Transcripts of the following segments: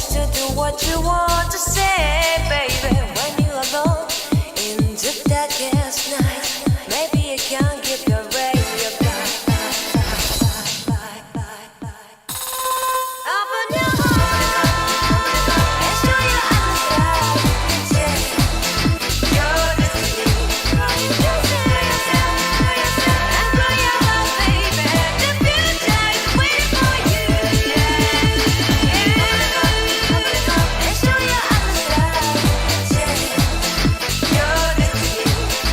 listen to what you want to say, baby. When you're alone in the darkest night, maybe you can't give your radio back. Open your heart and show your eyes. Your destiny, and grow your love, baby. The future is waiting for you. And show your eyes. Your destiny,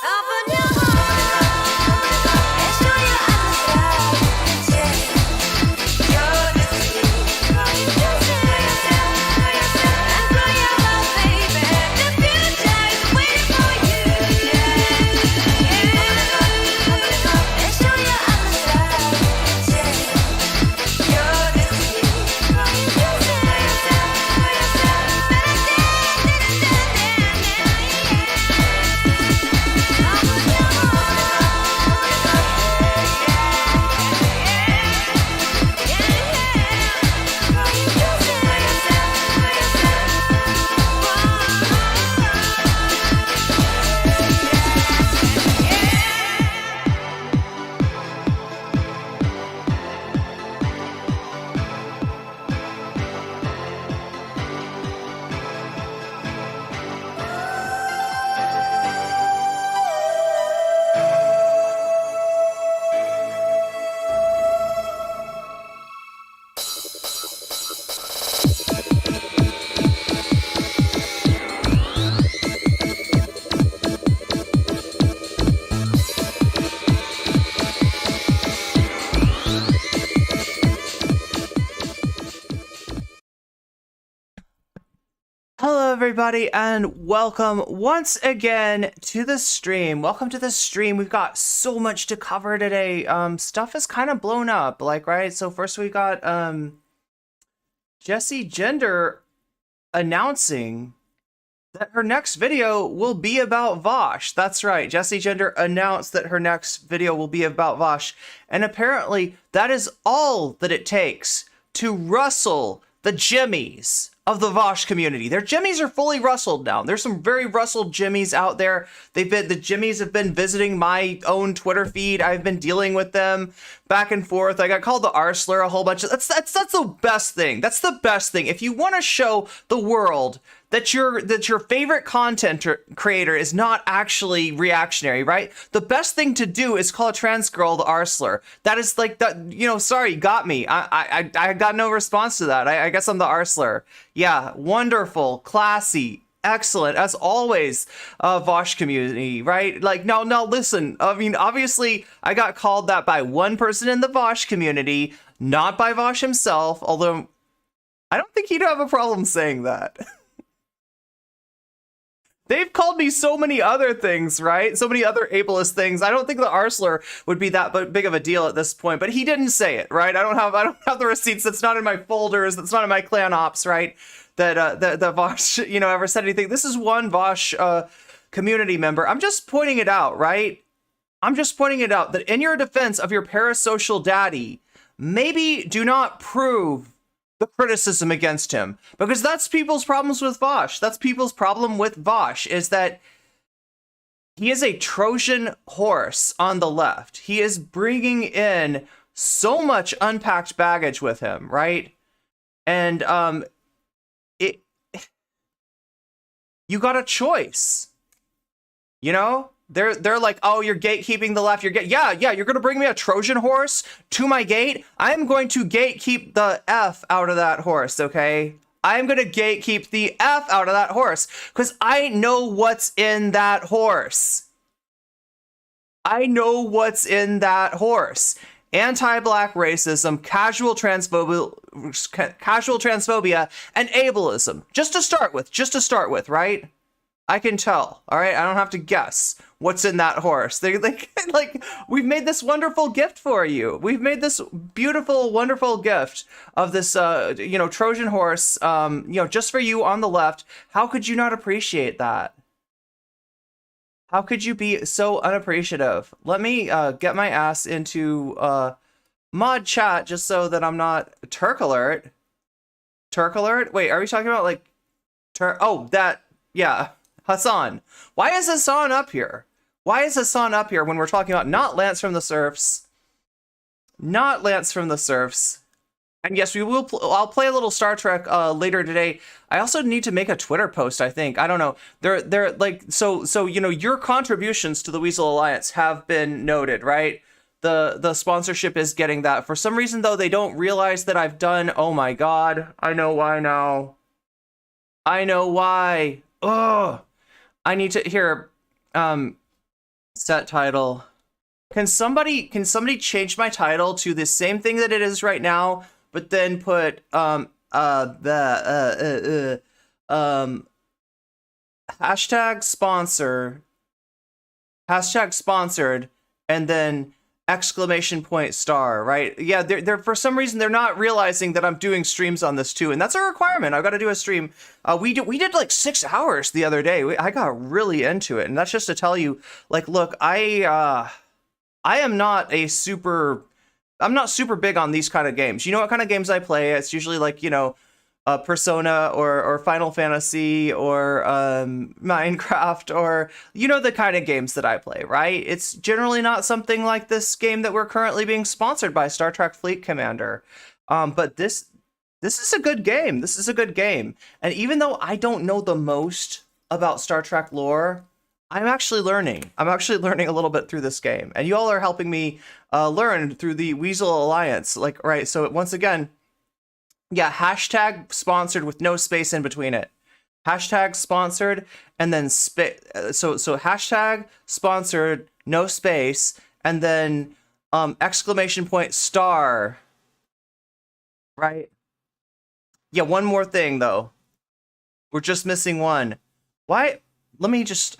Open your heart. everybody, and welcome once again to the stream. Welcome to the stream. We've got so much to cover today. Stuff is kind of blown up, like, right? So first we got Jessie Gender announcing that her next video will be about Vaush. That's right. Jessie Gender announced that her next video will be about Vaush. And apparently that is all that it takes to rustle the jimmies of the Vaush community. Their jimmies are fully rustled now. There's some very rustled jimmies out there. The jimmies have been visiting my own Twitter feed. I've been dealing with them back and forth. I got called the R slur a whole bunch of. That's the best thing. That's the best thing. If you want to show the world that your favorite content creator is not actually reactionary, right? The best thing to do is call a trans girl the R slur. That is like that. You know, sorry, got me. I got no response to that. I guess I'm the R slur. Yeah, wonderful, classy, excellent as always. Vaush community, right? Like, no, listen. I mean, obviously, I got called that by one person in the Vaush community, not by Vaush himself. Although, I don't think he'd have a problem saying that. They've called me so many other things, right? So many other ableist things. I don't think the R slur would be that big of a deal at this point, but he didn't say it, right? I don't have the receipts. That's not in my folders. That's not in my clan ops, right? That Vaush, ever said anything. This is one Vaush community member. I'm just pointing it out, right? I'm just pointing it out that in your defense of your parasocial daddy, maybe do not prove the criticism against him, because that's people's problems with Vaush. That's people's problem with Vaush, is that he is a Trojan horse on the left. He is bringing in so much unpacked baggage with him, right? And you got a choice, They're like, oh, you're gatekeeping the left. Yeah, you're going to bring me a Trojan horse to my gate? I'm going to gatekeep the F out of that horse, okay? I'm going to gatekeep the F out of that horse because I know what's in that horse. I know what's in that horse. Anti-black racism, casual transphobia, and ableism. Just to start with, right? I can tell, all right? I don't have to guess what's in that horse. They like, we've made this wonderful gift for you. We've made this beautiful, wonderful gift of this, Trojan horse, just for you on the left. How could you not appreciate that? How could you be so unappreciative? Let me get my ass into mod chat just so that I'm not Turk alert. Turk alert? Wait, are we talking about like yeah. Hassan. Why is Hassan up here? Why is Hassan up here when we're talking about not Lance from the Serfs? Not Lance from the Serfs. And yes, we will. I'll play a little Star Trek later today. I also need to make a Twitter post, I think. I don't know. They're like, so your contributions to the Weasel Alliance have been noted, right? The sponsorship is getting that. For some reason, though, they don't realize that I've done. Oh my God. I know why now. I know why. Ugh. I need to hear set title. Can somebody change my title to the same thing that it is right now, but then put hashtag sponsored, and then exclamation point star, right? Yeah, they're for some reason they're not realizing that I'm doing streams on this too, and that's a requirement. I've got to do a stream. We did like 6 hours the other day. I got really into it, and that's just to tell you, like, look, I am not I'm not super big on these kind of games. You know what kind of games I play? It's usually like, Persona or Final Fantasy or Minecraft, or the kind of games that I play, right? It's generally not something like this game that we're currently being sponsored by, Star Trek Fleet Commander. But this is a good game. This is a good game. And even though I don't know the most about Star Trek lore, I'm actually learning. I'm actually learning a little bit through this game. And you all are helping me learn through the Weasel Alliance. Like, right, so once again, yeah, hashtag sponsored with no space in between it. Hashtag sponsored, and then so hashtag sponsored, no space, and then exclamation point star. Right? Yeah, one more thing though. We're just missing one. Why? Let me just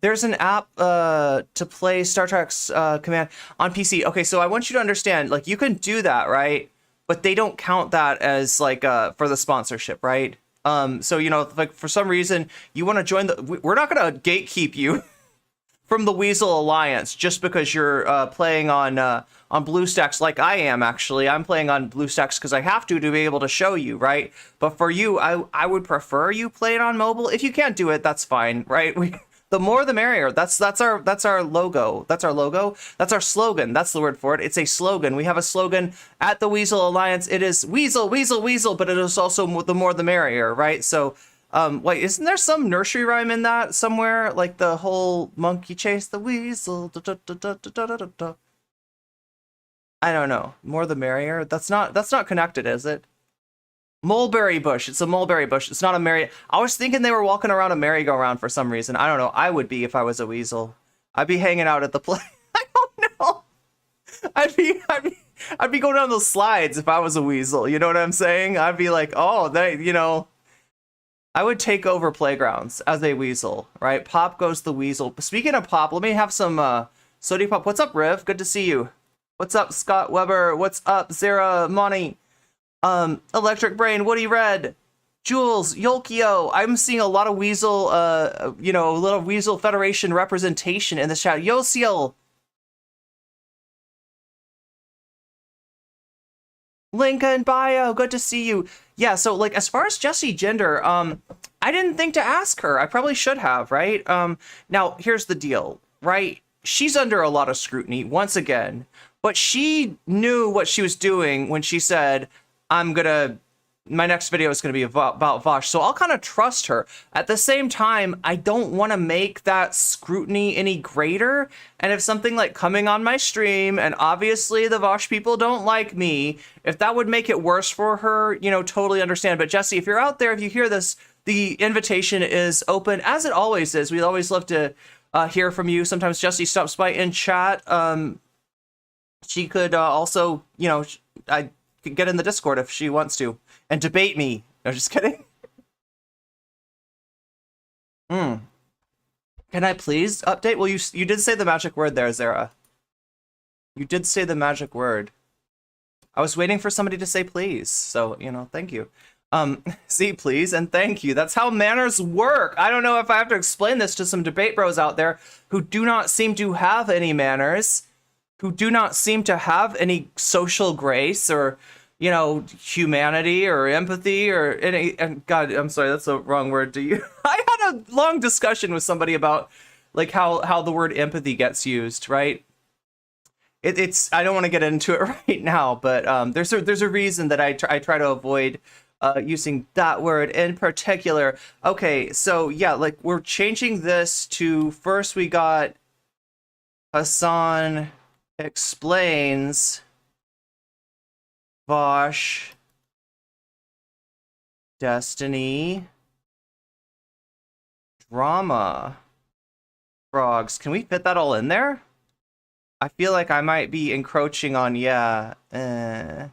there's an app to play Star Trek's command on PC. Okay, so I want you to understand, like, you can do that, right? But they don't count that as like for the sponsorship, right? So, you know, like, for some reason you want to join we're not going to gatekeep you from the Weasel Alliance just because you're playing on BlueStacks, like I am. Actually, I'm playing on BlueStacks because I have to be able to show you, right? But for you, I would prefer you play it on mobile. If you can't do it, that's fine, right? The more the merrier. That's our logo. That's our logo. That's our slogan. That's the word for it. It's a slogan. We have a slogan at the Weasel Alliance. It is Weasel, Weasel, Weasel, but it is also the more the merrier, right? So, wait, isn't there some nursery rhyme in that somewhere? Like the whole monkey chase the weasel. Da, da, da, da, da, da, da, da. I don't know. More the merrier. That's not connected, is it? Mulberry bush. It's a mulberry bush. It's not a merry. I was thinking they were walking around a merry-go-round for some reason. I don't know. I would be if I was a weasel. I'd be hanging out at the play. I don't know. I'd be going down those slides if I was a weasel. You know what I'm saying? I'd be like, oh, I would take over playgrounds as a weasel, right? Pop goes the weasel. Speaking of Pop, let me have some Sody Pop. What's up, Riv? Good to see you. What's up, Scott Weber? What's up, Zara Money? Electric Brain, Woody Red, Jules, Yolkio. I'm seeing a lot of Weasel, a little Weasel Federation representation in the chat. Yosiel. Lincoln Bio, good to see you. Yeah, so, like, as far as Jessie gender, I didn't think to ask her. I probably should have, right? Now, here's the deal, right? She's under a lot of scrutiny, once again, but she knew what she was doing when she said, my next video is going to be about Vaush, so I'll kind of trust her. At the same time, I don't want to make that scrutiny any greater, and if something like coming on my stream, and obviously the Vaush people don't like me, if that would make it worse for her, totally understand. But Jessie, if you're out there, if you hear this, the invitation is open, as it always is. We'd always love to hear from you. Sometimes Jessie stops by in chat. She could also, I could get in the Discord if she wants to and debate me. No, just kidding. Can I please update? Well, you did say the magic word there, Zara. You did say the magic word. I was waiting for somebody to say please. So, thank you. See, please, and thank you. That's how manners work. I don't know if I have to explain this to some debate bros out there who do not seem to have any manners, who do not seem to have any social grace or, humanity or empathy or any. And God, I'm sorry, that's a wrong word to use. I had a long discussion with somebody about like how the word empathy gets used, right? It's I don't want to get into it right now, but there's a reason that I try to avoid using that word in particular. Okay, so yeah, like we're changing this to first we got Hassan explains Vaush, Destiny, drama, frogs. Can we fit that all in there? I feel like I might be encroaching on, Can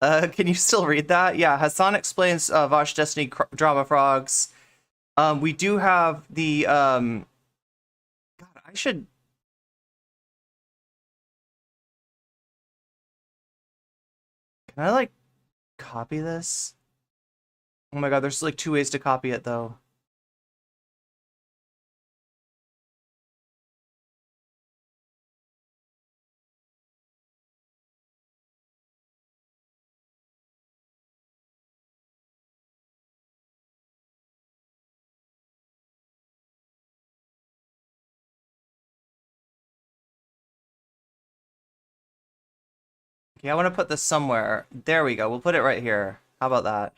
you still read that? Yeah, Hassan explains Vaush, Destiny, drama, frogs. We do have the, God, I should... Can I, like, copy this? Oh my God, there's, like, 2 ways to copy it, though. Okay, I want to put this somewhere. There we go. We'll put it right here. How about that?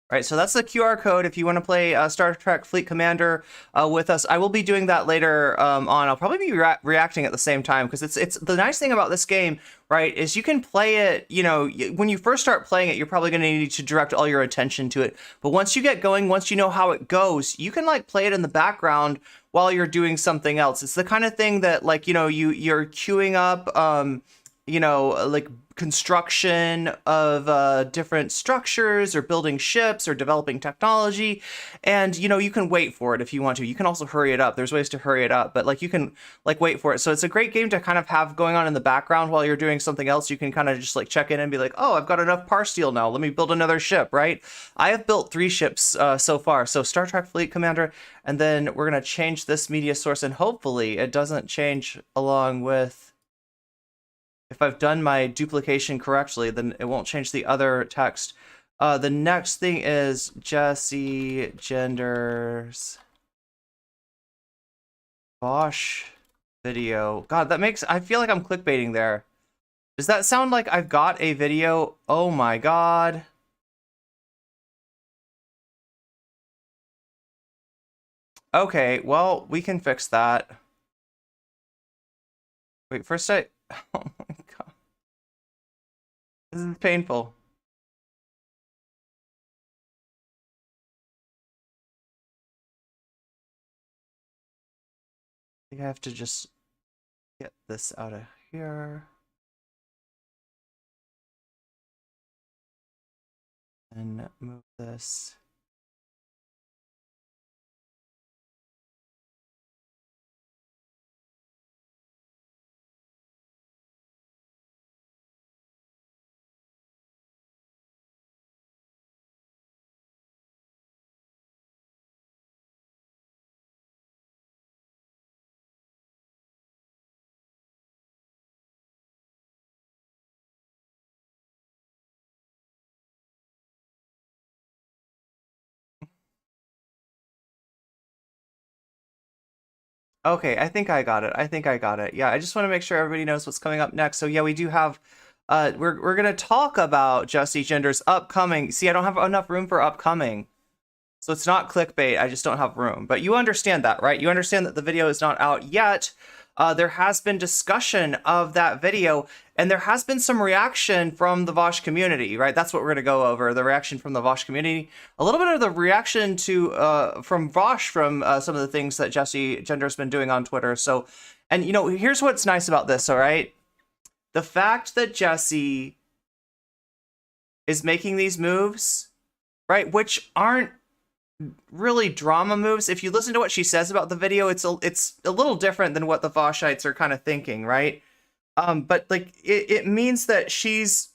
All right, so that's the QR code if you want to play Star Trek Fleet Commander with us. I will be doing that later on. I'll probably be reacting at the same time because it's the nice thing about this game, right, is you can play it, when you first start playing it, you're probably going to need to direct all your attention to it. But once you get going, once you know how it goes, you can like play it in the background while you're doing something else. It's the kind of thing that like, you're queuing up you know, like construction of different structures or building ships or developing technology. And, you know, you can wait for it if you want to. You can also hurry it up. There's ways to hurry it up, but like you can like wait for it. So it's a great game to kind of have going on in the background while you're doing something else. You can kind of just like check in and be like, oh, I've got enough par steel now. Let me build another ship, right? I have built 3 ships so far. So Star Trek Fleet Commander, and then we're going to change this media source, and hopefully it doesn't change along with, if I've done my duplication correctly, then it won't change the other text. The next thing is Jessie genders Vaush video. God, that makes, I feel like I'm clickbaiting there. Does that sound like I've got a video? Oh my God. Okay, well, we can fix that. Wait, first oh my God. This is painful. I think I have to just get this out of here. And move this. Okay, I think I got it. I think I got it. Yeah, I just want to make sure everybody knows what's coming up next. So yeah, we do have we're gonna talk about Jessie Gender's upcoming. See, I don't have enough room for upcoming. So it's not clickbait, I just don't have room. But you understand that, right? You understand that the video is not out yet. There has been discussion of that video, and there has been some reaction from the Vaush community, right? That's what we're going to go over, the reaction from the Vaush community. A little bit of the reaction to from Vaush from some of the things that Jessie Gender's been doing on Twitter. So, and you know, here's what's nice about this, all right? The fact that Jessie is making these moves, right, which aren't really drama moves. If you listen to what she says about the video, it's a little different than what the Vaushites are kind of thinking, right? But like it means that she's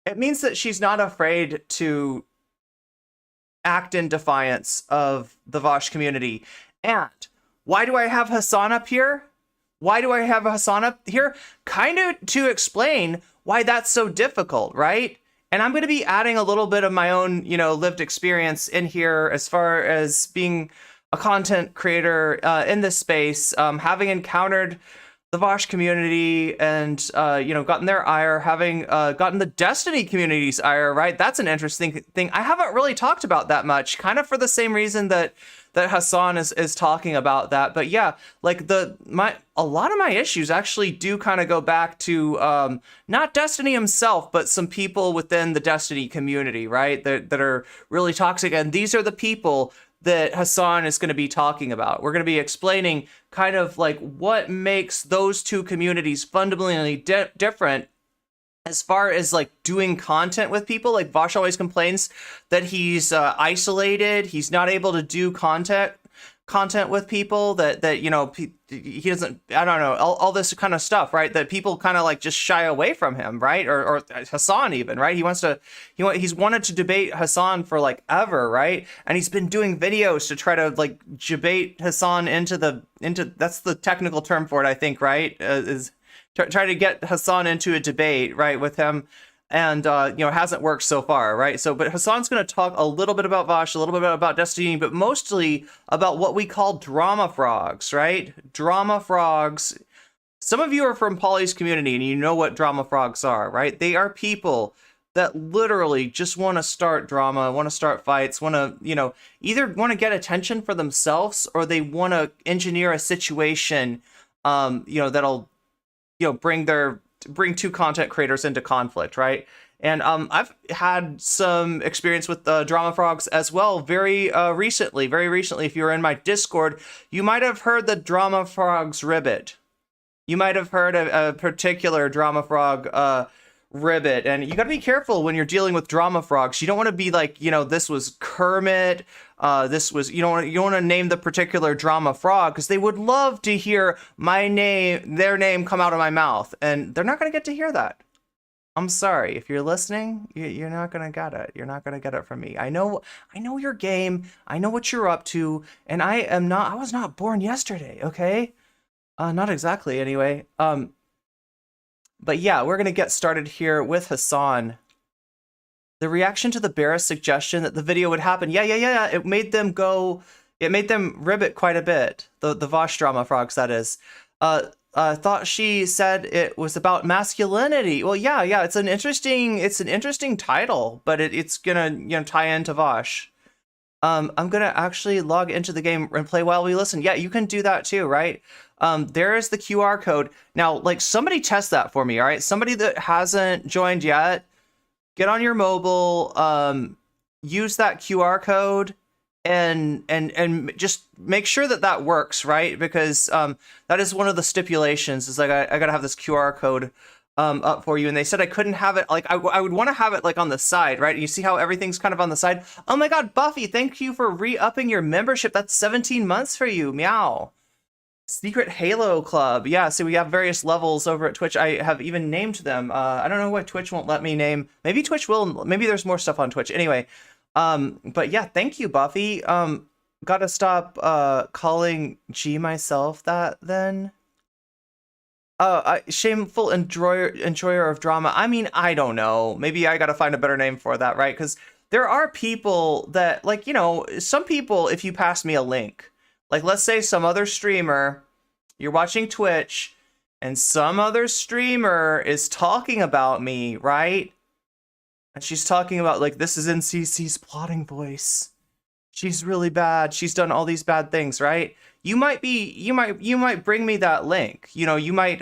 not afraid to act in defiance of the Vaush community. And why do I have Hassan up here? Why do I have Hassan up here? Kind of to explain why that's so difficult, right? And I'm going to be adding a little bit of my own, you know, lived experience in here as far as being a content creator in this space, having encountered the Vaush community and, you know, gotten their ire, having gotten the Destiny community's ire, right? That's an interesting thing. I haven't really talked about that much, kind of for the same reason that Hassan is talking about that. But yeah, like a lot of my issues actually do kind of go back to not Destiny himself, but some people within the Destiny community, right? That are really toxic. And these are the people that Hassan is going to be talking about. We're going to be explaining kind of like what makes those two communities fundamentally different as far as like doing content with people. Like Vaush always complains that he's isolated. He's not able to do content with people, that you know, he doesn't, I don't know, all this kind of stuff, right? That people kind of like just shy away from him, right? Or Hassan even, right? He's wanted to debate Hassan for like ever, right? And he's been doing videos to try to like debate Hassan into that's the technical term for it, I think, right? Is try to get Hassan into a debate, right, with him. And, you know, it hasn't worked so far, right? So, but Hassan's going to talk a little bit about Vaush, a little bit about Destiny, but mostly about what we call drama frogs, right? Drama frogs. Some of you are from Polly's community and you know what drama frogs are, right? They are people that literally just want to start drama, want to start fights, want to, you know, either want to get attention for themselves or they want to engineer a situation, you know, that'll, you know, bring two content creators into conflict, right? And I've had some experience with drama frogs as well very recently. If you were in my Discord, you might have heard the drama frogs ribbit. You might have heard a particular drama frog ribbit, and you got to be careful when you're dealing with drama frogs. You don't want to be like, this was Kermit. This was, you don't want to name the particular drama frog, because they would love to hear their name come out of my mouth, and they're not going to get to hear that. I'm sorry. If you're listening, you're not going to get it. You're not going to get it from me. I know your game. I know what you're up to, and I was not born yesterday, okay? Not exactly, anyway. But yeah, we're going to get started here with Hassan. The reaction to the Barris suggestion that the video would happen. Yeah. It made them ribbit quite a bit. The Vaush drama frogs, that is. Thought she said it was about masculinity. Well, yeah. It's an interesting title, but it's gonna tie into Vaush. I'm gonna actually log into the game and play while we listen. Yeah, you can do that too, right? There is the QR code. Now, like, somebody test that for me, all right? Somebody that hasn't joined yet, get on your mobile, use that QR code, and just make sure that works, right? Because that is one of the stipulations. Is like I gotta have this QR code up for you, and they said I couldn't have it. Like I would want to have it like on the side, right? You see how everything's kind of on the side. Oh my God, Buffy! Thank you for re-upping your membership. That's 17 months for you. Meow. Secret Halo Club. Yeah, so we have various levels over at Twitch. I have even named them. I don't know why Twitch won't let me name. Maybe Twitch will. Maybe there's more stuff on Twitch. Anyway, but yeah, thank you, Buffy. Gotta stop calling myself that then. Shameful enjoyer of drama. I mean, I don't know. Maybe I gotta find a better name for that, right? Because there are people that, like, some people, if you pass me a link, like, let's say some other streamer, you're watching Twitch, and some other streamer is talking about me, right? And she's talking about, like, this is NCC's plotting voice. She's really bad. She's done all these bad things, right? You might bring me that link. You might,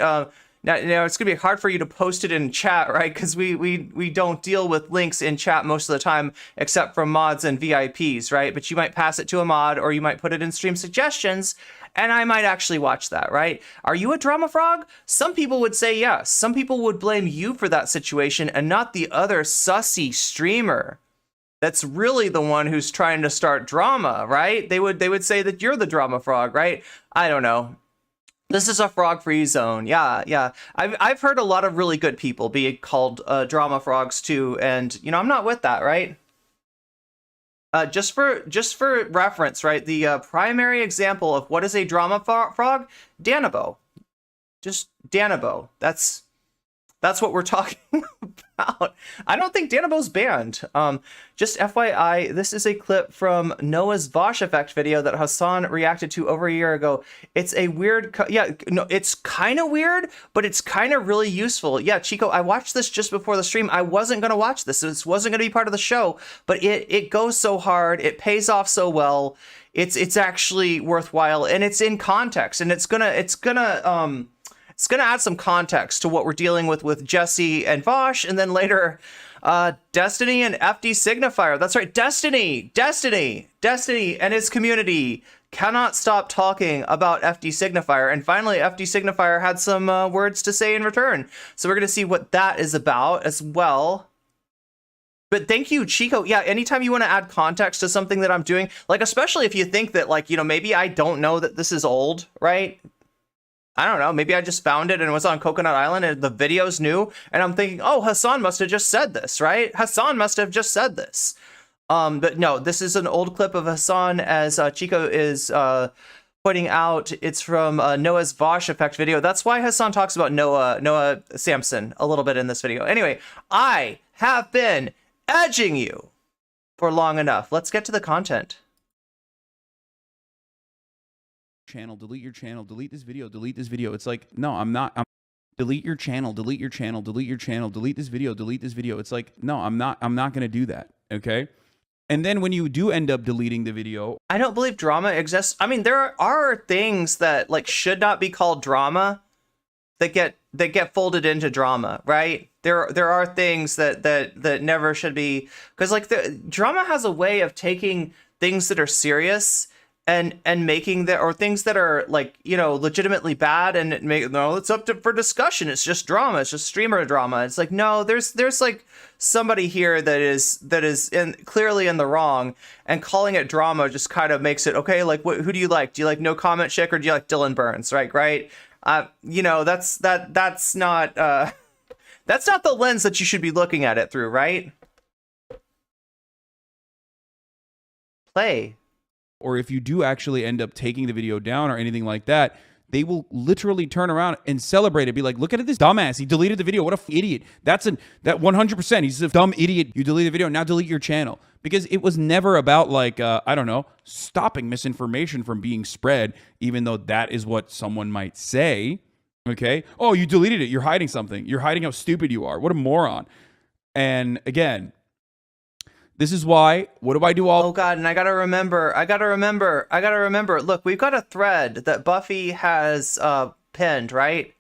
now it's gonna be hard for you to post it in chat, right? Because we don't deal with links in chat most of the time, except from mods and VIPs, right? But you might pass it to a mod, or you might put it in stream suggestions, and I might actually watch that, right? Are you a drama frog? Some people would say yes. Some people would blame you for that situation and not the other sussy streamer that's really the one who's trying to start drama, right? They would say that you're the drama frog, right? I don't know. This is a frog-free zone. Yeah. I've heard a lot of really good people be called drama frogs too, and I'm not with that, right? Just for reference, right? The primary example of what is a drama frog, Danabo. Just Danabo. That's what we're talking about. I don't think Danabo's banned. Just FYI, this is a clip from Noah's Vaush effect video that Hassan reacted to over a year ago. It's a weird, it's kind of weird, but it's kind of really useful. Yeah, Chico, I watched this just before the stream. I wasn't going to watch this. This wasn't going to be part of the show, but it goes so hard. It pays off so well. It's actually worthwhile, and it's in context, and it's gonna add some context to what we're dealing with Jessie and Vaush, and then later, Destiny and FD Signifier. That's right, Destiny and his community cannot stop talking about FD Signifier. And finally, FD Signifier had some words to say in return. So we're going to see what that is about as well. But thank you, Chico. Yeah, anytime you want to add context to something that I'm doing, like, especially if you think that, like, maybe I don't know that this is old, right? I don't know, maybe I just found it and it was on Coconut Island and the video's new, and I'm thinking, oh, Hassan must have just said this, right? Hassan must have just said this. But no, this is an old clip of Hassan, as Chico is pointing out. It's from Noah's Vaush effect video. That's why Hassan talks about Noah Samson a little bit in this video. Anyway, I have been edging you for long enough. Let's get to the content. Channel, delete your channel, delete this video, delete this video. It's like, no, I'm not. Delete your channel, delete your channel, delete your channel, delete this video, delete this video. It's like, no, I'm not going to do that. Okay. And then when you do end up deleting the video, I don't believe drama exists. I mean, there are things that, like, should not be called drama that get folded into drama, right? There are things that never should be, because, like, the drama has a way of taking things that are serious and making that, or things that are like, you know, legitimately bad, and it's up to for discussion. It's just drama. It's just streamer drama. It's like, no, there's like somebody here that is clearly in the wrong, and calling it drama just kind of makes it okay. Like, who do you like? Do you like No Comment Chick, or do you like Dylan Burns? Right. You know, that's not that's not the lens that you should be looking at it through, right? Play. Or if you do actually end up taking the video down or anything like that, they will literally turn around and celebrate it. Be like, look at this dumbass. He deleted the video. What a idiot. That 100%. He's a dumb idiot. You deleted the video. Now delete your channel. Because it was never about like, I don't know, stopping misinformation from being spread, even though that is what someone might say. Okay. Oh, you deleted it. You're hiding something. You're hiding how stupid you are. What a moron. And again, this is why, what do I do all? Oh God, and I gotta remember. Look, we've got a thread that Buffy has pinned, right?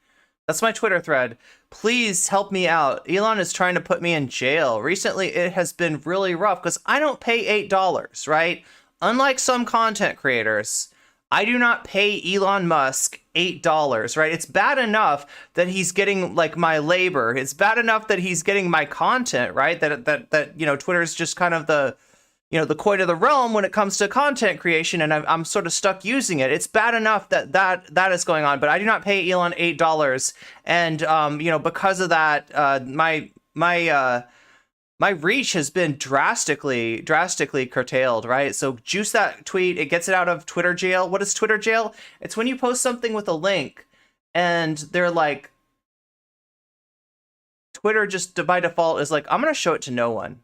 That's my Twitter thread. Please help me out. Elon is trying to put me in jail. Recently, it has been really rough because I don't pay $8, right? Unlike some content creators, I do not pay Elon Musk $8, right? It's bad enough that he's getting like my labor. It's bad enough that he's getting my content, right? That you know, Twitter's just kind of the, you know, the coin of the realm when it comes to content creation, and I'm sort of stuck using it. It's bad enough that is going on, but I do not pay Elon $8, and you know, because of that, my reach has been drastically curtailed, right? So juice that tweet, it gets it out of Twitter jail. What is Twitter jail? It's when you post something with a link and they're like, Twitter just by default is like, I'm going to show it to no one.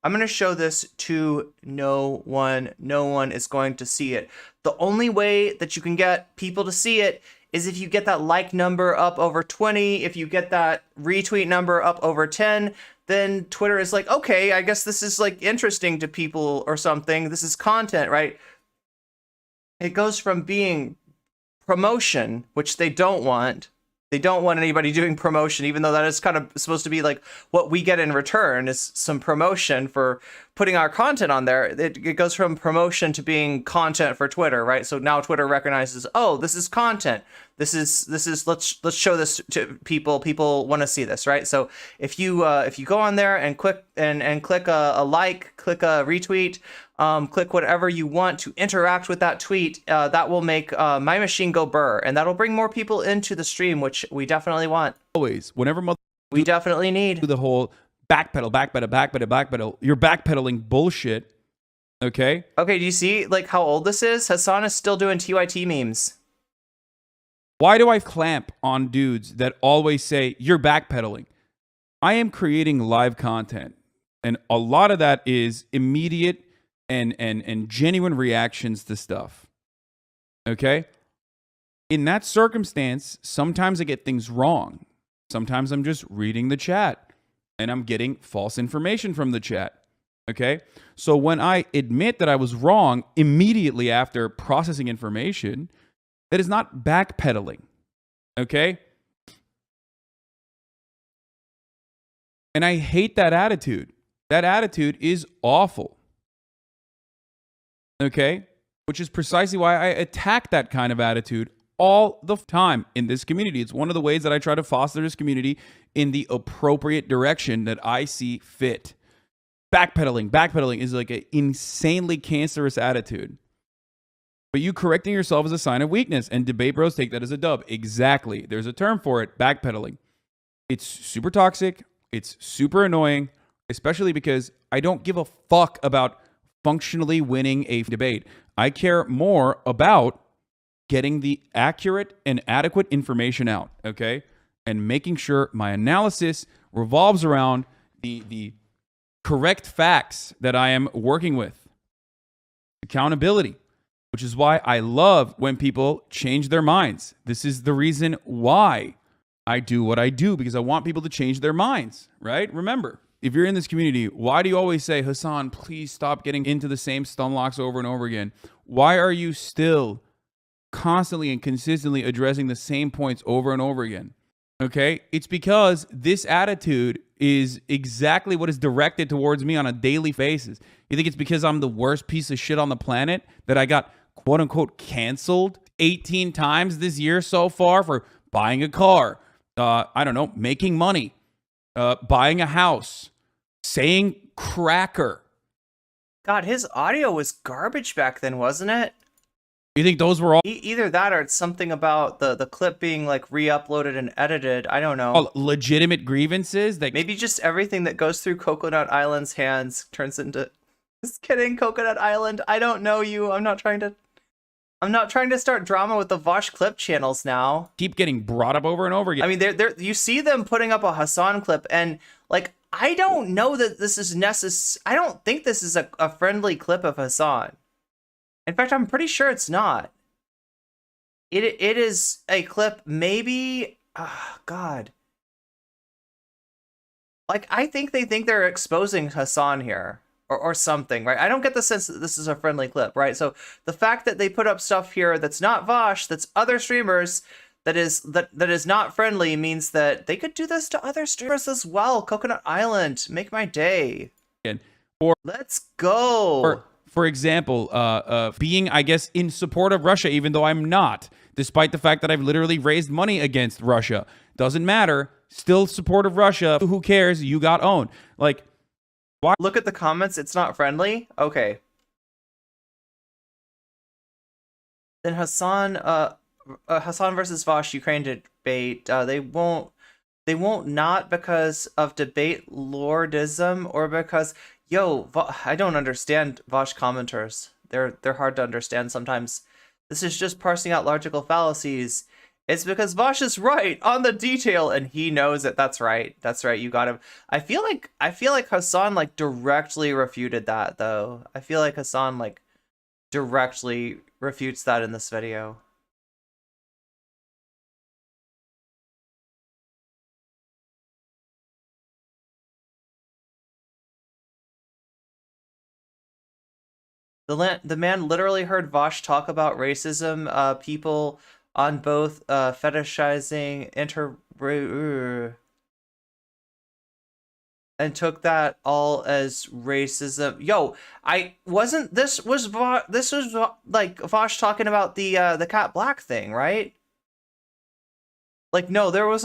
I'm going to show this to no one. No one is going to see it. The only way that you can get people to see it is if you get that like number up over 20, if you get that retweet number up over 10, then Twitter is like, okay, I guess this is like interesting to people or something. This is content, right? It goes from being promotion, which they don't want. They don't want anybody doing promotion, even though that is kind of supposed to be like what we get in return is some promotion for putting our content on there. It goes from promotion to being content for Twitter, right? So now Twitter recognizes, oh, this is content. This is let's show this to people. People want to see this, right? So if you go on there and click click a like, click a retweet, click whatever you want to interact with that tweet, that will make my machine go burr, and that'll bring more people into the stream, which we definitely want. Always, whenever we definitely need the whole backpedal. You're backpedaling bullshit. Okay. Okay. Do you see like how old this is? Hassan is still doing TYT memes. Why do I clamp on dudes that always say you're backpedaling? I am creating live content, and a lot of that is immediate and genuine reactions to stuff. Okay? In that circumstance, sometimes I get things wrong. Sometimes I'm just reading the chat and I'm getting false information from the chat. Okay? So when I admit that I was wrong immediately after processing information, that is not backpedaling. Okay? And I hate that attitude. That attitude is awful. Okay? Which is precisely why I attack that kind of attitude all the time in this community. It's one of the ways that I try to foster this community in the appropriate direction that I see fit. Backpedaling is like an insanely cancerous attitude. But you correcting yourself is a sign of weakness, and debate bros take that as a dub. Exactly. There's a term for it, backpedaling. It's super toxic. It's super annoying, especially because I don't give a fuck about functionally winning a debate. I care more about getting the accurate and adequate information out, okay? And making sure my analysis revolves around the correct facts that I am working with. Accountability, which is why I love when people change their minds. This is the reason why I do what I do, because I want people to change their minds, right? Remember, if you're in this community, why do you always say, Hassan, please stop getting into the same stun locks over and over again? Why are you still constantly and consistently addressing the same points over and over again? Okay? It's because this attitude is exactly what is directed towards me on a daily basis. You think it's because I'm the worst piece of shit on the planet that I got quote unquote canceled 18 times this year so far for buying a car, I don't know, making money, buying a house, saying cracker. God, his audio was garbage back then, wasn't it? You think those were all Either that or it's something about the clip being like re-uploaded and edited. I don't know. legitimate grievances? That Maybe just everything that goes through Coconut Island's hands turns into... Just kidding, Coconut Island. I don't know you. I'm not trying to start drama with the Vaush clip channels now. keep getting brought up over and over again. I mean, you see them putting up a Hassan clip, and like, I don't know that this is necessary. I don't think this is a friendly clip of Hassan. In fact, I'm pretty sure it's not. It is a clip, maybe. Oh, God. Like, I think they think they're exposing Hassan here. Or something, right? I don't get the sense that this is a friendly clip, right? So the fact that they put up stuff here that's not Vaush, that's other streamers, that is not friendly, means that they could do this to other streamers as well. Coconut Island, make my day. Or let's go. Or, for example, being, I guess, in support of Russia, even though I'm not, despite the fact that I've literally raised money against Russia. Doesn't matter. Still support of Russia. Who cares? You got owned. Like, why? Look at the comments. It's not friendly. Okay. Then Hassan versus Vaush Ukraine debate. They won't not because of debate lordism or because I don't understand Vaush commenters. They're hard to understand sometimes. This is just parsing out logical fallacies. It's because Vaush is right on the detail, and he knows it. That's right. That's right. You got him. I feel like Hassan like directly refuted that though. I feel like Hassan like directly refutes that in this video. The man literally heard Vaush talk about racism. People on both fetishizing and took that all as racism. Yo, this was like Vaush talking about the Cat Black thing, right? Like, no, there was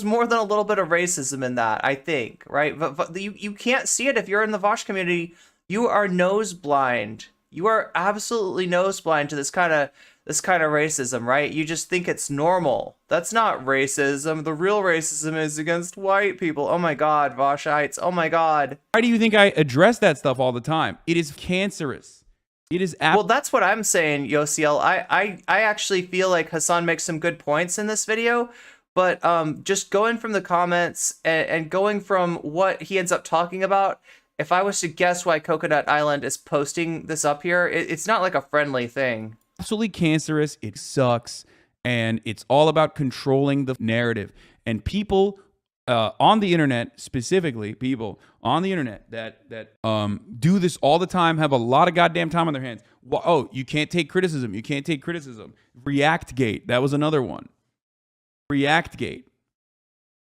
more than a little bit of racism in that, I think, right? But you can't see it if you're in the Vaush community. You are nose blind. You are absolutely nose blind to this kind of racism, right? You just think it's normal. That's not racism. The real racism is against white people. Oh my God, Vaushites. Oh my God. Why do you think I address that stuff all the time? It is cancerous. It is well, that's what I'm saying, Yosiel. I actually feel like Hassan makes some good points in this video, but just going from the comments and going from what he ends up talking about, if I was to guess why Coconut Island is posting this up here, it's not like a friendly thing. Absolutely cancerous. It sucks. And it's all about controlling the narrative. And people on the internet, specifically people on the internet that do this all the time, have a lot of goddamn time on their hands. Oh, you can't take criticism. You can't take criticism. Reactgate. That was another one. Reactgate.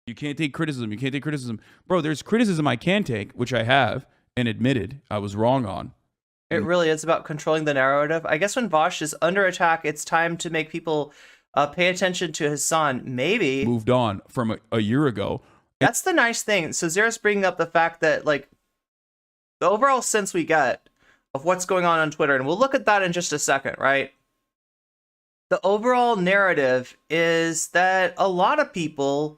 You can't take criticism. You can't take criticism. Bro, there's criticism I can take, which I have, and admitted I was wrong on. It really is about controlling the narrative. I guess when Vaush is under attack, it's time to make people pay attention to Hassan. Maybe. Moved on from a year ago. That's the nice thing. So Zera's bringing up the fact that, like, the overall sense we get of what's going on Twitter, and we'll look at that in just a second, right? The overall narrative is that a lot of people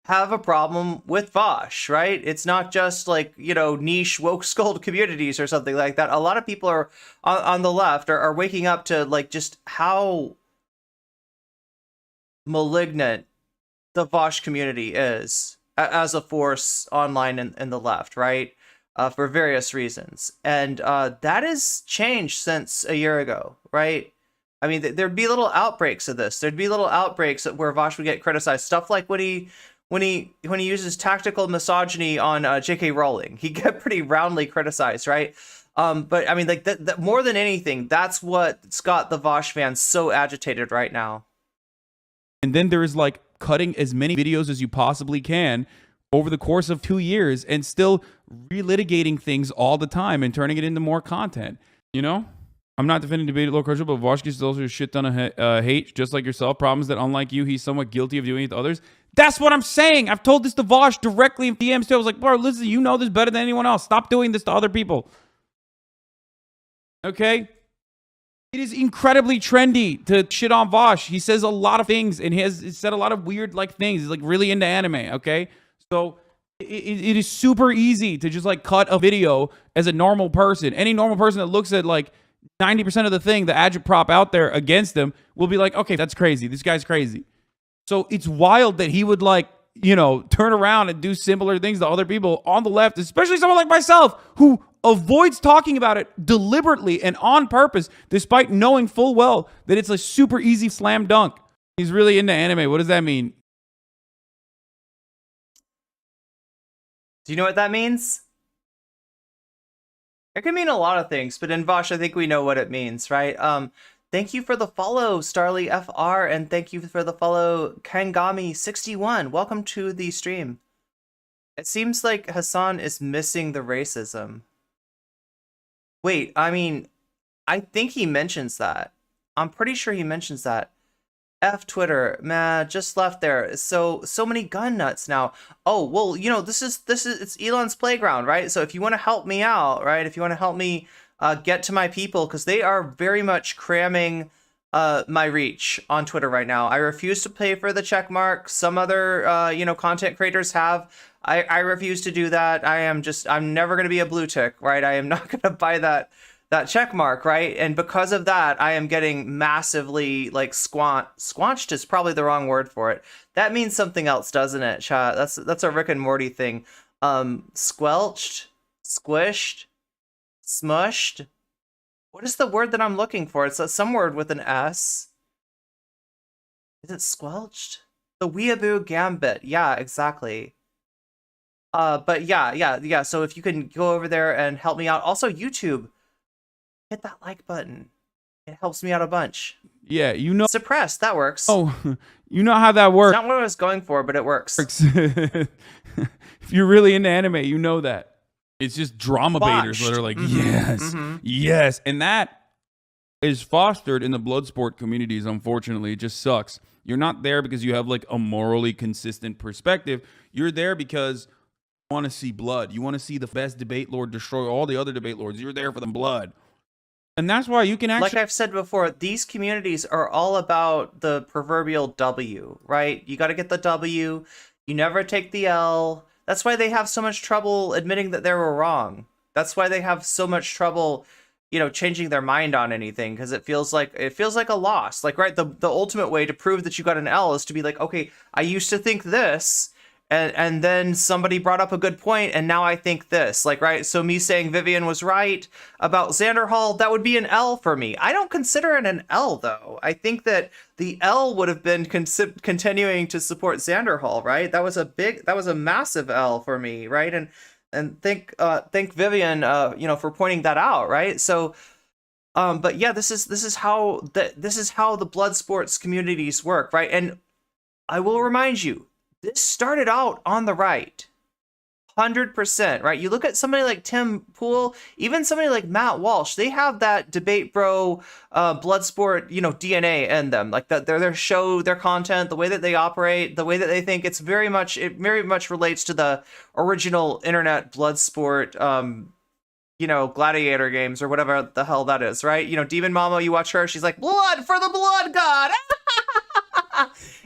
have a problem with Vaush, right? It's not just like, niche woke skulled communities or something like that. A lot of people are on the left are waking up to like just how malignant the Vaush community is as a force online in the left, right? For various reasons. And that has changed since a year ago, right? I mean, there'd be little outbreaks of this. There'd be little outbreaks where Vaush would get criticized. Stuff like when he uses tactical misogyny on J.K. Rowling, he get pretty roundly criticized, right? But I mean, like that more than anything, that's what's got the Vaush fans so agitated right now. And then there is like cutting as many videos as you possibly can over the course of 2 years and still relitigating things all the time and turning it into more content, I'm not defending debate at low crucial, but Vaush gets also a shit ton of hate, just like yourself. Problems that, unlike you, he's somewhat guilty of doing it to others. That's what I'm saying. I've told this to Vaush directly in DMs too. I was like, bro, listen, you know this better than anyone else. Stop doing this to other people. Okay? It is incredibly trendy to shit on Vaush. He says a lot of things, and he has said a lot of weird like things. He's like really into anime, okay? So it is super easy to just like cut a video as a normal person. Any normal person that looks at like 90% of the thing, the agitprop out there against them will be like, okay, that's crazy. This guy's crazy. So it's wild that he would like, you know, turn around and do similar things to other people on the left, especially someone like myself who avoids talking about it deliberately and on purpose, despite knowing full well that it's a super easy slam dunk. He's really into anime. What does that mean? Do you know what that means? It can mean a lot of things, but in Vaush, I think we know what it means, right? Thank you for the follow, Starly FR, and thank you for the follow, Kangami61. Welcome to the stream. It seems like Hassan is missing the racism. Wait, I mean, I think he mentions that. I'm pretty sure he mentions that. F Twitter, man, just left there. So many gun nuts now. Oh, well, you know, this is it's Elon's playground, right? So if you want to help me out, right? If you want to help me get to my people, because they are very much cramming my reach on Twitter right now. I refuse to pay for the check mark. Some other you know, content creators have. I refuse to do that. I'm never going to be a blue tick, right? I am not going to buy that check mark, right? And because of that, I am getting massively like squanched is probably the wrong word for it. That means something else, doesn't it, chat? That's a Rick and Morty thing. Squelched, squished, smushed. What is the word that I'm looking for? It's some word with an S. Is it squelched? The weeaboo gambit. Yeah, exactly. But yeah. So if you can go over there and help me out. Also, YouTube, hit that like button. It helps me out a bunch. Yeah, you know. Suppress, that works. Oh, you know how that works. It's not what I was going for, but it works. If you're really into anime, you know that. It's just drama baiters that are like, yes. And that is fostered in the blood sport communities, unfortunately. It just sucks. You're not there because you have like a morally consistent perspective. You're there because you want to see blood. You want to see the best debate lord destroy all the other debate lords. You're there for the blood. And that's why you can actually... Like I've said before, these communities are all about the proverbial W, right? You got to get the W. You never take the L. That's why they have so much trouble admitting that they were wrong. That's why they have so much trouble, you know, changing their mind on anything, because it feels like a loss. Like, right, the ultimate way to prove that you got an L is to be like, okay, I used to think this, and then somebody brought up a good point, and now I think this. Like, right, so me saying Vivian was right about Xander Hall, that would be an L for me. I don't consider it an L, though. I think that the L would have been continuing to support Xander Hall, right? That was a massive L for me, right? And thank Vivian, you know, for pointing that out, right? So, but yeah, this is how the blood sports communities work, right? And I will remind you, this started out on the right, 100%, right? You look at somebody like Tim Pool, even somebody like Matt Walsh, they have that debate bro, blood sport, you know, DNA in them. Like their show, their content, the way that they operate, the way that they think, it very much relates to the original internet blood sport, you know, gladiator games or whatever the hell that is, right? You know, Demon Mama, you watch her, she's like, blood for the blood god.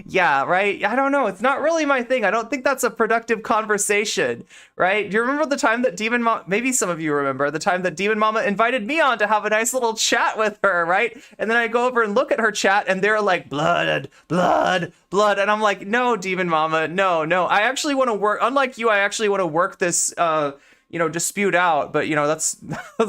Yeah, right? I don't know. It's not really my thing. I don't think that's a productive conversation, right? Do you remember the time that Demon Mama, maybe some of you remember, the time that Demon Mama invited me on to have a nice little chat with her, right? And then I go over and look at her chat and they're like, blood. And I'm like, no, Demon Mama, no. I actually want to work, unlike you, I actually want to work this, you know, dispute out, but you know, that's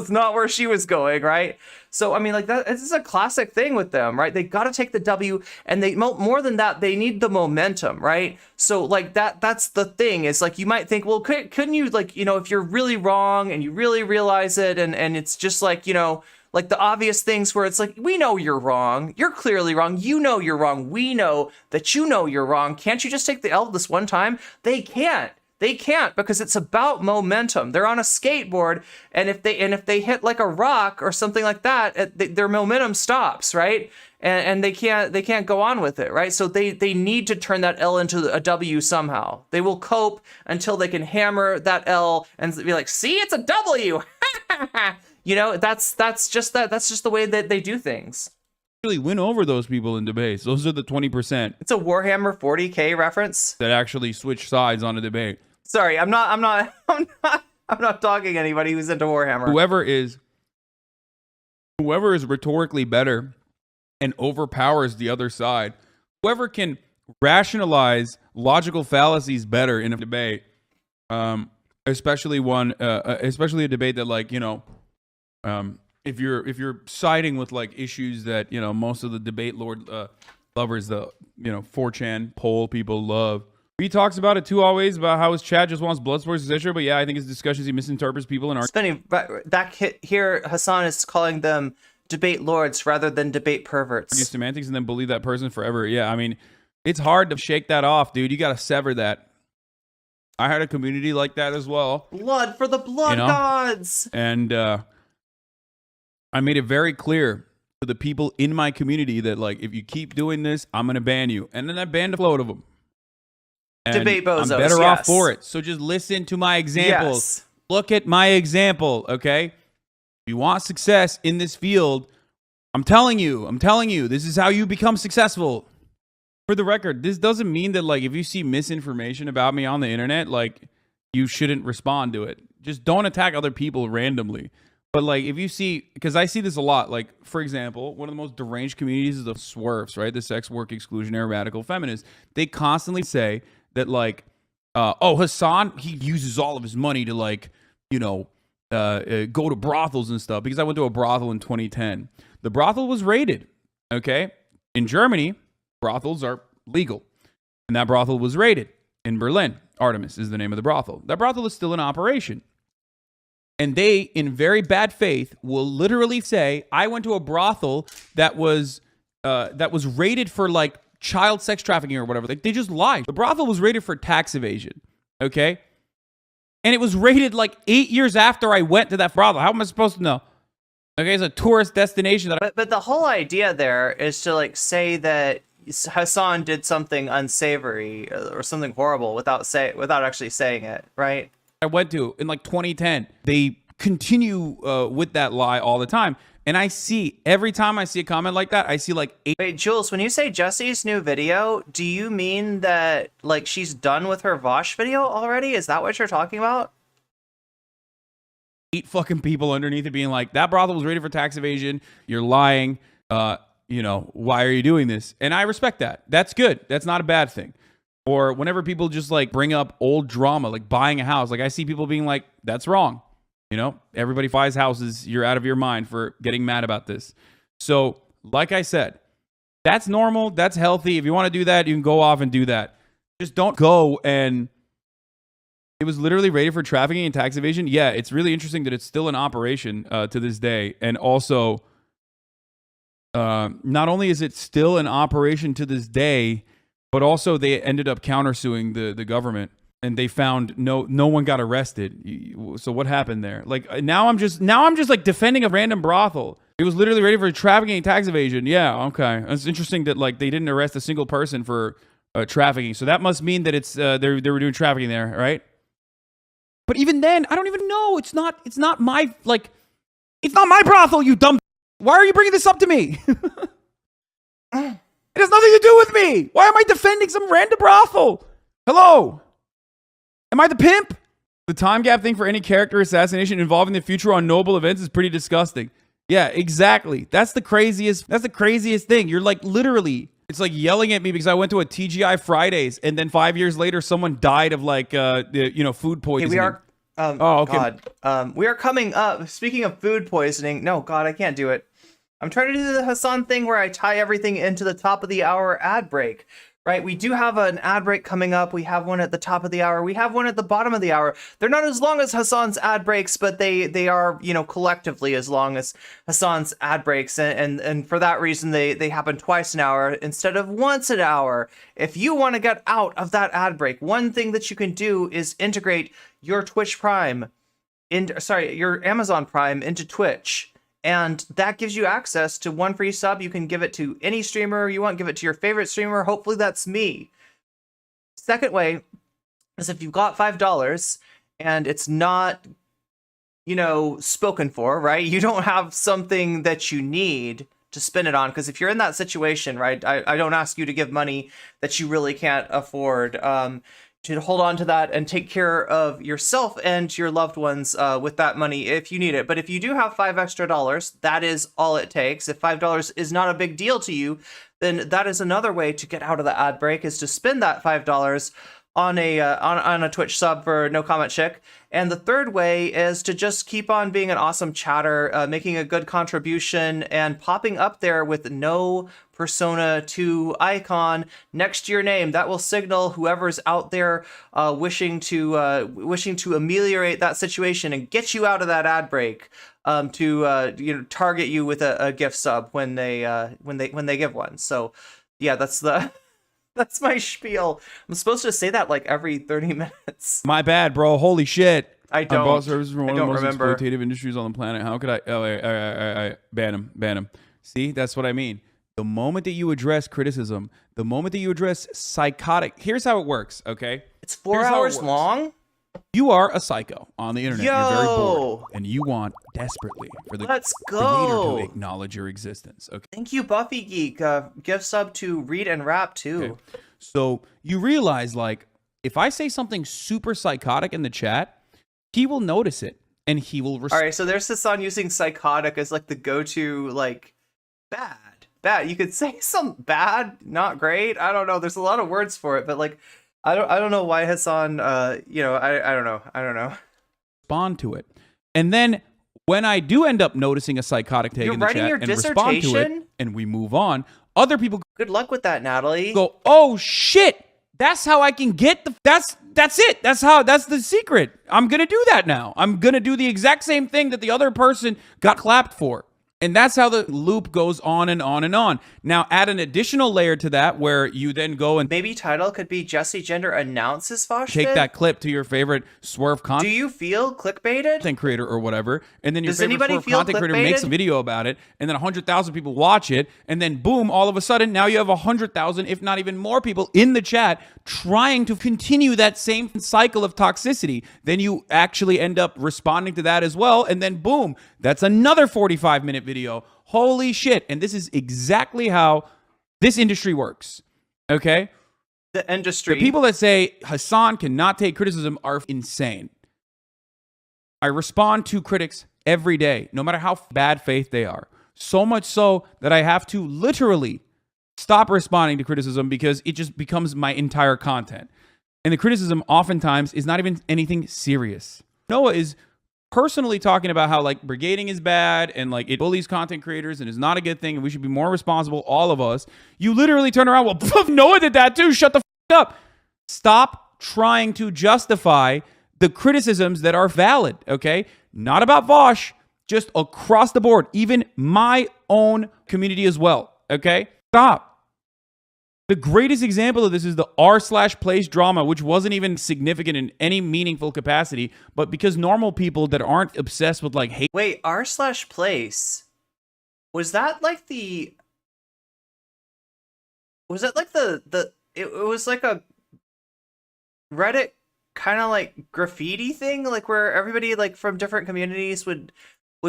not where she was going, right? So, I mean, like that, this is a classic thing with them, right? They got to take the W, and they, more than that, they need the momentum, right? So like that's the thing, is like, you might think, well, couldn't you, like, you know, if you're really wrong and you really realize it, and it's just like, you know, like the obvious things where it's like, we know you're wrong. You're clearly wrong. You know you're wrong. We know that you know you're wrong. Can't you just take the L this one time? They can't. They can't, because it's about momentum. They're on a skateboard, and if they hit like a rock or something like that, their momentum stops, right? And they can't go on with it, right? So they need to turn that L into a W somehow. They will cope until they can hammer that L and be like, see, it's a W. You know, that's just the way that they do things. Really win over those people in debates. Those are the 20%. It's a Warhammer 40K reference that actually switch sides on a debate. Sorry, I'm not dogging anybody who's into Warhammer. Whoever is rhetorically better and overpowers the other side, whoever can rationalize logical fallacies better in a debate, especially a debate that, like, you know, if you're siding with like issues that, you know, most of the debate lovers, the, you know, 4chan poll people love. He talks about it too always, about how his chat just wants blood sports, etc. But yeah, I think his discussions, he misinterprets people and it's funny, back here, Hassan is calling them debate lords rather than debate perverts. Use semantics and then believe that person forever. Yeah, I mean, it's hard to shake that off, dude. You got to sever that. I had a community like that as well. Blood for the blood gods. And I made it very clear to the people in my community that, like, if you keep doing this, I'm going to ban you. And then I banned a float of them. And debate bozos, I'm better off for it. So just listen to my examples. Yes. Look at my example, okay? If you want success in this field, I'm telling you, this is how you become successful. For the record, this doesn't mean that, like, if you see misinformation about me on the internet, like, you shouldn't respond to it. Just don't attack other people randomly. But, like, if you see, because I see this a lot, like, for example, one of the most deranged communities is the SWERFs, right? The sex work exclusionary radical feminists. They constantly say that, like, oh, Hassan, he uses all of his money to, like, you know, go to brothels and stuff. Because I went to a brothel in 2010. The brothel was raided, okay? In Germany, brothels are legal. And that brothel was raided in Berlin. Artemis is the name of the brothel. That brothel is still in operation. And they, in very bad faith, will literally say, I went to a brothel that was raided for, like, child sex trafficking or whatever. Like, they just lied. The brothel was raided for tax evasion, okay? And it was raided, like, 8 years after I went to that brothel. How am I supposed to know? Okay, it's a tourist destination. But the whole idea there is to, like, say that Hassan did something unsavory or something horrible without actually saying it, right? I went to in, like, 2010. They continue with that lie all the time. And I see, every time I see a comment like that, I see, like, 8. Wait, Jules, when you say Jessie's new video, do you mean that, like, she's done with her Vaush video already? Is that what you're talking about? 8 fucking people underneath it being like, that brothel was raided for tax evasion. You're lying. You know, why are you doing this? And I respect that. That's good. That's not a bad thing. Or whenever people just, like, bring up old drama, like buying a house, like, I see people being like, that's wrong. You know, everybody buys houses. You're out of your mind for getting mad about this. So, like I said, that's normal. That's healthy. If you want to do that, you can go off and do that. Just don't go and... It was literally raided for trafficking and tax evasion. Yeah, it's really interesting that it's still in operation to this day. And also, not only is it still in operation to this day, but also they ended up countersuing the government. And they found no one got arrested. So what happened there? Like, now I'm just like defending a random brothel. It was literally raided for trafficking and tax evasion. Yeah, okay. It's interesting that, like, they didn't arrest a single person for trafficking. So that must mean that it's they were doing trafficking there, right? But even then, I don't even know. It's not my, like, it's not my brothel, you dumb. Why are you bringing this up to me? It has nothing to do with me. Why am I defending some random brothel? Hello? Am I the pimp? The time gap thing for any character assassination involving the future on noble events is pretty disgusting. Yeah, exactly. That's the craziest thing. You're, like, literally, it's like yelling at me because I went to a TGI Fridays and then 5 years later someone died of, like, you know, food poisoning. Hey, we are okay. God. We are coming up. Speaking of food poisoning, no, God, I can't do it. I'm trying to do the Hassan thing where I tie everything into the top of the hour ad break. right? We do have an ad break coming up. We have one at the top of the hour. We have one at the bottom of the hour. They're not as long as Hassan's ad breaks, but they are, you know, collectively as long as Hassan's ad breaks. And for that reason, they happen twice an hour instead of once an hour. If you want to get out of that ad break, one thing that you can do is integrate your Twitch Prime your Amazon Prime into Twitch. And that gives you access to one free sub. You can give it to any streamer you want. Give it to your favorite streamer. Hopefully that's me. Second way is if you've got $5 and it's not, you know, spoken for, right? You don't have something that you need to spend it on. Because if you're in that situation, right, I don't ask you to give money that you really can't afford. To hold on to that and take care of yourself and your loved ones with that money if you need it. But if you do have $5 extra, that is all it takes. If $5 is not a big deal to you, then that is another way to get out of the ad break, is to spend that $5 on a Twitch sub for No Comment Chick. And the third way is to just keep on being an awesome chatter, making a good contribution, and popping up there with no Persona 2 icon next to your name. That will signal whoever's out there wishing to ameliorate that situation and get you out of that ad break, to you know, target you with a gift sub when they give one. So yeah, that's my spiel. I'm supposed to say that like every 30 minutes. My bad, bro. Holy shit. I don't. Bought services from one of the most remember. exploitative industries on the planet. How could I? Oh, I ban him. See, that's what I mean. The moment that you address criticism, the moment that you address psychotic, here's how it works, okay? It's 4 hours long? You are a psycho on the internet. Yo! You're very bored, and you want desperately for the Let's creator go. to acknowledge your existence, okay? Thank you, Buffy Geek. Gift sub to Read and Rap, too. Okay. So you realize, like, if I say something super psychotic in the chat, he will notice it, and he will respond. All right, so there's Hassan using psychotic as, like, the go-to, like, bad. You could say some bad, not great. I don't know. There's a lot of words for it, but, like, I don't know why Hassan, you know, I don't know. Respond to it. And then when I do end up noticing a psychotic take You're in the writing chat your and respond to it, dissertation? and we move on, other people Good luck with that, Natalie. go, oh shit, that's how I can get the, that's it. That's the secret. I'm going to do that now. I'm going to do the exact same thing that the other person got clapped for. And that's how the loop goes on and on and on. Now, add an additional layer to that where you then go and Maybe title could be Jessie Gender announces Vaush take vid? that clip to your favorite swerve Do content you feel clickbaited? creator or whatever, and then your Does favorite anybody swerve feel content creator makes a clickbaited? video about it, and then 100,000 people watch it, and then boom, all of a sudden, now you have 100,000, if not even more people in the chat trying to continue that same cycle of toxicity. Then you actually end up responding to that as well, and then boom, that's another 45-minute video. Holy shit. And this is exactly how this industry works. Okay? The industry. The people that say Hassan cannot take criticism are insane. I respond to critics every day, no matter how bad faith they are. So much so that I have to literally stop responding to criticism because it just becomes my entire content. And the criticism oftentimes is not even anything serious. Noah is personally talking about how like brigading is bad and like it bullies content creators and is not a good thing and we should be more responsible, all of us. You literally turn around, well, Noah did that too. Shut the f up. Stop trying to justify the criticisms that are valid, okay? Not about Vaush, just across the board, even my own community as well, okay? Stop. The greatest example of this is the r/place drama, which wasn't even significant in any meaningful capacity, but because normal people that aren't obsessed with like hate. Wait, r/place. Was that like the? Was that like the? It was like a Reddit kind of like graffiti thing, like where everybody like from different communities would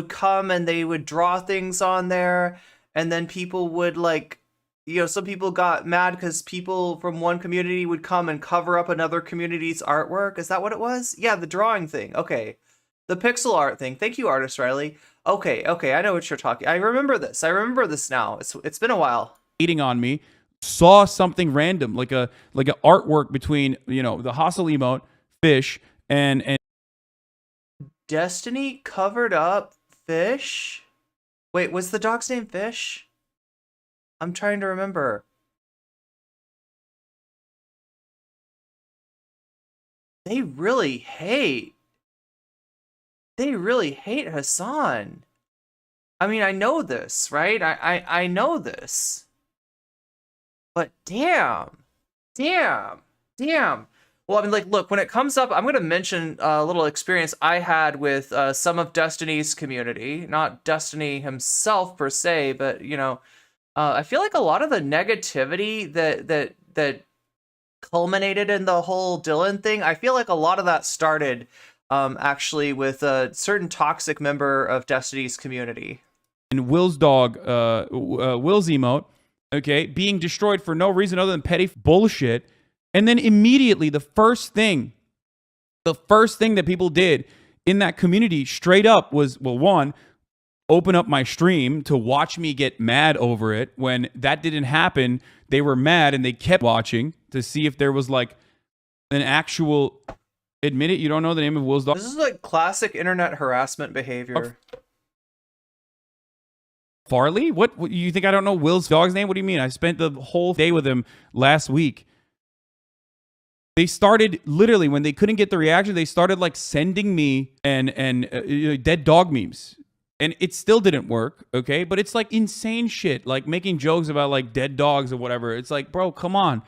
come and they would draw things on there, and then people would like. You know, some people got mad because people from one community would come and cover up another community's artwork. Is that what it was? Yeah, the drawing thing. Okay. The pixel art thing. Thank you, Artist Riley. Okay, I know what you're talking. I remember this. I remember this now. It's been a while. Hating on me, saw something random, like a artwork between, you know, the hostile emote, fish, and Destiny covered up Fish? Wait, was the dog's name Fish? I'm trying to remember. they really hate Hassan. I mean, I know this, right? I know this. But damn. Well, I mean, like, look, when it comes up, I'm going to mention a little experience I had with some of Destiny's community. Not Destiny himself per se, but, you know, I feel like a lot of the negativity that culminated in the whole Dylan thing, I feel like a lot of that started actually with a certain toxic member of Destiny's community. And Will's dog, Will's emote, okay, being destroyed for no reason other than petty bullshit. And then immediately the first thing that people did in that community straight up was, well, one, open up my stream to watch me get mad over it. When that didn't happen, they were mad and they kept watching to see if there was like an actual... Admit it, you don't know the name of Will's dog? This is like classic internet harassment behavior. Farley? What you think I don't know Will's dog's name? What do you mean? I spent the whole day with him last week. They started, literally, when they couldn't get the reaction, they started like sending me and dead dog memes. And it still didn't work, okay? But it's like insane shit, like making jokes about like dead dogs or whatever. It's like, bro, come on.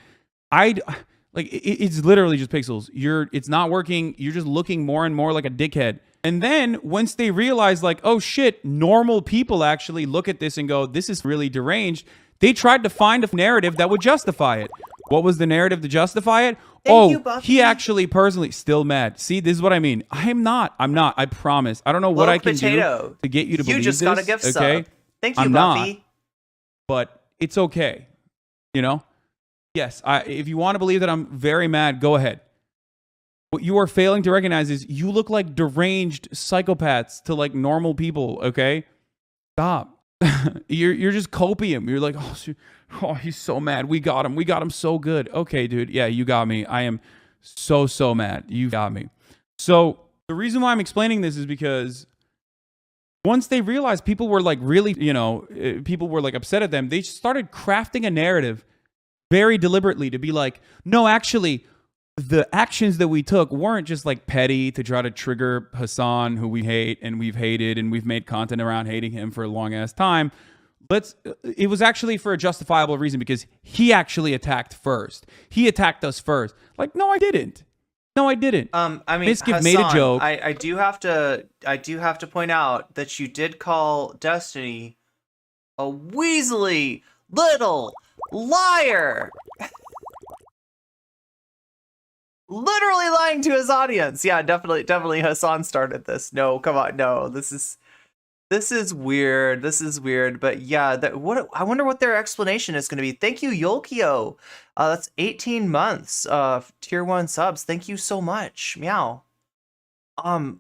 Like, it's literally just pixels. It's not working. You're just looking more and more like a dickhead. And then once they realize like, oh shit, normal people actually look at this and go, this is really deranged. They tried to find a narrative that would justify it. What was the narrative to justify it? Thank you, Buffy. He actually personally still mad. See, this is what I mean. I'm not. I promise. I don't know what I can do to get you to believe this. You just got a gift okay? sub. Thank you, I'm Buffy. not, but it's okay. You know? Yes, if you want to believe that I'm very mad, go ahead. What you are failing to recognize is you look like deranged psychopaths to like normal people, okay? Stop. You're just copium. You're like, oh, he's so mad. We got him so good. Okay, dude. Yeah, you got me. I am so mad. You got me. So the reason why I'm explaining this is because once they realized people were like really, people were like upset at them, they started crafting a narrative very deliberately to be like, no, actually, the actions that we took weren't just like petty to try to trigger Hassan, who we hate and we've hated and we've made content around hating him for a long ass time. It was actually for a justifiable reason because he actually attacked first. He attacked us first. Like, no, I didn't. I mean, Miskiff Hassan, made a joke. I do have to point out that you did call Destiny a weaselly little liar. Literally lying to his audience. Yeah, definitely Hassan started this. No, come on, no. This is weird. But yeah, I wonder what their explanation is going to be. Thank you, Yolkio. That's 18 months of tier 1 subs. Thank you so much. Meow. Oh,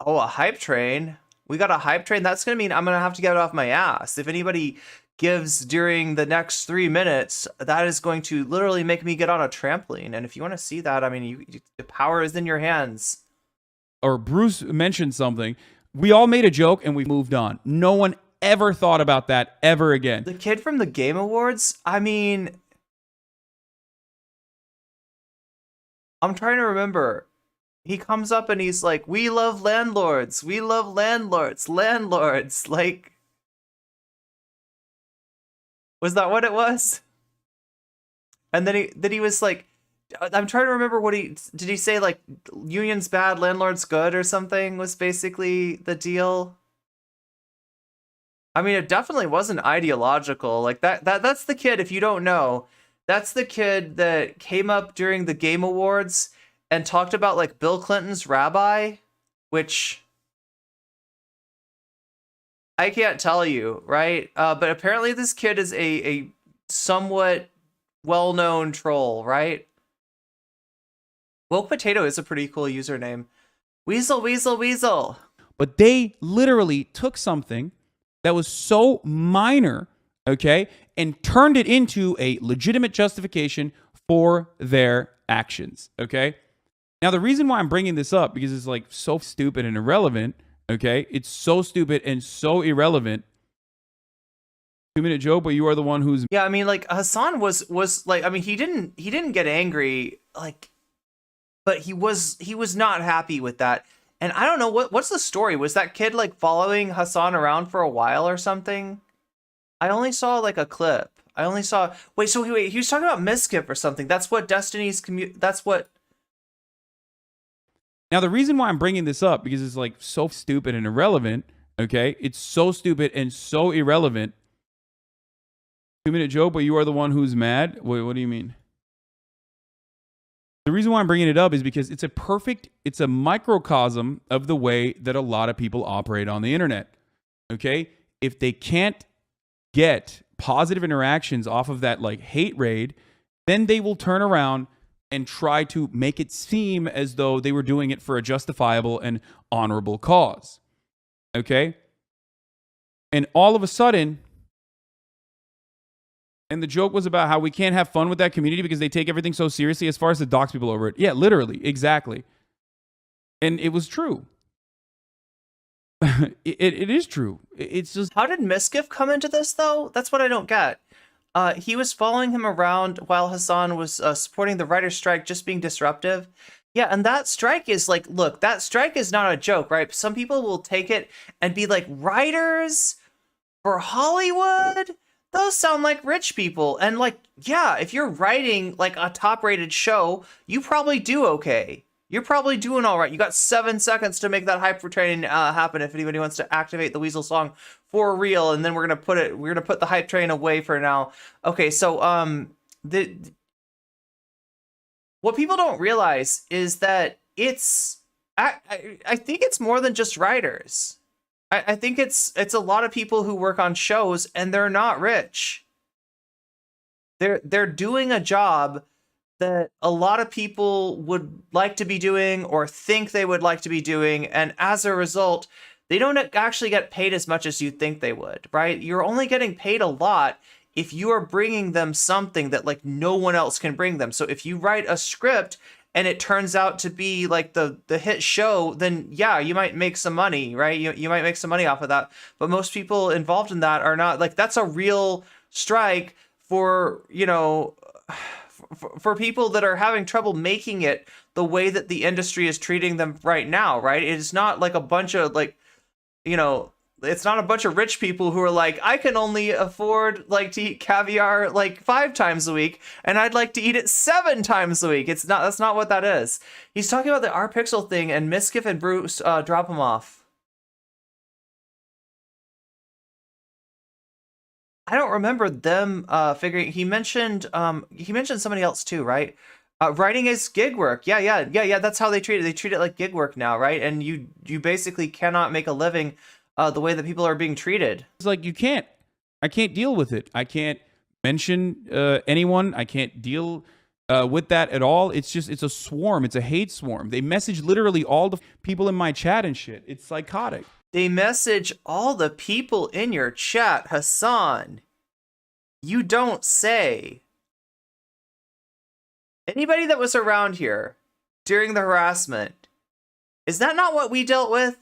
a hype train. We got a hype train. That's going to mean I'm going to have to get it off my ass. If anybody gives during the next 3 minutes, that is going to literally make me get on a trampoline. And if you want to see that, I mean, the power is in your hands. Or Bruce mentioned something. We all made a joke and we moved on. No one ever thought about that ever again. The kid from the Game Awards, I mean, I'm trying to remember. He comes up and he's like, we love landlords. Like, was that what it was? And then he was like, I'm trying to remember what did he say, like, union's bad, landlord's good or something was basically the deal. I mean, it definitely wasn't ideological. Like that's the kid, if you don't know, that's the kid that came up during the Game Awards and talked about like Bill Clinton's rabbi, which I can't tell you, right? But apparently this kid is a somewhat well-known troll, right? Woke Potato is a pretty cool username. Weasel. But they literally took something that was so minor, okay, and turned it into a legitimate justification for their actions, okay? Now, the reason why I'm bringing this up, because it's like so stupid and irrelevant, okay? It's so stupid and so irrelevant. 2-minute joke, but you are the one who's... Yeah, I mean, like, Hassan was like, I mean, he didn't get angry, like... but he was not happy with that. And I don't know what's the story. Was that kid like following Hassan around for a while or something? I only saw like a clip. I only saw wait, he was talking about Miskip or something. That's what Destiny's that's what. Now the reason why I'm bringing this up, because it's like so stupid and irrelevant, okay? It's so stupid and so irrelevant. 2-minute joke, but you are the one who's mad? Wait, what do you mean? The reason why I'm bringing it up is because it's a microcosm of the way that a lot of people operate on the internet, okay? If they can't get positive interactions off of that like hate raid, then they will turn around and try to make it seem as though they were doing it for a justifiable and honorable cause, okay? And all of a sudden, and the joke was about how we can't have fun with that community because they take everything so seriously as far as to dox people over it. Yeah, literally, exactly. And it was true. It is true. It's just... How did Miskiff come into this, though? That's what I don't get. He was following him around while Hassan was supporting the writer's strike, just being disruptive. Yeah, and that strike is like, look, that strike is not a joke, right? Some people will take it and be like, writers for Hollywood? Those sound like rich people. And like, yeah, if you're writing like a top-rated show, you probably do okay. You're probably doing all right. You got 7 seconds to make that hype for train happen if anybody wants to activate the Weasel song for real, and then we're gonna put the hype train away for now. Okay, so what people don't realize is that I think it's more than just writers. I think it's a lot of people who work on shows and they're not rich. They're doing a job that a lot of people would like to be doing or think they would like to be doing, and as a result, they don't actually get paid as much as you think they would, right? You're only getting paid a lot if you are bringing them something that like no one else can bring them. So if you write a script and it turns out to be like the hit show, then yeah, you might make some money, right? You might make some money off of that. But most people involved in that are not. Like, that's a real strike for, you know, for people that are having trouble making it the way that the industry is treating them right now, right? It's not like a bunch of like, you know, it's not a bunch of rich people who are like, I can only afford like to eat caviar like 5 times a week, and I'd like to eat it 7 times a week. It's not. That's not what that is. He's talking about the R Pixel thing, and Miskiff and Bruce drop him off. I don't remember them figuring. He mentioned somebody else too, right? Writing is gig work. Yeah. That's how they treat it. They treat it like gig work now, right? And you basically cannot make a living the way that people are being treated. It's like, I can't deal with it. I can't mention anyone. I can't deal with that at all. It's a swarm. It's a hate swarm. They message literally all the people in my chat and shit. It's psychotic. They message all the people in your chat, Hassan. You don't say. Anybody that was around here during the harassment, is that not what we dealt with?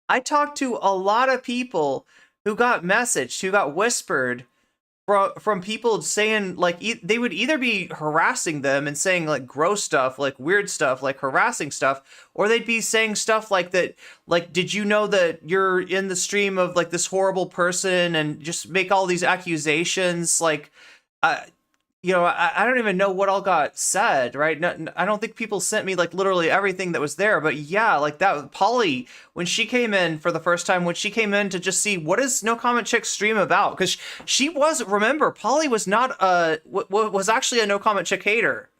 I talked to a lot of people who got messaged, who got whispered from people saying, like, they would either be harassing them and saying, like, gross stuff, like, weird stuff, like, harassing stuff, or they'd be saying stuff like that, like, did you know that you're in the stream of, like, this horrible person, and just make all these accusations, like, you know, I don't even know what all got said, right? No, I don't think people sent me like literally everything that was there, but yeah, like that Polly, when she came in for the first time, when she came in to just see what is No Comment Chick stream about, because she was, remember, Polly was not was actually a No Comment Chick hater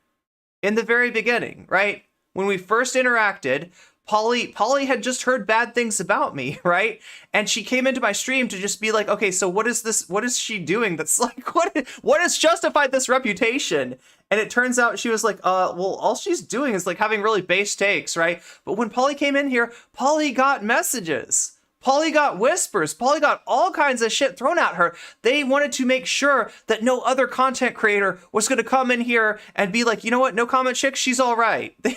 in the very beginning, right? When we first interacted, Polly had just heard bad things about me, right? And she came into my stream to just be like, okay, so what is this? What is she doing? That's like, what has justified this reputation? And it turns out she was like, well, all she's doing is like having really base takes, right? But when Polly came in here, Polly got messages. Polly got whispers. Polly got all kinds of shit thrown at her. They wanted to make sure that no other content creator was going to come in here and be like, you know what? No Comment Chick, she's all right. Polly,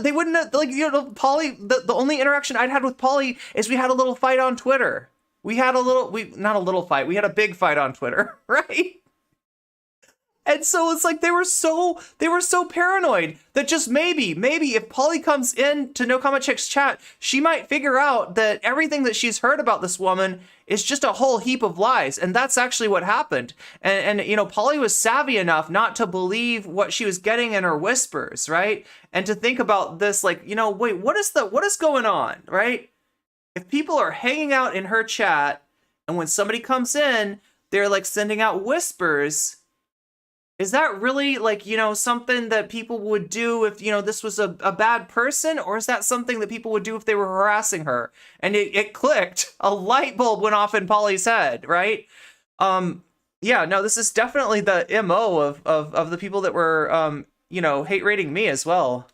they wouldn't, like, you know, Polly, the only interaction I'd had with Polly is we had a little fight on Twitter. Not a little fight. We had a big fight on Twitter, right? And so it's like they were so paranoid that just maybe if Polly comes in to No Comment Chick's chat, she might figure out that everything that she's heard about this woman is just a whole heap of lies. And that's actually what happened. And you know, Polly was savvy enough not to believe what she was getting in her whispers, right? And to think about this like, you know, wait, what is going on, right? If people are hanging out in her chat and when somebody comes in, they're like sending out whispers, is that really like, you know, something that people would do if, you know, this was a bad person? Or is that something that people would do if they were harassing her? And it clicked. A light bulb went off in Polly's head, right? Yeah, no, this is definitely the MO of the people that were, you know, hate rating me as well.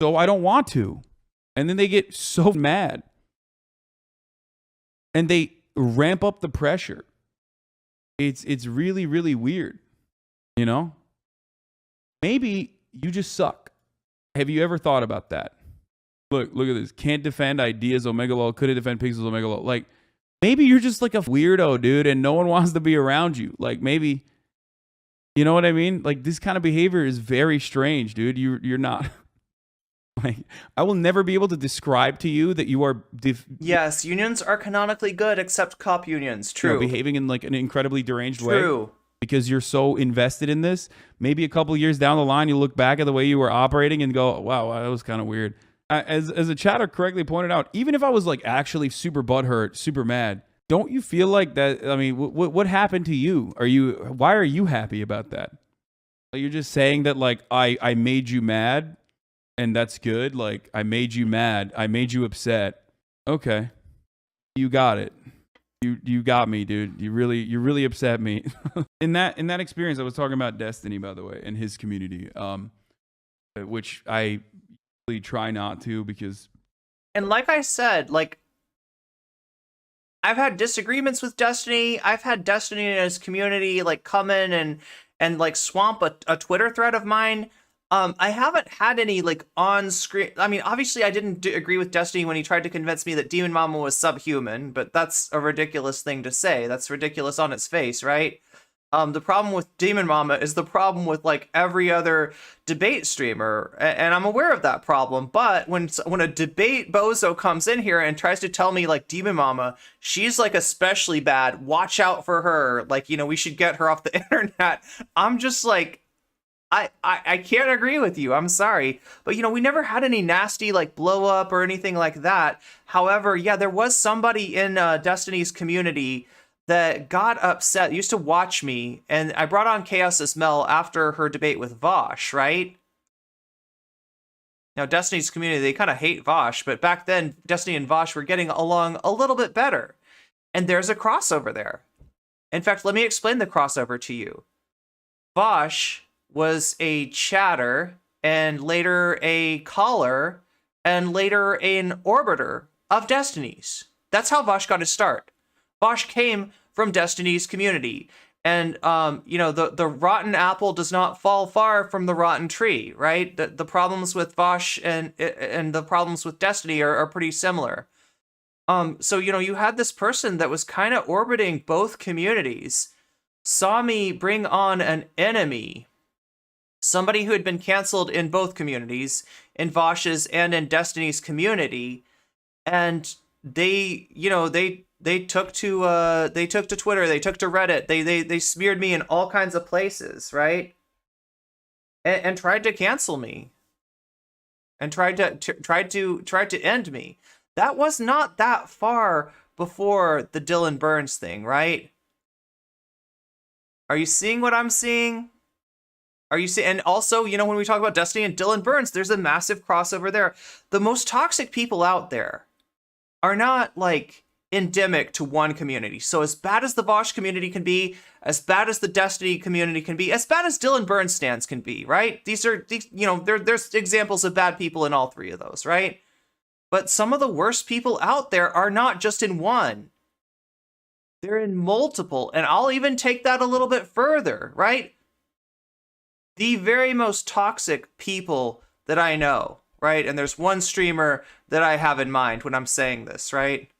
So I don't want to. And then they get so mad. And they ramp up the pressure. It's really, really weird. You know? Maybe you just suck. Have you ever thought about that? Look at this. Can't defend ideas, Omega Lol. Couldn't defend pixels, Omega Lol. Like, maybe you're just like a weirdo, dude, and no one wants to be around you. Like, maybe, you know what I mean? Like, this kind of behavior is very strange, dude. You're not... Like, I will never be able to describe to you that you are... Yes, unions are canonically good, except cop unions. True. You know, behaving in like an incredibly deranged way. True. Because you're so invested in this. Maybe a couple years down the line, you look back at the way you were operating and go, wow, that was kind of weird. As a chatter correctly pointed out, even if I was like actually super butthurt, super mad, don't you feel like that? I mean, what happened to you? Why are you happy about that? Like, you're just saying that like, I made you mad and that's good. Like, I made you mad. I made you upset. Okay. You got it. You got me, dude. You really upset me. In that experience, I was talking about Destiny, by the way, and his community, which I really try not to because. And like I said, like, I've had disagreements with Destiny. I've had Destiny and his community like come in and like swamp a Twitter thread of mine. I haven't had any like on screen. I mean, obviously I didn't agree with Destiny when he tried to convince me that Demon Mama was subhuman, but that's a ridiculous thing to say. That's ridiculous on its face, right? The problem with Demon Mama is the problem with like every other debate streamer, and I'm aware of that problem. But when a debate bozo comes in here and tries to tell me like Demon Mama, she's like especially bad, watch out for her, like, you know, we should get her off the internet, I'm just like, I can't agree with you. I'm sorry. But, you know, we never had any nasty, like, blow up or anything like that. However, yeah, there was somebody in Destiny's community that got upset, used to watch me, and I brought on Chaos Mel after her debate with Vaush, right? Now, Destiny's community, they kind of hate Vaush, but back then, Destiny and Vaush were getting along a little bit better. And there's a crossover there. In fact, let me explain the crossover to you. Vaush was a chatter, and later a caller, and later an orbiter of Destiny's. That's how Vaush got his start. Vaush came from Destiny's community. And, you know, the rotten apple does not fall far from the rotten tree, right? The problems with Vaush and the problems with Destiny are pretty similar. So, you know, you had this person that was kind of orbiting both communities, saw me bring on an enemy, somebody who had been canceled in both communities, in Vaush's and in Destiny's community, and they, you know, they took to Twitter, they took to Reddit, they smeared me in all kinds of places, right? And tried to cancel me, and tried to end me. That was not that far before the Dylan Burns thing, right? Are you seeing what I'm seeing? Are you seeing? And also, you know, when we talk about Destiny and Dylan Burns, there's a massive crossover there. The most toxic people out there are not like endemic to one community. So as bad as the Vaush community can be, as bad as the Destiny community can be, as bad as Dylan Burns stands can be, right? These, you know, there's examples of bad people in all three of those, right? But some of the worst people out there are not just in one. They're in multiple. And I'll even take that a little bit further, right? The very most toxic people that I know, right? And there's one streamer that I have in mind when I'm saying this, right?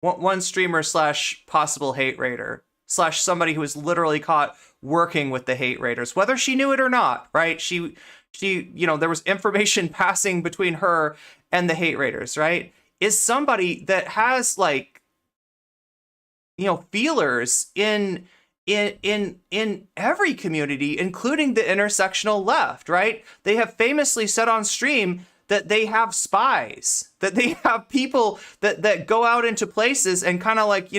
One streamer / possible hate raider. slash somebody who was literally caught working with the hate raiders, whether she knew it or not, right? She, there was information passing between her and the hate raiders, right? Is somebody that has like, feelers in every community, including the intersectional left, right? They have famously said on stream that they have spies, that they have people that go out into places and kind of like,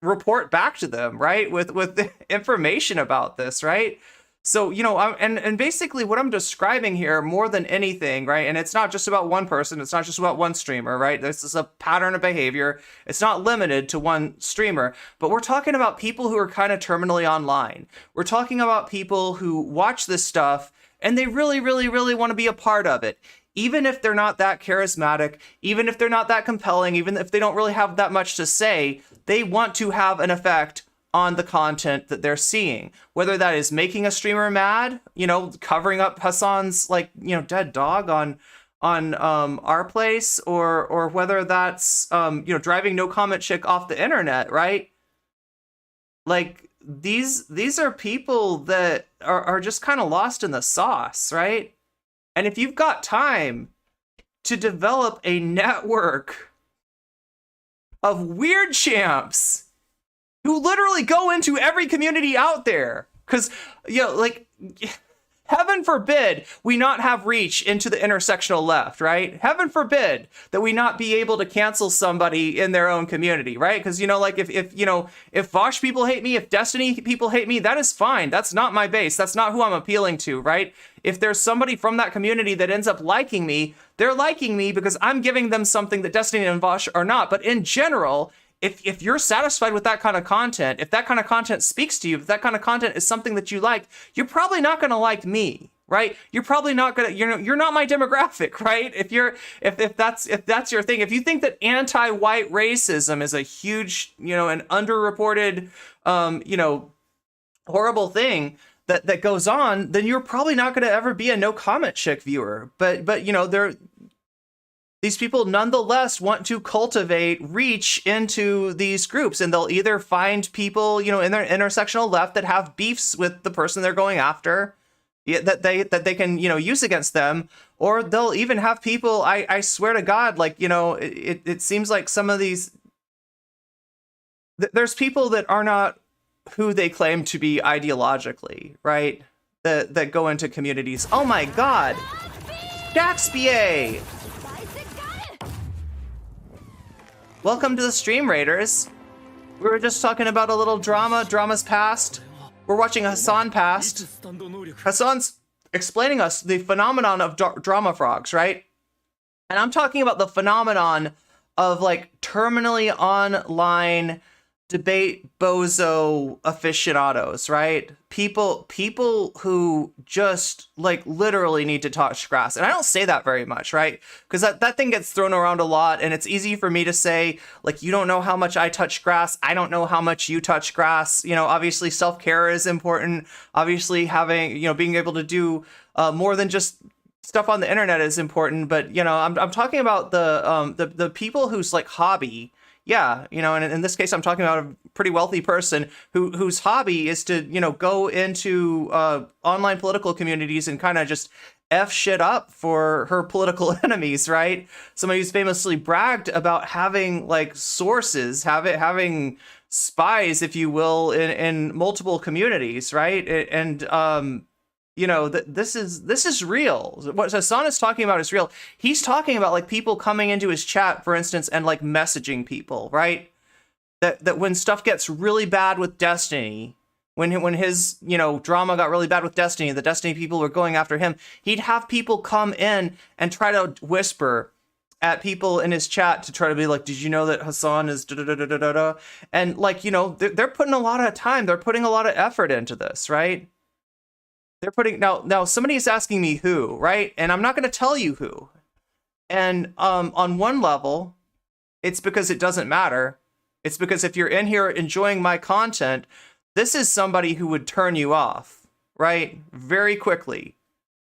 report back to them, right? With information about this, right? So, and basically what I'm describing here more than anything, right? And it's not just about one person. It's not just about one streamer, right? This is a pattern of behavior. It's not limited to one streamer, but we're talking about people who are kind of terminally online. We're talking about people who watch this stuff and they really, really, really want to be a part of it. Even if they're not that charismatic, even if they're not that compelling, even if they don't really have that much to say, they want to have an effect on the content that they're seeing, whether that is making a streamer mad, covering up Hassan's dead dog on our place, or whether that's driving no comment chick off the internet, right? Like these are people that are just kind of lost in the sauce, right? And if you've got time to develop a network of weird champs who literally go into every community out there, because heaven forbid we not have reach into the intersectional left, right? Heaven forbid that we not be able to cancel somebody in their own community, right? Because if Vaush people hate me, if Destiny people hate me, that is fine. That's not my base. That's not who I'm appealing to, right? If there's somebody from that community that ends up liking me, they're liking me because I'm giving them something that Destiny and Vaush are not. But in general, if you're satisfied with that kind of content, if that kind of content speaks to you, if that kind of content is something that you like, you're probably not going to like me, right? You're probably not going to, you're not my demographic, right? If that's your thing, if you think that anti-white racism is a huge, an underreported, horrible thing that goes on, then you're probably not going to ever be a no comment chick viewer. But these people nonetheless want to cultivate reach into these groups, and they'll either find people, in their intersectional left that have beefs with the person they're going after, that they can, use against them, or they'll even have people, I swear to God, it seems like some of these, there's people that are not who they claim to be ideologically, right? That go into communities. Oh my God, Daxpier! Welcome to the stream, Raiders. We were just talking about a little drama. Drama's past. We're watching Hassan past. Hassan's explaining us the phenomenon of drama frogs, right? And I'm talking about the phenomenon of terminally online debate bozo aficionados, right? People who just literally need to touch grass. And I don't say that very much, right? Because that thing gets thrown around a lot, and it's easy for me to say, you don't know how much I touch grass. I don't know how much you touch grass. Obviously self-care is important. Obviously having, being able to do more than just stuff on the internet is important. But, I'm talking about the people whose hobby. Yeah, and in this case, I'm talking about a pretty wealthy person whose hobby is to, go into online political communities and kind of just F shit up for her political enemies, right? Somebody who's famously bragged about having sources, having spies, if you will, in multiple communities, right? And this is real. What Hassan is talking about is real. He's talking about people coming into his chat, for instance, and messaging people, right? That when stuff gets really bad with Destiny, when his drama got really bad with Destiny, the Destiny people were going after him, he'd have people come in and try to whisper at people in his chat to try to be did you know that Hassan is da da da da da da? And they're putting a lot of time, they're putting a lot of effort into this, right? They're putting now somebody is asking me who, right? And I'm not going to tell you who. And on one level, it's because it doesn't matter. It's because if you're in here enjoying my content, this is somebody who would turn you off, right? Very quickly.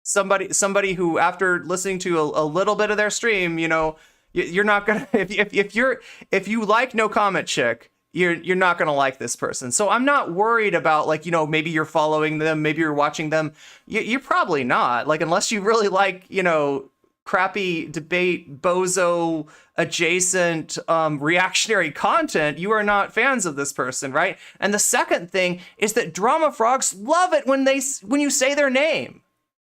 Somebody who, after listening to a little bit of their stream, you're not gonna if you like no comment chick, you're not gonna like this person. So I'm not worried about like, you know, maybe you're following them, maybe you're watching them. You're probably not, like, unless you really like, you know, crappy debate bozo adjacent reactionary content, you are not fans of this person, right? And the second thing is that drama frogs love it when you say their name.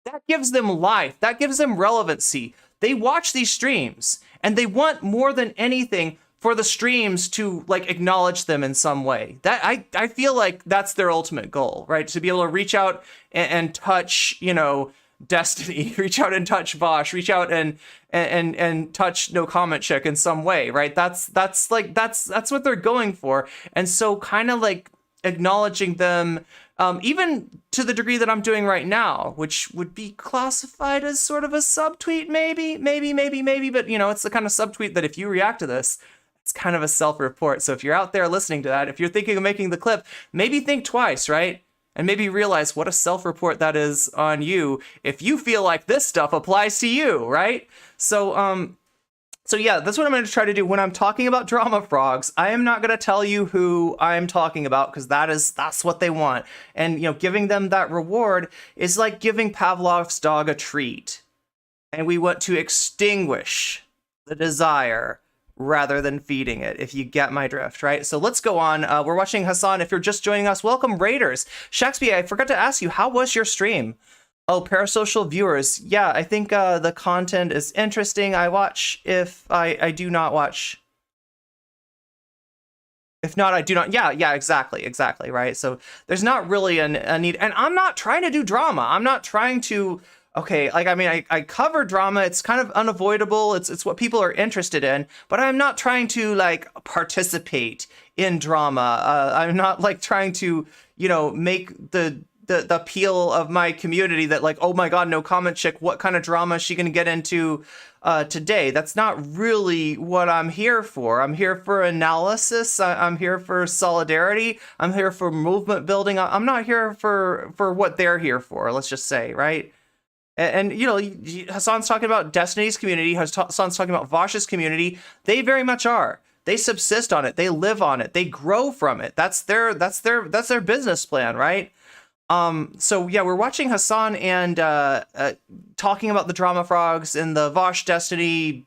That gives them life, that gives them relevancy. They watch these streams and they want more than anything for the streams to like acknowledge them in some way. That I feel like that's their ultimate goal, right? To be able to reach out and touch, you know, Destiny, reach out and touch Vaush, reach out and touch No Comment Chick in some way, right? That's what they're going for. And so kind of like acknowledging them, even to the degree that I'm doing right now, which would be classified as sort of a subtweet, maybe, but you know, it's the kind of subtweet that if you react to this, it's kind of a self-report. So if you're out there listening to that, if you're thinking of making the clip, maybe think twice, right? And maybe realize what a self-report that is on you if you feel like this stuff applies to you, right? So yeah, that's what I'm going to try to do when I'm talking about drama frogs. I am not going to tell you who I'm talking about because that's what they want. And, you know, giving them that reward is like giving Pavlov's dog a treat. And we want to extinguish the desire rather than feeding it, if you get my drift, right? So let's go on. We're watching Hassan. If you're just joining us, welcome, Raiders. Shakespeare, I forgot to ask you, how was your stream? Oh, parasocial viewers. Yeah, I think the content is interesting. I watch if I do not watch. If not, I do not. Yeah, exactly, right? So there's not really a need. And I'm not trying to do drama. I'm not trying to... Okay, like, I mean, I cover drama. It's kind of unavoidable. It's what people are interested in. But I'm not trying to, like, participate in drama. I'm not, like, trying to, you know, make the appeal of my community that, like, oh my god, No Comment Chick, what kind of drama is she going to get into today? That's not really what I'm here for. I'm here for analysis. I'm here for solidarity. I'm here for movement building. I'm not here for what they're here for, let's just say, right? And, you know, Hassan's talking about Destiny's community. Hassan's talking about Vaush's community. They very much are. They subsist on it. They live on it. They grow from it. That's their business plan, right? So yeah, we're watching Hassan and talking about the drama frogs in the Vaush Destiny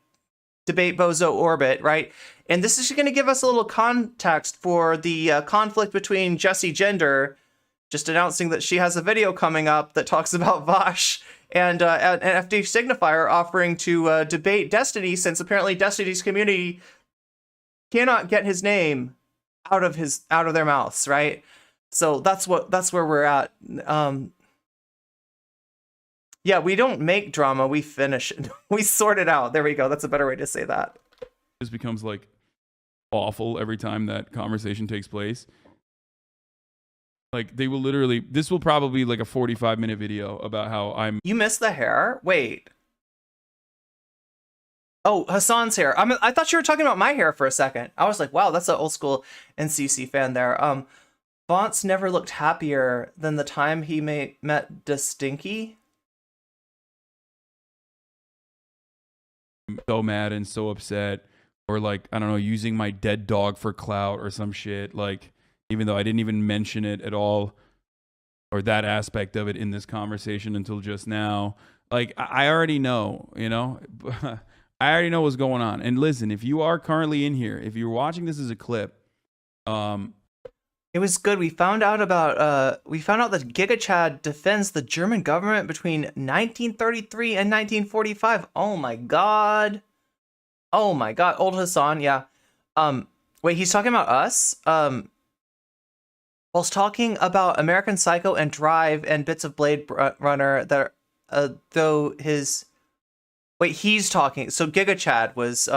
debate bozo orbit, right? And this is going to give us a little context for the conflict between Jessie Gender, just announcing that she has a video coming up that talks about Vaush, and FD Signifier offering to debate Destiny, since apparently Destiny's community cannot get his name out of their mouths, right? So that's where we're at. Yeah, we don't make drama, we finish it. We sort it out. There we go. That's a better way to say that. This becomes like awful every time that conversation takes place. Like, they will literally, this will probably be like a 45-minute video about how I'm... You missed the hair? Wait. Oh, Hassan's hair. I thought you were talking about my hair for a second. I was like, wow, that's an old school NCC fan there. Vance never looked happier than the time he met Distinky. So mad and so upset. Or like, I don't know, using my dead dog for clout or some shit. Like... even though I didn't even mention it at all, or that aspect of it in this conversation until just now. Like, I already know, you know? I already know what's going on. And listen, if you are currently in here, if you're watching this as a clip, it was good. We found out that Giga Chad defends the German government between 1933 and 1945. Oh my god. Oh my god. Old Hassan, yeah. Wait, he's talking about us? Whilst talking about American Psycho and Drive and bits of Blade Runner, that though his... Wait, he's talking... So Giga Chad was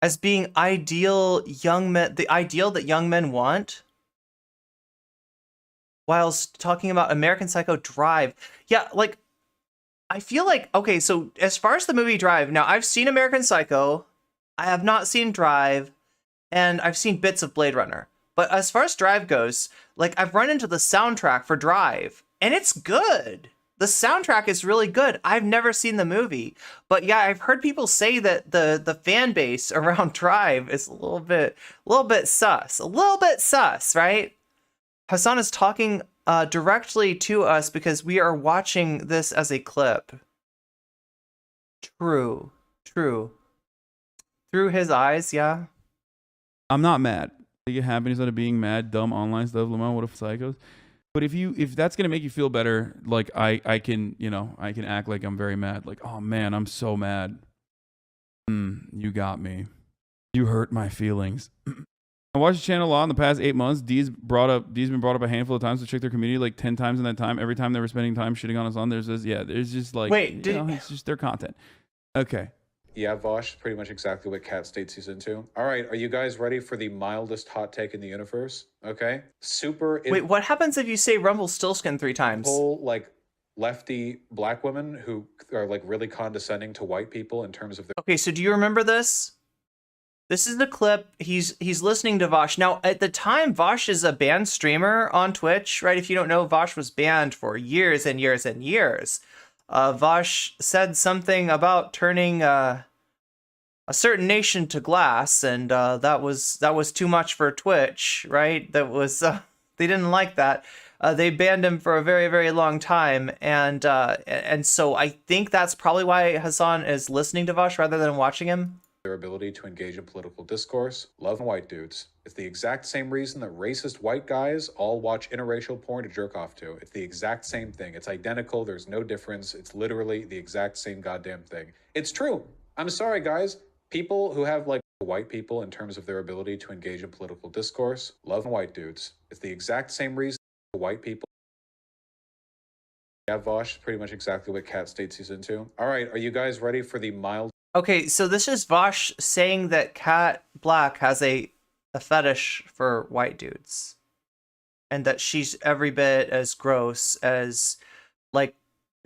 as being ideal young men, the ideal that young men want, whilst talking about American Psycho, Drive. Yeah, like, I feel like, okay, so as far as the movie Drive, now I've seen American Psycho, I have not seen Drive, and I've seen bits of Blade Runner. But as far as Drive goes, like, I've run into the soundtrack for Drive, and it's good. The soundtrack is really good. I've never seen the movie, but yeah, I've heard people say that the fan base around Drive is a little bit sus, right? Hassan is talking directly to us because we are watching this as a clip. True. Through his eyes, yeah. I'm not mad. I get happiness out of being mad, dumb online stuff. Lamont, what if psychos? But if that's gonna make you feel better, like I can, you know, I can act like I'm very mad. Like, oh man, I'm so mad. You got me. You hurt my feelings. I watched the channel a lot in the past 8 months. Dee's been brought up a handful of times to check their community, like 10 times in that time. Every time they were spending time shitting on us on, there's just like, it's just their content. Okay. Yeah, Vaush, pretty much exactly what Cat states he's into. All right, are you guys ready for the mildest hot take in the universe? Okay. Wait, what happens if you say Rumpelstiltskin 3 times? Whole, like, lefty black women who are, like, really condescending to white people in terms of their... Okay, so do you remember this? This is the clip. He's listening to Vaush. Now, at the time, Vaush is a banned streamer on Twitch, right? If you don't know, Vaush was banned for years and years and years. Vaush said something about turning a certain nation to glass, and that was too much for Twitch, right? That was they didn't like that. They banned him for a very, very long time, and so I think that's probably why Hassan is listening to Vaush rather than watching him. Their ability to engage in political discourse, love white dudes. It's the exact same reason that racist white guys all watch interracial porn to jerk off to. It's the exact same thing. It's identical. There's no difference. It's literally the exact same goddamn thing. It's true. I'm sorry, guys. People who have, like, white people in terms of their ability to engage in political discourse, love white dudes. It's the exact same reason white people... Yeah, Vaush, pretty much exactly what Cat states he's into. All right, are you guys ready for the mild... Okay, so this is Vaush saying that Cat Black has a fetish for white dudes. And that she's every bit as gross as, like,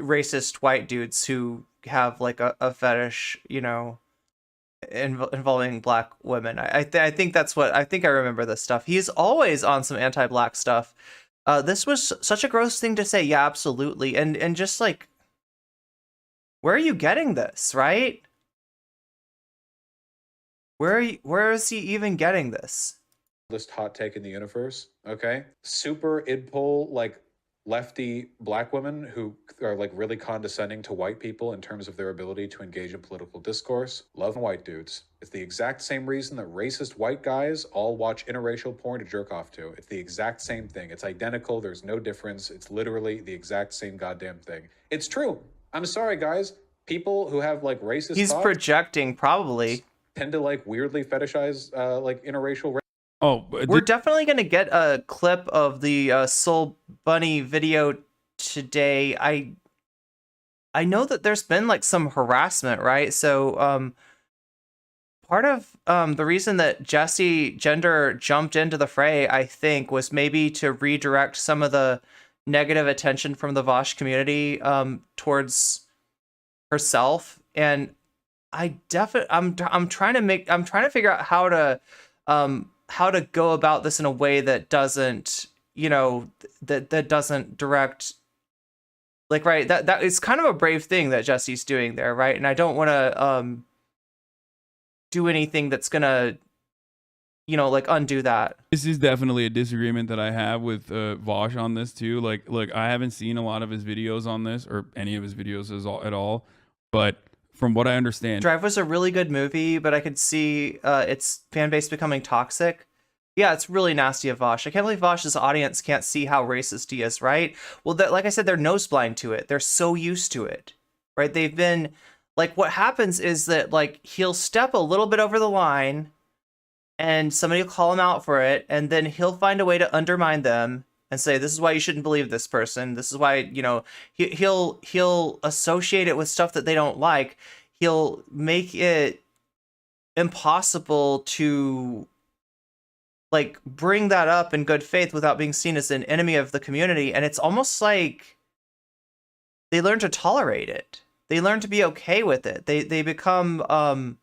racist white dudes who have, like, a fetish, you know, involving black women. I think that's what... I think I remember this stuff. He's always on some anti-black stuff. This was such a gross thing to say. Yeah, absolutely. And just, like... Where are you getting this, right? Where is he even getting this? This hot take in the universe, okay? Super idpol, like, lefty black women who are, like, really condescending to white people in terms of their ability to engage in political discourse, love white dudes. It's the exact same reason that racist white guys all watch interracial porn to jerk off to. It's the exact same thing. It's identical. There's no difference. It's literally the exact same goddamn thing. It's true. I'm sorry, guys. People who have, like, racist He's thoughts projecting, probably. tend to, like, weirdly fetishize, like, interracial... We're definitely going to get a clip of the Soul Bunny video today. I know that there's been, like, some harassment, right? So part of the reason that Jessie Gender jumped into the fray, I think, was maybe to redirect some of the negative attention from the Vaush community towards herself. And I'm trying to figure out how to go about this in a way that doesn't, you know, that doesn't direct, like, right, that is kind of a brave thing that Jessie's doing there, right? And I don't want to do anything that's gonna, you know, like, undo that. This is definitely a disagreement that I have with Vaush on this too. Like, look, I haven't seen a lot of his videos on this, or any of his videos at all, but from what I understand, Drive was a really good movie, but I could see its fan base becoming toxic. Yeah, it's really nasty of Vaush. I can't believe Vaush's audience can't see how racist he is, right? Well, like I said, they're nose blind to it. They're so used to it, right? They've been, like, what happens is that, like, he'll step a little bit over the line and somebody will call him out for it, and then he'll find a way to undermine them and say, this is why you shouldn't believe this person. This is why, you know, he'll associate it with stuff that they don't like. He'll make it impossible to, like, bring that up in good faith without being seen as an enemy of the community. And it's almost like they learn to tolerate it. They learn to be okay with it. They become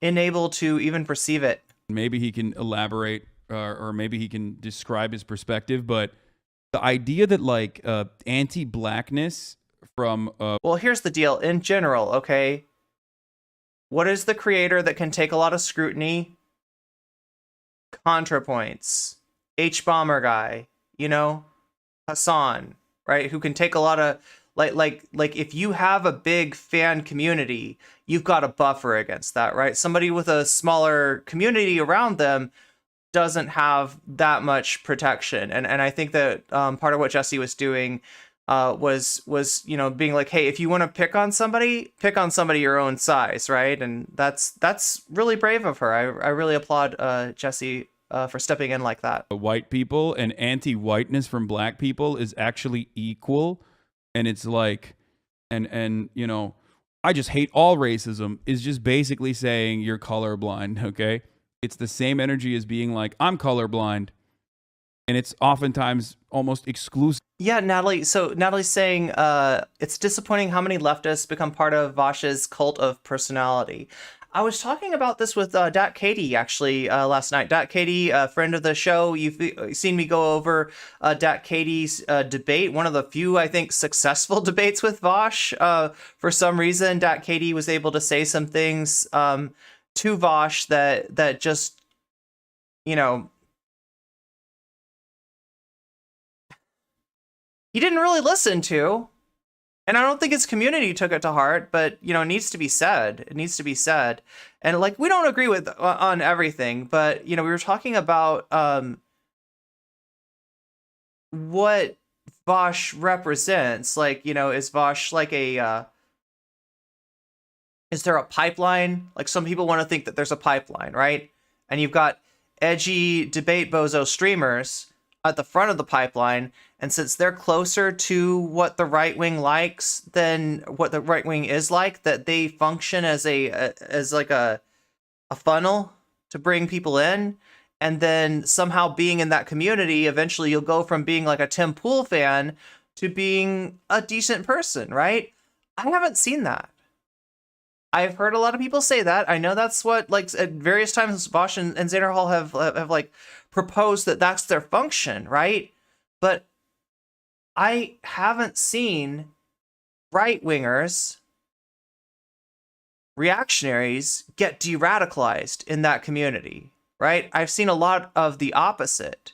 unable to even perceive it. Maybe he can elaborate or maybe he can describe his perspective, but The idea that like anti-blackness from Well, here's the deal. In general, okay, what is the creator that can take a lot of scrutiny? ContraPoints, H-Bomber guy, you know, Hassan, right? Who can take a lot of like if you have a big fan community, you've got a buffer against that, right? Somebody with a smaller community around them doesn't have that much protection, and I think that part of what Jessie was doing was you know, being like, hey, if you want to pick on somebody your own size, right? And that's really brave of her. I really applaud Jessie for stepping in like that. white people, and anti-whiteness from black people is actually equal. And it's like, and you know, I just hate all racism is just basically saying you're colorblind, okay? It's the same energy as being like, I'm colorblind. And it's oftentimes almost exclusive. Yeah, Natalie. So Natalie's saying it's disappointing how many leftists become part of Vaush's cult of personality. I was talking about this with Dat Katie actually last night. Dat Katie, a friend of the show, you've seen me go over Dat Katie's debate, one of the few, I think, successful debates with Vaush. For some reason, Dat Katie was able to say some things to Vaush that just, you know, he didn't really listen to. And I don't think his community took it to heart, but, you know, it needs to be said. It needs to be said. And, like, we don't agree with on everything, but, you know, we were talking about what Vaush represents. Like, you know, is Vaush like a... is there a pipeline? Like, some people want to think that there's a pipeline, right? And you've got edgy debate bozo streamers at the front of the pipeline, and since they're closer to what the right wing likes than what the right wing is like, that they function as like a funnel to bring people in, and then somehow being in that community, eventually you'll go from being like a Tim Pool fan to being a decent person, right? I haven't seen that. I've heard a lot of people say that. I know that's what, like, at various times Vaush and Xander Hall have like proposed that that's their function, right? But I haven't seen right-wingers, reactionaries, get de-radicalized in that community, right? I've seen a lot of the opposite.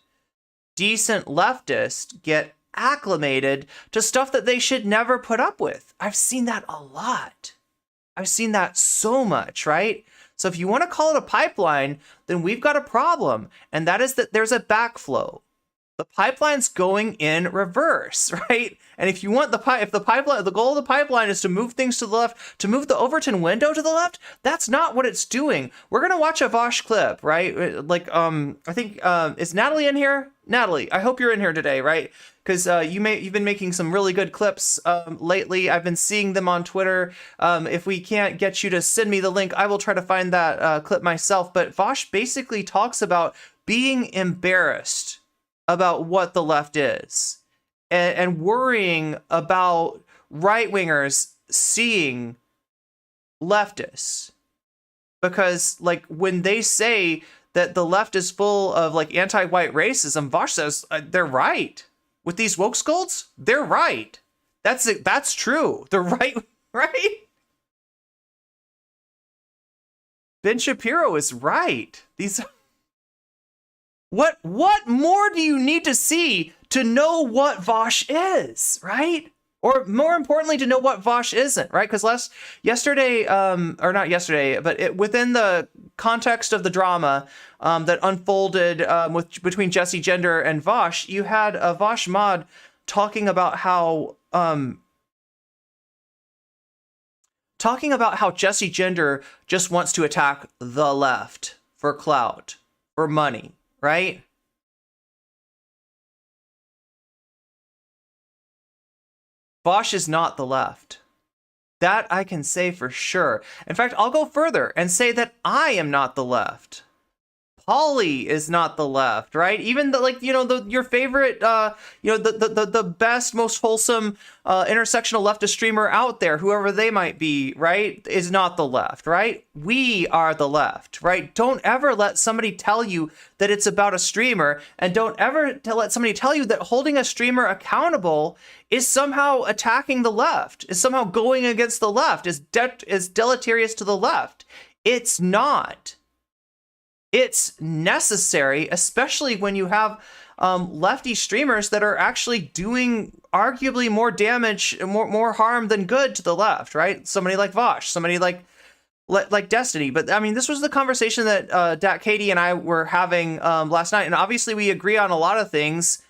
Decent leftists get acclimated to stuff that they should never put up with. I've seen that a lot. I've seen that so much, right? So if you want to call it a pipeline, then we've got a problem. And that is that there's a backflow. The pipeline's going in reverse, right? And if you want the goal of the pipeline is to move things to the left, to move the Overton window to the left, that's not what it's doing. We're gonna watch a Vaush clip, right? Like, I think is Natalie in here? Natalie, I hope you're in here today, right? Because you've been making some really good clips lately. I've been seeing them on Twitter. If we can't get you to send me the link, I will try to find that clip myself. But Vaush basically talks about being embarrassed about what the left is, and worrying about right-wingers seeing leftists. Because, like, when they say that the left is full of, like, anti-white racism, Vaush says they're right. With these woke scolds, they're right. That's true. They're right, right? Ben Shapiro is right. These... What more do you need to see to know what Vaush is, right? Or more importantly, to know what Vaush isn't, right? Because yesterday, or not yesterday, but within the context of the drama that unfolded between Jessie, Gender, and Vaush, you had a Vaush mod talking about how Jessie Gender just wants to attack the left for clout, for money. Right? Vaush is not the left. That I can say for sure. In fact, I'll go further and say that I am not the left. Polly is not the left, right? Even the, like, you know, your favorite, you know, the best, most wholesome intersectional leftist streamer out there, whoever they might be, right, is not the left, right? We are the left, right? Don't ever let somebody tell you that it's about a streamer, and don't ever let somebody tell you that holding a streamer accountable is somehow attacking the left, is somehow going against the left, is deleterious to the left. It's not. It's necessary, especially when you have lefty streamers that are actually doing arguably more damage, more harm than good to the left, right? Somebody like Vaush, somebody like Destiny. But I mean, this was the conversation that Dat Katie and I were having last night, and obviously we agree on a lot of things.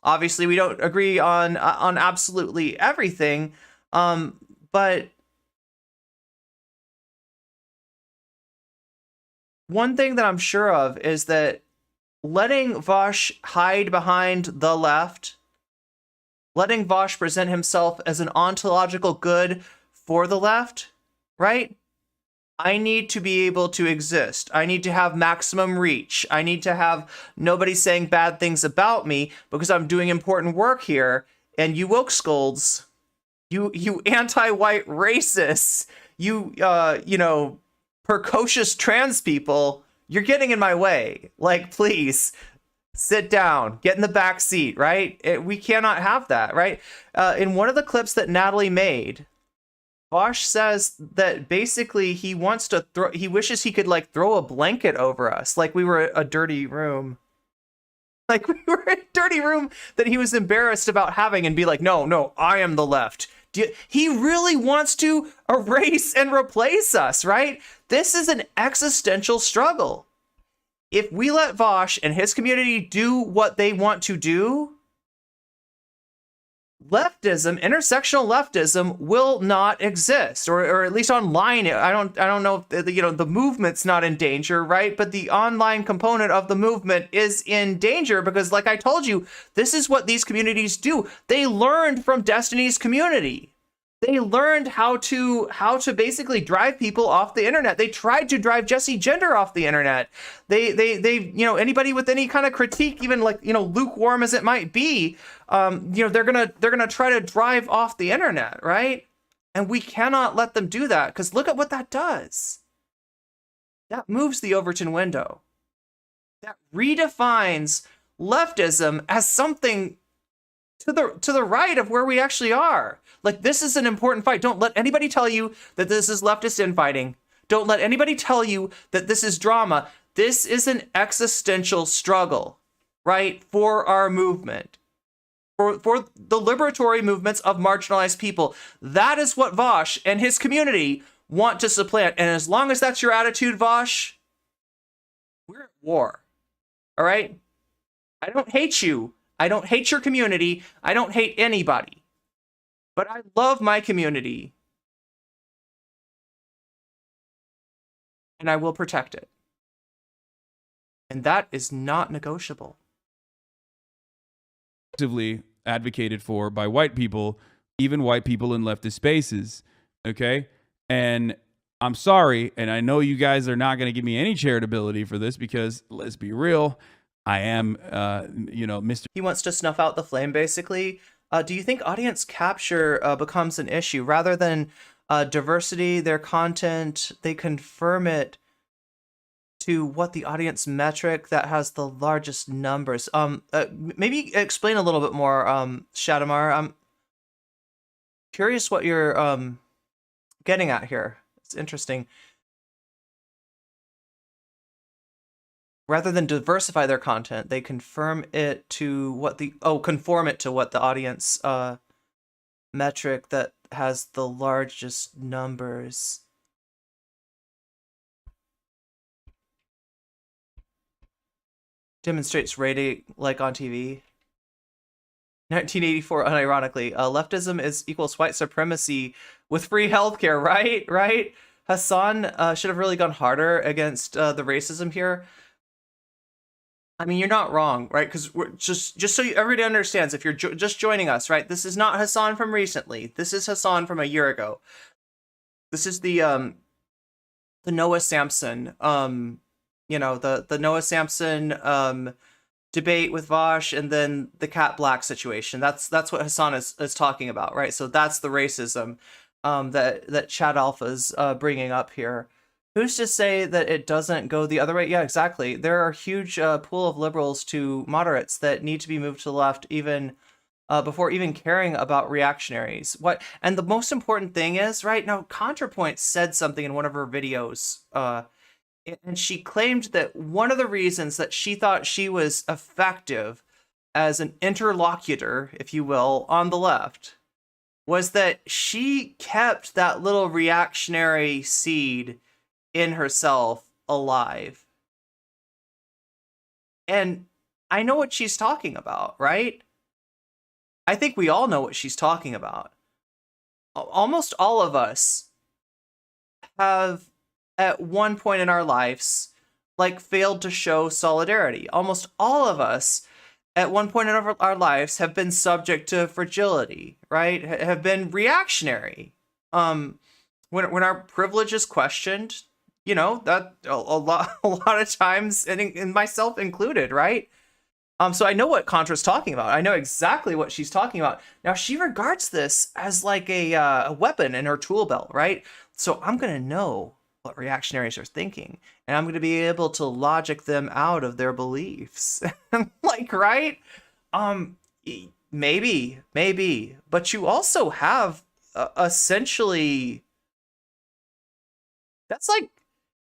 Obviously, we don't agree on absolutely everything, but one thing that I'm sure of is that letting Vaush hide behind the left, letting Vaush present himself as an ontological good for the left, right? I need to be able to exist. I need to have maximum reach. I need to have nobody saying bad things about me because I'm doing important work here. And you woke scolds, you anti-white racists, you know, precocious trans people, you're getting in my way. Like, please sit down, get in the back seat, right? We cannot have that, right? In one of the clips that Natalie made, Vaush says that basically he wants to he wishes he could like throw a blanket over us, like we were a dirty room. Like we were a dirty room that he was embarrassed about having, and be like, no, I am the left. He really wants to erase and replace us, right? This is an existential struggle. If we let Vaush and his community do what they want to do, leftism, intersectional leftism, will not exist, or at least online. I don't know if the movement's not in danger, right? But the online component of the movement is in danger because, like I told you, this is what these communities do. They learned from Destiny's community. They learned how to basically drive people off the internet. They tried to drive Jessie Gender off the internet. They anybody with any kind of critique, even like, lukewarm as it might be, they're gonna try to drive off the internet, right? And we cannot let them do that, because look at what that does. That moves the Overton window. That redefines leftism as something to the right of where we actually are. Like, this is an important fight. Don't let anybody tell you that this is leftist infighting. Don't let anybody tell you that this is drama. This is an existential struggle, right? For our movement. For the liberatory movements of marginalized people. That is what Vaush and his community want to supplant. And as long as that's your attitude, Vaush, we're at war. All right? I don't hate you. I don't hate your community. I don't hate anybody. But I love my community. And I will protect it. And that is not negotiable. Actively advocated for by white people, even white people in leftist spaces. Okay? And I'm sorry, and I know you guys are not going to give me any charitability for this, because let's be real, I am, Mr. He wants to snuff out the flame, basically. Do you think audience capture becomes an issue? Rather than diversity, their content, they confirm it to what the audience metric that has the largest numbers. Maybe explain a little bit more, Shadamar. I'm curious what you're getting at here. It's interesting. Rather than diversify their content, they conform it to what the audience metric that has the largest numbers. Demonstrates rating like on TV. 1984, unironically, leftism equals white supremacy with free healthcare, right? Right? Hassan should have really gone harder against the racism here. I mean, you're not wrong, right? Because we're just so everybody understands, if you're just joining us, right? This is not Hassan from recently. This is Hassan from a year ago. This is the Noah Sampson, the Noah Sampson debate with Vaush, and then the Cat Black situation. That's what Hassan is talking about, right? So that's the racism that Chad Alpha's bringing up here. Who's to say that it doesn't go the other way? Yeah, exactly. There are a huge pool of liberals to moderates that need to be moved to the left, even before even caring about reactionaries. And the most important thing is, right now, ContraPoint said something in one of her videos, and she claimed that one of the reasons that she thought she was effective as an interlocutor, if you will, on the left, was that she kept that little reactionary seed in herself alive. And I know what she's talking about, right? I think we all know what she's talking about. Almost all of us have, at one point in our lives, like, failed to show solidarity. Almost all of us, at one point in our lives, have been subject to fragility, right? Have been reactionary. When our privilege is questioned, that a lot of times, and myself included, right? So I know what Contra's talking about. I know exactly what she's talking about. Now, she regards this as like a weapon in her tool belt, right? So I'm going to know what reactionaries are thinking, and I'm going to be able to logic them out of their beliefs. Like, right? Maybe. But you also have essentially... That's like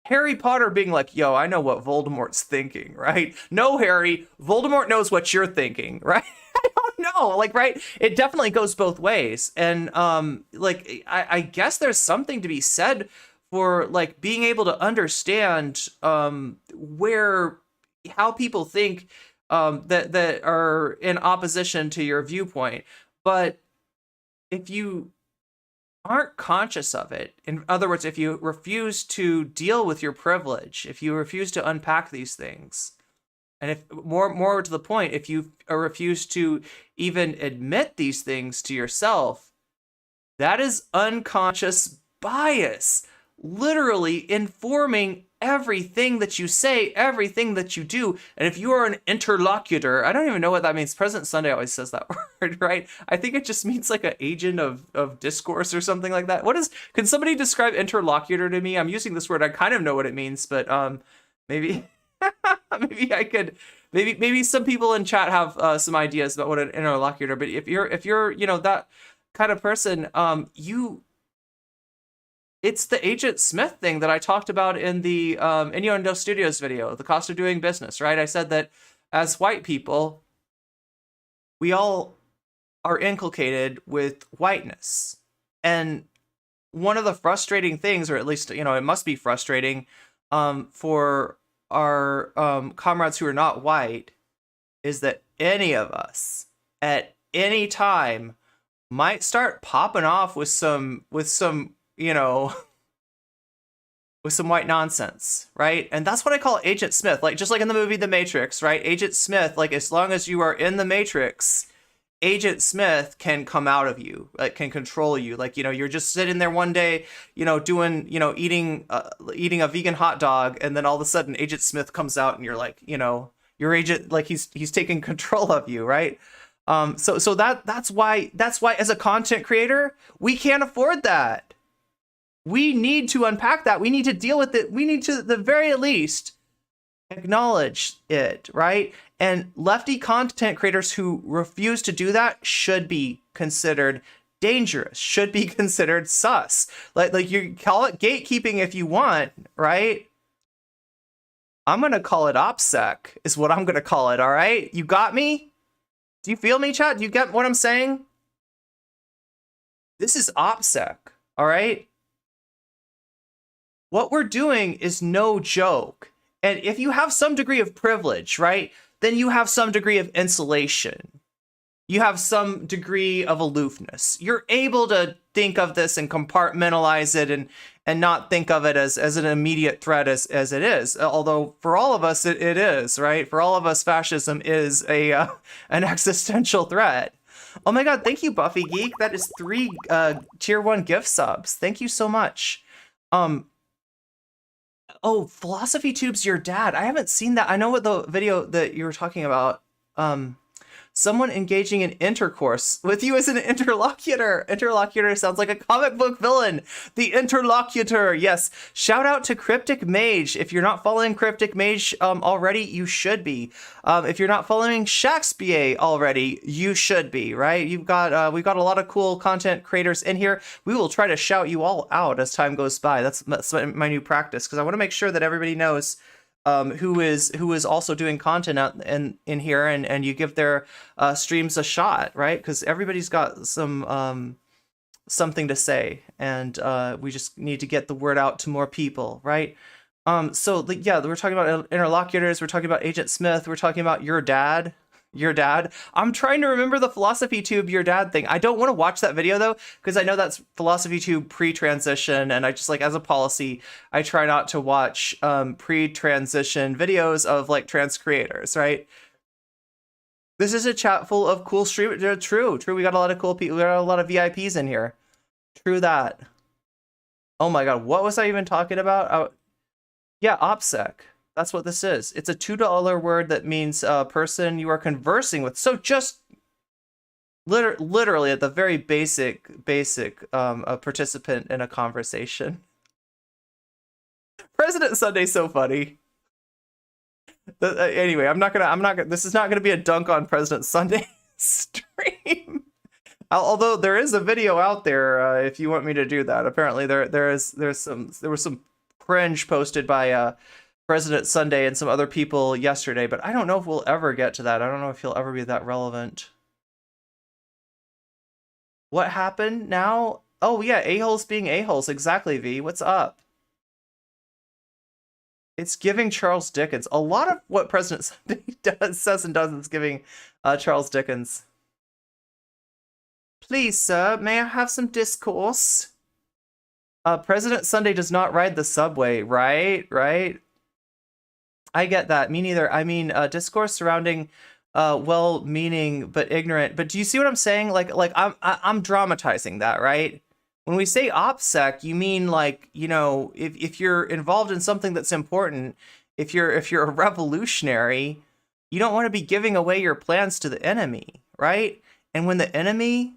Harry Potter being like, yo, I know what Voldemort's thinking, right? No, Harry, Voldemort knows what you're thinking, right? I don't know, like, right? It definitely goes both ways. And, I guess there's something to be said for, like, being able to understand how people think that are in opposition to your viewpoint. But if you aren't conscious of it, in other words, if you refuse to deal with your privilege, if you refuse to unpack these things, and if more to the point, if you refuse to even admit these things to yourself, that is unconscious bias, literally informing everything that you say, everything that you do. And if you are an interlocutor, I don't even know what that means. President Sunday always says that word, right? I think it just means like an agent of discourse or something like that. Can somebody describe interlocutor to me? I'm using this word. I kind of know what it means, but maybe maybe I could, maybe some people in chat have some ideas about what an interlocutor, but if you're that kind of person, it's the Agent Smith thing that I talked about in the Innuendo Studios video, The Cost of Doing Business, right? I said that as white people, we all are inculcated with whiteness. And one of the frustrating things, or at least, it must be frustrating for our comrades who are not white, is that any of us at any time might start popping off with some with some white nonsense, right? And that's what I call Agent Smith. Like, just like in the movie The Matrix, right? Agent Smith, like, as long as you are in the Matrix, Agent Smith can come out of you, like, can control you. Like, you're just sitting there one day, doing, eating a vegan hot dog, and then all of a sudden Agent Smith comes out and you're like, your agent, like, he's taking control of you, right? So that's why as a content creator, we can't afford that. We need to unpack that. We need to deal with it. We need to, at the very least, acknowledge it, right? And lefty content creators who refuse to do that should be considered dangerous, should be considered sus. Like you call it gatekeeping if you want, right? I'm going to call it Opsec is what I'm going to call it, all right? You got me? Do you feel me, chat? Do you get what I'm saying? This is Opsec, all right? What we're doing is no joke. And if you have some degree of privilege, right, then you have some degree of insulation. You have some degree of aloofness. You're able to think of this and compartmentalize it and not think of it as an immediate threat as it is. Although for all of us, it is, right? For all of us, fascism is an existential threat. Oh my God, thank you, Buffy Geek. That is 3 tier 1 gift subs. Thank you so much. Oh, Philosophy Tube's your dad. I haven't seen that. I know what the video that you were talking about. Someone engaging in intercourse with you as an interlocutor. Interlocutor sounds like a comic book villain. The interlocutor. Yes. Shout out to Cryptic Mage. If you're not following Cryptic Mage already, you should be. If you're not following Shakespeare already, you should be, right? We've got a lot of cool content creators in here. We will try to shout you all out as time goes by. That's my new practice, because I want to make sure that everybody knows who is also doing content out in here, and you give their streams a shot, right? Because everybody's got some something to say, and we just need to get the word out to more people, right? So yeah, we're talking about interlocutors, we're talking about Agent Smith, we're talking about your dad. I'm trying to remember the Philosophy Tube your dad thing. I don't want to watch that video though, because I know that's Philosophy Tube pre-transition, and I just, like, as a policy, I try not to watch pre-transition videos of like trans creators, right? This is a chat full of cool stream. True. We got a lot of cool people. We got a lot of VIPs in here. True that. Oh my god, what was I even talking about? Yeah, Opsec. That's what this is. It's a $2 word that means person you are conversing with. So just literally at the very basic a participant in a conversation. President Sunday's so funny. Anyway, I'm not gonna. This is not gonna be a dunk on President Sunday stream. Although there is a video out there, if you want me to do that. Apparently there was some cringe posted by President Sunday and some other people yesterday, but I don't know if we'll ever get to that. I don't know if he'll ever be that relevant. What happened now? Oh yeah, a-holes being a-holes. Exactly, V. What's up? It's giving Charles Dickens. A lot of what President Sunday says and does is giving Charles Dickens. Please, sir, may I have some discourse? President Sunday does not ride the subway, right? I get that. Me neither. I mean, discourse surrounding well-meaning but ignorant. But do you see what I'm saying? Like I'm dramatizing that, right? When we say Opsec, you mean, like, you know, if you're involved in something that's important, if you're a revolutionary, you don't want to be giving away your plans to the enemy, right? And when the enemy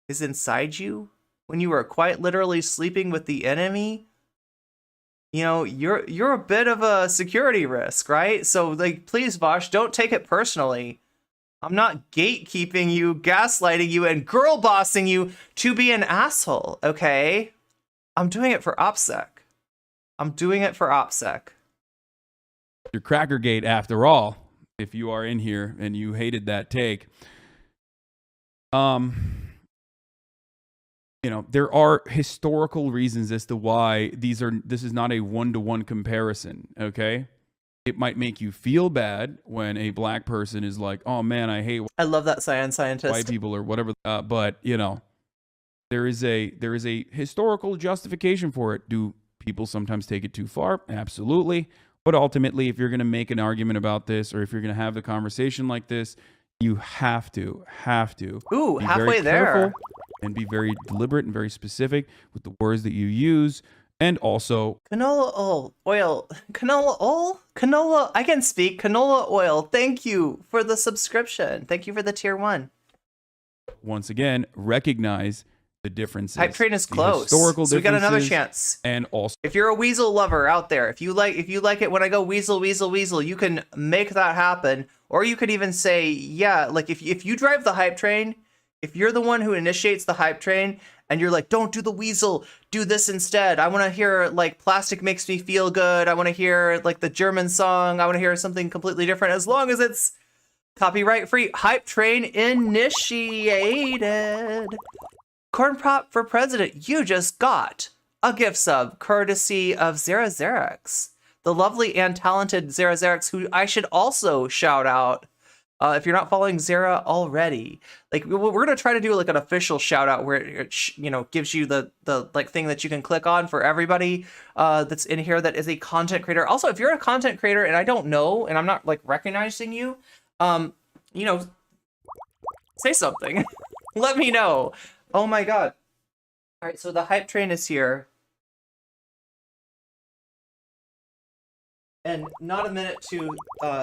is inside you, when you are quite literally sleeping with the enemy, you know, you're a bit of a security risk, right? So, like, please, Vaush, don't take it personally. I'm not gatekeeping you, gaslighting you, and girl bossing you to be an asshole, okay? I'm doing it for Opsec. Your Crackergate, after all, if you are in here and you hated that take. You know, there are historical reasons as to why this is not a one-to-one comparison, okay? It might make you feel bad when a black person is like, oh man, I love that scientist. white people or whatever. But, you know, there is a historical justification for it. Do people sometimes take it too far? Absolutely. But ultimately, if you're going to make an argument about this, or if you're going to have the conversation like this, you have to Ooh, be halfway very there. careful and be very deliberate and very specific with the words that you use. And also, Canola oil. I can speak. Canola oil. Thank you for the subscription. Thank you for the tier 1. once again, recognize the differences. Hype train is the close. historical So we got another differences, chance. And also, If you're a weasel lover out there, if you like it when I go weasel, you can make that happen. Or you could even say, yeah, like if you drive the hype train, if you're the one who initiates the hype train, and you're like, don't do the weasel, do this instead. I want to hear, like, Plastic Makes Me Feel Good. I want to hear, like, the German song. I want to hear something completely different, as long as it's copyright free. Hype train initiated. Corn Pop for President, you just got a gift sub courtesy of Zara Xerox, the lovely and talented Zara Xerox, who I should also shout out. If you're not following Zara already, like, we're gonna try to do like an official shout out where it gives you the like thing that you can click on for everybody that's in here that is a content creator. Also, if you're a content creator and I don't know and I'm not like recognizing you, say something. Let me know. Oh my god. All right, so the hype train is here. And not a minute too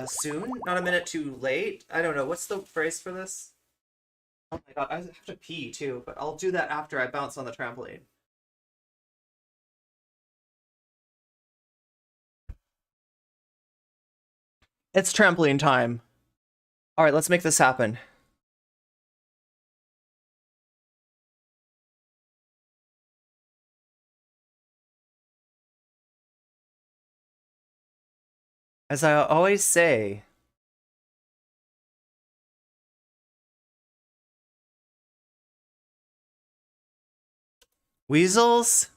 soon, not a minute too late. I don't know, what's the phrase for this? Oh my god, I have to pee too, but I'll do that after I bounce on the trampoline. It's trampoline time. All right, let's make this happen. As I always say, weasels,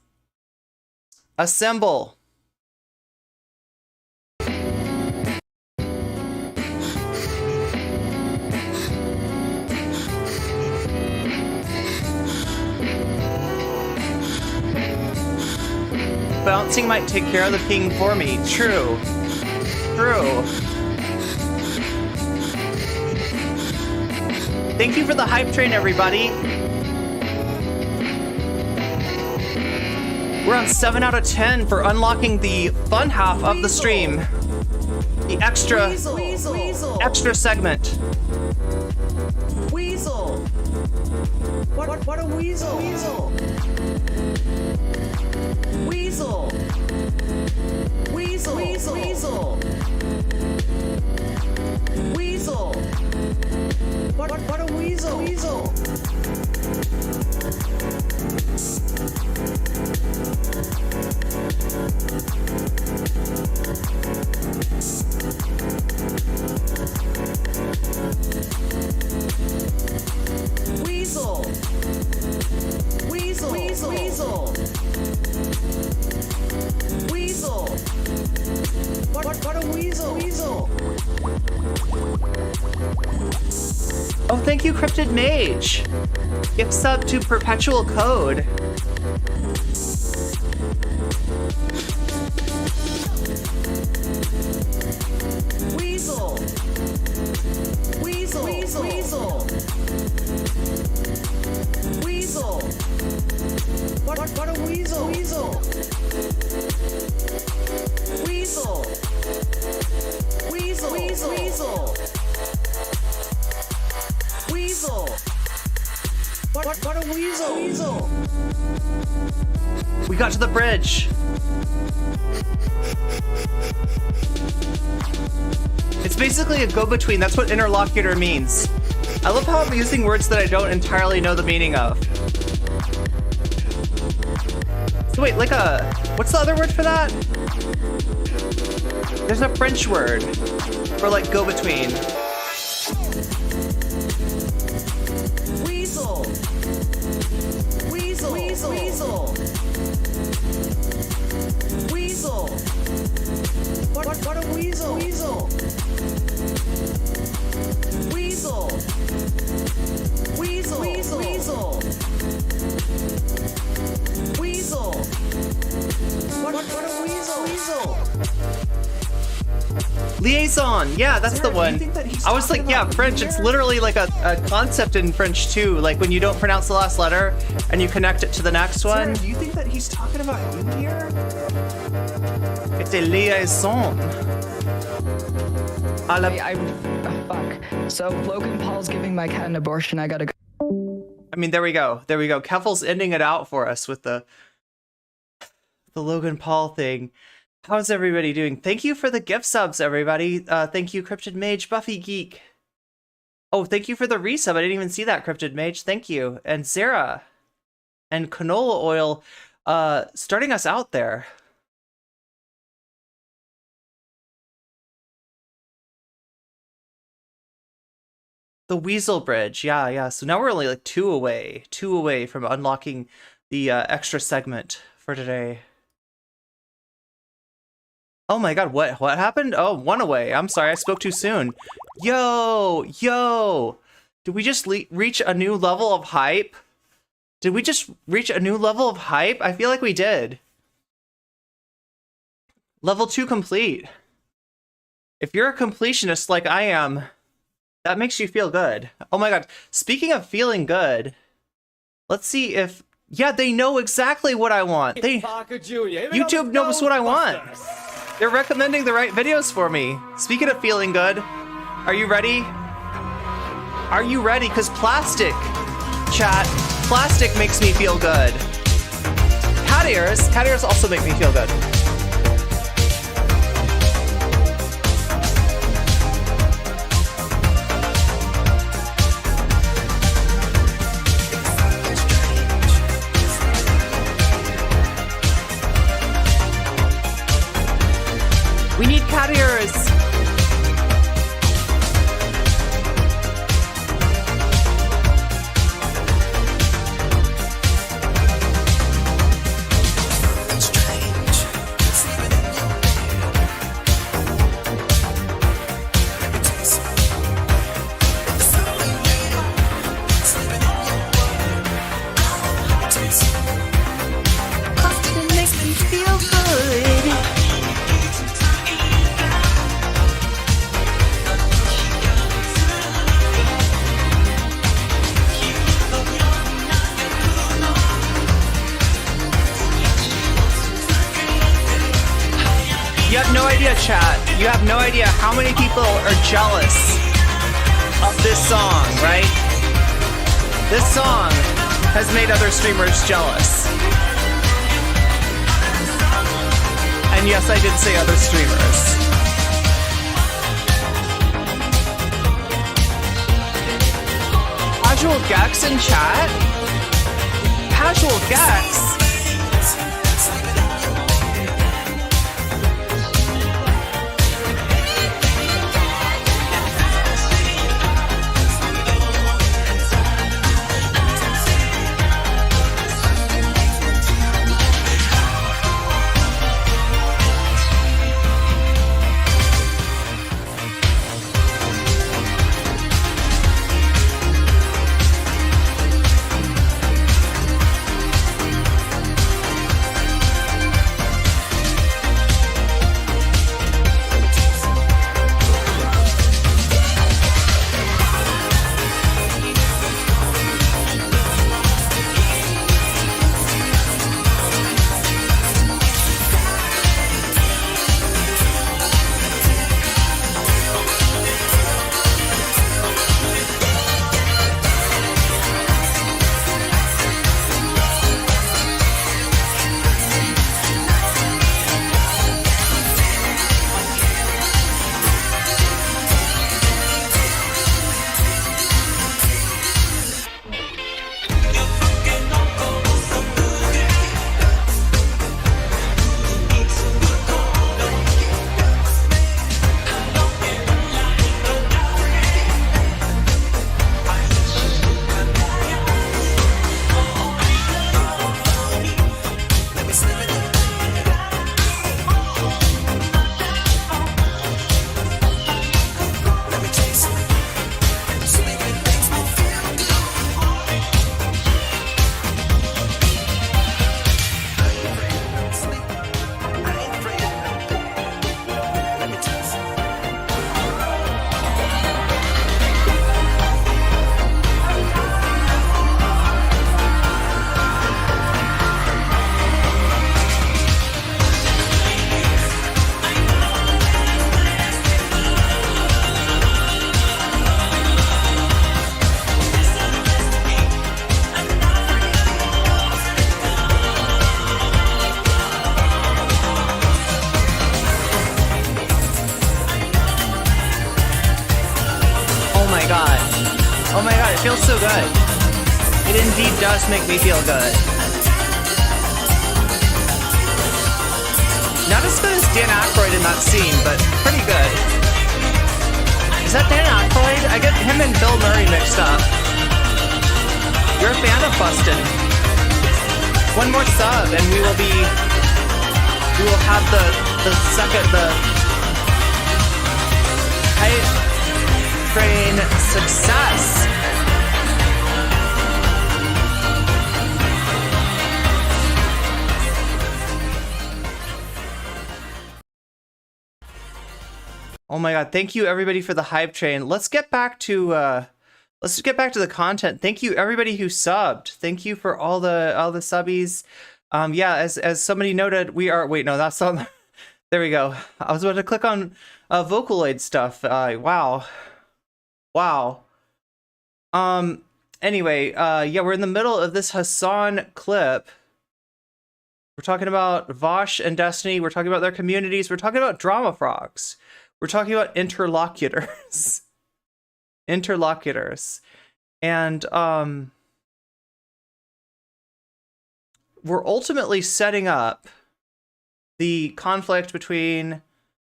assemble. Bouncing might take care of the ping for me. True. True. Thank you for the hype train, everybody. We're on 7 out of 10 for unlocking the fun half of the stream. The extra segment. Weasel. What a weasel. Weasel. Weasel. Weasel. Weasel. Weasel. Weasel. What a weasel. Weasel. Weasel. Weasel. Weasel. Weasel. Weasel. What a weasel. Weasel. Oh, thank you, Cryptid Mage. Gift sub to Perpetual Code. Weasel. Weasel. Weasel. Weasel. Weasel. What a weasel. Weasel. Weasel. Weasel. Weasel. Weasel. Weasel. What a weasel. Weasel. We got to the bridge. It's basically a go-between. That's what interlocutor means. I love how I'm using words that I don't entirely know the meaning of. So wait, like what's the other word for that? There's a French word for like go-between. Weasel. Weasel. Weasel. Weasel. Weasel. What a weasel. Weasel. Weasel. Weasel. Weasel. Weasel. Weasel. What a weasel. Weasel. Liaison, yeah, that's the one. I was like, yeah, French, it's literally like a concept in French too, like when you don't pronounce the last letter and you connect it to the next one. Do you think that he's talking about you here? It's a liaison. Fuck. So Logan Paul's giving my cat an abortion. I gotta go. I mean, there we go. There we go. Keffel's ending it out for us with the Logan Paul thing. How's everybody doing? Thank you for the gift subs, everybody. Thank you, Cryptid Mage, Buffy Geek. Oh, thank you for the resub. I didn't even see that, Cryptid Mage. Thank you. And Sarah. And Canola Oil starting us out there. The Weasel Bridge. Yeah. So now we're only like two away from unlocking the extra segment for today. Oh my god, what happened? Oh, 1 away. I'm sorry, I spoke too soon. Yo! Did we just reach a new level of hype? Did we just reach a new level of hype? I feel like we did. Level 2 complete. If you're a completionist like I am, that makes you feel good. Oh my god, speaking of feeling good, let's see if... Yeah, they know exactly what I want. YouTube knows what I want. They're recommending the right videos for me. Speaking of feeling good, are you ready? Are you ready? Because plastic, chat, plastic makes me feel good. Cat ears also make me feel good. We need cat ears. Chat, you have no idea how many people are jealous of this song, right? This song has made other streamers jealous. And yes, I did say other streamers. Casual Gex in chat? Casual Gex? It feels so good. It indeed does make me feel good. Not as good as Dan Aykroyd in that scene, but pretty good. Is that Dan Aykroyd? I get him and Bill Murray mixed up. You're a fan of Bustin'. One more sub and we will have the hype train success. Oh my god, thank you everybody for the hype train. Let's get back to the content. Thank you everybody who subbed. Thank you for all the subbies. Yeah, as somebody noted, we are, wait, no, that's not There we go. I was about to click on Vocaloid stuff. Wow. Anyway, yeah, we're in the middle of this Hassan clip. We're talking about Vaush and Destiny. We're talking about their communities. We're talking about drama frogs. We're talking about interlocutors. Interlocutors. And we're ultimately setting up the conflict between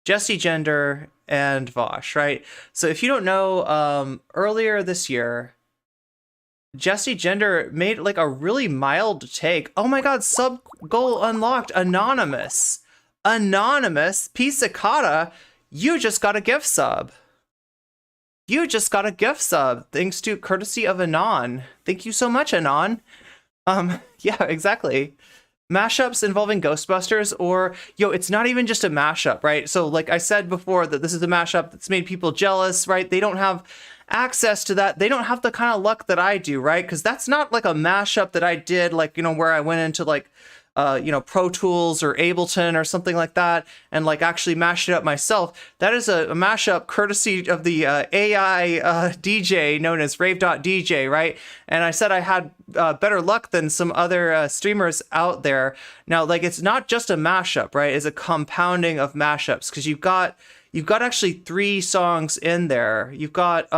Jessie Gender and Vaush, right? So if you don't know, earlier this year, Jessie Gender made like a really mild take. Oh my god, sub goal unlocked. Anonymous. Pisacata, you just got a gift sub. You just got a gift sub, thanks to courtesy of Anon. Thank you so much, Anon. Yeah, exactly. Mashups involving Ghostbusters, or it's not even just a mashup, right? So like I said before, that this is a mashup that's made people jealous, right? They don't have access to that. They don't have the kind of luck that I do, right? Because that's not like a mashup that I did, like, where I went into like Pro Tools or Ableton or something like that and like actually mashed it up myself. That is a mashup courtesy of the AI DJ known as rave.dj, right? And I said I had better luck than some other streamers out there. Now, like, it's not just a mashup, right? It's a compounding of mashups, because you've got actually 3 songs in there. You've got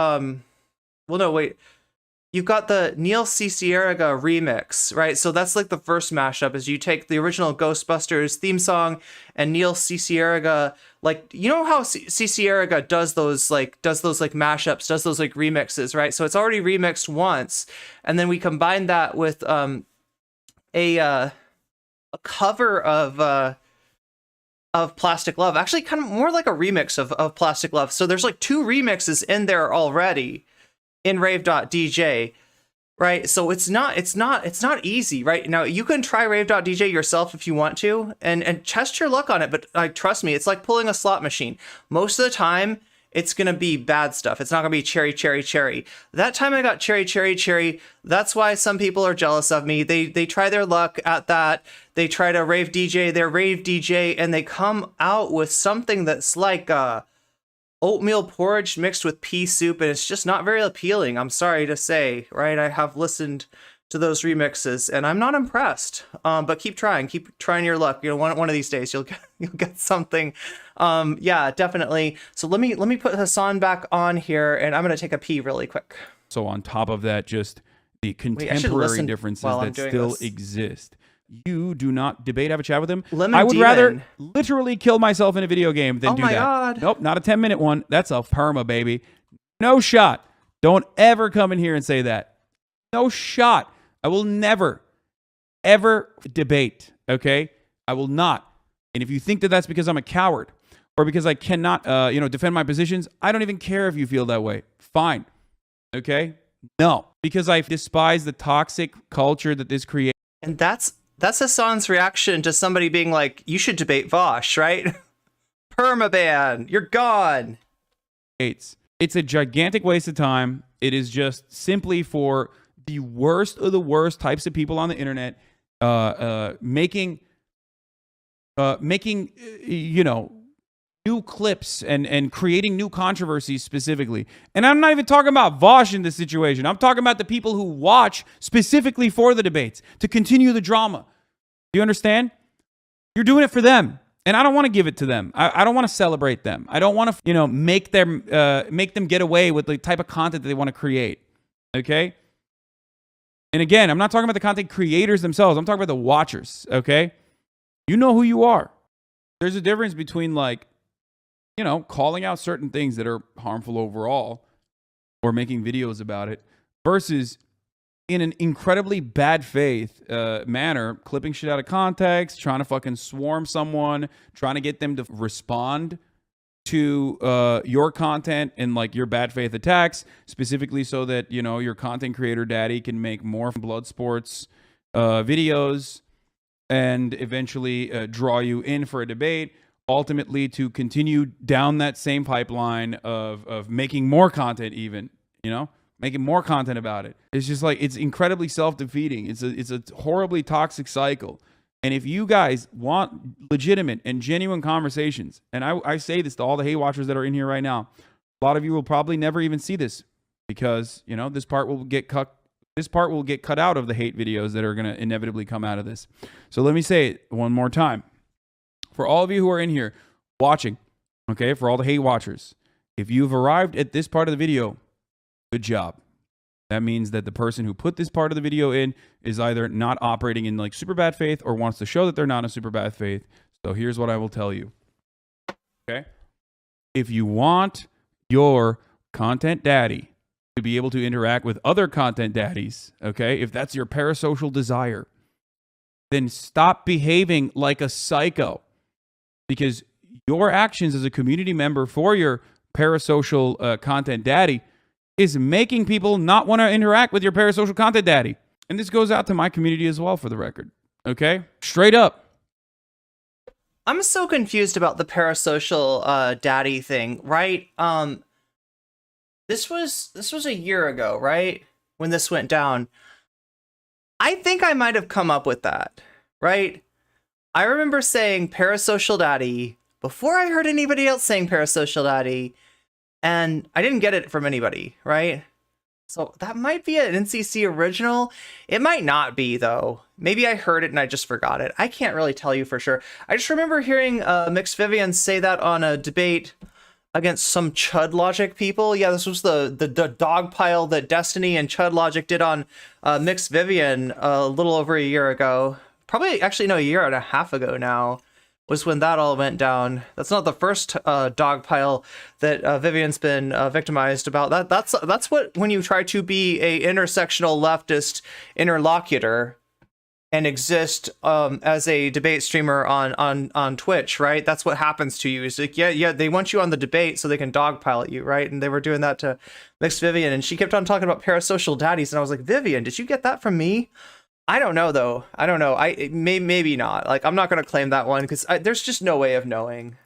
You've got the Neil Cicierega remix, right? So that's like the first mashup, is you take the original Ghostbusters theme song and Neil Cicierega, like, you know how Cicierega does those mashups, does those like remixes, right? So it's already remixed once, and then we combine that with a cover of Plastic Love, actually kind of more like a remix of Plastic Love. So there's like 2 remixes in there already in rave.dj, right? So it's not easy, right? Now you can try rave.dj yourself if you want to and test your luck on it, but trust me, it's like pulling a slot machine. Most of the time it's gonna be bad stuff. It's not gonna be cherry, cherry, cherry. That time I got cherry, cherry, cherry. That's why some people are jealous of me. They try their luck at that. They try to rave DJ their rave DJ, and they come out with something that's like oatmeal porridge mixed with pea soup, and it's just not very appealing. I'm sorry to say, right? I have listened to those remixes, and I'm not impressed. But keep trying your luck. One of these days you'll get something. Yeah, definitely. So let me put Hassan back on here, and I'm gonna take a pee really quick. So on top of that, just the contemporary differences that still exist. You do not debate, have a chat with him. I would rather literally kill myself in a video game than do that. God. Nope, not a 10-minute one. That's a perma, baby. No shot. Don't ever come in here and say that. No shot. I will never, ever debate, okay? I will not. And if you think that that's because I'm a coward or because I cannot, defend my positions, I don't even care if you feel that way. Fine, okay? No, because I despise the toxic culture that this creates. And that's Hassan's reaction to somebody being like, you should debate Vaush, right? Permaban, you're gone. It's a gigantic waste of time. It is just simply for the worst of the worst types of people on the internet, making new clips and creating new controversies specifically. And I'm not even talking about Vaush in this situation. I'm talking about the people who watch specifically for the debates to continue the drama. Do you understand? You're doing it for them. And I don't want to give it to them. I don't want to celebrate them. I don't want to, make them get away with the type of content that they want to create. Okay? And again, I'm not talking about the content creators themselves. I'm talking about the watchers. Okay? You know who you are. There's a difference between calling out certain things that are harmful overall or making videos about it versus in an incredibly bad faith manner, clipping shit out of context, trying to fucking swarm someone, trying to get them to respond to your content and your bad faith attacks, specifically so that, your content creator daddy can make more blood sports videos and eventually draw you in for a debate, ultimately to continue down that same pipeline of making more content, even, making more content about it. It's just it's incredibly self-defeating. It's a horribly toxic cycle. And if you guys want legitimate and genuine conversations, and I say this to all the hate watchers that are in here right now, a lot of you will probably never even see this because, you know, this part will get cut. This part will get cut out of the hate videos that are going to inevitably come out of this. So let me say it one more time. For all of you who are in here watching, okay, for all the hate watchers, if you've arrived at this part of the video, good job. That means that the person who put this part of the video in is either not operating in like super bad faith or wants to show that they're not in super bad faith. So here's what I will tell you. Okay? If you want your content daddy to be able to interact with other content daddies, okay, if that's your parasocial desire, then stop behaving like a psycho, because your actions as a community member for your parasocial content daddy is making people not want to interact with your parasocial content daddy. And this goes out to my community as well, for the record. Okay? Straight up. I'm so confused about the parasocial daddy thing, right? This was a year ago, right? When this went down. I think I might have come up with that, right? I remember saying parasocial daddy before I heard anybody else saying parasocial daddy, and I didn't get it from anybody, right? So that might be an NCC original. It might not be, though. Maybe I heard it and I just forgot it. I can't really tell you for sure. I just remember hearing Mixed Vivian say that on a debate against some Chud Logic people. Yeah, this was the dog pile that Destiny and Chud Logic did on Mixed Vivian a little over a year ago. Probably, actually, no, a year and a half ago now was when that all went down. That's not the first dog pile that Vivian's been victimized about. That's what, when you try to be a intersectional leftist interlocutor and exist as a debate streamer on Twitch, right? That's what happens to you. Is like, yeah, they want you on the debate so they can dogpile you, right? And they were doing that to Mixed Vivian, and she kept on talking about parasocial daddies, and I was like, Vivian, did you get that from me? I don't know, though. I don't know. Maybe not. Like, I'm not going to claim that one because there's just no way of knowing.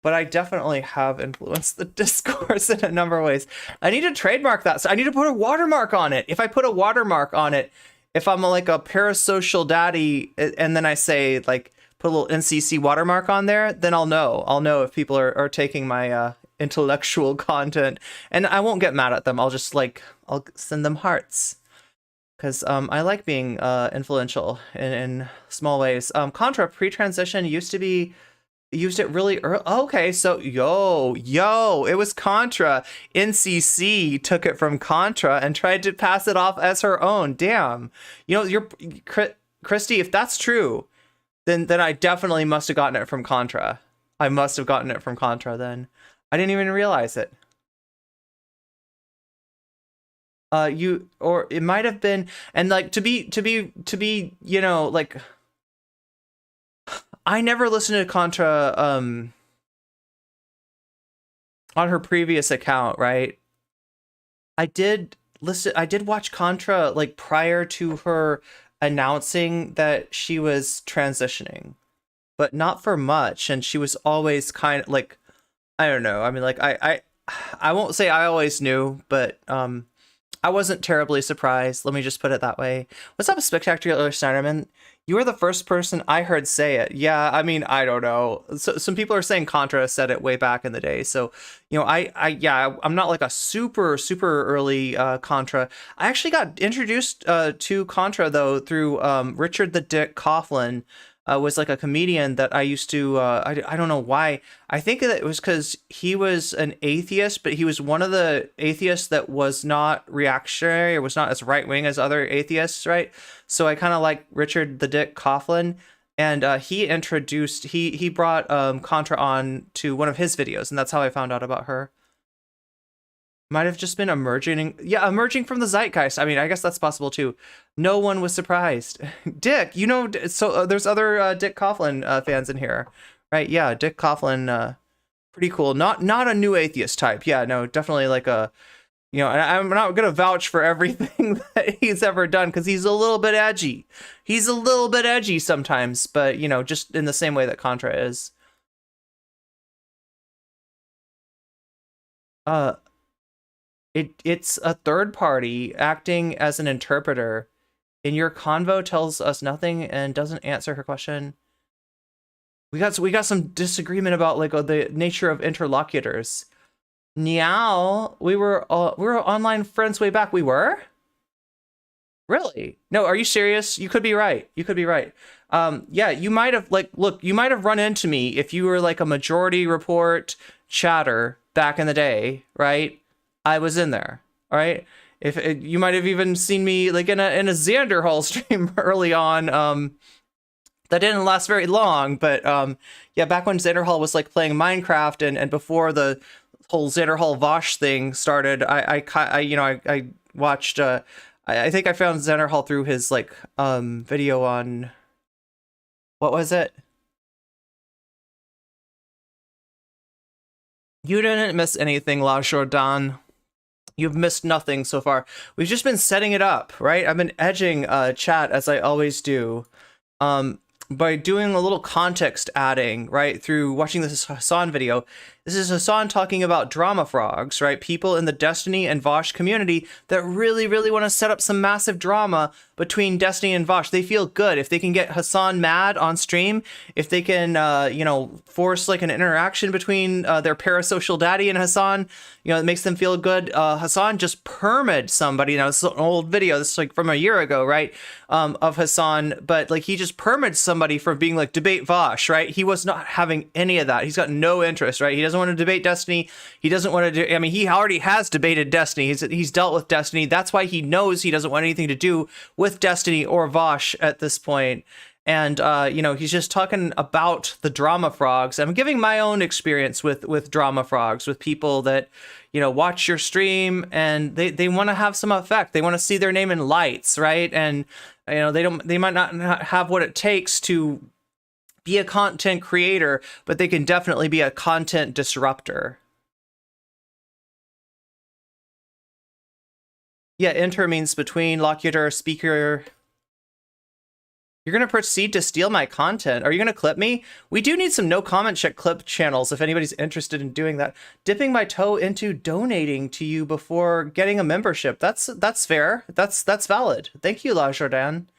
But I definitely have influenced the discourse in a number of ways. I need to trademark that. So I need to put a watermark on it. If I put a watermark on it, if I'm like a parasocial daddy, and then I say, like, put a little NCC watermark on there, then I'll know. I'll know if people are taking my intellectual content. And I won't get mad at them. I'll just, like, I'll send them hearts. Because I like being influential in small ways. Contra pre-transition used it really early. Okay, so it was Contra. NCC took it from Contra and tried to pass it off as her own. Damn. You know, Christy, if that's true, then I definitely must have gotten it from Contra. I must have gotten it from Contra then. I didn't even realize it. Or it might have been, and like to be, you know, like, I never listened to Contra on her previous account, right? I did watch Contra like prior to her announcing that she was transitioning, but not for much, and she was always kind of like, I don't know. I mean, like, I won't say I always knew, but I wasn't terribly surprised. Let me just put it that way. What's up, Spectacular Snyderman? You were the first person I heard say it. Yeah, I mean, I don't know. So, some people are saying Contra said it way back in the day. So, you know, I'm not like a super early Contra. I actually got introduced to Contra, though, through Richard the Dick Coughlin. Was like a comedian that I used to, I don't know why. I think that it was because he was an atheist, but he was one of the atheists that was not reactionary or was not as right-wing as other atheists, right? So I kind of like Richard the Dick Coughlin, and he brought Contra on to one of his videos, and that's how I found out about her. Might have just been emerging from the zeitgeist. I mean, I guess that's possible too. No one was surprised. Dick, you know, so there's other Dick Coughlin fans in here, right? Yeah, Dick Coughlin, pretty cool. Not a new atheist type. Yeah, no, definitely like a, you know, and I'm not gonna vouch for everything that he's ever done because he's a little bit edgy. He's a little bit edgy sometimes, but you know, just in the same way that Contra is. It's a third party acting as an interpreter in your convo tells us nothing and doesn't answer her question. We got some disagreement about like the nature of interlocutors. Meow, we were online friends way back. We were? Really? No, are you serious? You could be right. You could be right. Yeah, you might have you might have run into me if you were like a Majority Report chatter back in the day, right? I was in there, all right? If you might have even seen me like in a Xander Hall stream early on. That didn't last very long, but yeah, back when Xander Hall was like playing Minecraft and before the whole Xander Hall Vaush thing started, I watched. I think I found Xander Hall through his like video on what was it? You didn't miss anything, La Jordan. You've missed nothing so far. We've just been setting it up, right? I've been edging chat as I always do. By doing a little context adding, right, through watching this Hassan video. This is Hassan talking about drama frogs, right? People in the Destiny and Vaush community that really, really want to set up some massive drama between Destiny and Vaush. They feel good if they can get Hassan mad on stream, if they can, force like an interaction between their parasocial daddy and Hassan, it makes them feel good. Hassan just permed somebody. Now, this is an old video. This is like from a year ago, right? Of Hassan, but like he just permed somebody for being like debate Vaush, right? He was not having any of that. He's got no interest, right? He doesn't want to debate Destiny. He doesn't want to do, I mean, he already has debated Destiny. He's dealt with Destiny. That's why he knows he doesn't want anything to do with Destiny or Vaush at this point. And, he's just talking about the drama frogs. I'm giving my own experience with drama frogs, with people that, watch your stream and they want to have some effect. They want to see their name in lights, right? And, they might not have what it takes to be a content creator, but they can definitely be a content disruptor. Yeah, inter means between, locutor, speaker. You're going to proceed to steal my content. Are you going to clip me? We do need some no comment check clip channels if anybody's interested in doing that. Dipping my toe into donating to you before getting a membership. That's fair. That's valid. Thank you, La Jordan.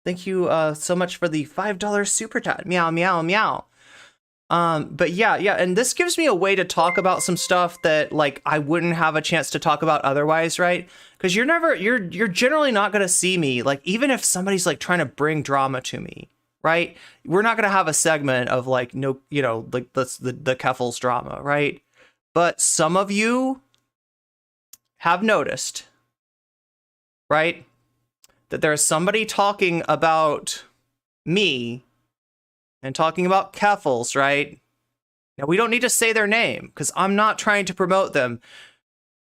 Thank you so much for the $5 super chat. Meow, meow, meow. But yeah, and this gives me a way to talk about some stuff that like I wouldn't have a chance to talk about otherwise, right? Because you're generally not gonna see me, like, even if somebody's like trying to bring drama to me, right? We're not gonna have a segment of like like the Keffels drama, right? But some of you have noticed, right, that there's somebody talking about me and talking about Keffels, right? Now, we don't need to say their name because I'm not trying to promote them.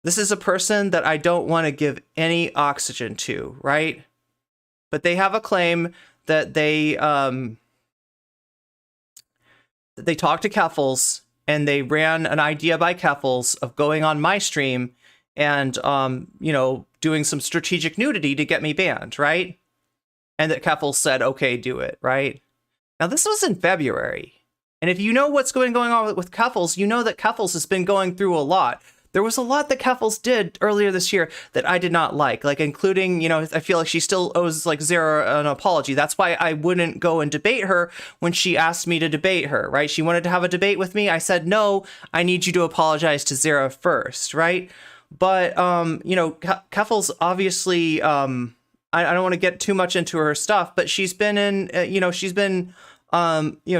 This is a person that I don't want to give any oxygen to, right? But they have a claim that they talked to Keffels and they ran an idea by Keffels of going on my stream and, doing some strategic nudity to get me banned, right? And that Keffels said, okay, do it, right? Now, this was in February. And if you know what's going on with Keffels, you know that Keffels has been going through a lot. There was a lot that Keffels did earlier this year that I did not like including, I feel like she still owes like Zara an apology. That's why I wouldn't go and debate her when she asked me to debate her, right? She wanted to have a debate with me. I said, no, I need you to apologize to Zara first, right? But, Keffels obviously, I don't want to get too much into her stuff, but she's been in,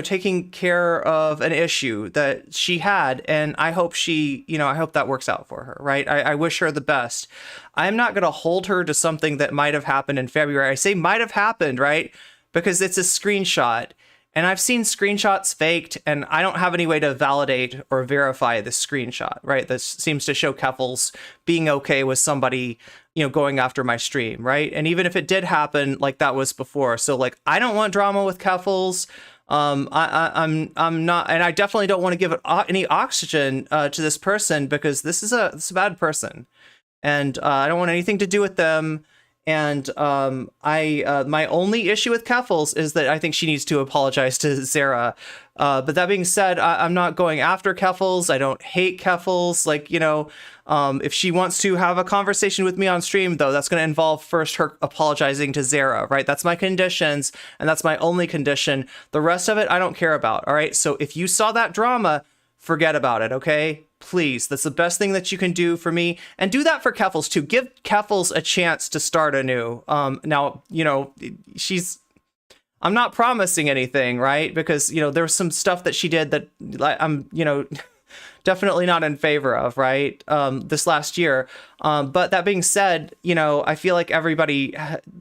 taking care of an issue that she had. And I hope I hope that works out for her, right? I wish her the best. I'm not going to hold her to something that might have happened in February. I say might have happened, right? Because it's a screenshot. And I've seen screenshots faked, and I don't have any way to validate or verify this screenshot, right? This seems to show Keffels being okay with somebody, going after my stream, right? And even if it did happen, like that was before. So like, I don't want drama with Keffels. I'm not, and I definitely don't want to give any oxygen to this person because this is a bad person, and I don't want anything to do with them. And my only issue with Keffels is that I think she needs to apologize to Zara. But that being said, I'm not going after Keffels. I don't hate Keffels. Like, you know, if she wants to have a conversation with me on stream, though, that's going to involve first her apologizing to Zara, right? That's my conditions, and that's my only condition. The rest of it, I don't care about, all right? So if you saw that drama, forget about it, okay? Please, that's the best thing that you can do for me, and do that for Keffels too. Give Keffels a chance to start anew. Now, you know, I'm not promising anything, right? Because, you know, there's some stuff that she did that I'm, you know, definitely not in favor of, right? This last year. But that being said, you know, I feel like everybody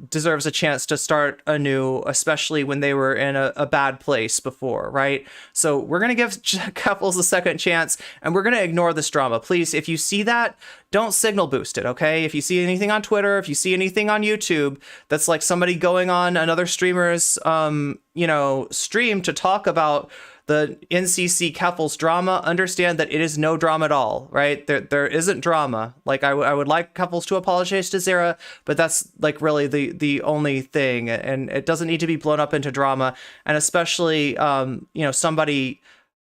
deserves a chance to start anew, especially when they were in a bad place before, right? So we're going to give Keffels a second chance, and we're going to ignore this drama. Please, if you see that, don't signal boost it, okay? If you see anything on Twitter, if you see anything on YouTube that's like somebody going on another streamer's, you know, stream to talk about the NCC Keffels drama, understand that it is no drama at all, right? There isn't drama. Like, I would like Keffels to apologize to Zara, but that's like really the only thing, and it doesn't need to be blown up into drama. And especially, you know, somebody,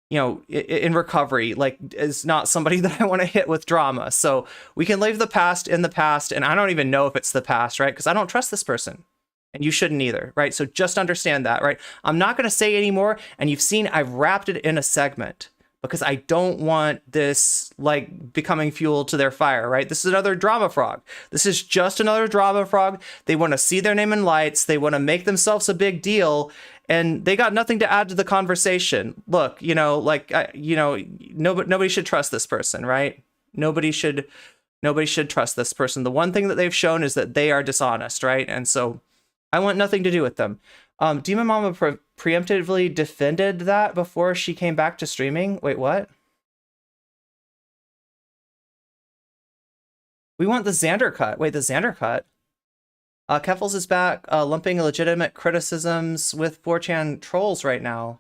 you know, in recovery, like, is not somebody that I want to hit with drama. So we can leave the past in the past, and I don't even know if it's the past, right? Because I don't trust this person. And you shouldn't either, right? So just understand that, right? I'm not going to say anymore. And you've seen I've wrapped it in a segment because I don't want this like becoming fuel to their fire, right? This is another drama frog. This is just another drama frog. They want to see their name in lights. They want to make themselves a big deal. And they got nothing to add to the conversation. Look, you know, like, you know, nobody should trust this person, right? Nobody should trust this person. The one thing that they've shown is that they are dishonest, right? And so I want nothing to do with them. Demon Mama preemptively defended that before she came back to streaming. Wait, what? We want the Xander cut. Wait, the Xander cut? Keffels is back, lumping legitimate criticisms with 4chan trolls right now.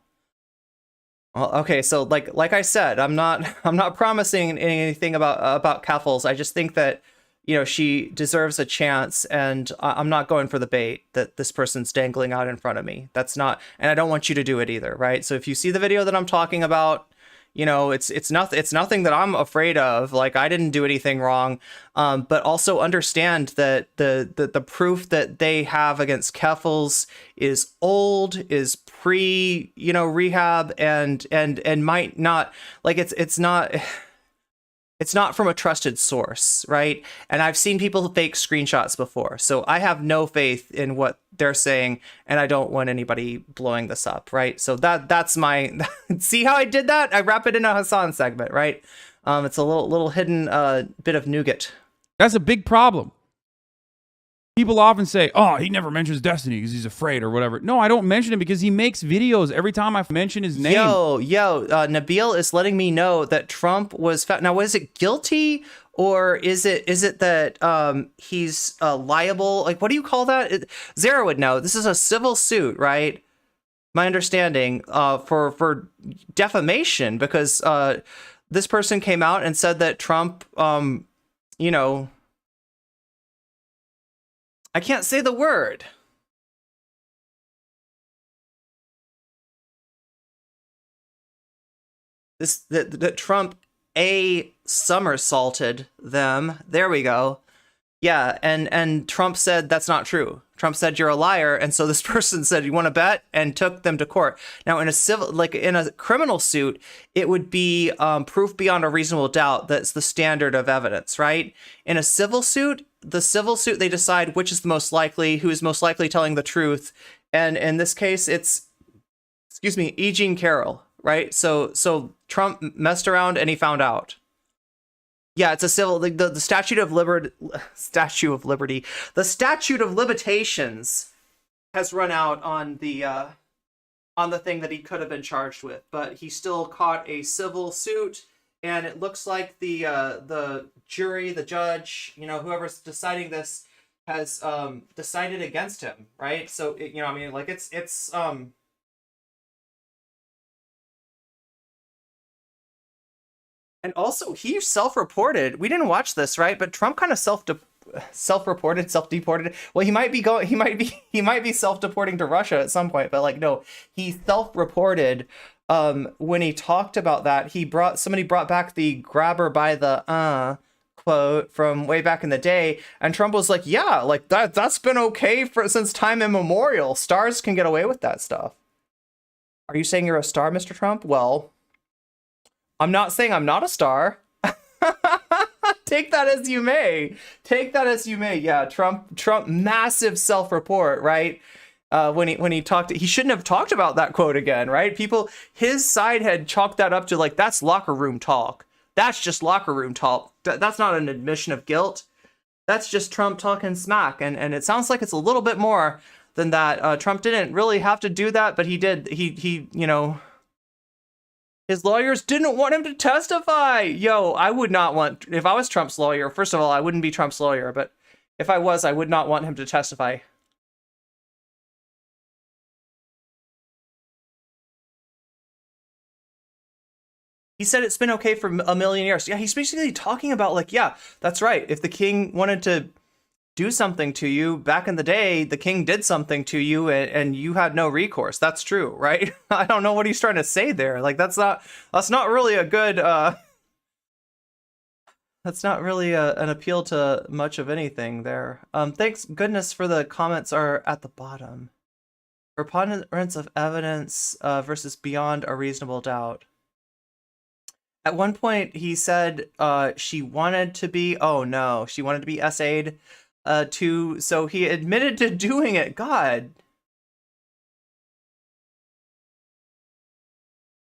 Well, okay, so like I said, I'm not promising anything about Keffels. I just think that, you know, she deserves a chance, and I'm not going for the bait that this person's dangling out in front of me. That's not, and I don't want you to do it either, right? So if you see the video that I'm talking about, you know, it's nothing that I'm afraid of. Like, I didn't do anything wrong, but also understand that the proof that they have against Keffels is old, is pre, you know, rehab, and might not, like, it's not from a trusted source, right? And I've seen people fake screenshots before, so I have no faith in what they're saying, and I don't want anybody blowing this up, right? So that's my see how I did that? I wrap it in a Hassan segment, right? It's a little hidden bit of nougat. That's a big problem. People often say, oh, he never mentions Destiny because he's afraid or whatever. No, I don't mention him because he makes videos every time I mention his name. Nabil is letting me know that Trump was found. Now, was it guilty, or is it that he's liable? Like, what do you call that? Zara would know. This is a civil suit, right? My understanding, for defamation, because this person came out and said that Trump, you know, I can't say the word. That Trump somersaulted them. There we go. Yeah, and Trump said that's not true. Trump said you're a liar, and so this person said, you want to bet, and took them to court. Now, in a criminal suit, it would be proof beyond a reasonable doubt. That's the standard of evidence, right? In a civil suit, they decide which is the most likely, who is most likely telling the truth, and in this case, it's, E. Jean Carroll, right? So Trump messed around and he found out. Yeah, it's a civil, like the statute of liberty, the statute of limitations has run out on the thing that he could have been charged with, but he still caught a civil suit, and it looks like the jury, the judge, you know, whoever's deciding this has decided against him, right? So you know, I mean, like it's And also, he self-reported. We didn't watch this, right? But Trump kind of self-reported, self-deported. Well, he might be self-deporting to Russia at some point, but like, no, he self-reported. When he talked about that, somebody brought back the grabber by the quote from way back in the day, and Trump was like, yeah, like that's been okay since time immemorial. Stars can get away with that stuff. Are you saying you're a star, Mr. Trump? Well, I'm not saying I'm not a star. Take that as you may. Take that as you may. Yeah, Trump, massive self-report, right? When he talked, he shouldn't have talked about that quote again, right? His side had chalked that up to like, that's locker room talk. That's just locker room talk. That's not an admission of guilt. That's just Trump talking smack. And it sounds like it's a little bit more than that. Trump didn't really have to do that, but he did. He his lawyers didn't want him to testify. Yo, I would not want, if I was Trump's lawyer, first of all, I wouldn't be Trump's lawyer, but if I was, I would not want him to testify. He said it's been okay for a million years. Yeah, he's basically talking about like, yeah, that's right. If the king wanted to do something to you back in the day, the king did something to you and you had no recourse. That's true, right? I don't know what he's trying to say there. Like, that's not really a good, that's not really an appeal to much of anything there. Thanks goodness for the comments are at the bottom. Preponderance of evidence versus beyond a reasonable doubt. At one point, he said she wanted to be, she wanted to be essayed so he admitted to doing it. God.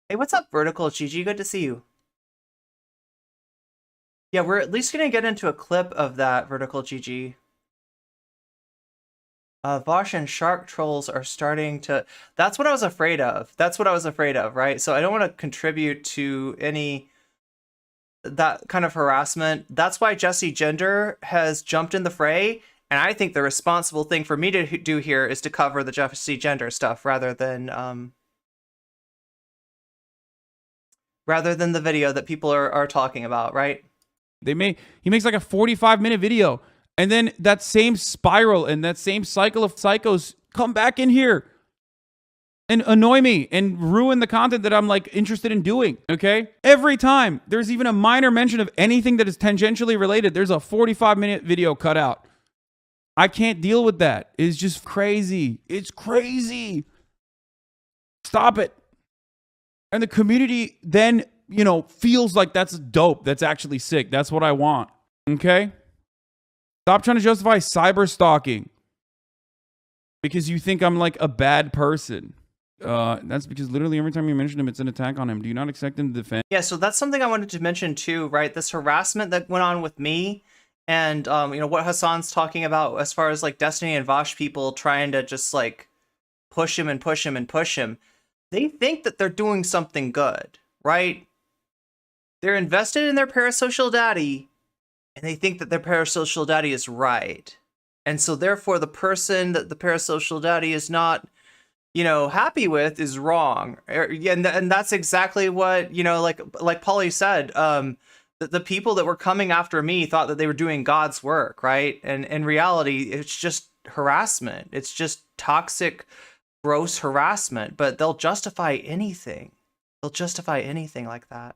Hey, what's up, Vertical GG? Good to see you. Yeah, we're at least going to get into a clip of that, Vertical GG. Vaush and shark trolls are starting to... That's what I was afraid of. That's what I was afraid of, right? So I don't want to contribute to that kind of harassment. That's why Jessie Gender has jumped in the fray, and I think the responsible thing for me to do here is to cover the Jessie Gender stuff rather than the video that people are talking about, right? He makes like a 45-minute video, and then that same spiral and that same cycle of psychos come back in here and annoy me and ruin the content that I'm like interested in doing, okay? Every time there's even a minor mention of anything that is tangentially related, there's a 45-minute video cut out. I can't deal with that. It's just crazy. It's crazy. Stop it. And the community then, feels like that's dope. That's actually sick. That's what I want, okay? Stop trying to justify cyber stalking because you think I'm like a bad person. That's because literally every time you mention him, it's an attack on him. Do you not expect him to defend? Yeah, so that's something I wanted to mention too, right? This harassment that went on with me and, what Hassan's talking about as far as like Destiny and Vaush people trying to just like push him and push him and push him. They think that they're doing something good, right? They're invested in their parasocial daddy and they think that their parasocial daddy is right. And so therefore the person that the parasocial daddy is not happy with is wrong. And that's exactly what, like Polly said, the people that were coming after me thought that they were doing God's work, right? And in reality, it's just harassment. It's just toxic, gross harassment, but they'll justify anything. They'll justify anything like that.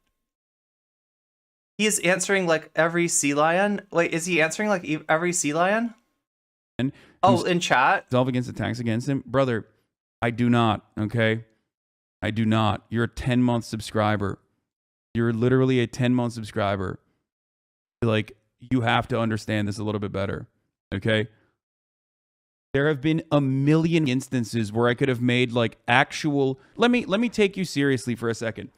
He is answering like every sea lion. Like, is he answering like every sea lion? And in chat? Resolve against attacks against him. Brother, I do not, okay? I do not. You're a 10-month subscriber. You're literally a 10-month subscriber. Like, you have to understand this a little bit better, okay? There have been a million instances where I could have made like actual... Let me take you seriously for a second.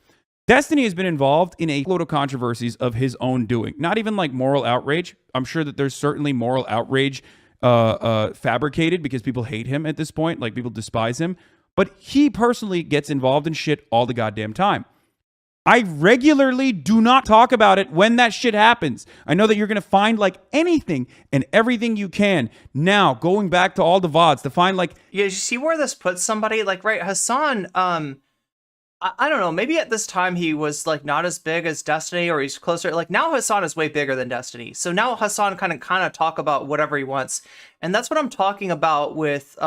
Destiny has been involved in a load of controversies of his own doing. Not even like moral outrage. I'm sure that there's certainly moral outrage fabricated because people hate him at this point, like people despise him, but he personally gets involved in shit all the goddamn time. I regularly do not talk about it when that shit happens. I know that you're going to find like anything and everything you can now going back to all the VODs to find like... Yeah, you see where this puts somebody? Like, right, Hassan, I don't know. Maybe at this time he was like not as big as Destiny, or he's closer. Like now Hassan is way bigger than Destiny. So now Hassan kind of talk about whatever he wants, and that's what I'm talking about with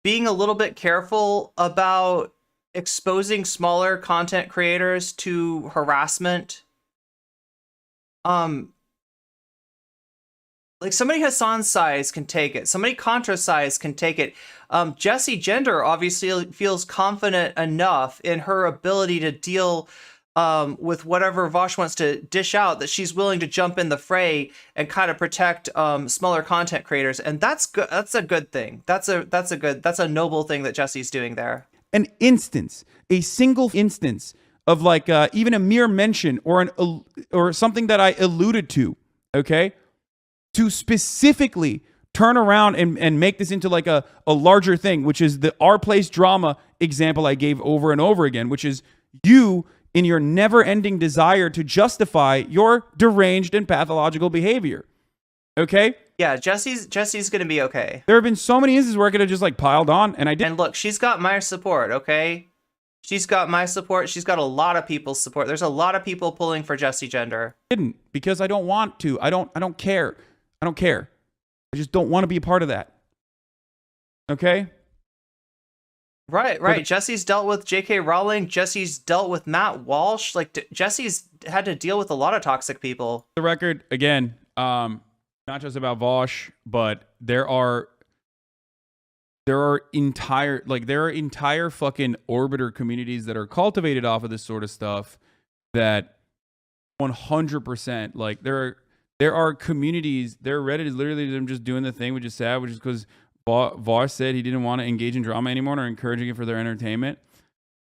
being a little bit careful about exposing smaller content creators to harassment. Like somebody Hassan's size can take it. Somebody Contra's size can take it. Jessie Gender obviously feels confident enough in her ability to deal with whatever Vaush wants to dish out that she's willing to jump in the fray and kind of protect smaller content creators, and that's good. That's a good thing. That's a noble thing that Jessie's doing there. An instance, a single instance of like even a mere mention or something that I alluded to, okay, to specifically turn around and make this into like a larger thing, which is the Our Place drama example I gave over and over again, which is you in your never-ending desire to justify your deranged and pathological behavior. Okay? Yeah, Jessie's gonna be okay. There have been so many instances where I could have just like piled on, and I didn't. And look, she's got my support, okay? She's got my support. She's got a lot of people's support. There's a lot of people pulling for Jessie Gender. Didn't, because I don't want to. I don't care. I don't care. I just don't want to be a part of that. Okay? Right. Jessie's dealt with J.K. Rowling. Jessie's dealt with Matt Walsh. Like, Jessie's had to deal with a lot of toxic people. The record, again, not just about Vaush, but there are entire fucking orbiter communities that are cultivated off of this sort of stuff that 100%, like, there are communities, Reddit is literally them just doing the thing, which is sad, which is because Vaush said he didn't want to engage in drama anymore or encouraging it for their entertainment.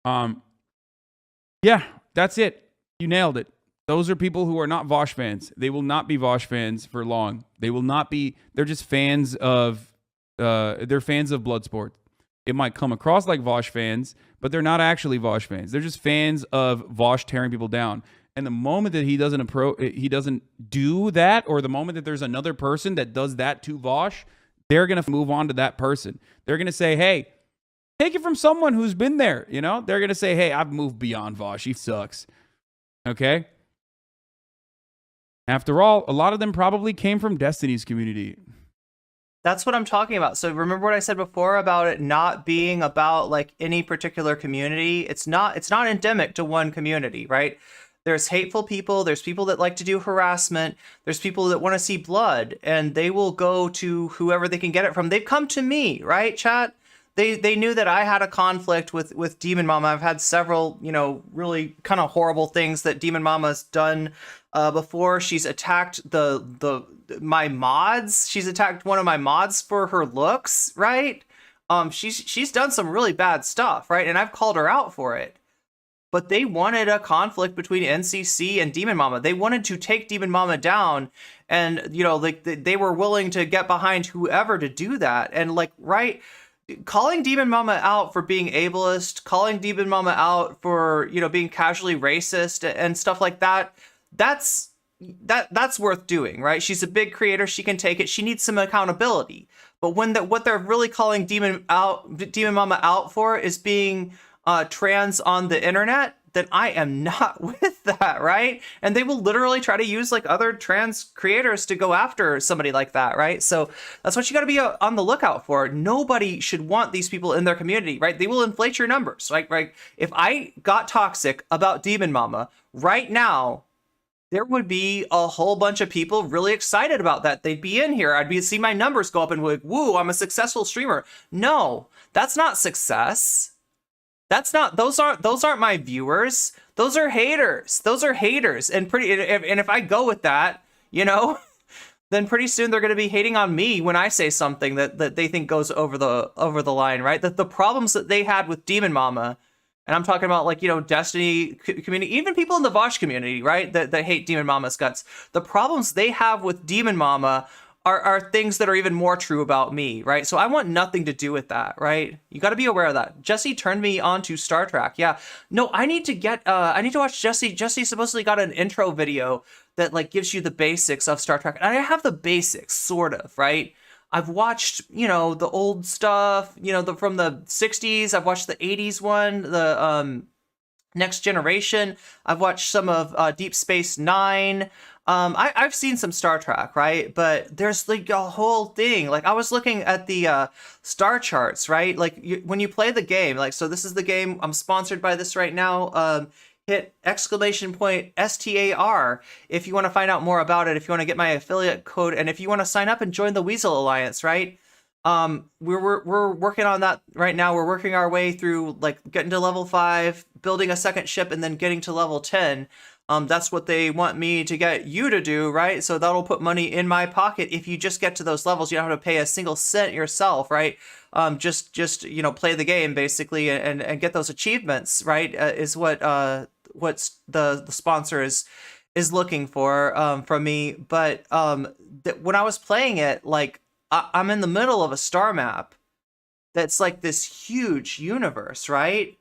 Yeah, that's it. You nailed it. Those are people who are not Vaush fans. They will not be Vaush fans for long. They will not be. They're just fans of. They're fans of Bloodsport. It might come across like Vaush fans, but they're not actually Vaush fans. They're just fans of Vaush tearing people down. And the moment that he doesn't do that, or the moment that there's another person that does that to Vaush, they're gonna move on to that person. They're gonna say, "Hey, take it from someone who's been there." You know, they're gonna say, "Hey, I've moved beyond Vaush. He sucks." Okay. After all, a lot of them probably came from Destiny's community. That's what I'm talking about. So remember what I said before about it not being about like any particular community? It's not endemic to one community, right? There's hateful people, there's people that like to do harassment, there's people that want to see blood, and they will go to whoever they can get it from. They've come to me, right, chat? They knew that I had a conflict with Demon Mama. I've had several, really kind of horrible things that Demon Mama's done before. She's attacked my mods. She's attacked one of my mods for her looks, right? She's done some really bad stuff, right? And I've called her out for it. But they wanted a conflict between NCC and Demon Mama. They wanted to take Demon Mama down, and they were willing to get behind whoever to do that. And calling Demon Mama out for being ableist, calling Demon Mama out for, being casually racist and stuff like that, that's worth doing, right? She's a big creator. She can take it. She needs some accountability. But what they're really calling Demon Mama out for is being trans on the internet, then I am not with that, right? And they will literally try to use like other trans creators to go after somebody like that, right? So that's what you got to be on the lookout for. Nobody should want these people in their community, right? They will inflate your numbers, right? If I got toxic about Demon Mama right now, there would be a whole bunch of people really excited about that. They'd be in here. I'd see my numbers go up and be like, woo, I'm a successful streamer. No, that's not success. Those aren't my viewers. Those are haters. And if I go with that, then pretty soon they're going to be hating on me when I say something that they think goes over the line, right? That the problems that they had with Demon Mama, and I'm talking about Destiny community, even people in the Vaush community, right? That hate Demon Mama's guts. The problems they have with Demon Mama are things that are even more true about me, right? So I want nothing to do with that, right? You got to be aware of that. Jessie turned me on to Star Trek. Yeah. No, I need to watch Jessie. Jessie supposedly got an intro video that gives you the basics of Star Trek. And I have the basics, sort of, right? I've watched, the old stuff, from the 60s. I've watched the 80s one, Next Generation. I've watched some of Deep Space Nine. I've seen some Star Trek, right? But there's like a whole thing. Like I was looking at the star charts, right? Like when you play the game, like, so this is the game. I'm sponsored by this right now. Hit !STAR if you want to find out more about it, if you want to get my affiliate code, and if you want to sign up and join the Weasel Alliance, right? We're working on that right now. We're working our way through like getting to level 5, building a second ship, and then getting to level 10. That's what they want me to get you to do, right? So that'll put money in my pocket. If you just get to those levels, you don't have to pay a single cent yourself, right? Just you know, play the game basically and get those achievements, right? Is what's the sponsor is looking for from me. But when I was playing it, like I'm in the middle of a star map that's like this huge universe, right?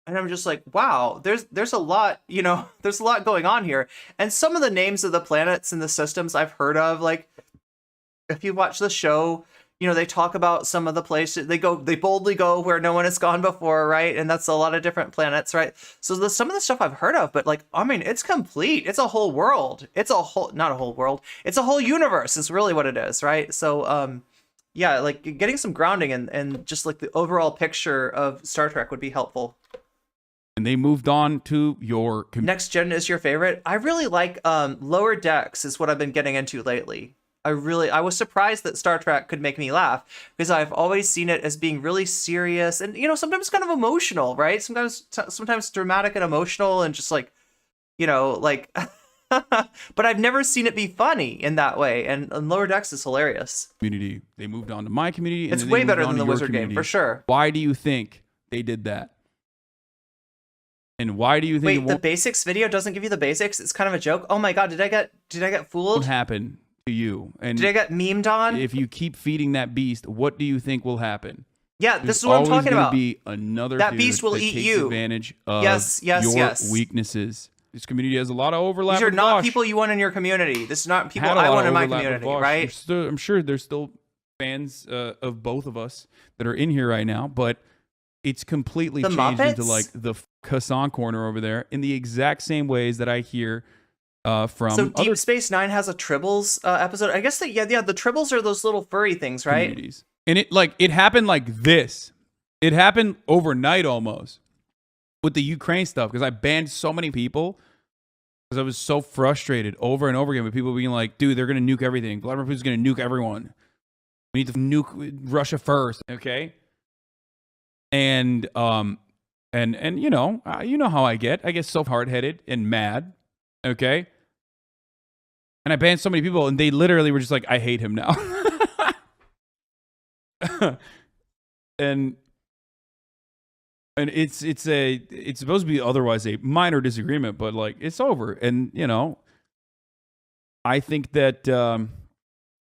And I'm just like, wow, there's a lot, you know, there's a lot going on here. And some of the names of the planets and the systems I've heard of, like if you watch the show, you know, they talk about some of the places they boldly go where no one has gone before, right? And that's a lot of different planets, right? So some of the stuff I've heard of, but like, I mean, it's complete. It's a whole world. It's a whole, not a whole world. It's a whole universe is really what it is, right? So, yeah, like getting some grounding and just like the overall picture of Star Trek would be helpful. And they moved on to your... Next Gen is your favorite? I really like Lower Decks is what I've been getting into lately. I was surprised that Star Trek could make me laugh because I've always seen it as being really serious and, you know, sometimes kind of emotional, right? Sometimes dramatic and emotional and just like, you know, like, but I've never seen it be funny in that way. And Lower Decks is hilarious. Community. They moved on to my community. It's way better than the Wizard game, for sure. Why do you think they did that? And why do you think... Wait, the basics video doesn't give you the basics? It's kind of a joke? Oh my god, did I get fooled? What happened to you? And did I get memed on? If you keep feeding that beast, what do you think will happen? Yeah, this is what I'm talking about. Be another that dude beast will that eat takes you. Advantage of your weaknesses. This community has a lot of overlap. These are with not Vaush. people you want in your community. This is not people Had a I lot want of in my overlap with community, Vaush. right? I'm sure there's still fans of both of us that are in here right now, but it's completely the changed Muppets? into like the Hassan corner over there in the exact same ways that I hear from So Deep Space Nine has a Tribbles episode. I guess that yeah, the Tribbles are those little furry things, right? Communities. And it happened like this. It happened overnight almost with the Ukraine stuff because I banned so many people because I was so frustrated over and over again with people being like, dude, they're going to nuke everything. Vladimir Putin's going to nuke everyone. We need to nuke Russia first, okay? And you know how I get so hard-headed and mad, okay? And I banned so many people, and they literally were just like, I hate him now. and it's supposed to be otherwise a minor disagreement, but like it's over. And you know, I think that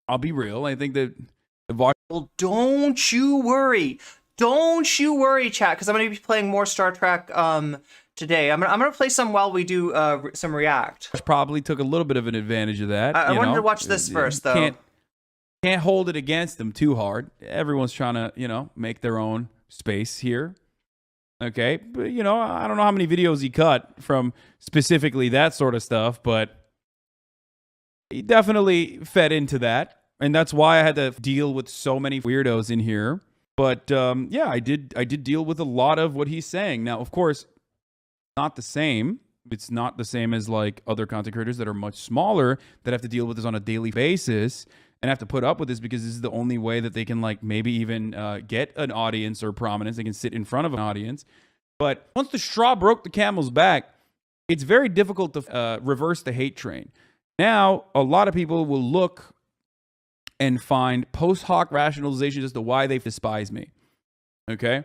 I'll be real. I think that the Vaush. Well, don't you worry. Don't you worry, chat, because I'm going to be playing more Star Trek today. I'm gonna play some while we do some React. Probably took a little bit of an advantage of that. I wanted to watch this first, though. Can't hold it against them too hard. Everyone's trying to, you know, make their own space here. Okay, but you know, I don't know how many videos he cut from specifically that sort of stuff, but he definitely fed into that, and that's why I had to deal with so many weirdos in here. But yeah, I did deal with a lot of what he's saying. Now, of course, not the same. It's not the same as like other content creators that are much smaller that have to deal with this on a daily basis and have to put up with this because this is the only way that they can like maybe even get an audience or prominence. They can sit in front of an audience. But once the straw broke the camel's back, it's very difficult to reverse the hate train. Now, a lot of people will look and find post hoc rationalizations as to why they despise me. Okay?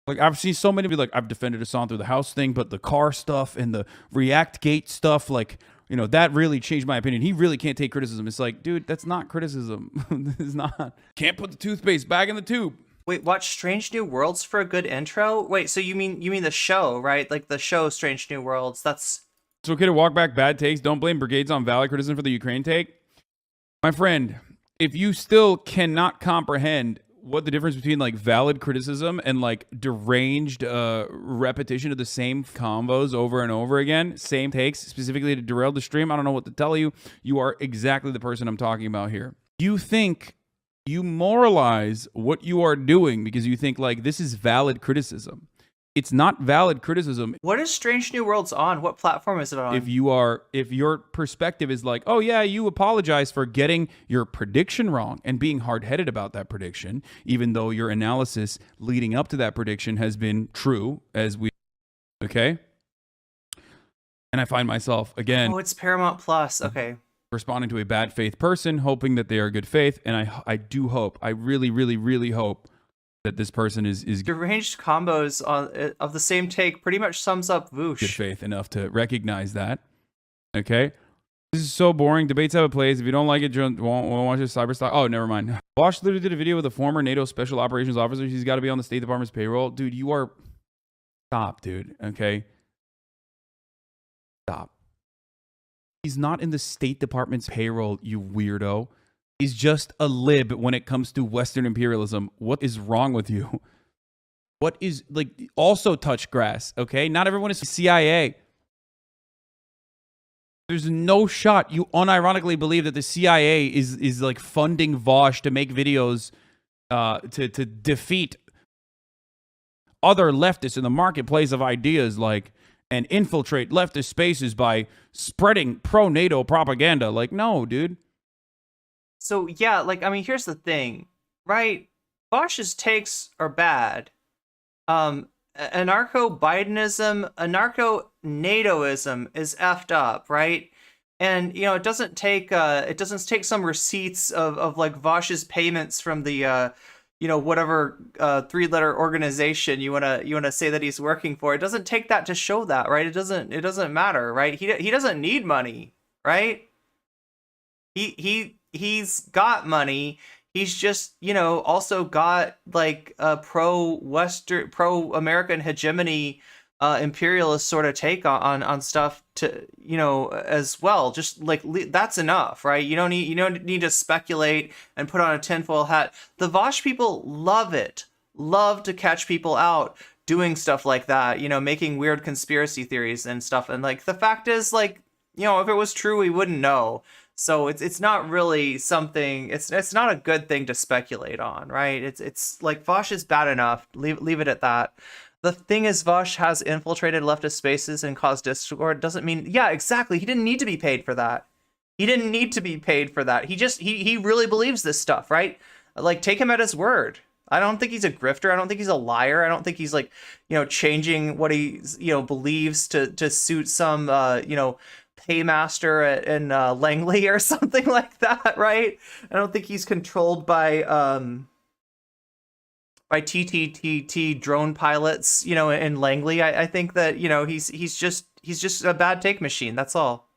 Like, I've seen so many people like, I've defended Hassan through the house thing, but the car stuff and the React Gate stuff, like, you know, that really changed my opinion. He really can't take criticism. It's like, dude, that's not criticism. This is not. Can't put the toothpaste back in the tube. Wait, watch Strange New Worlds for a good intro? Wait, so you mean the show, right? Like the show Strange New Worlds. That's... It's okay to walk back bad takes. Don't blame brigades on valid criticism for the Ukraine take. My friend, if you still cannot comprehend what the difference between like valid criticism and like deranged repetition of the same combos over and over again, same takes specifically to derail the stream. I don't know what to tell you. You are exactly the person I'm talking about here. You think you moralize what you are doing because you think like this is valid criticism. It's not valid criticism. What is Strange New Worlds on? What platform is it on? If your perspective is like, oh yeah, you apologize for getting your prediction wrong and being hard-headed about that prediction, even though your analysis leading up to that prediction has been true, okay? And I find myself again. Oh, it's Paramount Plus. Okay. Responding to a bad faith person, hoping that they are good faith, and I do hope, I really, really, really hope that this person is deranged combos of the same take pretty much sums up Vaush. Good faith enough to recognize that. Okay, this is so boring. Debates have a place. If you don't like it, won't watch this cyber stock. Oh, never mind. Vaush literally did a video with a former NATO special operations officer. He's got to be on the State Department's payroll, dude. You are stop, dude. Okay, stop. He's not in the State Department's payroll, you weirdo. He's just a lib when it comes to Western imperialism. What is wrong with you? What is, like, also touch grass, okay? Not everyone is CIA. There's no shot you unironically believe that the CIA is like funding Vaush to make videos to defeat other leftists in the marketplace of ideas, like, and infiltrate leftist spaces by spreading pro-NATO propaganda. Like, no, dude. So, yeah, like, I mean, here's the thing, right? Vaush's takes are bad. Anarcho-Bidenism, anarcho-NATOism is effed up, right? And, you know, it doesn't take some receipts of like Vaush's payments from the, you know, whatever three-letter organization you wanna say that he's working for. It doesn't take that to show that, right? It doesn't matter, right? He doesn't need money, right? He's got money. He's just, you know, also got like a pro-Western, pro-American hegemony, imperialist sort of take on stuff to, you know, as well. Just like that's enough, right? You don't need to speculate and put on a tinfoil hat. The Vaush people love to catch people out doing stuff like that, you know, making weird conspiracy theories and stuff. And like the fact is, like, you know, if it was true, we wouldn't know. So it's not really something. It's not a good thing to speculate on, right? It's like Vaush is bad enough. Leave it at that. The thing is, Vaush has infiltrated leftist spaces and caused discord. Doesn't mean, yeah, exactly. He didn't need to be paid for that. He didn't need to be paid for that. He really believes this stuff, right? Like, take him at his word. I don't think he's a grifter. I don't think he's a liar. I don't think he's like, you know, changing what he, you know, believes to suit some, you know, paymaster in Langley or something like that, right? I don't think he's controlled by TTTT drone pilots, you know, in Langley. I think that, you know, he's just a bad take machine. That's all.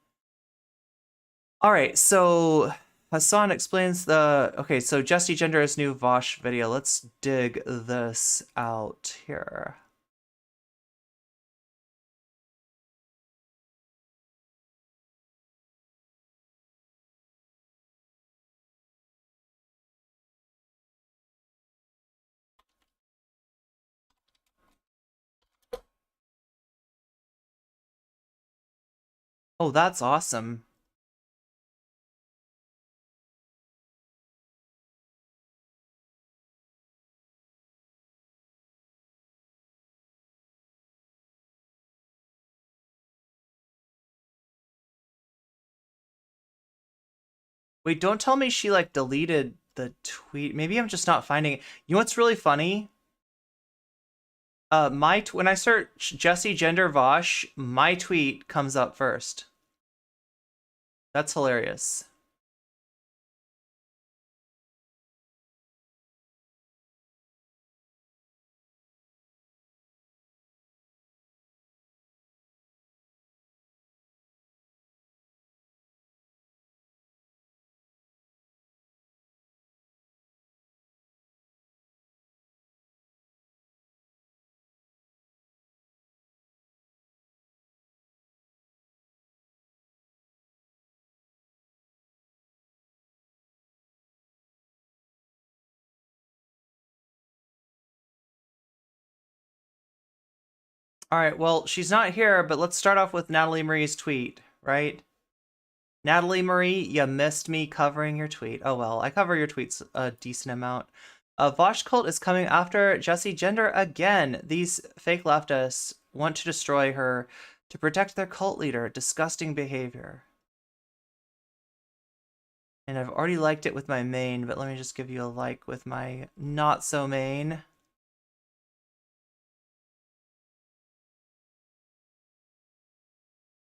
All right, so Hassan explains okay, so Jessie Gender's new Vaush video. Let's dig this out here. Oh, that's awesome. Wait, don't tell me she like deleted the tweet. Maybe I'm just not finding it. You know what's really funny? When I search Jessie Gender Vaush, my tweet comes up first. That's hilarious. All right, well, she's not here, but let's start off with Natalie Marie's tweet, right? Natalie Marie, you missed me covering your tweet. Oh well, I cover your tweets a decent amount. Vaush cult is coming after Jessie Gender again. These fake leftists want to destroy her to protect their cult leader. Disgusting behavior. And I've already liked it with my main, but let me just give you a like with my not so main.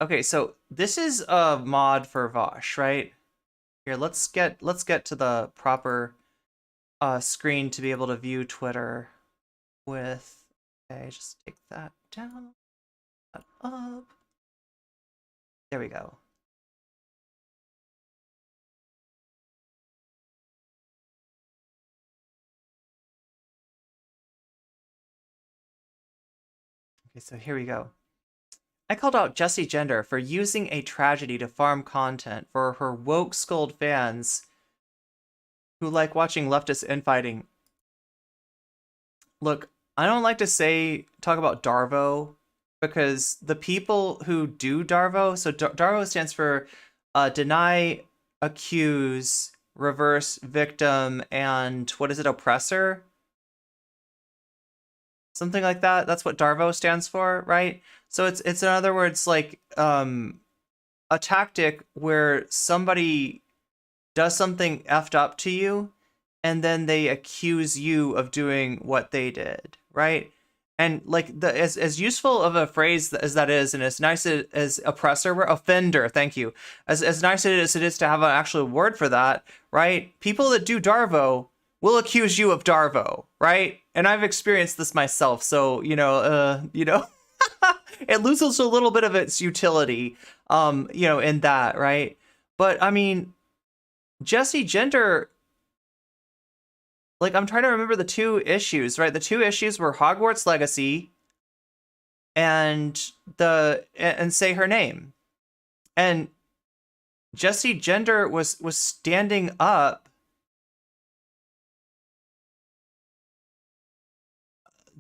Okay, so this is a mod for Vaush, right? Here, let's get to the proper screen to be able to view Twitter with. Okay, just take that down, that up. There we go. Okay, so here we go. I called out Jessie Gender for using a tragedy to farm content for her woke scold fans who like watching leftist infighting. Look, I don't like to talk about Darvo because the people who do Darvo, so Darvo stands for deny, accuse, reverse, victim, and what is it, oppressor? Something like that. That's what Darvo stands for, right? So it's in other words like a tactic where somebody does something effed up to you and then they accuse you of doing what they did, right? And like as useful of a phrase as that is, and as nice as oppressor, offender, thank you. As nice as it is to have an actual word for that, right? People that do Darvo will accuse you of Darvo, right? And I've experienced this myself, so you know, it loses a little bit of its utility, in that, right? But I mean, Jessie Gender, like I'm trying to remember the two issues, right? The two issues were Hogwarts Legacy and say her name. And Jessie Gender was standing up.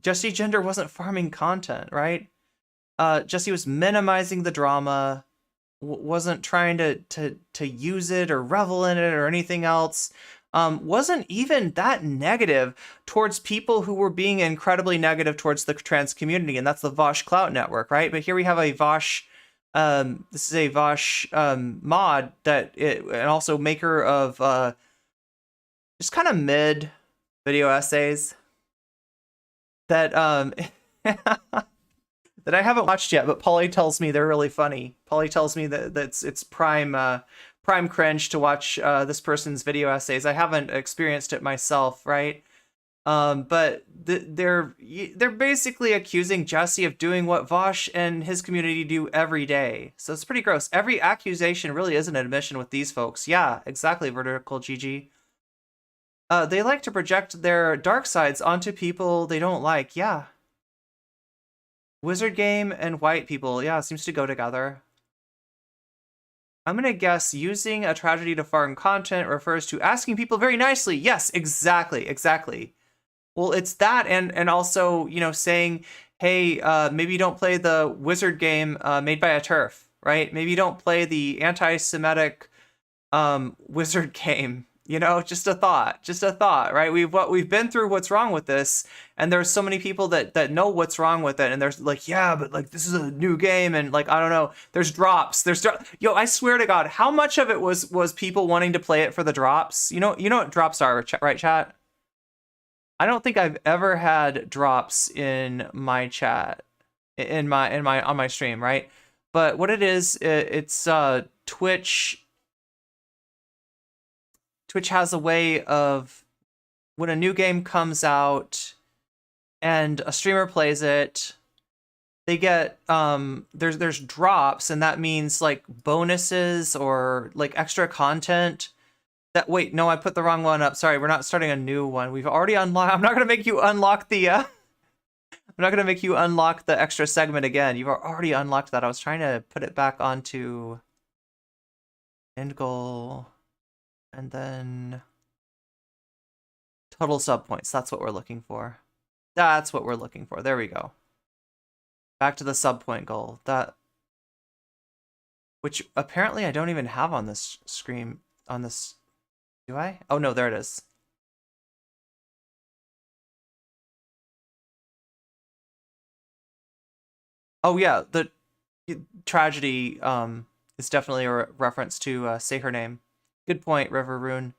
Jessie Gender wasn't farming content, right? Jessie was minimizing the drama, wasn't trying to use it or revel in it or anything else. Wasn't even that negative towards people who were being incredibly negative towards the trans community, and that's the Vaush Clout Network, right? But here we have a Vaush, this is a Vaush mod and also maker of just kind of mid video essays that that I haven't watched yet, but Polly tells me they're really funny. Polly tells me that it's prime cringe to watch this person's video essays. I haven't experienced it myself, right? But they're basically accusing Jessie of doing what Vaush and his community do every day. So it's pretty gross. Every accusation really is an admission with these folks. Yeah, exactly, Vertical GG. They like to project their dark sides onto people they don't like. Yeah. Wizard game and white people. Yeah, it seems to go together. I'm going to guess using a tragedy to farm content refers to asking people very nicely. Yes, exactly. Well, it's that and also, saying, hey, maybe you don't play the wizard game made by a TERF, right? Maybe you don't play the anti-Semitic wizard game. Just a thought, right? We've been through what's wrong with this, and there's so many people that know what's wrong with it, and there's like, yeah, but like this is a new game, and like I don't know, there's drops. Yo, I swear to God, how much of it was people wanting to play it for the drops? You know what drops are, right, chat? I don't think I've ever had drops in my chat, on my stream, right? But what it is, it's Twitch. Twitch has a way of when a new game comes out and a streamer plays it, they get there's drops, and that means like bonuses or like extra content. Wait, no, I put the wrong one up. Sorry, we're not starting a new one. We've already unlocked. I'm not gonna make you unlock the I'm not gonna make you unlock the extra segment again. You've already unlocked that. I was trying to put it back onto end goal. And then total sub points. That's what we're looking for. There we go. Back to the subpoint goal. That, which apparently I don't even have on this screen. On this, do I? Oh no, there it is. Oh yeah, the tragedy is definitely a reference to Say Her Name. Good point, River Rune.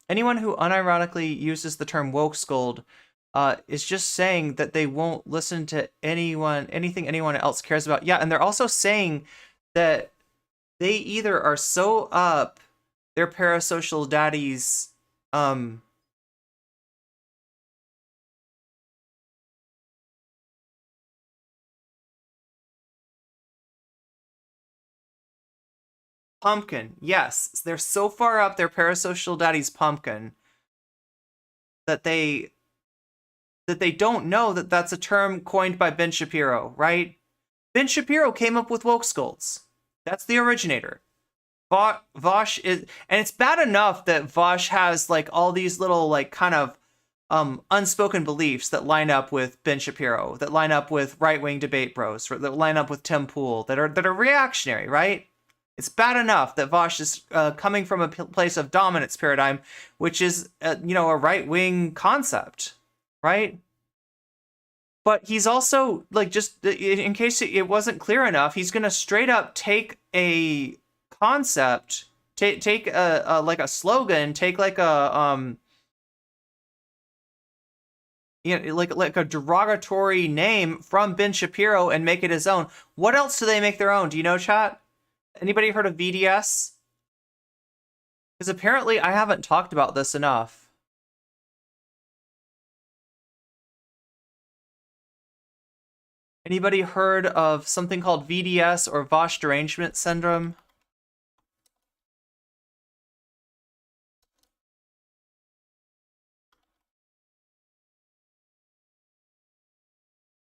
Anyone who unironically uses the term woke scold is just saying that they won't listen to anything anyone else cares about. Yeah, and they're also saying that they either are so up their parasocial daddies pumpkin. Yes, they're so far up their parasocial daddy's pumpkin that they don't know that that's a term coined by Ben Shapiro, right? Ben Shapiro came up with woke scolds. That's the originator. Vaush is, and it's bad enough that Vaush has like all these little like kind of unspoken beliefs that line up with Ben Shapiro, that line up with right-wing debate bros, that line up with Tim Pool, that are reactionary, right? It's bad enough that Vaush is coming from a place of dominance paradigm, which is a right-wing concept, right? But he's also like, just in case it wasn't clear enough, he's gonna straight up take a concept, take a like a slogan, take like a like a derogatory name from Ben Shapiro and make it his own. What else do they make their own? Do you know, chat? Anybody heard of VDS? Because apparently I haven't talked about this enough. Anybody heard of something called VDS or Vaush derangement syndrome?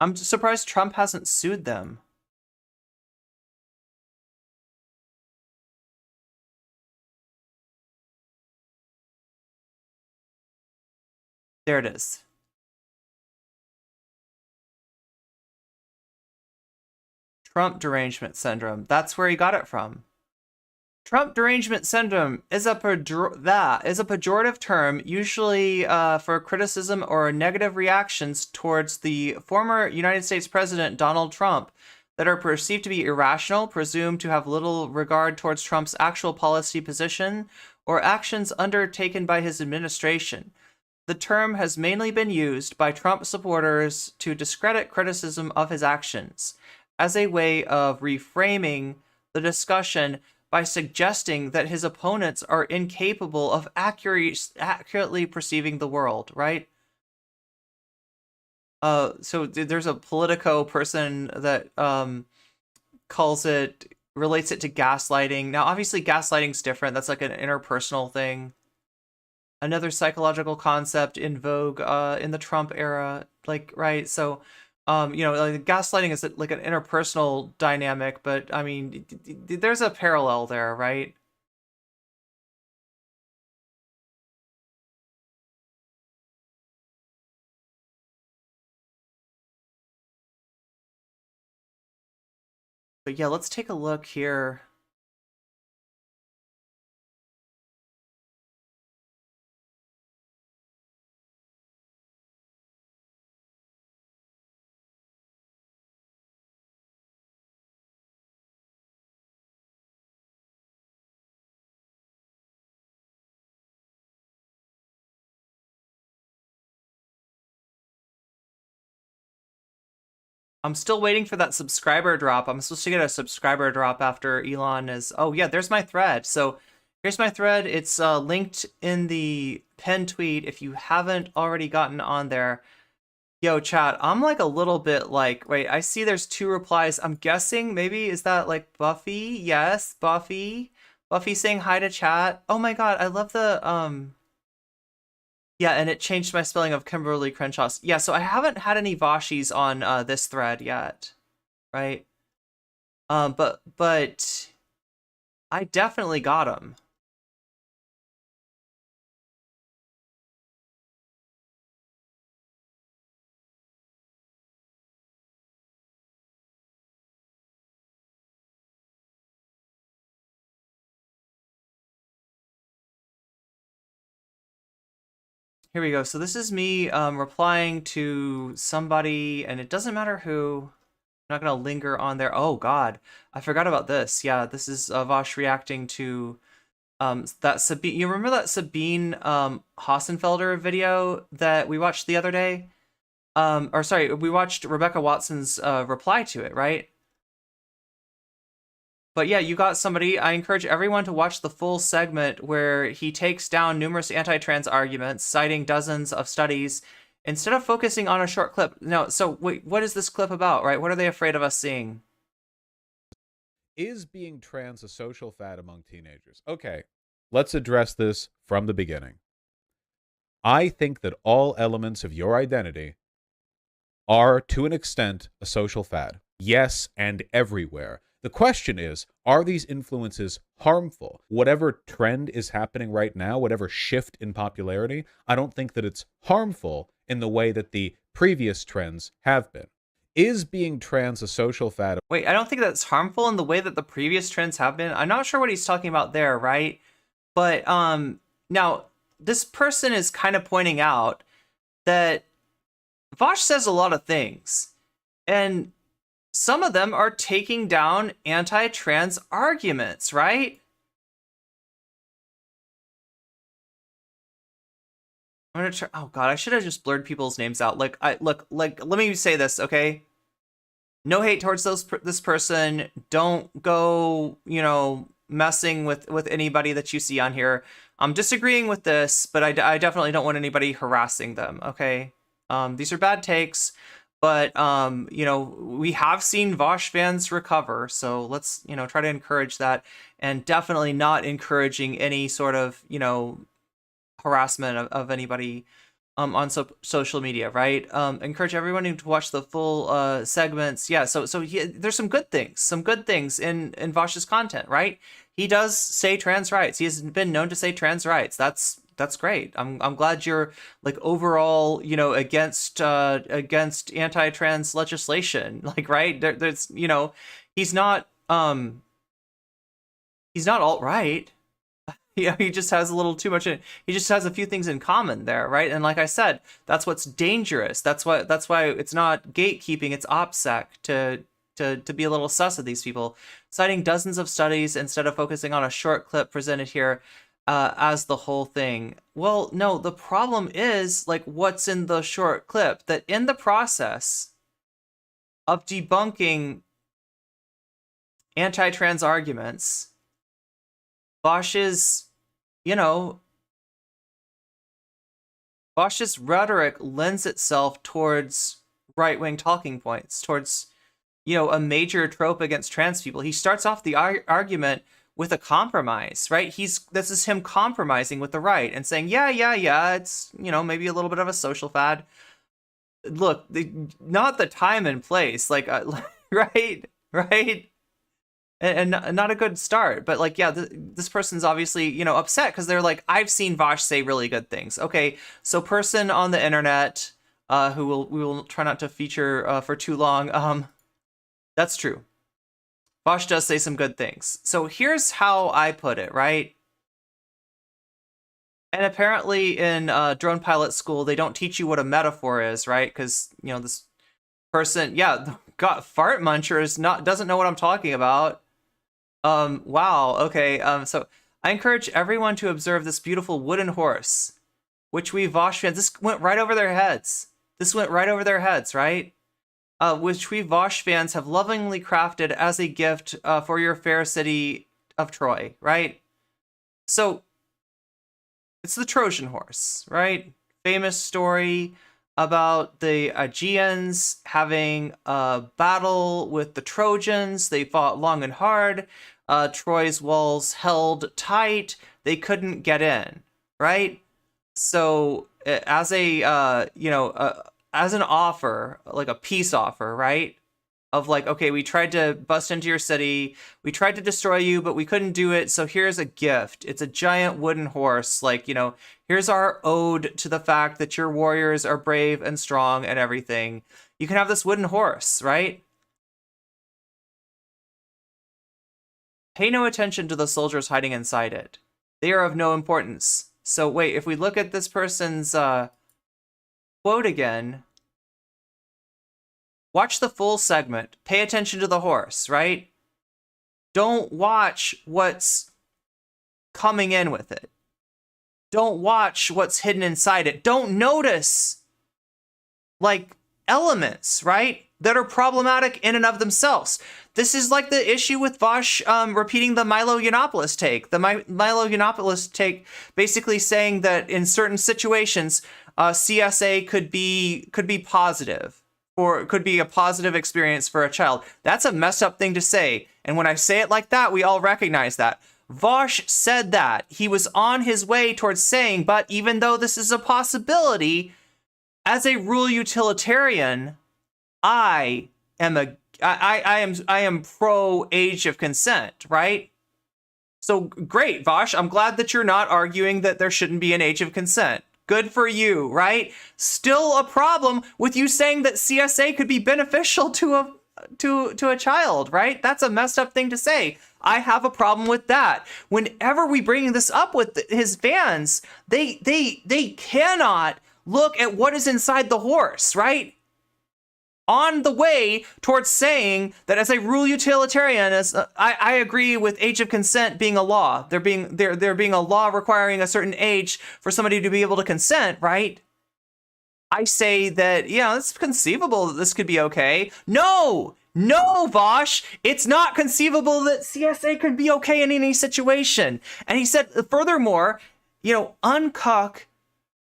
I'm surprised Trump hasn't sued them. There it is. Trump derangement syndrome. That's where he got it from. Trump derangement syndrome is a pejorative term, usually for criticism or negative reactions towards the former United States President Donald Trump that are perceived to be irrational, presumed to have little regard towards Trump's actual policy position or actions undertaken by his administration. The term has mainly been used by Trump supporters to discredit criticism of his actions, as a way of reframing the discussion by suggesting that his opponents are incapable of accurately perceiving the world, right? So there's a Politico person that relates it to gaslighting. Now, obviously, gaslighting's different. That's like an interpersonal thing. Another psychological concept in vogue in the Trump era, like, right? So, like gaslighting is like an interpersonal dynamic, but I mean, there's a parallel there, right? But yeah, let's take a look here. I'm still waiting for that subscriber drop. I'm supposed to get a subscriber drop after Elon is... Oh, yeah, there's my thread. So here's my thread. It's linked in the pinned tweet if you haven't already gotten on there. Yo, chat, I'm like a little bit like... Wait, I see there's 2 replies. I'm guessing maybe, is that like Buffy? Yes, Buffy. Buffy saying hi to chat. Oh my god, I love the... Yeah, and it changed my spelling of Kimberlé Crenshaw. Yeah, so I haven't had any Vaushis on this thread yet, right? But I definitely got them. Here we go. So this is me replying to somebody, and it doesn't matter who. I'm not gonna linger on there. Oh God, I forgot about this. Yeah, this is Vaush reacting to that Sabine. You remember that Sabine Hassenfelder video that we watched the other day? Or sorry, we watched Rebecca Watson's reply to it, right? But yeah, you got somebody. I encourage everyone to watch the full segment where he takes down numerous anti-trans arguments, citing dozens of studies, instead of focusing on a short clip. No, so wait, what is this clip about, right? What are they afraid of us seeing? Is being trans a social fad among teenagers? Okay, let's address this from the beginning. I think that all elements of your identity are, to an extent, a social fad. Yes, and everywhere. The question is, are these influences harmful? Whatever trend is happening right now, whatever shift in popularity, I don't think that it's harmful in the way that the previous trends have been. Is being trans a social fad? Wait, I don't think that's harmful in the way that the previous trends have been. I'm not sure what he's talking about there, right? But now this person is kind of pointing out that Vaush says a lot of things, and some of them are taking down anti-trans arguments, right? I'm gonna try. Oh God, I should have just blurred people's names out. Like, let me say this, okay? No hate towards this person. Don't go, messing with anybody that you see on here. I'm disagreeing with this, but I definitely don't want anybody harassing them, okay? These are bad takes. But, we have seen Vaush fans recover, so let's, try to encourage that, and definitely not encouraging any sort of, harassment of anybody on social media, right? Encourage everyone to watch the full segments. Yeah, so there's some good things in Vaush's content, right? He does say trans rights. He has been known to say trans rights. That's great. I'm glad you're like overall, against anti-trans legislation. Like, right? There's he's not alt-right. He just has a little too much. He just has a few things in common there, right? And like I said, that's what's dangerous. That's why it's not gatekeeping. It's Opsec to be a little sus of these people, citing dozens of studies instead of focusing on a short clip presented here as the whole thing. Well, no, the problem is like what's in the short clip, that in the process of debunking anti-trans arguments, Vaush's rhetoric lends itself towards right-wing talking points, towards, a major trope against trans people. He starts off the argument with a compromise, right? This is him compromising with the right and saying, yeah, it's, maybe a little bit of a social fad. Look, not the time and place, like, right? And not a good start, but like, yeah, this person's obviously, upset because they're like, I've seen Vaush say really good things. Okay, so person on the internet, we will try not to feature for too long. That's true. Vaush does say some good things. So here's how I put it, right? And apparently in drone pilot school, they don't teach you what a metaphor is, right? Because, this person, got fart munchers, doesn't know what I'm talking about. Wow, okay, so I encourage everyone to observe this beautiful wooden horse, which we Vaush fans, this went right over their heads. Right? Which we Vaush fans have lovingly crafted as a gift for your fair city of Troy, right? So, it's the Trojan horse, right? Famous story about the Aegeans having a battle with the Trojans. They fought long and hard. Troy's walls held tight. They couldn't get in, right? So as an offer, like a peace offer, right? Of like, okay, we tried to bust into your city. We tried to destroy you, but we couldn't do it. So here's a gift. It's a giant wooden horse. Like, here's our ode to the fact that your warriors are brave and strong and everything. You can have this wooden horse, right? Pay no attention to the soldiers hiding inside it. They are of no importance. So wait, if we look at this person's quote again, watch the full segment. Pay attention to the horse, right? Don't watch what's coming in with it. Don't watch what's hidden inside it. Don't notice, like, elements, right, that are problematic in and of themselves. This is like the issue with Vaush repeating the Milo Yiannopoulos take. The Milo Yiannopoulos take basically saying that in certain situations, CSA could be positive, or could be a positive experience for a child. That's a messed up thing to say. And when I say it like that, we all recognize that. Vaush said that. He was on his way towards saying, but even though this is a possibility, as a rule utilitarian, I am pro age of consent, right? So great, Vaush. I'm glad that you're not arguing that there shouldn't be an age of consent. Good for you, right? Still a problem with you saying that CSA could be beneficial to a child, right? That's a messed up thing to say. I have a problem with that. Whenever we bring this up with his fans, they cannot look at what is inside the horse, right? On the way towards saying that as a rule utilitarian, I agree with age of consent being a law. There being a law requiring a certain age for somebody to be able to consent, right? I say that, yeah, it's conceivable that this could be okay. No, Vaush, it's not conceivable that CSA could be okay in any situation. And he said, furthermore, uncuck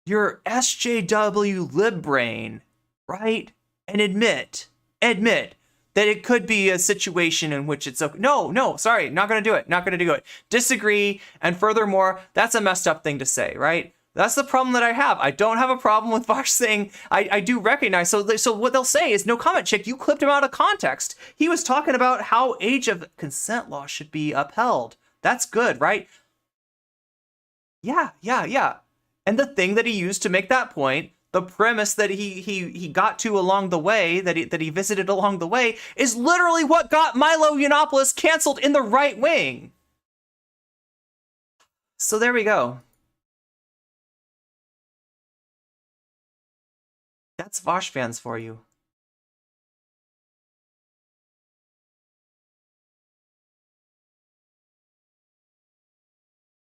your SJW lib brain, right? And admit that it could be a situation in which it's okay. No, sorry, not gonna do it. Disagree, and furthermore, that's a messed up thing to say, right? That's the problem that I have. I don't have a problem with Vaush saying, I do recognize, so what they'll say is, no comment, chick, you clipped him out of context. He was talking about how age of consent law should be upheld. That's good, right? Yeah. And the thing that he used to make that point, the premise that he got to along the way, that he visited along the way, is literally what got Milo Yiannopoulos canceled in the right wing. So there we go. That's Vaush fans for you.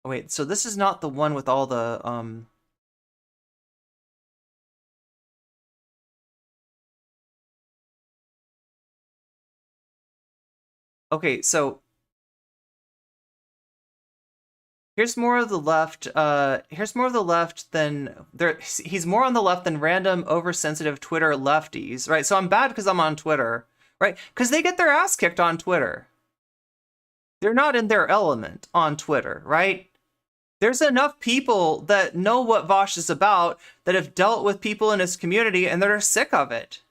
Oh, wait, so this is not the one with all the Okay, so here's more of the left. Here's more of the left than there. He's more on the left than random oversensitive Twitter lefties, right? So I'm bad because I'm on Twitter, right? Because they get their ass kicked on Twitter. They're not in their element on Twitter, right? There's enough people that know what Vaush is about, that have dealt with people in his community, and that are sick of it,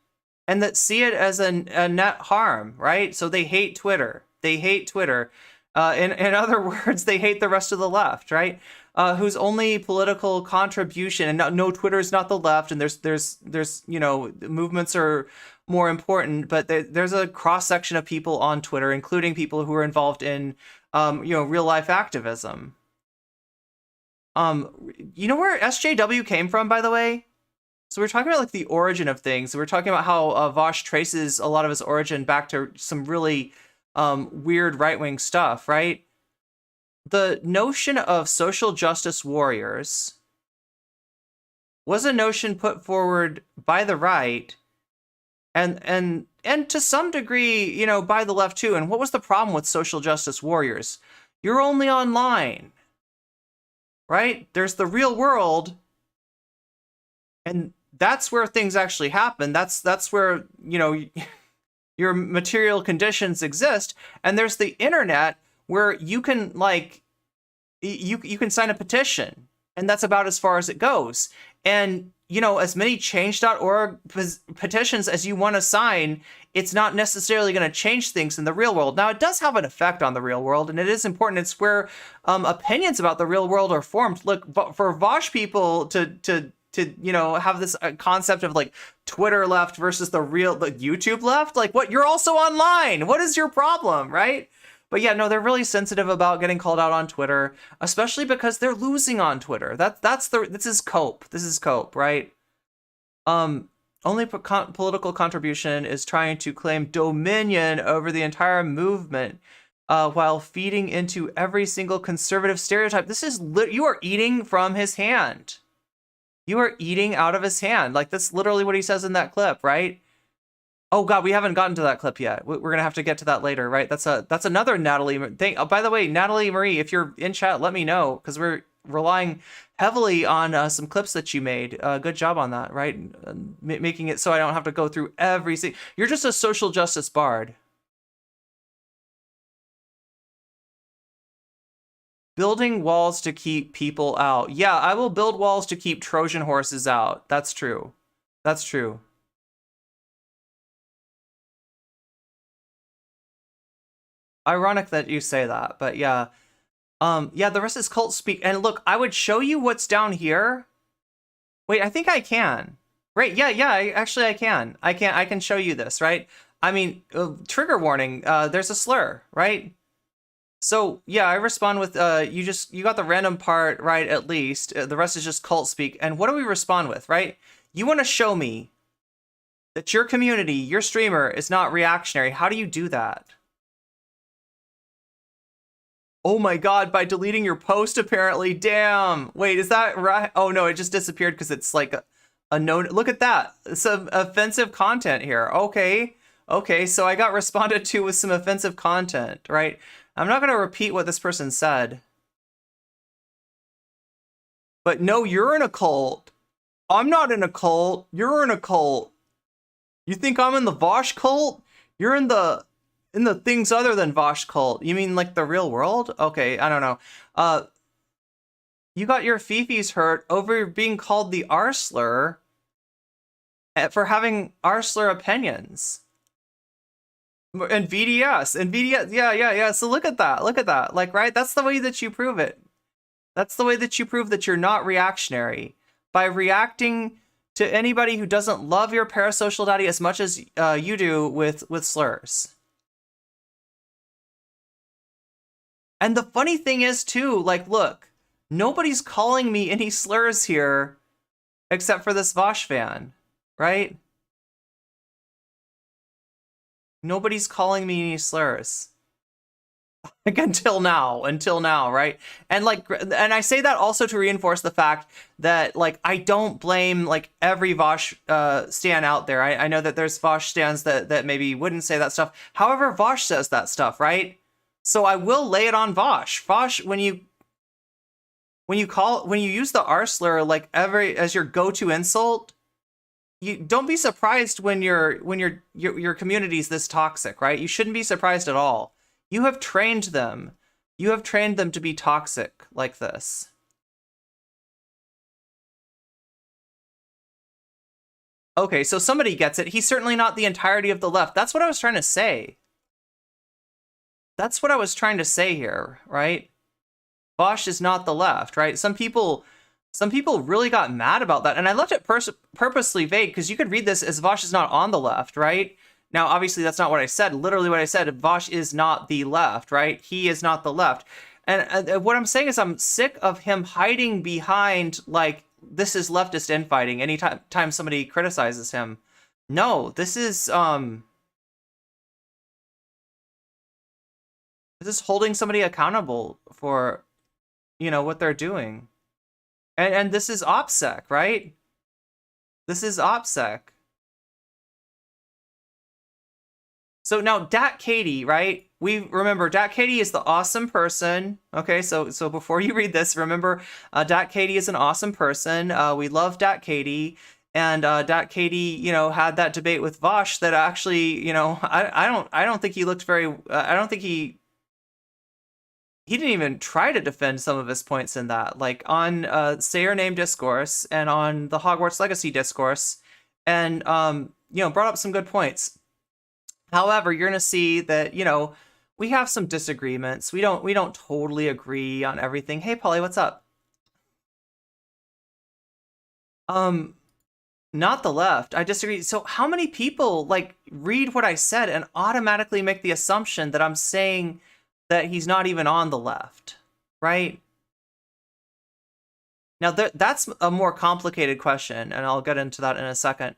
and that see it as a net harm, right? So they hate Twitter. In other words, they hate the rest of the left, right? Whose only political contribution, and no, Twitter is not the left, and there's movements are more important, but there's a cross section of people on Twitter, including people who are involved in real life activism. You know where SJW came from, by the way? So we're talking about like the origin of things. We're talking about how Vaush traces a lot of his origin back to some really weird right-wing stuff, right? The notion of social justice warriors was a notion put forward by the right and to some degree, by the left too. And what was the problem with social justice warriors? You're only online, right? There's the real world, and that's where things actually happen. That's where, your material conditions exist. And there's the internet where you can you can sign a petition, and that's about as far as it goes. And, as many change.org petitions as you want to sign, it's not necessarily going to change things in the real world. Now, it does have an effect on the real world, and it is important. It's where opinions about the real world are formed. Look, for Vaush people to have this concept of like Twitter left versus the YouTube left, like, what, you're also online, what is your problem, right? But yeah, no, they're really sensitive about getting called out on Twitter, especially because they're losing on Twitter. This is cope. This is cope, right? Only political contribution is trying to claim dominion over the entire movement, while feeding into every single conservative stereotype. This is you are eating from his hand. You are eating out of his hand. Like, that's literally what he says in that clip, right? Oh God, we haven't gotten to that clip yet. We're gonna have to get to that later, right? That's another Natalie thing. Oh, by the way, Natalie Marie, if you're in chat, let me know, because we're relying heavily on some clips that you made. Good job on that, right? Making it so I don't have to go through every single. You're just a social justice bard. Building walls to keep people out. Yeah, I will build walls to keep Trojan horses out. That's true. That's true. Ironic that you say that, but yeah. Yeah, the rest is cult speak. And look, I would show you what's down here. Wait, I think I can. Right, yeah, actually I can. I can show you this, right? I mean, trigger warning, there's a slur, right? So yeah, I respond with you got the random part right, at least. The rest is just cult speak. And what do we respond with, right? You want to show me that your community, your streamer, is not reactionary. How do you do that? Oh my God, by deleting your post, apparently. Damn. Wait, is that right? Oh no, it just disappeared because it's like a no. Look at that. Some offensive content here. Okay. Okay, so I got responded to with some offensive content, right? I'm not going to repeat what this person said. But no, you're in a cult. I'm not in a cult. You're in a cult. You think I'm in the Vaush cult? You're in the things other than Vaush cult. You mean like the real world? Okay, I don't know. You got your fifis hurt over being called the R slur for having R slur opinions. And VDS, yeah. So look at that. Like, right? That's the way that you prove it. That's the way that you prove that you're not reactionary, by reacting to anybody who doesn't love your parasocial daddy as much as you do with slurs. And the funny thing is too, like, look, nobody's calling me any slurs here except for this Vaush fan, right? Nobody's calling me any slurs. Like, until now, right? And like, and I say that also to reinforce the fact that, like, I don't blame like every Vaush stan out there. I know that there's Vaush stans that maybe wouldn't say that stuff. However, Vaush says that stuff, right? So I will lay it on Vaush. Vaush, when you use the R slur like as your go-to insult, you don't be surprised when your community's this toxic, right? You shouldn't be surprised at all. You have trained them. You have trained them to be toxic like this. Okay, so somebody gets it. He's certainly not the entirety of the left. That's what I was trying to say. That's what I was trying to say here, right? Vaush is not the left, right? Some people really got mad about that, and I left it purposely vague because you could read this as Vaush is not on the left, right? Now, obviously, that's not what I said. Literally what I said, Vaush is not the left, right? He is not the left. And what I'm saying is I'm sick of him hiding behind, like, this is leftist infighting anytime somebody criticizes him. No, this is holding somebody accountable for, you know, what they're doing. And this is Opsec, right? This is Opsec. So now Dat Katie, right? We remember Dat Katie is the awesome person. Okay, so before you read this, remember Dat Katie is an awesome person. We love Dat Katie. And Dat Katie, you know, had that debate with Vaush that actually, you know, I don't think he looked very, I don't think he didn't even try to defend some of his points in that, like on Say Your Name discourse and on the Hogwarts Legacy discourse, and you know, brought up some good points. However, you're gonna see that, you know, we have some disagreements. We don't totally agree on everything. Hey, Polly, what's up? Not the left. I disagree. So how many people like read what I said and automatically make the assumption that I'm saying that he's not even on the left, right? Now that's a more complicated question, and I'll get into that in a second.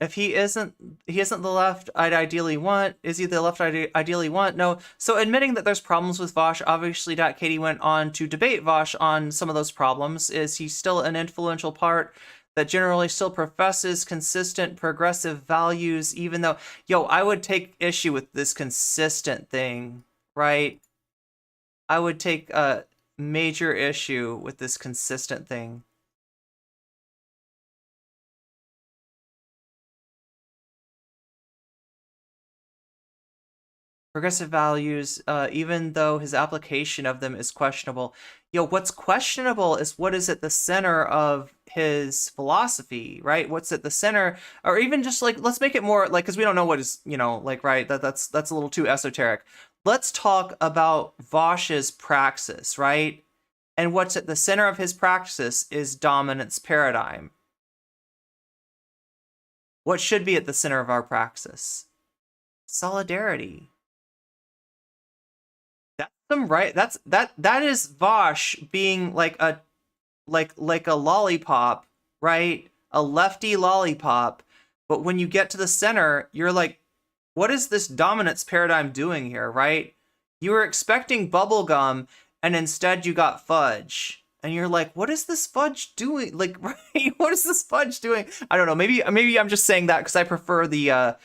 If he isn't the left I'd ideally want, is he the left I'd ideally want? No. So admitting that there's problems with Vaush, obviously Katie went on to debate Vaush on some of those problems. Is he still an influential part that generally still professes consistent progressive values, even though, I would take issue with this consistent thing, right? I would take a major issue with this consistent thing. Progressive values, even though his application of them is questionable. What's questionable is what is at the center of his philosophy, right? What's at the center, or even just like, let's make it more like, because we don't know what is, right? That's a little too esoteric. Let's talk about Vaush's praxis, right? And what's at the center of his praxis is dominance paradigm. What should be at the center of our praxis? Solidarity. That is Vaush being like a lollipop, right? A lefty lollipop. But when you get to the center, you're like, what is this dominance paradigm doing here, right? You were expecting bubblegum, and instead you got fudge. And you're like, what is this fudge doing? Like, right? What is this fudge doing? I don't know. Maybe I'm just saying that because I prefer the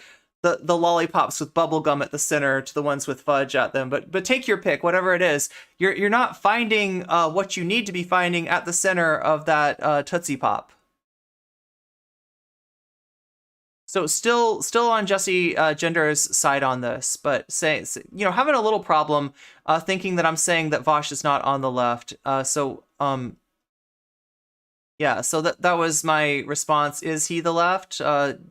lollipops with bubblegum at the center to the ones with fudge at them. But take your pick, whatever it is. You're not finding what you need to be finding at the center of that Tootsie Pop. So still on Jessie Gender's side on this, but having a little problem thinking that I'm saying that Vaush is not on the left. So that was my response. Is he the left?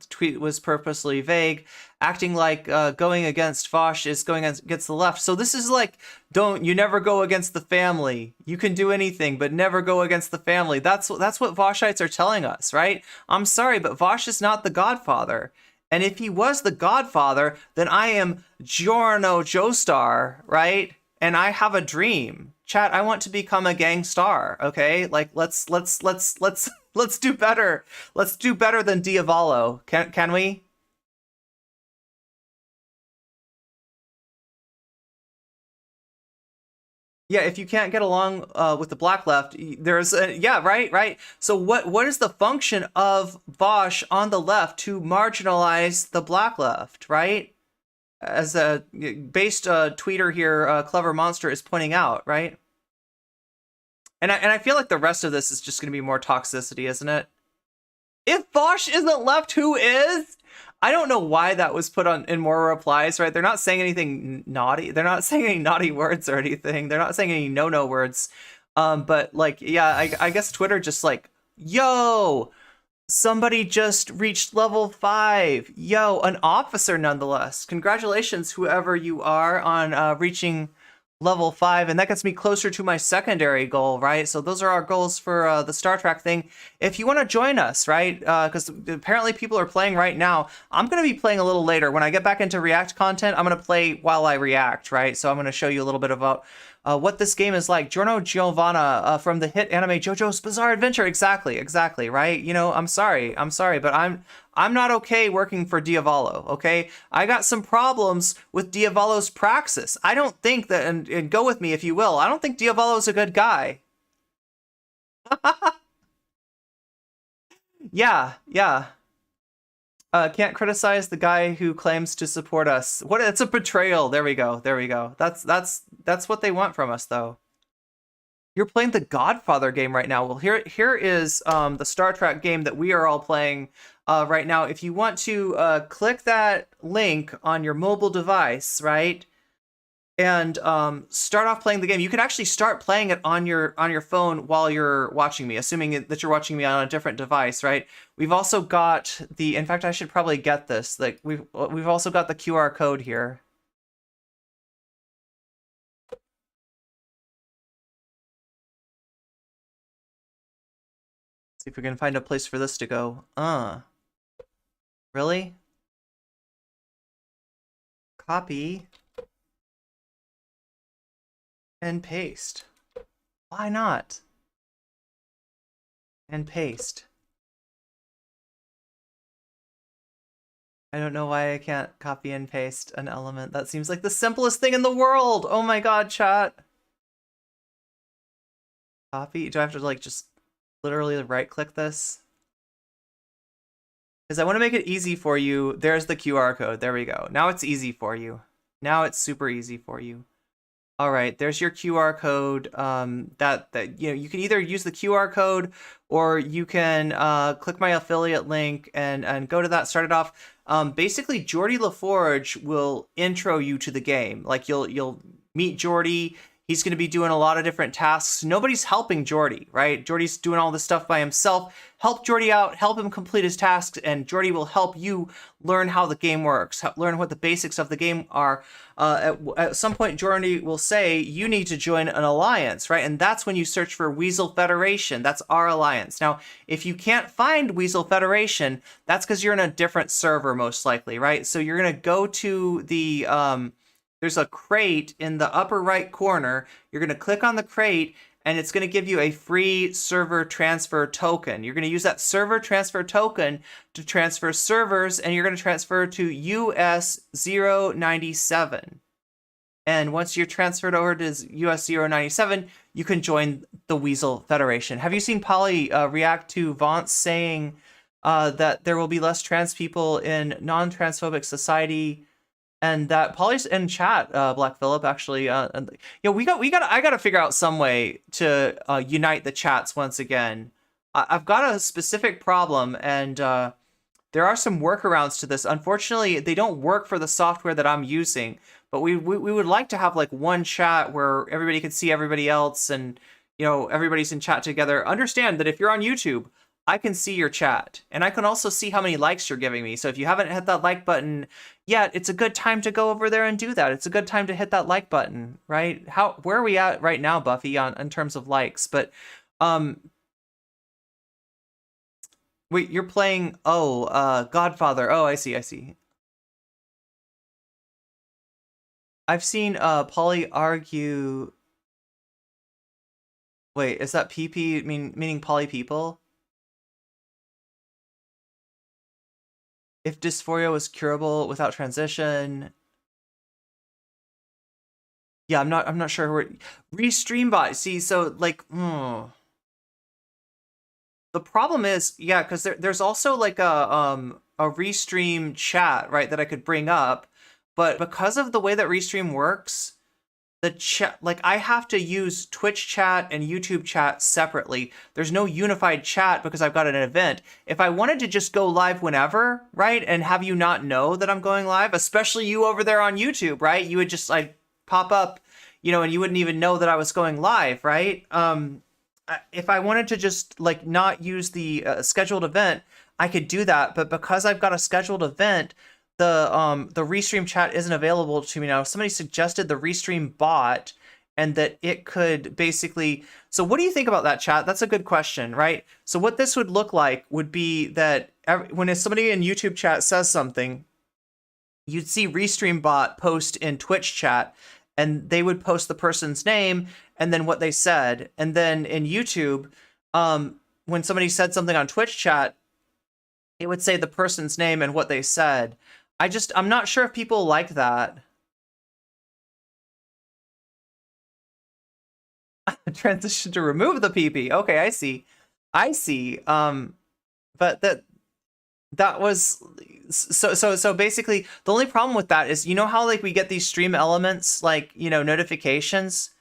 Tweet was purposely vague, acting like going against Vaush is going against the left. So this is like, you never go against the family. You can do anything, but never go against the family. That's what Vaushites are telling us, right? I'm sorry, but Vaush is not the Godfather. And if he was the Godfather, then I am Giorno Joestar, right? And I have a dream. Chat, I want to become a gang star, okay? Like, let's do better. Let's do better than Diavolo. Can we? Yeah, if you can't get along with the black left, there's right. So what is the function of Vaush on the left to marginalize the black left, right? As a based tweeter here, Clever Monster is pointing out, right? And I feel like the rest of this is just going to be more toxicity, isn't it? If Vaush isn't left, who is? I don't know why that was put on in more replies, right? They're not saying anything naughty. They're not saying any naughty words or anything. They're not saying any no words. But like, yeah, I guess Twitter just like, yo, somebody just reached level 5. Yo, an officer nonetheless. Congratulations, whoever you are, on reaching level 5, and that gets me closer to my secondary goal, right? So those are our goals for the Star Trek thing. If you want to join us, right, because apparently people are playing right now. I'm going to be playing a little later. When I get back into React content, I'm going to play while I react, right? So I'm going to show you a little bit about what this game is like. Giorno Giovanna from the hit anime JoJo's Bizarre Adventure. Exactly, right? I'm sorry, but I'm not okay working for Diavolo, okay? I got some problems with Diavolo's praxis. I don't think that, and go with me if you will, I don't think Diavolo's a good guy. Yeah. Can't criticize the guy who claims to support us. It's a betrayal. There we go. That's what they want from us, though. You're playing the Godfather game right now. Well, here is the Star Trek game that we are all playing right now. If you want to click that link on your mobile device, right, and start off playing the game, you can actually start playing it on your phone while you're watching me, assuming that you're watching me on a different device, right? We've also got in fact, I should probably get this. Like we've also got the QR code here. See if we can find a place for this to go. Really? Copy. and paste. Why not? And paste. I don't know why I can't copy and paste an element. That seems like the simplest thing in the world. Oh my god, chat. Copy? Do I have to like just literally right click this? Because I want to make it easy for you. There's the QR code. There we go. Now it's easy for you. Now it's super easy for you. All right, there's your QR code. That you know, you can either use the QR code or you can click my affiliate link and go to that. Start it off. Basically, Jordy LaForge will intro you to the game. Like you'll meet Jordy. He's going to be doing a lot of different tasks. Nobody's helping Jordy, right? Jordy's doing all this stuff by himself. Help Jordy out, help him complete his tasks, and Jordy will help you learn how the game works, learn what the basics of the game are. At some point, Jordy will say, you need to join an alliance, right? And that's when you search for Weasel Federation. That's our alliance. Now, if you can't find Weasel Federation, that's because you're in a different server, most likely, right? So you're going to go to the... there's a crate in the upper right corner. You're going to click on the crate, and it's going to give you a free server transfer token. You're going to use that server transfer token to transfer servers, and you're going to transfer to US 097. And once you're transferred over to US 097, you can join the Weasel Federation. Have you seen Polly react to Vaush saying that there will be less trans people in non-transphobic society? And that Polly's in chat, Black Phillip, actually, I gotta figure out some way to unite the chats once again. I've got a specific problem, and there are some workarounds to this. Unfortunately, they don't work for the software that I'm using, but we would like to have like one chat where everybody can see everybody else, and you know, everybody's in chat together. Understand that if you're on YouTube, I can see your chat, and I can also see how many likes you're giving me. So if you haven't hit that like button yet, it's a good time to go over there and do that. It's a good time to hit that like button, right? Where are we at right now, Buffy, in terms of likes? But wait, you're playing Godfather. Oh, I see. I've seen Polly argue. Wait, is that PP meaning Polly people? If dysphoria was curable without transition. Yeah, I'm not sure where Restream bot. See, so like the problem is, yeah, because there's also like a Restream chat, right, that I could bring up, but because of the way that Restream works, the chat, like I have to use Twitch chat and YouTube chat separately. There's no unified chat because I've got an event. If I wanted to just go live whenever, right, and have you not know that I'm going live, especially you over there on YouTube, right, you would just like pop up, you know, and you wouldn't even know that I was going live, right? If I wanted to just like not use the scheduled event, I could do that. But because I've got a scheduled event, the Restream chat isn't available to me now. Somebody suggested the Restream bot, and that it could basically. So what do you think about that, chat? That's a good question, right? So what this would look like would be that when somebody in YouTube chat says something, you'd see Restream bot post in Twitch chat, and they would post the person's name and then what they said, and then in YouTube, when somebody said something on Twitch chat, it would say the person's name and what they said. I'm not sure if people like that. Transition to remove the PP. Okay, I see. But that was so basically the only problem with that is, you know how like we get these stream elements, like, you know, notifications,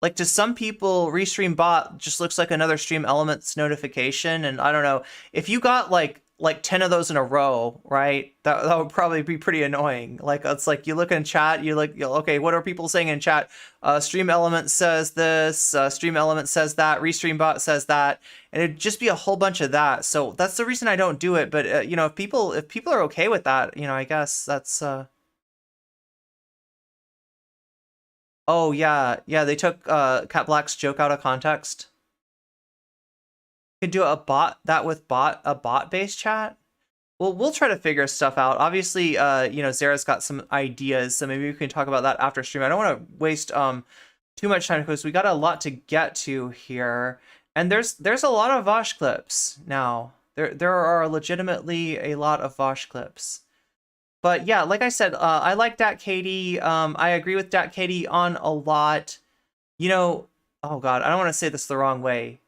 like to some people Restream bot just looks like another stream elements notification. And I don't know if you got like 10 of those in a row, right? That would probably be pretty annoying. Like, it's like you look in chat, okay, what are people saying in chat? Stream element says this, stream element says that, Restream bot says that, and it'd just be a whole bunch of that. So that's the reason I don't do it. But you know, if people are okay with that, you know, I guess that's. Oh yeah, they took Cat Black's joke out of context. Could do a bot-based chat. Well, we'll try to figure stuff out. Obviously, you know, Zara's got some ideas, so maybe we can talk about that after stream. I don't want to waste too much time because we got a lot to get to here, and there's a lot of Vaush clips now. There are legitimately a lot of Vaush clips. But yeah, like I said, I like Dat Katie. I agree with Dat Katie on a lot. You know, oh God, I don't want to say this the wrong way,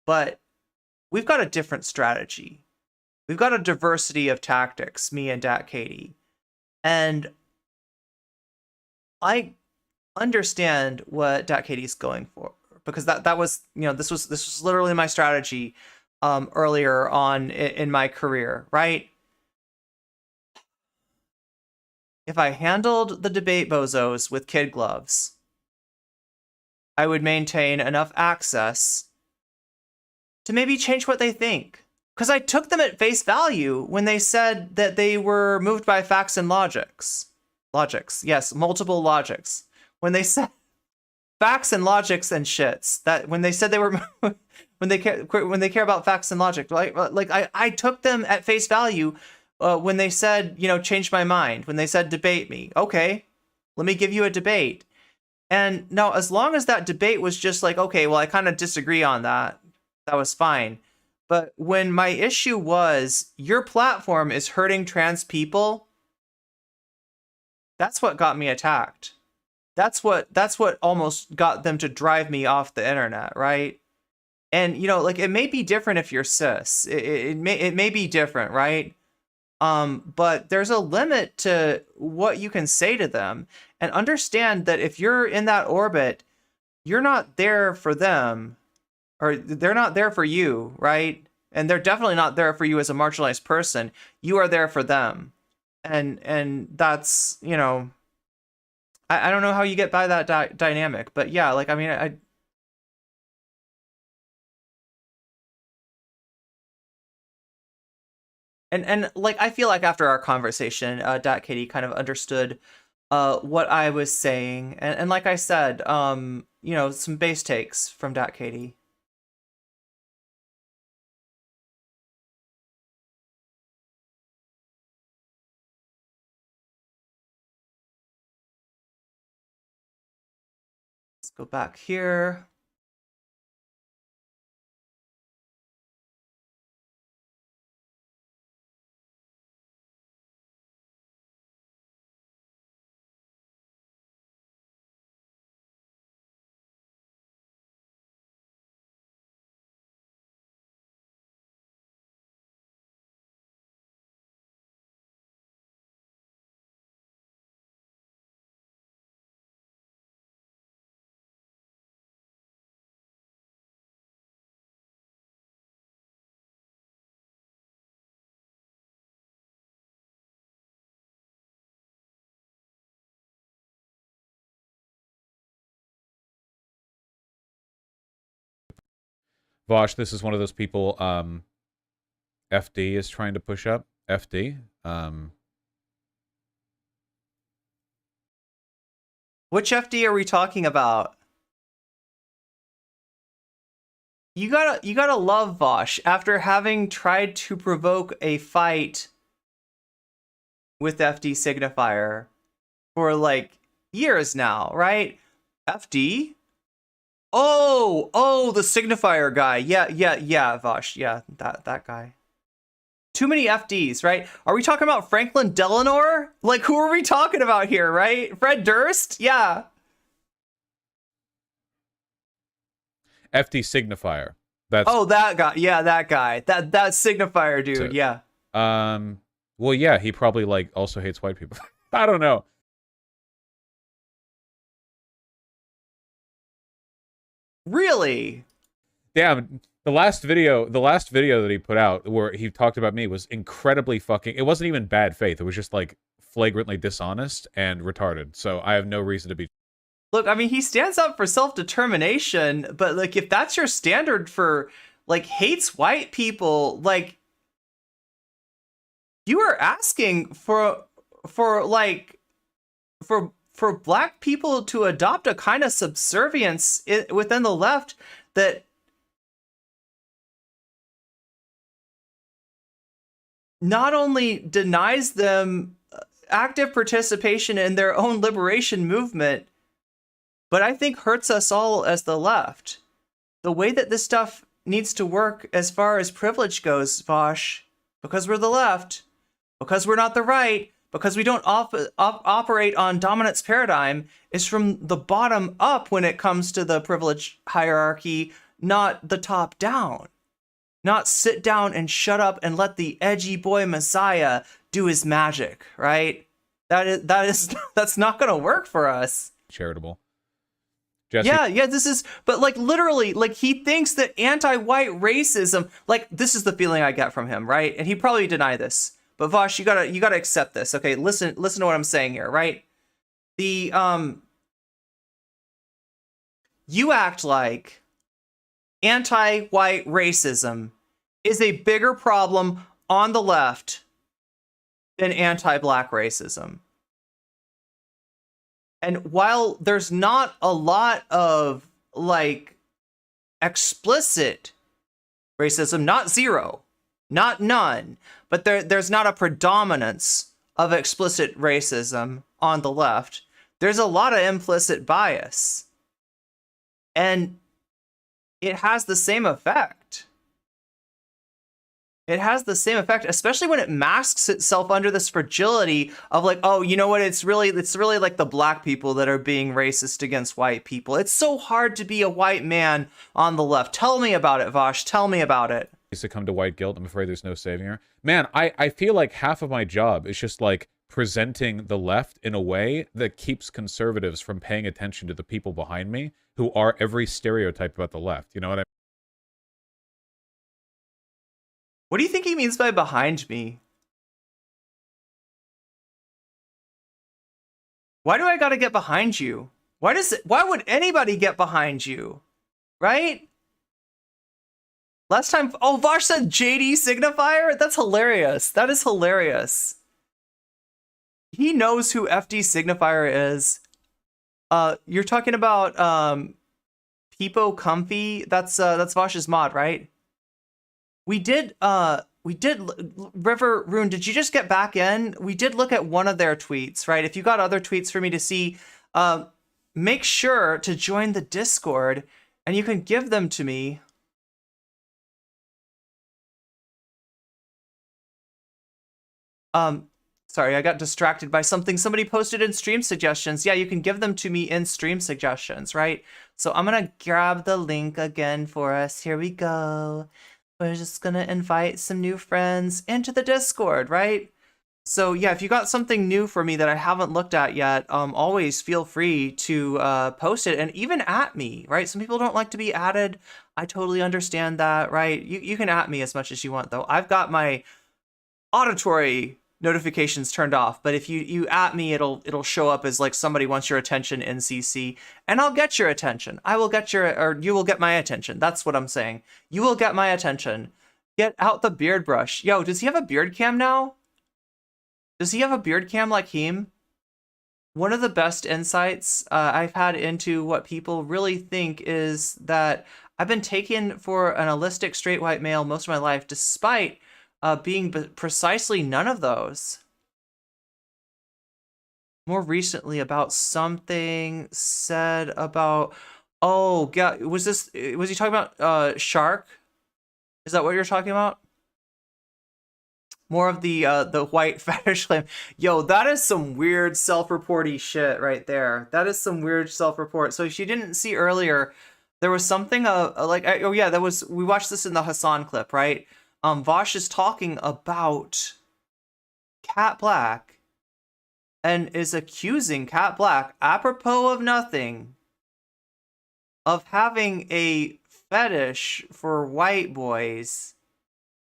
but we've got a different strategy. We've got a diversity of tactics, me and Dat Katie. And I understand what Dat Katie's going for, because that was, you know, this was literally my strategy earlier on in my career, right? If I handled the debate bozos with kid gloves, I would maintain enough access to maybe change what they think. Because I took them at face value when they said that they were moved by facts and logics. Logics, yes, multiple logics. When they said facts and logics and shits, that when they said they were when they care about facts and logic, like I took them at face value when they said, you know, change my mind, when they said debate me. Okay, let me give you a debate. And now, as long as that debate was just like, okay, well, I kind of disagree on that, that was fine. But when my issue was, your platform is hurting trans people, that's what got me attacked. That's what almost got them to drive me off the internet, right? And, you know, like, it may be different if you're cis. It may be different, right? But there's a limit to what you can say to them. And understand that if you're in that orbit, you're not there for them, or they're not there for you, right? And they're definitely not there for you as a marginalized person. You are there for them. And that's, you know, I don't know how you get by that dynamic, but yeah, like, I mean, And like, I feel like after our conversation, Dat Katie kind of understood what I was saying. And like I said, you know, some base takes from Dat Katie. Let's go back here. Vaush, this is one of those people FD is trying to push up. FD. Which FD are we talking about? You gotta love Vaush after having tried to provoke a fight with FD Signifier for like years now, right? FD? Oh, the Signifier guy. Yeah, Vaush. Yeah, that guy. Too many FDs, right? Are we talking about Franklin Delano? Like, who are we talking about here, right? Fred Durst? Yeah. FD Signifier. That's that guy. Yeah, that guy. That Signifier dude. Yeah. Well, yeah, he probably like also hates white people. I don't know. Really? Damn. The last video that he put out where he talked about me was incredibly fucking... It wasn't even bad faith. It was just, like, flagrantly dishonest and retarded. So I have no reason to be... Look, I mean, he stands up for self-determination, but, like, if that's your standard for, like, hates white people, like, you are asking for black people to adopt a kind of subservience within the left that not only denies them active participation in their own liberation movement, but I think hurts us all as the left. The way that this stuff needs to work as far as privilege goes, Vaush, because we're the left, because we're not the right, because we don't operate on dominance paradigm, is from the bottom up when it comes to the privilege hierarchy, not the top down. Not sit down and shut up and let the edgy boy messiah do his magic, right? That's not gonna work for us. Charitable. Jessie. Yeah, this is, but like literally, like he thinks that anti-white racism, like this is the feeling I get from him, right? And he probably deny this, but Vaush, you gotta accept this, okay? Listen to what I'm saying here, right? The you act like anti-white racism is a bigger problem on the left than anti-black racism. And while there's not a lot of like explicit racism, not zero, not none, but there's not a predominance of explicit racism on the left, there's a lot of implicit bias. And it has the same effect. It has the same effect, especially when it masks itself under this fragility of like, oh, you know what? It's really like the black people that are being racist against white people. It's so hard to be a white man on the left. Tell me about it, Vaush. Tell me about it. Succumb to white guilt. I'm afraid there's no saving her. Man, I feel like half of my job is just like presenting the left in a way that keeps conservatives from paying attention to the people behind me who are every stereotype about the left. You know what I mean? What do you think he means by behind me? Why do I gotta get behind you? Why would anybody get behind you? Right? Last time, oh, Vaush said JD Signifier? That's hilarious. That is hilarious. He knows who FD Signifier is. You're talking about Peepo Comfy. That's Vaush's mod, right? We did River Rune, did you just get back in? We did look at one of their tweets, right? If you got other tweets for me to see, make sure to join the Discord and you can give them to me. Sorry, I got distracted by something somebody posted in stream suggestions. Yeah, you can give them to me in stream suggestions, right? So I'm gonna grab the link again for us. Here we go. We're just gonna invite some new friends into the Discord, right? So yeah, if you got something new for me that I haven't looked at yet, always feel free to post it and even at me, right? Some people don't like to be added. I totally understand that, right? You can at me as much as you want though. I've got my auditory notifications turned off, but if you at me, it'll show up as like somebody wants your attention in CC, and I'll get your attention. I will get you will get my attention. That's what I'm saying. You will get my attention. Get out the beard brush. Yo, does he have a beard cam now? Does he have a beard cam like him? One of the best insights I've had into what people really think is that I've been taken for an holistic straight white male most of my life, despite being precisely none of those. More recently about something said about, oh god, was he talking about shark? Is that what you're talking about? More of the white fetish claim. Yo, that is some weird self-reporty shit right there. That is some weird self-report. So if you didn't see earlier, there was something like, oh yeah, we watched this in the Hassan clip, right? Vaush is talking about Cat Black and is accusing Cat Black, apropos of nothing, of having a fetish for white boys,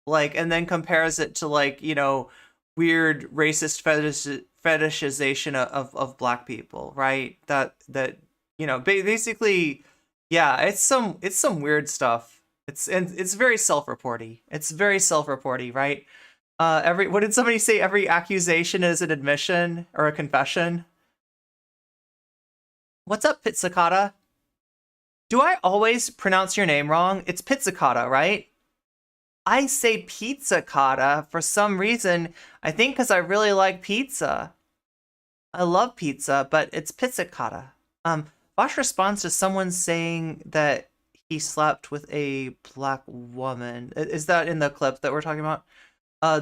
like, and then compares it to like, you know, weird racist fetishization of black people, right? That you know, basically, yeah, it's some weird stuff. It's very self-reporty. It's very self-reporty, right? What did somebody say? Every accusation is an admission or a confession. What's up, Pizzicata? Do I always pronounce your name wrong? It's Pizzicata, right? I say Pizzicata for some reason. I think because I really like pizza. I love pizza, but it's Pizzicata. Vaush responds to someone saying that he slept with a black woman. Is that in the clip that we're talking about?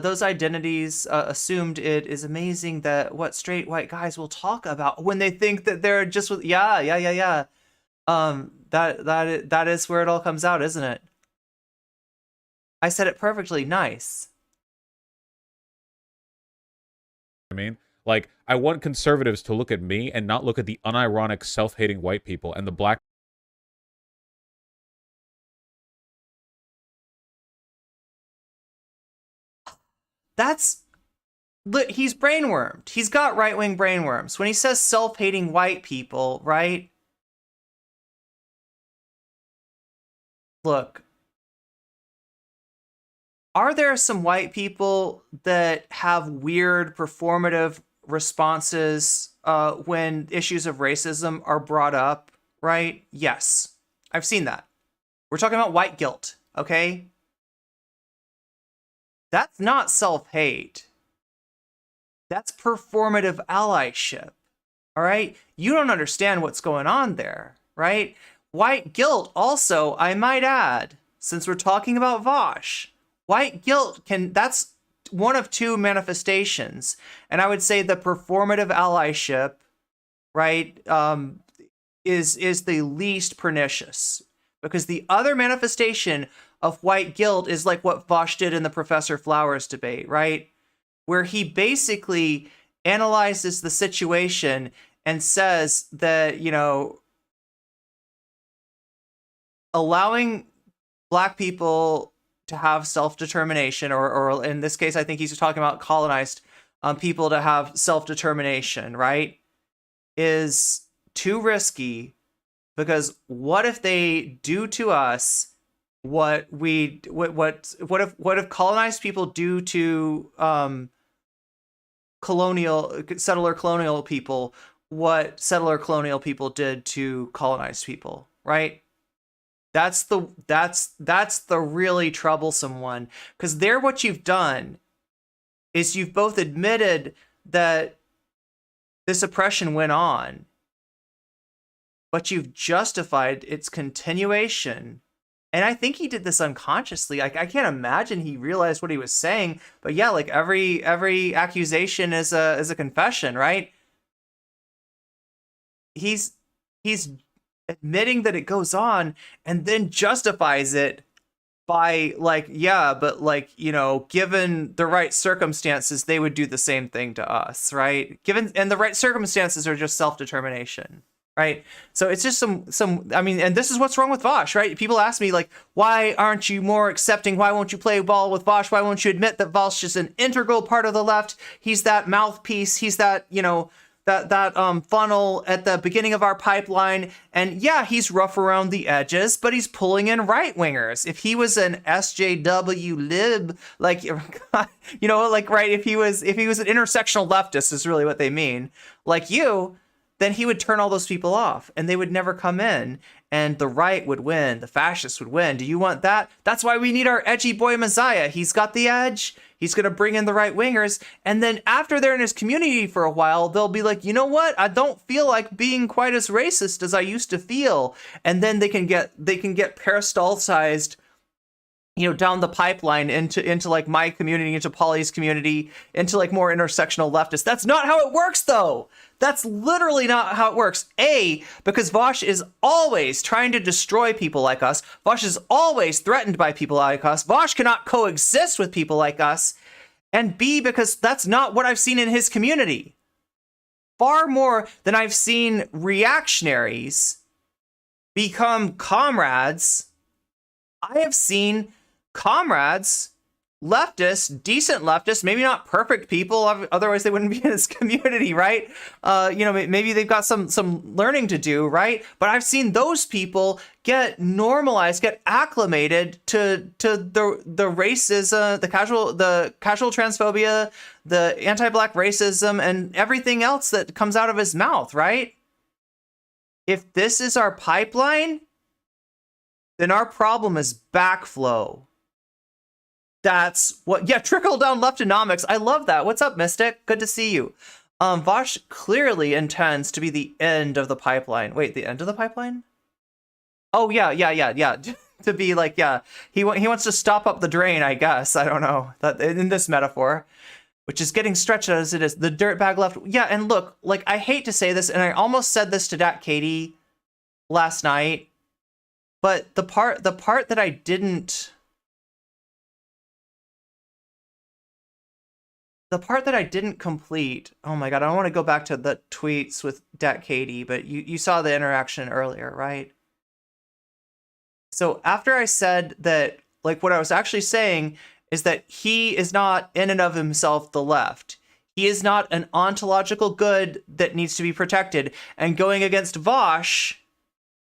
Those identities assumed it is amazing that what straight white guys will talk about when they think that they're just with yeah. That is where it all comes out, isn't it? I said it perfectly. Nice. I mean, like, I want conservatives to look at me and not look at the unironic, self-hating white people and the black. That's he's brainwormed. He's got right-wing brainworms. When he says self-hating white people, right? Look, are there some white people that have weird performative responses when issues of racism are brought up, right? Yes, I've seen that. We're talking about white guilt, okay? That's not self-hate. That's performative allyship, all right? You don't understand what's going on there, right? White guilt also, I might add, since we're talking about Vaush, white guilt that's one of two manifestations. And I would say the performative allyship, right, is the least pernicious. Because the other manifestation of white guilt is like what Vaush did in the Professor Flowers debate, right? Where he basically analyzes the situation and says that, you know, allowing black people to have self-determination, or in this case, I think he's talking about colonized people to have self-determination, right, is too risky, because what if they do to us what if colonized people do to settler colonial people what settler colonial people did to colonized people, right? That's the really troublesome one, because there what you've done is you've both admitted that this oppression went on, but you've justified its continuation. And I think he did this unconsciously. I can't imagine he realized what he was saying. But yeah, like every accusation is a confession, right? He's admitting that it goes on and then justifies it by like, yeah, but like, you know, given the right circumstances, they would do the same thing to us, right? And the right circumstances are just self-determination. Right. So it's just some I mean, and this is what's wrong with Vaush, right? People ask me, like, why aren't you more accepting? Why won't you play ball with Vaush? Why won't you admit that Vaush is an integral part of the left? He's that mouthpiece. He's that, you know, that funnel at the beginning of our pipeline. And yeah, he's rough around the edges, but he's pulling in right wingers. If he was an SJW lib, like, you know, like, right, if he was an intersectional leftist is really what they mean, like you, then he would turn all those people off and they would never come in, and the right would win. The fascists would win. Do you want that? That's why we need our edgy boy Messiah. He's got the edge. He's going to bring in the right wingers. And then after they're in his community for a while, they'll be like, you know what? I don't feel like being quite as racist as I used to feel. And then they can get peristalticized, you know, down the pipeline into like my community, into Polly's community, into like more intersectional leftists. That's not how it works, though. That's literally not how it works. A, because Vaush is always trying to destroy people like us. Vaush is always threatened by people like us. Vaush cannot coexist with people like us. And B, because that's not what I've seen in his community. Far more than I've seen reactionaries become comrades, I have seen comrades, leftists, decent leftists, maybe not perfect people, otherwise they wouldn't be in this community, right? You know, maybe they've got some learning to do, right? But I've seen those people get normalized, get acclimated to the racism, the casual transphobia, the anti-black racism, and everything else that comes out of his mouth, right? If this is our pipeline, then our problem is backflow. That's what, yeah, trickle down leftonomics. I love that. What's up, Mystic? Good to see you. Vaush clearly intends to be the end of the pipeline. Wait, the end of the pipeline? Oh yeah. To be like, yeah, he wants to stop up the drain, I guess. I don't know, that in this metaphor, which is getting stretched as it is. The dirtbag left. Yeah, and look, like, I hate to say this, and I almost said this to Dat Katie last night, but the part that I didn't. The part that I didn't complete, oh my god, I don't want to go back to the tweets with Dat Katie, but you saw the interaction earlier, right? So after I said that, like, what I was actually saying is that he is not in and of himself the left. He is not an ontological good that needs to be protected, and going against Vaush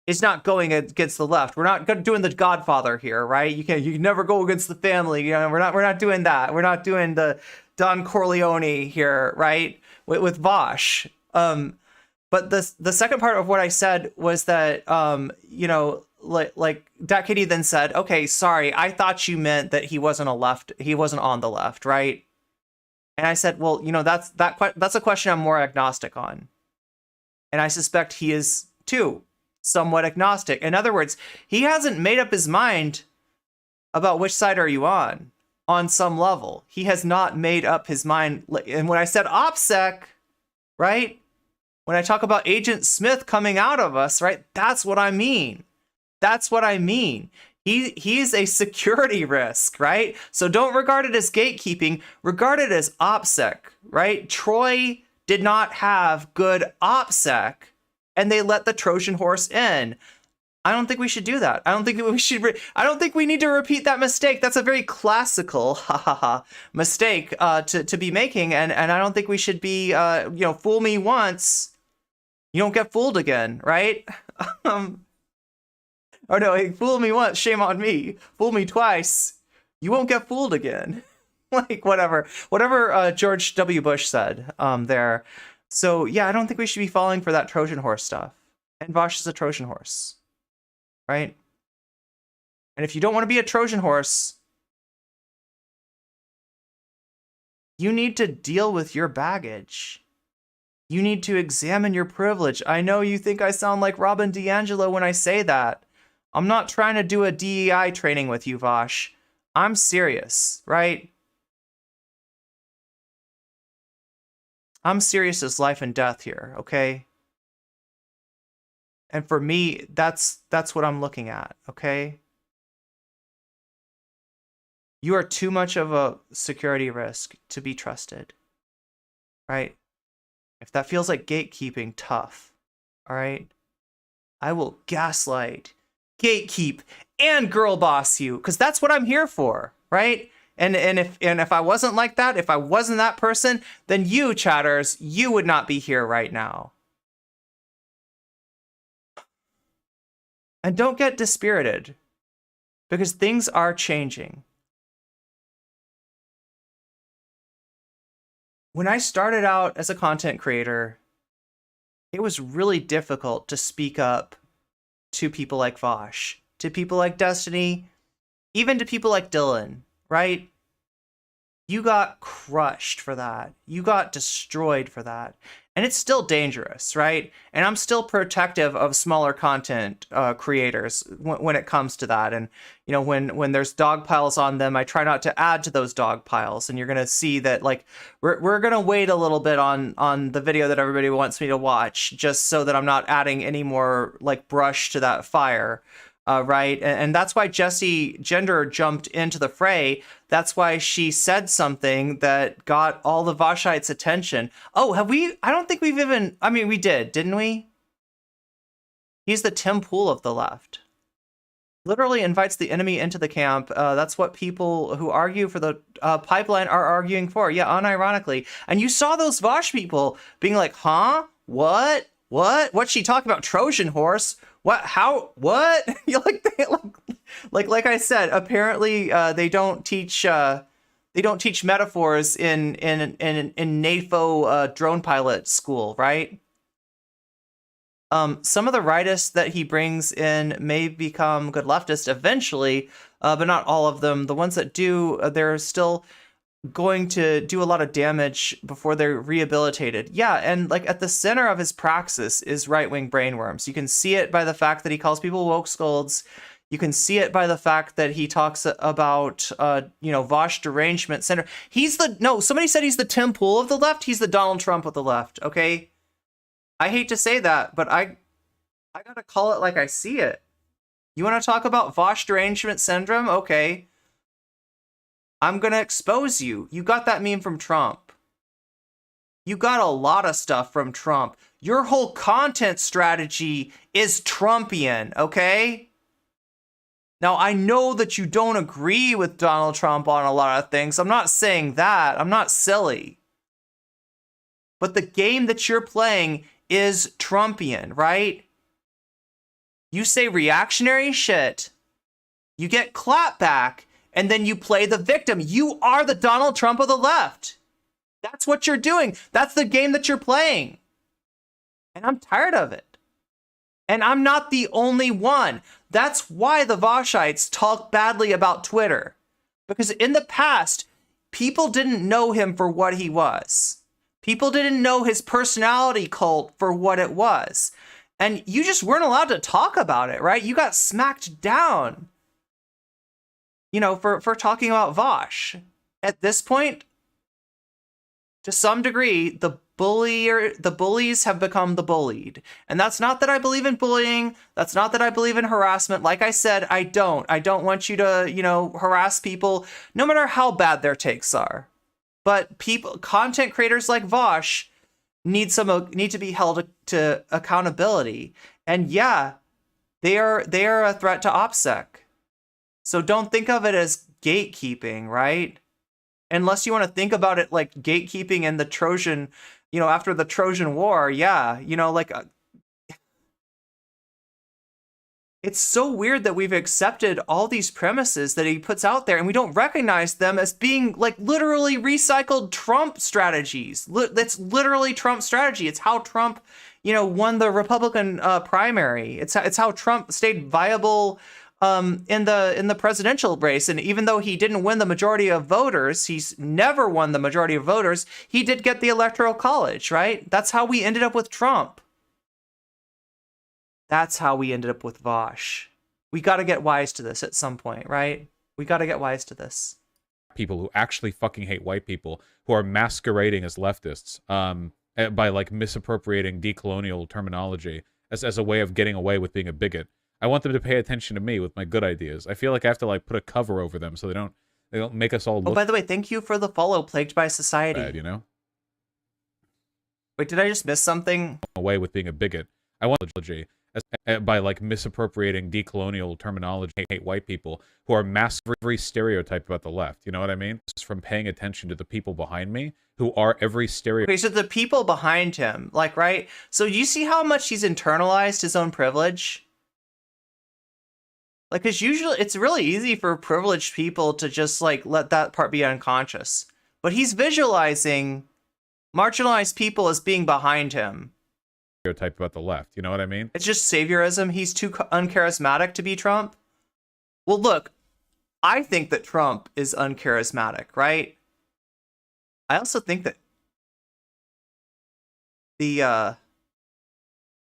is not going against the left. We're not doing the Godfather here, right? You can never go against the family. You know, we're not doing that. We're not doing the Don Corleone here, right? With Vaush. But the second part of what I said was that, you know, like Dat Katie then said, okay, sorry, I thought you meant that he wasn't on the left, right? And I said, well, you know, that's a question I'm more agnostic on. And I suspect he is too, somewhat agnostic. In other words, he hasn't made up his mind about which side are you on some level. He has not made up his mind. And when I said Opsec, right? When I talk about Agent Smith coming out of us, right? That's what I mean. That's what I mean. He's a security risk, right? So don't regard it as gatekeeping. Regard it as Opsec, right? Troy did not have good Opsec, and they let the Trojan horse in. I don't think we should do that. I don't think we need to repeat that mistake. That's a very classical mistake to be making, and I don't think we should be you know, fool me once, you don't get fooled again, right? Or no, hey, fool me once, shame on me. Fool me twice, you won't get fooled again. Like, whatever George W. Bush said there. So yeah, I don't think we should be falling for that Trojan horse stuff. And Vaush is a Trojan horse, right? And if you don't want to be a Trojan horse, you need to deal with your baggage. You need to examine your privilege. I know you think I sound like Robin DiAngelo when I say that. I'm not trying to do a DEI training with you, Vaush. I'm serious, right? I'm serious as life and death here, okay? And for me, that's what I'm looking at, okay? You are too much of a security risk to be trusted, right? If that feels like gatekeeping, tough, all right? I will gaslight, gatekeep, and girl boss you, because that's what I'm here for, right? And if I wasn't like that, if I wasn't that person, then you, chatters, you would not be here right now. And don't get dispirited, because things are changing. When I started out as a content creator, it was really difficult to speak up to people like Vaush, to people like Destiny, even to people like Dylan, right? You got crushed for that. You got destroyed for that. And it's still dangerous, right? And I'm still protective of smaller content creators when it comes to that. And, you know, when there's dog piles on them, I try not to add to those dog piles. And you're going to see that, like, we're going to wait a little bit on the video that everybody wants me to watch, just so that I'm not adding any more, like, brush to that fire. Right? And that's why Jessie Gender jumped into the fray. That's why she said something that got all the Vaushites' attention. Oh, have we? I don't think we've even... I mean, we did, didn't we? He's the Tim Pool of the left. Literally invites the enemy into the camp. That's what people who argue for the pipeline are arguing for. Yeah, unironically. And you saw those Vaush people being like, huh? What? What's she talking about? Trojan horse? What? How? What? You like I said. Apparently, they don't teach metaphors in NAFO drone pilot school, right? Some of the rightists that he brings in may become good leftists eventually, but not all of them. The ones that do, they're still going to do a lot of damage before they're rehabilitated. Yeah, and like at the center of his praxis is right-wing brainworms. You can see it by the fact that he calls people woke scolds. You can see it by the fact that he talks about, Vaush derangement center. Somebody said he's the Tim Pool of the left. He's the Donald Trump of the left, okay? I hate to say that, but I gotta call it like I see it. You want to talk about Vaush derangement syndrome? Okay. I'm gonna expose you. You got that meme from Trump. You got a lot of stuff from Trump. Your whole content strategy is Trumpian, okay? Now, I know that you don't agree with Donald Trump on a lot of things. I'm not saying that. I'm not silly. But the game that you're playing is Trumpian, right? You say reactionary shit, you get clapback, and then you play the victim. You are the Donald Trump of the left. That's what you're doing. That's the game that you're playing. And I'm tired of it. And I'm not the only one. That's why the Vaushites talk badly about Twitter. Because in the past, people didn't know him for what he was. People didn't know his personality cult for what it was. And you just weren't allowed to talk about it, right? You got smacked down, for talking about Vaush. At this point, to some degree, the bullies have become the bullied. And that's not that I believe in bullying. That's not that I believe in harassment. Like I said, I don't want you to, harass people, no matter how bad their takes are. But content creators like Vaush need to be held to accountability. And yeah, they are a threat to Opsec. So don't think of it as gatekeeping, right? Unless you want to think about it like gatekeeping in the Trojan, after the Trojan War, yeah, it's so weird that we've accepted all these premises that he puts out there and we don't recognize them as being like literally recycled Trump strategies. That's literally Trump's strategy. It's how Trump, won the Republican primary. It's how Trump stayed viable in the presidential race. And even though he didn't win the majority of voters, he's never won the majority of voters, he did get the Electoral College, right? That's how we ended up with Trump. That's how we ended up with Vaush. We got to get wise to this at some point, right? We got to get wise to this. People who actually fucking hate white people, who are masquerading as leftists, by like misappropriating decolonial terminology as a way of getting away with being a bigot. I want them to pay attention to me with my good ideas. I feel like I have to like put a cover over them so they don't make us all look by the way, thank you for the follow, Plagued by Society. bad, Wait, did I just miss something? Away with being a bigot. I want by like misappropriating decolonial terminology, hate white people who are every stereotype about the left. You know what I mean? Just from paying attention to the people behind me who are every stereotype. Okay, so the people behind him, like, right? So you see how much he's internalized his own privilege? Like, because usually it's really easy for privileged people to just like let that part be unconscious. But he's visualizing marginalized people as being behind him. Stereotype about the left, you know what I mean? It's just saviorism. He's too uncharismatic to be Trump. Well, look, I think that Trump is uncharismatic, right? I also think that the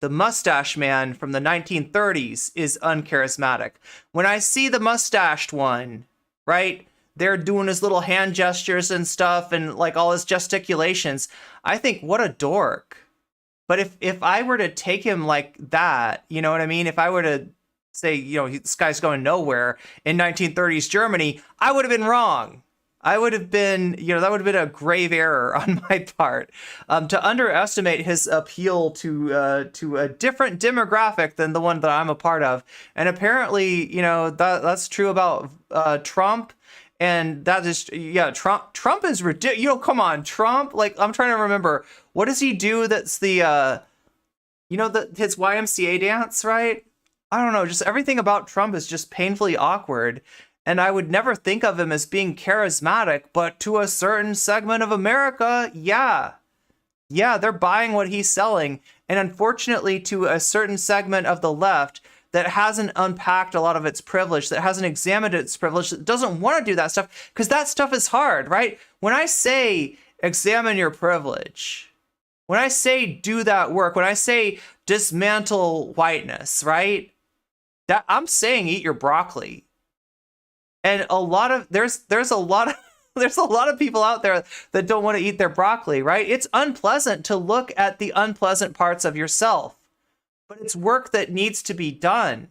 mustache man from the 1930s is uncharismatic. When I see the mustached one, right, they're doing his little hand gestures and stuff and like all his gesticulations, I think, what a dork. But if I were to take him like that, you know what I mean? If I were to say, this guy's going nowhere in 1930s Germany, I would have been wrong. I would have been, that would have been a grave error on my part to underestimate his appeal to a different demographic than the one that I'm a part of. And apparently, that's true about Trump. And that is, Trump is ridiculous. Come on, Trump. Like, I'm trying to remember, what does he do? That's the, his YMCA dance, right? I don't know. Just everything about Trump is just painfully awkward. And I would never think of him as being charismatic, but to a certain segment of America, yeah, they're buying what he's selling. And unfortunately, to a certain segment of the left, that hasn't unpacked a lot of its privilege, that hasn't examined its privilege, that doesn't want to do that stuff, because that stuff is hard, right? When I say examine your privilege, when I say do that work, when I say dismantle whiteness, right? That I'm saying eat your broccoli. And a lot of there's a lot of there's a lot of people out there that don't want to eat their broccoli, right? It's unpleasant to look at the unpleasant parts of yourself, but it's work that needs to be done.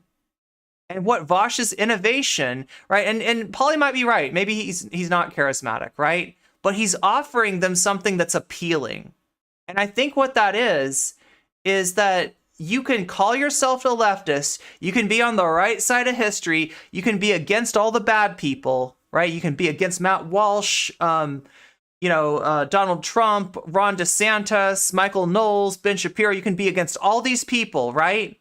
And what Vaush's innovation, right? And Polly might be right. Maybe he's not charismatic, right? But he's offering them something that's appealing. And I think what that is that you can call yourself a leftist, you can be on the right side of history, you can be against all the bad people, right? You can be against Matt Walsh, Donald Trump, Ron DeSantis, Michael Knowles, Ben Shapiro. You can be against all these people, right?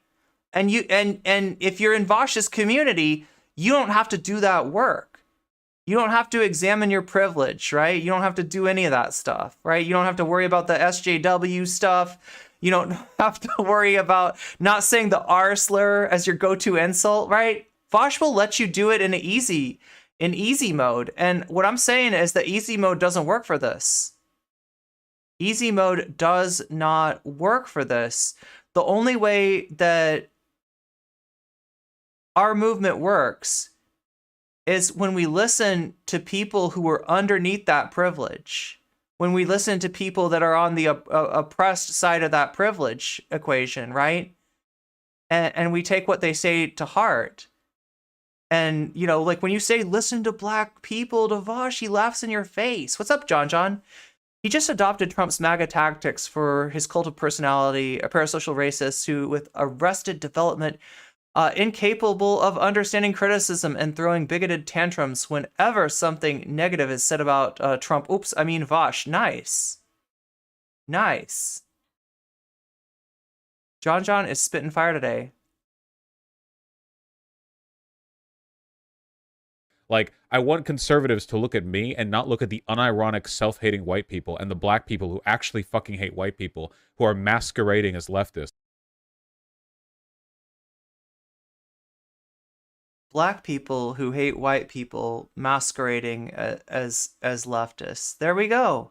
And if you're in Vaush's community, you don't have to do that work. You don't have to examine your privilege, right? You don't have to do any of that stuff, right? You don't have to worry about the SJW stuff. You don't have to worry about not saying the R slur as your go-to insult, right? Vaush will let you do it in easy mode. And what I'm saying is that easy mode doesn't work for this. Easy mode does not work for this. The only way that our movement works is when we listen to people who are underneath that privilege, when we listen to people that are on the oppressed side of that privilege equation, right? And we take what they say to heart. And, you know, like when you say, listen to black people, to Vaush, he laughs in your face. What's up, John John? He just adopted Trump's MAGA tactics for his cult of personality, a parasocial racist who, with arrested development, incapable of understanding criticism and throwing bigoted tantrums whenever something negative is said about Trump. Oops, I mean Vaush. Nice. Nice. John John is spitting fire today. Like, I want conservatives to look at me and not look at the unironic, self-hating white people and the black people who actually fucking hate white people who are masquerading as leftists. Black people who hate white people masquerading as leftists. There we go.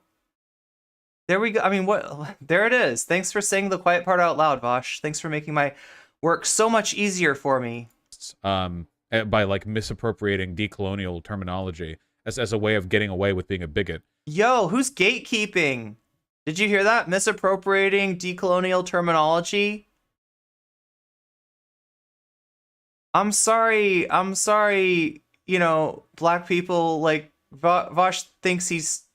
There we go. I mean, what? There it is. Thanks for saying the quiet part out loud, Vaush. Thanks for making my work so much easier for me. By like misappropriating decolonial terminology as a way of getting away with being a bigot. Yo, who's gatekeeping? Did you hear that? Misappropriating decolonial terminology? I'm sorry, you know, black people, like, Vaush thinks he's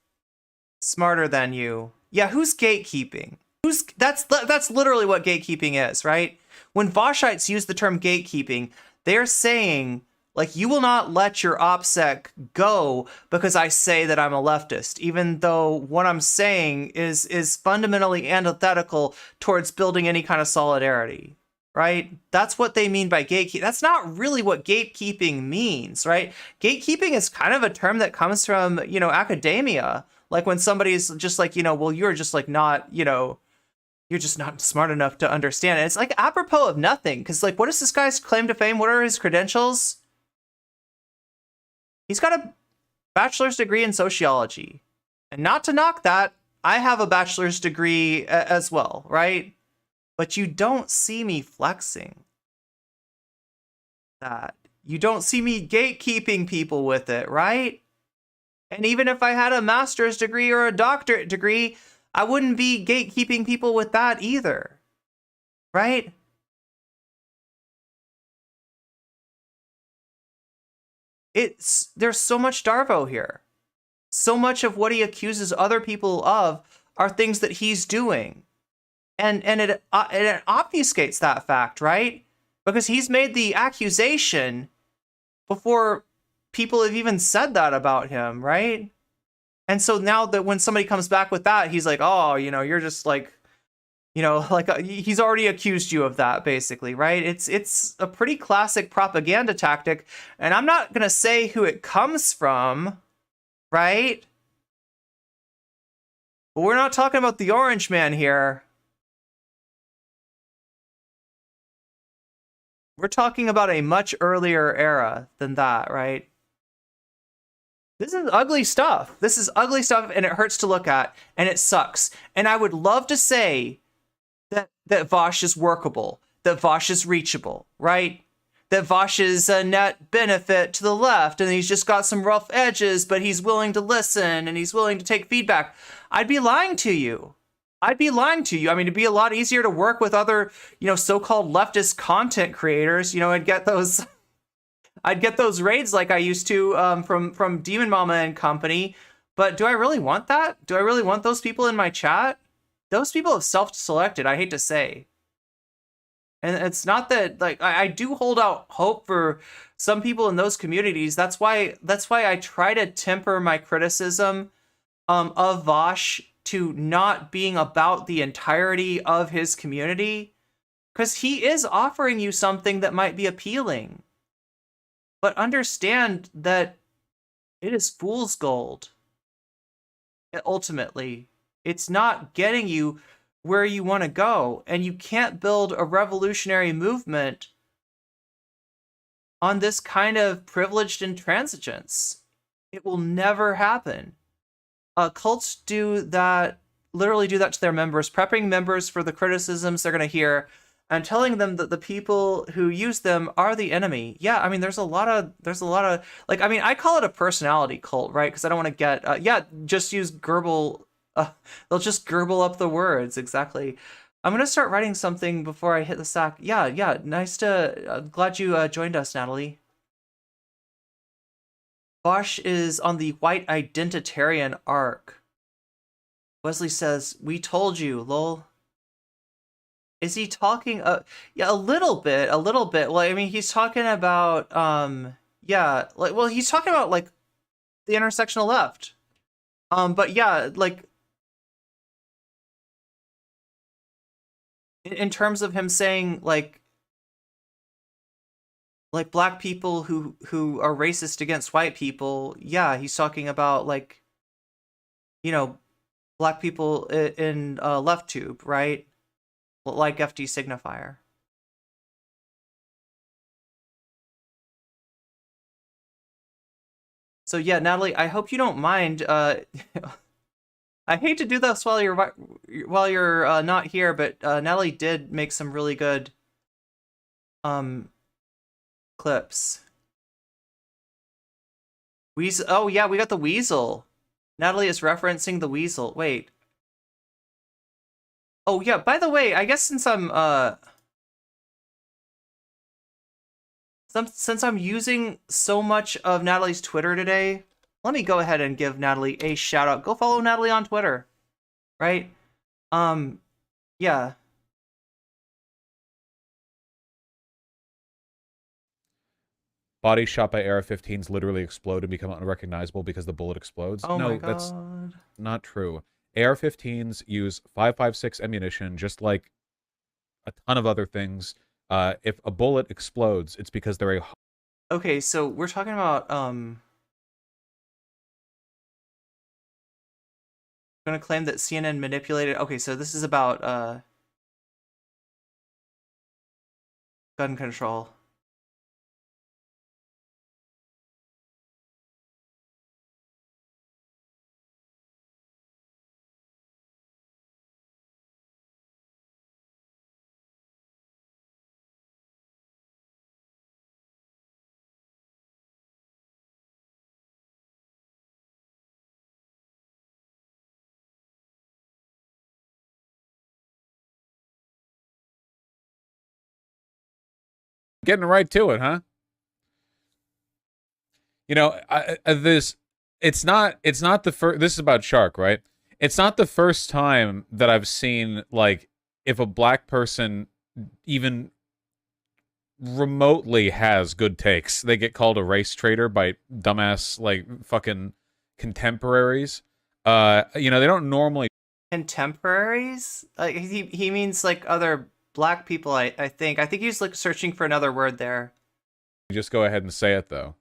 smarter than you. Yeah, who's gatekeeping? That's literally what gatekeeping is, right? When Vaushites use the term gatekeeping, they're saying, like, you will not let your Opsec go because I say that I'm a leftist, even though what I'm saying is fundamentally antithetical towards building any kind of solidarity, right? That's what they mean by gatekeeping. That's not really what gatekeeping means, right? Gatekeeping is kind of a term that comes from, you know, academia. Like when somebody's just like, you know, well, you're just like not, you know, you're just not smart enough to understand it. It's like apropos of nothing. Because, like, what is this guy's claim to fame? What are his credentials? He's got a bachelor's degree in sociology. And not to knock that, I have a bachelor's degree as well, right? But you don't see me flexing that. You don't see me gatekeeping people with it, right? And even if I had a master's degree or a doctorate degree, I wouldn't be gatekeeping people with that either, right? There's so much Darvo here. So much of what he accuses other people of are things that he's doing. And it obfuscates that fact, right? Because he's made the accusation before people have even said that about him, right? And so now that when somebody comes back with that, he's like, oh, you know, you're just like, you know, like he's already accused you of that, basically, right? It's a pretty classic propaganda tactic. And I'm not going to say who it comes from, right? But we're not talking about the Orange Man here. We're talking about a much earlier era than that, right? This is ugly stuff. This is ugly stuff, and it hurts to look at, and it sucks. And I would love to say that Vaush is workable, that Vaush is reachable, right? That Vaush is a net benefit to the left, and he's just got some rough edges, but he's willing to listen, and he's willing to take feedback. I'd be lying to you. I'd be lying to you. I mean, it'd be a lot easier to work with other, so-called leftist content creators. I'd get those raids like I used to from Demon Mama and company. But do I really want that? Do I really want those people in my chat? Those people have self-selected, I hate to say. And it's not that, like, I do hold out hope for some people in those communities. That's why I try to temper my criticism of Vaush to not being about the entirety of his community, because he is offering you something that might be appealing. But understand that it is fool's gold. Ultimately, it's not getting you where you want to go, and you can't build a revolutionary movement on this kind of privileged intransigence. It will never happen. Cults do that, literally do that to their members, prepping members for the criticisms they're going to hear, and telling them that the people who use them are the enemy. Yeah, I mean, there's a lot of, like, I mean, I call it a personality cult, right? Because I don't want to get, just use Gerbil. They'll just gerbil up the words, exactly. I'm going to start writing something before I hit the sack. Yeah, nice to, glad you joined us, Natalie. Vaush is on the white identitarian arc. Wesley says, we told you, lol. Is he talking? Yeah, a little bit. Well, I mean, he's talking about, he's talking about, like, the intersectional left. But yeah, like, in terms of him saying, like black people who are racist against white people, yeah, he's talking about, like, black people in left tube, right? Like FD Signifier. So yeah, Natalie, I hope you don't mind. I hate to do this while you're not here, but Natalie did make some really good clips. Weasel. Oh yeah, we got the weasel. Natalie is referencing the weasel. Wait. Oh yeah, by the way, I guess since I'm using so much of Natalie's Twitter today, let me go ahead and give Natalie a shout out. Go follow Natalie on Twitter. Right? Yeah. Body shot by AR-15s literally explode and become unrecognizable because the bullet explodes. Oh no, my God. That's not true. AR-15s use 5.56 ammunition, just like a ton of other things. If a bullet explodes, it's because they're a... Okay, so we're talking about, gonna claim that CNN manipulated... Okay, so this is about, gun control. Getting right to it, huh? It's not the first. This is about Shark, right? It's not the first time that I've seen, like, if a black person even remotely has good takes, they get called a race traitor by dumbass, like, fucking contemporaries. They don't normally... Contemporaries? Like, he means, like, other black people, I think. I think he's, like, searching for another word there. Just go ahead and say it, though.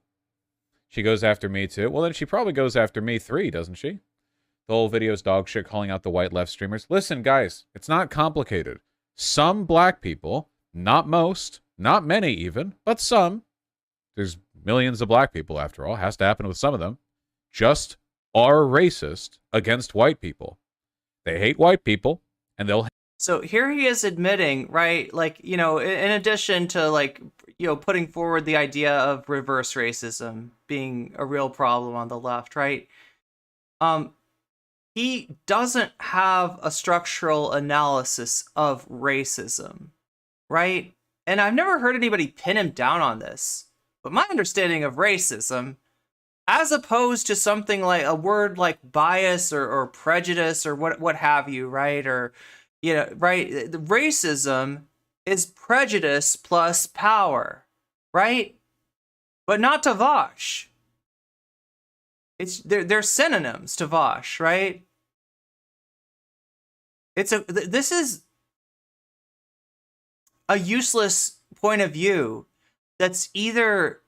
She goes after me, too. Well, then she probably goes after me, 3, doesn't she? The whole video's dog shit calling out the white left streamers. Listen, guys, it's not complicated. Some black people, not most, not many even, but some, there's millions of black people after all, has to happen with some of them, just are racist against white people. They hate white people, and they'll. So here he is admitting, right, like, you know, in addition to, like, you know, putting forward the idea of reverse racism being a real problem on the left, right? He doesn't have a structural analysis of racism, right? And I've never heard anybody pin him down on this. But my understanding of racism, as opposed to something like a word like bias or prejudice or what have you, right? Or, you know, right? Racism is prejudice plus power, right? But not to Vaush. They're synonyms to Vaush, right? This is a useless point of view that's either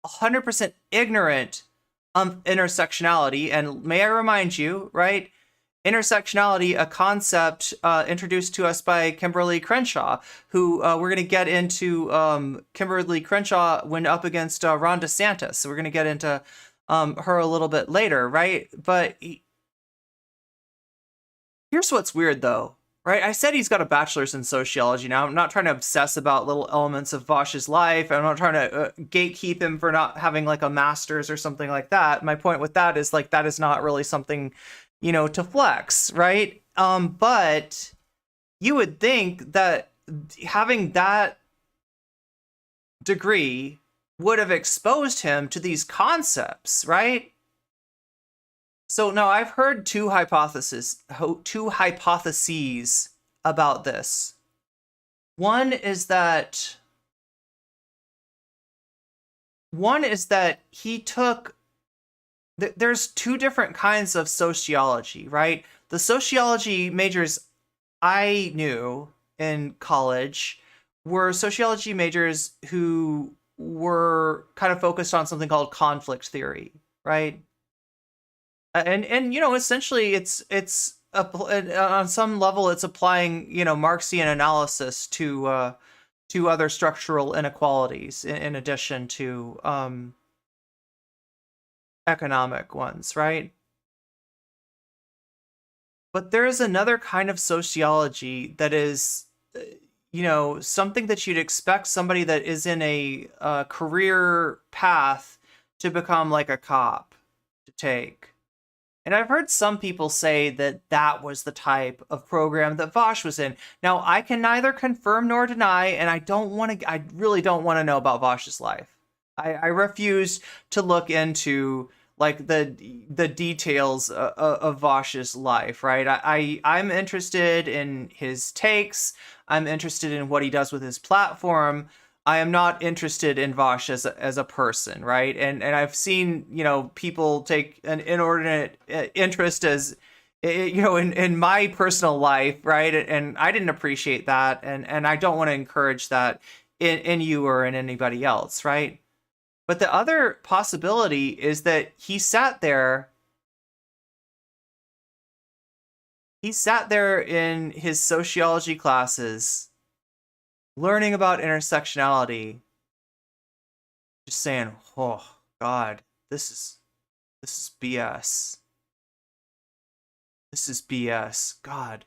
100% ignorant of intersectionality, and may I remind you, right? Intersectionality, a concept introduced to us by Kimberlé Crenshaw, who we're going to get into. Kimberlé Crenshaw went up against Ron DeSantis, so we're going to get into her a little bit later, right? But here's what's weird, though, right? I said he's got a bachelor's in sociology. Now, I'm not trying to obsess about little elements of Vaush's life. I'm not trying to gatekeep him for not having like a master's or something like that. My point with that is like that is not really something, you know, to flex, right? But you would think that having that degree would have exposed him to these concepts, right? So now I've heard two hypotheses about this. One is that he took. There's two different kinds of sociology, right? The sociology majors I knew in college were sociology majors who were kind of focused on something called conflict theory, right? And you know, essentially it's on some level it's applying, you know, Marxian analysis to other structural inequalities in addition to economic ones, right? But there is another kind of sociology that is, you know, something that you'd expect somebody that is in a career path to become like a cop to take. And I've heard some people say that that was the type of program that Vaush was in. Now, I can neither confirm nor deny, and I really don't want to know about Vaush's life. I refuse to look into like the details of Vaush's life, right? I'm interested in his takes. I'm interested in what he does with his platform. I am not interested in Vaush as a person, right? And I've seen, you know, people take an inordinate interest as, you know, in my personal life, right? And I didn't appreciate that, and I don't want to encourage that in you or in anybody else, right? But the other possibility is that he sat there in his sociology classes, learning about intersectionality, just saying, oh God, this is BS. This is BS. God,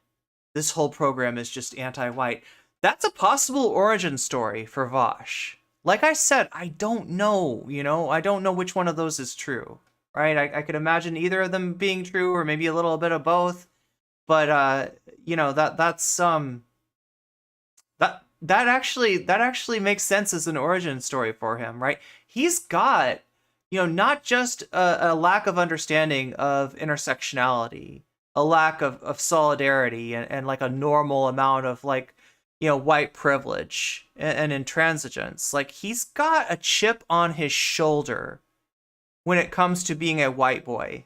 this whole program is just anti-white. That's a possible origin story for Vaush. Like I said, I don't know, you know, I don't know which one of those is true, right? I could imagine either of them being true or maybe a little bit of both. But, you know, that actually makes sense as an origin story for him, right? He's got, you know, not just a lack of understanding of intersectionality, a lack of solidarity and like a normal amount of like, you know, white privilege and intransigence. Like, he's got a chip on his shoulder when it comes to being a white boy,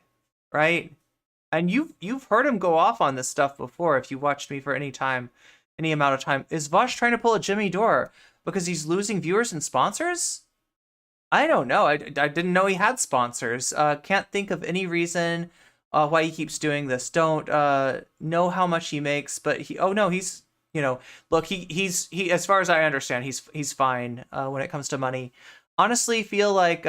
right? And you've heard him go off on this stuff before if you watched me for any amount of time. Is Vaush trying to pull a Jimmy Dore because he's losing viewers and sponsors? I don't know. I didn't know he had sponsors. Can't think of any reason why he keeps doing this. Don't know how much he makes, but he's look, he as far as I understand, he's fine when it comes to money. Honestly, feel like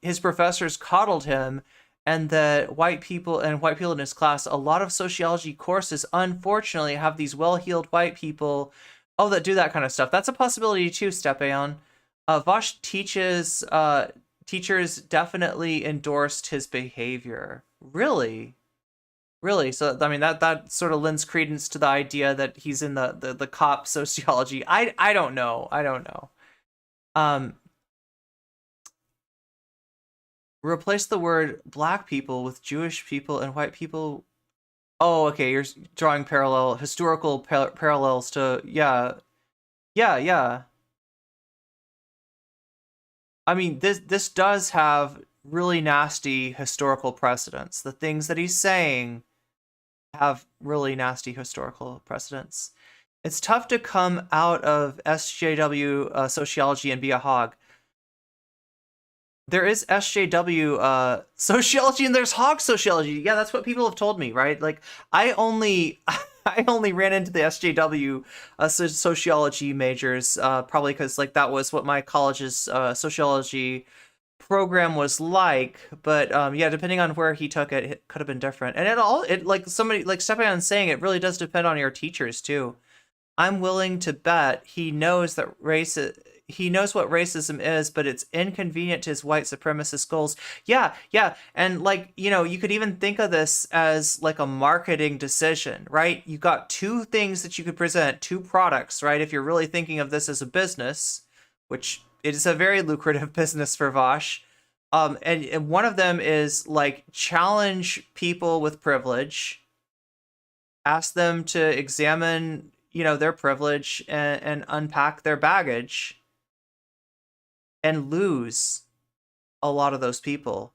his professors coddled him, and that white people in his class, a lot of sociology courses, unfortunately, have these well-heeled white people, that do that kind of stuff. That's a possibility too, Stepayon. Vaush teachers definitely endorsed his behavior. Really? Really? So, I mean, that sort of lends credence to the idea that he's in the cop sociology. I don't know. I don't know. Replace the word black people with Jewish people and white people. Oh, okay. You're drawing historical parallels to, yeah. I mean, this does have really nasty historical precedents. The things that he's saying have really nasty historical precedents. It's tough to come out of SJW sociology and be a hog. There is SJW sociology and there's hog sociology. Yeah, that's what people have told me, right? Like, I only ran into the SJW sociology majors probably because like that was what my college's sociology program was like. But yeah, depending on where he took it, it could have been different. And it like somebody like Stepan's saying, it really does depend on your teachers too. I'm willing to bet he knows what racism is, but it's inconvenient to his white supremacist goals. Yeah. And like, you could even think of this as like a marketing decision, right? You got two things that you could present, two products, right? If you're really thinking of this as a business, which it is a very lucrative business for Vaush. And one of them is like challenge people with privilege, ask them to examine, their privilege and unpack their baggage, and lose a lot of those people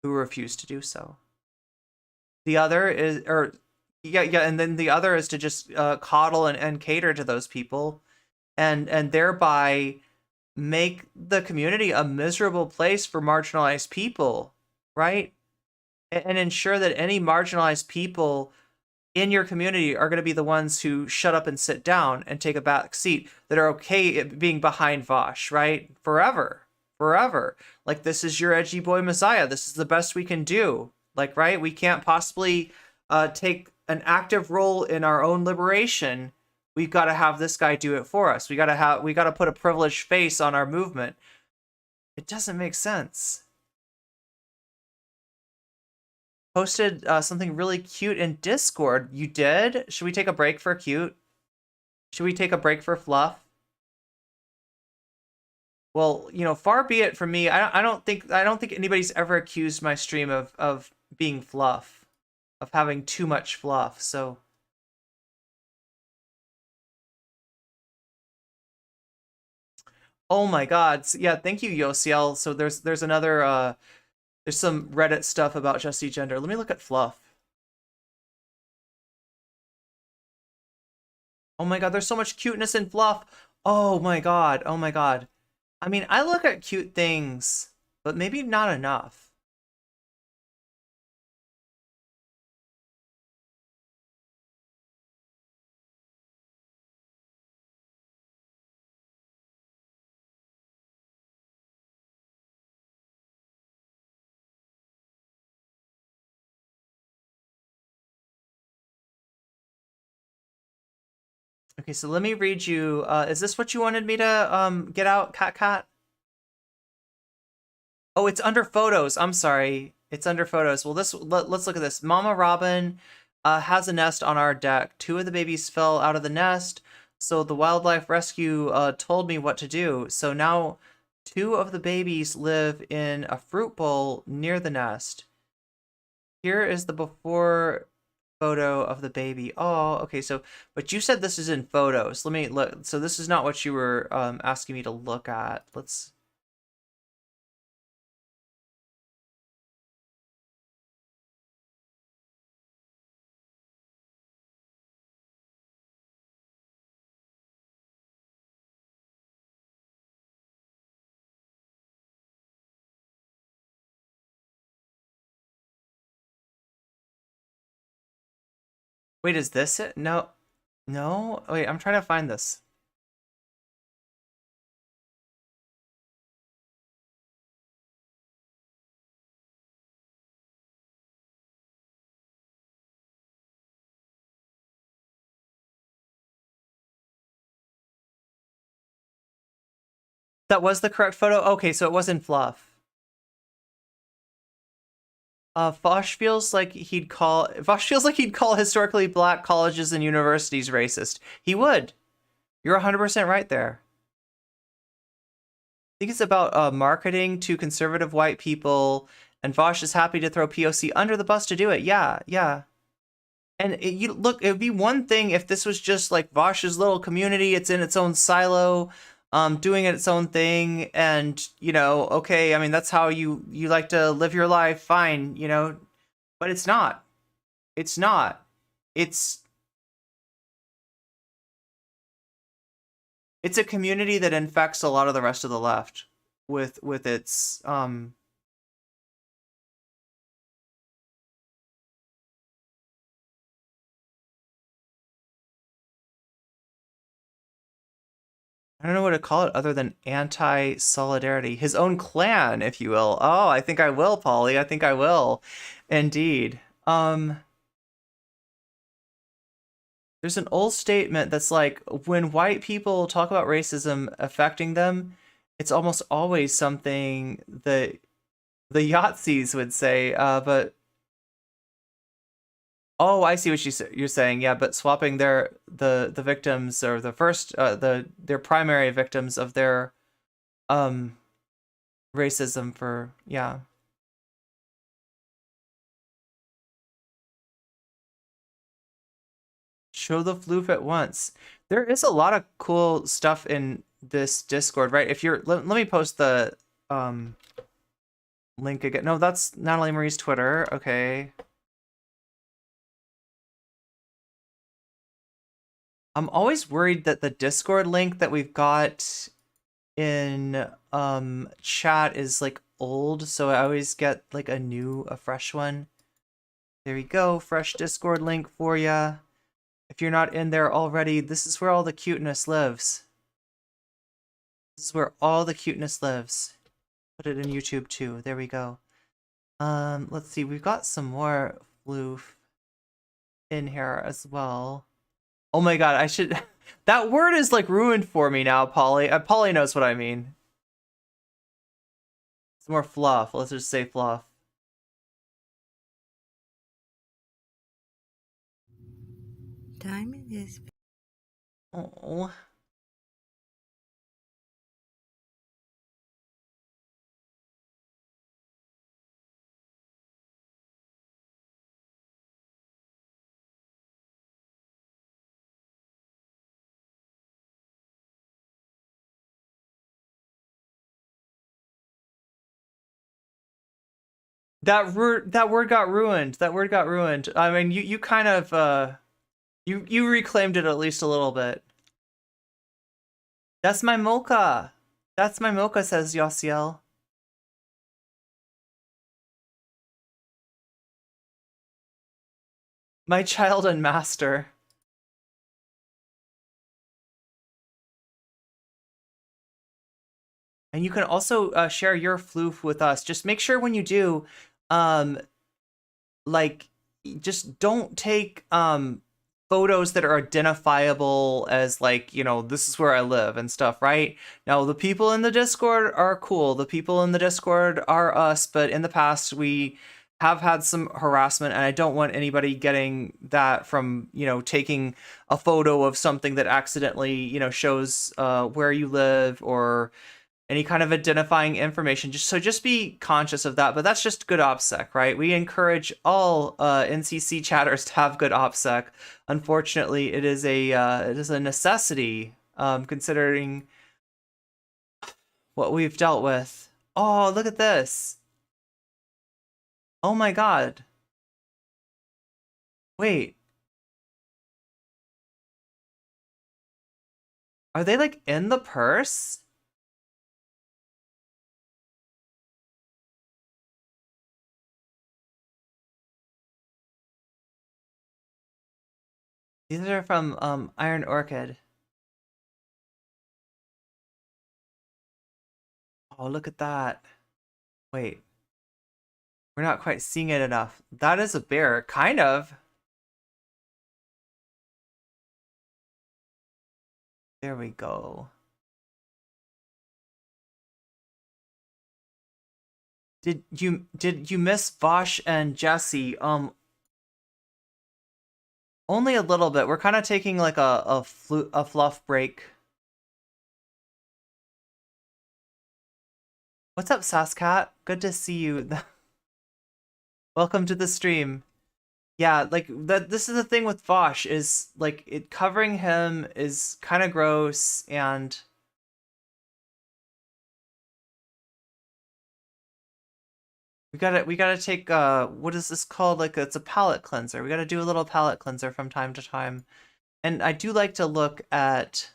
who refuse to do so. The other is, and then the other is to just coddle and cater to those people, and thereby make the community a miserable place for marginalized people, right? And ensure that any marginalized people in your community are going to be the ones who shut up and sit down and take a back seat, that are okay being behind Vaush, right? Forever. Like, this is your edgy boy messiah. This is the best we can do. Like, right? We can't possibly take an active role in our own liberation. We've got to have this guy do it for us. We got to put a privileged face on our movement. It doesn't make sense. Posted something really cute in Discord. You did? Should we take a break for cute? Should we take a break for fluff? Well, far be it from me. I don't think anybody's ever accused my stream of being fluff, of having too much fluff. So oh my god. Yeah, thank you, Yosiel. So there's another there's some Reddit stuff about Jessie gender. Let me look at fluff. Oh my god, there's so much cuteness in fluff. Oh my god. I mean, I look at cute things, but maybe not enough. Okay, so let me read you. Is this what you wanted me to get out, Cat? Oh, it's under photos. I'm sorry. It's under photos. Well, let's look at this. Mama Robin has a nest on our deck. 2 of the babies fell out of the nest, so the wildlife rescue told me what to do. So now 2 of the babies live in a fruit bowl near the nest. Here is the before photo of the baby. Oh, okay. So, but you said this is in photos. Let me look. So this is not what you were asking me to look at. Let's. Wait, is this it? No. No? Wait, I'm trying to find this. That was the correct photo? Okay, so it wasn't fluff. Vaush feels like he'd call historically black colleges and universities racist. He would. You're 100% right there. I think it's about marketing to conservative white people, and Vaush is happy to throw POC under the bus to do it. Yeah, yeah. And you look, it would be one thing if this was just like Vaush's little community, it's in its own silo, doing its own thing, and you know, okay, I mean that's how you like to live your life, fine, you know, but it's not. It's not. It's a community that infects a lot of the rest of the left with its I don't know what to call it other than anti-solidarity. His own clan, if you will. Oh, I think I will, Polly. I think I will. Indeed. There's an old statement that's like, when white people talk about racism affecting them, it's almost always something that the Yahtzees would say, but oh, I see what you're saying. Yeah, but swapping the victims or the first their primary victims of their racism for yeah. Show the floof at once. There is a lot of cool stuff in this Discord, right? If you're let me post the link again. No, that's Natalie Marie's Twitter. Okay. I'm always worried that the Discord link that we've got in chat is like old, so I always get like a fresh one. There we go, fresh Discord link for ya. If you're not in there already, this is where all the cuteness lives. This is where all the cuteness lives. Put it in YouTube too. There we go. Let's see, we've got some more floof in here as well. Oh my god, I should... That word is like ruined for me now, Polly. Polly knows what I mean. It's more fluff. Let's just say fluff. Diamond is. Oh. That word got ruined. That word got ruined. I mean, you kind of you reclaimed it at least a little bit. That's my mocha. That's my mocha, says Yossiel. My child and master. And you can also share your floof with us. Just make sure when you do, like, just don't take photos that are identifiable as like, you know, this is where I live and stuff, right? Now, the people in the Discord are cool. The people in the Discord are us, but in the past we have had some harassment, and I don't want anybody getting that from, you know, taking a photo of something that accidentally, you know, shows where you live or any kind of identifying information. Just be conscious of that. But that's just good OPSEC, right? We encourage all NCC chatters to have good OPSEC. Unfortunately, it is a necessity, considering what we've dealt with. Oh, look at this. Oh my god. Wait. Are they like in the purse? These are from Iron Orchid. Oh, look at that. Wait. We're not quite seeing it enough. That is a bear, kind of. There we go. Did you miss Vaush and Jessie? Only a little bit. We're kind of taking like a fluff break. What's up, Sascat? Good to see you. Welcome to the stream. Yeah, like this is the thing with Vaush is like it covering him is kind of gross and we gotta take what is this called? Like it's a palette cleanser. We gotta do a little palette cleanser from time to time. And I do like to look at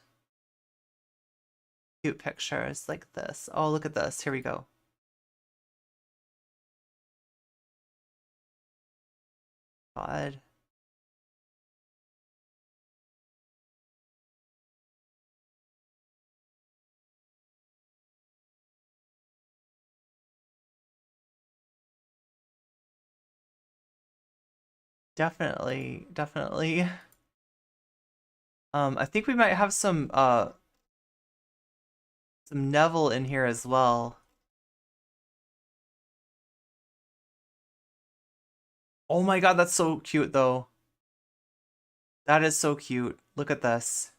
cute pictures like this. Oh, look at this. Here we go. God. Definitely, definitely. I think we might have some Neville in here as well. Oh my god, that's so cute though. That is so cute. Look at this.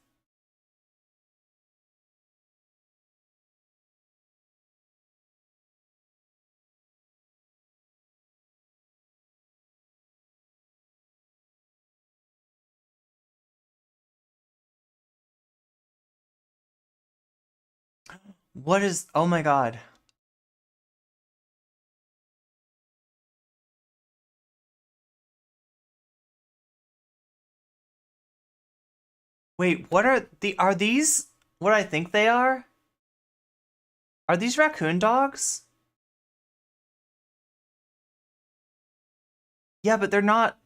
What is, oh my god. Wait, are these what I think they are? Are these raccoon dogs? Yeah, but they're not.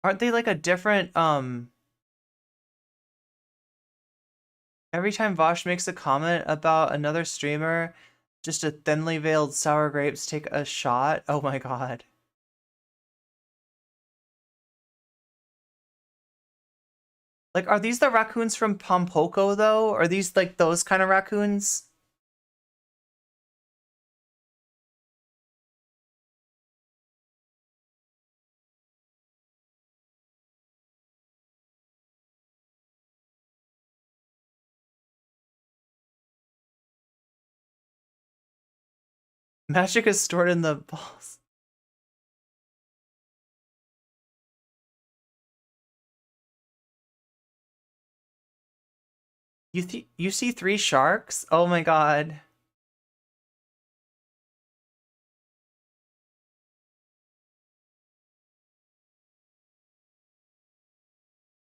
Aren't they like a different, every time Vaush makes a comment about another streamer, just a thinly veiled sour grapes take a shot? Oh my god. Like, are these the raccoons from Pompoko, though? Are these, like, those kind of raccoons? Magic is stored in the balls. You see 3 sharks? Oh my god.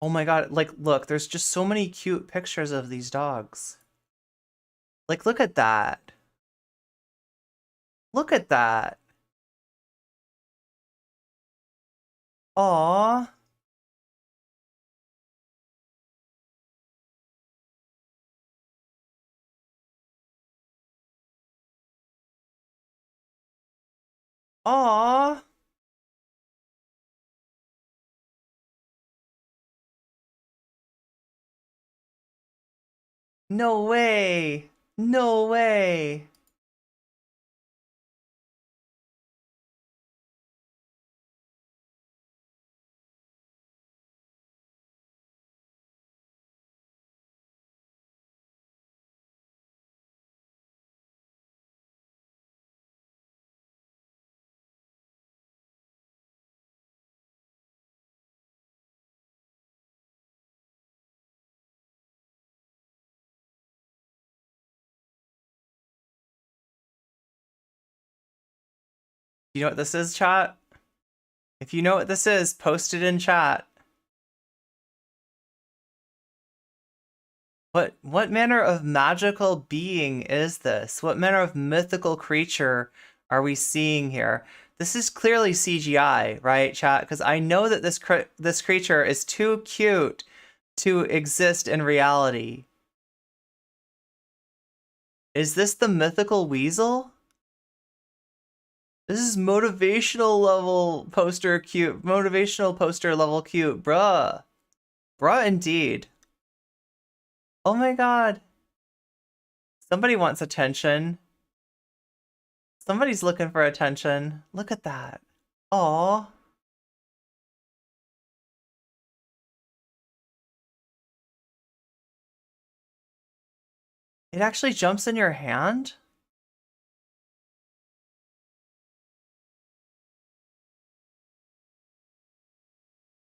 Oh my god, like, look, there's just so many cute pictures of these dogs. Like, look at that. Look at that. Aww. Aww. No way. No way. You know what this is, chat? If you know what this is, post it in chat. What manner of magical being is this? What manner of mythical creature are we seeing here? This is clearly CGI, right, chat? Because I know that this creature is too cute to exist in reality. Is this the mythical weasel? This is motivational level poster cute. Motivational poster level cute. Bruh. Bruh indeed. Oh my god. Somebody wants attention. Somebody's looking for attention. Look at that. Aww. It actually jumps in your hand?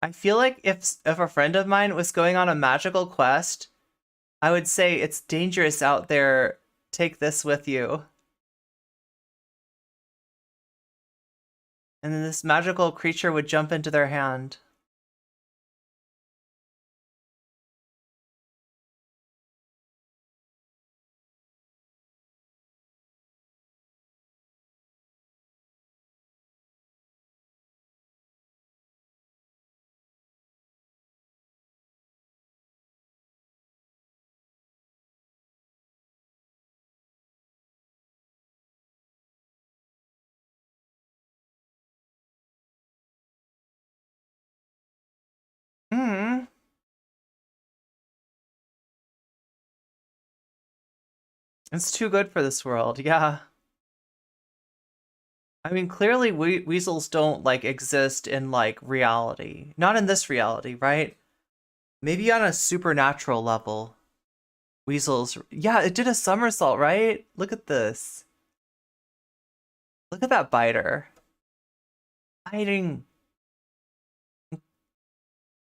I feel like if a friend of mine was going on a magical quest, I would say it's dangerous out there. Take this with you. And then this magical creature would jump into their hand. Hmm. It's too good for this world, yeah. I mean, clearly weasels don't, like, exist in, like, reality. Not in this reality, right? Maybe on a supernatural level. Weasels... Yeah, it did a somersault, right? Look at this. Look at that biter. Biting.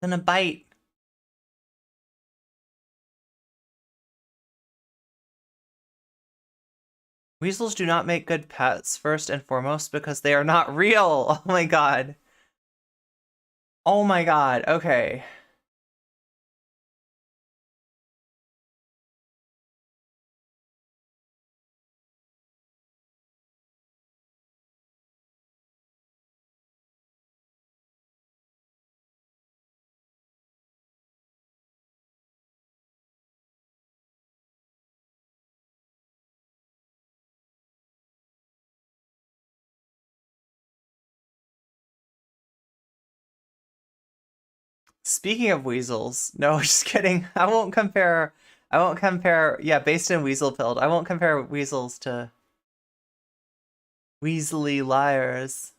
Gonna bite. Weasels do not make good pets, first and foremost, because they are not real. Oh my god. Oh my god, okay. Speaking of weasels, no, just kidding. I won't compare, yeah, based in weasel pilled, I won't compare weasels to weaselly liars.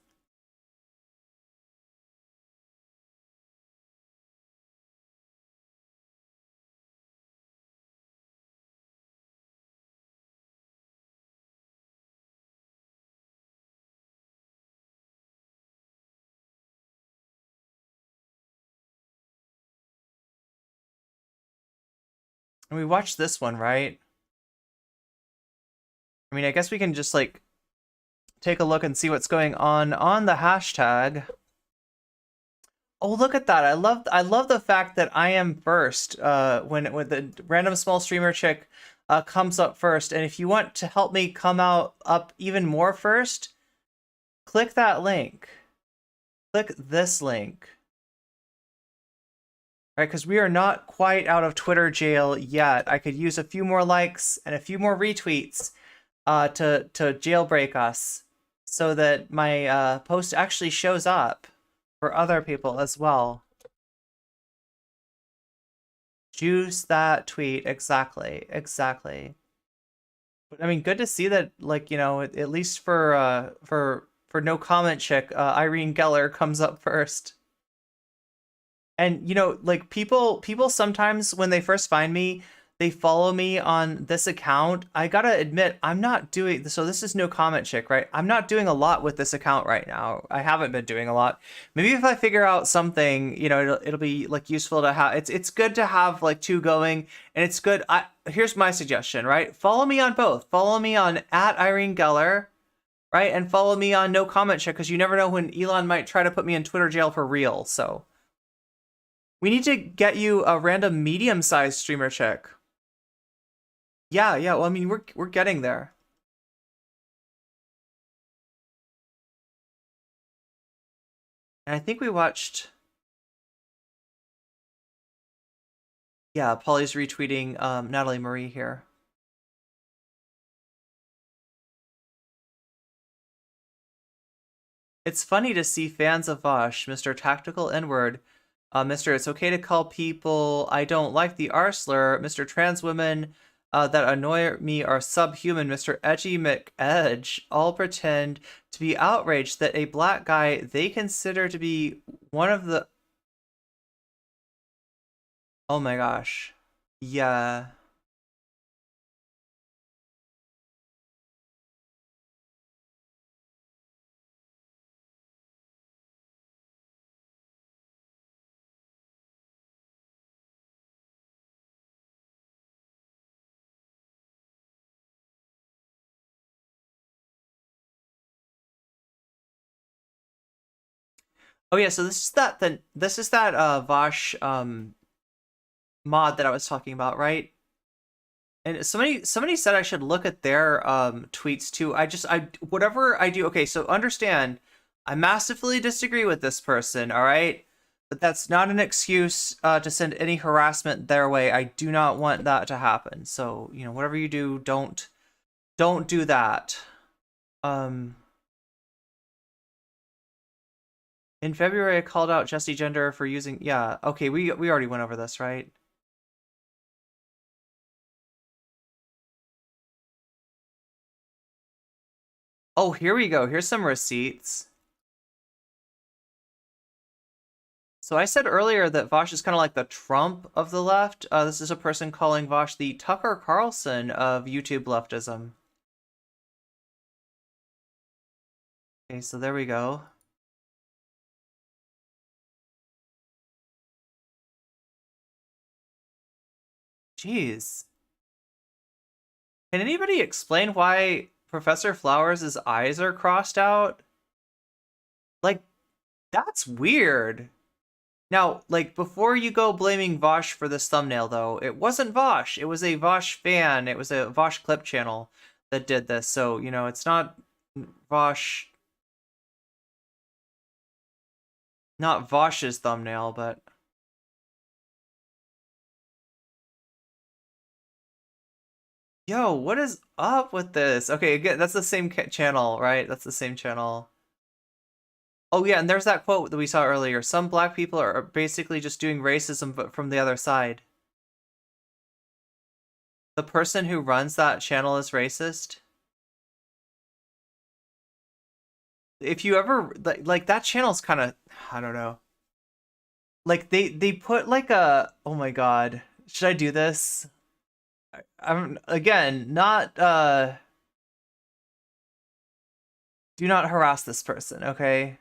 And we watched this one, right? I mean, I guess we can just, like, take a look and see what's going on the hashtag. Oh, look at that. I love the fact that I am first when the random small streamer chick comes up first. And if you want to help me come up even more first, click that link. Click this link. Right, because we are not quite out of Twitter jail yet. I could use a few more likes and a few more retweets to jailbreak us so that my post actually shows up for other people as well. Juice that tweet, exactly. But I mean, good to see that, like, you know, at least for no comment chick, Irene Geller comes up first. And, you know, like, people sometimes when they first find me, they follow me on this account. I gotta admit, I'm not doing, so this is no comment chick, right? I'm not doing a lot with this account right now. I haven't been doing a lot. Maybe if I figure out something, you know, it'll be, like, useful to have. It's good to have, like, two going, and it's good. Here's my suggestion, right? Follow me on both. Follow me on @Irene Geller, right? And follow me on no comment chick, because you never know when Elon might try to put me in Twitter jail for real, so. We need to get you a random medium-sized streamer chick. Yeah, well, I mean, we're getting there. And I think we watched... Yeah, Polly's retweeting Natalie Marie here. It's funny to see fans of Vaush, Mr. Tactical N-word, Mr. It's okay to call people I don't like the R slur, Mr. Trans women that annoy me are subhuman, Mr. Edgy McEdge, all pretend to be outraged that a black guy they consider to be one of the... Oh my gosh. Yeah. Oh yeah, so this is that Vaush mod that I was talking about, right? And somebody said I should look at their tweets too. Whatever I do, okay, so understand, I massively disagree with this person, all right? But that's not an excuse to send any harassment their way. I do not want that to happen. So, you know, whatever you do, don't do that. In February I called out Jessie Gender for using... Yeah, okay, we already went over this, right? Oh, here we go. Here's some receipts. So I said earlier that Vaush is kind of like the Trump of the left. This is a person calling Vaush the Tucker Carlson of YouTube leftism. Okay, so there we go. Jeez. Can anybody explain why Professor Flowers' eyes are crossed out? Like, that's weird. Now, like, before you go blaming Vaush for this thumbnail, though, it wasn't Vaush. It was a Vaush fan. It was a Vaush clip channel that did this. So, you know, it's not Vaush... Not Vaush's thumbnail, but... Yo, what is up with this? Okay, again, that's the same channel, right? That's the same channel. Oh yeah, and there's that quote that we saw earlier. Some black people are basically just doing racism, but from the other side. The person who runs that channel is racist. If you ever, like that channel's kind of, I don't know. Like they put like a, oh my god, should I do this? I'm again not do not harass this person, okay?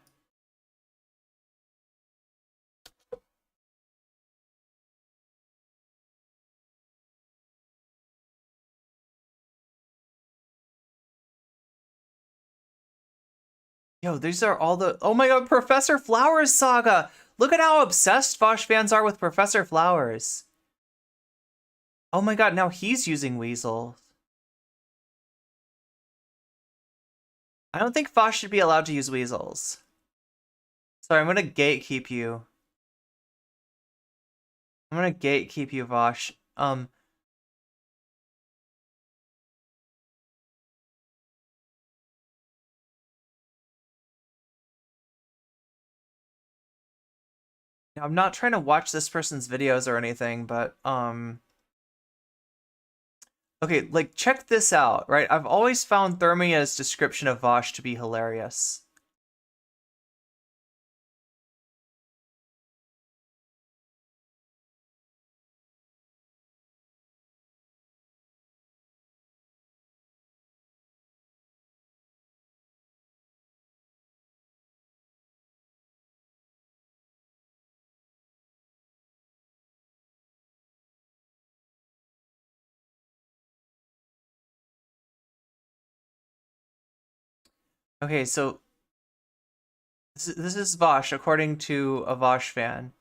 Yo, these are all the... Oh my god, Professor Flowers saga! Look at how obsessed Vaush fans are with Professor Flowers. Oh my god, now he's using weasels. I don't think Vaush should be allowed to use weasels. Sorry, I'm gonna gatekeep you. I'm gonna gatekeep you, Vaush. I'm not trying to watch this person's videos or anything, but, okay, like, check this out, right? I've always found Thermia's description of Vaush to be hilarious. Okay, so this is Vaush, according to a Vaush fan.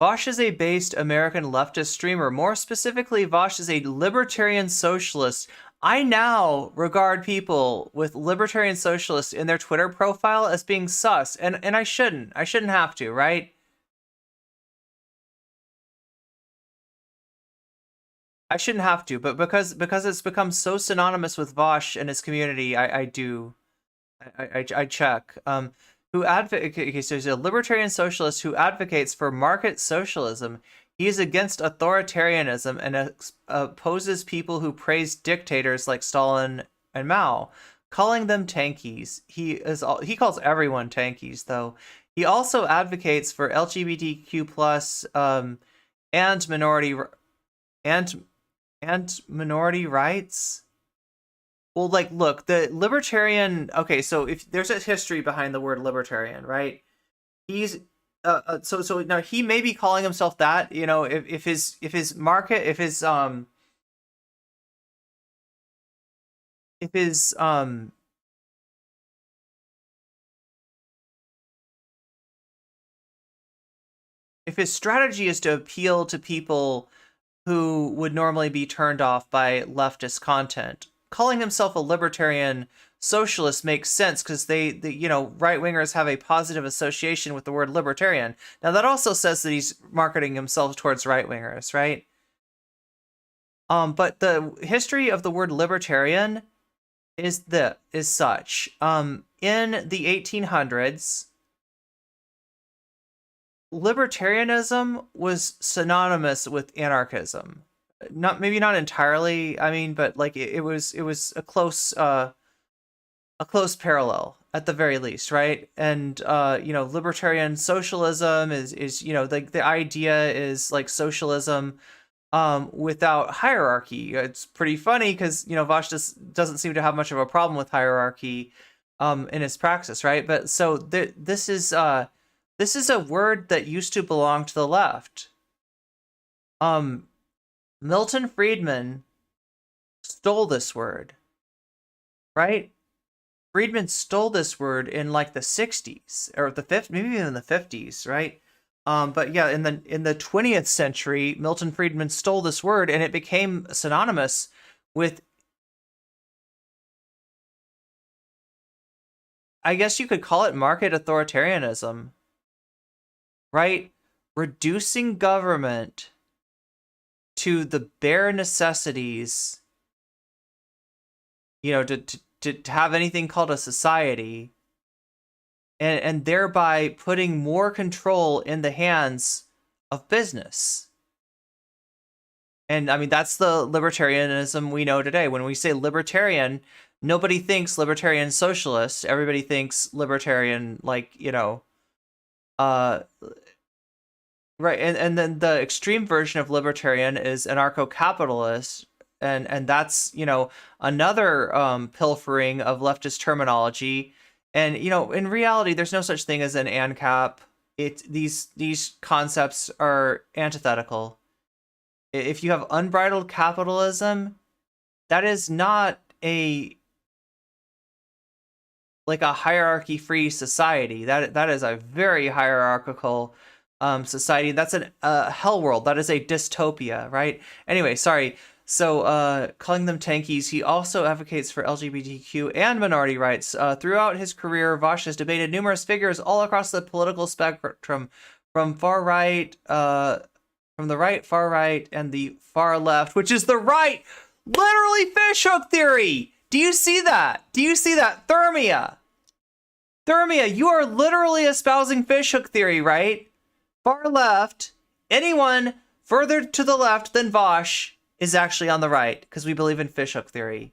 Vaush is a based American leftist streamer. More specifically, Vaush is a libertarian socialist. I now regard people with libertarian socialists in their Twitter profile as being sus, and I shouldn't. I shouldn't have to, right? I shouldn't have to, but because it's become so synonymous with Vaush and his community, I do. I check. Who advocate? Okay, so he's a libertarian socialist who advocates for market socialism. He is against authoritarianism and opposes people who praise dictators like Stalin and Mao, calling them tankies. He calls everyone tankies, though. He also advocates for LGBTQ plus and minority rights. Well, like, look, the libertarian. Okay, so if there's a history behind the word libertarian, right? He's so now he may be calling himself that, you know, if his market, if his strategy is to appeal to people who would normally be turned off by leftist content, calling himself a libertarian socialist makes sense because they you know, right-wingers have a positive association with the word libertarian. Now that also says that he's marketing himself towards right-wingers, right? But the history of the word libertarian is such. In the 1800s, libertarianism was synonymous with anarchism. Maybe not entirely, I mean, but like it was a close parallel at the very least, right? And you know, libertarian socialism is you know, the idea is like socialism without hierarchy. It's pretty funny because, you know, Vaush doesn't seem to have much of a problem with hierarchy in his praxis, right? But so this is a word that used to belong to the left. Milton Friedman stole this word, right? Friedman stole this word in like the 60s or the 50s, maybe even the 50s, right? But yeah, in the 20th century, Milton Friedman stole this word and it became synonymous with, I guess you could call it, market authoritarianism, right? Reducing government to the bare necessities, you know, to have anything called a society, and thereby putting more control in the hands of business. And I mean, that's the libertarianism we know today. When we say libertarian, nobody thinks libertarian socialist. Everybody thinks libertarian, like, you know, right. And then the extreme version of libertarian is anarcho-capitalist. And that's, you know, another pilfering of leftist terminology. And, you know, in reality, there's no such thing as an ANCAP. These concepts are antithetical. If you have unbridled capitalism, that is not a hierarchy-free society. That is a very hierarchical society. That's a hell world. That is a dystopia, right? Anyway, sorry. So, calling them tankies, he also advocates for LGBTQ and minority rights. Throughout his career, Vaush has debated numerous figures all across the political spectrum, from far right, from the right, far right, and the far left, which is the right. Literally fishhook theory. Do you see that? Do you see that? Thermia, you are literally espousing fishhook theory, right? Far left. Anyone further to the left than Vaush is actually on the right, because we believe in fishhook theory.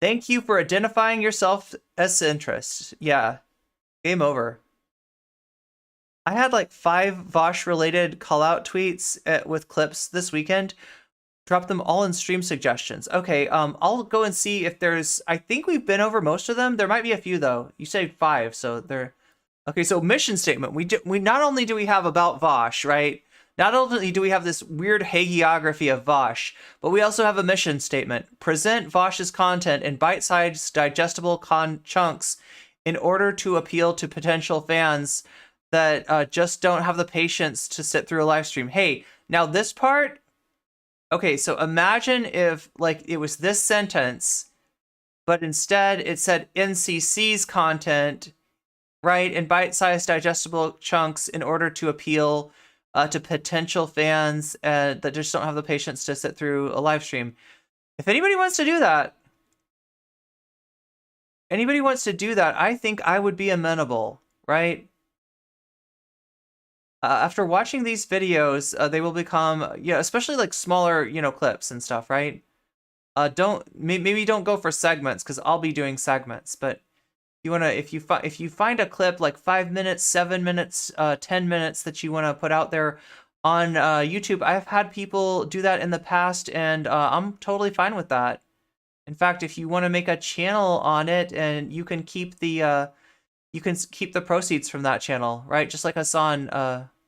Thank you for identifying yourself as centrist. Yeah, game over. I had like 5 Vaush-related call-out tweets with clips this weekend. Drop them all in stream suggestions. Okay, I'll go and see if there's... I think we've been over most of them. There might be a few, though. You say 5, so they're... Okay, so mission statement. We not only do we have about Vaush, right? Not only do we have this weird hagiography of Vaush, but we also have a mission statement. Present Vaush's content in bite-sized, digestible chunks in order to appeal to potential fans that just don't have the patience to sit through a live stream. Hey, now this part, Okay, so imagine if like it was this sentence, but instead it said NCC's content, right, in bite-sized digestible chunks in order to appeal to potential fans that just don't have the patience to sit through a live stream. If anybody wants to do that, I think I would be amenable, right? After watching these videos, they will become, yeah, especially like smaller, clips and stuff, right? Maybe don't go for segments because I'll be doing segments, but if you find a clip like 5 minutes, 7 minutes, 10 minutes that you want to put out there on YouTube, I've had people do that in the past, and I'm totally fine with that. In fact, if you want to make a channel on it, and you can keep the proceeds from that channel, right? Just like Hassan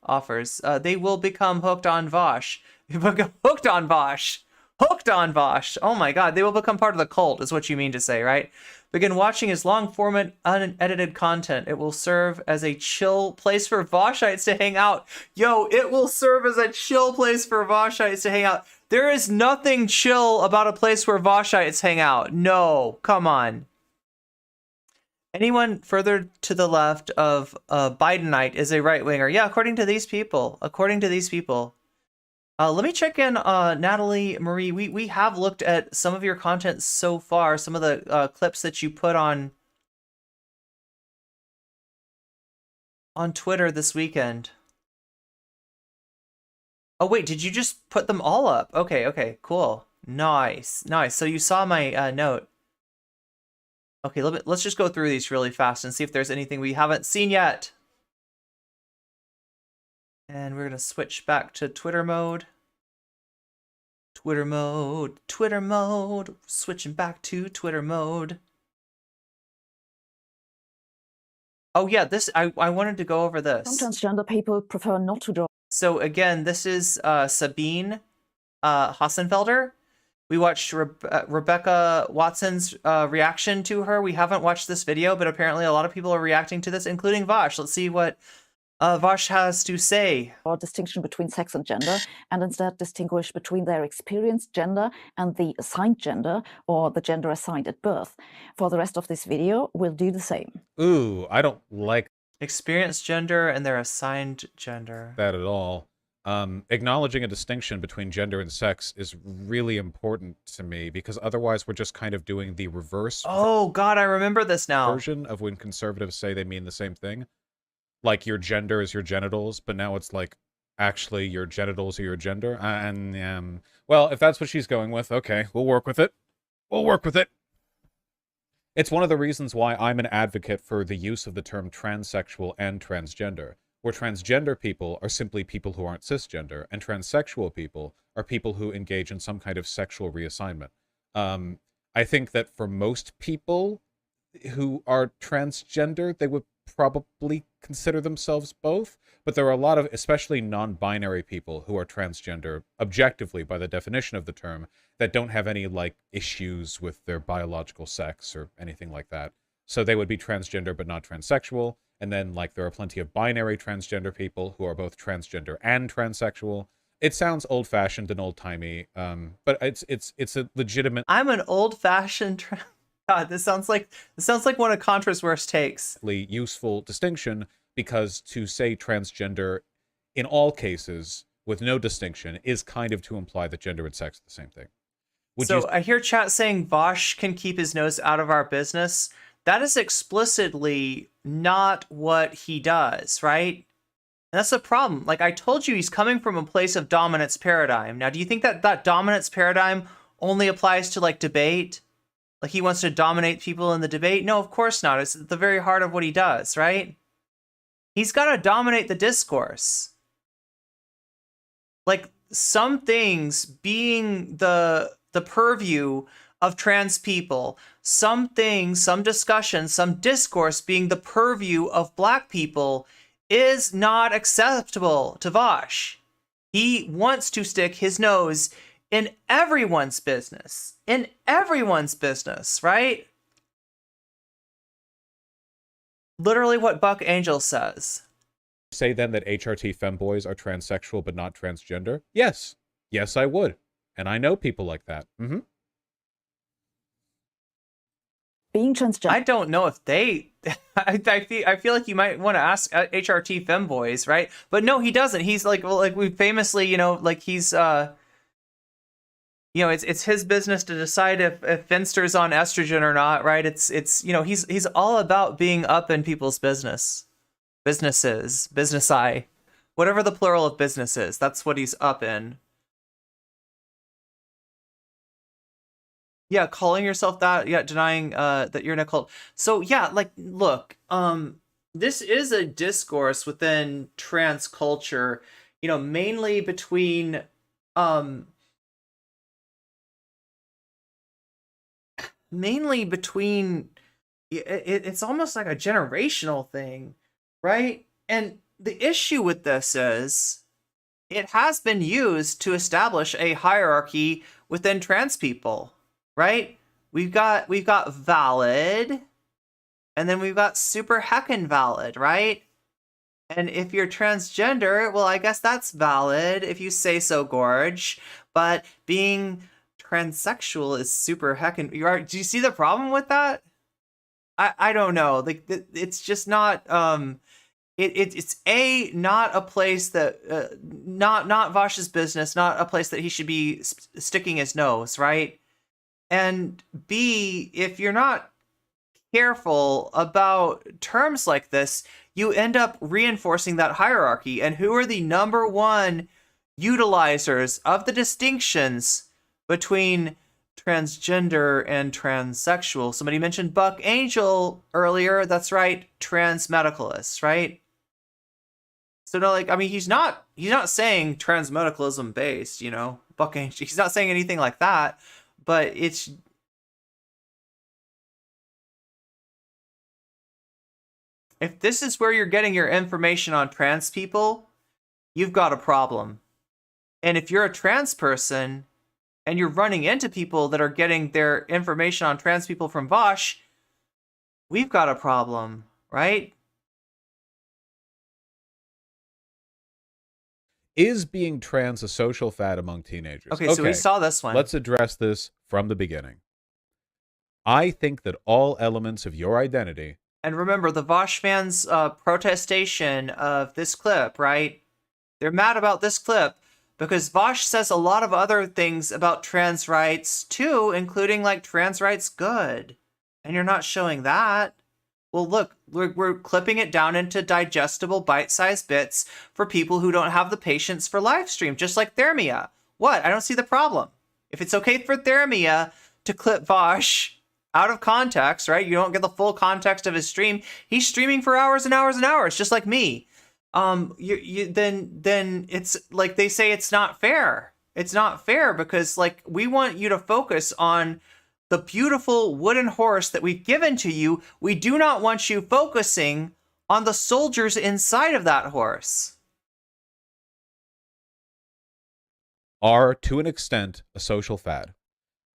offers, they will become hooked on Vaush. Hooked on Vaush. Hooked on Vaush. Oh my god, they will become part of the cult, is what you mean to say, right? Begin watching his long-format, unedited content. It will serve as a chill place for Vaushites to hang out. Yo, it will serve as a chill place for Vaushites to hang out. There is nothing chill about a place where Vaushites hang out. No, come on. Anyone further to the left of Bidenite is a right-winger. Yeah, according to these people. Let me check in, Natalie Marie. We have looked at some of your content so far, some of the clips that you put on Twitter this weekend. Oh wait, did you just put them all up? Okay, cool. Nice. So you saw my note. Okay, let's just go through these really fast and see if there's anything we haven't seen yet. And we're gonna switch back to Twitter mode. Twitter mode. Switching back to Twitter mode. Oh yeah, I wanted to go over this. Some transgender people prefer not to draw. So again, this is Sabine Hassenfelder. We watched Rebecca Watson's reaction to her. We haven't watched this video, but apparently a lot of people are reacting to this, including Vaush. Let's see what Vaush has to say. Or distinction between sex and gender, and instead distinguish between their experienced gender and the assigned gender, or the gender assigned at birth. For the rest of this video, we'll do the same. Ooh, I don't like Experienced gender and their assigned gender. that at all. Acknowledging a distinction between gender and sex is really important to me, because otherwise we're just kind of doing the reverse Oh god, I remember this now. version of when conservatives say they mean the same thing. Like your gender is your genitals, but now it's like actually your genitals are your gender. And well, if that's what she's going with, okay, we'll work with it. It's one of the reasons why I'm an advocate for the use of the term transsexual and transgender, where transgender people are simply people who aren't cisgender, and transsexual people are people who engage in some kind of sexual reassignment. I think that for most people who are transgender, they would probably consider themselves both, but there are a lot of, especially non-binary people who are transgender, objectively by the definition of the term, that don't have any like issues with their biological sex or anything like that. So they would be transgender but not transsexual. And then like there are plenty of binary transgender people who are both transgender and transsexual. It sounds old-fashioned and old-timey, but it's a legitimate. I'm an old-fashioned. God, this sounds like one of Contra's worst takes. Useful distinction, because to say transgender in all cases with no distinction is kind of to imply that gender and sex are the same thing. I hear chat saying Vaush can keep his nose out of our business. That is explicitly not what he does, right? And that's the problem. Like I told you, he's coming from a place of dominance paradigm. Now, do you think that dominance paradigm only applies to like debate? Like he wants to dominate people in the debate? No, of course not. It's at the very heart of what he does, right? He's got to dominate the discourse. Like some things being the purview of trans people, some things, some discussion, some discourse being the purview of black people is not acceptable to Vaush. He wants to stick his nose in everyone's business. Right? Literally what Buck Angel says. Say then that HRT femboys are transsexual but not transgender? Yes, I would. And I know people like that. Being transgender. I don't know if they. I feel like you might want to ask HRT femboys, right? But no, he doesn't. He's like, well, like we famously, like he's it's his business to decide if Finster's on estrogen or not, right? It's he's all about being up in people's businesses, business-eye, whatever the plural of business is. That's what he's up in. Yeah, calling yourself that, yeah, denying that you're in a cult. So yeah, like, look, this is a discourse within trans culture, mainly between it's almost like a generational thing, right? And the issue with this is it has been used to establish a hierarchy within trans people, right? We've got valid, and then we've got super heckin' valid, right? And if you're transgender, well, I guess that's valid if you say so, Gorge. But being transsexual is super heckin'. Do you see the problem with that? I don't know. Like, it's just not. It's not a place that not Vaush's business, not a place that he should be sticking his nose, right? And B, if you're not careful about terms like this, you end up reinforcing that hierarchy. And who are the number one utilizers of the distinctions between transgender and transsexual? Somebody mentioned Buck Angel earlier. That's right, trans medicalists, right? So no, like, I mean, he's not saying trans medicalism based, Buck Angel. He's not saying anything like that. But it's if this is where you're getting your information on trans people, you've got a problem. And if you're a trans person and you're running into people that are getting their information on trans people from Vaush, we've got a problem, right? Is being trans a social fad among teenagers? Okay, so we saw this one. Let's address this from the beginning. I think that all elements of your identity... And remember, the Vaush fans' protestation of this clip, right? They're mad about this clip because Vaush says a lot of other things about trans rights too, including like trans rights good. And you're not showing that. Well, look, we're clipping it down into digestible bite-sized bits for people who don't have the patience for live stream, just like Thermia. What? I don't see the problem. If it's okay for Thermia to clip Vaush out of context, right? You don't get the full context of his stream. He's streaming for hours and hours and hours, just like me. Then it's like they say it's not fair. It's not fair because like we want you to focus on the beautiful wooden horse that we've given to you. We do not want you focusing on the soldiers inside of that horse. Are, to an extent, a social fad.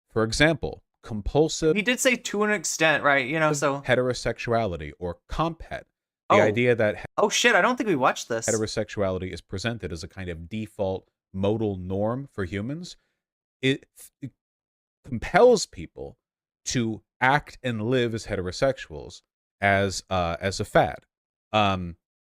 For example, compulsive... He did say to an extent, right? So... heterosexuality or comphet. The idea that... Oh, shit, I don't think we watched this. Heterosexuality is presented as a kind of default modal norm for humans. It compels people to act and live as heterosexuals as a fad.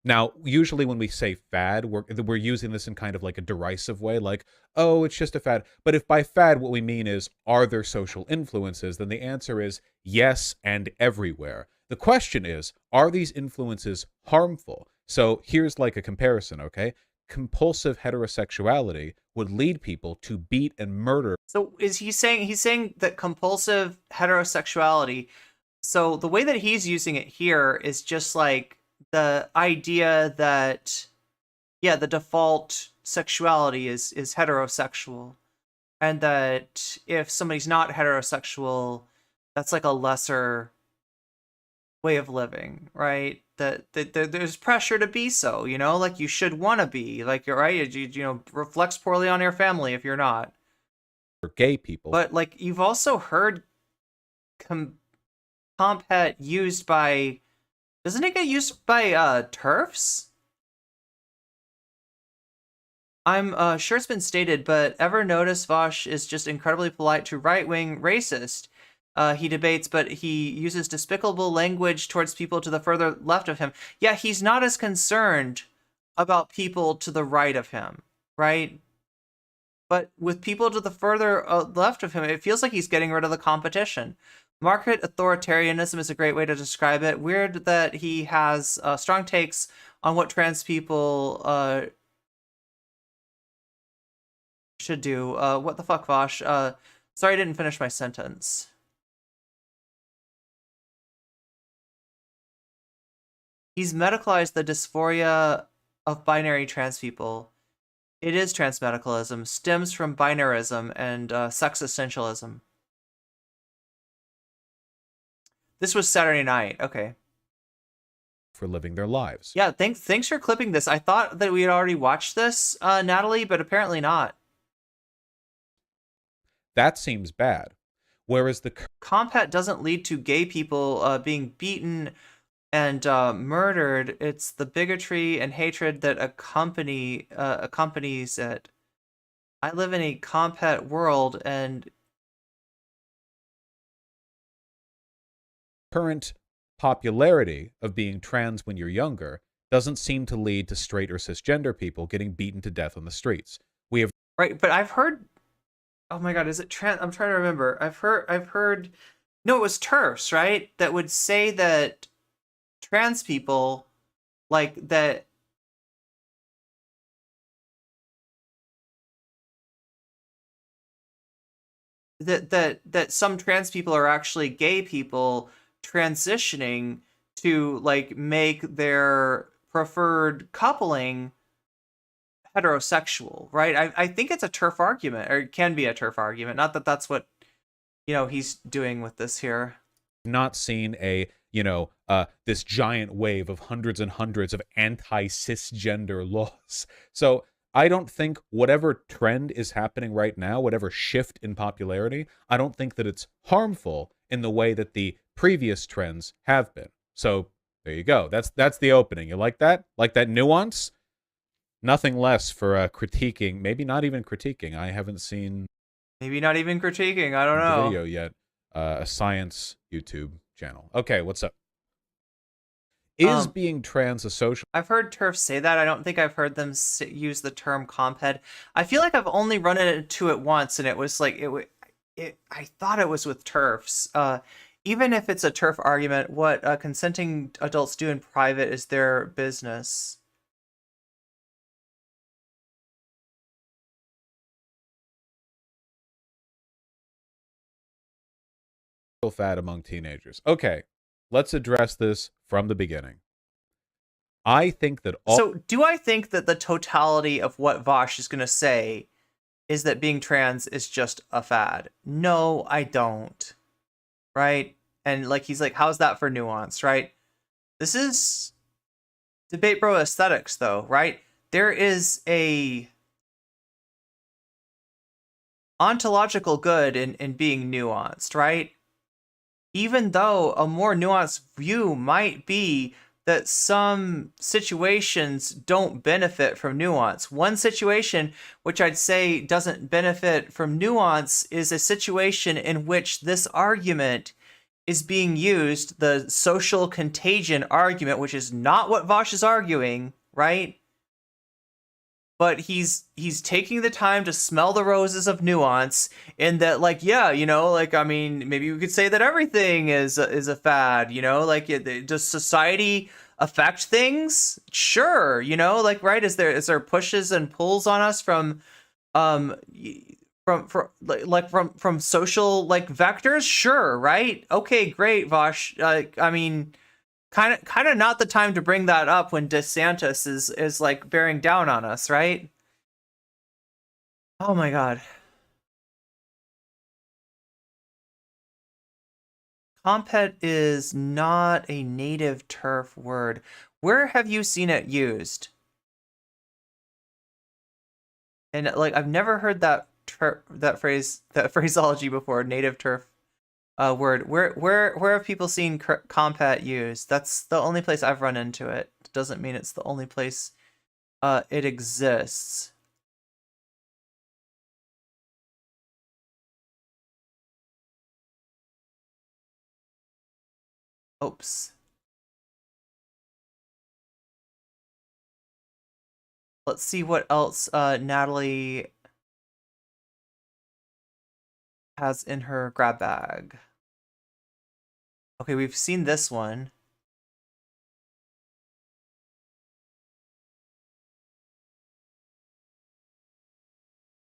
Now, usually when we say fad, we're using this in kind of like a derisive way, like, oh, it's just a fad. But if by fad what we mean is, are there social influences, then the answer is yes and everywhere. The question is, are these influences harmful? So here's like a comparison, okay? Compulsive heterosexuality would lead people to beat and murder. So is he's saying that compulsive heterosexuality, so the way that he's using it here is just like the idea that, yeah, the default sexuality is heterosexual, and that if somebody's not heterosexual, that's like a lesser way of living, right? That there's pressure to be so, like you should want to be, like you're right, reflects poorly on your family if you're not. For gay people. But like you've also heard comphet used by, doesn't it get used by TERFs? I'm sure it's been stated, but ever notice Vaush is just incredibly polite to right-wing racist. He debates, but he uses despicable language towards people to the further left of him. Yeah, he's not as concerned about people to the right of him, right? But with people to the further left of him, it feels like he's getting rid of the competition. Market authoritarianism is a great way to describe it. Weird that he has strong takes on what trans people should do. What the fuck, Vaush? Sorry I didn't finish my sentence. He's medicalized the dysphoria of binary trans people. It is transmedicalism, stems from binarism and sex essentialism. This was Saturday night. Okay. For living their lives. Yeah, thanks for clipping this. I thought that we had already watched this, Natalie, but apparently not. That seems bad. Whereas the Compat doesn't lead to gay people being beaten and murdered. It's the bigotry and hatred that accompanies it. I live in a compat world, and current popularity of being trans when you're younger doesn't seem to lead to straight or cisgender people getting beaten to death on the streets. We have right, but I've heard. Oh my God, is it trans? I'm trying to remember. I've heard. No, it was TERFs, right? That would say that trans people, like that. That some trans people are actually gay people transitioning to like make their preferred coupling heterosexual, right? I think it's a TERF argument, or it can be a TERF argument. Not that that's what, he's doing with this here. not seen a, this giant wave of hundreds and hundreds of anti-cisgender laws. So I don't think whatever trend is happening right now, whatever shift in popularity, I don't think that it's harmful in the way that the previous trends have been. So there you go. That's the opening. You like that? Like that nuance? Nothing less for critiquing, maybe not even critiquing. I haven't seen... Maybe not even critiquing. I don't know. ...video yet. A science YouTube channel. Okay, what's up? Is being trans a social... I've heard TERFs say that. I don't think I've heard them use the term comped. I feel like I've only run into it once, and it was like... I thought it was with TERFs. Even if it's a TERF argument, what consenting adults do in private is their business. Fad among teenagers. Okay, let's address this from the beginning. I think that all... So, do I think that the totality of what Vaush is going to say is that being trans is just a fad? No, I don't. Right? And like he's like, how's that for nuance, right? This is debate bro aesthetics, though, right? There is a ontological good in being nuanced, right? Even though a more nuanced view might be that some situations don't benefit from nuance. One situation which I'd say doesn't benefit from nuance is a situation in which this argument is being used, the social contagion argument, which is not what Vaush is arguing, right? But he's taking the time to smell the roses of nuance in that, like, yeah, like, I mean, maybe we could say that everything is a fad, like, does society affect things? Sure, like, right? Is there pushes and pulls on us from social like vectors? Sure, right? Okay, great, Vaush. I mean, kind of not the time to bring that up when DeSantis is like bearing down on us, right? Oh my God. Compet is not a native TERF word. Where have you seen it used? And like, I've never heard that phraseology before. Native TERF word. Where have people seen compet used? That's the only place I've run into it. Doesn't mean it's the only place it exists. Oops. Let's see what else Natalie has in her grab bag. Okay, we've seen this one.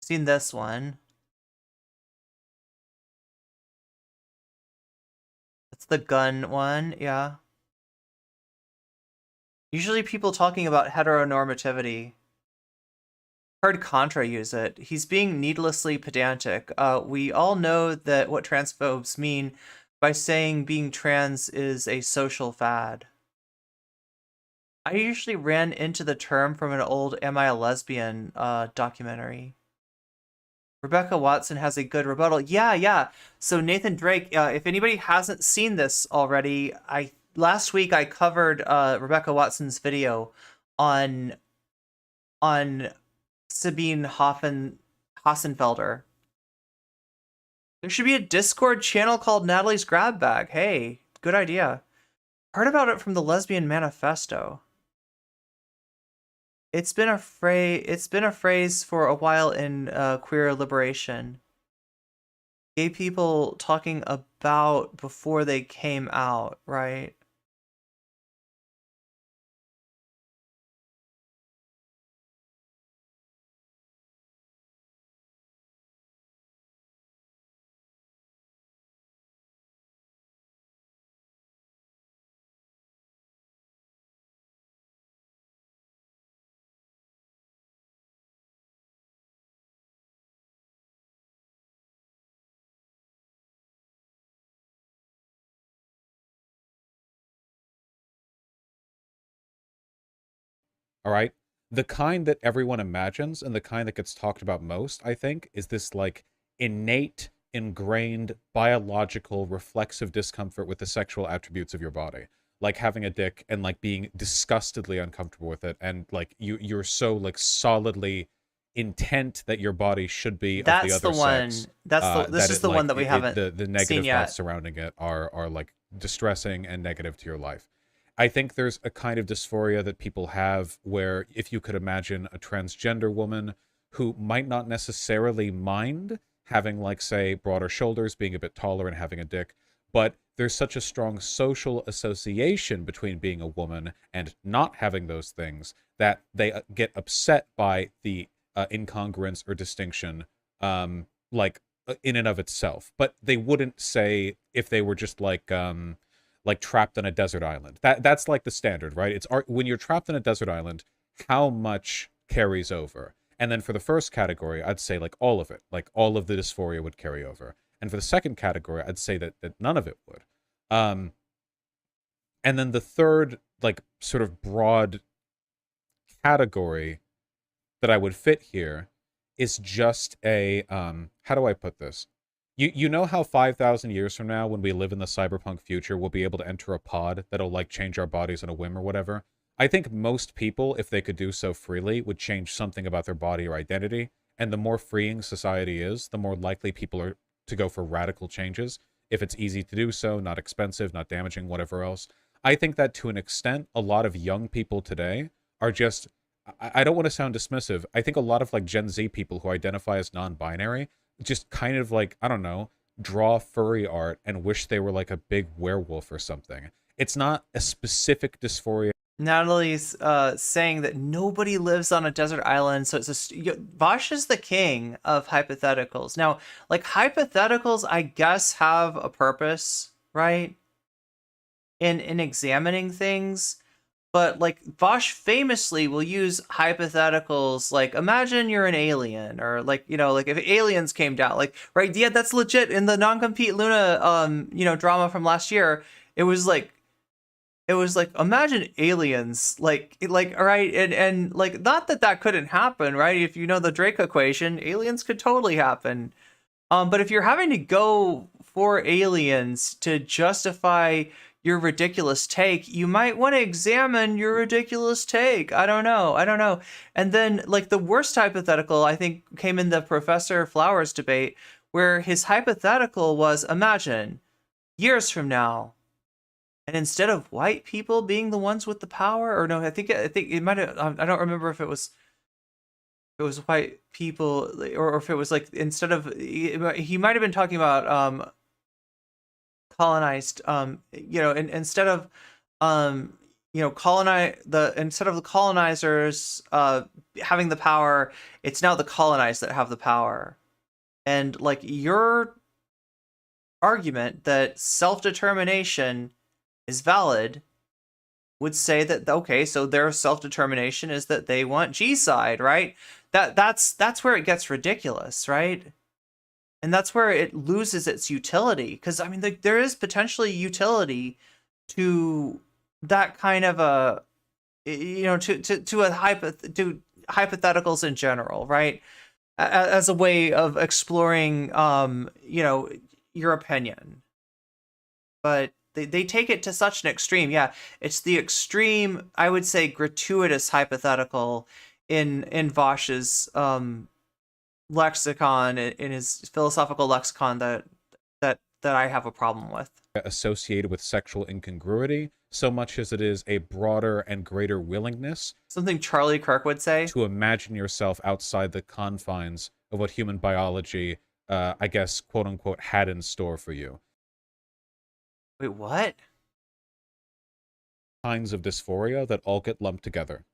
Seen this one. That's the gun one, yeah. Usually people talking about heteronormativity. Heard Contra use it. He's being needlessly pedantic. We all know that what transphobes mean by saying being trans is a social fad. I usually ran into the term from an old Am I a Lesbian documentary. Rebecca Watson has a good rebuttal. Yeah. So Nathan Drake, if anybody hasn't seen this already, last week I covered Rebecca Watson's video on Sabine Hassenfelder. There should be a Discord channel called Natalie's Grab Bag. Hey, good idea. Heard about it from the Lesbian Manifesto. It's been a phrase for a while in queer liberation. Gay people talking about before they came out, right? All right. The kind that everyone imagines and the kind that gets talked about most, I think, is this like innate, ingrained, biological, reflexive discomfort with the sexual attributes of your body. Like having a dick and like being disgustedly uncomfortable with it, and like you're so like solidly intent that your body should be of the other That's the one. sex. This is the one that we haven't The negative seen yet. thoughts surrounding it are like distressing and negative to your life. I think there's a kind of dysphoria that people have where if you could imagine a transgender woman who might not necessarily mind having, like, say, broader shoulders, being a bit taller and having a dick, but there's such a strong social association between being a woman and not having those things that they get upset by the incongruence or distinction, in and of itself. But they wouldn't say if they were just like trapped on a desert island. That's like the standard, right? It's when you're trapped on a desert island, how much carries over? And then for the first category, I'd say like all of it, like all of the dysphoria would carry over. And for the second category, I'd say that none of it would. And then the third, like, sort of broad category that I would fit here is just a, how do I put this? You know how 5,000 years from now, when we live in the cyberpunk future, we'll be able to enter a pod that'll, like, change our bodies on a whim or whatever? I think most people, if they could do so freely, would change something about their body or identity. And the more freeing society is, the more likely people are to go for radical changes. If it's easy to do so, not expensive, not damaging, whatever else. I think that to an extent, a lot of young people today are just, I don't want to sound dismissive. I think a lot of like Gen Z people who identify as non-binary just kind of like, I don't know, draw furry art and wish they were like a big werewolf or something. It's not a specific dysphoria. Natalie's saying that nobody lives on a desert island, so Vaush is the king of hypotheticals. Now, like, hypotheticals, I guess, have a purpose, right? In examining things, but like Vaush famously will use hypotheticals, like imagine you're an alien, or like, you know, like if aliens came down, like, right? Yeah, that's legit. In the non-compete Luna, drama from last year, it was like imagine aliens, like all right, and like, not that couldn't happen, right? If you know the Drake equation, aliens could totally happen. But if you're having to go for aliens to justify your ridiculous take, you might want to examine your ridiculous take. I don't know. And then, like, the worst hypothetical, I think, came in the Professor Flowers debate, where his hypothetical was, imagine years from now, and instead of white people being the ones with the power, or no, I think it might have. I don't remember if it was white people, or if it was like instead of, he might have been talking about colonized, and instead of instead of the colonizers having the power, it's now the colonized that have the power. And like your argument that self-determination is valid would say that, okay, so their self-determination is that they want G-side, right? That's where it gets ridiculous, right? And that's where it loses its utility, because I mean, there is potentially utility to that kind of a, to hypotheticals in general, right? As a way of exploring, your opinion. But they take it to such an extreme. Yeah, it's the extreme, I would say, gratuitous hypothetical in Vaush's lexicon, in his philosophical lexicon, that I have a problem with. Associated with sexual incongruity, so much as it is a broader and greater willingness. Something Charlie Kirk would say. To imagine yourself outside the confines of what human biology, I guess, quote unquote, had in store for you. Wait, what? Kinds of dysphoria that all get lumped together.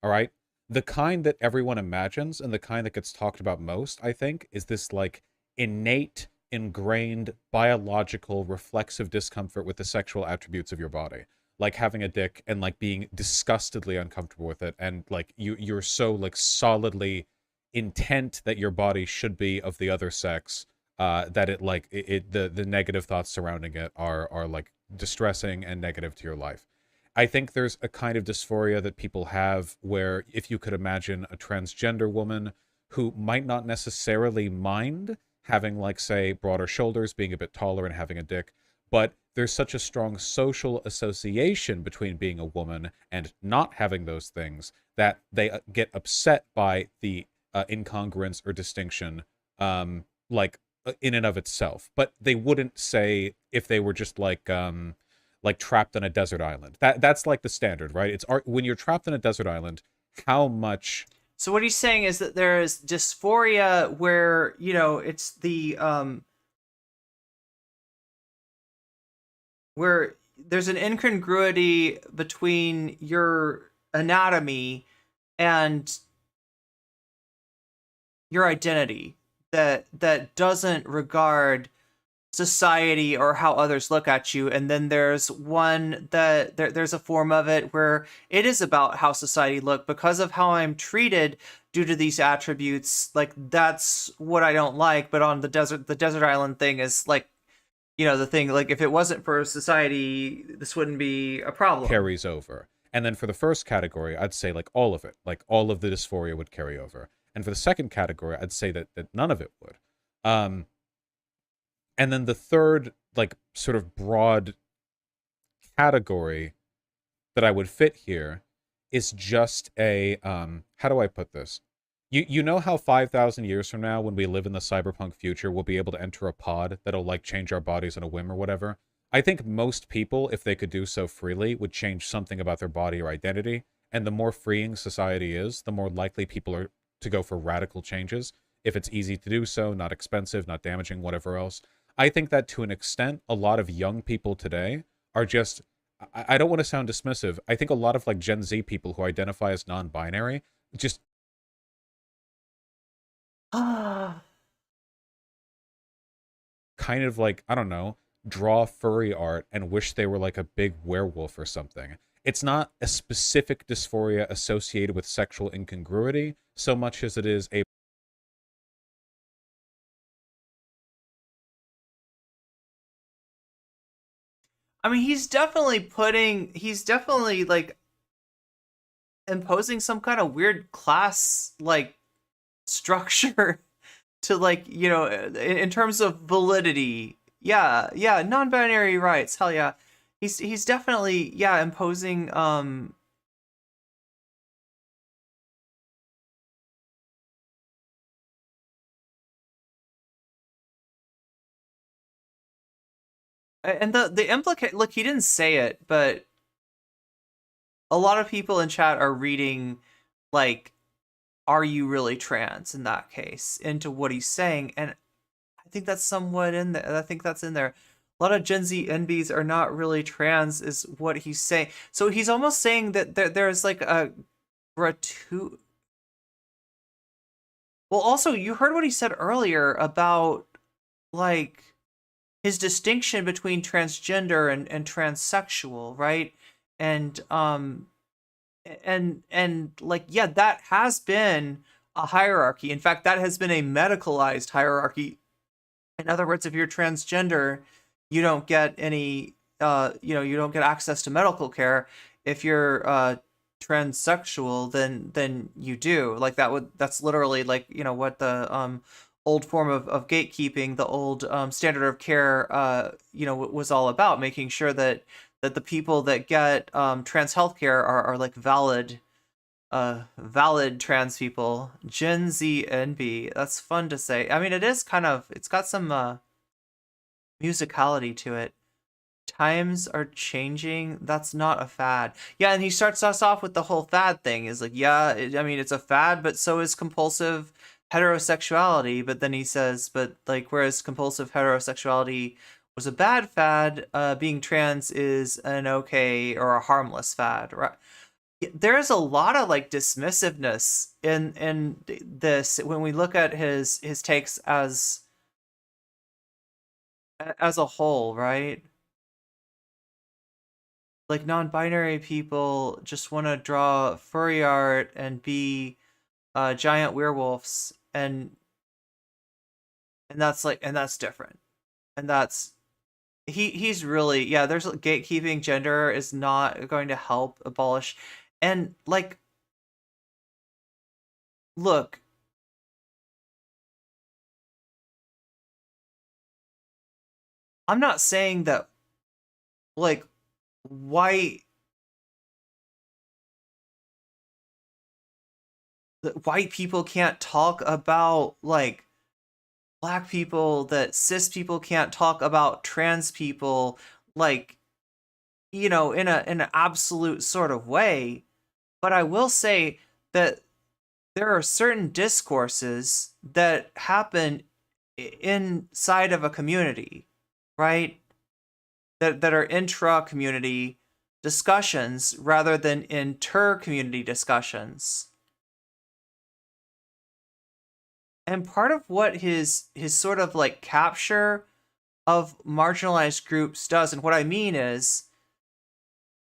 All right? The kind that everyone imagines and the kind that gets talked about most, I think, is this like innate, ingrained, biological, reflexive discomfort with the sexual attributes of your body. Like having a dick and like being disgustedly uncomfortable with it, and like you're so like solidly intent that your body should be of the other sex, that it like the negative thoughts surrounding it are like distressing and negative to your life. I think there's a kind of dysphoria that people have where if you could imagine a transgender woman who might not necessarily mind having, like, say, broader shoulders, being a bit taller and having a dick, but there's such a strong social association between being a woman and not having those things that they get upset by the incongruence or distinction, in and of itself. But they wouldn't say if they were just like trapped on a desert island. That's like the standard, right? It's when you're trapped on a desert island, how much. So what he's saying is that there is dysphoria where, it's the where there's an incongruity between your anatomy and your identity that doesn't regard society or how others look at you. And then there's one that there's a form of it where it is about how society look because of how I'm treated due to these attributes. Like, that's what I don't like. But on the desert island thing is like, the thing, like, if it wasn't for society, this wouldn't be a problem. Carries over. And then for the first category, I'd say like all of it, like all of the dysphoria would carry over. And for the second category, I'd say that none of it would. And then the third, like, sort of broad category that I would fit here is just a, how do I put this? You know how 5,000 years from now, when we live in the cyberpunk future, we'll be able to enter a pod that'll, like, change our bodies on a whim or whatever? I think most people, if they could do so freely, would change something about their body or identity. And the more freeing society is, the more likely people are to go for radical changes. If it's easy to do so, not expensive, not damaging, whatever else. I think that to an extent, a lot of young people today are just, I don't want to sound dismissive. I think a lot of like Gen Z people who identify as non-binary just kind of like, I don't know, draw furry art and wish they were like a big werewolf or something. It's not a specific dysphoria associated with sexual incongruity so much as it is a I mean, he's definitely like imposing some kind of weird class like structure to, like, in terms of validity. Yeah, non-binary rights. Hell yeah. He's definitely, imposing And the implicate, look, he didn't say it, but a lot of people in chat are reading, like, are you really trans in that case, into what he's saying. And I think that's somewhat in there. I think that's in there. A lot of Gen Z NBs are not really trans, is what he's saying. So he's almost saying that there's like a gratuitous. Well, also, you heard what he said earlier about, like, his distinction between transgender and transsexual, right? And like, yeah, that has been a hierarchy. In fact, that has been a medicalized hierarchy. In other words, if you're transgender, you don't get any, you don't get access to medical care. If you're transsexual, then you do. Like, that's literally, like, what the old form of gatekeeping, the old standard of care, was all about, making sure that the people that get trans healthcare are like valid valid trans people. Gen Z NB. That's fun to say. I mean, it is kind of, it's got some musicality to it. Times are changing. That's not a fad. Yeah, and he starts us off with the whole fad thing. Is like, yeah, I mean, it's a fad, but so is compulsive heterosexuality. But then he says, but like, whereas compulsive heterosexuality was a bad fad, being trans is an okay or a harmless fad, right? There's a lot of like dismissiveness in this when we look at his takes as a whole, right? Like, non-binary people just want to draw furry art and be giant werewolves, and that's like, and that's different, and that's he's really, yeah, there's gatekeeping. Gender is not going to help abolish. And like, look, I'm not saying that like white people can't talk about like black people, that cis people can't talk about trans people, like, in an absolute sort of way. But I will say that there are certain discourses that happen inside of a community, right? That are intra-community discussions rather than inter-community discussions. And part of what his sort of like capture of marginalized groups does, and what I mean is,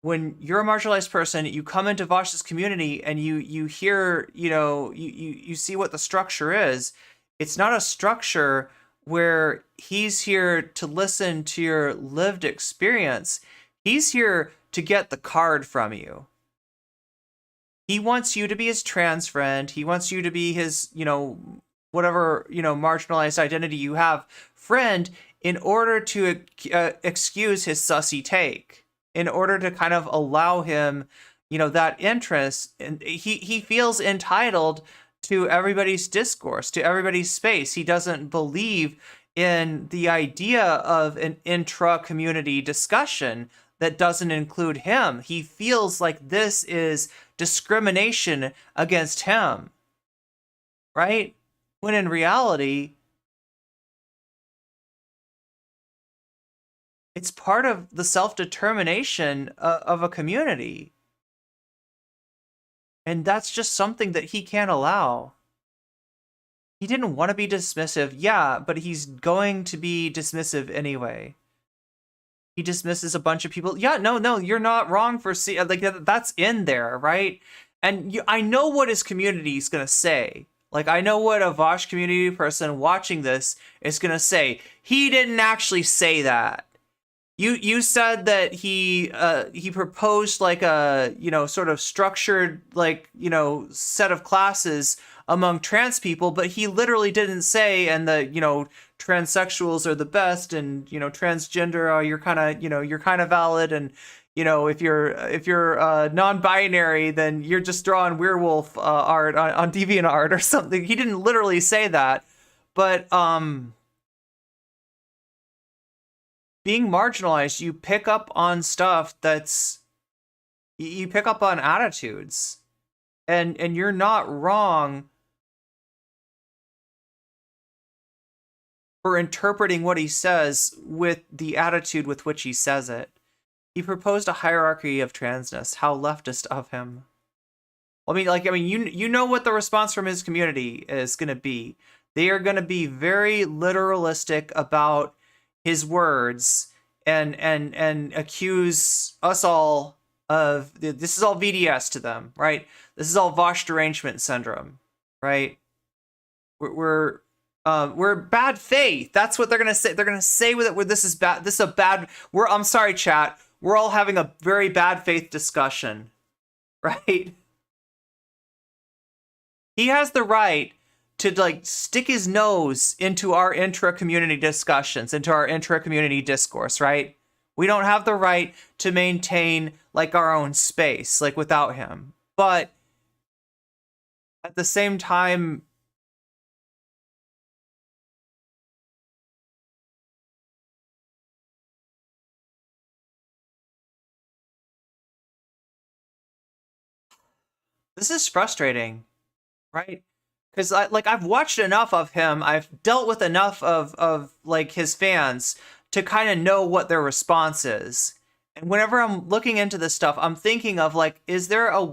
when you're a marginalized person, you come into Vaush's community and you hear, you see what the structure is. It's not a structure where he's here to listen to your lived experience. He's here to get the card from you. He wants you to be his trans friend. He wants you to be his, whatever, marginalized identity you have, friend, in order to excuse his sussy take, in order to kind of allow him, that interest. And he feels entitled to everybody's discourse, to everybody's space. He doesn't believe in the idea of an intra-community discussion that doesn't include him. He feels like this is discrimination against him, right? When in reality, it's part of the self-determination of a community. And that's just something that he can't allow. He didn't want to be dismissive, yeah, but he's going to be dismissive anyway. He dismisses a bunch of people. Yeah, no, you're not wrong for like that's in there, right? And I know what his community is gonna say. Like, I know what a Vaush community person watching this is gonna say. He didn't actually say that. You said that he proposed like a, sort of structured, like, set of classes among trans people, but he literally didn't say, and the, transsexuals are the best, and, transgender, you're kind of valid, and, if you're non-binary, then you're just drawing werewolf art on DeviantArt or something. He didn't literally say that, but being marginalized, you pick up on stuff you pick up on attitudes, and you're not wrong for interpreting what he says with the attitude with which he says it. He proposed a hierarchy of transness. How leftist of him. I mean, you know what the response from his community is going to be. They are going to be very literalistic about his words and accuse us all of this is all VDS to them, right? This is all Vaush derangement syndrome, right? We're bad faith. That's what they're gonna say. They're gonna say with it. This is bad. This is a bad. I'm sorry, chat. We're all having a very bad faith discussion, right? He has the right to like stick his nose into our intra-community discussions, into our intra-community discourse, right? We don't have the right to maintain like our own space, like without him. But at the same time, this is frustrating, right? Because I've watched enough of him. I've dealt with enough of like his fans to kind of know what their response is. And whenever I'm looking into this stuff, I'm thinking of like, is there a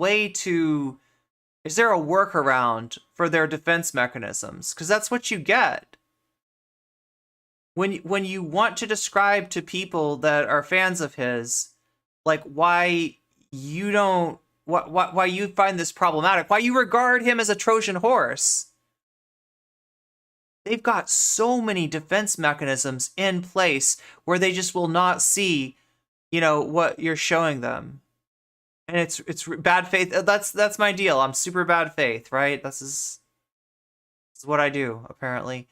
workaround for their defense mechanisms? Because that's what you get when you want to describe to people that are fans of his, like why you don't. Why you find this problematic, why you regard him as a Trojan horse. They've got so many defense mechanisms in place where they just will not see, you know, what you're showing them. And it's bad faith. That's my deal. I'm super bad faith, right? This is what I do, apparently.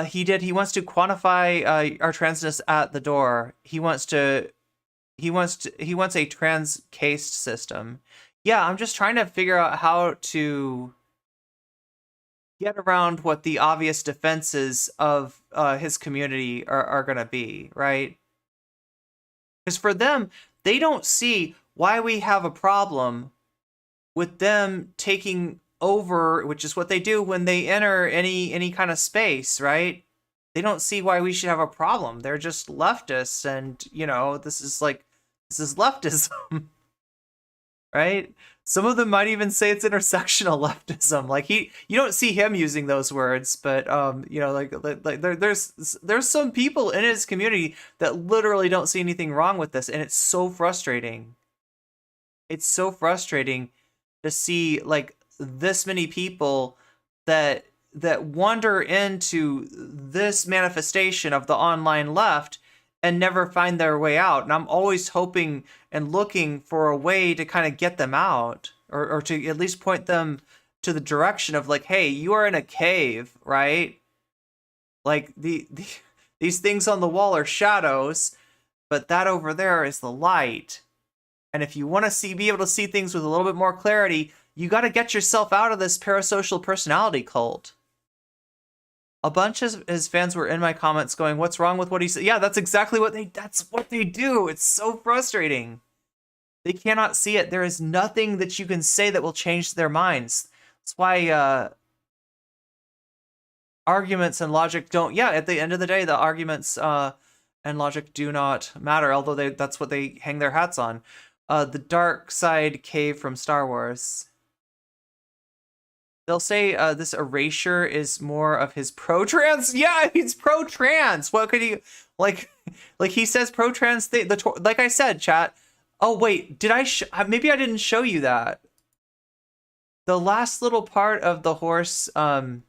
He wants to quantify our transness at the door. He wants a trans caste system. Yeah, I'm just trying to figure out how to get around what the obvious defenses of his community are going to be, right? Because for them, they don't see why we have a problem with them taking over, which is what they do when they enter any kind of space, right? They don't see why we should have a problem. They're just leftists, and you know, this is leftism. Right? Some of them might even say it's intersectional leftism. Like you don't see him using those words, but you know, like there's some people in his community that literally don't see anything wrong with this, and it's so frustrating. It's so frustrating to see like this many people that wander into this manifestation of the online left and never find their way out. And I'm always hoping and looking for a way to kind of get them out, or to at least point them to the direction of like, hey, you are in a cave, right? Like these things on the wall are shadows, but that over there is the light. And if you want to be able to see things with a little bit more clarity, you got to get yourself out of this parasocial personality cult. A bunch of his fans were in my comments going, what's wrong with what he said? Yeah, that's exactly what they do. It's so frustrating. They cannot see it. There is nothing that you can say that will change their minds. That's why arguments and logic don't, at the end of the day, the arguments and logic do not matter, although that's what they hang their hats on. The dark side cave from Star Wars. They'll say this erasure is more of his pro-trans. Yeah, he's pro-trans. What could he like he says pro-trans thing? Like I said, chat. Oh wait, did I? Maybe I didn't show you that. The last little part of the horse. The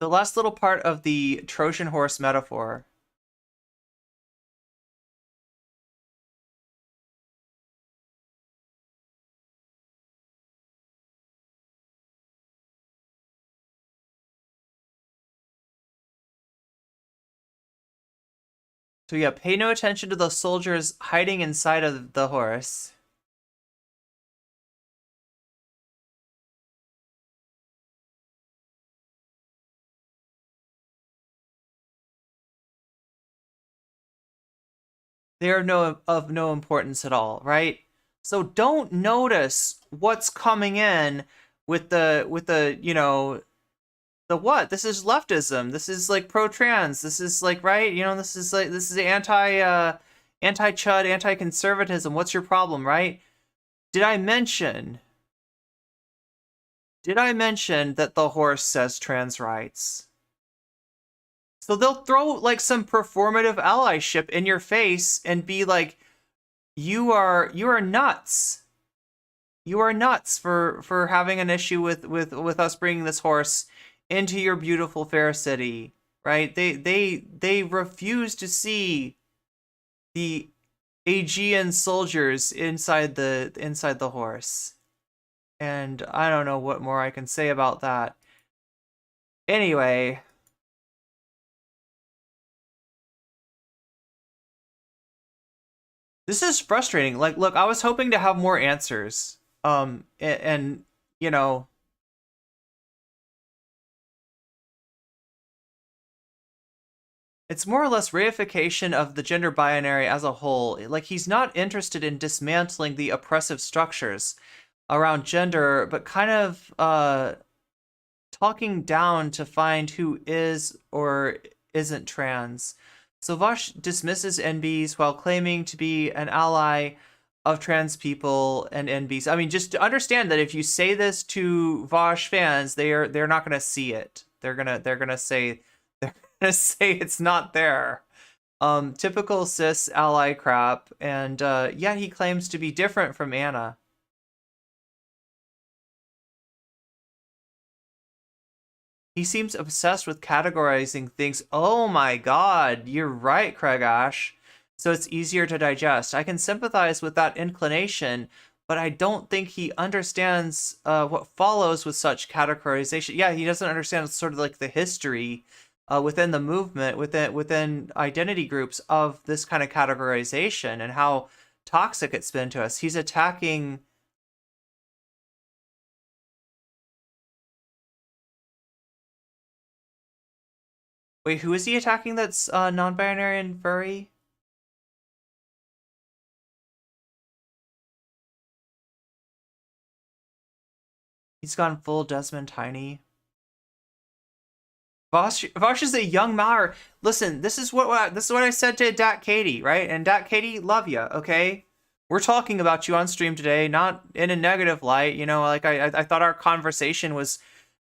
last little part of the Trojan horse metaphor. So yeah, pay no attention to the soldiers hiding inside of the horse. They are of no importance at all, right? So don't notice what's coming in with the you know, the what? This is leftism. This is like pro-trans. This is like, right? You know, this is anti-chud, anti-conservatism. What's your problem, right? Did I mention that the horse says trans rights? So they'll throw like some performative allyship in your face and be like, you are nuts. You are nuts for having an issue with us bringing this horse into your beautiful fair city, right? They refuse to see the Aegean soldiers inside the horse. And I don't know what more I can say about that. Anyway, this is frustrating. Like, look, I was hoping to have more answers. And you know, it's more or less reification of the gender binary as a whole. Like, he's not interested in dismantling the oppressive structures around gender, but kind of talking down to find who is or isn't trans. So Vaush dismisses NBs while claiming to be an ally of trans people and NBs. I mean, just to understand that if you say this to Vaush fans, they're not gonna see it. They're gonna say it's not there. Typical cis ally crap, and yeah, he claims to be different from Anna. He seems obsessed with categorizing things. Oh my god, you're right, Craig Ash. So it's easier to digest. I can sympathize with that inclination, but I don't think he understands what follows with such categorization. Yeah, he doesn't understand sort of like the history within the movement, within identity groups of this kind of categorization and how toxic it's been to us. He's attacking... Wait, who is he attacking that's non-binary and furry? He's gone full Desmond Tiny. Vaush is a young Mauer. Listen, this is what I said to Dat Katie, right? And Dat Katie, love ya, okay? We're talking about you on stream today, not in a negative light. You know, like I thought our conversation was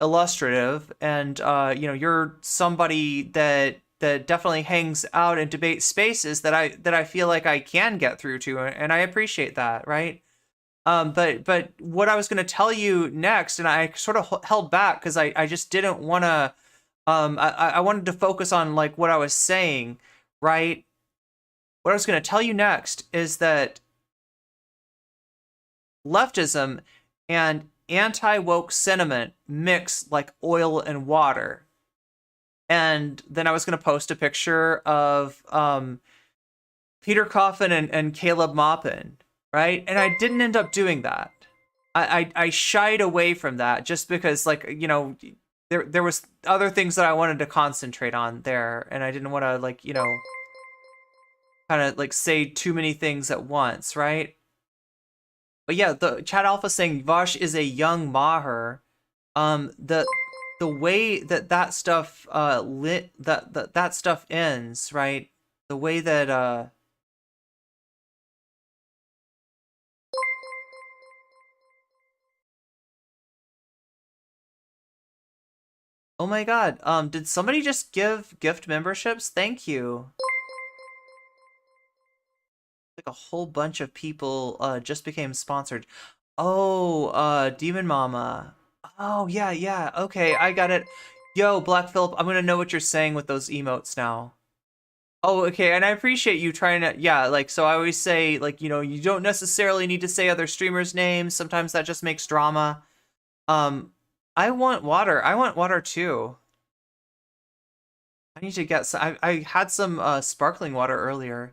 illustrative, and you know, you're somebody that definitely hangs out in debate spaces that I feel like I can get through to, and I appreciate that, right? But what I was going to tell you next, and I sort of held back because I just didn't want to. I wanted to focus on like what I was saying, right? What I was going to tell you next is that leftism and anti-woke sentiment mix like oil and water. And then I was going to post a picture of Peter Coffin and Caleb Maupin, right? And I didn't end up doing that. I shied away from that just because, like, you know, there was other things that I wanted to concentrate on there, and I didn't want to, like, you know, kind of like say too many things at once, right? But yeah, the Chat Alpha saying Vaush is a young Maher. The way that stuff that stuff ends, right? The way that oh my god, did somebody just give gift memberships? Thank you. Like a whole bunch of people just became sponsored. Oh, Demon Mama. Oh, yeah, okay, I got it. Yo, Black Phillip, I'm gonna know what you're saying with those emotes now. Oh, okay, and I appreciate you trying to, yeah, like, so I always say, like, you know, you don't necessarily need to say other streamers' names. Sometimes that just makes drama. I want water too. I need to get some, I had some sparkling water earlier.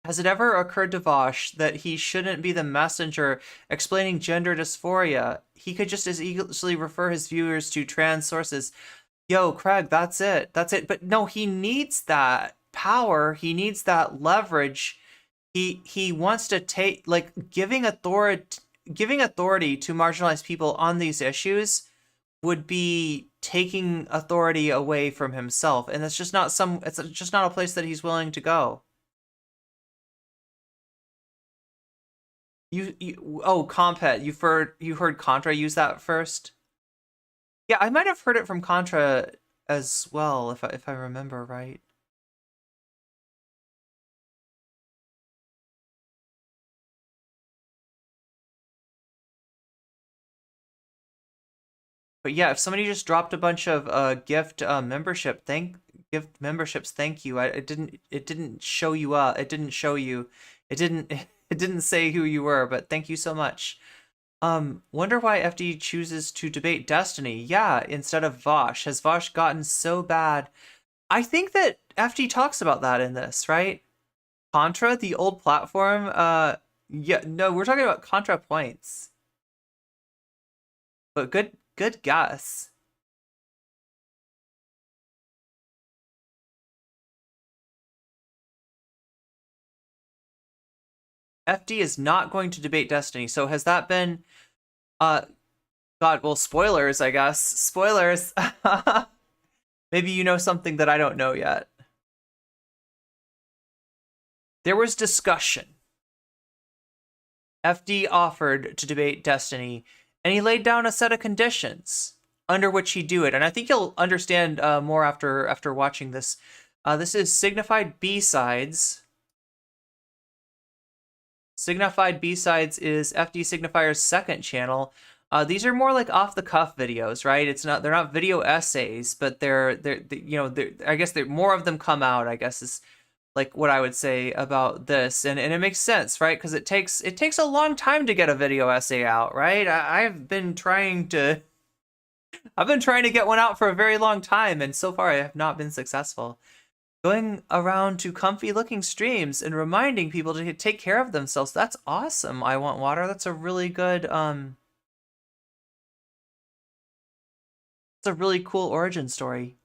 Has it ever occurred to Vaush that he shouldn't be the messenger explaining gender dysphoria? He could just as easily refer his viewers to trans sources. Yo, Craig, that's it. But no, he needs that power, he needs that leverage. He wants to take, like, giving authority to marginalized people on these issues would be taking authority away from himself, and it's just not a place that he's willing to go. Oh, Compet, you heard Contra use that first? Yeah, I might have heard it from Contra as well, if I remember right. But yeah, if somebody just dropped a bunch of gift memberships, thank you. It didn't show you up. It didn't show you. It didn't say who you were, but thank you so much. Wonder why FD chooses to debate Destiny. Yeah, instead of Vaush. Has Vaush gotten so bad? I think that FD talks about that in this, right? Contra, the old platform. Yeah, no, we're talking about Contra points. But good guess. FD is not going to debate Destiny. So has that been God, well, spoilers, I guess. Spoilers. Maybe you know something that I don't know yet. There was discussion. FD offered to debate Destiny, and he laid down a set of conditions under which he'd do it. And I think you'll understand more after watching this. This is Signified B-Sides. Signified B-Sides is FD Signifier's second channel. These are more like off-the-cuff videos, right? They're not video essays, but I guess more of them come out, I guess, is like what I would say about this. And it makes sense, right? Because it takes a long time to get a video essay out, right? I've been trying to get one out for a very long time, and so far I have not been successful. Going around to comfy looking streams and reminding people to take care of themselves. That's awesome. I Want Water. That's a really good it's a really cool origin story.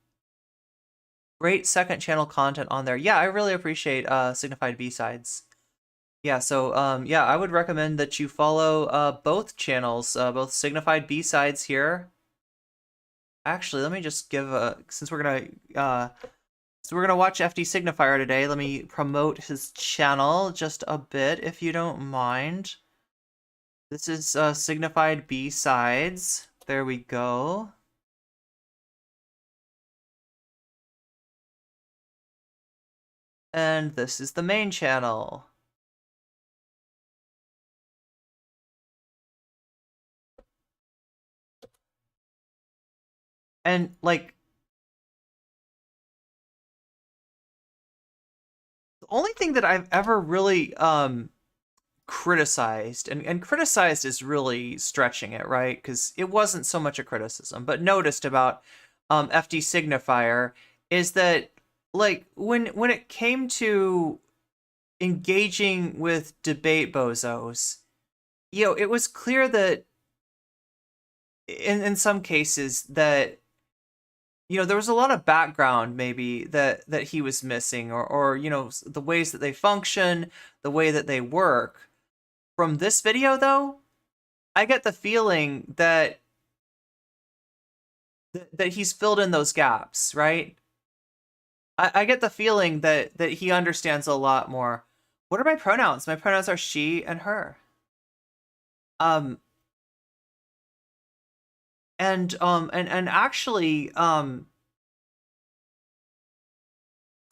Great second channel content on there. Yeah, I really appreciate Signified B-Sides. Yeah, so yeah, I would recommend that you follow both channels, both Signified B-Sides here. Actually, let me just give since we're gonna watch FD Signifier today, let me promote his channel just a bit, if you don't mind. This is Signified B-Sides. There we go. And this is the main channel. And, like, the only thing that I've ever really criticized, and criticized is really stretching it, right? Because it wasn't so much a criticism, but noticed about FD Signifier is that, like, when it came to engaging with debate bozos, it was clear that in some cases that there was a lot of background maybe that he was missing, or the ways that they function, the way that they work. From this video though, I get the feeling that he's filled in those gaps, right? I get the feeling that he understands a lot more. What are my pronouns? My pronouns are she and her. And actually,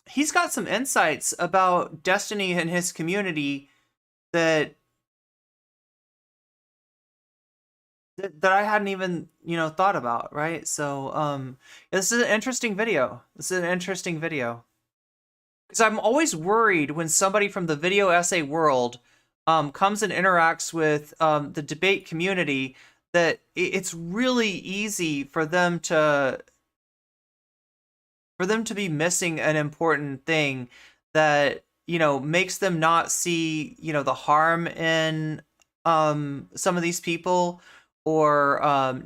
he's got some insights about Destiny and his community that I hadn't even, thought about, right? So, this is an interesting video. Because I'm always worried when somebody from the video essay world comes and interacts with the debate community, that it's really easy for them to be missing an important thing that makes them not see the harm in some of these people, or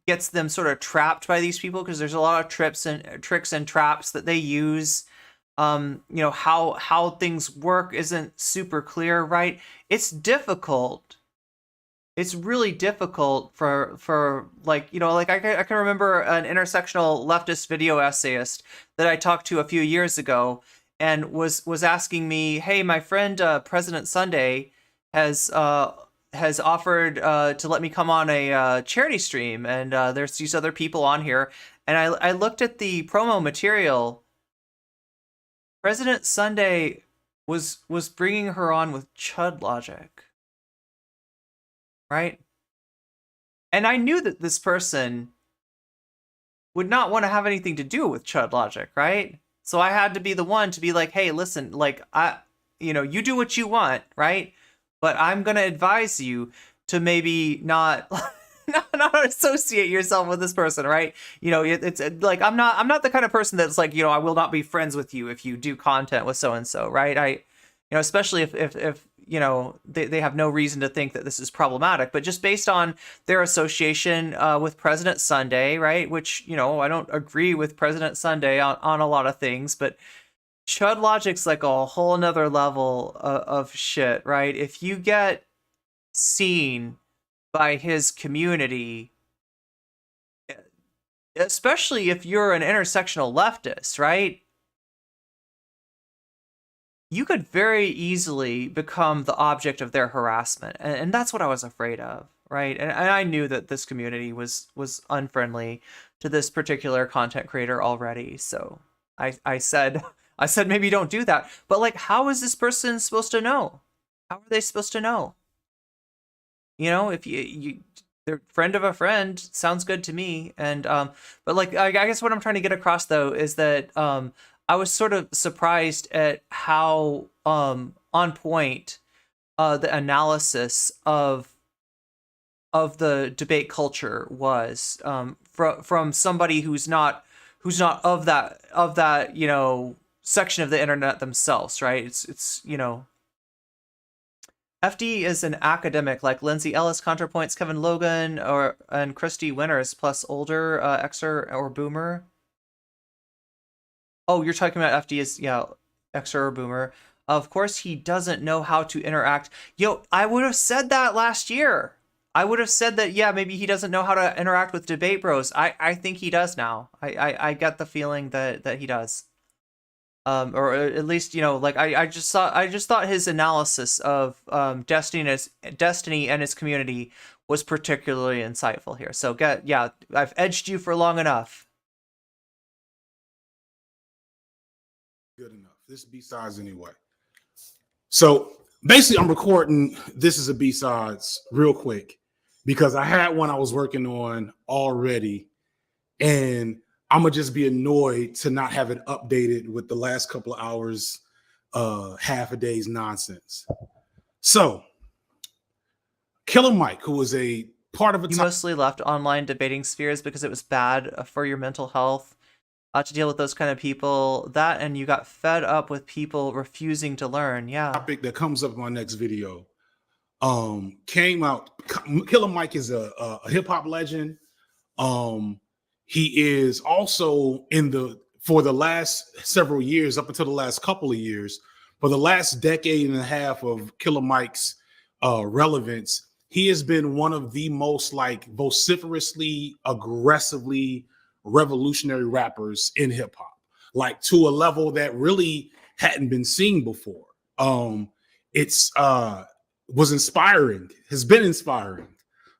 gets them sort of trapped by these people, because there's a lot of tricks and traps that they use you know, how things work isn't super clear, right? It's difficult. It's really difficult for like, you know, like I can remember an intersectional leftist video essayist that I talked to a few years ago, and was asking me, hey, my friend President Sunday has offered to let me come on a charity stream, and there's these other people on here, and I looked at the promo material. President Sunday was bringing her on with chud logic, right? And I knew that this person would not want to have anything to do with chud logic, right? So I had to be the one to be like, hey, listen, like, you know, you do what you want, right? But I'm going to advise you to maybe not associate yourself with this person, right? You know, it's like, I'm not the kind of person that's like, you know, I will not be friends with you if you do content with so-and-so, right? You know, especially if you know, they have no reason to think that this is problematic, but just based on their association with President Sunday, right? Which, you know, I don't agree with President Sunday on a lot of things, but chud logic's like a whole nother level of shit, right? If you get seen by his community, especially if you're an intersectional leftist, right? You could very easily become the object of their harassment. And that's what I was afraid of, right? And I knew that this community was unfriendly to this particular content creator already. So I said maybe don't do that. But like, how is this person supposed to know? How are they supposed to know? You know, if they're friend of a friend, sounds good to me. And but like, I guess what I'm trying to get across though is that I was sort of surprised at how on point the analysis of the debate culture was from somebody who's not of that you know, section of the internet themselves, right? It's you know, FD is an academic like Lindsay Ellis, ContraPoints, Kevin Logan, and Christy Winters, plus older Xer or Boomer. Oh, you're talking about FD as, yeah, Xer or Boomer. Of course, he doesn't know how to interact. Yo, I would have said that last year. I would have said that, yeah, maybe he doesn't know how to interact with debate bros. I think he does now. I get the feeling that he does. Or at least, you know, like I just thought his analysis of Destiny and his community was particularly insightful here. So yeah, I've edged you for long enough. Good enough. This is B-sides anyway. So basically, I'm recording this is a B-sides real quick because I had one I was working on already, and I'm gonna just be annoyed to not have it updated with the last couple of hours, half a day's nonsense. So, Killer Mike, who was a part of a you mostly left online debating spheres because it was bad for your mental health. To deal with those kind of people, that, and you got fed up with people refusing to learn. Yeah. Topic that comes up in my next video came out. Killer Mike is a hip hop legend. He is also for the last several years, up until the last couple of years, for the last decade and a half of Killer Mike's relevance, he has been one of the most like vociferously, aggressively revolutionary rappers in hip hop, like to a level that really hadn't been seen before. It's was inspiring, has been inspiring,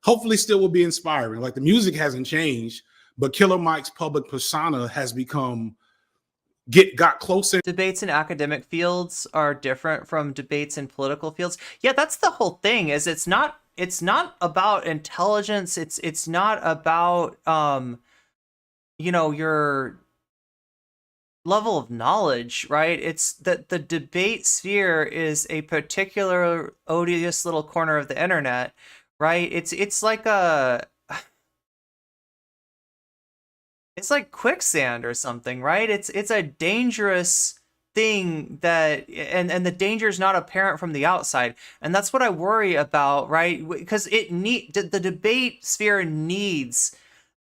hopefully still will be inspiring. Like the music hasn't changed, but Killer Mike's public persona has got closer. Debates in academic fields are different from debates in political fields. Yeah, that's the whole thing. Is it's not about intelligence. It's not about you know, your level of knowledge, right? It's that the debate sphere is a particular odious little corner of the internet, right? It's like it's like quicksand or something, right? It's a dangerous thing that, and the danger is not apparent from the outside, and that's what I worry about, right? Because the debate sphere needs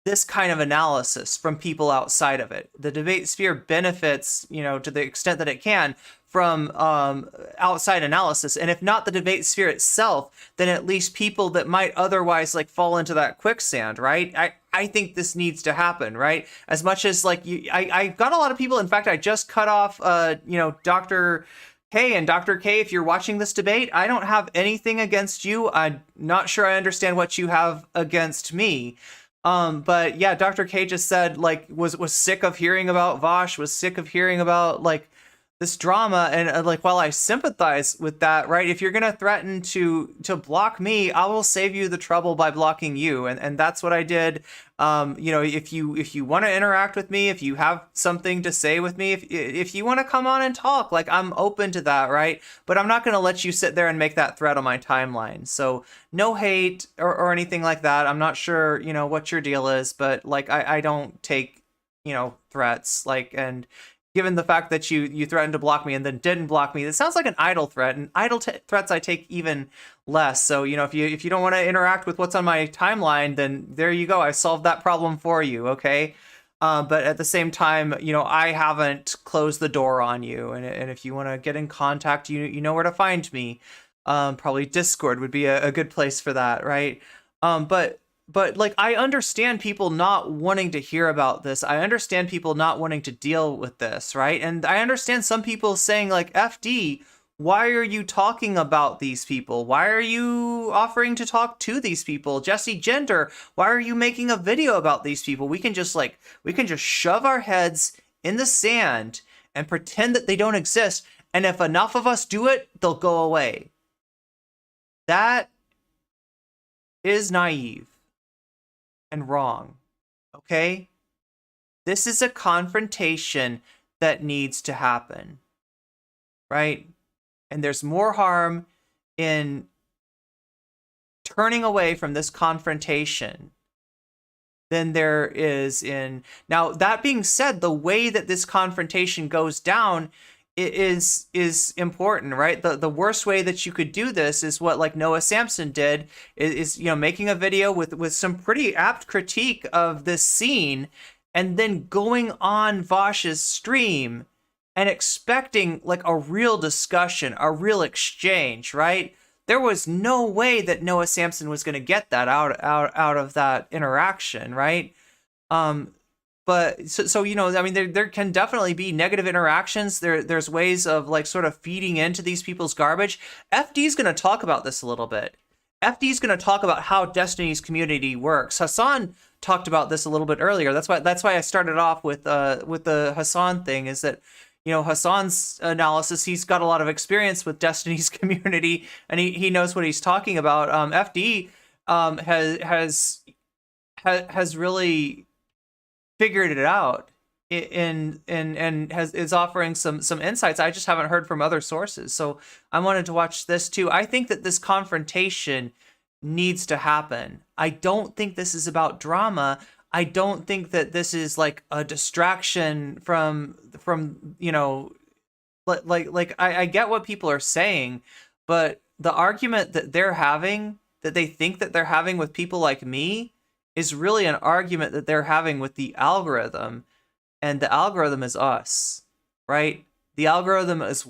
this kind of analysis from people outside of it. The debate sphere benefits, you know, to the extent that it can from outside analysis. And if not the debate sphere itself, then at least people that might otherwise like fall into that quicksand, right? I think this needs to happen, right? As much as like I got a lot of people. In fact, I just cut off, you know, Dr. K, and Dr. K, if you're watching this debate, I don't have anything against you. I'm not sure I understand what you have against me. But yeah, Dr. K just said like was sick of hearing about Vaush, was sick of hearing about like this drama, and like while I sympathize with that, right? If you're gonna threaten to block me, I will save you the trouble by blocking you, and that's what I did. You know, if you want to interact with me, if you have something to say with me, if you want to come on and talk, like I'm open to that, right? But I'm not gonna let you sit there and make that threat on my timeline. So no hate or anything like that. I'm not sure, you know, what your deal is, but like I don't take, you know, threats, like, and given the fact that you threatened to block me and then didn't block me, it sounds like an idle threat, and idle threats I take even less. So, you know, if you don't want to interact with what's on my timeline, then there you go. I solved that problem for you. Okay. But at the same time, you know, I haven't closed the door on you. And if you want to get in contact, you know where to find me. Probably Discord would be a good place for that. Right. But like, I understand people not wanting to hear about this. I understand people not wanting to deal with this, right? And I understand some people saying like, FD, why are you talking about these people? Why are you offering to talk to these people? Jessie, Gender, why are you making a video about these people? We can just shove our heads in the sand and pretend that they don't exist. And if enough of us do it, they'll go away. That is naive and wrong, okay? This is a confrontation that needs to happen, right? And there's more harm in turning away from this confrontation than there is in... Now, that being said, the way that this confrontation goes down is important, right? The worst way that you could do this is what like Noah Samson did, is you know, making a video with some pretty apt critique of this scene, and then going on Vaush's stream and expecting like a real discussion, a real exchange, right? There was no way that Noah Samson was going to get that out of that interaction, right? But so you know, I mean, there can definitely be negative interactions. There's ways of like sort of feeding into these people's garbage. FD's going to talk about this a little bit. FD's going to talk about how Destiny's community works. Hassan talked about this a little bit earlier. That's why I started off with the Hassan thing, is that, you know, Hassan's analysis, he's got a lot of experience with Destiny's community, and he knows what he's talking about. FD has really figured it out and is offering some insights I just haven't heard from other sources. So I wanted to watch this too. I think that this confrontation needs to happen. I don't think this is about drama. I don't think that this is like a distraction from you know, like I get what people are saying, but the argument that they're having, that they think that they're having with people like me, is really an argument that they're having with the algorithm, and the algorithm is us, right? The algorithm is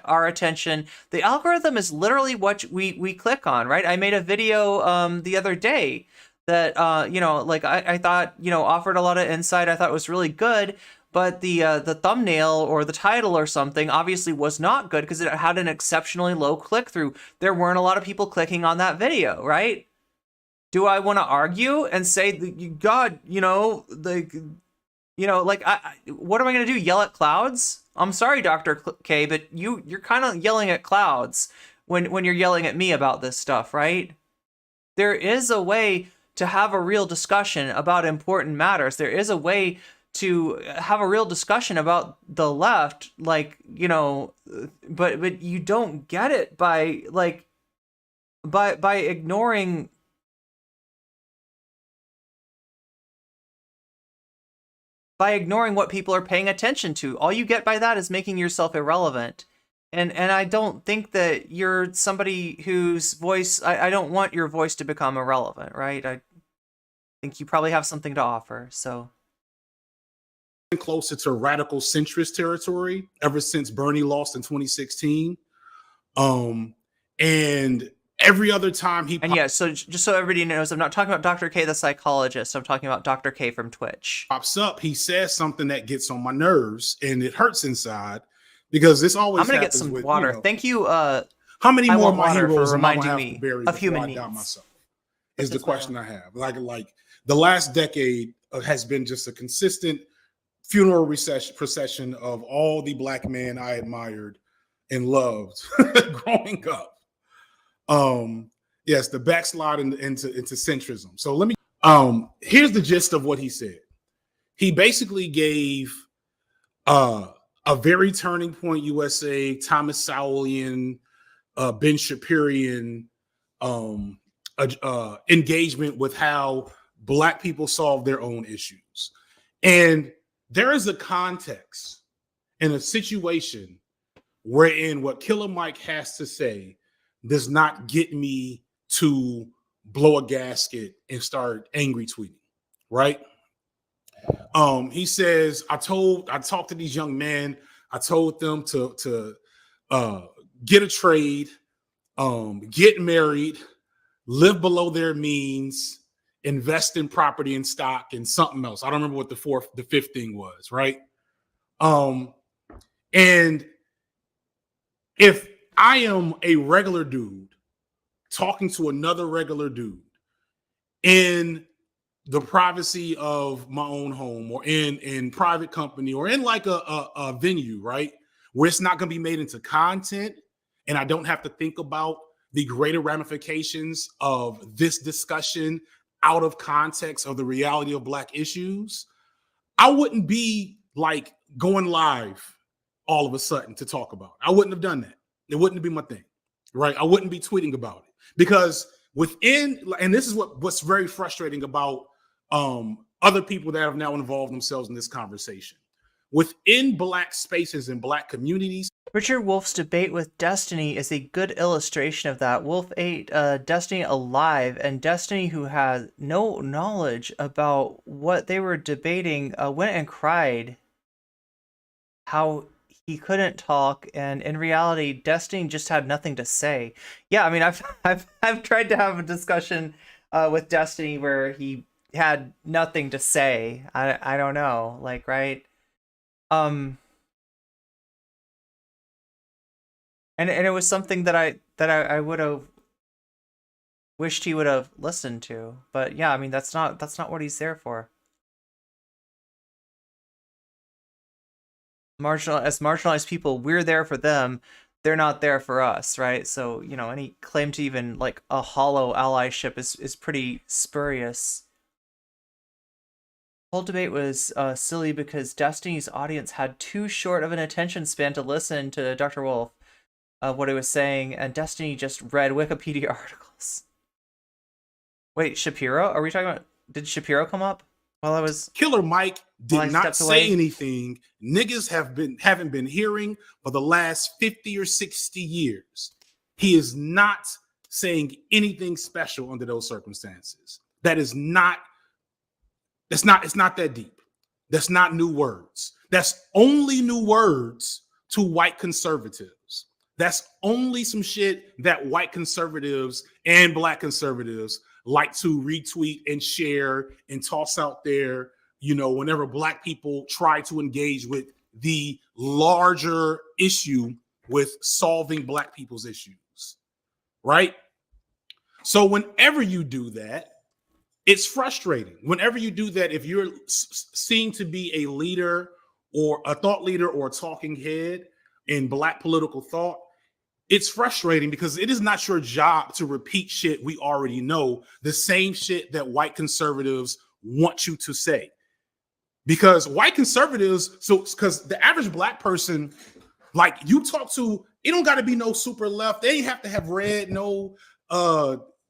our attention. The algorithm is literally what we click on, right? I made a video the other day that you know, like I thought, you know, offered a lot of insight. I thought it was really good, but the thumbnail or the title or something obviously was not good because it had an exceptionally low click through. There weren't a lot of people clicking on that video, right? Do I want to argue and say, God, you know, like, what am I going to do? Yell at clouds? I'm sorry, Dr. K, but you're kind of yelling at clouds when you're yelling at me about this stuff, right? There is a way to have a real discussion about important matters. There is a way to have a real discussion about the left, like, you know, but you don't get it by ignoring what people are paying attention to. All you get by that is making yourself irrelevant. And I don't think that you're somebody whose voice, I don't want your voice to become irrelevant, right? think you probably have something to offer. So closer to radical centrist territory ever since Bernie lost in 2016. And every other time he and yeah, so just so everybody knows, I'm not talking about Dr. K the psychologist. I'm talking about Dr. K from Twitch. Pops up, he says something that gets on my nerves and it hurts inside because this always. I'm gonna get some water. You know, thank you. How many more of my heroes for am I reminding gonna have me to bury of human before I needs? die myself? Is the question I have. Like the last decade has been just a consistent funeral procession of all the Black men I admired and loved growing up. Yes, the backslide into centrism. So let me. Here's the gist of what he said. He basically gave a very turning point USA, Thomas Sowellian, Ben Shapirian engagement with how Black people solve their own issues. And there is a context in a situation wherein what Killer Mike has to say does not get me to blow a gasket and start angry tweeting, right? He says, I talked to these young men, I told them to get a trade, get married, live below their means, invest in property and stock and something else. I don't remember what the fifth thing was, right? And if I am a regular dude talking to another regular dude in the privacy of my own home or in private company or in like a venue, right, where it's not going to be made into content and I don't have to think about the greater ramifications of this discussion out of context of the reality of Black issues, I wouldn't be like going live all of a sudden to talk about it. I wouldn't have done that. It wouldn't be my thing, right? I wouldn't be tweeting about it because within, and this is what's very frustrating about other people that have now involved themselves in this conversation. Within Black spaces and Black communities, Richard Wolff's debate with Destiny is a good illustration of that. Wolff ate Destiny alive, and Destiny, who had no knowledge about what they were debating, went and cried how he couldn't talk, and in reality, Destiny just had nothing to say. Yeah, I mean, I've tried to have a discussion with Destiny where he had nothing to say. I don't know, like, right? And it was something that I would have wished he would have listened to. But yeah, I mean, that's not what he's there for. Marginalized people, we're there for them. They're not there for us, right? So, you know, any claim to even like a hollow allyship is pretty spurious. The whole debate was silly because Destiny's audience had too short of an attention span to listen to Dr. Wolff. What he was saying, and Destiny just read Wikipedia articles. Wait, Shapiro? Are we talking about? Did Shapiro come up while I was? Killer Mike did not say anything niggas haven't been hearing for the last 50 or 60 years. He is not saying anything special under those circumstances. It's not that deep. That's not new words. That's only new words to white conservatives. That's only some shit that white conservatives and Black conservatives like to retweet and share and toss out there, you know, whenever Black people try to engage with the larger issue with solving Black people's issues, right? So whenever you do that, it's frustrating. Whenever you do that, if you're seen to be a leader or a thought leader or a talking head in Black political thought, it's frustrating because it is not your job to repeat shit we already know, the same shit that white conservatives want you to say. Because white conservatives, because the average Black person, like you talk to, it don't got to be no super left. They ain't have to have read no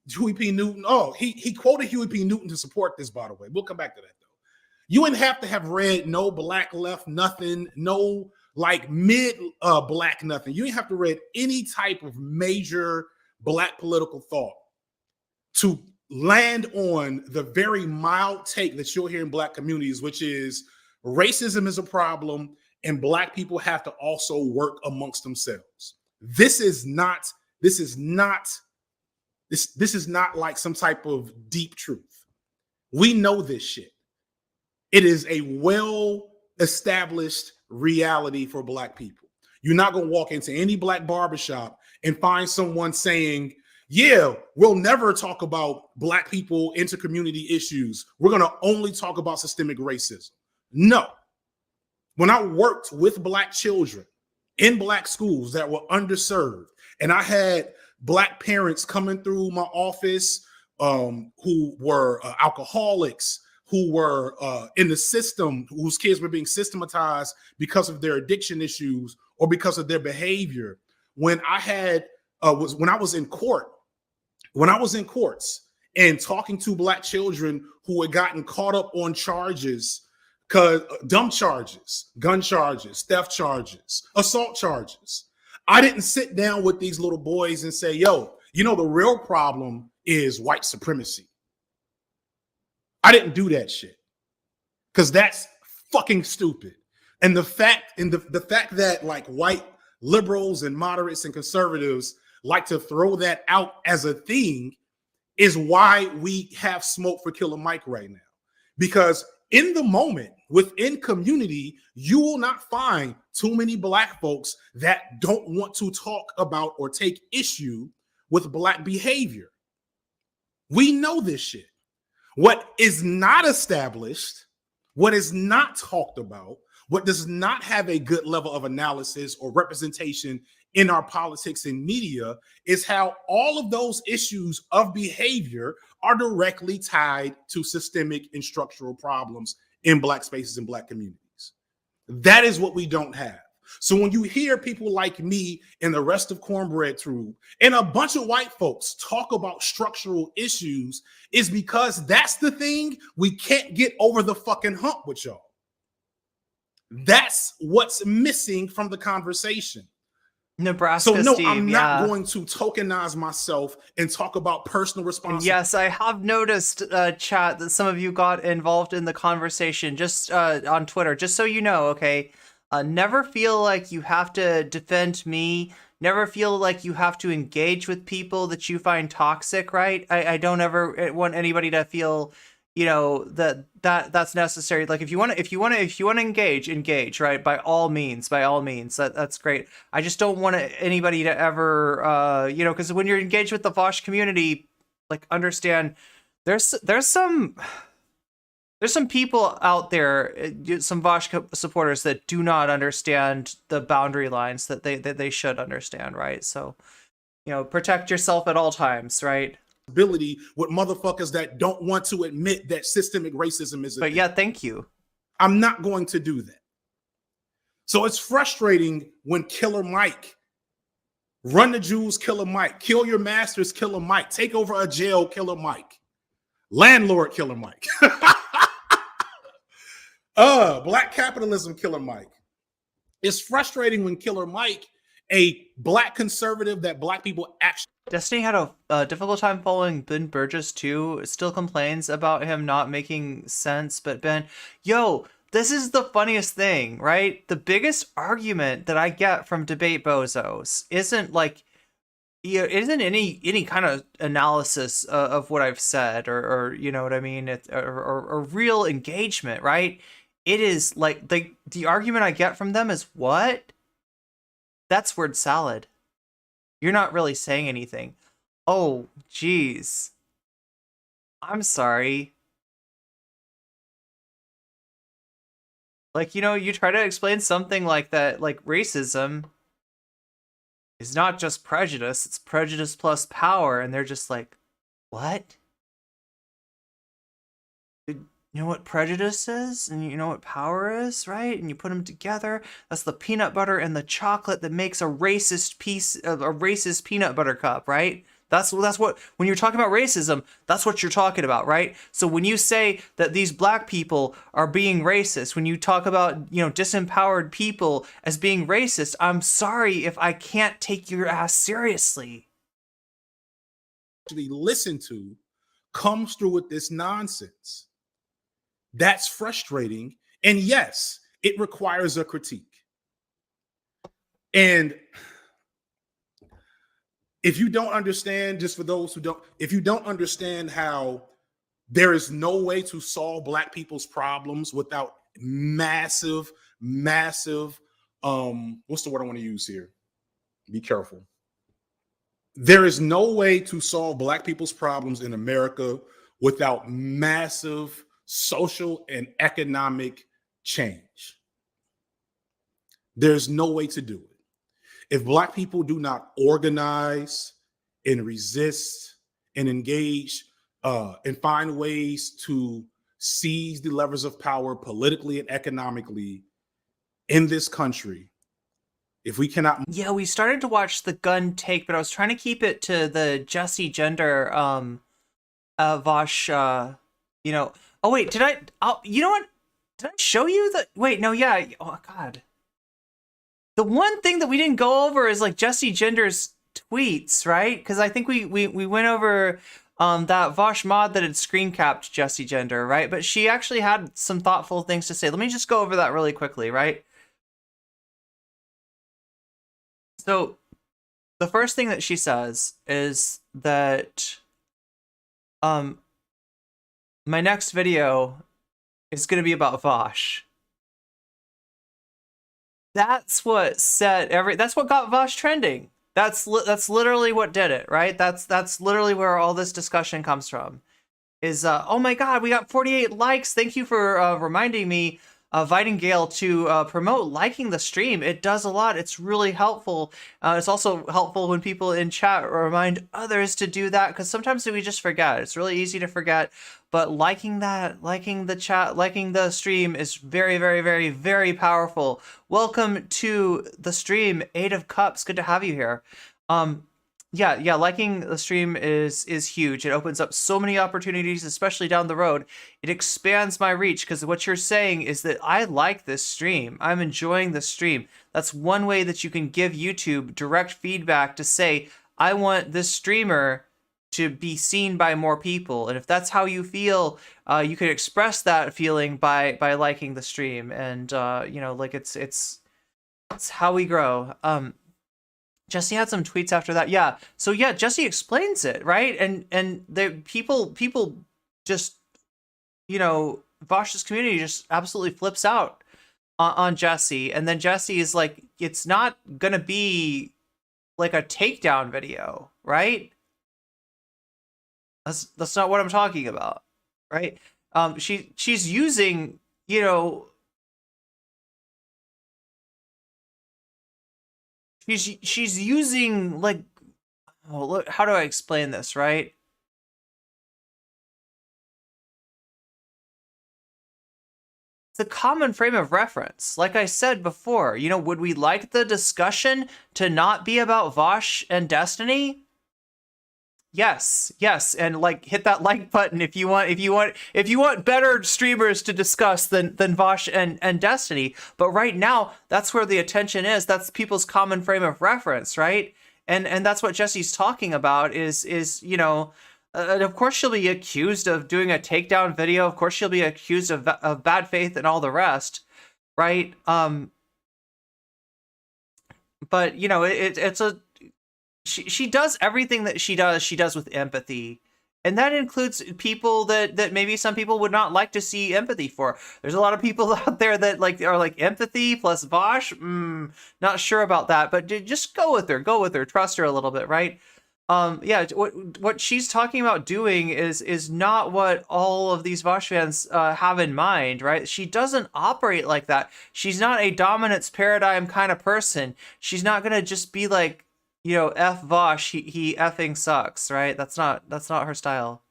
Huey P. Newton. Oh, he quoted Huey P. Newton to support this, by the way. We'll come back to that, though. You wouldn't have to have read no Black left, nothing, no like mid Black nothing. You didn't have to read any type of major Black political thought to land on the very mild take that you'll hear in Black communities, which is racism is a problem and Black people have to also work amongst themselves. This is not like some type of deep truth. We know this shit. It is a well-established reality for Black people. You're not going to walk into any Black barbershop and find someone saying, yeah, we'll never talk about Black people, inter-community issues. We're going to only talk about systemic racism. No. When I worked with Black children in Black schools that were underserved, and I had Black parents coming through my office who were alcoholics, who were in the system, whose kids were being systematized because of their addiction issues or because of their behavior. When I was in courts and talking to Black children who had gotten caught up on charges, dumb charges, gun charges, theft charges, assault charges, I didn't sit down with these little boys and say, yo, you know, the real problem is white supremacy. I didn't do that shit because that's fucking stupid. And the fact that like white liberals and moderates and conservatives like to throw that out as a thing is why we have smoke for Killer Mike right now. Because in the moment, within community, you will not find too many Black folks that don't want to talk about or take issue with Black behavior. We know this shit. What is not established, what is not talked about, what does not have a good level of analysis or representation in our politics and media is how all of those issues of behavior are directly tied to systemic and structural problems in Black spaces and Black communities. That is what we don't have. So when you hear people like me and the rest of Cornbread Troop and a bunch of white folks talk about structural issues, is because that's the thing we can't get over the fucking hump with y'all. That's what's missing from the conversation. Nebraska, so no, Steve, I'm not going to tokenize myself and talk about personal responsibility. Yes, I have noticed, chat, that some of you got involved in the conversation just on Twitter. Just so you know, okay? Never feel like you have to defend me. Never feel like you have to engage with people that you find toxic, right? I don't ever want anybody to feel, you know, that's necessary. Like if you want to engage, right? By all means, that's great. I just don't want anybody to ever, you know, because when you're engaged with the Vaush community, like understand, there's some people out there, some Vaush supporters that do not understand the boundary lines that they should understand, right? So, you know, protect yourself at all times, right? Ability with motherfuckers that don't want to admit that systemic racism is a thing. Yeah, thank you. I'm not going to do that. So it's frustrating when Killer Mike, run the Jews, Killer Mike, kill your masters, Killer Mike, take over a jail, Killer Mike, landlord, Killer Mike. Black capitalism, Killer Mike. It's frustrating when Killer Mike, a Black conservative that Black people actually... Destiny had a difficult time following Ben Burgess too. Still complains about him not making sense. But Ben, yo, this is the funniest thing, right? The biggest argument that I get from debate bozos isn't like, yeah, isn't any kind of analysis of what I've said or you know what I mean, or real engagement, right? It is like the argument I get from them is, what? That's word salad. You're not really saying anything. Oh, geez. I'm sorry. Like, you know, you try to explain something like that, like racism is not just prejudice, it's prejudice plus power, and they're just like, what? You know what prejudice is, and you know what power is, right? And you put them together. That's the peanut butter and the chocolate that makes a racist peanut butter cup, right? That's what, when you're talking about racism, that's what you're talking about, right? So when you say that these Black people are being racist, when you talk about, you know, disempowered people as being racist, I'm sorry if I can't take your ass seriously. Listen to comes through with this nonsense. That's frustrating. And yes, it requires a critique. And if you don't understand, just for those who don't, if you don't understand how there is no way to solve Black people's problems without massive, what's the word I want to use here? Be careful. There is no way to solve Black people's problems in America without massive social and economic change. There's no way to do it. If Black people do not organize and resist and engage and find ways to seize the levers of power politically and economically in this country, if we cannot... Yeah, we started to watch the gun take, but I was trying to keep it to the Jessie gender Vaush, you know. Oh wait, did I? You know what? Did I show you the? Wait, no, yeah. Oh God. The one thing that we didn't go over is like Jessie gender's tweets, right? Because I think we went over that Vaush mod that had screen capped Jessie gender, right? But she actually had some thoughtful things to say. Let me just go over that really quickly, right? So the first thing that she says is that my next video is going to be about Vaush. That's what that's what got Vaush trending. That's literally what did it, right? That's literally where all this discussion comes from. Is oh my God, we got 48 likes. Thank you for reminding me, Vidingale, to promote liking the stream. It does a lot. It's really helpful. It's also helpful when people in chat remind others to do that, because sometimes we just forget. It's really easy to forget. But liking the chat, liking the stream is very, very, very, very powerful. Welcome to the stream, 8 of Cups. Good to have you here. Yeah, liking the stream is huge. It opens up so many opportunities, especially down the road. It expands my reach, because what you're saying is that I like this stream. I'm enjoying the stream. That's one way that you can give YouTube direct feedback to say, I want this streamer to be seen by more people. And if that's how you feel, you can express that feeling by liking the stream. And you know, like it's how we grow. Jessie had some tweets after that. Yeah. So yeah, Jessie explains it, right? And the people just, you know, Vaush's community just absolutely flips out on Jessie. And then Jessie is like, it's not gonna be like a takedown video, right? That's not what I'm talking about, right? She's using, you know, she's using like, oh, look, how do I explain this, right? It's a common frame of reference. Like I said before, you know, would we like the discussion to not be about Vaush and Destiny? Yes, and like hit that like button if you want better streamers to discuss than Vaush and Destiny. But right now, that's where the attention is. That's people's common frame of reference, right? And that's what Jessie's talking about is you know, of course she'll be accused of doing a takedown video. Of course she'll be accused of bad faith and all the rest, right? But you know, it's a she does everything that she does with empathy. And that includes people that maybe some people would not like to see empathy for. There's a lot of people out there that are like empathy plus Vaush. Not sure about that, but just go with her, trust her a little bit, right? Yeah, what she's talking about doing is not what all of these Vaush fans have in mind, right? She doesn't operate like that. She's not a dominance paradigm kind of person. She's not gonna just be like, you know, F Vaush, he effing sucks, right? That's not her style.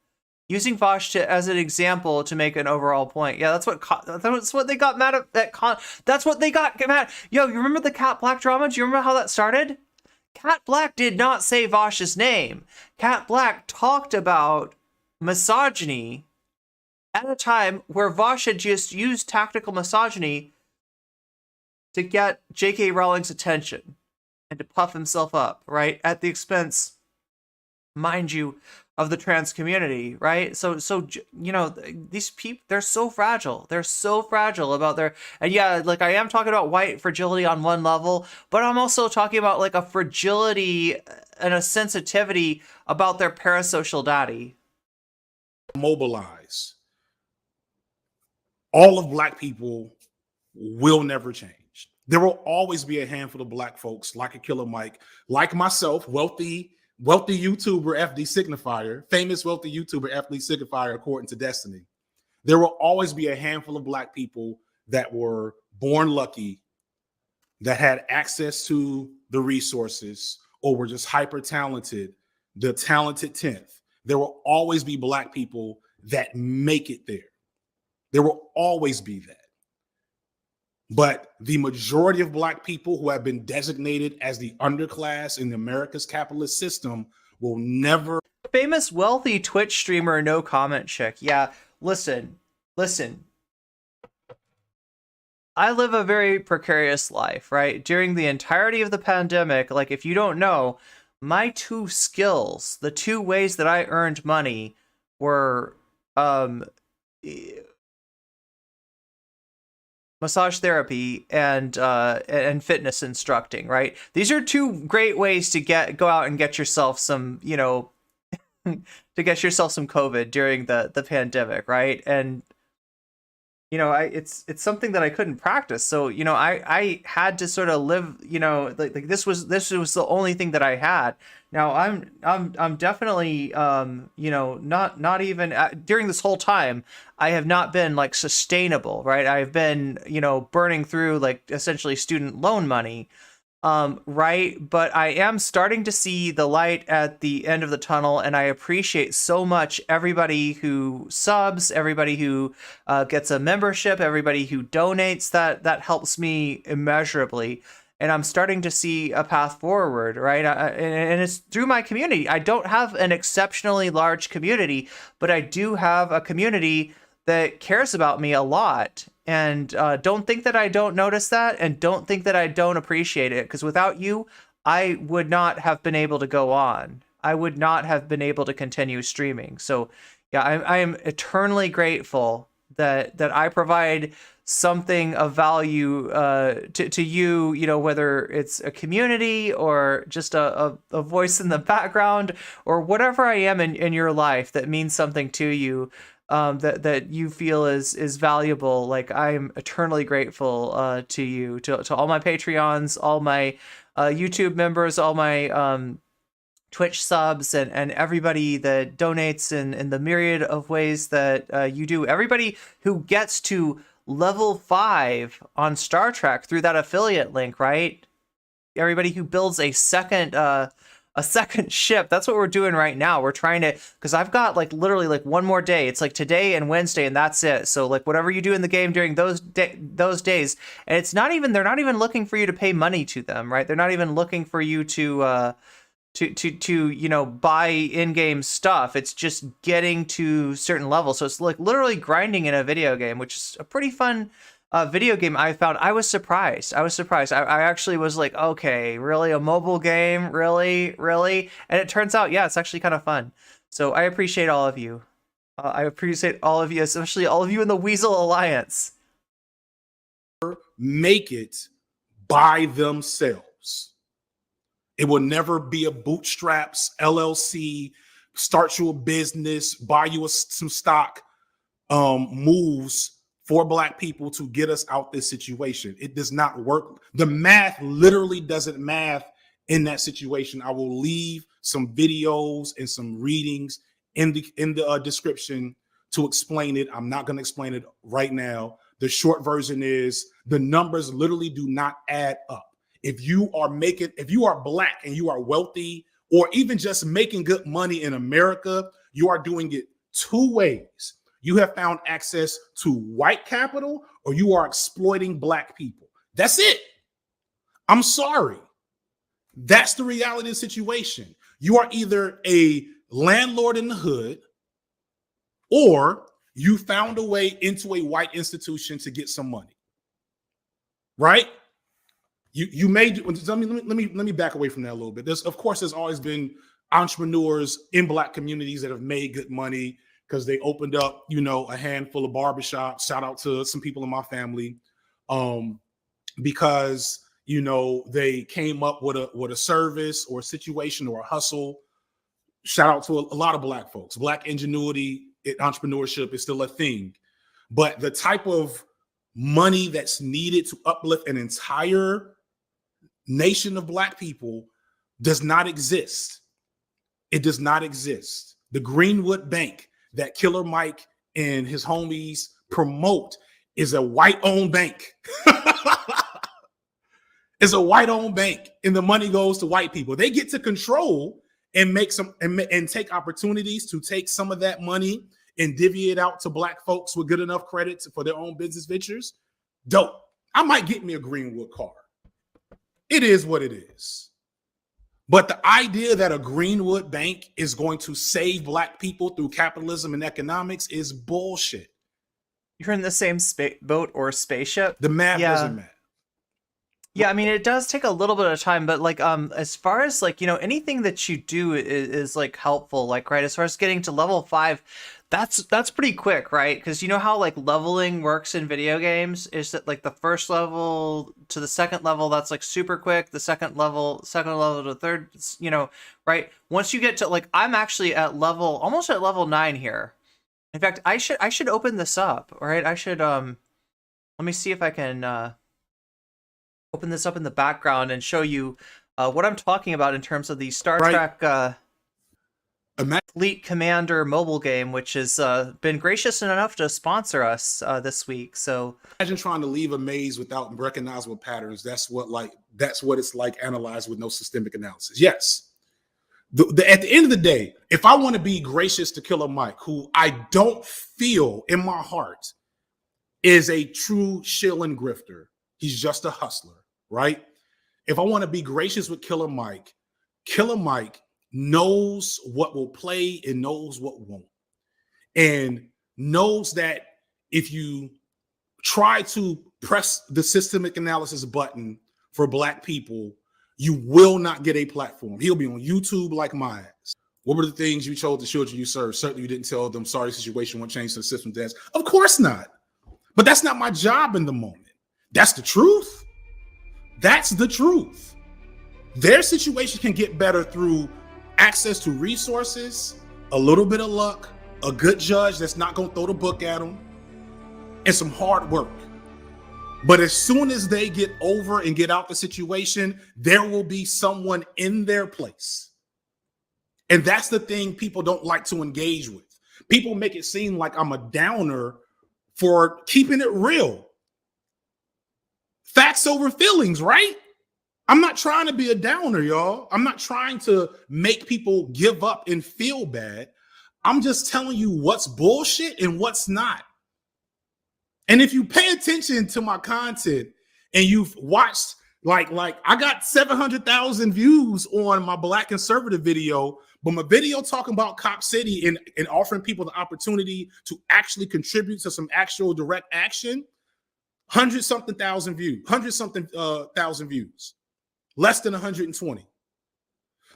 Using Vaush as an example to make an overall point. Yeah, that's what they got mad at. That's what they got mad. Yo, you remember the Cat Black drama? Do you remember how that started? Cat Black did not say Vaush's name. Cat Black talked about misogyny at a time where Vaush had just used tactical misogyny to get J.K. Rowling's attention and to puff himself up, right? At the expense, mind you, of the trans community, right? These people, they're so fragile. They're so fragile about their, and yeah, like I am talking about white fragility on one level, but I'm also talking about like a fragility and a sensitivity about their parasocial daddy. Mobilize. All of Black people will never change. There will always be a handful of Black folks like a Killer Mike, like myself, wealthy YouTuber FD Signifier, famous wealthy YouTuber FD Signifier, according to Destiny. There will always be a handful of Black people that were born lucky, that had access to the resources, or were just hyper talented, the talented 10th. There will always be Black people that make it there. There will always be that. But the majority of Black people who have been designated as the underclass in America's capitalist system will never. Famous wealthy Twitch streamer, no comment chick. Yeah, listen. I live a very precarious life, right? During the entirety of the pandemic, like if you don't know, my two skills, the two ways that I earned money were massage therapy and fitness instructing, right? These are two great ways to go out and get yourself some, to get yourself some COVID during the pandemic, right? And it's something that I couldn't practice. So, I had to sort of live, like this was the only thing that I had. Now I'm definitely, not even during this whole time, I have not been like sustainable, right? I've been, burning through like essentially student loan money. Right. But I am starting to see the light at the end of the tunnel, and I appreciate so much everybody who subs, everybody who gets a membership, everybody who donates. That helps me immeasurably. And I'm starting to see a path forward, right? And it's through my community. I don't have an exceptionally large community, but I do have a community that cares about me a lot. And don't think that I don't notice that, and don't think that I don't appreciate it, because without you, I would not have been able to go on. I would not have been able to continue streaming. So yeah, I am eternally grateful that I provide something of value to you, whether it's a community or just a voice in the background or whatever I am in your life that means something to you. That you feel is valuable. Like, I'm eternally grateful to you, to all my Patreons, all my YouTube members, all my Twitch subs, and everybody that donates in the myriad of ways that you do. Everybody who gets to level 5 on Star Trek through that affiliate link, right? Everybody who builds a second ship. That's what we're doing right now. We're trying to, because I've got like literally like one more day. It's like today and Wednesday, and that's it. So like whatever you do in the game during those days, and it's not even, they're not even looking for you to pay money to them, right? They're not even looking for you to buy in-game stuff. It's just getting to certain levels. So it's like literally grinding in a video game, which is a pretty fun video game. I found. I was surprised. I actually was like, okay, really, a mobile game, really, and it turns out, yeah, it's actually kind of fun. So I appreciate all of you. I appreciate all of you, especially all of you in the Weasel Alliance. Make it by themselves. It will never be a bootstraps LLC, start you a business, buy you some stock moves for Black people to get us out this situation. It does not work. The math literally doesn't math in that situation. I will leave some videos and some readings in the description to explain it. I'm not going to explain it right now. The short version is the numbers literally do not add up. If you are Black and you are wealthy, or even just making good money in America, you are doing it two ways. You have found access to white capital, or you are exploiting Black people. That's it. I'm sorry. That's the reality of the situation. You are either a landlord in the hood, or you found a way into a white institution to get some money. Right? You made. Let me back away from that a little bit. There's always been entrepreneurs in Black communities that have made good money because they opened up, a handful of barbershops. Shout out to some people in my family, because they came up with a service or a situation or a hustle. Shout out to a lot of Black folks. Black ingenuity, entrepreneurship is still a thing, but the type of money that's needed to uplift an entire nation of Black people does not exist. It does not exist. The Greenwood Bank that Killer Mike and his homies promote is a white-owned bank. It's a white-owned bank, and the money goes to white people. They get to control and make some and take opportunities to take some of that money and divvy it out to Black folks with good enough credit for their own business ventures. Dope. I might get me a Greenwood car. It is what it is. But the idea that a Greenwood bank is going to save Black people through capitalism and economics is bullshit. You're in the same boat or spaceship. The math doesn't matter. Yeah, I mean, it does take a little bit of time, but like, as far as like, anything that you do is like helpful, like, right, as far as getting to level 5, that's pretty quick, right? Because you know how like leveling works in video games is that like the first level to the second level, that's like super quick. The second level to the third, right? Once you get to like, I'm actually almost at level 9 here. In fact, I should open this up, right? I should, let me see if I can, open this up in the background and show you what I'm talking about in terms of the Star Trek Fleet Commander mobile game, which has been gracious enough to sponsor us this week. So imagine trying to leave a maze without recognizable patterns. That's what it's like analyzed with no systemic analysis. Yes. At the end of the day, if I want to be gracious to Killer Mike, who I don't feel in my heart is a true shill and grifter, he's just a hustler. Right? If I want to be gracious with Killer Mike knows what will play and knows what won't. And knows that if you try to press the systemic analysis button for Black people, you will not get a platform. He'll be on YouTube like my ass. What were the things you told the children you served? Certainly you didn't tell them sorry situation won't change the system dance. Of course not. But that's not my job in the moment. That's the truth. That's the truth. Their situation can get better through access to resources, a little bit of luck, a good judge that's not going to throw the book at them, and some hard work. But as soon as they get over and get out the situation, there will be someone in their place. And that's the thing people don't like to engage with. People make it seem like I'm a downer for keeping it real. Facts over feelings, right? I'm not trying to be a downer, y'all. I'm not trying to make people give up and feel bad. I'm just telling you what's bullshit and what's not. And if you pay attention to my content and you've watched, like I got 700,000 views on my Black conservative video, but my video talking about Cop City and offering people the opportunity to actually contribute to some actual direct action, 100-something thousand views, 100-something thousand views, less than 120.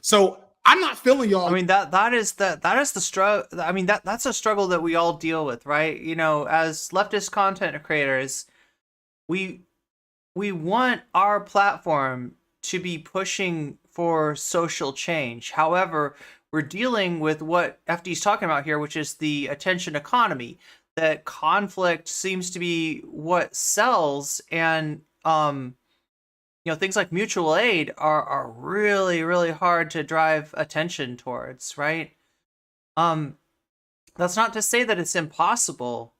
So I'm not feeling y'all. I mean, that is the struggle. I mean, that's a struggle that we all deal with, right? As leftist content creators, we want our platform to be pushing for social change. However, we're dealing with what FD's talking about here, which is the attention economy. That conflict seems to be what sells, and things like mutual aid are really, really hard to drive attention towards, right? That's not to say that it's impossible,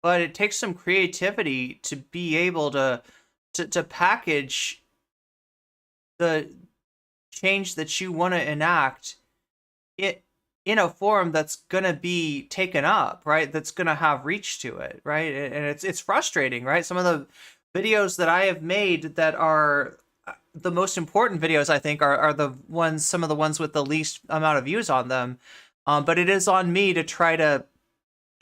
but it takes some creativity to be able to package the change that you want to enact in a form that's going to be taken up, right? That's going to have reach to it, right? And it's frustrating, right? Some of the videos that I have made that are the most important videos, I think, are some of the ones with the least amount of views on them. But it is on me to try to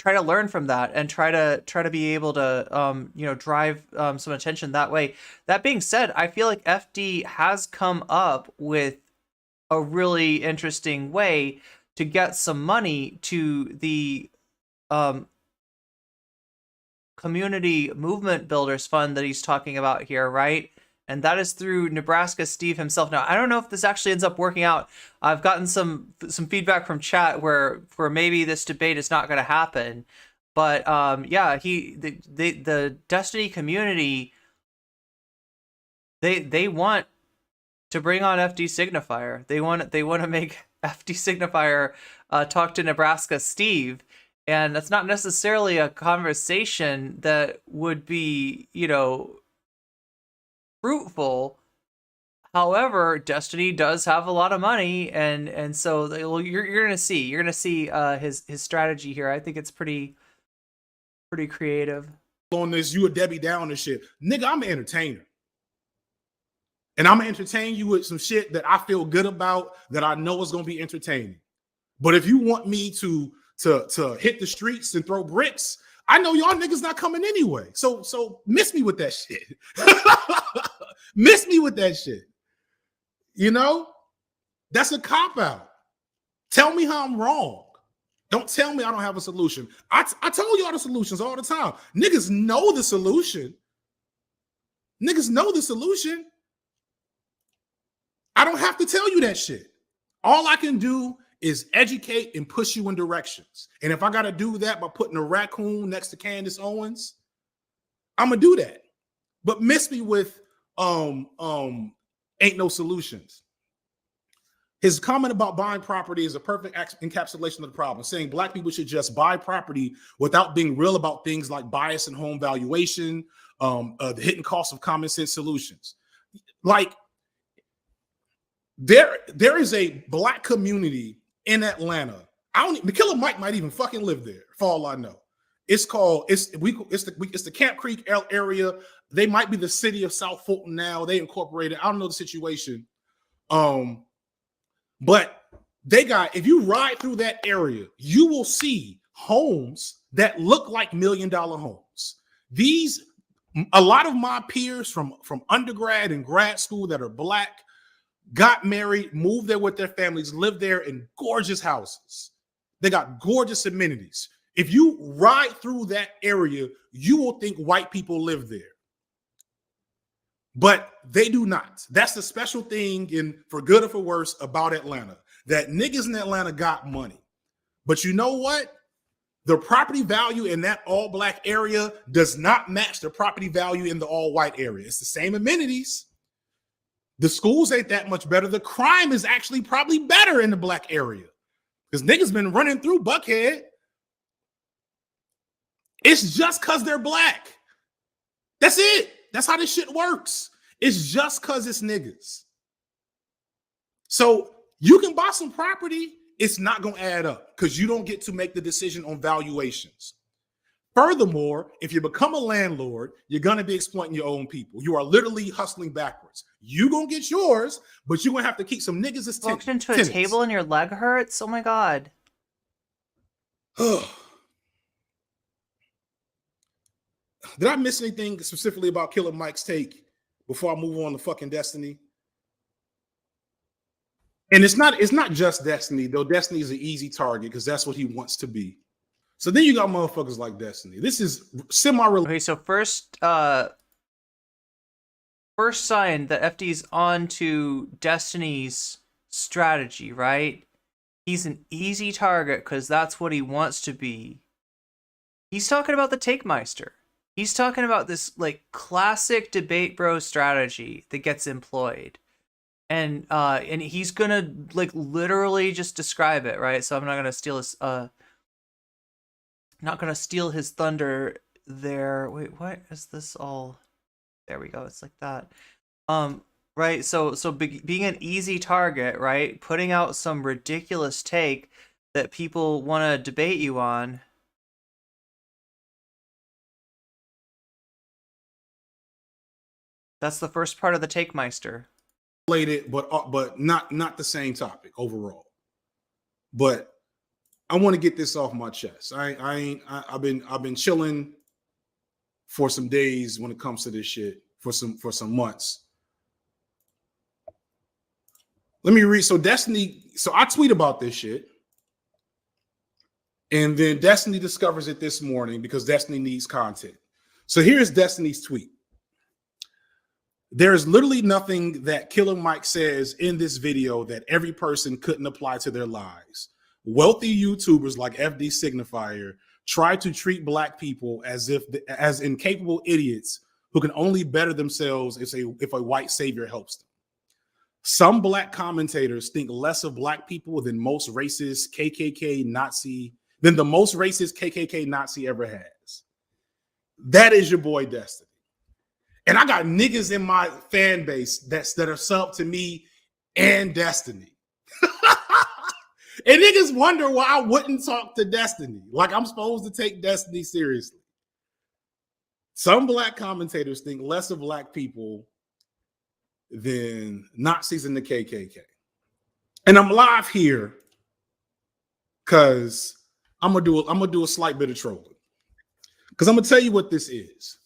learn from that and try to be able to drive some attention that way. That being said, I feel like FD has come up with a really interesting way to get some money to the community movement builders fund that he's talking about here, right? And that is through Nebraska Steve himself. Now, I don't know if this actually ends up working out. I've gotten some feedback from chat where maybe this debate is not going to happen. But yeah, the Destiny community, they want to bring on FD Signifier. They want to make FD Signifier talk to Nebraska Steve. And that's not necessarily a conversation that would be, fruitful. However, Destiny does have a lot of money, and so you're gonna see his strategy here. I think it's pretty creative. On this, you a Debbie Downer shit, nigga. I'm an entertainer, and I'm gonna entertain you with some shit that I feel good about, that I know is gonna be entertaining. But if you want me to hit the streets and throw bricks, I know y'all niggas not coming anyway. So miss me with that shit. Miss me with that shit. That's a cop-out. Tell me how I'm wrong. Don't tell me I don't have a solution. I tell y'all the solutions all the time. Niggas know the solution. Niggas know the solution. I don't have to tell you that shit. All I can do is educate and push you in directions. And if I got to do that by putting a raccoon next to Candace Owens, I'm going to do that. But miss me with ain't no solutions. His comment about buying property is a perfect encapsulation of the problem, saying black people should just buy property without being real about things like bias and home valuation, the hidden cost of common sense solutions. Like, there is a black community in Atlanta. The Killer Mike might even fucking live there, for all I know. It's the Camp Creek area. They might be the city of South Fulton now. They incorporated. I don't know the situation. But they got, if you ride through that area, you will see homes that look like $1 million homes. A lot of my peers from undergrad and grad school that are black got married, moved there with their families, lived there in gorgeous houses. They got gorgeous amenities. If you ride through that area, you will think white people live there. But they do not. That's the special thing, for good or for worse, about Atlanta, that niggas in Atlanta got money. But you know what? The property value in that all black area does not match the property value in the all white area. It's the same amenities. The schools ain't that much better. The crime is actually probably better in the black area because niggas been running through Buckhead. It's just because they're black. That's it. That's how this shit works. It's just because it's niggas. So you can buy some property. It's not going to add up because you don't get to make the decision on valuations. Furthermore, if you become a landlord, you're going to be exploiting your own people. You are literally hustling backwards. You're going to get yours, but you're going to have to keep some niggas as Walked into a table and your leg hurts? Oh my God. Did I miss anything specifically about Killer Mike's take before I move on to fucking Destiny? And it's not just Destiny, though. Destiny is an easy target because that's what he wants to be. So then you got motherfuckers like Destiny. This is semi-related. Okay, so first sign that FD's on to Destiny's strategy, right? He's an easy target because that's what he wants to be. He's talking about the Takemeister. He's talking about this like classic debate bro strategy that gets employed. And he's gonna like literally just describe it, right? So I'm not gonna steal his thunder there. Wait, what is this all? There we go. It's like that. Right. So being an easy target, right? Putting out some ridiculous take that people want to debate you on. That's the first part of the Takemeister. But not the same topic overall. But I want to get this off my chest. I've been chilling for some days when it comes to this shit, for some months. Let me read. So Destiny, so I tweet about this shit. And then Destiny discovers it this morning because Destiny needs content. So here's Destiny's tweet. There is literally nothing that Killer Mike says in this video that every person couldn't apply to their lives. Wealthy YouTubers like FD Signifier try to treat Black people as incapable idiots who can only better themselves if a white savior helps them. Some Black commentators think less of Black people than the most racist KKK Nazi ever has. That is your boy Destiny. And I got niggas in my fan base that are sub to me and Destiny. And niggas wonder why I wouldn't talk to Destiny. Like I'm supposed to take Destiny seriously. Some Black commentators think less of Black people than Nazis in the KKK. And I'm live here because I'm gonna do a slight bit of trolling. Because I'm gonna tell you what this is.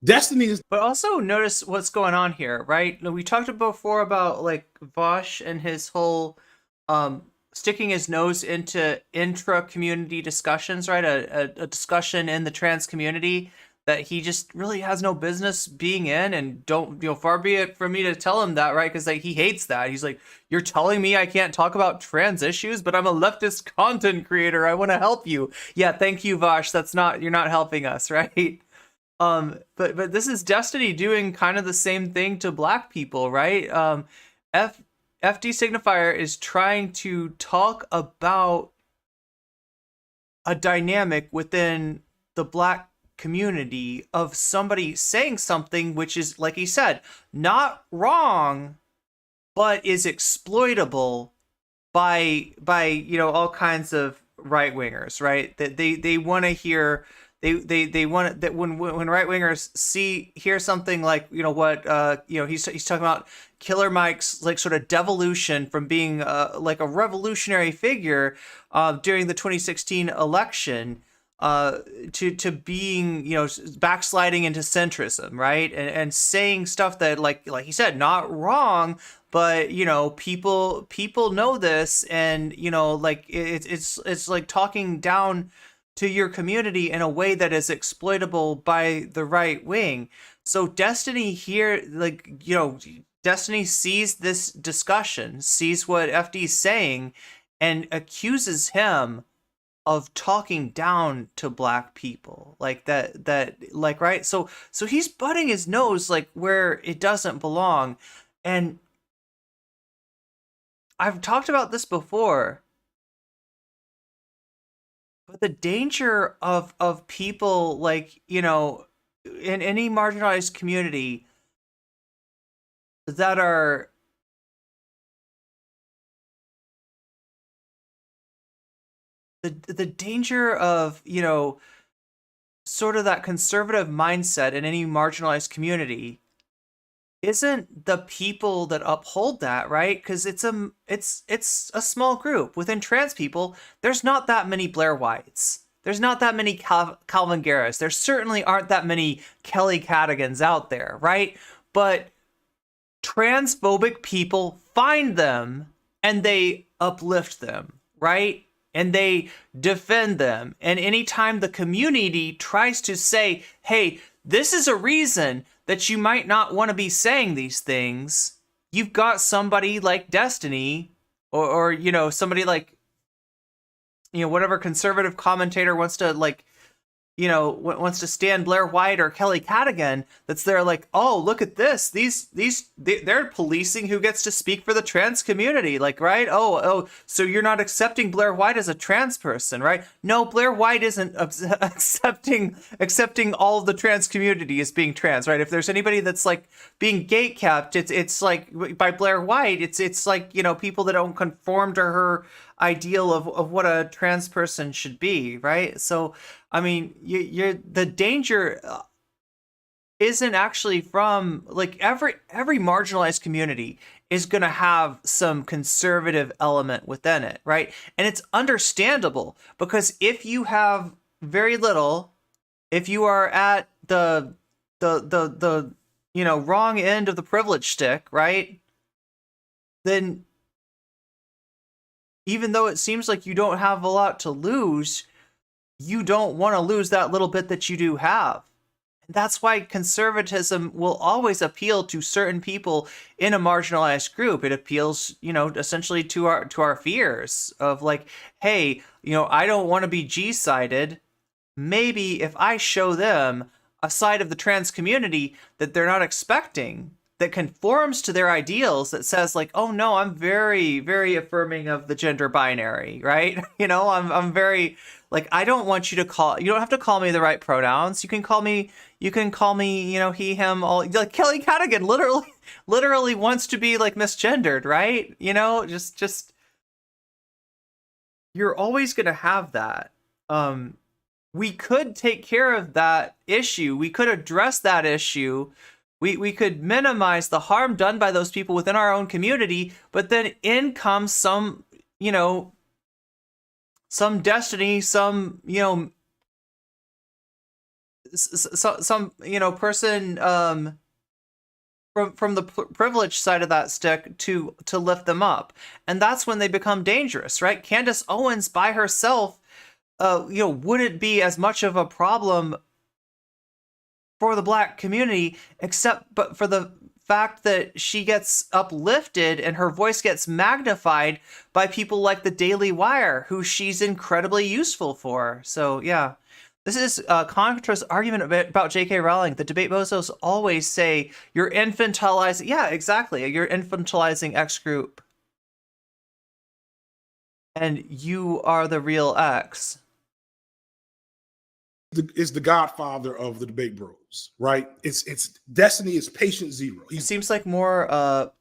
Destiny is, but also notice what's going on here, right? We talked before about like Vaush and his whole sticking his nose into intra-community discussions, right? A discussion in the trans community that he just really has no business being in, and don't, far be it from me to tell him that, right? Because like he hates that. He's like, you're telling me I can't talk about trans issues, but I'm a leftist content creator. I want to help you. Yeah, thank you, Vaush. You're not helping us, right? But this is Destiny doing kind of the same thing to Black people, right? FD Signifier is trying to talk about a dynamic within the Black community of somebody saying something which is, like he said, not wrong, but is exploitable by all kinds of right wingers, right? That they want to hear. They want that when right wingers hear something like he's talking about Killer Mike's like sort of devolution from being like a revolutionary figure during the 2016 election to being backsliding into centrism, right? And saying stuff that like he said, not wrong, but people know this, and like it's like talking down to your community in a way that is exploitable by the right wing. So Destiny here, Destiny sees this discussion, sees what FD's saying, and accuses him of talking down to Black people. Like that, right? So he's butting his nose like where it doesn't belong. And I've talked about this before. But the danger of people like, in any marginalized community that are the danger of, sort of that conservative mindset in any marginalized community isn't the people that uphold that, right? Because it's a small group. Within trans people, there's not that many Blair Whites. There's not that many Calvin Garris. There certainly aren't that many Kelly Cadigans out there, right? But transphobic people find them and they uplift them, right? And they defend them. And anytime the community tries to say, hey, this is a reason that you might not want to be saying these things, you've got somebody like Destiny or somebody like, whatever conservative commentator wants to wants to stand Blair White or Kelly Cadogan, that's there like, oh, look at this. They're policing who gets to speak for the trans community. Like, right? Oh, so you're not accepting Blair White as a trans person, right? No, Blair White isn't accepting all of the trans community as being trans, right? If there's anybody that's like being gatekept, it's like by Blair White, it's like, people that don't conform to her ideal of what a trans person should be, right? So I mean, you're the danger isn't actually from like every marginalized community is going to have some conservative element within it, right? And it's understandable because if you have very little, if you are at the wrong end of the privilege stick, right? then even though it seems like you don't have a lot to lose, you don't want to lose that little bit that you do have. And that's why conservatism will always appeal to certain people in a marginalized group. It appeals, essentially to our fears of like, hey, I don't want to be G-sided. Maybe if I show them a side of the trans community that they're not expecting, that conforms to their ideals, that says like, oh no, I'm very, very affirming of the gender binary, right? I'm very like, I don't want you don't have to call me the right pronouns. You can call me, he, him, all. Like Kelly Cadigan literally wants to be like misgendered, right? Just you're always gonna have that. We could take care of that issue. We could address that issue. We could minimize the harm done by those people within our own community, but then in comes some Destiny, some person from the privileged side of that stick to lift them up, and that's when they become dangerous, right? Candace Owens by herself, wouldn't be as much of a problem for the Black community, but for the fact that she gets uplifted and her voice gets magnified by people like the Daily Wire, who she's incredibly useful for. So yeah, this is Contra's argument about J.K. Rowling. The debate bozos always say you're infantilizing. Yeah, exactly. You're infantilizing X group, and you are the real X. Is the godfather of the debate bros, right? It's Destiny is patient zero. It seems like more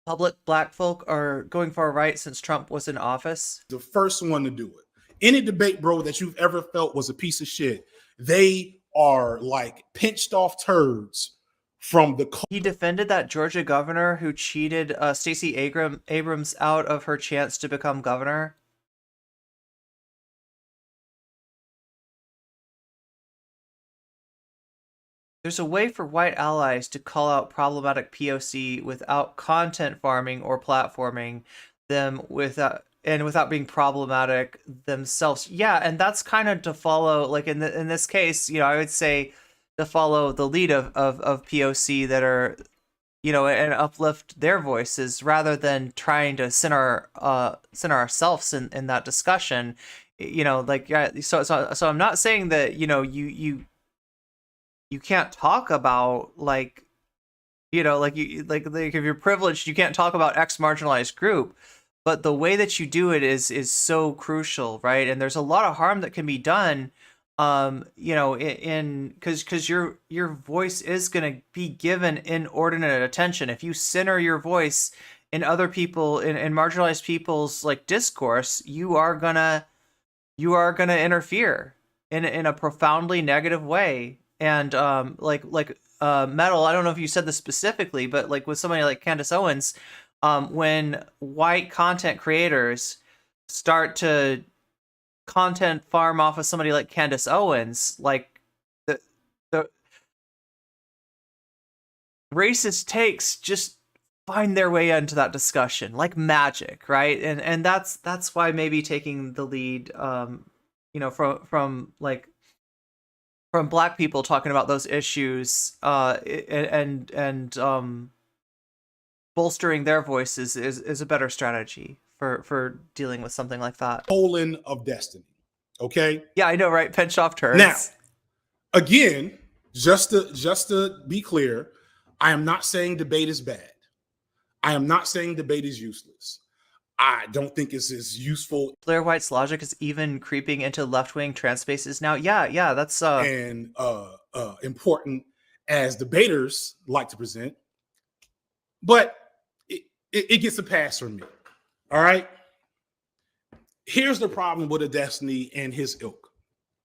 public Black folk are going far right since Trump was in office. The first one to do it. Any debate bro that you've ever felt was a piece of shit, they are like pinched off turds from the. He defended that Georgia governor who cheated Stacey Abrams out of her chance to become governor. There's a way for white allies to call out problematic POC without content farming or platforming them without being problematic themselves. Yeah, and that's kind of to follow, like in this case, I would say to follow the lead of POC that are, and uplift their voices rather than trying to center ourselves in that discussion. So I'm not saying that you can't talk about like if you're privileged, you can't talk about X marginalized group, but the way that you do it is so crucial, right? And there's a lot of harm that can be done, because your voice is going to be given inordinate attention if you center your voice in other people in marginalized people's like discourse. You are gonna interfere in a profoundly negative way. And Metal, I don't know if you said this specifically, but like with somebody like Candace Owens, when white content creators start to content farm off of somebody like Candace Owens, like the racist takes just find their way into that discussion like magic, right? And that's why maybe taking the lead, from Black people talking about those issues, and bolstering their voices is a better strategy for dealing with something like that. Colon of Destiny. Okay. Yeah, I know, right? Pinch off turds. Now, again, just to be clear, I am not saying debate is bad. I am not saying debate is useless. I don't think it's as useful. Blair White's logic is even creeping into left-wing trans spaces now. Yeah, that's important as debaters like to present, but it gets a pass from me. All right. Here's the problem with a Destiny and his ilk,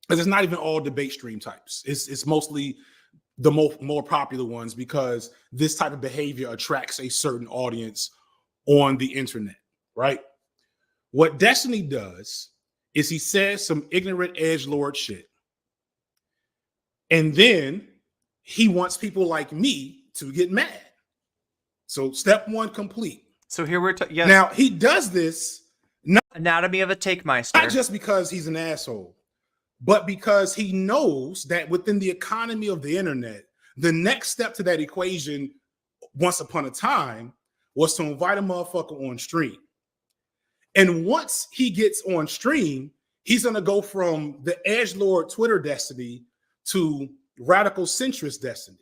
because it's not even all debate stream types. It's mostly the more popular ones, because this type of behavior attracts a certain audience on the internet. Right? What Destiny does is he says some ignorant edgelord shit, and then he wants people like me to get mad. So step one complete. So here we're yes. Now he does this Anatomy of a Take Meister. not just because he's an asshole, but because he knows that within the economy of the internet, the next step to that equation, once upon a time, was to invite a motherfucker on stream. And once he gets on stream, he's going to go from the edgelord Twitter Destiny to radical centrist Destiny.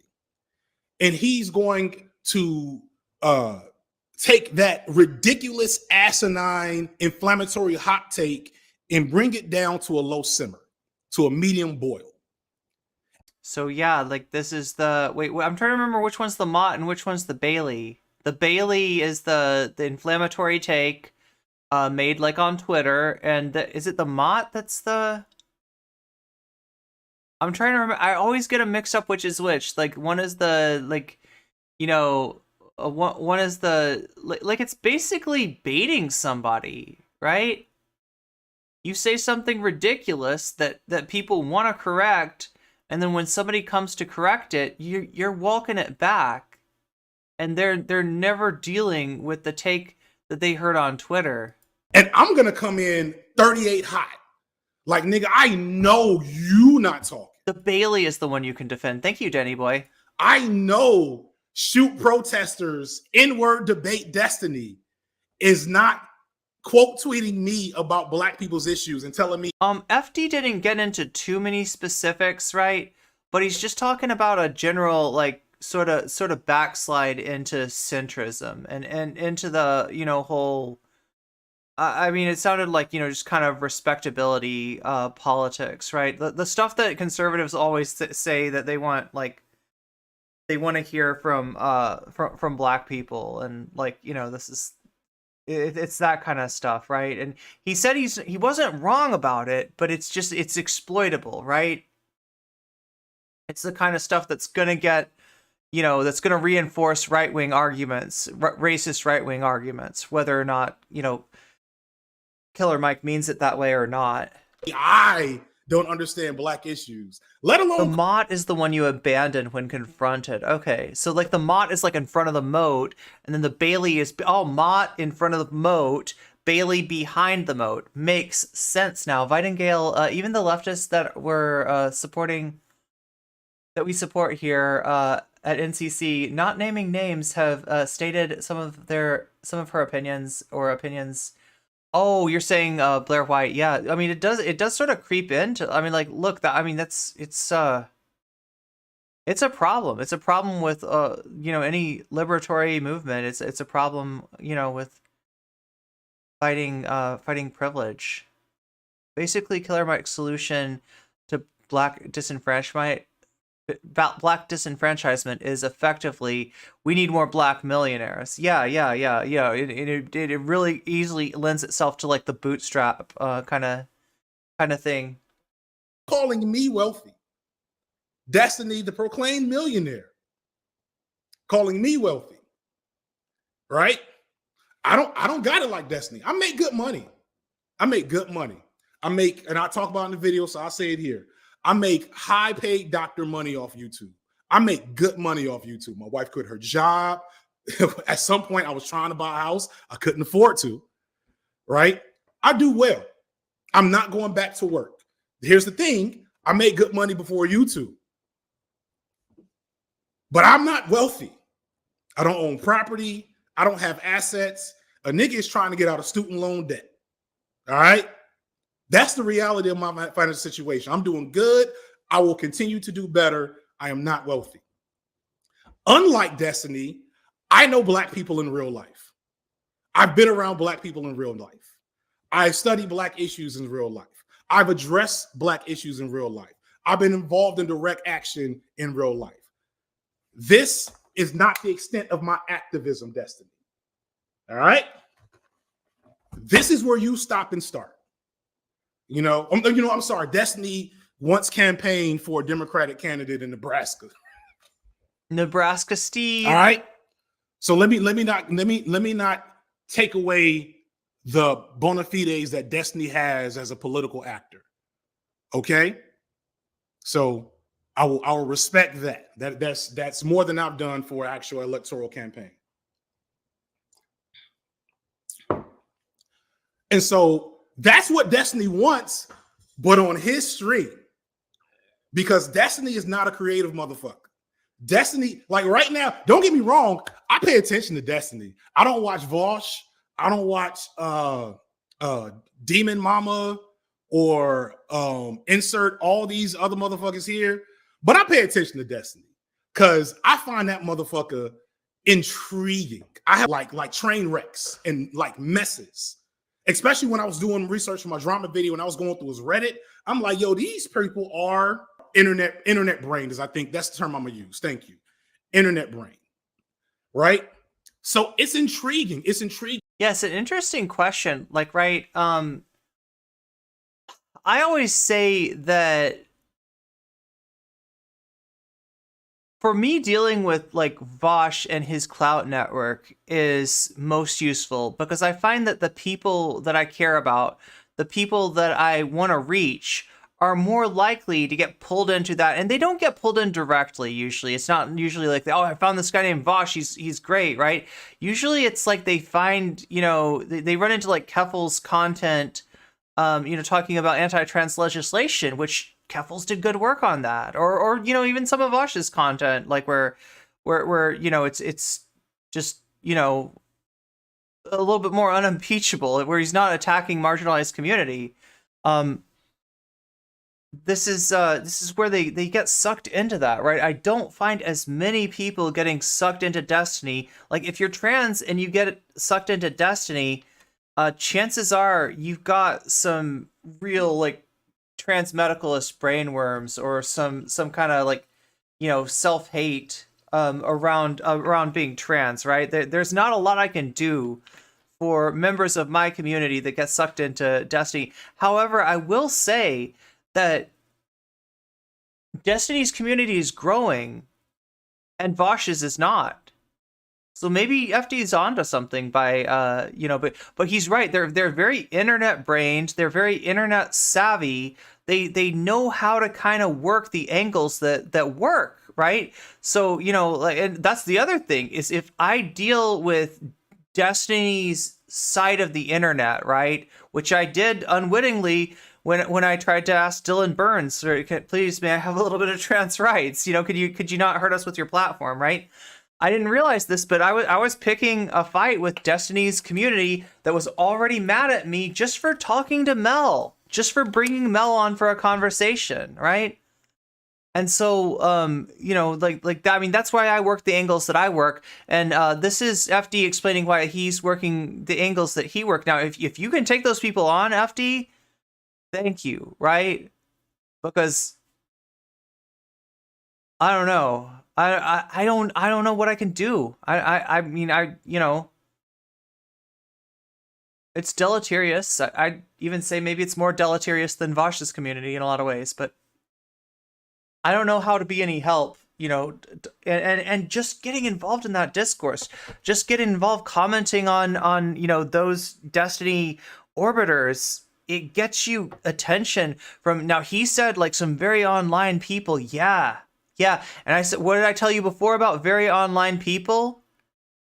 And he's going to take that ridiculous, asinine, inflammatory hot take and bring it down to a low simmer, to a medium boil. So yeah, like this is the wait. I'm trying to remember which one's the Mott and which one's the Bailey. The Bailey is the inflammatory take, made like on Twitter, and is it the Mott that's the? I'm trying to remember. I always get them mixed up. Which is which? Like one is the one is the like it's basically baiting somebody, right? You say something ridiculous that people want to correct, and then when somebody comes to correct it, you're walking it back, and they're never dealing with the take that they heard on Twitter. And I'm gonna come in 38 hot, like nigga. I know you not talking. The Bailey is the one you can defend. Thank you, Denny boy. I know shoot protesters, N-word debate Destiny is not quote tweeting me about black people's issues and telling me FD didn't get into too many specifics, right? But he's just talking about a general like sort of backslide into centrism and into the whole I mean, it sounded like, just kind of respectability politics, right? The stuff that conservatives always say that they want, like, they want to hear from black people, and like, this is it's that kind of stuff, right? And he said he wasn't wrong about it, but it's exploitable, right? It's the kind of stuff that's gonna get, that's gonna reinforce right-wing arguments, racist right-wing arguments, whether or not Killer Mike means it that way or not. I don't understand black issues, let alone... The Mott is the one you abandon when confronted. Okay, so like the Mott is like in front of the moat, and then the Bailey is... Oh, Mott in front of the moat, Bailey behind the moat. Makes sense now. Vitengale, even the leftists that we're supporting... that we support here at NCC, not naming names, have stated some of her opinions or opinions... Oh, you're saying Blair White? Yeah, I mean it does sort of creep into. I mean, like, look, it's a problem. It's a problem with any liberatory movement. It's a problem with fighting privilege. Basically, Killer Mike's solution to black disenfranchisement is effectively, we need more black millionaires. Yeah. It really easily lends itself to like the bootstrap kind of thing. Calling me wealthy. Destiny, the proclaimed millionaire, calling me wealthy. Right? I don't got it like Destiny. I make good money. And I talk about it in the video, so I'll say it here. I make high-paid doctor money off YouTube. I make good money off YouTube. My wife quit her job. At some point, I was trying to buy a house. I couldn't afford to, right? I do well. I'm not going back to work. Here's the thing. I made good money before YouTube. But I'm not wealthy. I don't own property. I don't have assets. A nigga is trying to get out of student loan debt. All right? That's the reality of my financial situation. I'm doing good. I will continue to do better. I am not wealthy. Unlike Destiny, I know black people in real life. I've been around black people in real life. I study black issues in real life. I've addressed black issues in real life. I've been involved in direct action in real life. This is not the extent of my activism, Destiny. All right? This is where you stop and start. I'm sorry. Destiny once campaigned for a Democratic candidate in Nebraska. Nebraska Steve. All right. So let me not take away the bona fides that Destiny has as a political actor. Okay. So I will respect that. That's more than I've done for actual electoral campaign. And so that's what Destiny wants, but on his stream. Because Destiny is not a creative motherfucker. Destiny, like right now, don't get me wrong, I pay attention to Destiny. I don't watch Vaush. I don't watch Demon Mama or insert all these other motherfuckers here. But I pay attention to Destiny because I find that motherfucker intriguing. I have like train wrecks and like messes, especially when I was doing research for my drama video and I was going through his Reddit. I'm like, yo, these people are internet brain, is I think that's the term I'm gonna use. Thank you. Internet brain. Right? So it's intriguing. It's intriguing. Yes, an interesting question. Like, right, I always say that for me, dealing with like Vaush and his clout network is most useful because I find that the people that I care about, the people that I want to reach, are more likely to get pulled into that, and they don't get pulled in directly. Usually, it's not usually like, oh, I found this guy named Vaush. He's great, right? Usually, it's like they find, you know, they run into like Keffel's content, you know, talking about anti-trans legislation, which Keffel's did good work on that, or you know, even some of Vaush's content, like where you know, it's just, you know, a little bit more unimpeachable, where he's not attacking marginalized community. This is where they get sucked into that, right? I don't find as many people getting sucked into Destiny. Like, if you're trans and you get sucked into Destiny, chances are you've got some real like trans medicalist brainworms or some kind of like, you know, self-hate around being trans, right? There's not a lot I can do for members of my community that get sucked into Destiny. However, I will say that Destiny's community is growing and Vaush's is not. So maybe FD is onto something by you know, but he's right. They're very internet brained, they're very internet savvy. They know how to kind of work the angles that work, right? So, you know, like, and that's the other thing, is if I deal with Destiny's side of the internet, right, which I did unwittingly when I tried to ask Dylan Burns, please, may I have a little bit of trans rights? You know, could you not hurt us with your platform, right? I didn't realize this, but I was picking a fight with Destiny's community that was already mad at me just for talking to Mel, just for bringing Mel on for a conversation, right? And so, you know, like that. I mean, that's why I work the angles that I work, and this is FD explaining why he's working the angles that he worked. Now, if you can take those people on, FD, thank you, right? Because I don't know. I don't know what I can do. I mean, you know, it's deleterious. I'd even say maybe it's more deleterious than Vaush's community in a lot of ways, but I don't know how to be any help, you know, and just getting involved in that discourse, just getting involved, commenting on, you know, those Destiny orbiters. It gets you attention from, now he said like some very online people. Yeah. And I said, what did I tell you before about very online people?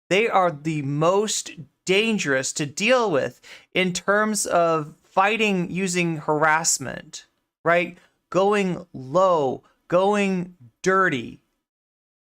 They are the most dangerous to deal with in terms of fighting using harassment, right? Going low, going dirty.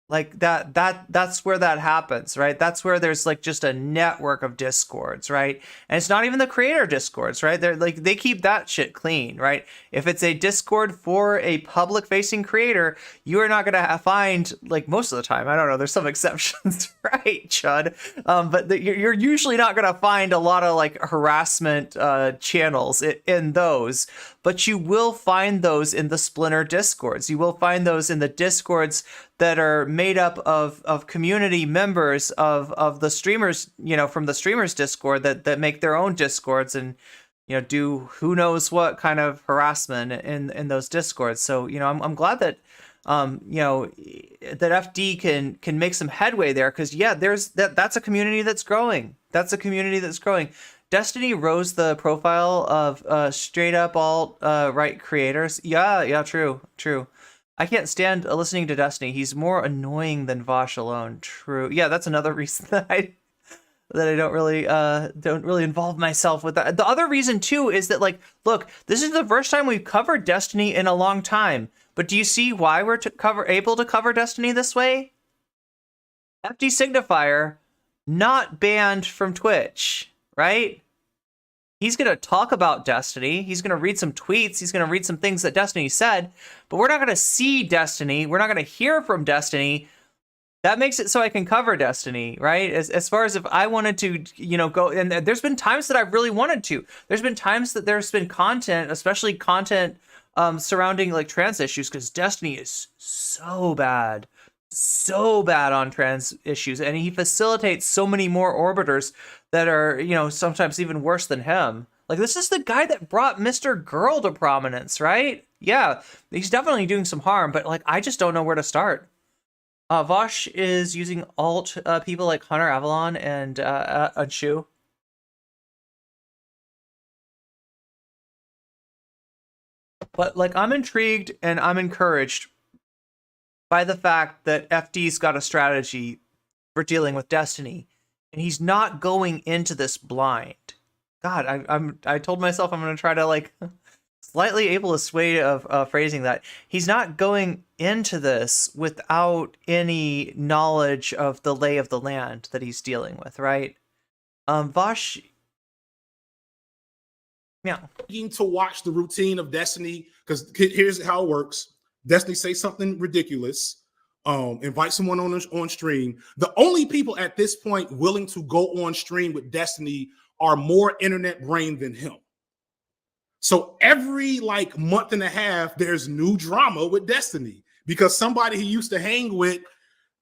Like that's where that happens, right? That's where there's like just a network of discords, right? And it's not even the creator discords, right? They're like, they keep that shit clean, right? If it's a discord for a public facing creator, you are not gonna find, like, most of the time, I don't know, there's some exceptions, right, Chud? But you're usually not gonna find a lot of like harassment channels in those, but you will find those in the splinter discords. You will find those in the discords that are made up of community members of the streamers, you know, from the streamers Discord that make their own discords and, you know, do who knows what kind of harassment in those discords. So, you know, I'm glad that you know, that FD can make some headway there, because yeah, that's a community that's growing. That's a community that's growing. Destiny rose the profile of straight up alt right creators. Yeah, true. I can't stand listening to Destiny. He's more annoying than Vaush alone. True. Yeah, that's another reason that that I don't really involve myself with that. The other reason too is that, like, look, this is the first time we've covered Destiny in a long time. But do you see why we're able to cover Destiny this way? FD Signifier, not banned from Twitch, right? He's going to talk about Destiny. He's going to read some tweets. He's going to read some things that Destiny said. But we're not going to see Destiny. We're not going to hear from Destiny. That makes it so I can cover Destiny, right? As far as if I wanted to, you know, go, and there's been times that I really wanted to. There's been times that there's been content, especially content surrounding like trans issues, because Destiny is so bad on trans issues, and he facilitates so many more orbiters that are, you know, sometimes even worse than him. Like, this is the guy that brought Mr. Girl to prominence, right? Yeah, he's definitely doing some harm, but like, I just don't know where to start. Vaush is using alt people like Hunter Avalon and Unshu. But like, I'm intrigued and I'm encouraged by the fact that FD's got a strategy for dealing with Destiny, and he's not going into this blind. God, I told myself I'm gonna try to like slightly ableist way of phrasing that. He's not going into this without any knowledge of the lay of the land that he's dealing with, right? Vaush, yeah. To watch the routine of Destiny, because here's how it works. Destiny say something ridiculous, invite someone on stream. The only people at this point willing to go on stream with Destiny are more internet brain than him. So every like month and a half, there's new drama with Destiny because somebody he used to hang with,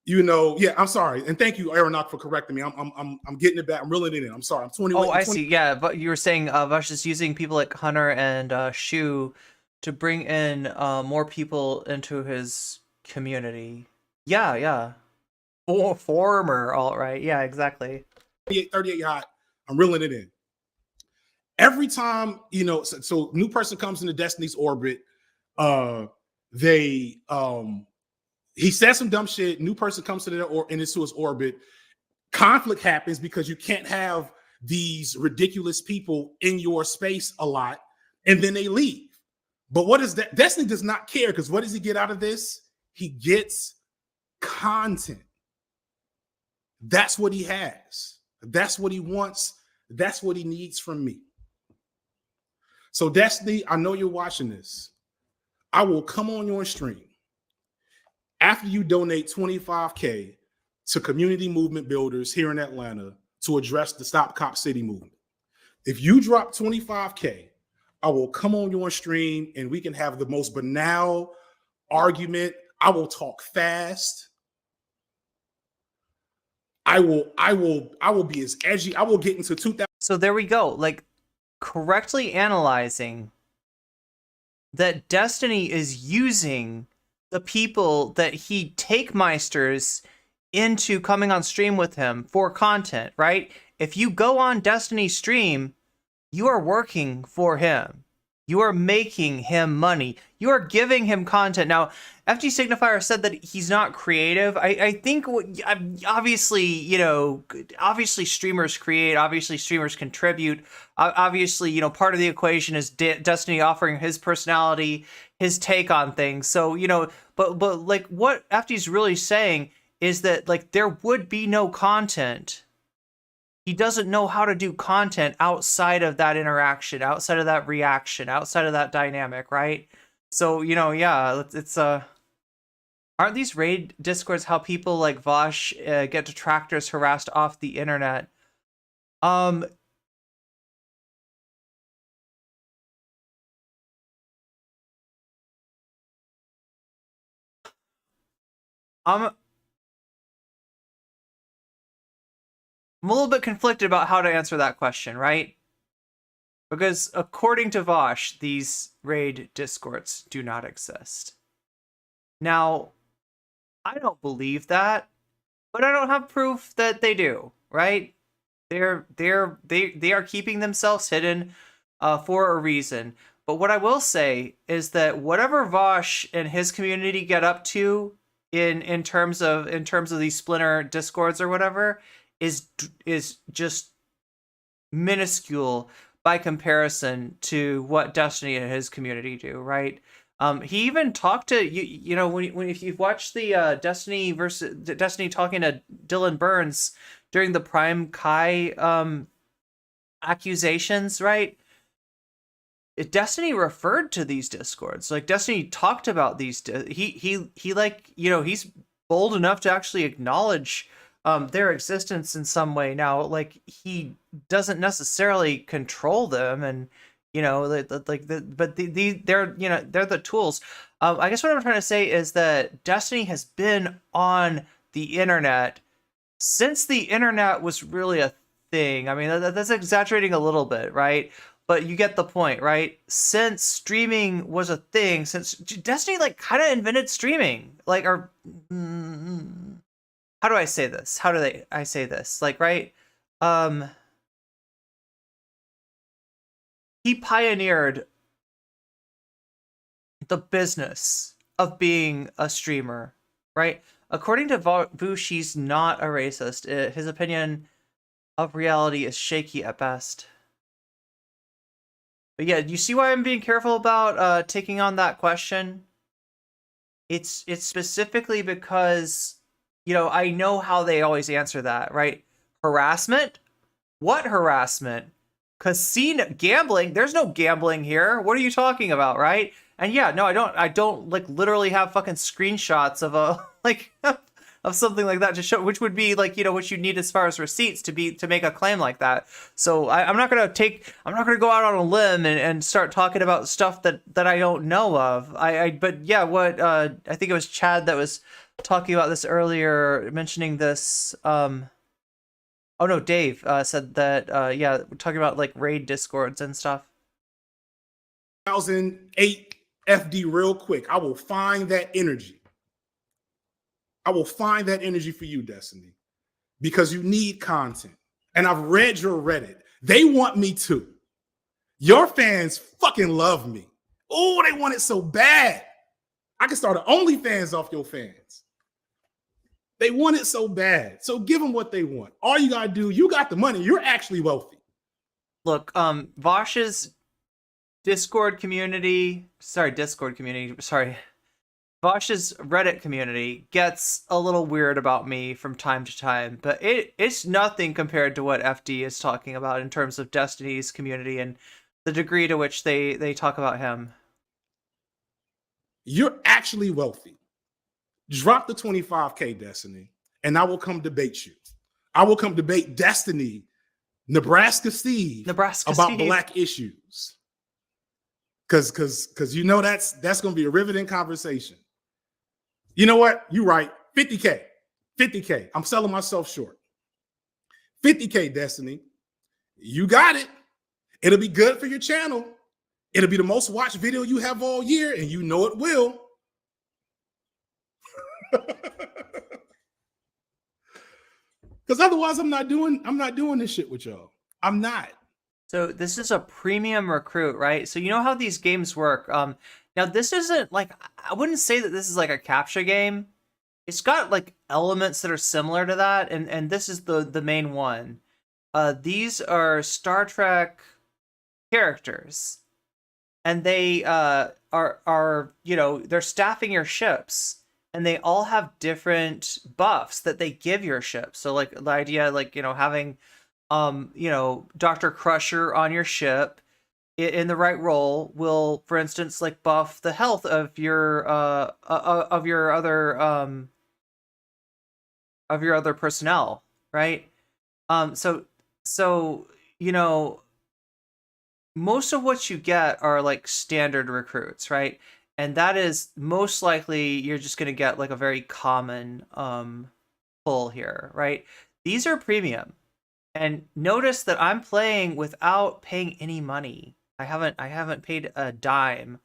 you know. Yeah, I'm sorry, and thank you, Aeronaut, for correcting me. I'm getting it back. I'm reeling it in. I'm sorry. I'm 21. Oh, I see. Yeah, but you were saying Vaush is using people like Hunter and Shu to bring in more people into his community. Yeah. Former alt-right. Yeah, exactly. 38 hot. I'm reeling it in. Every time, you know, so new person comes into Destiny's orbit, he says some dumb shit. New person comes to into his orbit. Conflict happens because you can't have these ridiculous people in your space a lot, and then they leave. But what is that? Destiny does not care, because what does he get out of this? He gets content. That's what he has. That's what he wants. That's what he needs from me. So Destiny, I know you're watching this. I will come on your stream after you donate $25K to community movement builders here in Atlanta to address the Stop Cop City movement. If you drop $25K, I will come on your stream and we can have the most banal argument. I will talk fast. I will be as edgy. I will get into 2000. So there we go. Like, correctly analyzing that Destiny is using the people that he take-meisters into coming on stream with him for content, right? If you go on Destiny's stream, you are working for him. You are making him money. You are giving him content. Now, FD Signifier said that he's not creative. I think, obviously, you know, obviously streamers create, obviously streamers contribute. Obviously, you know, part of the equation is Destiny offering his personality, his take on things. So, you know, but like what FD's really saying is that like there would be no content. He doesn't know how to do content outside of that interaction, outside of that reaction, outside of that dynamic, right? So, you know, yeah, it's aren't these raid discords how people like Vaush get detractors harassed off the internet? I'm a little bit conflicted about how to answer that question, right? Because according to Vaush, these raid discords do not exist. Now, I don't believe that, but I don't have proof that they do, right? They are keeping themselves hidden for a reason. But what I will say is that whatever Vaush and his community get up to in terms of these splinter discords or whatever, is just minuscule by comparison to what Destiny and his community do, right? He even talked to you know, if you've watched the Destiny talking to Dylan Burns during the Prime Kai accusations, right? Destiny referred to these discords. Like Destiny talked about these. He like, you know, he's bold enough to actually acknowledge their existence in some way. Now, like, he doesn't necessarily control them, and you know, but they're, you know, they're the tools. I guess what I'm trying to say is that Destiny has been on the internet since the internet was really a thing. I mean, that's exaggerating a little bit, right? But you get the point, right? Since streaming was a thing, since Destiny like kind of invented streaming, like, or how do I say this? I say this? Like, right? He pioneered the business of being a streamer, right? According to Vaush, he's not a racist. His opinion of reality is shaky at best. But yeah, you see why I'm being careful about taking on that question? It's specifically because, you know, I know how they always answer that, right? Harassment? What harassment? Casino gambling? There's no gambling here. What are you talking about, right? And yeah, no, I don't like literally have fucking screenshots of a like of something like that to show, which would be like, you know, what you need as far as receipts to make a claim like that. So I'm not gonna go out on a limb and start talking about stuff that I don't know of. But yeah, what I think it was Chad that was talking about this earlier, mentioning this. Oh no, Dave said that. Yeah, we're talking about like raid discords and stuff. 2008 FD real quick. I will find that energy. I will find that energy for you, Destiny, because you need content. And I've read your Reddit. They want me too. Your fans fucking love me. Oh, they want it so bad. I can start an OnlyFans off your fans. They want it so bad. So give them what they want. All you gotta do, you got the money. You're actually wealthy. Look, Vaush's Vaush's Reddit community gets a little weird about me from time to time, but it's nothing compared to what FD is talking about in terms of Destiny's community and the degree to which they talk about him. You're actually wealthy. Drop the 25K, Destiny, and I will come debate you. I will come debate Destiny, Nebraska Steve, about Black issues. Because you know that's gonna be a riveting conversation. You know what? You're right. 50K. 50K. I'm selling myself short. 50K, Destiny. You got it. It'll be good for your channel. It'll be the most watched video you have all year, and you know it will. Because otherwise, I'm not doing this shit with y'all. I'm not. So this is a premium recruit, right? So you know how these games work. Now this isn't like, I wouldn't say that this is like a captcha game. It's got like elements that are similar to that, and this is the main one. These are Star Trek characters, and they are you know, they're staffing your ships, and they all have different buffs that they give your ship. So like the idea, like, you know, having you know, Dr. Crusher on your ship in the right role will, for instance, like buff the health of your other personnel, right? So you know, most of what you get are like standard recruits, right? And that is most likely you're just going to get like a very common pull here, right? These are premium. And notice that I'm playing without paying any money. I haven't paid a dime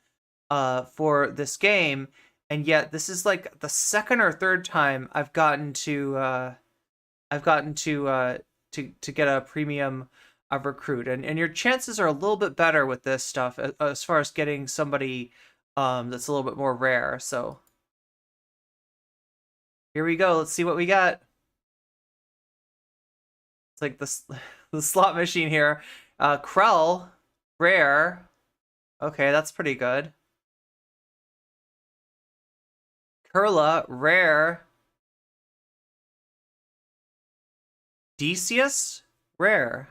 for this game, and yet this is like the second or third time I've gotten to get a premium recruit, and your chances are a little bit better with this stuff as far as getting somebody that's a little bit more rare. So here we go. Let's see what we got. It's like the slot machine here. Krell, rare. Okay, that's pretty good. Kurla, rare. Decius, rare.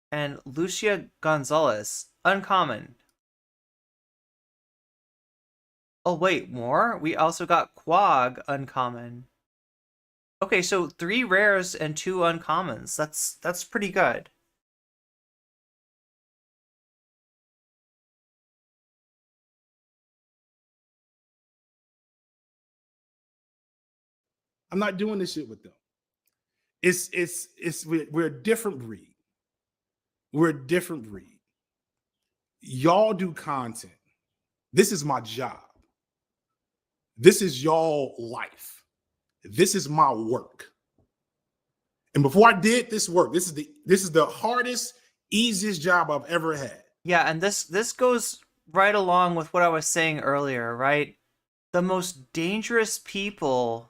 And Lucia Gonzalez, uncommon. Oh, wait, more? We also got Quag, uncommon. Okay, so 3 rares and 2 uncommons. That's pretty good. I'm not doing this shit with them. We're a different breed. We're a different breed. Y'all do content. This is my job. This is y'all life. This is my work. And before I did this work, this is the hardest, easiest job I've ever had. Yeah, and this goes right along with what I was saying earlier, right? The most dangerous people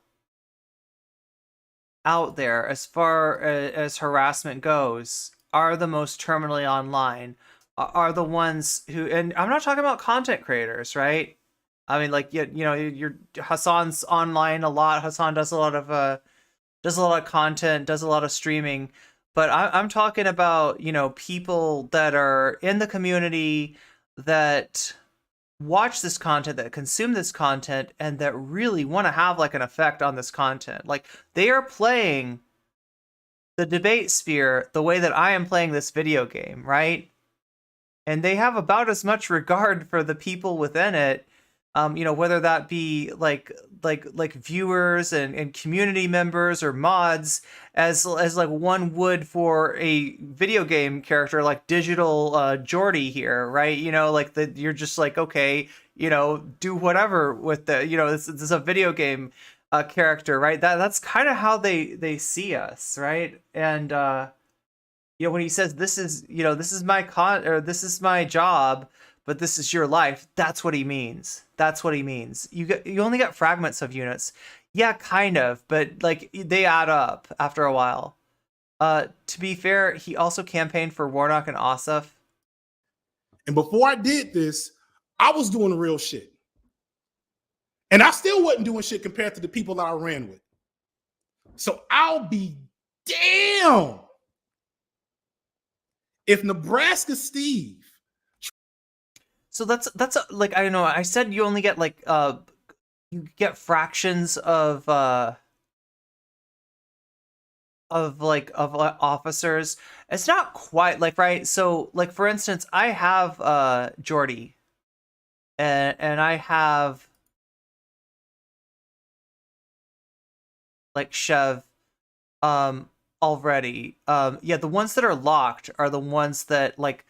out there as far as harassment goes are the most terminally online, are the ones who, and I'm not talking about content creators, right? I mean, like, you know, you're Hassan's online a lot. Hassan does a lot of content, does a lot of streaming, but I'm talking about, you know, people that are in the community that watch this content, that consume this content, and that really want to have like an effect on this content. Like, they are playing the debate sphere the way that I am playing this video game, right? And they have about as much regard for the people within it, you know, whether that be like viewers and community members or mods, as like one would for a video game character like Digital Jordy here, right? You know, like you're just like, okay, you know, do whatever with the, you know, this is a video game character, right? That's kind of how they see us, right? And you know, when he says this is, you know, this is this is my job, but this is your life, that's what he means. That's what he means. You only get fragments of units. Yeah, kind of, but like they add up after a while. To be fair, he also campaigned for Warnock and Ossoff. And before I did this, I was doing real shit. And I still wasn't doing shit compared to the people that I ran with. So I'll be damned if Nebraska Steve. So that's like, I don't know, I said you only get like you get fractions of officers. It's not quite like, right? So like, for instance, I have Jordy and I have like Chev already. Yeah, the ones that are locked are the ones that like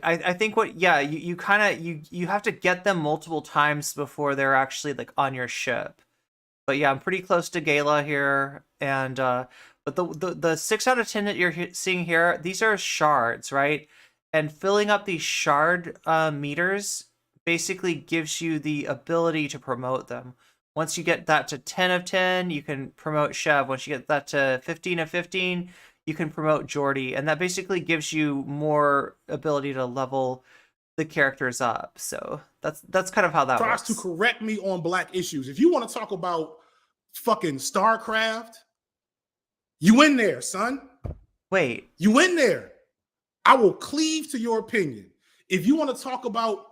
I think what, yeah, you kind of you have to get them multiple times before they're actually like on your ship. But yeah, I'm pretty close to Gala here, and but the 6 out of 10 that you're seeing here, these are shards, right? And filling up these shard meters basically gives you the ability to promote them. Once you get that to 10 of 10, you can promote Chev. Once you get that to 15 of 15, you can promote Jordy, and that basically gives you more ability to level the characters up. So that's kind of how that works. Tries to correct me on black issues. If you want to talk about fucking StarCraft, you in there, son. Wait. You in there. I will cleave to your opinion. If you want to talk about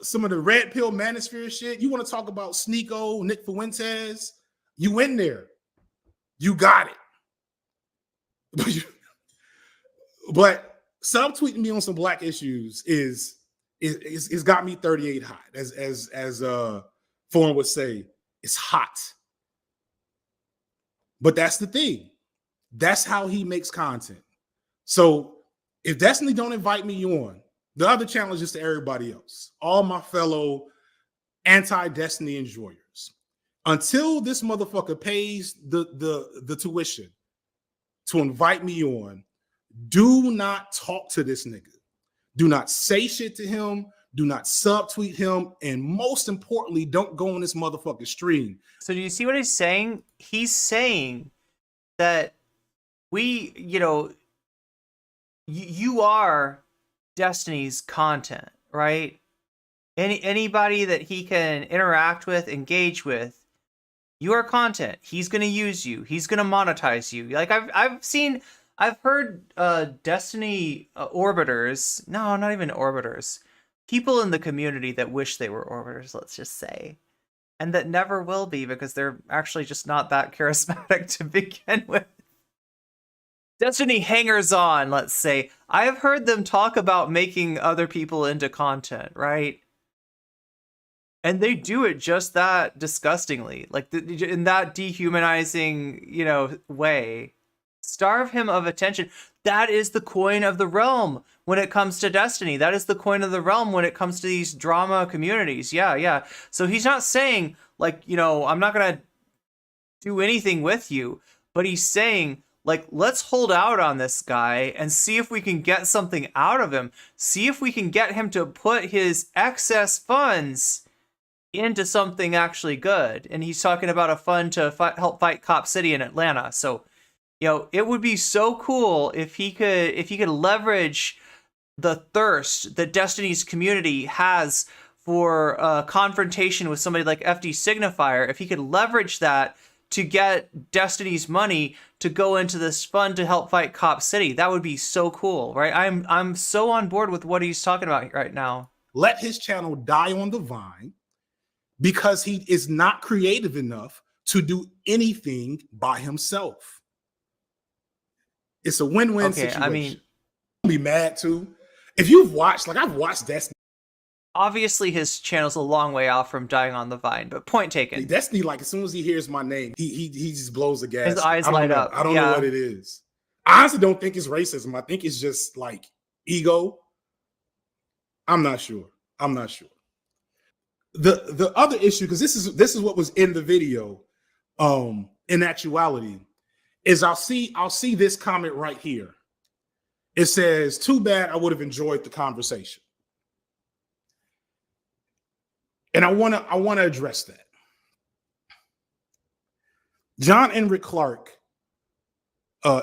some of the red pill manosphere shit, you want to talk about Sneeko, Nick Fuentes, you in there. You got it. But subtweeting me on some black issues is got me 38 hot, as Foreign would say. It's hot. But that's the thing. That's how he makes content. So if Destiny don't invite me on, the other challenge is to everybody else, all my fellow anti-Destiny enjoyers. Until this motherfucker pays the tuition to invite me on, do not talk to this nigga. Do not say shit to him. Do not subtweet him. And most importantly, don't go on this motherfucking stream. So do you see what he's saying? He's saying that we, you know, you are Destiny's content, right? Anybody that he can interact with, engage with, you are content. He's gonna use you. He's gonna monetize you. Like I've heard Destiny orbiters. No, not even orbiters. People in the community that wish they were orbiters. Let's just say, and that never will be because they're actually just not that charismatic to begin with. Destiny hangers on, let's say. I have heard them talk about making other people into content, right? And they do it just that disgustingly, like in that dehumanizing, you know, way. Starve him of attention. That is the coin of the realm when it comes to Destiny. That is the coin of the realm when it comes to these drama communities. Yeah. So he's not saying, like, you know, I'm not going to do anything with you, but he's saying, like, let's hold out on this guy and see if we can get something out of him. See if we can get him to put his excess funds into something actually good. And he's talking about a fund to help fight Cop City in Atlanta. So, you know, it would be so cool if he could leverage the thirst that Destiny's community has for confrontation with somebody like FD Signifier. If he could leverage that to get Destiny's money to go into this fund to help fight Cop City, that would be so cool, right? I'm so on board with what he's talking about right now. Let his channel die on the vine because he is not creative enough to do anything by himself. It's a win-win situation. I mean, I'll be mad too. If you've watched, like I've watched Destiny. Obviously, his channel's a long way off from dying on the vine, but point taken. Destiny, like as soon as he hears my name, he just blows the gas. His eyes light up. I don't know what it is. I honestly don't think it's racism. I think it's just like ego. I'm not sure. The other issue, because this is what was in the video, in actuality, is I'll see this comment right here. It says, "Too bad, I would have enjoyed the conversation." And I want to address that. John Henrik Clarke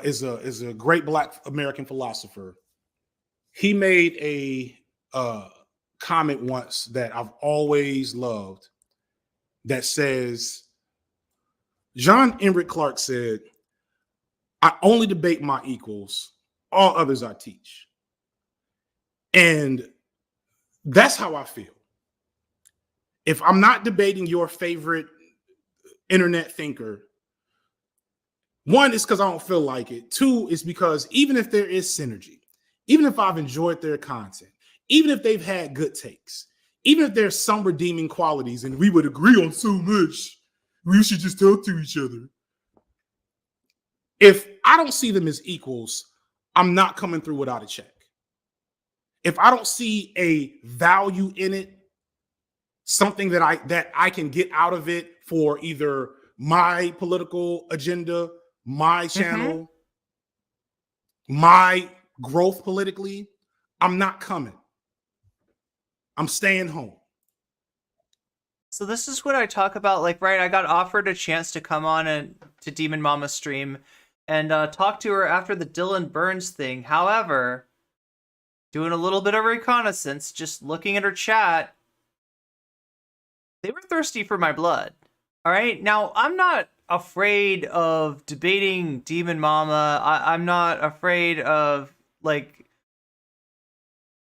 is a great Black American philosopher. He made a comment once that I've always loved that says, John Henrik Clarke said, "I only debate my equals, all others I teach." And that's how I feel. If I'm not debating your favorite internet thinker, one is because I don't feel like it. Two is because even if there is synergy, even if I've enjoyed their content, even if they've had good takes, even if there's some redeeming qualities and we would agree on so much, we should just talk to each other. If I don't see them as equals, I'm not coming through without a check. If I don't see a value in it, something that I can get out of it for either my political agenda, my channel, my growth politically, I'm not coming. I'm staying home. So this is what I talk about. Like, right, I got offered a chance to come on to Demon Mama stream and talk to her after the Dylan Burns thing. However, doing a little bit of reconnaissance, just looking at her chat, they were thirsty for my blood. All right. Now, I'm not afraid of debating Demon Mama. I'm not afraid of, like,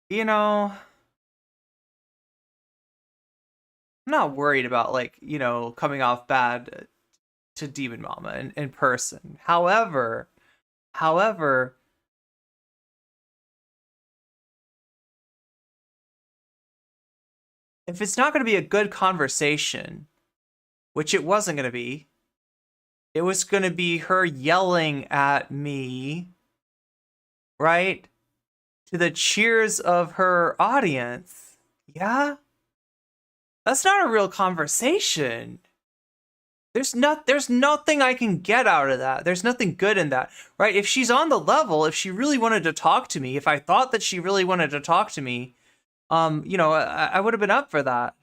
you know, I'm not worried about, like, you know, coming off bad to Demon Mama in person. However, if it's not going to be a good conversation, which it wasn't going to be, it was going to be her yelling at me, right? To the cheers of her audience. Yeah? That's not a real conversation. There's nothing I can get out of that. There's nothing good in that, right? If she's on the level, if she really wanted to talk to me, if I thought that she really wanted to talk to me, you know, I would have been up for that.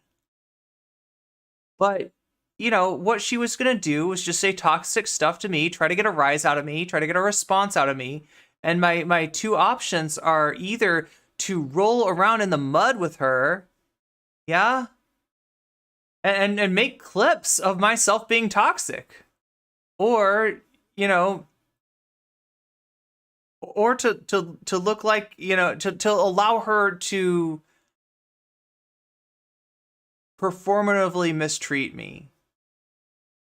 But, you know, what she was going to do was just say toxic stuff to me, try to get a rise out of me, try to get a response out of me. And my two options are either to roll around in the mud with her, yeah, and make clips of myself being toxic, or, you know, or to look like, you know, to allow her to performatively mistreat me.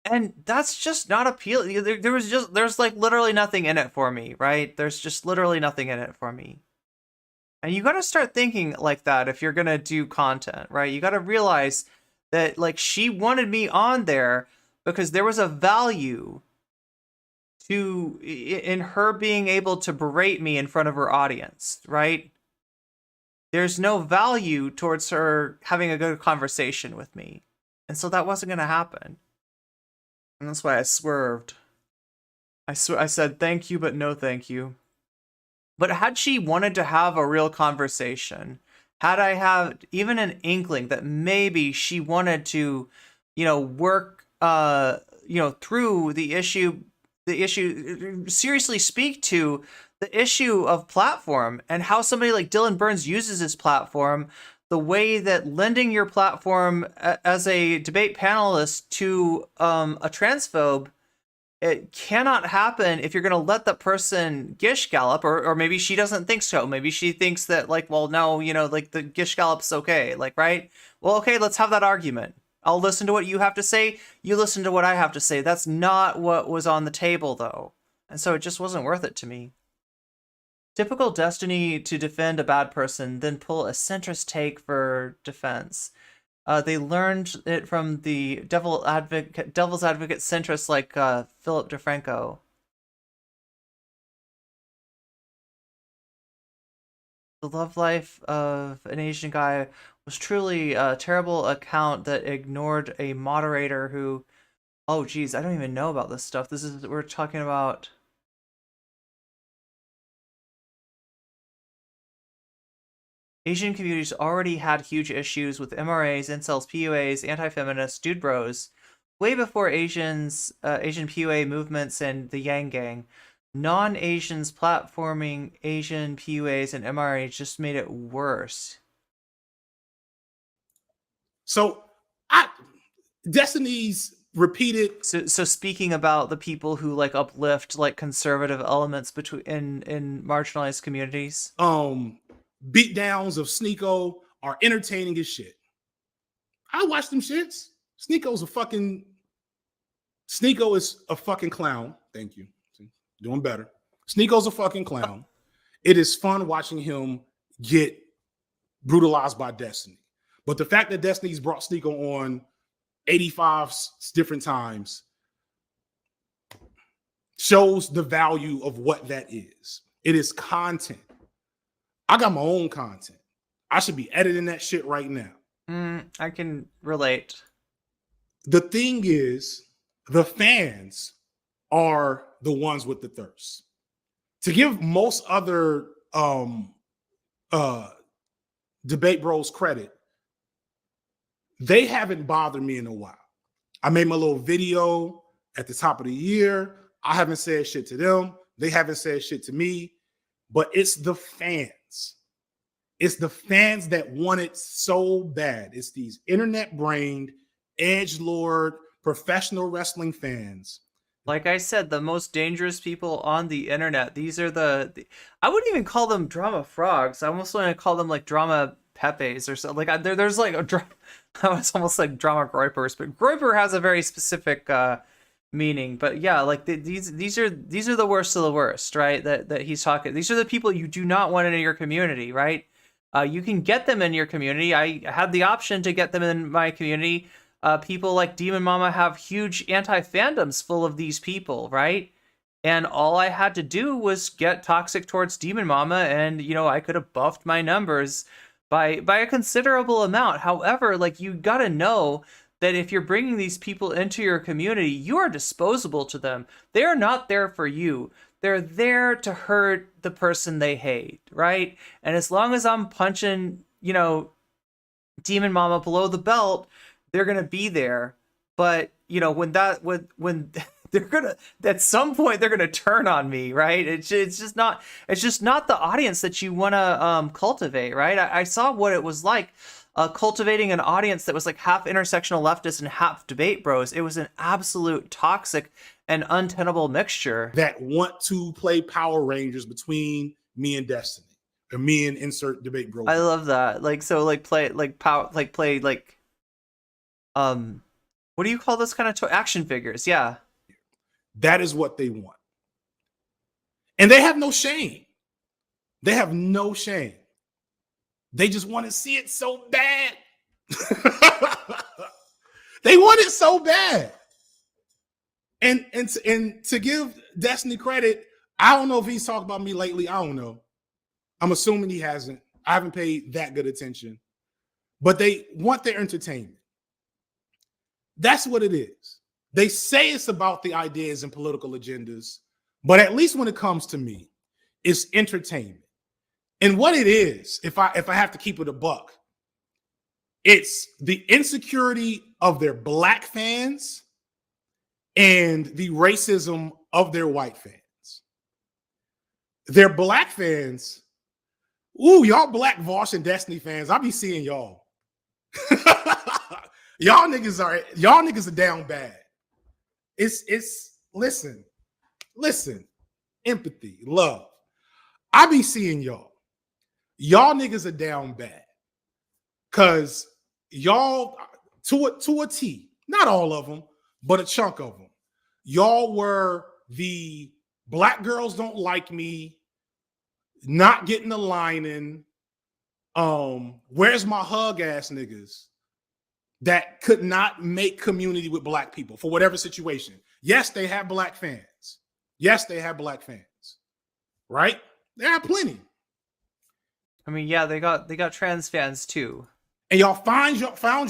And that's just not appealing. There's like literally nothing in it for me, right? There's just literally nothing in it for me. And you got to start thinking like that if you're going to do content, right? You got to realize that, like, she wanted me on there because there was a value to in her being able to berate me in front of her audience, right? There's no value towards her having a good conversation with me. And so that wasn't going to happen. And that's why I swerved. I said thank you, but no thank you. But had she wanted to have a real conversation, had I had even an inkling that maybe she wanted to, you know, work, you know, through the issue, seriously speak to the issue of platform and how somebody like Dylan Burns uses his platform, the way that lending your platform as a debate panelist to a transphobe, it cannot happen if you're going to let that person gish gallop, or maybe she doesn't think so. Maybe she thinks that, like, well, no, you know, like the gish gallop's okay. Like, right? Well, okay, let's have that argument. I'll listen to what you have to say. You listen to what I have to say. That's not what was on the table, though. And so it just wasn't worth it to me. Typical Destiny to defend a bad person, then pull a centrist take for defense. They learned it from the devil's advocate centrists like Philip DeFranco. The love life of an Asian guy was truly a terrible account that ignored a moderator who, oh geez, I don't even know about this stuff. We're talking about. Asian communities already had huge issues with MRAs, incels, PUAs, anti-feminists, dude bros, way before Asian PUA movements and the Yang Gang. Non-Asians platforming Asian PUAs and MRAs just made it worse. So, Destiny's repeated. So speaking about the people who like uplift like conservative elements in marginalized communities. Beatdowns of Sneeko are entertaining as shit. I watch them shits. Sneeko is a fucking clown. Thank you. Doing better. Sneeko's a fucking clown. It is fun watching him get brutalized by Destiny. But the fact that Destiny's brought Sneeko on 85 different times shows the value of what that is. It is content. I got my own content. I should be editing that shit right now. I can relate. The thing is, the fans are the ones with the thirst. To give most other debate bros credit, they haven't bothered me in a while. I made my little video at the top of the year. I haven't said shit to them. They haven't said shit to me. But it's the fans. It's the fans that want it so bad. It's these internet-brained, edgelord, professional wrestling fans. Like I said, the most dangerous people on the internet. These are I wouldn't even call them drama frogs. I almost want to call them like drama pepes or something. Like there's like it's almost like drama groypers, but groyper has a very specific meaning. But yeah, like these are the worst of the worst, right? That he's talking. These are the people you do not want in your community, right? You can get them in your community. I had the option to get them in my community. People like Demon Mama have huge anti-fandoms full of these people, right? And all I had to do was get toxic towards Demon Mama, and I could have buffed my numbers by a considerable amount. However, like, you gotta know that if you're bringing these people into your community, you are disposable to them. They are not there for you. They're there to hurt the person they hate, right? And as long as I'm punching you know, Demon Mama below the belt, they're gonna be there. But you know, when they're gonna, at some point they're gonna turn on me, right? It's just not the audience that you want to cultivate, right? I saw what it was like cultivating an audience that was like half intersectional leftists and half debate bros. It was an absolute toxic and untenable mixture. That want to play Power Rangers between me and Destiny, or me and insert debate bro. I love that. Like, so like play like power, like play like what do you call those kind of action figures? Yeah. That is what they want. And they have no shame. They have no shame. They just want to see it so bad. They want it so bad. And to give Destiny credit, I don't know if he's talked about me lately. I don't know. I'm assuming he hasn't. I haven't paid that good attention. But they want their entertainment. That's what it is. They say it's about the ideas and political agendas, but at least when it comes to me, it's entertainment. And what it is, if I have to keep it a buck, it's the insecurity of their black fans and the racism of their white fans. Their black fans, ooh, y'all black Vaush and Destiny fans, I be seeing y'all. Y'all niggas are down bad. It's listen, empathy, love. I be seeing y'all. Y'all niggas are down bad. Cause y'all, to a T, not all of them, but a chunk of them. Y'all were the black girls don't like me, not getting the line in. Where's my hug ass niggas that could not make community with black people for whatever situation? Yes, they have black fans. Yes, they have black fans. Right? They have plenty. I mean, yeah, they got trans fans too. And y'all found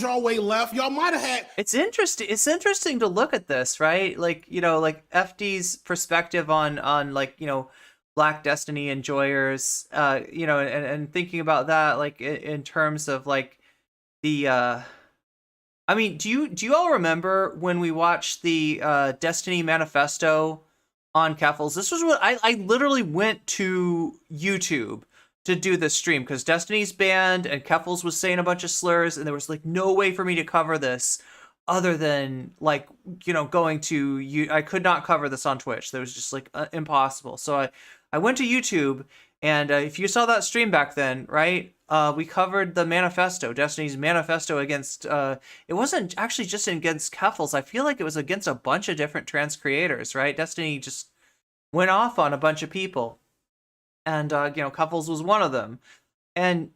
y'all way left. Y'all might have had. It's interesting to look at this, right? Like, you know, like FD's perspective on like, you know, Black Destiny enjoyers, you know, and thinking about that, like in terms of like the, I mean, do you all remember when we watched the Destiny manifesto on Keffels? This was what I literally went to YouTube to do this stream because Destiny's banned and Keffels was saying a bunch of slurs, and there was like no way for me to cover this other than like, you know, going to you. I could not cover this on Twitch. That was just like impossible. So I went to YouTube, and if you saw that stream back then, right? We covered the manifesto, Destiny's manifesto against, it wasn't actually just against Keffels. I feel like it was against a bunch of different trans creators, right? Destiny just went off on a bunch of people. And, you know, Keffels was one of them. And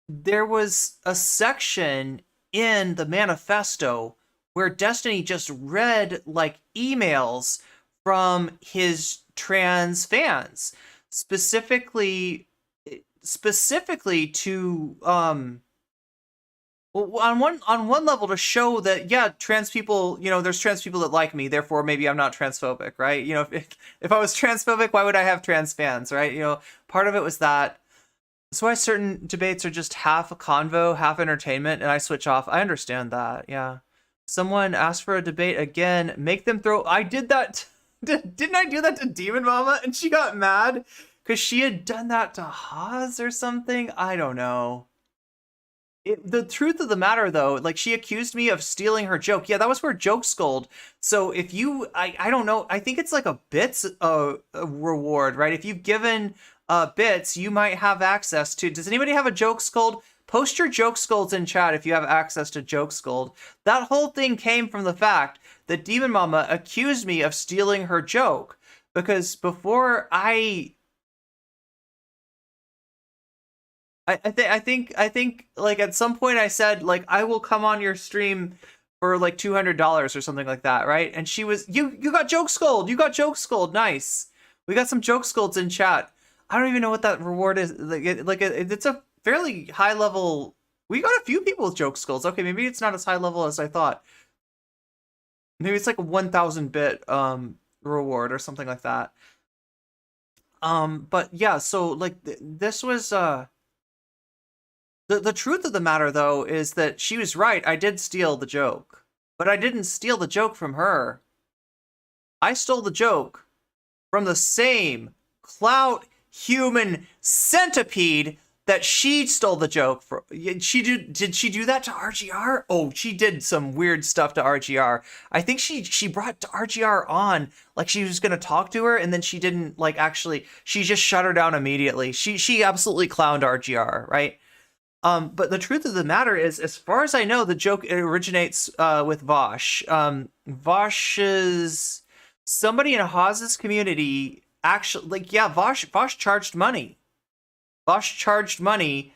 there was a section in the manifesto where Destiny just read, like, emails from his trans fans, specifically to well, on one level to show that, yeah, trans people, you know, there's trans people that like me, therefore maybe I'm not transphobic, right? You know, if I was transphobic, why would I have trans fans, right? You know, part of it was that. That's why certain debates are just half a convo, half entertainment, and I switch off. I understand that, yeah. Someone asked for a debate again, make them throw. I did that. Didn't I do that to Demon Mama? And she got mad because she had done that to Haas or something. I don't know. The truth of the matter, though, like, she accused me of stealing her joke. Yeah, that was for Joke Scold. So if you, I don't know, I think it's like a bits a reward, right? If you've given bits, you might have access to. Does anybody have a Joke Scold? Post your Joke Scolds in chat if you have access to Joke Scold. That whole thing came from the fact that Demon Mama accused me of stealing her joke, because before I think like at some point I said, like, I will come on your stream for like $200 or something like that, right? And she was, you got Joke Scold, nice. We got some Joke Scolds in chat. I don't even know what that reward is. It's a fairly high level. We got a few people with Joke Scolds. Okay, maybe it's not as high level as I thought. Maybe it's like a 1,000 bit reward or something like that. But yeah, so like this was The truth of the matter, though, is that she was right. I did steal the joke. But I didn't steal the joke from her. I stole the joke from the same clout human centipede that she stole the joke from. Did she do that to RGR? Oh, she did some weird stuff to RGR. I think she brought RGR on like she was gonna talk to her, and then she didn't like actually. She just shut her down immediately. She absolutely clowned RGR, right? But the truth of the matter is, as far as I know, the joke originates with Vaush. Vaush's somebody in Hawes's community actually, like, yeah, Vaush charged money. Vaush charged money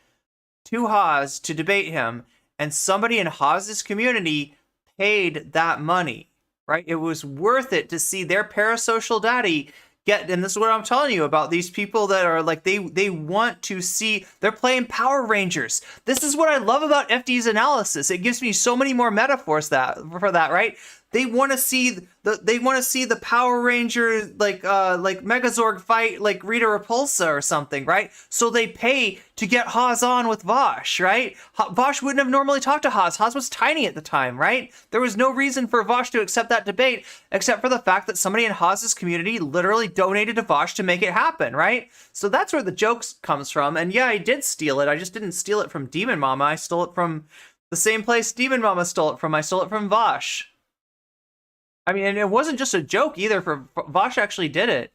to Hawes to debate him, and somebody in Hawes's community paid that money, right? It was worth it to see their parasocial daddy get, and this is what I'm telling you about these people that are like, they want to see, they're playing Power Rangers. This is what I love about FD's analysis. It gives me so many more metaphors for that, right? They want to see the Power Ranger like Megazord fight like Rita Repulsa or something, right? So they pay to get Hawes on with Vaush, right? Vaush wouldn't have normally talked to Hawes. Hawes was tiny at the time, right? There was no reason for Vaush to accept that debate except for the fact that somebody in Hawes's community literally donated to Vaush to make it happen, right? So that's where the jokes comes from. And yeah, I did steal it. I just didn't steal it from Demon Mama. I stole it from the same place Demon Mama stole it from. I stole it from Vaush. I mean, and it wasn't just a joke either. For Vaush actually did it.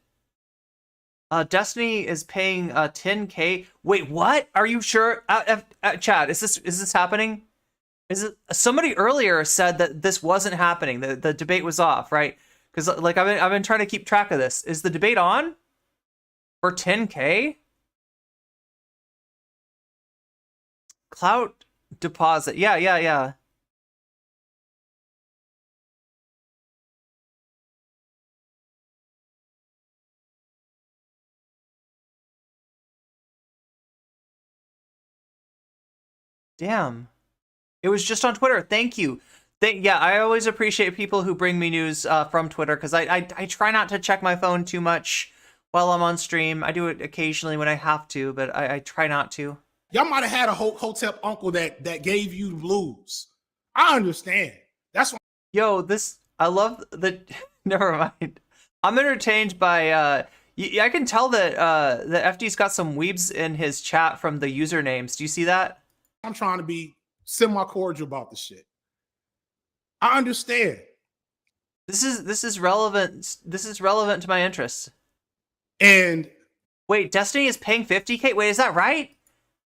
Destiny is paying $10K. Wait, what? Are you sure? Chad, is this happening? Is it? Somebody earlier said that this wasn't happening. The debate was off, right? Because like I've been trying to keep track of this. Is the debate on for $10K? Clout deposit. Yeah. Damn. It was just on Twitter. Thank you. Yeah, I always appreciate people who bring me news from Twitter, because I try not to check my phone too much while I'm on stream. I do it occasionally when I have to, but I try not to. Y'all might have had a Hotep uncle that gave you the blues. I understand. That's why. Yo, I love the. Never mind. I'm entertained by. I can tell that FD's got some weebs in his chat from the usernames. Do you see that? I'm trying to be semi-cordial about the shit. I understand. This is relevant. This is relevant to my interests. And wait, Destiny is paying 50K. Wait, is that right?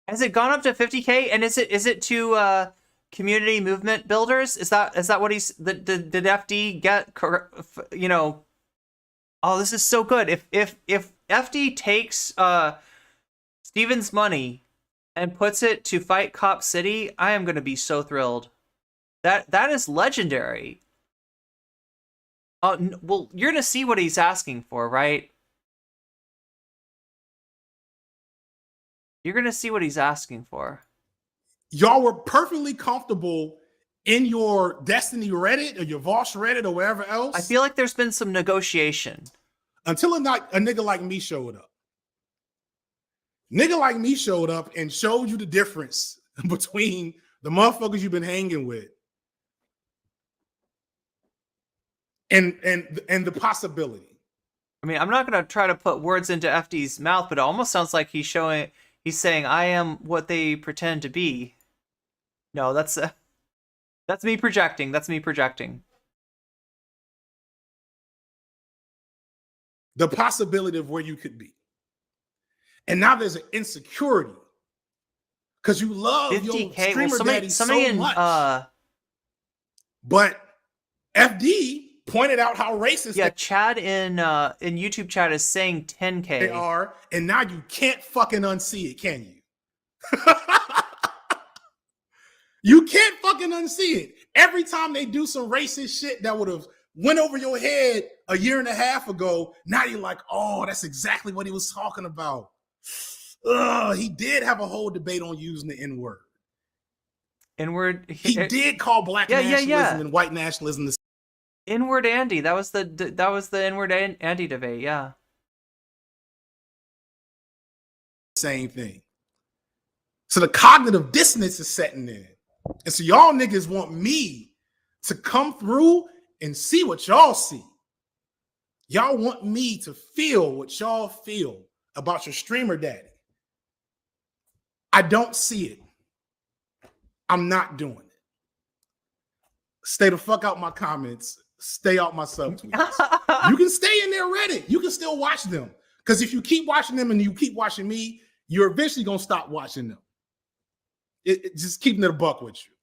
Has it gone up to 50K? And is it to community movement builders? Is that what he's did FD get? You know. Oh, this is so good. If FD takes Steven's money and puts it to fight Cop City, I am going to be so thrilled. That is legendary. Well, you're going to see what he's asking for, right? You're going to see what he's asking for. Y'all were perfectly comfortable in your Destiny Reddit or your Vaush Reddit or wherever else. I feel like there's been some negotiation. Until a nigga like me showed up. Nigga like me showed up and showed you the difference between the motherfuckers you've been hanging with and the possibility. I mean, I'm not going to try to put words into FD's mouth, but it almost sounds like he's saying, I am what they pretend to be. No, that's me projecting. That's me projecting. The possibility of where you could be. And now there's an insecurity because you love your streamer daddy so much. But FD pointed out how racist. Yeah, Chad in YouTube chat is saying 10K. They are, and now you can't fucking unsee it, can you? You can't fucking unsee it. Every time they do some racist shit that would have went over your head a year and a half ago, now you're like, oh, that's exactly what he was talking about. He did have a whole debate on using the N-word. N-word. He did call black nationalism and white nationalism the N-word Andy. That was the N-word Andy debate. Yeah. Same thing. So the cognitive dissonance is setting in. And so y'all niggas want me to come through and see what y'all see. Y'all want me to feel what y'all feel about your streamer daddy. I don't see it. I'm not doing it. Stay the fuck out my comments. Stay out my subtweets. You can stay in there Reddit. You can still watch them. Because if you keep watching them and you keep watching me, you're eventually going to stop watching them. Just keeping it a buck with you.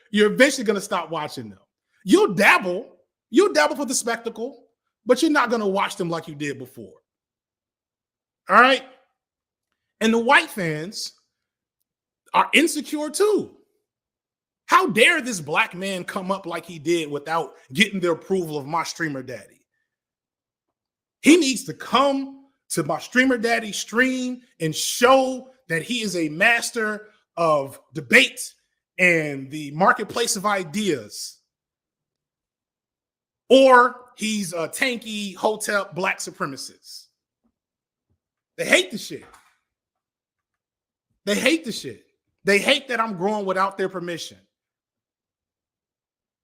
You're eventually going to stop watching them. You'll dabble for the spectacle, but you're not going to watch them like you did before. All right? And the white fans are insecure too. How dare this black man come up like he did without getting the approval of my streamer daddy? He needs to come to my streamer daddy stream and show that he is a master of debate and the marketplace of ideas. Or he's a tanky, hotep, black supremacist. They hate the shit. They hate the shit. They hate that I'm growing without their permission.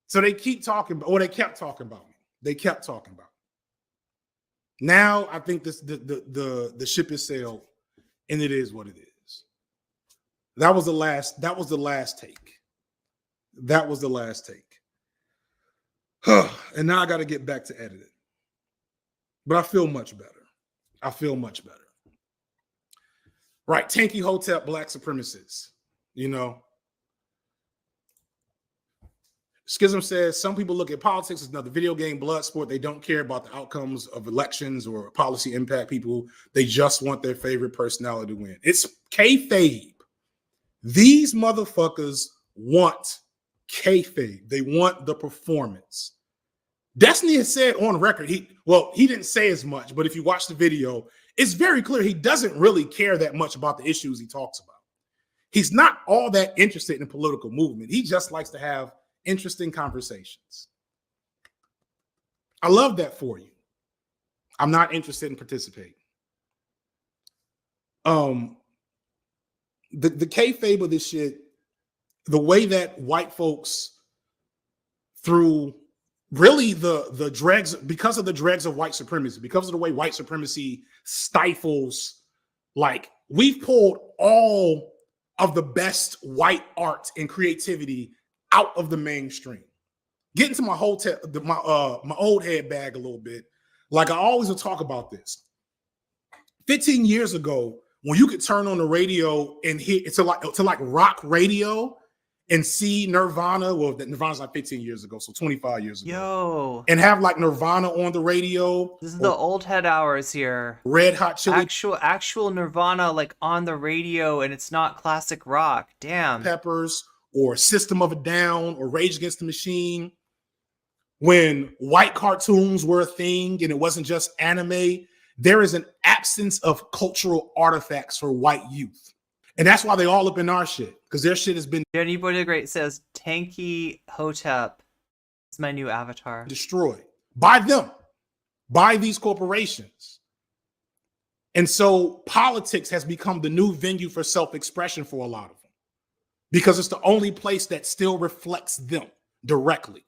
So they keep talking, or they kept talking about me. They kept talking about me. Now I think the ship is sailed, and it is what it is. That was the last take. That was the last take. And now I got to get back to editing. But I feel much better. I feel much better. Right, tanky hotep black supremacists, you know. Schism says some people look at politics as another video game, blood sport. They don't care about the outcomes of elections or policy impact people. They just want their favorite personality to win. It's kayfabe. These motherfuckers want kayfabe. They want the performance. Destiny has said on record, he didn't say as much, but if you watch the video, it's very clear he doesn't really care that much about the issues he talks about. He's not all that interested in political movement. He just likes to have interesting conversations. I love that for you. I'm not interested in participating. The kayfabe of this shit, the way that white folks through really the dregs, because of the dregs of white supremacy, because of the way white supremacy stifles, like we've pulled all of the best white art and creativity out of the mainstream. Get into my my old head bag a little bit. Like I always will talk about this. 15 years ago, when you could turn on the radio and hear to like rock radio and see Nirvana. Well, Nirvana's like 15 years ago, so 25 years ago. Yo. And have like Nirvana on the radio. This is the old head hours here. Red Hot Chili. Actual Nirvana like on the radio, and it's not classic rock. Damn. Peppers or System of a Down or Rage Against the Machine. When white cartoons were a thing and it wasn't just anime, there is an absence of cultural artifacts for white youth. And that's why they all up in our shit, because their shit has been Danny Boy the Great says Tanky Hotep is my new avatar. Destroyed by them, by these corporations. And so politics has become the new venue for self-expression for a lot of them, because it's the only place that still reflects them directly.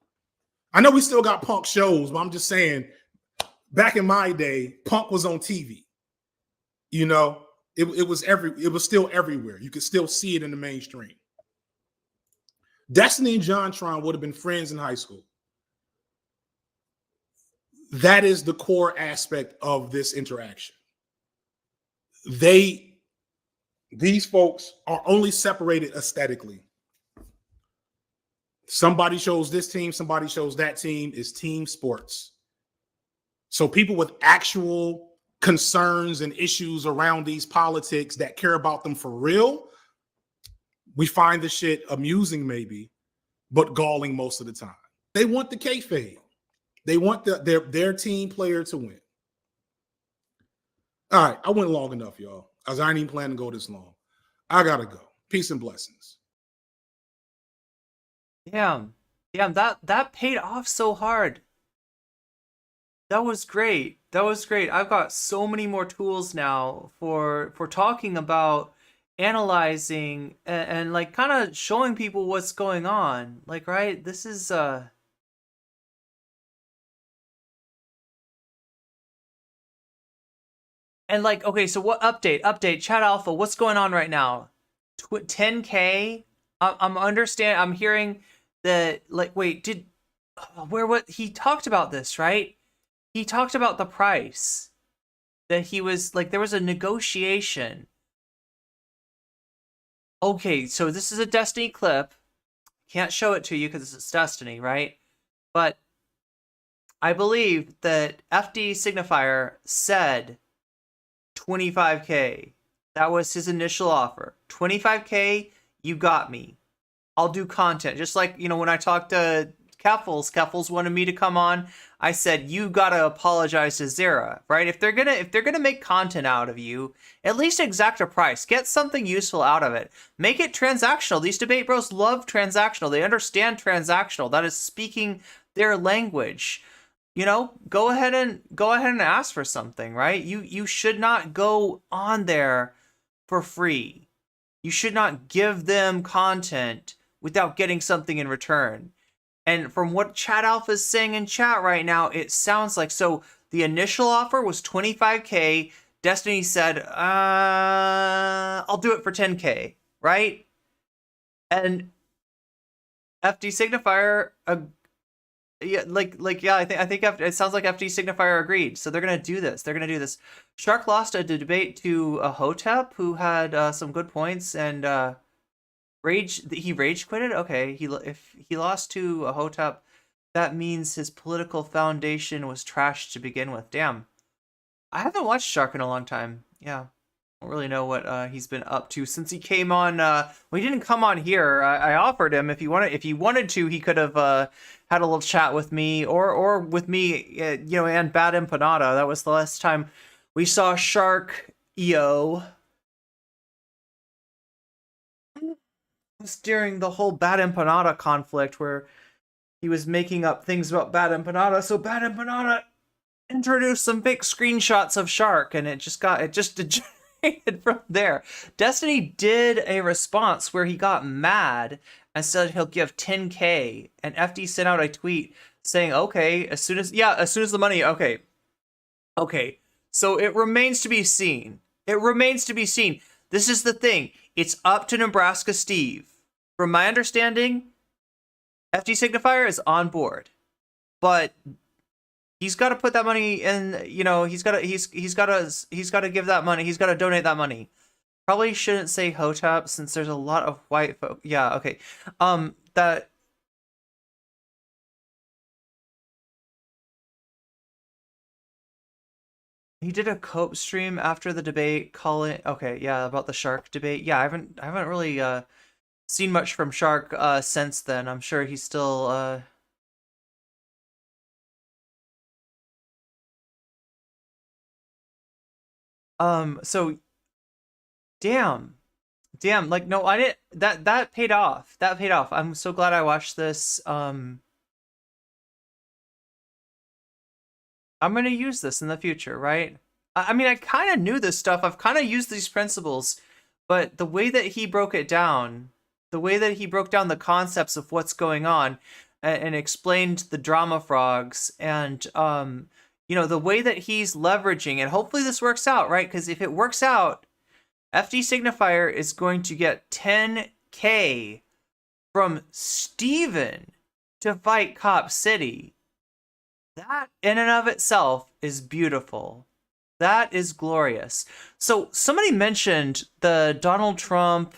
I know we still got punk shows, but I'm just saying, back in my day, punk was on TV. You know, it was still everywhere. You could still see it in the mainstream. Destiny and JonTron would have been friends in high school. That is the core aspect of this interaction. These folks are only separated aesthetically. Somebody shows this team, somebody shows that team. Is team sports. So people with actual concerns and issues around these politics that care about them for real, we find the shit amusing maybe, but galling most of the time. They want the kayfabe. They want their team player to win. All right, I went long enough, y'all. I didn't even plan to go this long. I gotta go. Peace and blessings. Damn, that paid off so hard. That was great. I've got so many more tools now for talking about analyzing and like kind of showing people what's going on. Like, right? This is and like, okay, so what update chat alpha, what's going on right now? 10K. I'm hearing that, like, wait, what he talked about this, right? He talked about the price that he was like, there was a negotiation. Okay, so this is a Destiny clip. Can't show it to you because it's Destiny, right? But I believe that FD Signifier said 25K. That was his initial offer. 25K, you got me. I'll do content. Just like, you know, when I talked to Keffels wanted me to come on, I said, you gotta apologize to Zera, right? If they're gonna make content out of you, at least exact a price. Get something useful out of it. Make it transactional. These debate bros love transactional. They understand transactional. That is speaking their language. You know, go ahead and ask for something, right? You should not go on there for free. You should not give them content without getting something in return. And from what Chat Alpha is saying in chat right now, it sounds like, so the initial offer was 25K. Destiny said, I'll do it for 10K, right? And FD Signifier, yeah, I think it sounds like FD Signifier agreed. So they're gonna do this. Shark lost a debate to a Hotep who had some good points, and he rage quitted. Okay, if he lost to a Hotep, that means his political foundation was trashed to begin with. Damn, I haven't watched Shark in a long time. Yeah, I don't really know what he's been up to since he came on. Well, he didn't come on here. I offered him if he wanted to, he could have had a little chat with me or with me, you know, and Bad Empanada. That was the last time we saw Shark EO. It was during the whole Bad Empanada conflict where he was making up things about Bad Empanada. So Bad Empanada introduced some fake screenshots of Shark, and it just degenerated from there. Destiny did a response where he got mad and said he'll give 10K, and FD sent out a tweet saying, okay, as soon as the money, okay. So it remains to be seen. This is the thing. It's up to Nebraska Steve. From my understanding, FD Signifier is on board, but he's got to put that money in. You know, he's got to give that money. He's got to donate that money. Probably shouldn't say Hotep since there's a lot of white folk. Yeah, okay. That. He did a cope stream after the debate, calling. Okay, yeah, about the Shark debate. Yeah, I haven't really seen much from Shark since then. I'm sure he's still so damn, like, no, I didn't. That paid off. I'm so glad I watched this. I'm gonna use this in the future, right? I mean, I kind of knew this stuff. I've kind of used these principles, but the way that he broke it down, the concepts of what's going on, and explained the drama frogs, and you know, the way that he's leveraging, and hopefully this works out, right? Because if it works out, FD Signifier is going to get 10K from Steven to fight Cop City. That in and of itself is beautiful. That is glorious. So somebody mentioned the Donald Trump,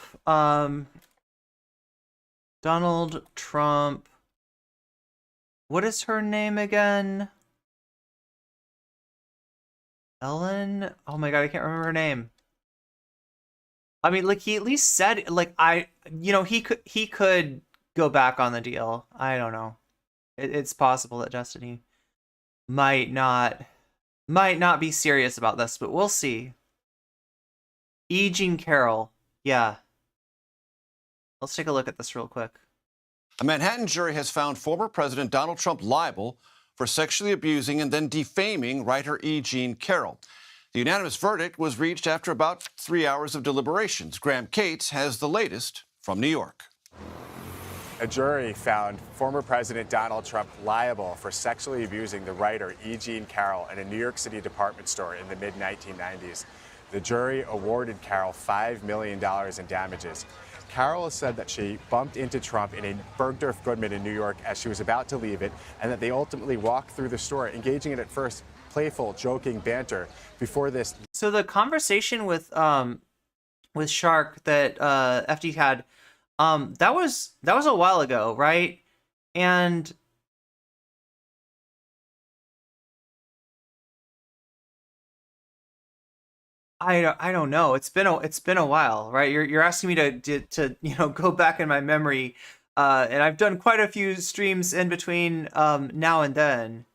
what is her name again? Ellen? Oh my god, I can't remember her name. I mean, like, he at least said, like, he could go back on the deal. I don't know. It's possible that Destiny might not be serious about this, but we'll see. E. Jean Carroll. Yeah. Let's take a look at this real quick. A Manhattan jury has found former President Donald Trump liable for sexually abusing and then defaming writer E. Jean Carroll. The unanimous verdict was reached after about 3 hours of deliberations. Graham Cates has the latest from New York. A jury found former President Donald Trump liable for sexually abusing the writer E. Jean Carroll in a New York City department store in the mid-1990s. The jury awarded Carroll $5 million in damages. Carroll has said that she bumped into Trump in a Bergdorf Goodman in New York as she was about to leave it, and that they ultimately walked through the store, engaging in at first playful, joking banter before this. So the conversation with Shark that FD had, that was a while ago, right? And I don't know. It's been a while, right? You're asking me to go back in my memory, and I've done quite a few streams in between now and then.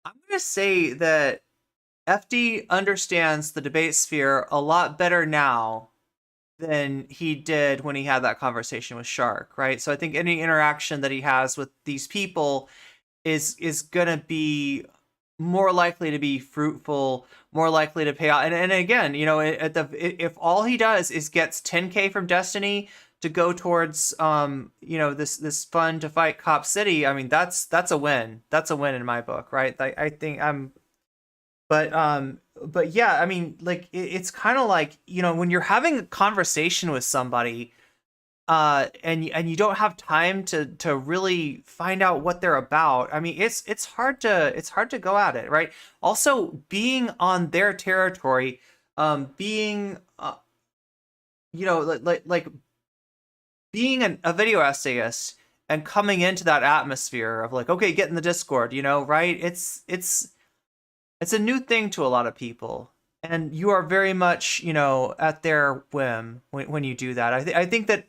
I'm gonna say that FD understands the debate sphere a lot better now than he did when he had that conversation with Shark, right? So I think any interaction that he has with these people is gonna be more likely to be fruitful, more likely to pay out. And again, if all he does is gets 10K from Destiny to go towards this fund to fight Cop City, I mean that's a win. That's a win in my book, right? I think but yeah, I mean, like it's kind of like, when you're having a conversation with somebody and you don't have time to really find out what they're about. I mean, it's hard to go at it, right? Also, being on their territory, being being a video essayist and coming into that atmosphere of like, okay, get in the Discord, right? It's a new thing to a lot of people, and you are very much, at their whim when you do that. I think that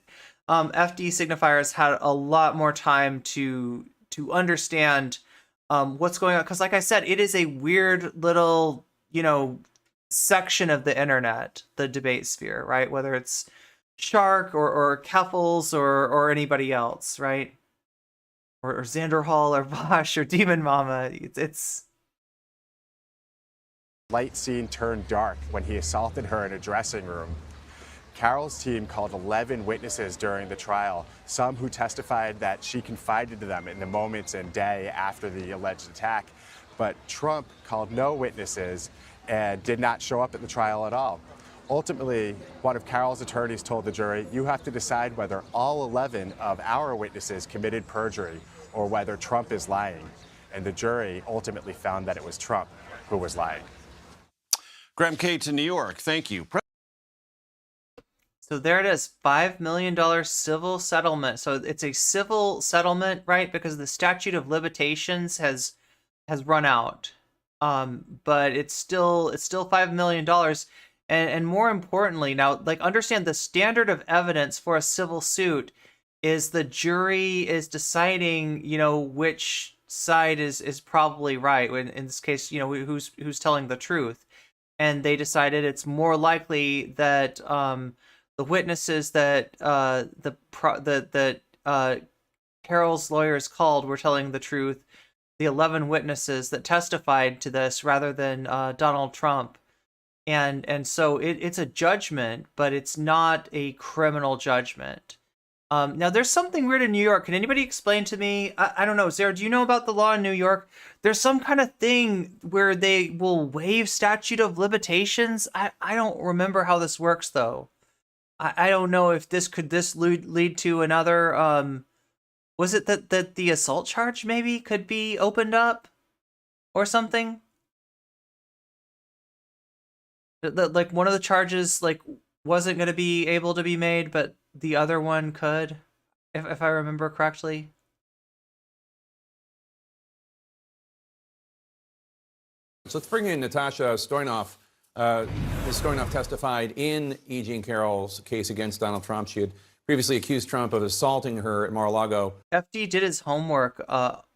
FD Signifiers had a lot more time to understand what's going on, because like I said, it is a weird little, section of the internet, the debate sphere, right? Whether it's Shark or Keffels or anybody else, right? Or Xander Hall or Vaush or Demon Mama. It's Light scene turned dark when he assaulted her in a dressing room. Carroll's team called 11 witnesses during the trial, some who testified that she confided to them in the moments and day after the alleged attack. But Trump called no witnesses and did not show up at the trial at all. Ultimately, one of Carroll's attorneys told the jury, you have to decide whether all 11 of our witnesses committed perjury or whether Trump is lying. And the jury ultimately found that it was Trump who was lying. Graham Cates in New York, thank you. So there it is, $5 million civil settlement. So it's a civil settlement, right? Because the statute of limitations has run out. But it's still $5 million. And more importantly, now, like, understand the standard of evidence for a civil suit is the jury is deciding, which side is probably right. In this case, who's telling the truth. And they decided it's more likely that the witnesses that Carroll's lawyers called were telling the truth. The 11 witnesses that testified to this, rather than Donald Trump, and so it's a judgment, but it's not a criminal judgment. Now, there's something weird in New York. Can anybody explain to me? I don't know. Sarah, do you know about the law in New York? There's some kind of thing where they will waive statute of limitations. I don't remember how this works, though. I don't know if this could lead to another... was it that the assault charge maybe could be opened up or something? Like one of the charges wasn't going to be able to be made, but the other one could, if I remember correctly. So let's bring in Natasha Stoynoff. Ms. Stoynoff testified in E. Jean Carroll's case against Donald Trump. She had previously accused Trump of assaulting her at Mar-a-Lago. FD did his homework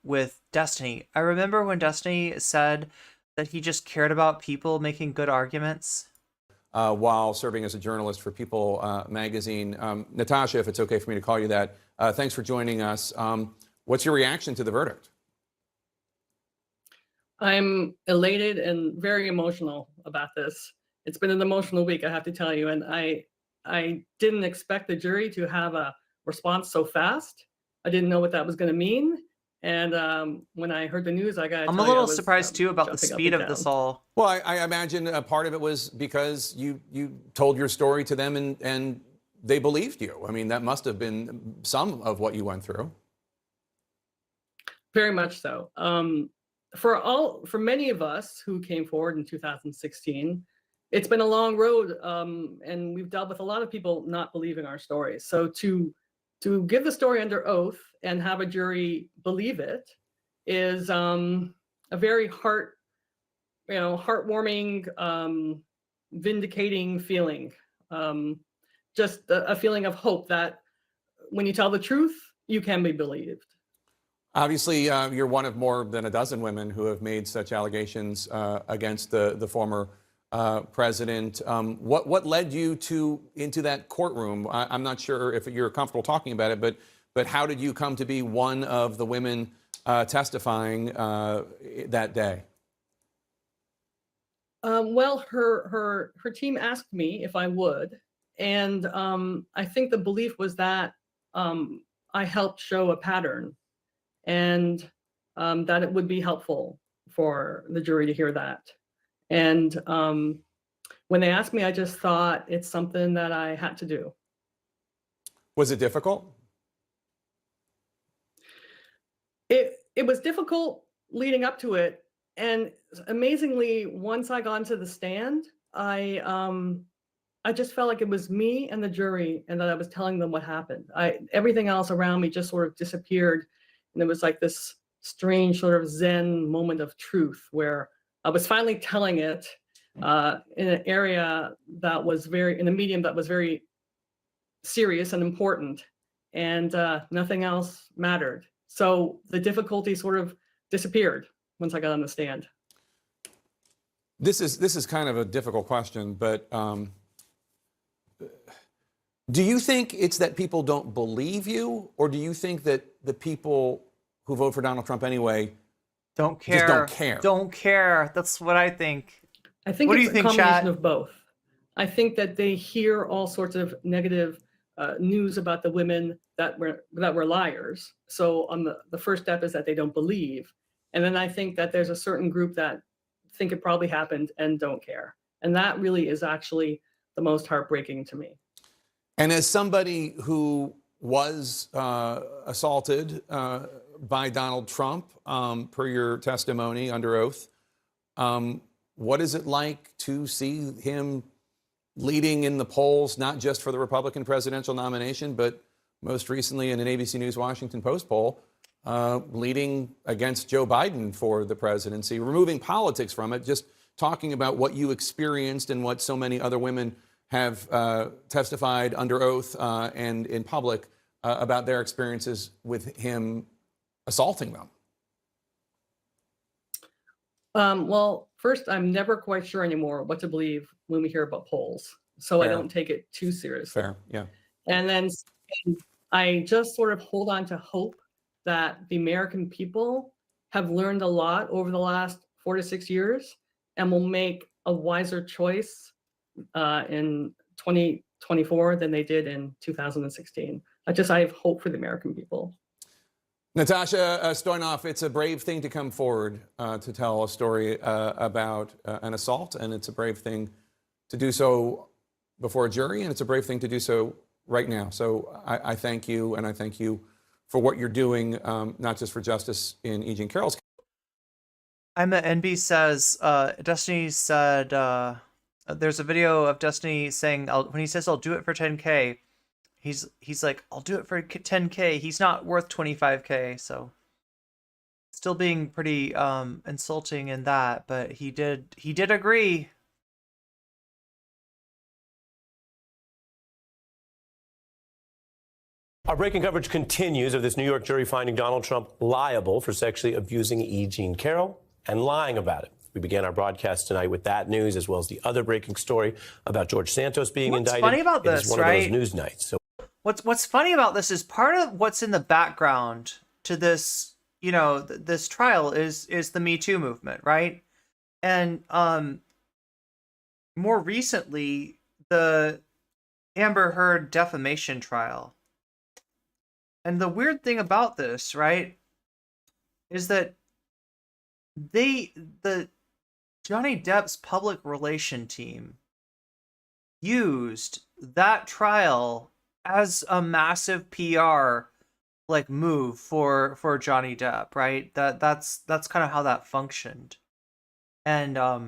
with Destiny. I remember when Destiny said that he just cared about people making good arguments. while serving as a journalist for People magazine. Natasha, if it's okay for me to call you that, thanks for joining us. What's your reaction to the verdict? I'm elated and very emotional about this. It's been an emotional week, I have to tell you, and I didn't expect the jury to have a response so fast. I didn't know what that was going to mean. And when I heard the news, I'm a little surprised too about the speed of this all. Well, I imagine a part of it was because you told your story to them and they believed you. I mean, that must have been some of what you went through. Very much so. For many of us who came forward in 2016, it's been a long road, and we've dealt with a lot of people not believing our stories. So to give the story under oath and have a jury believe it is a very heartwarming, vindicating feeling. Just a feeling of hope that when you tell the truth, you can be believed. Obviously, you're one of more than a dozen women who have made such allegations against the former president. What led you into that courtroom? I'm not sure if you're comfortable talking about it, but how did you come to be one of the women testifying that day? Well, her team asked me if I would, and I think the belief was that I helped show a pattern, and that it would be helpful for the jury to hear that. And when they asked me, I just thought it's something that I had to do. Was it difficult? It was difficult leading up to it. And amazingly, once I got into the stand, I just felt like it was me and the jury, and that I was telling them what happened. Everything else around me just sort of disappeared. And it was like this strange sort of Zen moment of truth where I was finally telling it in an area that was in a medium that was very serious and important, and nothing else mattered. So the difficulty sort of disappeared once I got on the stand. This is kind of a difficult question, but do you think it's that people don't believe you, or do you think that the people who vote for Donald Trump anyway don't care? Just don't care. Don't care. That's what I think. I think what it's do you think, a combination Chad? of both. I think that they hear all sorts of negative news about the women that were liars. So on the first step is that they don't believe, and then I think that there's a certain group that think it probably happened and don't care, and that really is actually the most heartbreaking to me. And as somebody who was assaulted by Donald Trump, per your testimony under oath, what is it like to see him leading in the polls, not just for the Republican presidential nomination, but most recently in an ABC News Washington Post poll, leading against Joe Biden for the presidency, removing politics from it, just talking about what you experienced and what so many other women have testified under oath and in public about their experiences with him assaulting them? Well, first, I'm never quite sure anymore what to believe when we hear about polls. So Fair. I don't take it too seriously. Fair, yeah. And then I just sort of hold on to hope that the American people have learned a lot over the last 4 to 6 years and will make a wiser choice in 2024 than they did in 2016. I have hope for the American people. Natasha Stoynoff, it's a brave thing to come forward to tell a story about an assault, and it's a brave thing to do so before a jury, and it's a brave thing to do so right now. So I thank you, and I thank you for what you're doing, not just for justice in E. Jean Carroll's case. I'm at NB says, Destiny said, there's a video of Destiny saying, when he says, I'll do it for 10K, he's like, I'll do it for 10K. He's not worth 25K. So still being pretty insulting in that, but he did agree. Our breaking coverage continues of this New York jury finding Donald Trump liable for sexually abusing E. Jean Carroll and lying about it. We began our broadcast tonight with that news, as well as the other breaking story about George Santos being indicted. What's funny about It this, is one of right? those news nights. So What's funny about this is part of what's in the background to this, you know, this trial is the Me Too movement, right? And more recently, the Amber Heard defamation trial. And the weird thing about this, right, is that the Johnny Depp's public relation team used that trial as a massive PR like move for Johnny Depp, right? That's kind of how that functioned. And I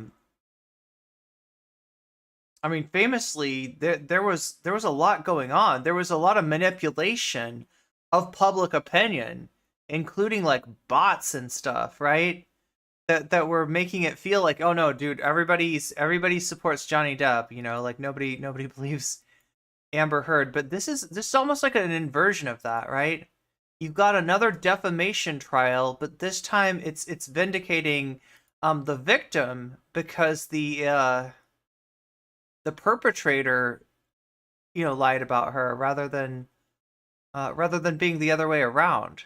mean, famously, there was a lot going on. There was a lot of manipulation of public opinion, including like bots and stuff, right? That were making it feel like, oh no, dude, everybody supports Johnny Depp, you know, like nobody believes Amber Heard. But this is almost like an inversion of that, right? You've got another defamation trial, but this time it's vindicating the victim, because the perpetrator, you know, lied about her rather than being the other way around.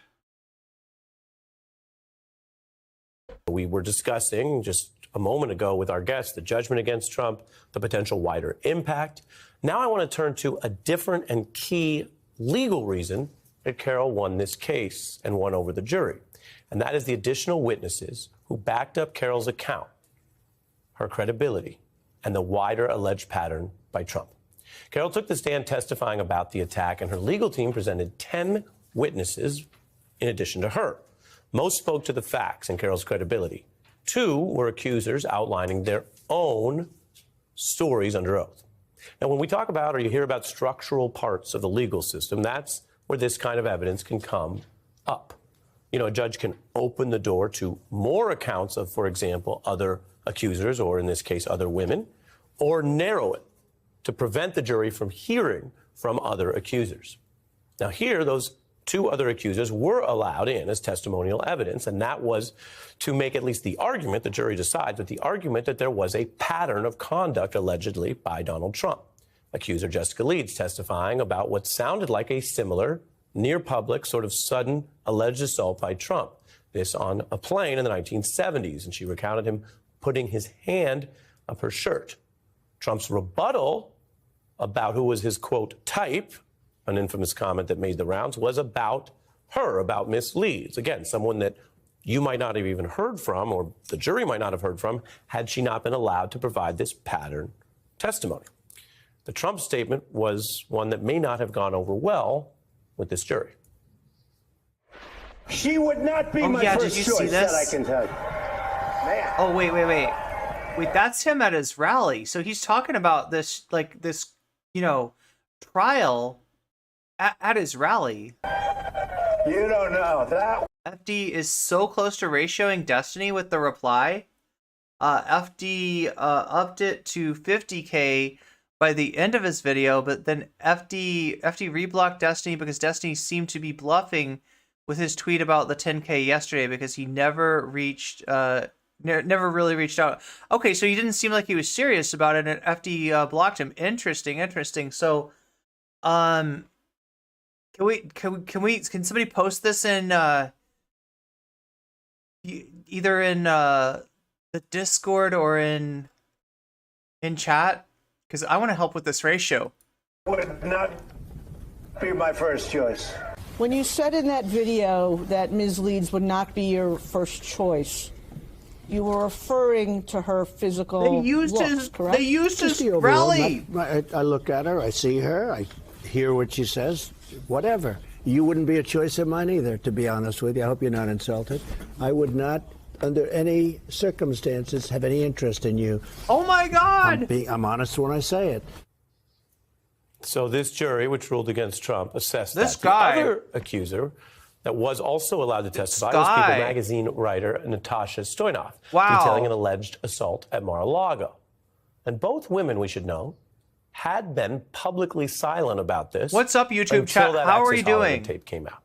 we were discussing just a moment ago with our guests the judgment against Trump, the potential wider impact. Now I want to turn to a different and key legal reason that Carroll won this case and won over the jury. And that is the additional witnesses who backed up Carroll's account, her credibility, and the wider alleged pattern by Trump. Carroll took the stand testifying about the attack, and her legal team presented 10 witnesses in addition to her. Most spoke to the facts and Carroll's credibility. 2 were accusers outlining their own stories under oath. Now, when we talk about or you hear about structural parts of the legal system, that's where this kind of evidence can come up. You know, a judge can open the door to more accounts of, for example, other accusers, or in this case, other women, or narrow it to prevent the jury from hearing from other accusers. Now here, those 2 other accusers were allowed in as testimonial evidence, and that was to make at least the argument, the jury decides, but the argument that there was a pattern of conduct allegedly by Donald Trump. Accuser Jessica Leeds testifying about what sounded like a similar, near public, sort of sudden alleged assault by Trump. This on a plane in the 1970s, and she recounted him putting his hand up her shirt. Trump's rebuttal about who was his, quote, type, an infamous comment that made the rounds, was about her, about Miss Leeds. Again, someone that you might not have even heard from, or the jury might not have heard from, had she not been allowed to provide this pattern testimony. The Trump statement was one that may not have gone over well with this jury. She would not be my first choice, that I can tell you. Man. Oh, wait, that's him at his rally. So he's talking about this, like this, you know, trial at his rally. You don't know that. FD is so close to ratioing Destiny with the reply. FD upped it to 50K by the end of his video, but then FD reblocked Destiny because Destiny seemed to be bluffing with his tweet about the 10K yesterday, because he never reached never really reached out. Okay, so he didn't seem like he was serious about it, and FD blocked him. Interesting. So, can somebody post this in either in the Discord or in chat? Because I want to help with this ratio. Would not be my first choice. When you said in that video that Ms. Leeds would not be your first choice, you were referring to her physical looks, correct? They used Just his the overall, rally. I look at her, I see her, I hear what she says, whatever. You wouldn't be a choice of mine either, to be honest with you. I hope you're not insulted. I would not, under any circumstances, have any interest in you. Oh my God! I'm honest when I say it. So this jury, which ruled against Trump, assessed this that. guy, the other accuser that was also allowed to testify was People magazine writer Natasha Stoynoff, detailing an alleged assault at Mar-a-Lago. And both women, we should know, had been publicly silent about this. What's up, YouTube chat? How are you doing? Tape came out.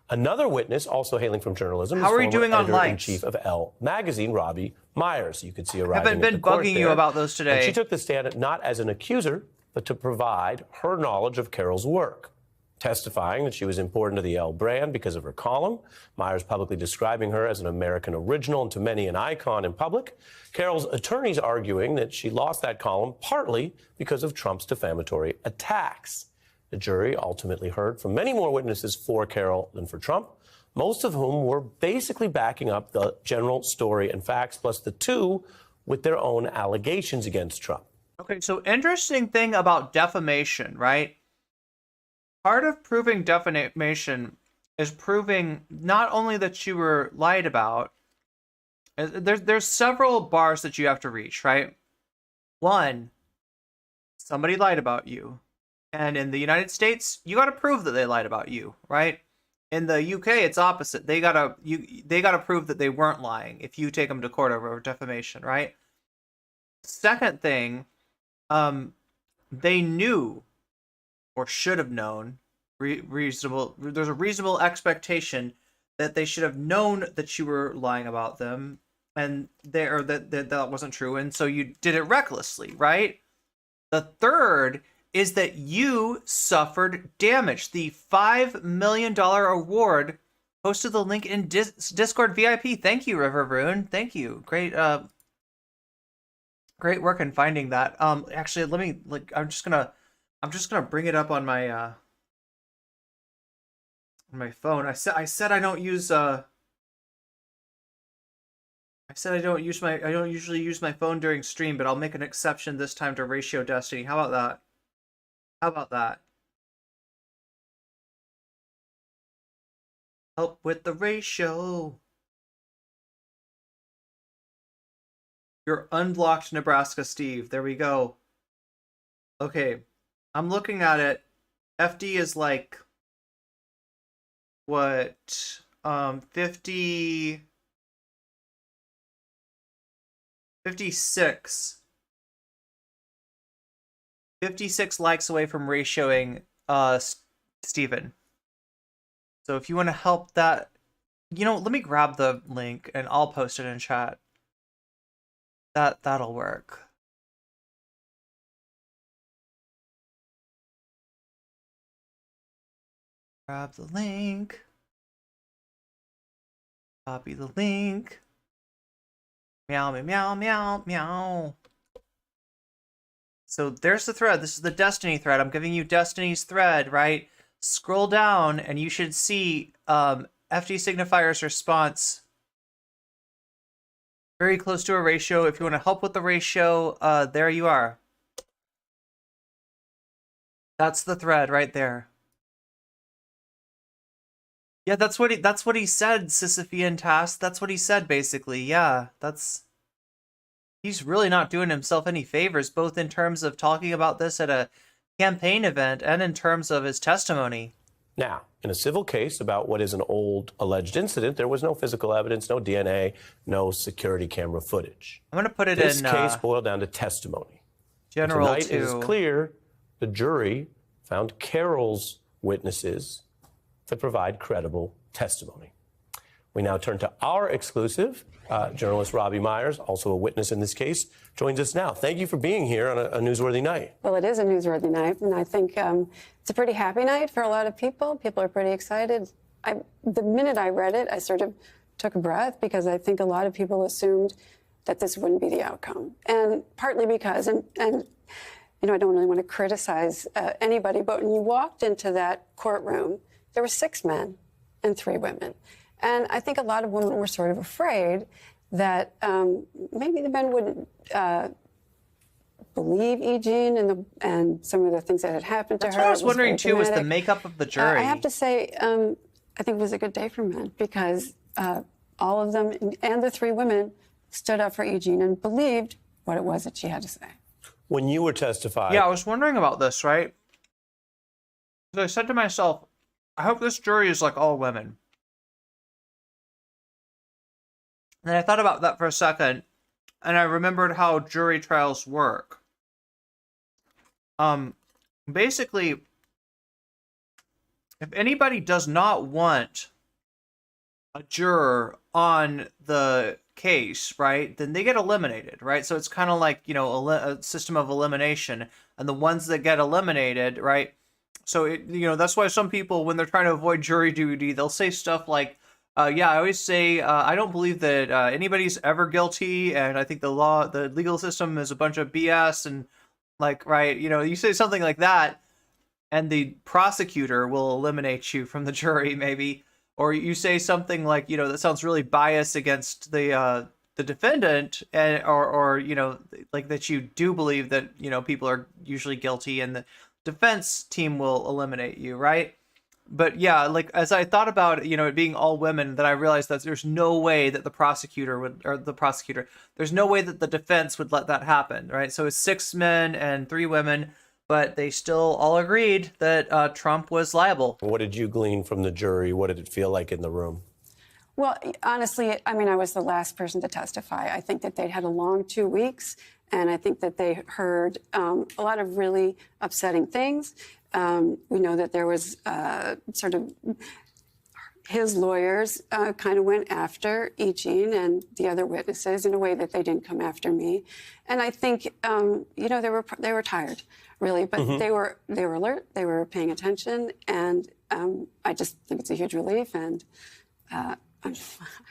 Another witness, also hailing from journalism, how is are you doing former on editor-in-chief of Elle magazine, Robbie Myers. You could see her I arriving haven't been at the court bugging you there. about those today. And she took the stand not as an accuser, but to provide her knowledge of Carroll's work, testifying that she was important to the L brand because of her column. Myers publicly describing her as an American original and to many an icon in public. Carroll's attorneys arguing that she lost that column partly because of Trump's defamatory attacks. The jury ultimately heard from many more witnesses for Carroll than for Trump, most of whom were basically backing up the general story and facts, plus the two with their own allegations against Trump. Okay, so interesting thing about defamation, right? Part of proving defamation is proving not only that you were lied about. There's several bars that you have to reach, right? One, somebody lied about you. And in the United States, you got to prove that they lied about you, right? In the UK, it's opposite. They gotta prove that they weren't lying if you take them to court over defamation, right? Second thing, they knew or should have known there's a reasonable expectation that they should have known that you were lying about them, and that wasn't true, and so you did it recklessly, right? The third is that you suffered damage. The $5 million award, posted the link in Discord VIP. Thank you, River Rune. Thank you. Great great work in finding that. Actually, let me, I'm just gonna bring it up on my phone. I said I don't use I don't usually use my phone during stream, but I'll make an exception this time to Ratio Destiny. How about that? How about that? Help with the ratio. You're unblocked, Nebraska Steve. There we go. Okay, I'm looking at it. FD is like what? 56 likes away from ratioing Steven. So if you want to help that, let me grab the link and I'll post it in chat. That'll work. Grab the link. Copy the link. Meow, meow, meow, meow, meow. So there's the thread. This is the Destiny thread. I'm giving you Destiny's thread, right? Scroll down and you should see FD Signifier's response. Very close to a ratio. If you want to help with the ratio, there you are. That's the thread right there. Yeah, that's what he said, Sisyphean Task. That's what he said, basically. Yeah, he's really not doing himself any favors, both in terms of talking about this at a campaign event and in terms of his testimony. Now, in a civil case about what is an old alleged incident, there was no physical evidence, no DNA, no security camera footage. I'm going to put it this in... This case boiled down to testimony. General Tonight it is clear the jury found Carroll's witnesses to provide credible testimony. We now turn to our exclusive. Journalist Robbie Myers, also a witness in this case, joins us now. Thank you for being here on a newsworthy night. Well, it is a newsworthy night, and I think it's a pretty happy night for a lot of people. People are pretty excited. The minute I read it, I sort of took a breath because I think a lot of people assumed that this wouldn't be the outcome. And partly because, and I don't really want to criticize anybody, but when you walked into that courtroom, there were 6 men and 3 women. And I think a lot of women were sort of afraid that maybe the men wouldn't believe E. Jean and some of the things that had happened to her. That's what I was wondering, too, was the makeup of the jury. I have to say, I think it was a good day for men because all of them and the 3 women stood up for E. Jean and believed what it was that she had to say. When you were testifying... Yeah, I was wondering about this, right? So I said to myself, I hope this jury is like all women. And I thought about that for a second, and I remembered how jury trials work. Basically, if anybody does not want a juror on the case, right, then they get eliminated, right? So it's kind of like, you know, a system of elimination, and the ones that get eliminated, right? So you know, that's why some people, when they're trying to avoid jury duty, they'll say stuff like, yeah, I always say I don't believe that anybody's ever guilty, and I think the legal system is a bunch of BS, and like, right, you know, you say something like that, and the prosecutor will eliminate you from the jury, maybe. Or you say something like, you know, that sounds really biased against the defendant, and or you know, like that you do believe that, you know, people are usually guilty, and the defense team will eliminate you, right? But yeah, like as I thought about, you know, it being all women, then I realized that there's no way that the prosecutor, there's no way that the defense would let that happen, right? So it's 6 men and 3 women. But they still all agreed that Trump was liable. What did you glean from the jury? What did it feel like in the room? Well, honestly, I mean, I was the last person to testify. I think that they'd had a long 2 weeks, and I think that they heard a lot of really upsetting things. We know that there was sort of his lawyers kind of went after Eugene and the other witnesses in a way that they didn't come after me. And I think, you know, they were tired, really, but they were alert, they were paying attention, and I just think it's a huge relief, and it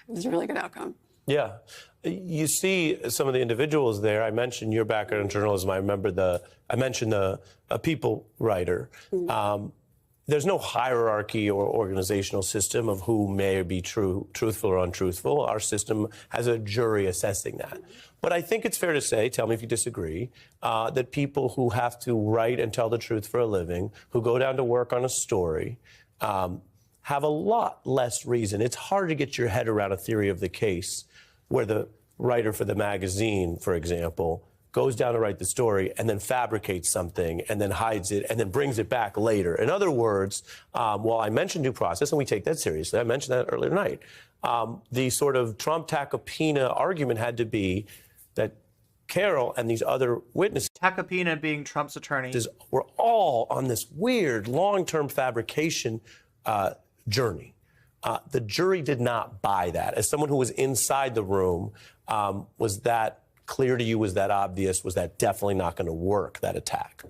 was a really good outcome. Yeah. You see some of the individuals there. I mentioned your background in journalism. I mentioned a people writer. There's no hierarchy or organizational system of who may be truthful or untruthful. Our system has a jury assessing that. But I think it's fair to say, tell me if you disagree, that people who have to write and tell the truth for a living, who go down to work on a story, have a lot less reason. It's hard to get your head around a theory of the case where the writer for the magazine, for example, goes down to write the story and then fabricates something and then hides it and then brings it back later. In other words, while I mentioned due process, and we take that seriously, I mentioned that earlier tonight, the sort of Trump Tacopina argument had to be that Carroll and these other witnesses, Tacopina being Trump's attorney, were all on this weird long-term fabrication journey. The jury did not buy that. As someone who was inside the room, was that clear to you? Was that obvious? Was that definitely not going to work, that attack?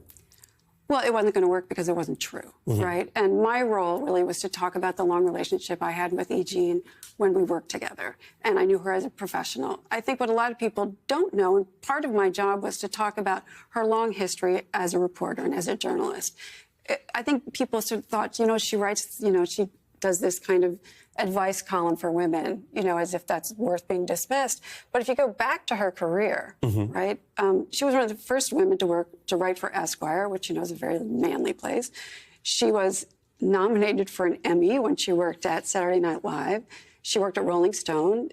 Well, it wasn't going to work because it wasn't true, right? And my role really was to talk about the long relationship I had with Eugene when we worked together. And I knew her as a professional. I think what a lot of people don't know, and part of my job was to talk about her long history as a reporter and as a journalist. I think people sort of thought, you know, she writes, you know, she does this kind of advice column for women, you know, as if that's worth being dismissed. But if you go back to her career, right, she was one of the first women to write for Esquire, which, you know, is a very manly place. She was nominated for an Emmy when she worked at Saturday Night Live. She worked at Rolling Stone.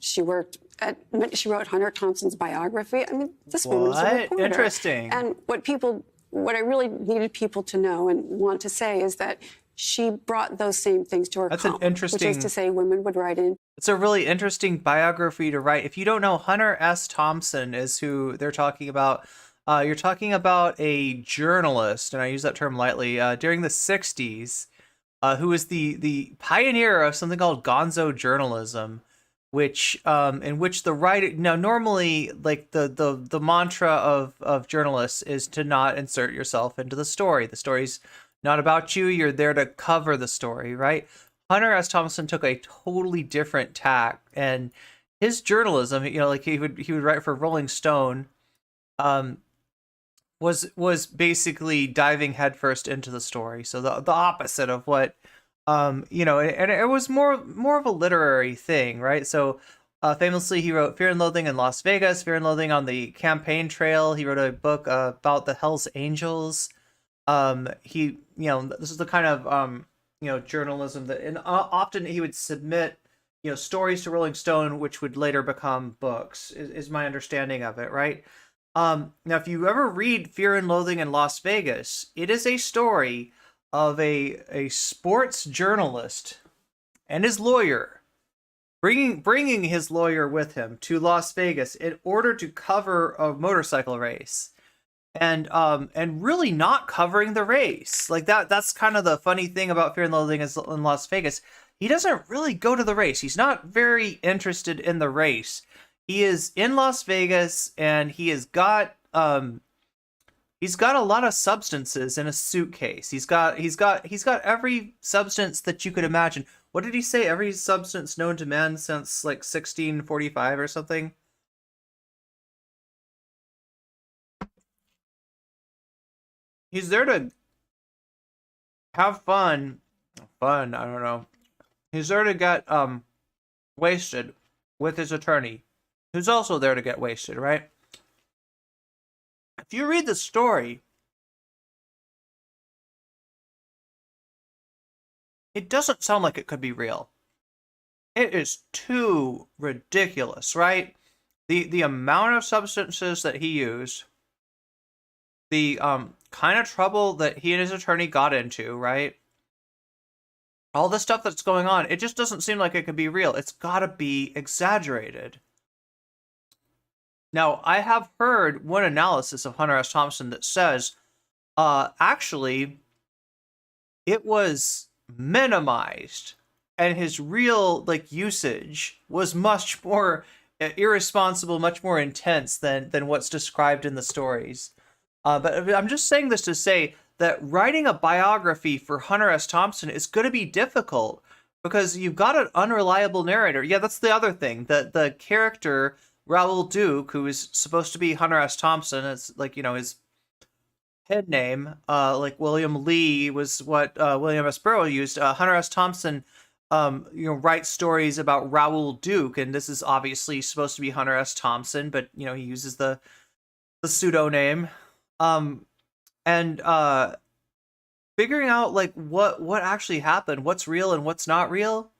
She wrote Hunter Thompson's biography. I mean, this woman's a reporter. Interesting. And what I really needed people to know and want to say is that she brought those same things to her column, which is to say women would write in. It's a really interesting biography to write. If you don't know, Hunter S. Thompson is who they're talking about. You're talking about a journalist, and I use that term lightly, during the 60s, who was the pioneer of something called gonzo journalism, which in which the writer, now normally like the mantra of journalists is to not insert yourself into the story. The story's not about you. You're there to cover the story, right? Hunter S. Thompson took a totally different tack, and his journalism, you know, like he would write for Rolling Stone, was basically diving headfirst into the story. So the opposite of what, you know, and it was more of a literary thing, right? So famously, he wrote Fear and Loathing in Las Vegas, Fear and Loathing on the Campaign Trail. He wrote a book about the Hells Angels. He, you know, this is the kind of, you know, journalism that, and often he would submit, you know, stories to Rolling Stone, which would later become books, is my understanding of it, right? Now, if you ever read Fear and Loathing in Las Vegas, it is a story of a sports journalist and his lawyer bringing his lawyer with him to Las Vegas in order to cover a motorcycle race. And really not covering the race. Like that's kind of the funny thing about Fear and Loathing in Las Vegas. he doesn't really go to the race. He's not very interested in the race. He is in Las Vegas, and he has got a lot of substances in a suitcase. He's got every substance that you could imagine. What did he say? Every substance known to man since like 1645 or something. He's there to have fun. I don't know. He's there to get wasted with his attorney, who's also there to get wasted, right? If you read the story, it doesn't sound like it could be real. It is too ridiculous, right? The amount of substances that he used, the kind of trouble that he and his attorney got into, right? All the stuff that's going on, it just doesn't seem like it could be real. It's got to be exaggerated. Now, I have heard one analysis of Hunter S. Thompson that says, actually, it was minimized, and his real usage was much more irresponsible, much more intense than what's described in the stories. But I'm just saying this to say that writing a biography for Hunter S. Thompson is going to be difficult because you've got an unreliable narrator. Yeah, that's the other thing. The character Raoul Duke, who is supposed to be Hunter S. Thompson, it's his head name, William Lee was what William S. Burroughs used. Hunter S. Thompson, writes stories about Raoul Duke, and this is obviously supposed to be Hunter S. Thompson, but he uses the pseudonym. And figuring out what actually happened, what's real and what's not real,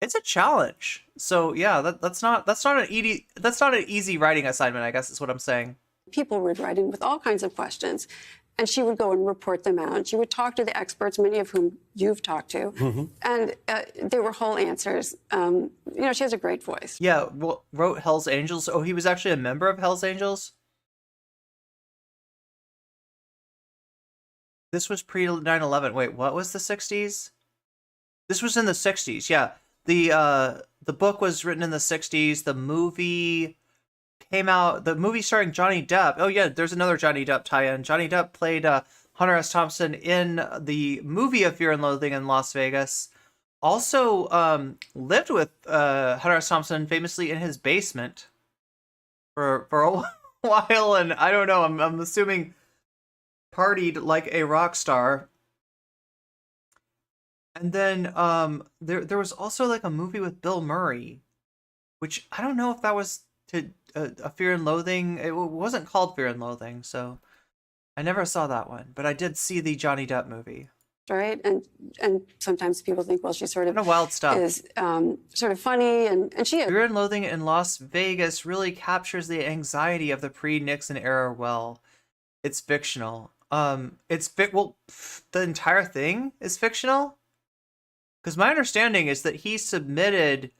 it's a challenge. So yeah, that's not an easy writing assignment, I guess is what I'm saying. People would write in with all kinds of questions, and she would go and report them out. She would talk to the experts, many of whom you've talked to, and they were whole answers. She has a great voice. Yeah, wrote Hell's Angels. Oh, he was actually a member of Hell's Angels? This was pre 9/11. Wait, what was the 60s? This was in the 60s. Yeah. The book was written in the 60s. The movie came out. The movie starring Johnny Depp. Oh yeah, there's another Johnny Depp tie-in. Johnny Depp played Hunter S. Thompson in the movie of Fear and Loathing in Las Vegas. Also lived with Hunter S. Thompson famously in his basement for a while, and I don't know. I'm assuming partied like a rock star. And then there was also a movie with Bill Murray, which I don't know if that was to a Fear and Loathing. It wasn't called Fear and Loathing, so I never saw that one. But I did see the Johnny Depp movie. Right, and sometimes people think, well, she sort of wild stuff. Is sort of funny, and she is. Fear and Loathing in Las Vegas really captures the anxiety of the pre-Nixon era well. It's fictional. The entire thing is fictional. Because my understanding is that he submitted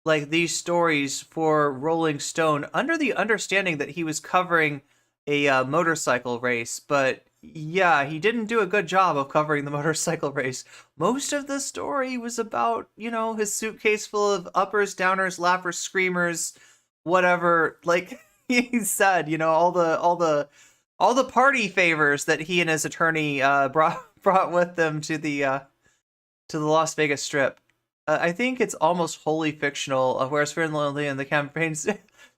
these stories for Rolling Stone under the understanding that he was covering a motorcycle race, but yeah, he didn't do a good job of covering the motorcycle race. Most of the story was about, his suitcase full of uppers, downers, laughers, screamers, whatever. Like he said, all the party favors that he and his attorney brought with them to the Las Vegas Strip. I think it's almost wholly fictional, whereas Fear and Loathing and the campaigns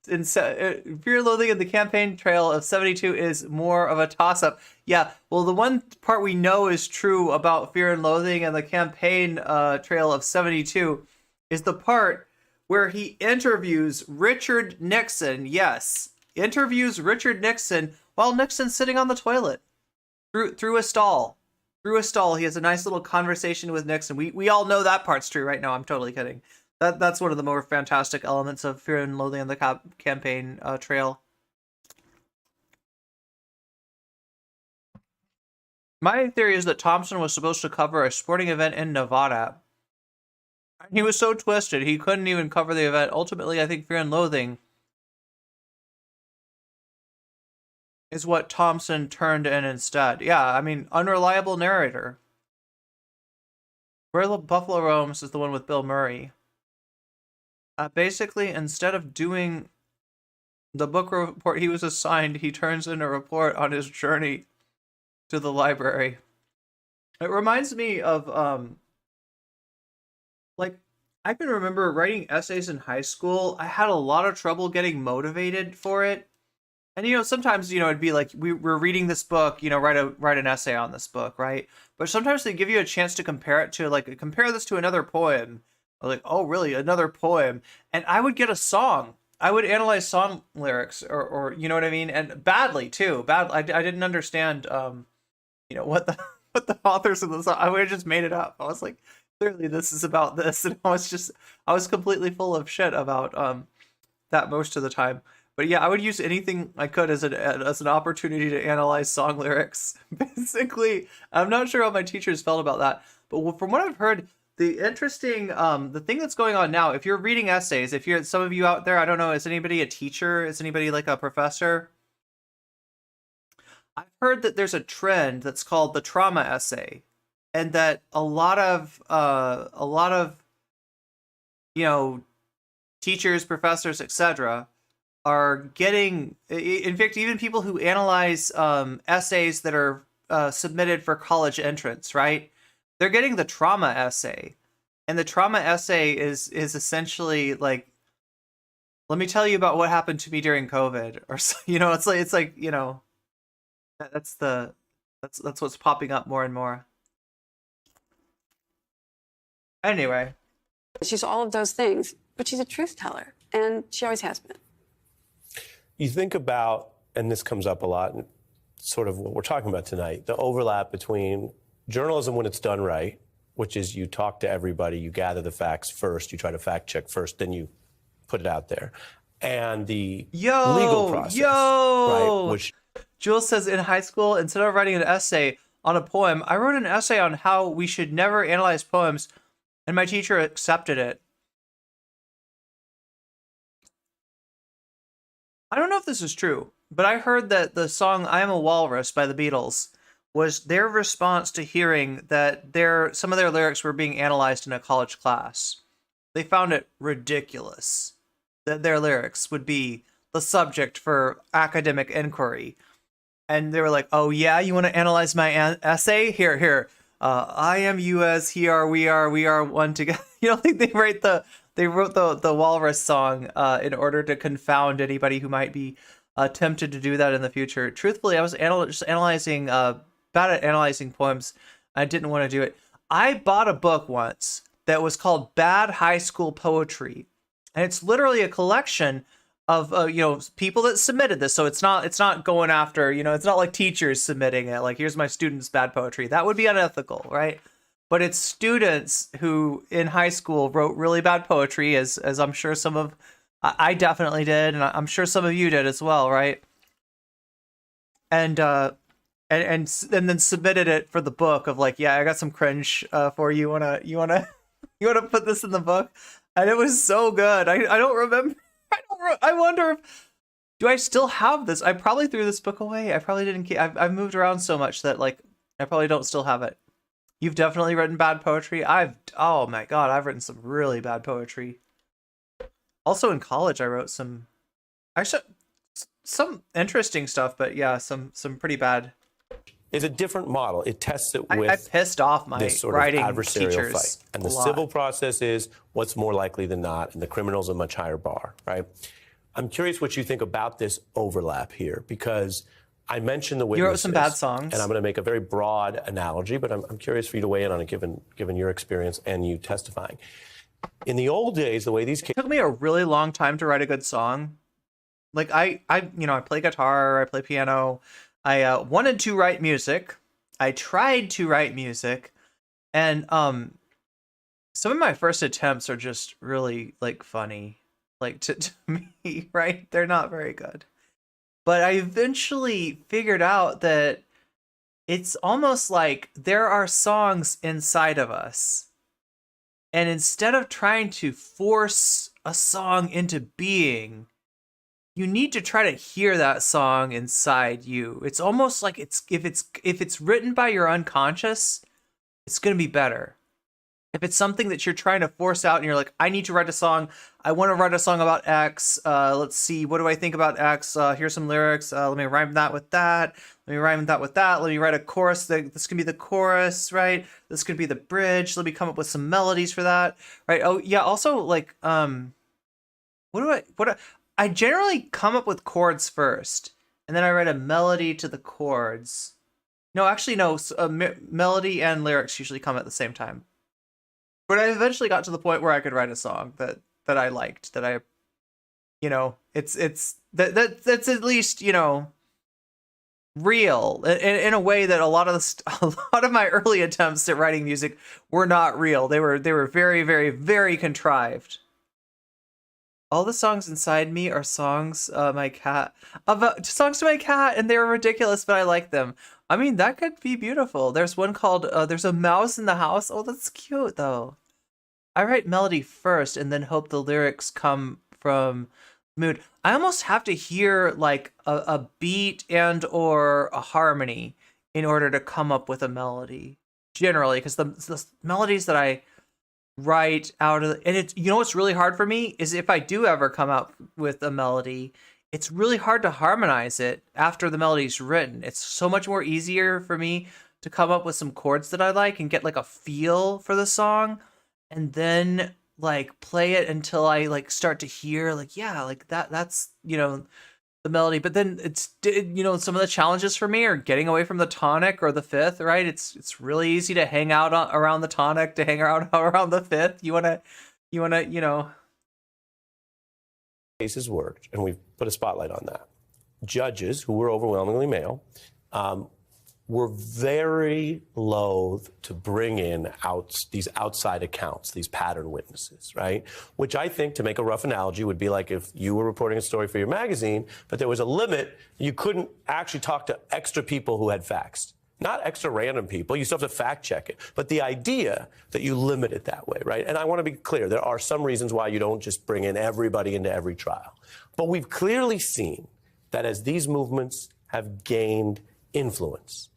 Fear and Loathing and the campaign trail of 72 is more of a toss-up. Yeah, well, the one part we know is true about Fear and Loathing and the campaign trail of 72 is the part where he interviews Richard Nixon. Yes, interviews Richard Nixon while Nixon's sitting on the toilet through a stall. Through a stall, he has a nice little conversation with Nixon. We all know that part's true, right? No, I'm totally kidding. That's one of the more fantastic elements of Fear and Loathing and the campaign trail. My theory is that Thompson was supposed to cover a sporting event in Nevada. He was so twisted, he couldn't even cover the event. Ultimately, I think Fear and Loathing is what Thompson turned in instead. Yeah, I mean, unreliable narrator. Where the Buffalo Roams is the one with Bill Murray. Basically, instead of doing the book report he was assigned, he turns in a report on his journey to the library. It reminds me of, like, I can remember writing essays in high school. I had a lot of trouble getting motivated for it. And, you know, sometimes, you know, it'd be like, we're reading this book, you know, write an essay on this book, right? But sometimes they give you a chance to compare it to, like, compare this to another poem. Like, oh, really, another poem? And I would get a song. I would analyze song lyrics, or you know what I mean? And badly, too. I didn't understand, you know, what the authors of the song, I would have just made it up. I was like, clearly this is about this. And I was completely full of shit about that most of the time. But yeah, I would use anything I could as an opportunity to analyze song lyrics. Basically, I'm not sure how my teachers felt about that. But from what I've heard, the interesting, the thing that's going on now, if you're reading essays, if you're, some of you out there, I don't know, is anybody a teacher? Is anybody like a professor? I've heard that there's a trend that's called the trauma essay, and that a lot of you know, teachers, professors, etc. are getting, in fact, even people who analyze essays that are submitted for college entrance, right? They're getting the trauma essay, and the trauma essay is essentially like, let me tell you about what happened to me during COVID, or you know, it's like you know, that's what's popping up more and more. Anyway, she's all of those things, but she's a truth teller, and she always has been. You think about, and this comes up a lot, and sort of what we're talking about tonight, the overlap between journalism when it's done right, which is you talk to everybody, you gather the facts first, you try to fact check first, then you put it out there, and the legal process, right? Which Jules says, in high school, instead of writing an essay on a poem, I wrote an essay on how we should never analyze poems, and my teacher accepted it. I don't know if this is true, but I heard that the song I Am a Walrus by the Beatles was their response to hearing that some of their lyrics were being analyzed in a college class. They found it ridiculous that their lyrics would be the subject for academic inquiry. And they were like, oh yeah, you want to analyze my essay? Here. I am you as he are, we are one together. You don't think they wrote the Walrus song in order to confound anybody who might be tempted to do that in the future? Truthfully, I was just analyzing, bad at analyzing poems. I didn't want to do it. I bought a book once that was called Bad High School Poetry. And it's literally a collection of, you know, people that submitted this. So it's not going after, you know, it's not like teachers submitting it. Like, here's my students' bad poetry. That would be unethical, right? But it's students who in high school wrote really bad poetry, as I'm sure I definitely did, and I'm sure some of you did as well, right? And then submitted it for the book of like, yeah, I got some cringe for you. You wanna put this in the book? And it was so good. I don't remember. I wonder do I still have this? I probably threw this book away. I probably didn't keep. I've moved around so much that like I probably don't still have it. You've definitely written bad poetry. Oh my god, I've written some really bad poetry. Also in college, I wrote some interesting stuff, but yeah, some pretty bad. It's a different model. It tests it with I pissed off my this sort writing of adversarial teachers fight. And the civil process is what's more likely than not, and the criminal's a much higher bar, right? I'm curious what you think about this overlap here, because I mentioned the witnesses. You wrote some bad songs. And I'm going to make a very broad analogy, but I'm curious for you to weigh in on it, given your experience and you testifying. In the old days, the way these cases... It took me a really long time to write a good song. Like, I play guitar, I play piano. I wanted to write music. I tried to write music. And some of my first attempts are just really, like, funny. Like, to me, right? They're not very good. But I eventually figured out that it's almost like there are songs inside of us. And instead of trying to force a song into being, you need to try to hear that song inside you. It's almost like if it's written by your unconscious, it's going to be better. If it's something that you're trying to force out and you're like, I need to write a song. I want to write a song about X. Let's see. What do I think about X? Here's some lyrics. Let me rhyme that with that. Let me rhyme that with that. Let me write a chorus. This can be the chorus, right? This could be the bridge. Let me come up with some melodies for that, right? Oh, yeah. Also, like, I generally come up with chords first, and then I write a melody to the chords. No, actually, no. Melody and lyrics usually come at the same time. But I eventually got to the point where I could write a song that I liked, that I, that's at least, real in a way that a lot of my early attempts at writing music were not real. They were very, very, very contrived. All the songs inside me are songs songs to my cat, and they were ridiculous, but I like them. I mean, that could be beautiful. There's one called There's a Mouse in the House. Oh, that's cute though. I write melody first and then hope the lyrics come from mood. I almost have to hear like a beat and or a harmony in order to come up with a melody. Generally, because the melodies that I write out of and it's what's really hard for me is if I do ever come up with a melody, it's really hard to harmonize it after the melody's written. It's so much more easier for me to come up with some chords that I like and get like a feel for the song, and then like play it until I like start to hear like, yeah, like that's the melody. But then it's some of the challenges for me are getting away from the tonic or the fifth, right? It's really easy to hang out around the tonic, to hang out around the fifth. You wanna cases worked, and we've put a spotlight on that. Judges, who were overwhelmingly male, were very loath to bring in these outside accounts, these pattern witnesses, right? Which I think, to make a rough analogy, would be like if you were reporting a story for your magazine, but there was a limit, you couldn't actually talk to extra people who had facts. Not extra random people, you still have to fact check it. But the idea that you limit it that way, right? And I want to be clear, there are some reasons why you don't just bring in everybody into every trial. But we've clearly seen that as these movements have gained influence,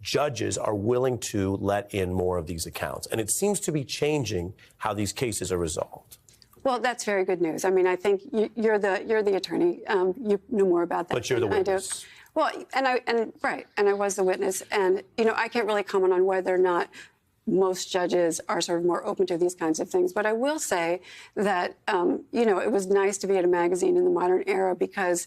judges are willing to let in more of these accounts. And it seems to be changing how these cases are resolved. Well, that's very good news. I mean, I think you're the attorney. You know more about that. But you're the witness. I do. Well, and I was the witness, and I can't really comment on whether or not most judges are sort of more open to these kinds of things. But I will say that it was nice to be at a magazine in the modern era because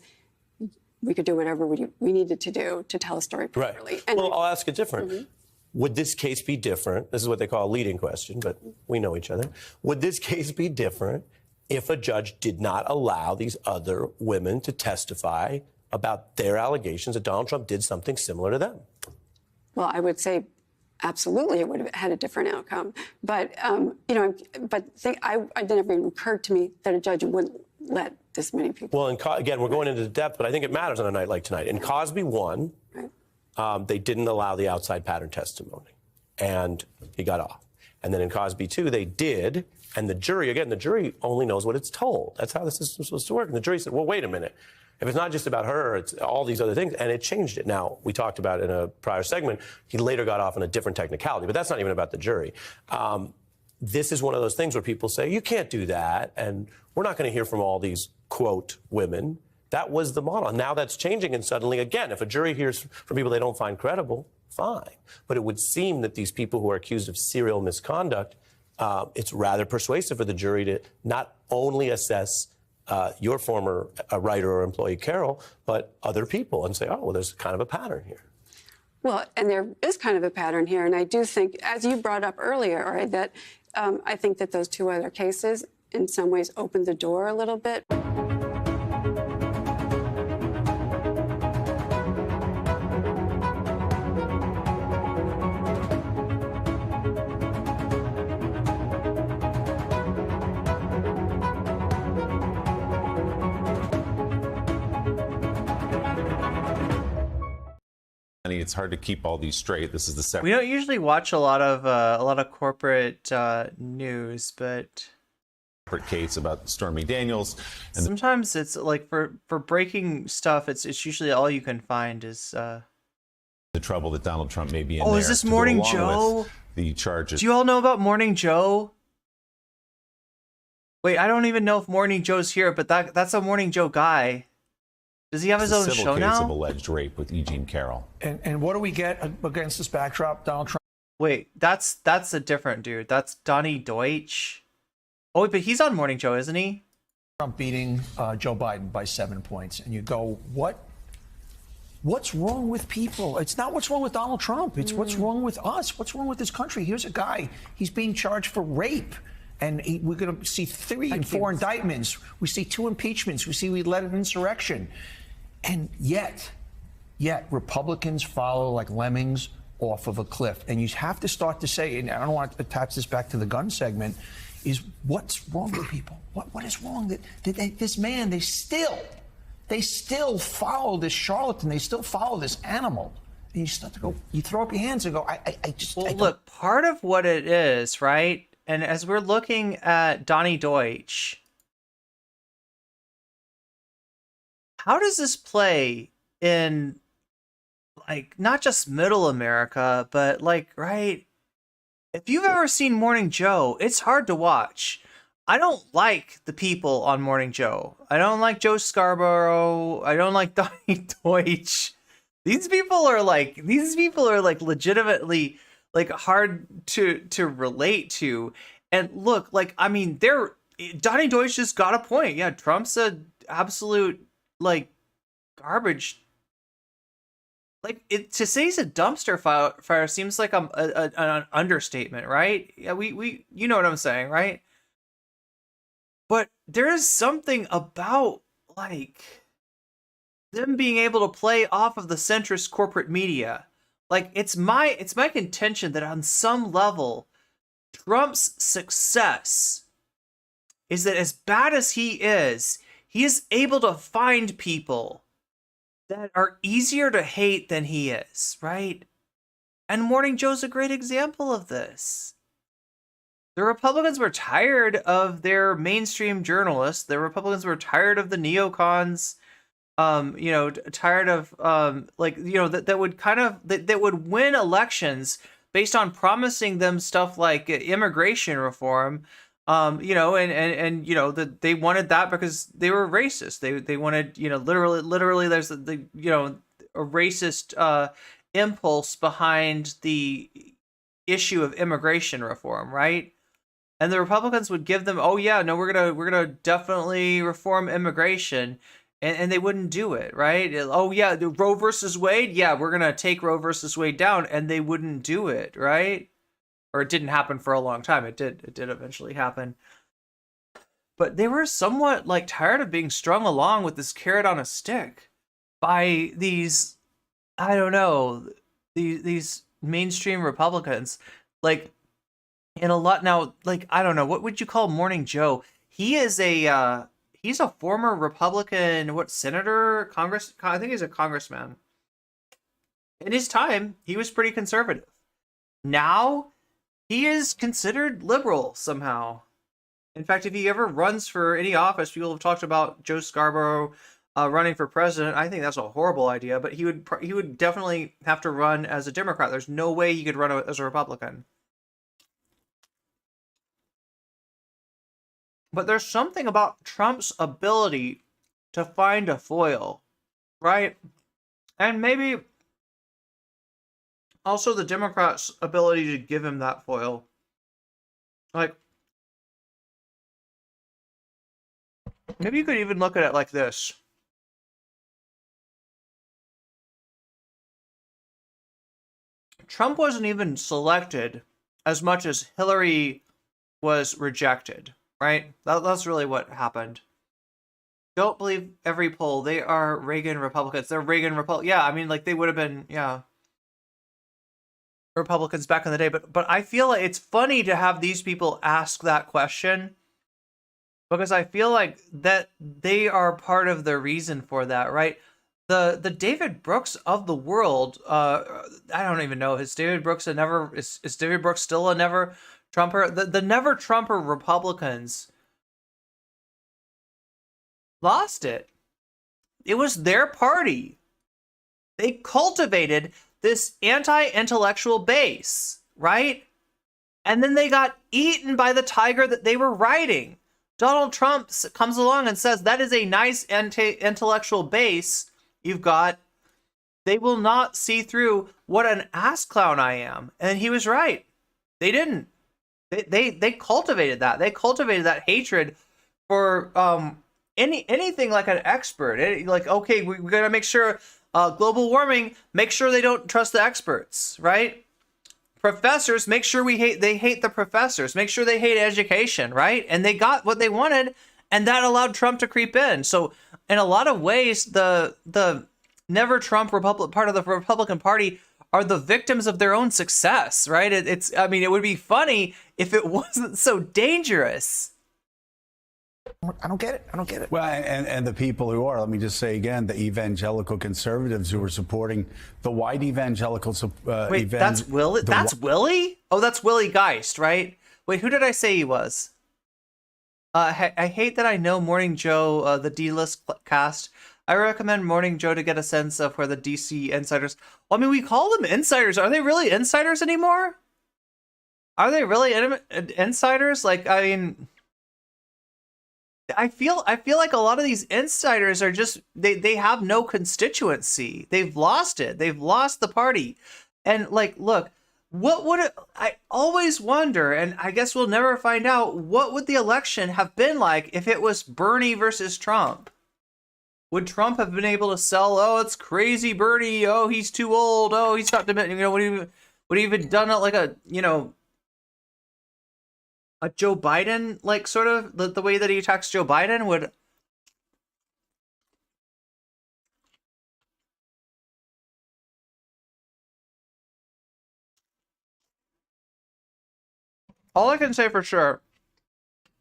we could do whatever we needed to do to tell a story properly. Right. And well, I'll ask it different. Would this case be different? This is what they call a leading question, but we know each other. Would this case be different if a judge did not allow these other women to testify about their allegations that Donald Trump did something similar to them? Well, I would say absolutely it would have had a different outcome. But, it never even occurred to me that a judge wouldn't let this many people. Well, again, we're going into the depth, but I think it matters on a night like tonight. In Cosby 1, they didn't allow the outside pattern testimony, and he got off. And then in Cosby 2, they did, and the jury only knows what it's told. That's how this is supposed to work. And the jury said, well, wait a minute. If it's not just about her, it's all these other things, and it changed it. Now, we talked about in a prior segment, he later got off on a different technicality, but that's not even about the jury. This is one of those things where people say, you can't do that, and we're not going to hear from all these, quote, women. That was the model. And now that's changing, and suddenly, again, if a jury hears from people they don't find credible, fine. But it would seem that these people who are accused of serial misconduct, it's rather persuasive for the jury to not only assess your former writer or employee, Carroll, but other people, and say, oh, well, there's kind of a pattern here. Well, and there is kind of a pattern here. And I do think, as you brought up earlier, right, that I think that those two other cases in some ways opened the door a little bit. It's hard to keep all these straight. This is the second. We don't usually watch a lot of corporate news, but case about Stormy Daniels. And sometimes it's like for breaking stuff, it's usually all you can find is the trouble that Donald Trump may be in. Oh, there is this to Morning go along Joe? with the charges. Do you all know about Morning Joe? Wait, I don't even know if Morning Joe's here, but that's a Morning Joe guy. Does he have his own civil show case now? of alleged rape with Eugene Carroll. And what do we get against this backdrop, Donald Trump? Wait, that's a different dude. That's Donnie Deutsch. Oh, wait, but he's on Morning Joe, isn't he? Trump beating Joe Biden by 7 points, and you go, what's wrong with people? It's not what's wrong with Donald Trump. It's what's wrong with us. What's wrong with this country? Here's a guy. He's being charged for rape. And we're going to see 3 and 4 indictments. We see 2 impeachments. We led an insurrection. And yet Republicans follow like lemmings off of a cliff. And you have to start to say, and I don't want to attach this back to the gun segment, is what's wrong with people? What is wrong that this man, they still follow this charlatan. They still follow this animal. And you start to go, you throw up your hands and go, Look, part of what it is, right? And as we're looking at Donnie Deutsch, how does this play in, like, not just middle America, but, like, right? If you've ever seen Morning Joe, it's hard to watch. I don't like the people on Morning Joe. I don't like Joe Scarborough. I don't like Donnie Deutsch. These people are legitimately like hard to relate to. And look, like, I mean, Donnie Deutsch just got a point. Yeah, Trump's a absolute like garbage. Like, to say he's a dumpster fire seems like an understatement, right? Yeah, we you know what I'm saying, right? But there is something about like them being able to play off of the centrist corporate media. Like, it's my contention that on some level, Trump's success is that as bad as he is able to find people that are easier to hate than he is, right? And Morning Joe's a great example of this. The Republicans were tired of their mainstream journalists. The Republicans were tired of the neocons. Tired of that would win elections based on promising them stuff like immigration reform, that they wanted that because they were racist. They wanted, literally there's a racist impulse behind the issue of immigration reform, right? And the Republicans would give them, oh yeah, no, we're gonna definitely reform immigration. And they wouldn't do it, right? Oh, yeah, the Roe versus Wade? Yeah, we're going to take Roe versus Wade down. And they wouldn't do it, right? Or it didn't happen for a long time. It did eventually happen. But they were somewhat, like, tired of being strung along with this carrot on a stick by these, I don't know, these mainstream Republicans. Like, in a lot now, like, I don't know, what would you call Morning Joe? He is he's a former Republican, senator, I think he's a congressman. In his time, he was pretty conservative. Now, he is considered liberal somehow. In fact, if he ever runs for any office, people have talked about Joe Scarborough running for president. I think that's a horrible idea, but he would definitely have to run as a Democrat. There's no way he could run as a Republican. But there's something about Trump's ability to find a foil, right? And maybe also the Democrats' ability to give him that foil. Like, maybe you could even look at it like this. Trump wasn't even selected as much as Hillary was rejected. Right? That's really what happened. Don't believe every poll. They are Reagan Republicans. They're Reagan Republicans. Yeah, I mean, like, they would have been, Republicans back in the day. But I feel like it's funny to have these people ask that question, because I feel like that they are part of the reason for that, right? The David Brooks of the world, I don't even know. Is David Brooks is David Brooks still a never Trumper? The never Trumper Republicans lost it. It was their party. They cultivated this anti-intellectual base, right? and then they got eaten by the tiger that they were riding. Donald Trump comes along and says, that is a nice intellectual base you've got. They will not see through what an ass clown I am. And he was right. They didn't. They cultivated that. They cultivated that hatred for anything like an expert. Like, okay, we're going to make sure global warming, make sure they don't trust the experts, right? Professors, make sure they hate the professors. Make sure they hate education, right? And they got what they wanted, and that allowed Trump to creep in. So in a lot of ways, the Never Trump part of the Republican Party are the victims of their own success, right? I mean, it would be funny if it wasn't so dangerous. I don't get it. I don't get it. Well, and the people who are, let me just say again, the evangelical conservatives who are supporting the white evangelicals. Wait, that's Willie? That's Willie? Oh, that's Willie Geist, right? Wait, who did I say he was? I hate that I know Morning Joe, the D-list cast. I recommend Morning Joe to get a sense of where the DC insiders... Well, I mean, we call them insiders. Are they really insiders anymore? Are they really insiders? Like, I mean... I feel like a lot of these insiders are just... They have no constituency. They've lost it. They've lost the party. And, like, look... What would it, I always wonder, and I guess we'll never find out, what would the election have been like if it was Bernie versus Trump? Would Trump have been able to sell, oh, it's crazy Bernie, oh, he's too old, oh, he's not, would he even done it like a, a Joe Biden, like, sort of, the way that he attacks Joe Biden would... All I can say for sure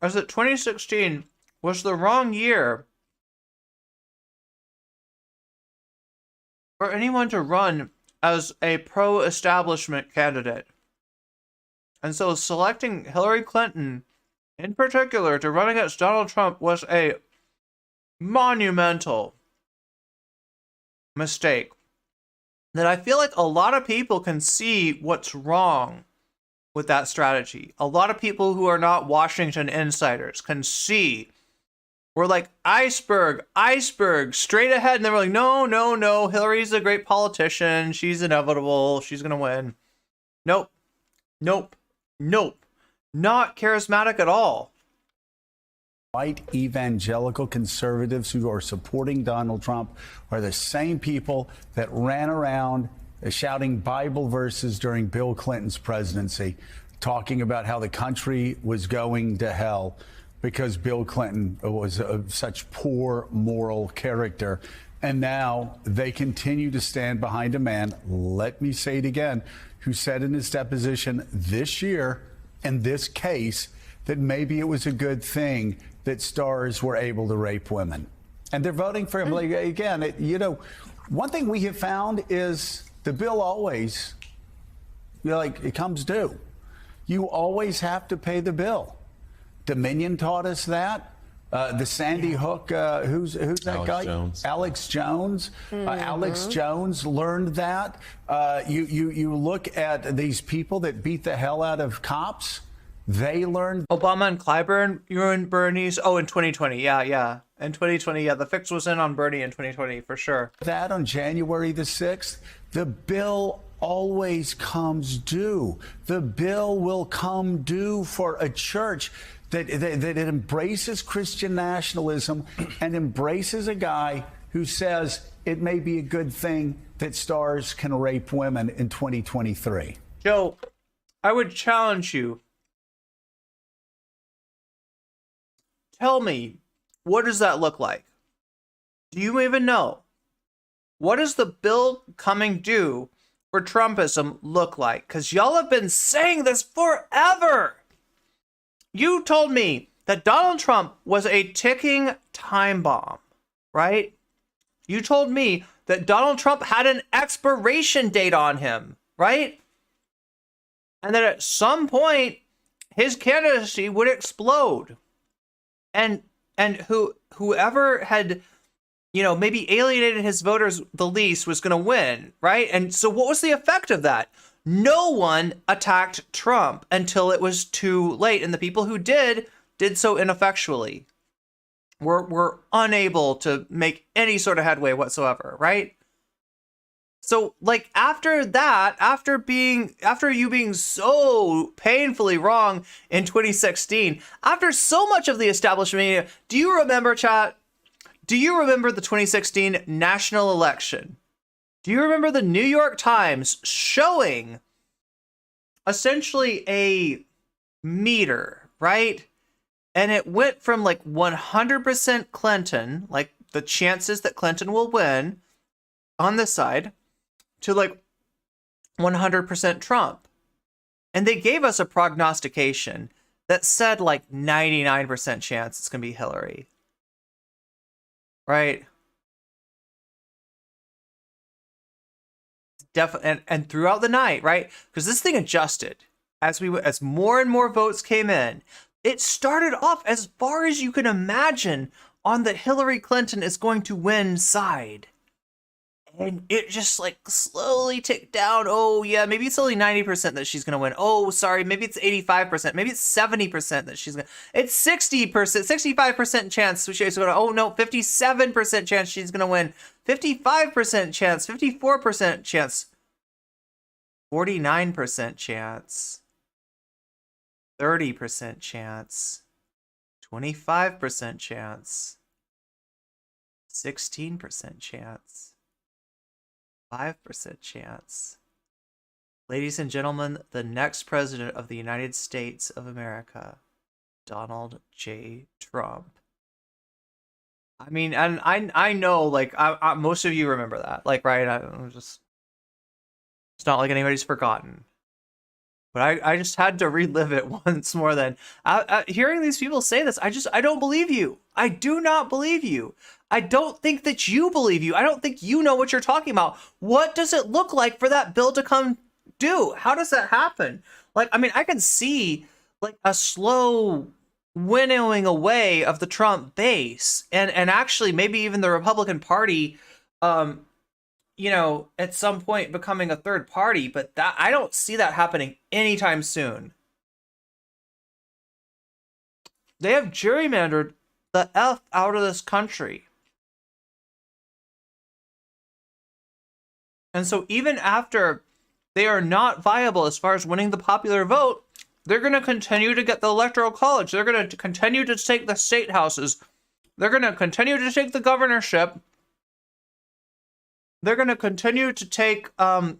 is that 2016 was the wrong year for anyone to run as a pro-establishment candidate. And so selecting Hillary Clinton in particular to run against Donald Trump was a monumental mistake that I feel like a lot of people can see what's wrong with that strategy. A lot of people who are not Washington insiders can see. We're like, iceberg, straight ahead. And then we're like, no, Hillary's a great politician. She's inevitable. She's going to win. Nope. Not charismatic at all. White evangelical conservatives who are supporting Donald Trump are the same people that ran around shouting Bible verses during Bill Clinton's presidency, talking about how the country was going to hell because Bill Clinton was of such poor moral character. And now they continue to stand behind a man, let me say it again, who said in his deposition this year, in this case, that maybe it was a good thing that stars were able to rape women. And they're voting for him. Like, again, one thing we have found is the bill always, it comes due. You always have to pay the bill. Dominion taught us that. The Sandy Hook, who's that guy? Jones. Alex Jones. Alex Jones learned that. You look at these people that beat the hell out of cops. They learned. Obama and Clyburn ruined Bernie's. Oh, in 2020. Yeah. In 2020, the fix was in on Bernie in 2020, for sure. That on January the 6th, the bill always comes due. The bill will come due for a church that embraces Christian nationalism and embraces a guy who says it may be a good thing that stars can rape women in 2023. Joe, I would challenge you. Tell me, what does that look like? Do you even know? What does the bill coming due for Trumpism look like? Because y'all have been saying this forever. You told me that Donald Trump was a ticking time bomb, right? You told me that Donald Trump had an expiration date on him, right? And that at some point, his candidacy would explode. And whoever had, maybe alienated his voters the least was going to win, right? And so what was the effect of that? no one attacked Trump until it was too late. And the people who did so ineffectually. We're unable to make any sort of headway whatsoever, right? So, like, after that, after you being so painfully wrong in 2016, after so much of the establishment media, do you remember, chat? Do you remember the 2016 national election? Do you remember the New York Times showing essentially a meter, right? And it went from like 100% Clinton, like the chances that Clinton will win on this side, to like 100% Trump. And they gave us a prognostication that said like 99% chance it's going to be Hillary. Right? And throughout the night, right? Because this thing adjusted as more and more votes came in. It started off as far as you can imagine on the Hillary Clinton is going to win side. And it just like slowly ticked down. Oh yeah, maybe it's only 90% that she's going to win. Oh, sorry, maybe it's 85%. Maybe it's 70% that she's going to. It's 60%, 65% chance she's going to. Oh no, 57% chance she's going to win. 55% chance, 54% chance. 49% chance. 30% chance, 25% chance, 16% chance, 5% chance. Ladies and gentlemen, the next president of the United States of America, Donald J. Trump. I mean, and I know, like, most of you remember that, like, right? It's not like anybody's forgotten. But I just had to relive it once more then. Hearing these people say this, I don't believe you. I do not believe you. I don't think that you believe you. I don't think you know what you're talking about. What does it look like for that bill to come due? How does that happen? Like, I mean, I can see like a slow winnowing away of the Trump base and actually maybe even the Republican Party, you know, at some point becoming a third party, but that I don't see that happening anytime soon. They have gerrymandered the F out of this country. And so even after they are not viable as far as winning the popular vote, they're going to continue to get the Electoral College. They're going to continue to take the state houses. They're going to continue to take the governorship. They're going to continue to take the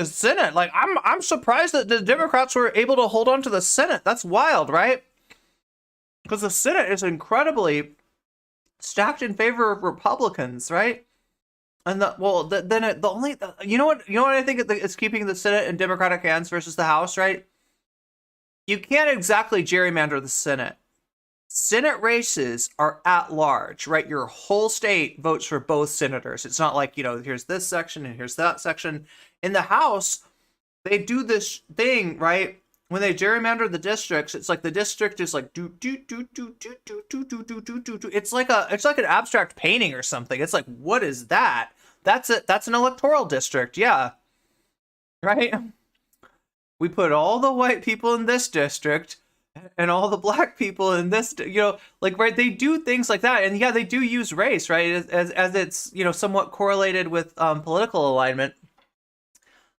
Senate. Like I'm surprised that the Democrats were able to hold on to the Senate. That's wild, right? Because the Senate is incredibly stacked in favor of Republicans, right? And you know what I think is keeping the Senate in Democratic hands versus the House, right? You can't exactly gerrymander the Senate. Senate races are at large, right? Your whole state votes for both senators. It's not like, you know, here's this section and here's that section. In the House, they do this thing, right? When they gerrymander the districts, it's like the district is like do. It's like an abstract painting or something. It's like, what is that? That's an electoral district, yeah. Right? We put all the white people in this district and all the black people in this, you know, like, right, they do things like that. And yeah, they do use race, right, as it's, you know, somewhat correlated with political alignment.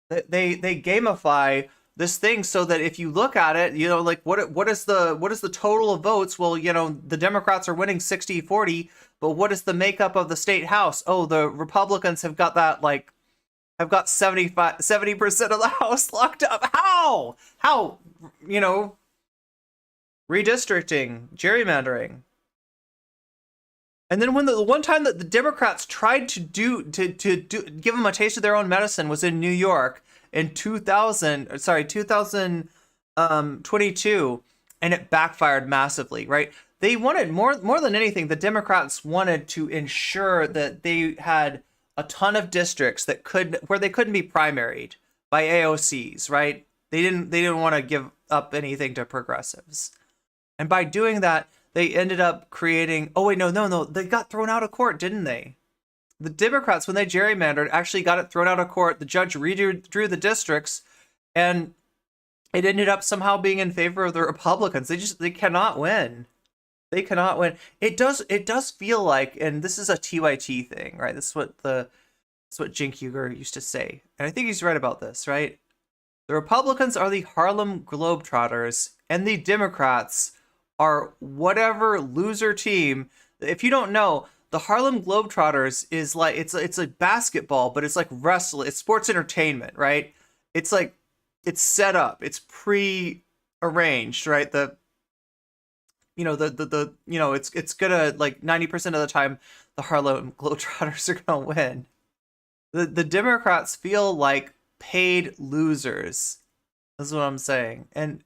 They gamify this thing so that if you look at it, you know, like what is the total of votes? Well, you know, the Democrats are winning 60-40, but what is the makeup of the state house? Oh, the Republicans have got that, like, have got 70% of the House locked up. How, you know, redistricting, gerrymandering. And then when the one time that the Democrats tried to give them a taste of their own medicine was in New York in 2022, and it backfired massively, right? They wanted more than anything, the Democrats wanted to ensure that they had a ton of districts where they couldn't be primaried by AOCs, right? They didn't want to give up anything to progressives. And by doing that, they ended up creating... Oh, wait, no. They got thrown out of court, didn't they? The Democrats, when they gerrymandered, actually got it thrown out of court. The judge redrew the districts, and it ended up somehow being in favor of the Republicans. They cannot win. They cannot win. It does feel like, and this is a TYT thing, right? That's what Cenk Uygur used to say. And I think he's right about this, right? The Republicans are the Harlem Globetrotters, and the Democrats are whatever loser team. If you don't know, the Harlem Globetrotters is like, it's like basketball, but it's like wrestling. It's sports entertainment, right? It's like, it's set up. It's pre-arranged, right? It's gonna, like, 90% of the time, the Harlem Globetrotters are gonna win. The Democrats feel like paid losers. That's what I'm saying. And,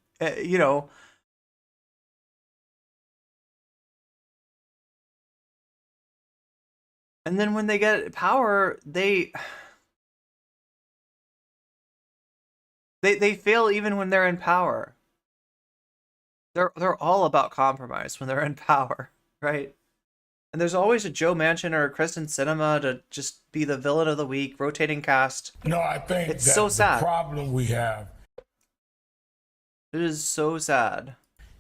and then when they get power, they fail even when they're in power. They're all about compromise when they're in power, right? And there's always a Joe Manchin or a Kristen Sinema to just be the villain of the week, rotating cast. No, I think it's that so sad. The problem we have. It is so sad.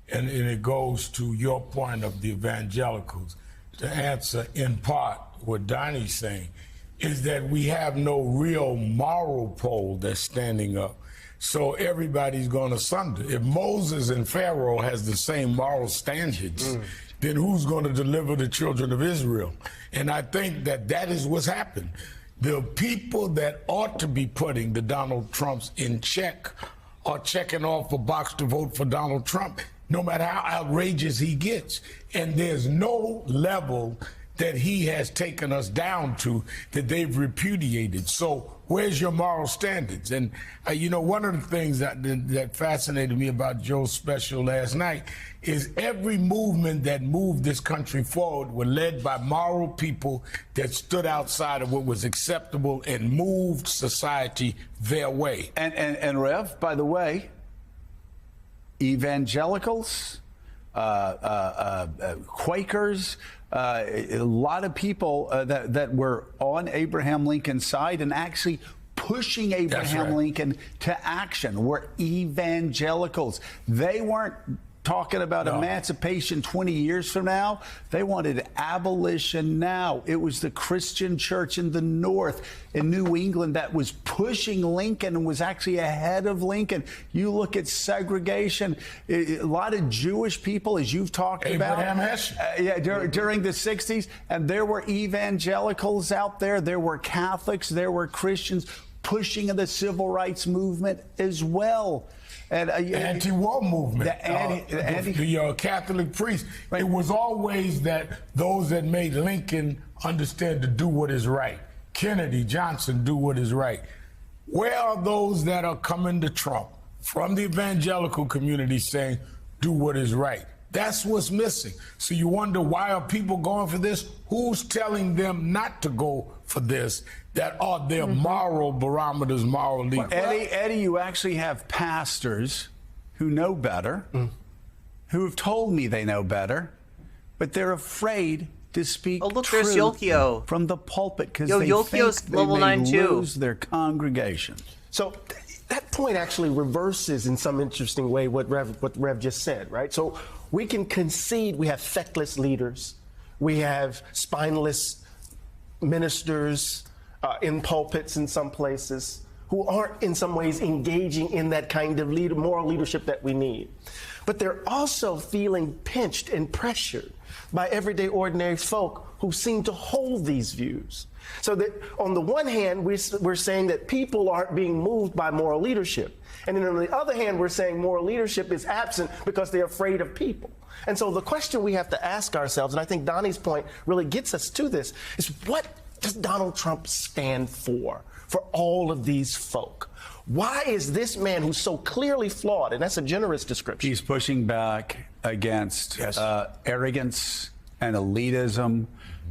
And it goes to your point of the evangelicals. To answer in part what Donnie's saying, is that we have no real moral pole that's standing up. So everybody's going asunder. If Moses and Pharaoh has the same moral standards, then who's going to deliver the children of Israel? And I think that is what's happened. The people that ought to be putting the Donald Trumps in check are checking off a box to vote for Donald Trump, no matter how outrageous he gets. And there's no level that he has taken us down to that they've repudiated. So where's your moral standards? And, one of the things that fascinated me about Joe's special last night is every movement that moved this country forward were led by moral people that stood outside of what was acceptable and moved society their way. And Rev, by the way, evangelicals, Quakers, a lot of people that were on Abraham Lincoln's side and actually pushing Abraham Lincoln to action were evangelicals. They weren't talking about emancipation 20 years from now. They wanted abolition now. It was the Christian church in the North, in New England, that was pushing Lincoln and was actually ahead of Lincoln. You look at segregation, a lot of Jewish people, as you've talked about, during the 60s, and there were evangelicals out there, there were Catholics, there were Christians pushing the civil rights movement as well. And anti-war movement, the Catholic priest. It was always that those that made Lincoln understand to do what is right. Kennedy, Johnson, do what is right. Where are those that are coming to Trump from the evangelical community saying, do what is right? That's what's missing. So you wonder, why are people going for this? Who's telling them not to go for this? That are their moral barometers, moral leaders. Eddie, you actually have pastors who know better, who have told me they know better, but they're afraid to speak there's Yolkio from the pulpit because they Yolkio's think they may lose their congregation. So that point actually reverses in some interesting way what Rev just said, right? So we can concede we have feckless leaders, we have spineless ministers in pulpits in some places who aren't in some ways engaging in that kind of moral leadership that we need. But they're also feeling pinched and pressured by everyday ordinary folk who seem to hold these views. So that on the one hand, we're saying that people aren't being moved by moral leadership. And then on the other hand, we're saying moral leadership is absent because they're afraid of people. And so the question we have to ask ourselves, and I think Donnie's point really gets us to this, is what does Donald Trump stand for all of these folk? Why is this man who's so clearly flawed, and that's a generous description. He's pushing back against arrogance and elitism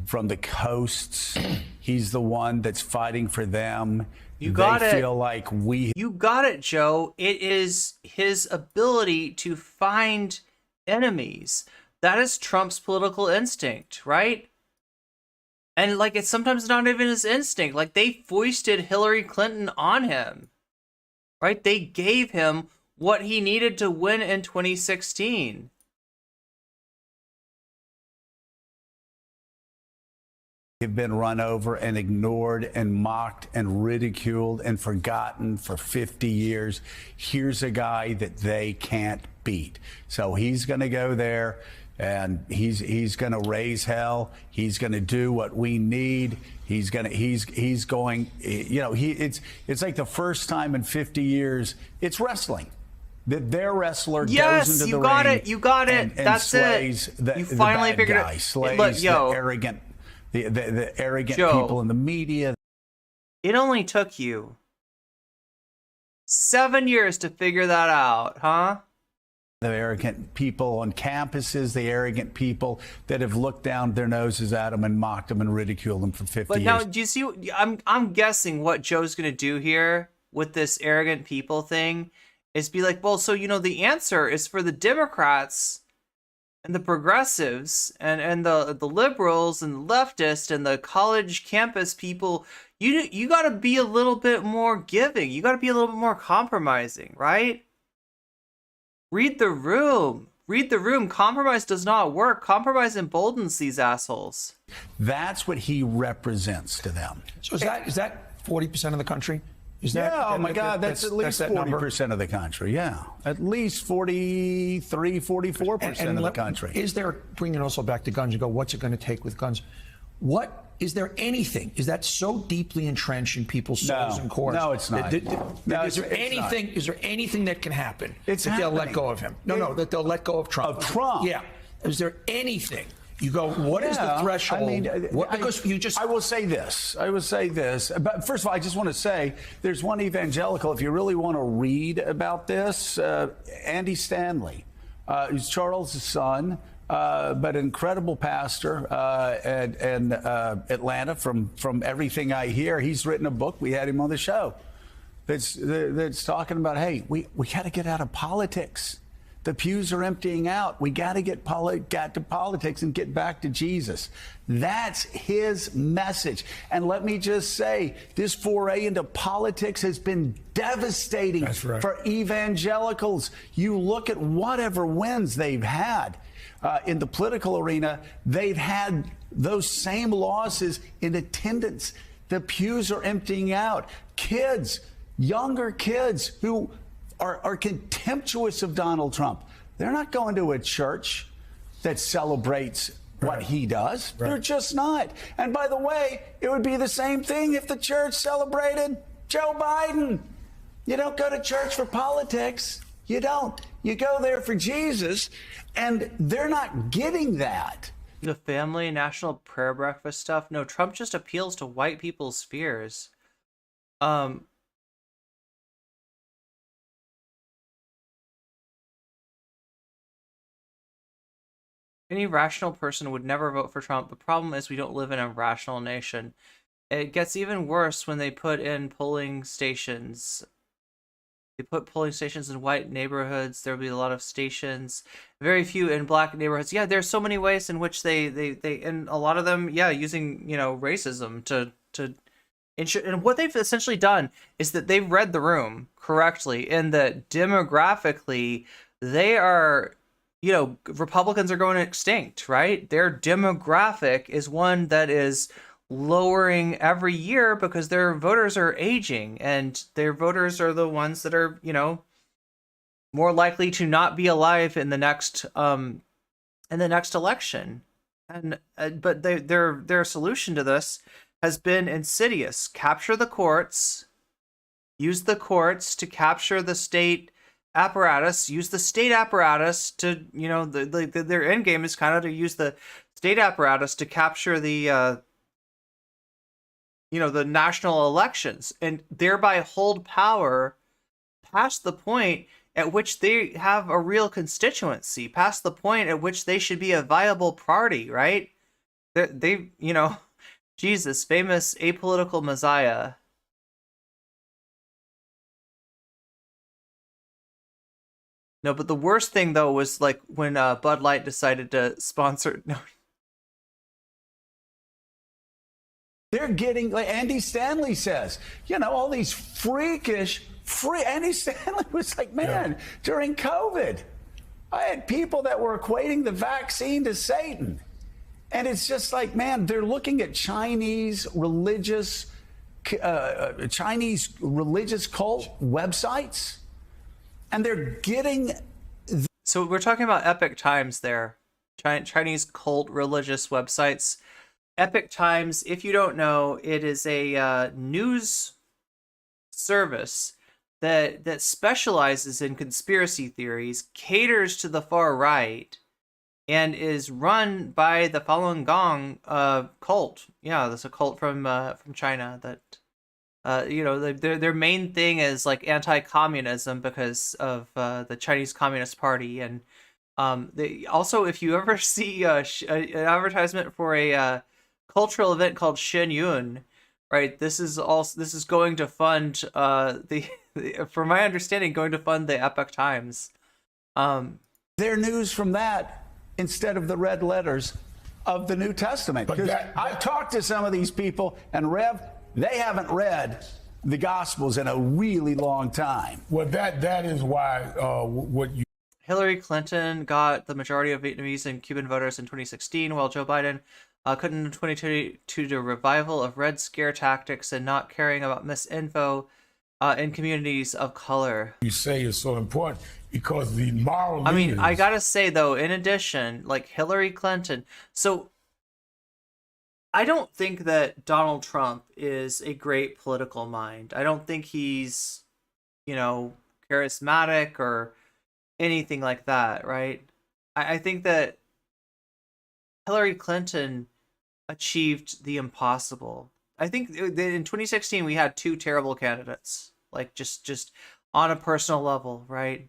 from the coasts. He's the one that's fighting for them. You got it. Feel like You got it, Joe. It is his ability to find enemies. That is Trump's political instinct, right? And like, it's sometimes not even his instinct. Like, they foisted Hillary Clinton on him, right? They gave him what he needed to win in 2016. Have been run over and ignored and mocked and ridiculed and forgotten for 50 years. Here's a guy that they can't beat. So he's going to go there and he's going to raise hell. He's going to do what we need. He's going, you know, it's like the first time in 50 years it's wrestling. That their wrestler goes into the ring. You got it. That's it. You finally figured it. Slays the arrogant. The arrogant Joe, people in the media. It only took you 7 years to figure that out, huh? The arrogant people on campuses, the arrogant people that have looked down their noses at them and mocked them and ridiculed them for 50 but years. now, do you see? I'm guessing what Joe's gonna do here with this arrogant people thing is be like, well, so you know, the answer is for the Democrats and the progressives and the liberals and the leftists and the college campus people. You got to be a little bit more giving. You got to be a little bit more compromising, right? Read the room. Read the room. Compromise does not work. Compromise emboldens these assholes. That's what he represents to them. So is that 40% of the country? Is that, yeah, oh my God, that's at least 40% of the country. Yeah, at least 43, 44% of the country. Is there, bringing it also back to guns, you go, what's it going to take with guns? What, is there anything, is that so deeply entrenched in people's souls and cores? No, it's not. Is there anything that can happen that they'll let go of him? That they'll let go of Trump. Of Trump? Yeah. Is there anything? You go, what is the threshold? I mean, because you just. I will say this. But first of all, I just want to say there's one evangelical, if you really want to read about this, Andy Stanley, who's Charles' son, but an incredible pastor in Atlanta. From everything I hear, he's written a book. We had him on the show. That's talking about, hey, we got to get out of politics. The pews are emptying out. We got to get to politics and get back to Jesus. That's his message. And let me just say, this foray into politics has been devastating for evangelicals. You look at whatever wins they've had in the political arena, they've had those same losses in attendance. The pews are emptying out. Kids, younger kids who are contemptuous of Donald Trump. They're not going to a church that celebrates what he does. They're just not. And by the way, it would be the same thing if the church celebrated Joe Biden. You don't go to church for politics. You don't. You go there for Jesus. And they're not getting that. The family national prayer breakfast stuff. No, Trump just appeals to white people's fears. Any rational person would never vote for Trump. The problem is we don't live in a rational nation. It gets even worse when they put in polling stations. They put polling stations in white neighborhoods. There'll be a lot of stations, very few in black neighborhoods. Yeah, there's so many ways in which they and a lot of them, yeah, using, you know, racism to ensure. And what they've essentially done is that they've read the room correctly, and that demographically they are, you know, Republicans are going extinct, right? Their demographic is one that is lowering every year because their voters are aging, and their voters are the ones that are, you know, more likely to not be alive in the next election. And but their solution to this has been insidious. Capture the courts, use the courts to capture the state apparatus, use the state apparatus to, you know, their end game is kind of to use the state apparatus to capture the you know, the national elections, and thereby hold power past the point at which they have a real constituency, past the point at which they should be a viable party, right? They you know, Jesus, famous apolitical Messiah. No, but the worst thing though was like when Bud Light decided to sponsor. No. They're getting, like Andy Stanley says, all these freakish, Andy Stanley was like, man, during COVID, I had people that were equating the vaccine to Satan. And it's just like, man, they're looking at Chinese religious cult websites, and they're getting. So we're talking about Epoch Times there, Chinese cult religious websites. Epoch Times, if you don't know, it is a news service that specializes in conspiracy theories, caters to the far right, and is run by the Falun Gong cult. Yeah, that's a cult from China that their main thing is like anti-communism because of the Chinese Communist Party. And they also, if you ever see an advertisement for a cultural event called Shenyun, right, this is going to fund from my understanding, going to fund the Epoch Times. Their news from that instead of the red letters of the New Testament. Because I've talked to some of these people, and Rev, they haven't read the Gospels in a really long time. Well, that is why what you. Hillary Clinton got the majority of Vietnamese and Cuban voters in 2016, while Joe Biden couldn't in 2022 to the revival of Red Scare tactics and not caring about misinfo in communities of color. You say is so important because the moral. I mean, I gotta say though, in addition, like Hillary Clinton, so I don't think that Donald Trump is a great political mind. I don't think he's, charismatic or anything like that, right? I think that Hillary Clinton achieved the impossible. I think that in 2016 we had two terrible candidates, like just on a personal level, right?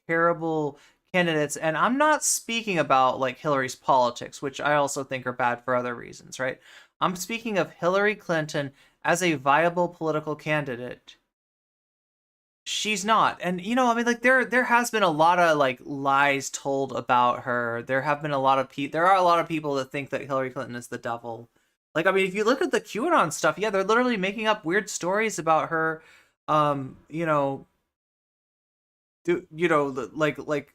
Terrible candidates. And I'm not speaking about like Hillary's politics, which I also think are bad for other reasons, right? I'm speaking of Hillary Clinton as a viable political candidate. She's not. And there has been a lot of like lies told about her. There are a lot of people that think that Hillary Clinton is the devil. Like, I mean, if you look at the QAnon stuff, yeah, they're literally making up weird stories about her, like the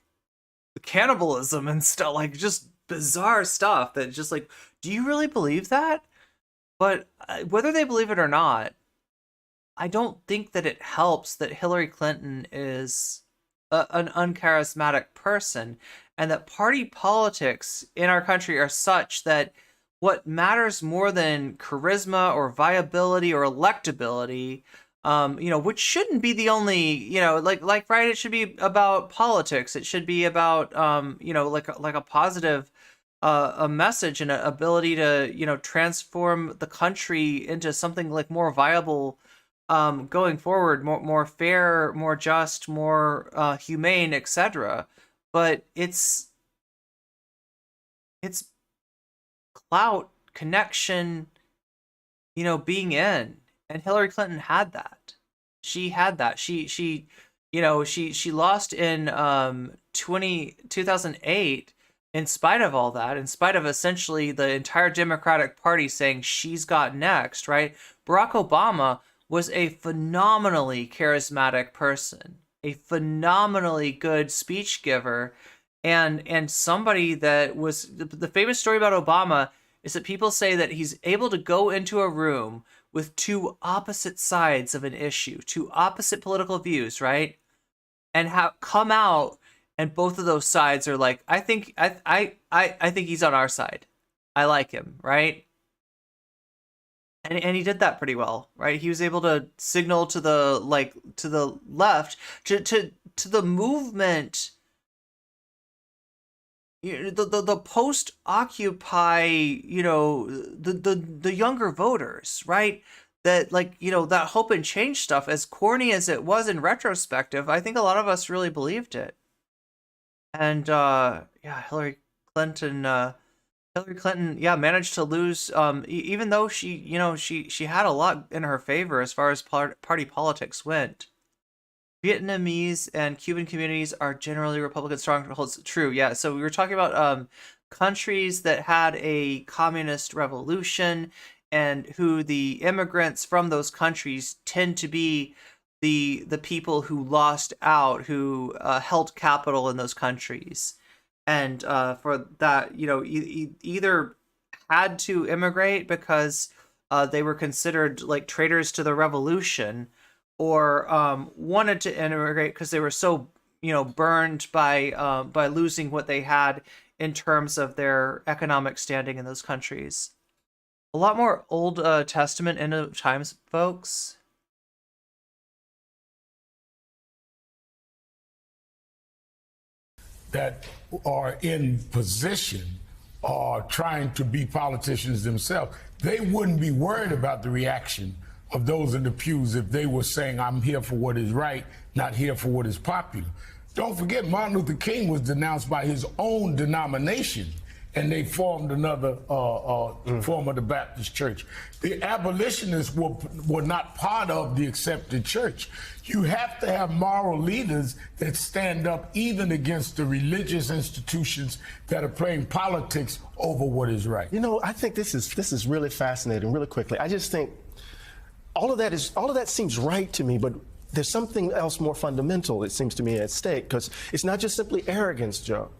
cannibalism and stuff, like just bizarre stuff that just like, do you really believe that? But whether they believe it or not, I don't think that it helps that Hillary Clinton is an uncharismatic person, and that party politics in our country are such that what matters more than charisma or viability or electability, which shouldn't be the only, right, it should be about politics. It should be about, like a positive a message and an ability to, transform the country into something like more viable going forward, more fair, more just, more humane, etc. But it's clout, connection, being in. And Hillary Clinton had that. She had that. She lost in 2008 in spite of all that, in spite of essentially the entire Democratic Party saying she's got next, right? Barack Obama was a phenomenally charismatic person, a phenomenally good speech giver, and somebody that was the famous story about Obama is that people say that he's able to go into a room with two opposite sides of an issue, two opposite political views, right? And come out, and both of those sides are like, I think he's on our side. I like him, right? And he did that pretty well, right? He was able to signal to the left, to the movement, the post-Occupy, the younger voters, right? That that hope and change stuff, as corny as it was in retrospective, I think a lot of us really believed it. And Hillary Clinton, managed to lose, even though she had a lot in her favor as far as party politics went. Vietnamese and Cuban communities are generally Republican strongholds. True, yeah. So we were talking about countries that had a communist revolution and who the immigrants from those countries tend to be the people who lost out, who held capital in those countries, and for that, either had to immigrate because they were considered like traitors to the revolution, or wanted to immigrate because they were so burned by losing what they had in terms of their economic standing in those countries. A lot more Old Testament end of times, folks. That are in position are trying to be politicians themselves. They wouldn't be worried about the reaction of those in the pews if they were saying, I'm here for what is right, not here for what is popular. Don't forget, Martin Luther King was denounced by his own denomination, and they formed another form of the Baptist church. The abolitionists were not part of the accepted church. You have to have moral leaders that stand up even against the religious institutions that are playing politics over what is right. I think this is really fascinating. Really quickly, I just think all of that seems right to me, but there's something else more fundamental, it seems to me, at stake, because it's not just simply arrogance, Joe.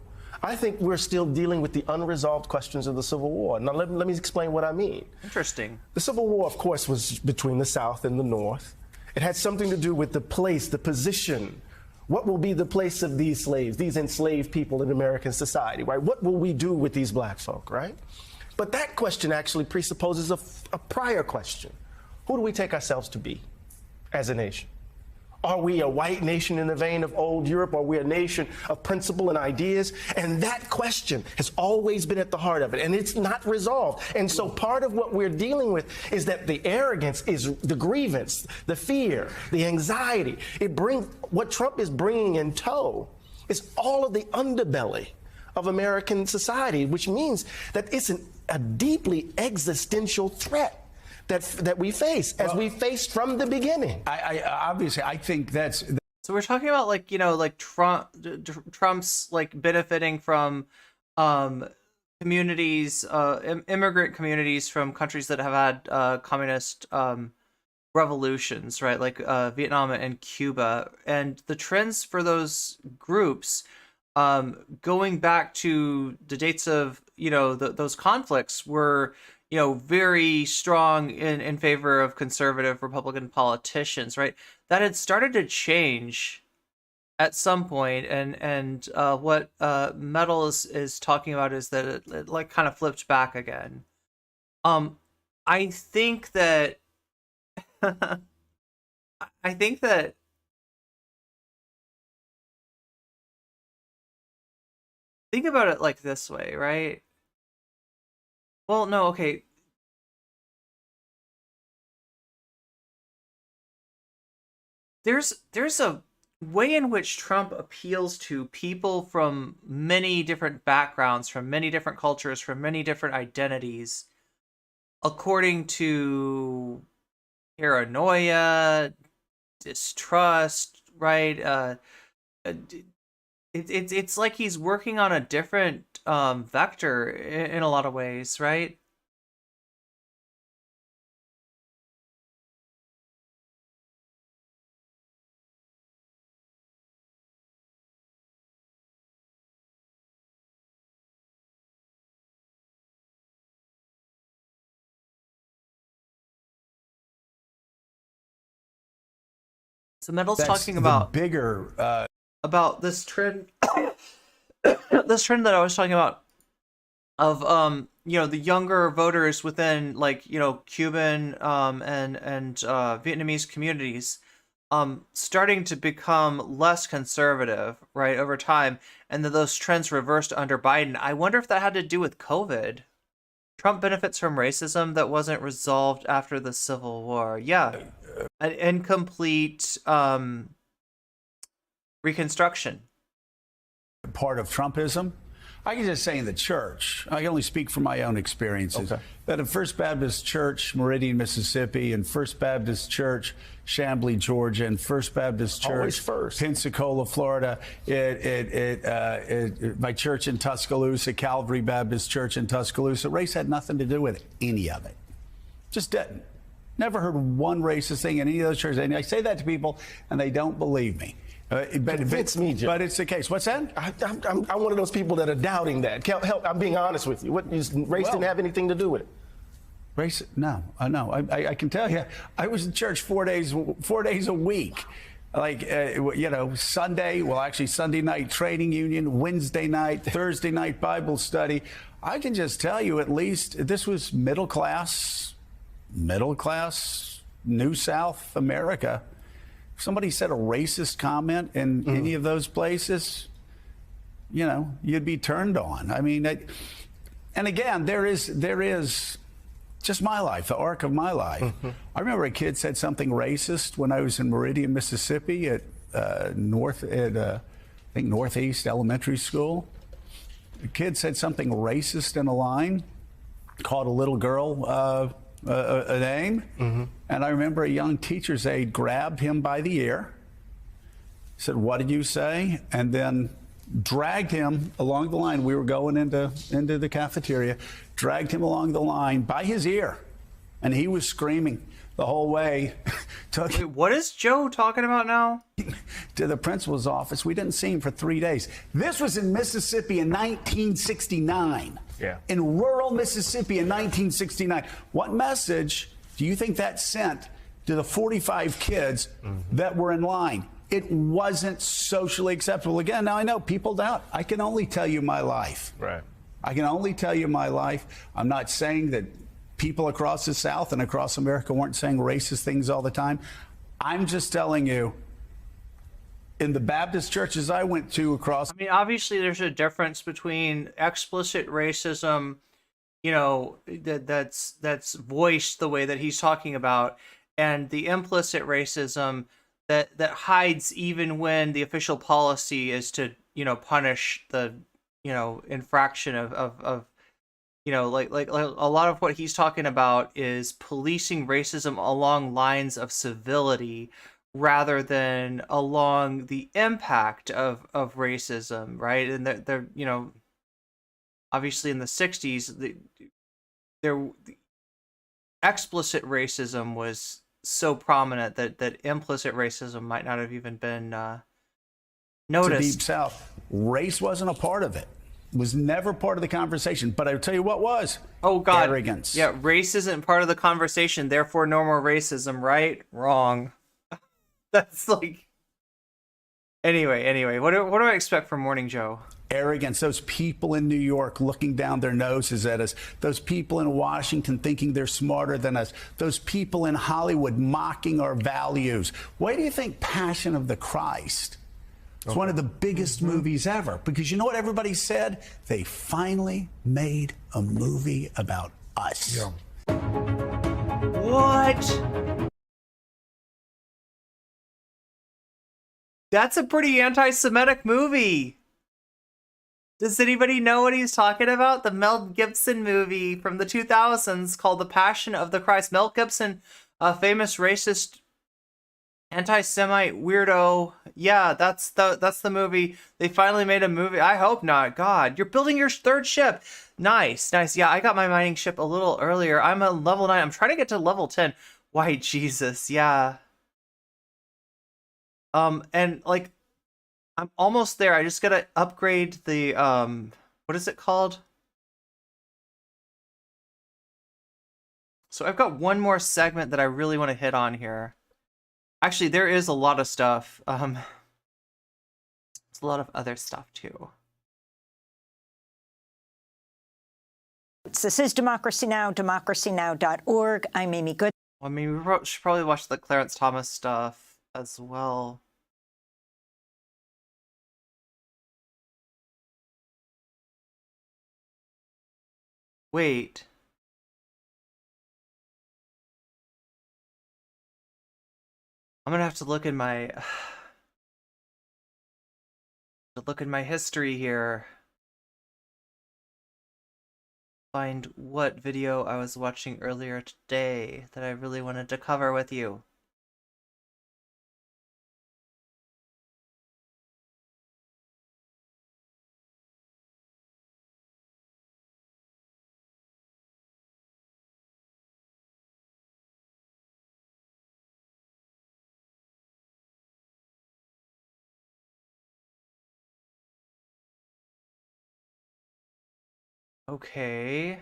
I think we're still dealing with the unresolved questions of the Civil War. Now, let me explain what I mean. Interesting. The Civil War, of course, was between the South and the North. It had something to do with the place, the position. What will be the place of these slaves, these enslaved people in American society, right? What will we do with these black folk, right? But that question actually presupposes a prior question. Who do we take ourselves to be as a nation? Are we a white nation in the vein of old Europe? Are we a nation of principle and ideas? And that question has always been at the heart of it, and it's not resolved. And so part of what we're dealing with is that the arrogance is the grievance, the fear, the anxiety. What Trump is bringing in tow is all of the underbelly of American society, which means that it's a deeply existential threat that we face, as we faced from the beginning. I think that's. So we're talking about Trump's benefiting from communities, immigrant communities from countries that have had communist revolutions, right? Like Vietnam and Cuba, and the trends for those groups, going back to the dates of those conflicts were very strong in favor of conservative Republican politicians, right? That had started to change at some point, and what Metal is talking about is that it kind of flipped back again. I think that think about it like this way, right? Well, no, okay. There's a way in which Trump appeals to people from many different backgrounds, from many different cultures, from many different identities, according to paranoia, distrust, right? It's like he's working on a different vector in a lot of ways, right? So Metal's talking about bigger about this trend this trend that I was talking about of the younger voters within Cuban and Vietnamese communities starting to become less conservative, right, over time, and that those trends reversed under Biden. I wonder if that had to do with COVID. Trump benefits from racism that wasn't resolved after the Civil War. Yeah, an incomplete reconstruction. Part of Trumpism. I can just say in the church, I can only speak from my own experiences, that in First Baptist Church, Meridian, Mississippi, and First Baptist Church, Chamblee, Georgia, and First Baptist Church, Pensacola, Florida, my church in Tuscaloosa, Calvary Baptist Church in Tuscaloosa, race had nothing to do with any of it. Just didn't. Never heard one racist thing in any of those churches. And I say that to people, and they don't believe me. Convince me, Jim. But it's the case. What's that? I'm one of those people that are doubting that. Help, I'm being honest with you. Race didn't have anything to do with it. Race? No, no. I can tell you, I was in church 4 days a week. Like, Sunday, well, actually Sunday night training union, Wednesday night, Thursday night Bible study. I can just tell you, at least this was middle class, New South America. If somebody said a racist comment in any of those places, you'd be turned on. I mean, and again, there is just my life, the arc of my life. I remember a kid said something racist when I was in Meridian, Mississippi at Northeast Elementary School. The kid said something racist in a line, called a little girl a name, and I remember a young teacher's aide grabbed him by the ear, said, "What did you say?" and then dragged him along the line. We were going into the cafeteria, dragged him along the line by his ear, and he was screaming the whole way. Wait, what is Joe talking about now? To the principal's office. We didn't see him for 3 days. This was in Mississippi in 1969. Yeah. In rural Mississippi in 1969. What message do you think that sent to the 45 kids that were in line? It wasn't socially acceptable. Again, now I know people doubt. I can only tell you my life. Right. I can only tell you my life. I'm not saying that people across the South and across America weren't saying racist things all the time. I'm just telling you, in the Baptist churches I went to across... I mean, obviously there's a difference between explicit racism, that's voiced the way that he's talking about, and the implicit racism that hides even when the official policy is to, punish the, infraction of like a lot of what he's talking about is policing racism along lines of civility rather than along the impact of racism, right? And they're obviously in the 60s, the explicit racism was so prominent that implicit racism might not have even been noticed. The Deep South, race wasn't a part of it. Was never part of the conversation. But I'll tell you what was. Oh, God. Arrogance. Yeah, race isn't part of the conversation, therefore no more racism, right? Wrong. That's like... Anyway, what do I expect from Morning Joe? Arrogance. Those people in New York looking down their noses at us. Those people in Washington thinking they're smarter than us. Those people in Hollywood mocking our values. Why do you think Passion of the Christ... It's one of the biggest movies ever, because you know what everybody said? They finally made a movie about us. Yeah. What? That's a pretty anti-Semitic movie. Does anybody know what he's talking about? The Mel Gibson movie from the 2000s called The Passion of the Christ. Mel Gibson, a famous racist anti-Semite weirdo. Yeah, that's the movie. They finally made a movie. I hope not. God, you're building your third ship. Nice. Yeah, I got my mining ship a little earlier. I'm at level 9. I'm trying to get to level 10. Why, Jesus, yeah. And like, I'm almost there. I just gotta upgrade the what is it called? So I've got one more segment that I really want to hit on here. Actually, there is a lot of stuff. There's a lot of other stuff, too. This is Democracy Now!, democracynow.org. I'm Amy Good. I mean, we should probably watch the Clarence Thomas stuff as well. Wait. I'm gonna have to look in my history here. Find what video I was watching earlier today that I really wanted to cover with you. Okay.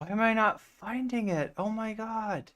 Why am I not finding it? Oh my god.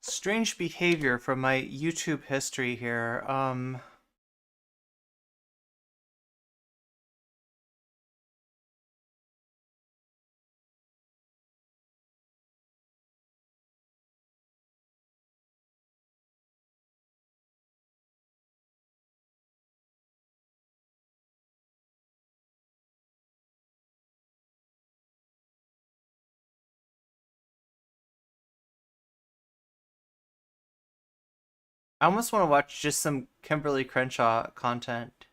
Strange behavior from my YouTube history here. I almost want to watch just some Kimberlé Crenshaw content.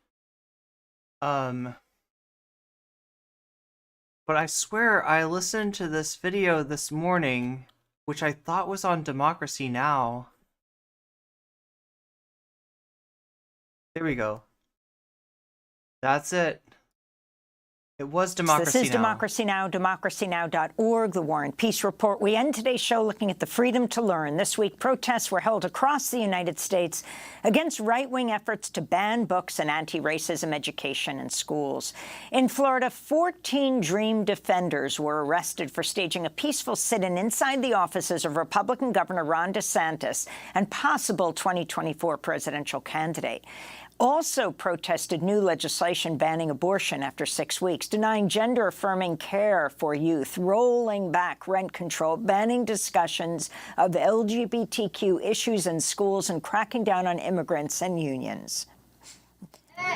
But I swear I listened to this video this morning, which I thought was on Democracy Now! There we go. That's it. It was Democracy Now! This is Democracy Now!, democracynow.org, The War and Peace Report. We end today's show looking at the freedom to learn. This week, protests were held across the United States against right-wing efforts to ban books and anti-racism education in schools. In Florida, 14 Dream Defenders were arrested for staging a peaceful sit-in inside the offices of Republican Governor Ron DeSantis and possible 2024 presidential candidate. Also protested new legislation banning abortion after 6 weeks, denying gender-affirming care for youth, rolling back rent control, banning discussions of LGBTQ issues in schools, and cracking down on immigrants and unions.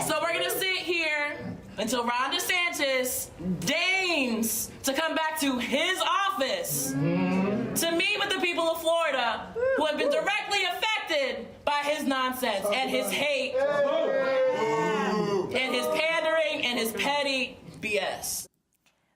So we're going to sit here until Ron DeSantis deigns to come back to his office to meet with the people of Florida who have been directly affected by his nonsense and his hate and his pandering and his petty BS.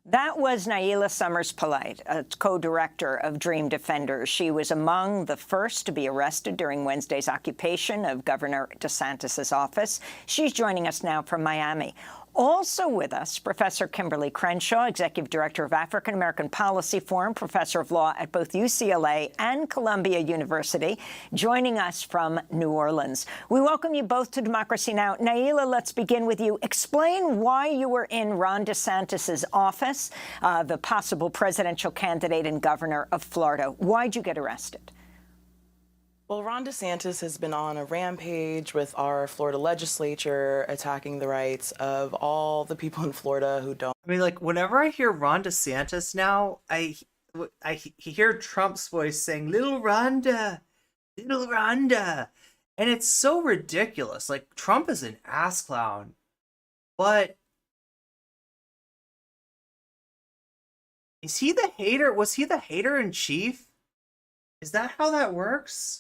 That was Naila Summers-Polite, a co-director of Dream Defenders. She was among the first to be arrested during Wednesday's occupation of Governor DeSantis' office. She's joining us now from Miami. Also with us, Professor Kimberlé Crenshaw, Executive Director of African American Policy Forum, Professor of Law at both UCLA and Columbia University, joining us from New Orleans. We welcome you both to Democracy Now! Naila, let's begin with you. Explain why you were in Ron DeSantis' office, the possible presidential candidate and governor of Florida. Why'd you get arrested? Well, Ron DeSantis has been on a rampage with our Florida legislature, attacking the rights of all the people in Florida who don't. I mean, like, whenever I hear Ron DeSantis now, I hear Trump's voice saying, Little Rhonda, Little Rhonda. And it's so ridiculous. Like, Trump is an ass clown. But is he the hater? Was he the hater in chief? Is that how that works?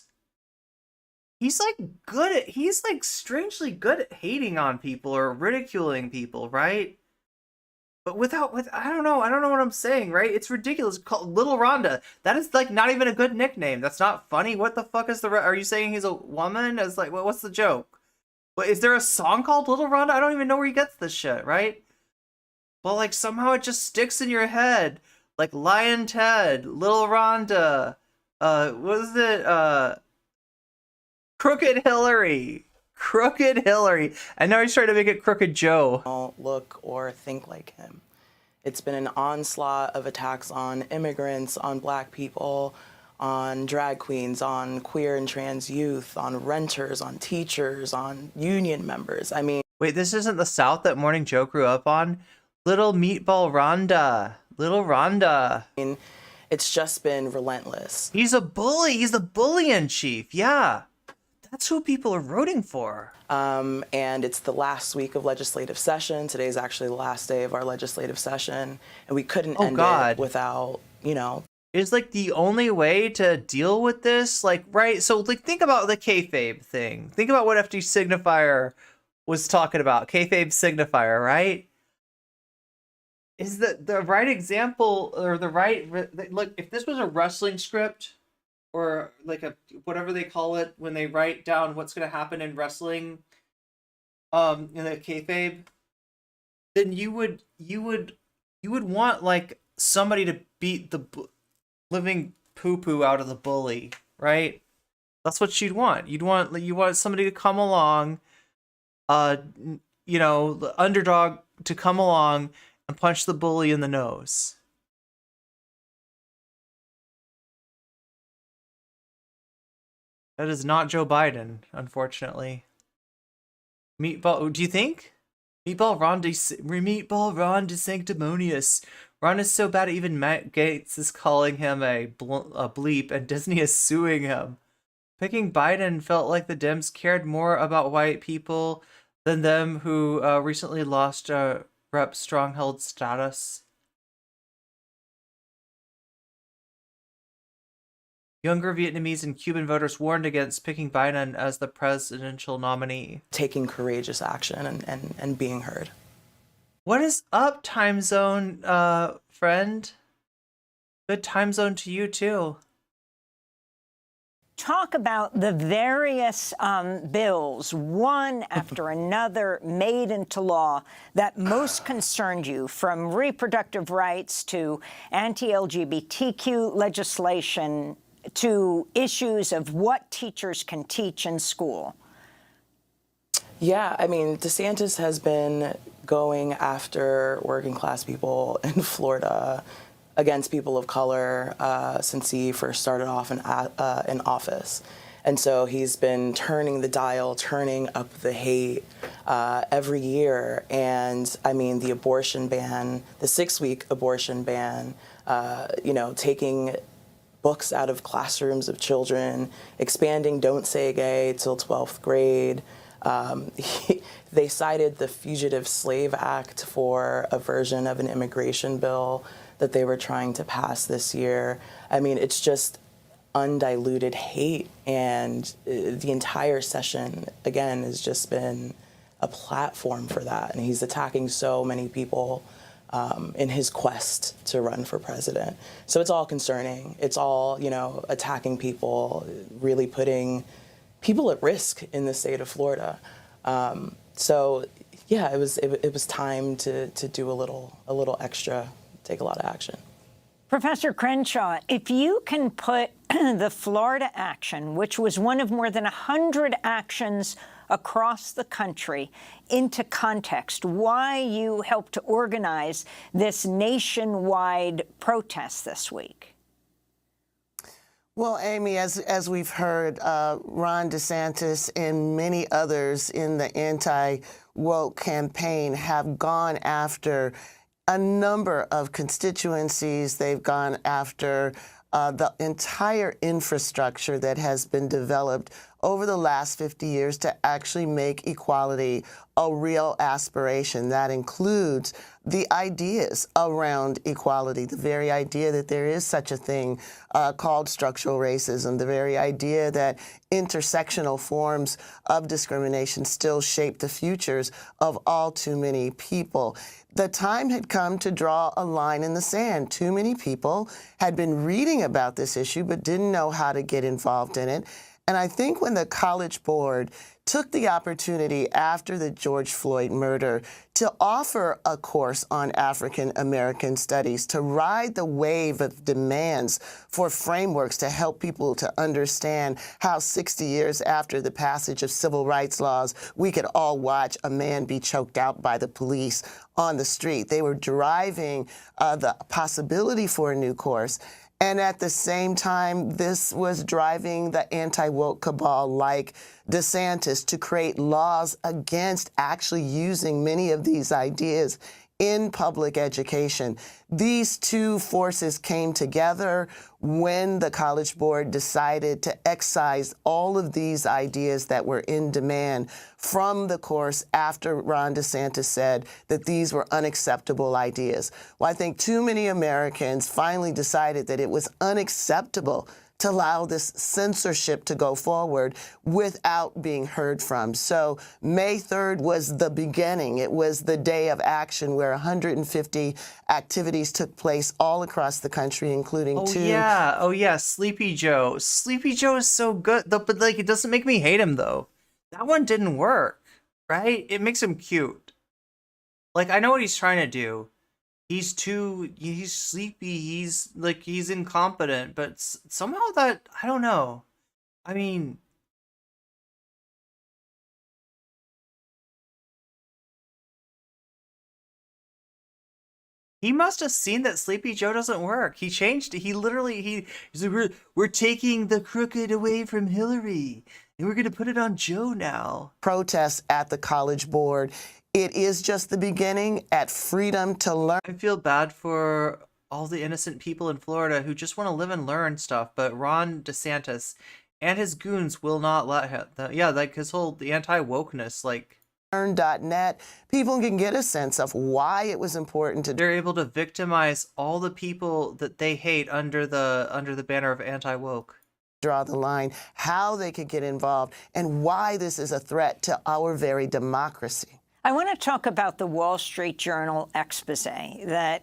He's like strangely good at hating on people or ridiculing people, right? But I don't know what I'm saying, right? It's ridiculous. Called Little Rhonda. That is like not even a good nickname. That's not funny. What the fuck is are you saying he's a woman? It's like, what's the joke? But is there a song called Little Rhonda? I don't even know where he gets this shit, right? Well, like somehow it just sticks in your head. Like Lion Ted, Little Rhonda, what is it? Crooked Hillary. Crooked Hillary. And now he's trying to make it Crooked Joe. Don't look or think like him. It's been an onslaught of attacks on immigrants, on black people, on drag queens, on queer and trans youth, on renters, on teachers, on union members. I mean... Wait, this isn't the South that Morning Joe grew up on? Little Meatball Rhonda. Little Rhonda. I mean, it's just been relentless. He's a bully. He's the bully in chief. Yeah. That's who people are voting for. And it's the last week of legislative session. Today's actually the last day of our legislative session. And we couldn't end it without, you know... Is like the only way to deal with this, like, right? So like, think about the kayfabe thing. Think about what FD Signifier was talking about. Kayfabe Signifier, right? Is the right example or the right look? If this was a wrestling script or like a whatever they call it when they write down what's going to happen in wrestling, in the kayfabe, then you would want like somebody to beat the living poo-poo out of the bully, right? That's what you'd want. You want somebody to come along, you know, the underdog to come along and punch the bully in the nose. That is not Joe Biden, unfortunately. Meatball, do you think? Meatball Ron DeSanctimonious. Ron is so bad, even Matt Gaetz is calling him a bleep, and Disney is suing him. Picking Biden felt like the Dems cared more about white people than them who recently lost rep stronghold status. Younger Vietnamese and Cuban voters warned against picking Biden as the presidential nominee. Taking courageous action and being heard. What is up, time zone, friend? Good time zone to you, too. Talk about the various bills, one after another, made into law that most concerned you, from reproductive rights to anti-LGBTQ legislation to issues of what teachers can teach in school. Yeah, I mean, DeSantis has been going after working class people in Florida, against people of color, since he first started off in office. And so he's been turning the dial, turning up the hate every year. And I mean, the abortion ban, the 6-week abortion ban, you know, taking books out of classrooms of children, expanding Don't Say Gay till 12th grade. They cited the Fugitive Slave Act for a version of an immigration bill that they were trying to pass this year. I mean, it's just undiluted hate, and the entire session, again, has just been a platform for that. And he's attacking so many people in his quest to run for president. So it's all concerning. It's all, you know, attacking people, really putting people at risk in the state of Florida. So yeah, it was time to do a little extra, take a lot of action. Professor Crenshaw, if you can put the Florida action, which was one of more than 100 actions across the country, into context, why you helped to organize this nationwide protest this week. Well, Amy, as we've heard, Ron DeSantis and many others in the anti-woke campaign have gone after a number of constituencies. They've gone after the entire infrastructure that has been developed over the last 50 years to actually make equality a real aspiration. That includes the ideas around equality, the very idea that there is such a thing called structural racism, the very idea that intersectional forms of discrimination still shape the futures of all too many people. The time had come to draw a line in the sand. Too many people had been reading about this issue but didn't know how to get involved in it. And I think when the College Board took the opportunity after the George Floyd murder to offer a course on African American studies, to ride the wave of demands for frameworks to help people to understand how 60 years after the passage of civil rights laws, we could all watch a man be choked out by the police on the street. They were driving the possibility for a new course. And at the same time, this was driving the anti-woke cabal like DeSantis to create laws against actually using many of these ideas in public education. These two forces came together when the College Board decided to excise all of these ideas that were in demand from the course after Ron DeSantis said that these were unacceptable ideas. Well, I think too many Americans finally decided that it was unacceptable to allow this censorship to go forward without being heard from. So May 3rd was the beginning. It was the day of action where 150 activities took place all across the country, including Oh yeah, Sleepy Joe. Sleepy Joe is so good, but like it doesn't make me hate him though. That one didn't work, right? It makes him cute. Like I know what he's trying to do. He's sleepy, he's incompetent, but somehow that, I don't know. I mean, he must have seen that Sleepy Joe doesn't work. He changed it. He's like, we're taking the crooked away from Hillary, and we're going to put it on Joe now. Protests at the College Board. It is just the beginning at Freedom to Learn. I feel bad for all the innocent people in Florida who just want to live and learn stuff, but Ron DeSantis and his goons will not let him. Like his whole anti-wokeness, like Learn.net, people can get a sense of why it was important to. They're able to victimize all the people that they hate under the banner of anti-woke. Draw the line, how they could get involved, and why this is a threat to our very democracy. I want to talk about the Wall Street Journal expose that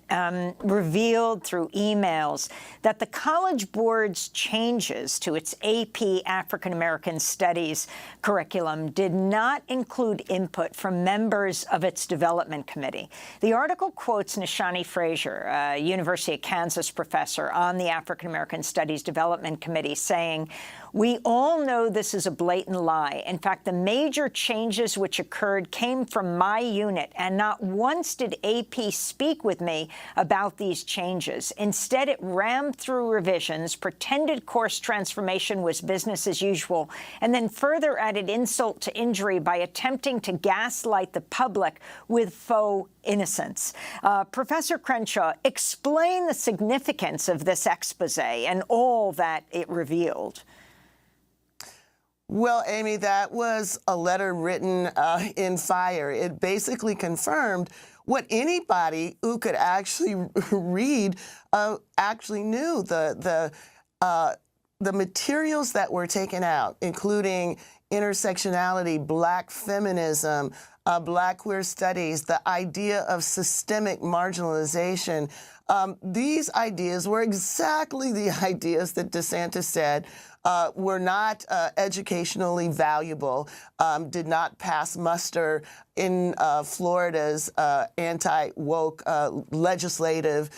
revealed through emails that the College Board's changes to its AP African American Studies curriculum did not include input from members of its development committee. The article quotes Nishani Frazier, a University of Kansas professor on the African American Studies Development Committee, saying, "We all know this is a blatant lie. In fact, the major changes which occurred came from my unit, and not once did AP speak with me about these changes. Instead, it rammed through revisions, pretended course transformation was business as usual, and then further added insult to injury by attempting to gaslight the public with faux innocence." Professor Crenshaw, explain the significance of this expose and all that it revealed. Well, Amy, that was a letter written in fire. It basically confirmed what anybody who could actually read actually knew. The materials that were taken out, including intersectionality, Black feminism, Black queer studies, the idea of systemic marginalization, these ideas were exactly the ideas that DeSantis said were not educationally valuable, did not pass muster in Florida's anti-woke legislative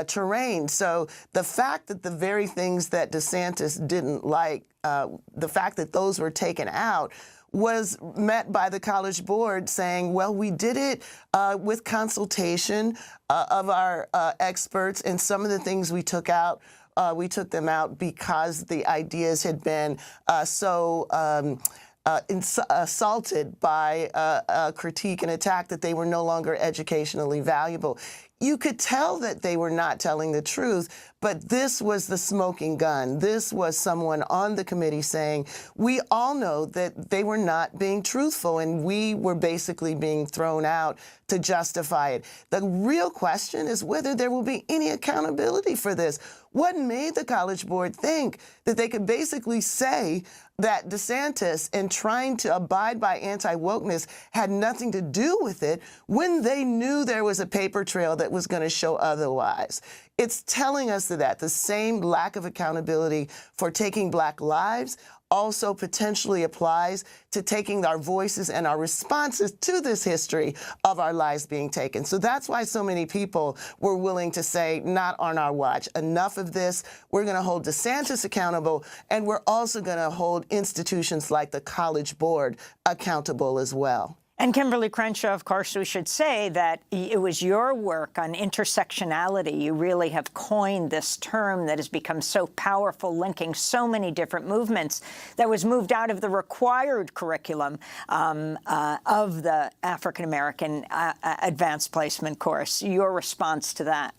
terrain. So the fact that the very things that DeSantis didn't like, the fact that those were taken out, was met by the College Board saying, well, we did it with consultation of our experts, and some of the things we took out, we took them out because the ideas had been assaulted by a critique and attack that they were no longer educationally valuable. You could tell that they were not telling the truth, but this was the smoking gun. This was someone on the committee saying, we all know that they were not being truthful, and we were basically being thrown out to justify it. The real question is whether there will be any accountability for this. What made the College Board think that they could basically say that DeSantis, in trying to abide by anti-wokeness, had nothing to do with it when they knew there was a paper trail that that was going to show otherwise. It's telling us that the same lack of accountability for taking Black lives also potentially applies to taking our voices and our responses to this history of our lives being taken. So that's why so many people were willing to say, not on our watch. Enough of this. We're going to hold DeSantis accountable, and we're also going to hold institutions like the College Board accountable as well. And Kimberlé Crenshaw, of course, we should say that it was your work on intersectionality. You really have coined this term that has become so powerful, linking so many different movements, that was moved out of the required curriculum of the African-American advanced placement course. Your response to that?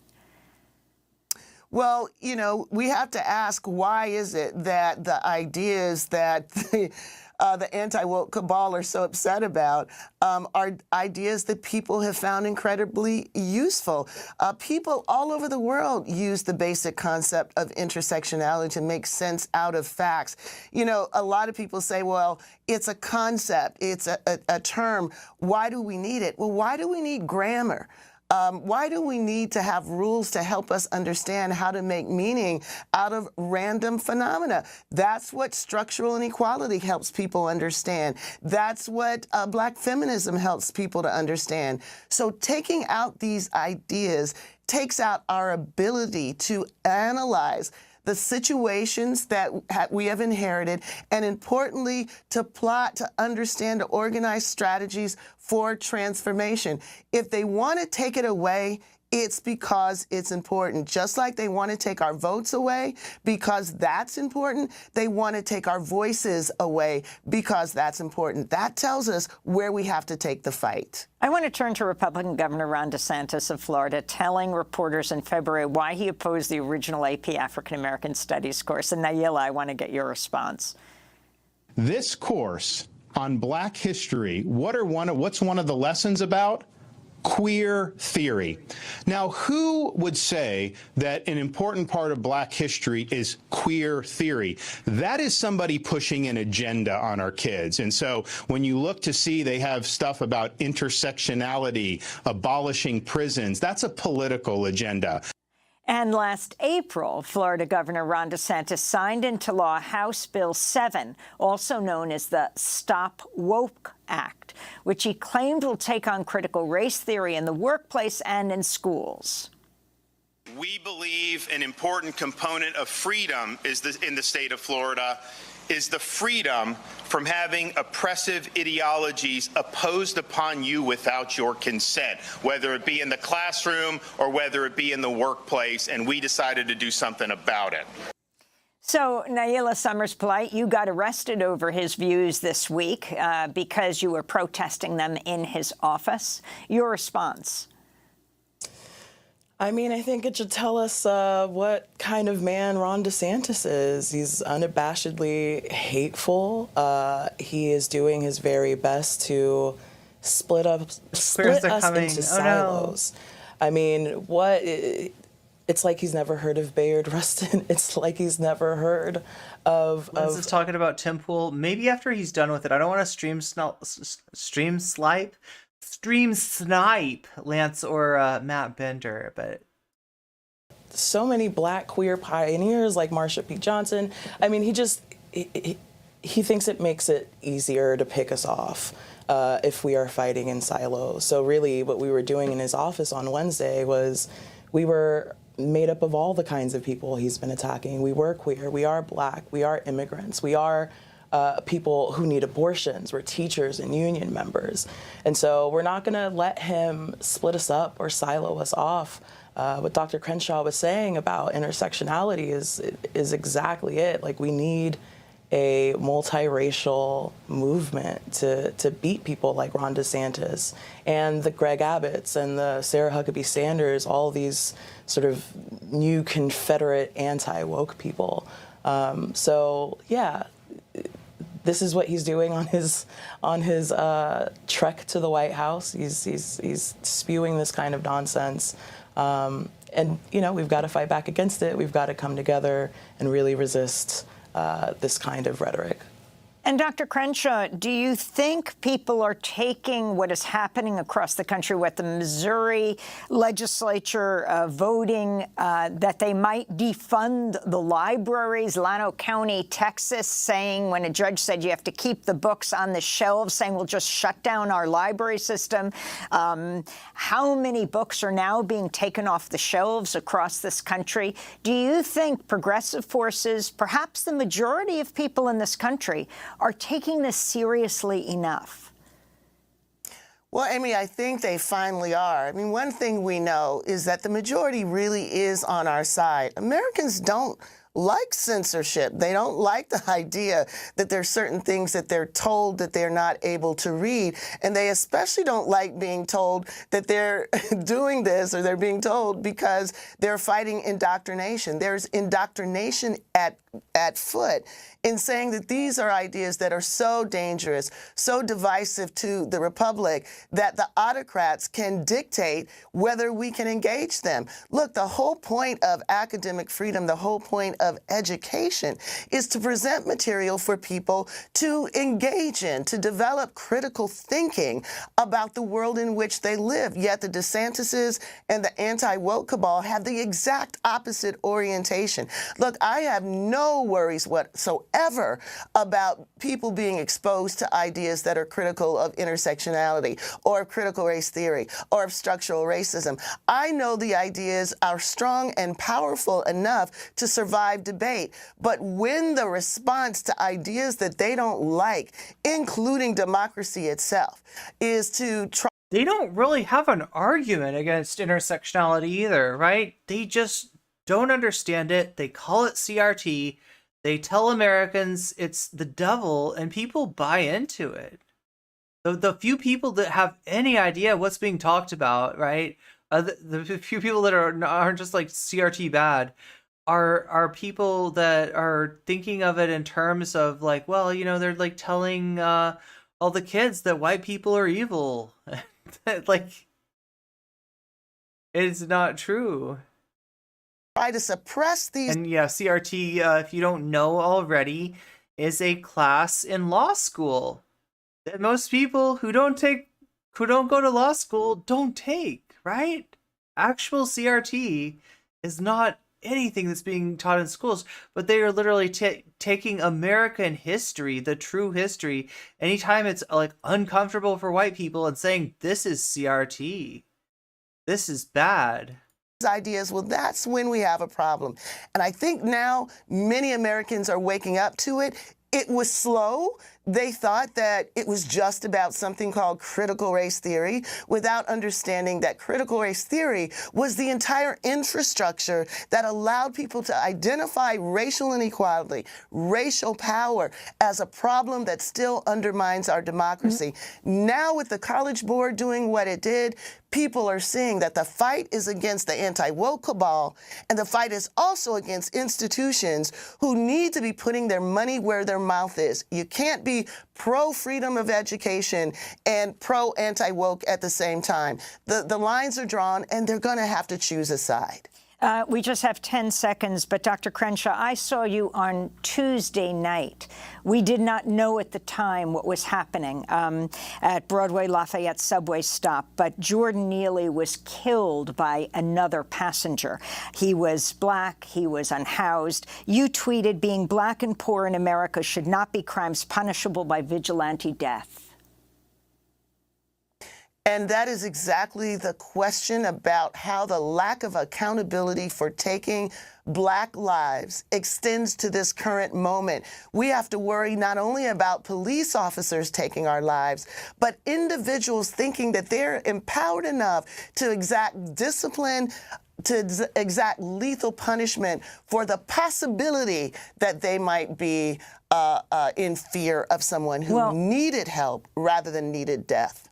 Well, you know, we have to ask, why is it that the ideas that the anti-woke cabal are so upset about are ideas that people have found incredibly useful. People all over the world use the basic concept of intersectionality to make sense out of facts. You know, a lot of people say, well, it's a concept, it's a term. Why do we need it? Well, why do we need grammar? Why do we need to have rules to help us understand how to make meaning out of random phenomena? That's what structural inequality helps people understand. That's what Black feminism helps people to understand. So taking out these ideas takes out our ability to analyze the situations that we have inherited, and importantly, to plot, to understand, to organize strategies for transformation. If they want to take it away, it's because it's important. Just like they want to take our votes away because that's important, they want to take our voices away because that's important. That tells us where we have to take the fight. I want to turn to Republican Governor Ron DeSantis of Florida, telling reporters in February why he opposed the original AP African American Studies course. And Nayila, I want to get your response. This course on Black history, what's one of the lessons about? Queer theory. Now, who would say that an important part of Black history is queer theory? That is somebody pushing an agenda on our kids. And so when you look to see they have stuff about intersectionality, abolishing prisons, that's a political agenda. And last April, Florida Governor Ron DeSantis signed into law House Bill 7, also known as the Stop Woke Act, which he claimed will take on critical race theory in the workplace and in schools. We believe an important component of freedom in the state of Florida is the freedom from having oppressive ideologies opposed upon you without your consent, whether it be in the classroom or whether it be in the workplace, and we decided to do something about it. So, Nayila Summers-Polite, you got arrested over his views this week because you were protesting them in his office. Your response? I mean, I think it should tell us what kind of man Ron DeSantis is. He's unabashedly hateful. He is doing his very best to split us into silos. I mean, it's like he's never heard of Bayard Rustin. It's like he's never heard of... This is talking about Tim Pool. Maybe after he's done with it. I don't want to stream snipe Lance or Matt Bender, but so many Black queer pioneers like Marsha P. Johnson. I mean, he thinks it makes it easier to pick us off if we are fighting in silos. So really what we were doing in his office on Wednesday was we were made up of all the kinds of people he's been attacking. We were queer, we are Black, we are immigrants, we are people who need abortions. We're teachers and union members. And so we're not going to let him split us up or silo us off. What Dr. Crenshaw was saying about intersectionality is exactly it. Like, we need a multiracial movement to beat people like Ron DeSantis and the Greg Abbotts and the Sarah Huckabee Sanders, all these sort of new Confederate anti-woke people. So, yeah. This is what he's doing on his trek to the White House. He's spewing this kind of nonsense, and you know, we've got to fight back against it. We've got to come together and really resist this kind of rhetoric. And Dr. Crenshaw, do you think people are taking what is happening across the country, what the Missouri legislature voting that they might defund the libraries, Llano County, Texas, saying when a judge said you have to keep the books on the shelves, saying we'll just shut down our library system? How many books are now being taken off the shelves across this country? Do you think progressive forces, perhaps the majority of people in this country, are taking this seriously enough? Well, Amy, I think they finally are. I mean, one thing we know is that the majority really is on our side. Americans don't like censorship. They don't like the idea that there's certain things that they're told that they're not able to read. And they especially don't like being told that they're doing this, or they're being told because they're fighting indoctrination. There's indoctrination at foot in saying that these are ideas that are so dangerous, so divisive to the republic, that the autocrats can dictate whether we can engage them. Look, the whole point of academic freedom, the whole point of education is to present material for people to engage in, to develop critical thinking about the world in which they live. Yet the DeSantises and the anti-woke cabal have the exact opposite orientation. Look, I have no worries whatsoever about people being exposed to ideas that are critical of intersectionality or of critical race theory or of structural racism. I know the ideas are strong and powerful enough to survive debate, but when the response to ideas that they don't like, including democracy itself, is to try... They don't really have an argument against intersectionality either, right? They just don't understand it. They call it CRT. They tell Americans it's the devil, and people buy into it. The few people that have any idea what's being talked about, right? The few people that aren't just like CRT bad are people that are thinking of it in terms of like, well, you know, they're like telling all the kids that white people are evil. Like, it's not true. Try to suppress these. And yeah, CRT, if you don't know already, is a class in law school that most people who don't go to law school don't take, right? Actual CRT is not anything that's being taught in schools, but they are literally taking American history, the true history, anytime it's like uncomfortable for white people, and saying this is CRT, this is bad. Ideas, well, that's when we have a problem. And I think now many Americans are waking up to it. It was slow. They thought that it was just about something called critical race theory, without understanding that critical race theory was the entire infrastructure that allowed people to identify racial inequality, racial power, as a problem that still undermines our democracy. Now, with the College Board doing what it did, people are seeing that the fight is against the anti-woke cabal, and the fight is also against institutions who need to be putting their money where their mouth is. You can't be pro-freedom of education and pro-anti-woke at the same time. The lines are drawn, and they're going to have to choose a side. We just have 10 seconds, but Dr. Crenshaw, I saw you on Tuesday night. We did not know at the time what was happening at Broadway Lafayette subway stop, but Jordan Neely was killed by another passenger. He was black, he was unhoused. You tweeted, being black and poor in America should not be crimes punishable by vigilante death. And that is exactly the question about how the lack of accountability for taking Black lives extends to this current moment. We have to worry not only about police officers taking our lives, but individuals thinking that they're empowered enough to exact discipline, to exact lethal punishment for the possibility that they might be in fear of someone who needed help rather than needed death.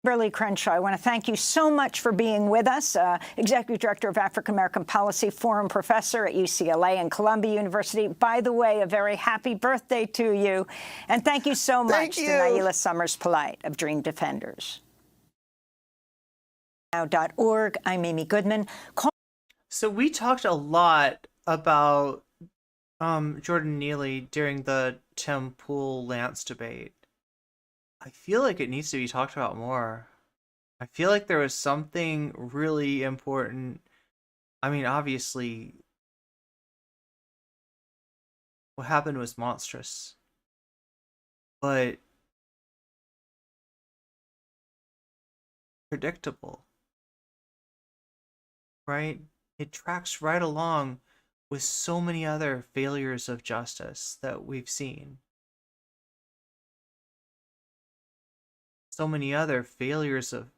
Kimberlé Crenshaw, I want to thank you so much for being with us, Executive Director of African American Policy, Forum Professor at UCLA and Columbia University. By the way, a very happy birthday to you. And thank you so much to Naila Summers-Polite of Dream Defenders. Now.org. I'm Amy Goodman. So we talked a lot about Jordan Neely during the Tim Pool Lance debate. I feel like it needs to be talked about more. I feel like there was something really important. I mean, obviously, what happened was monstrous, but predictable, right? It tracks right along with so many other failures of justice that we've seen. So many other failures of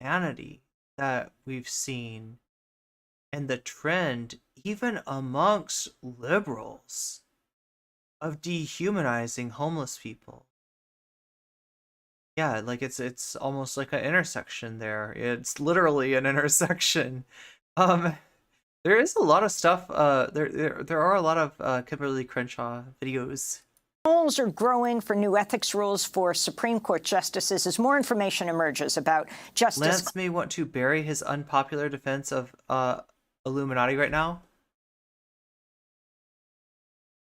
humanity that we've seen. And the trend, even amongst liberals, of dehumanizing homeless people. Yeah, like it's almost like an intersection there. It's literally an intersection. There is a lot of stuff. There are a lot of Kimberlé Crenshaw videos. Polls are growing for new ethics rules for Supreme Court justices as more information emerges about justice. Lance may want to bury his unpopular defense of Illuminati right now.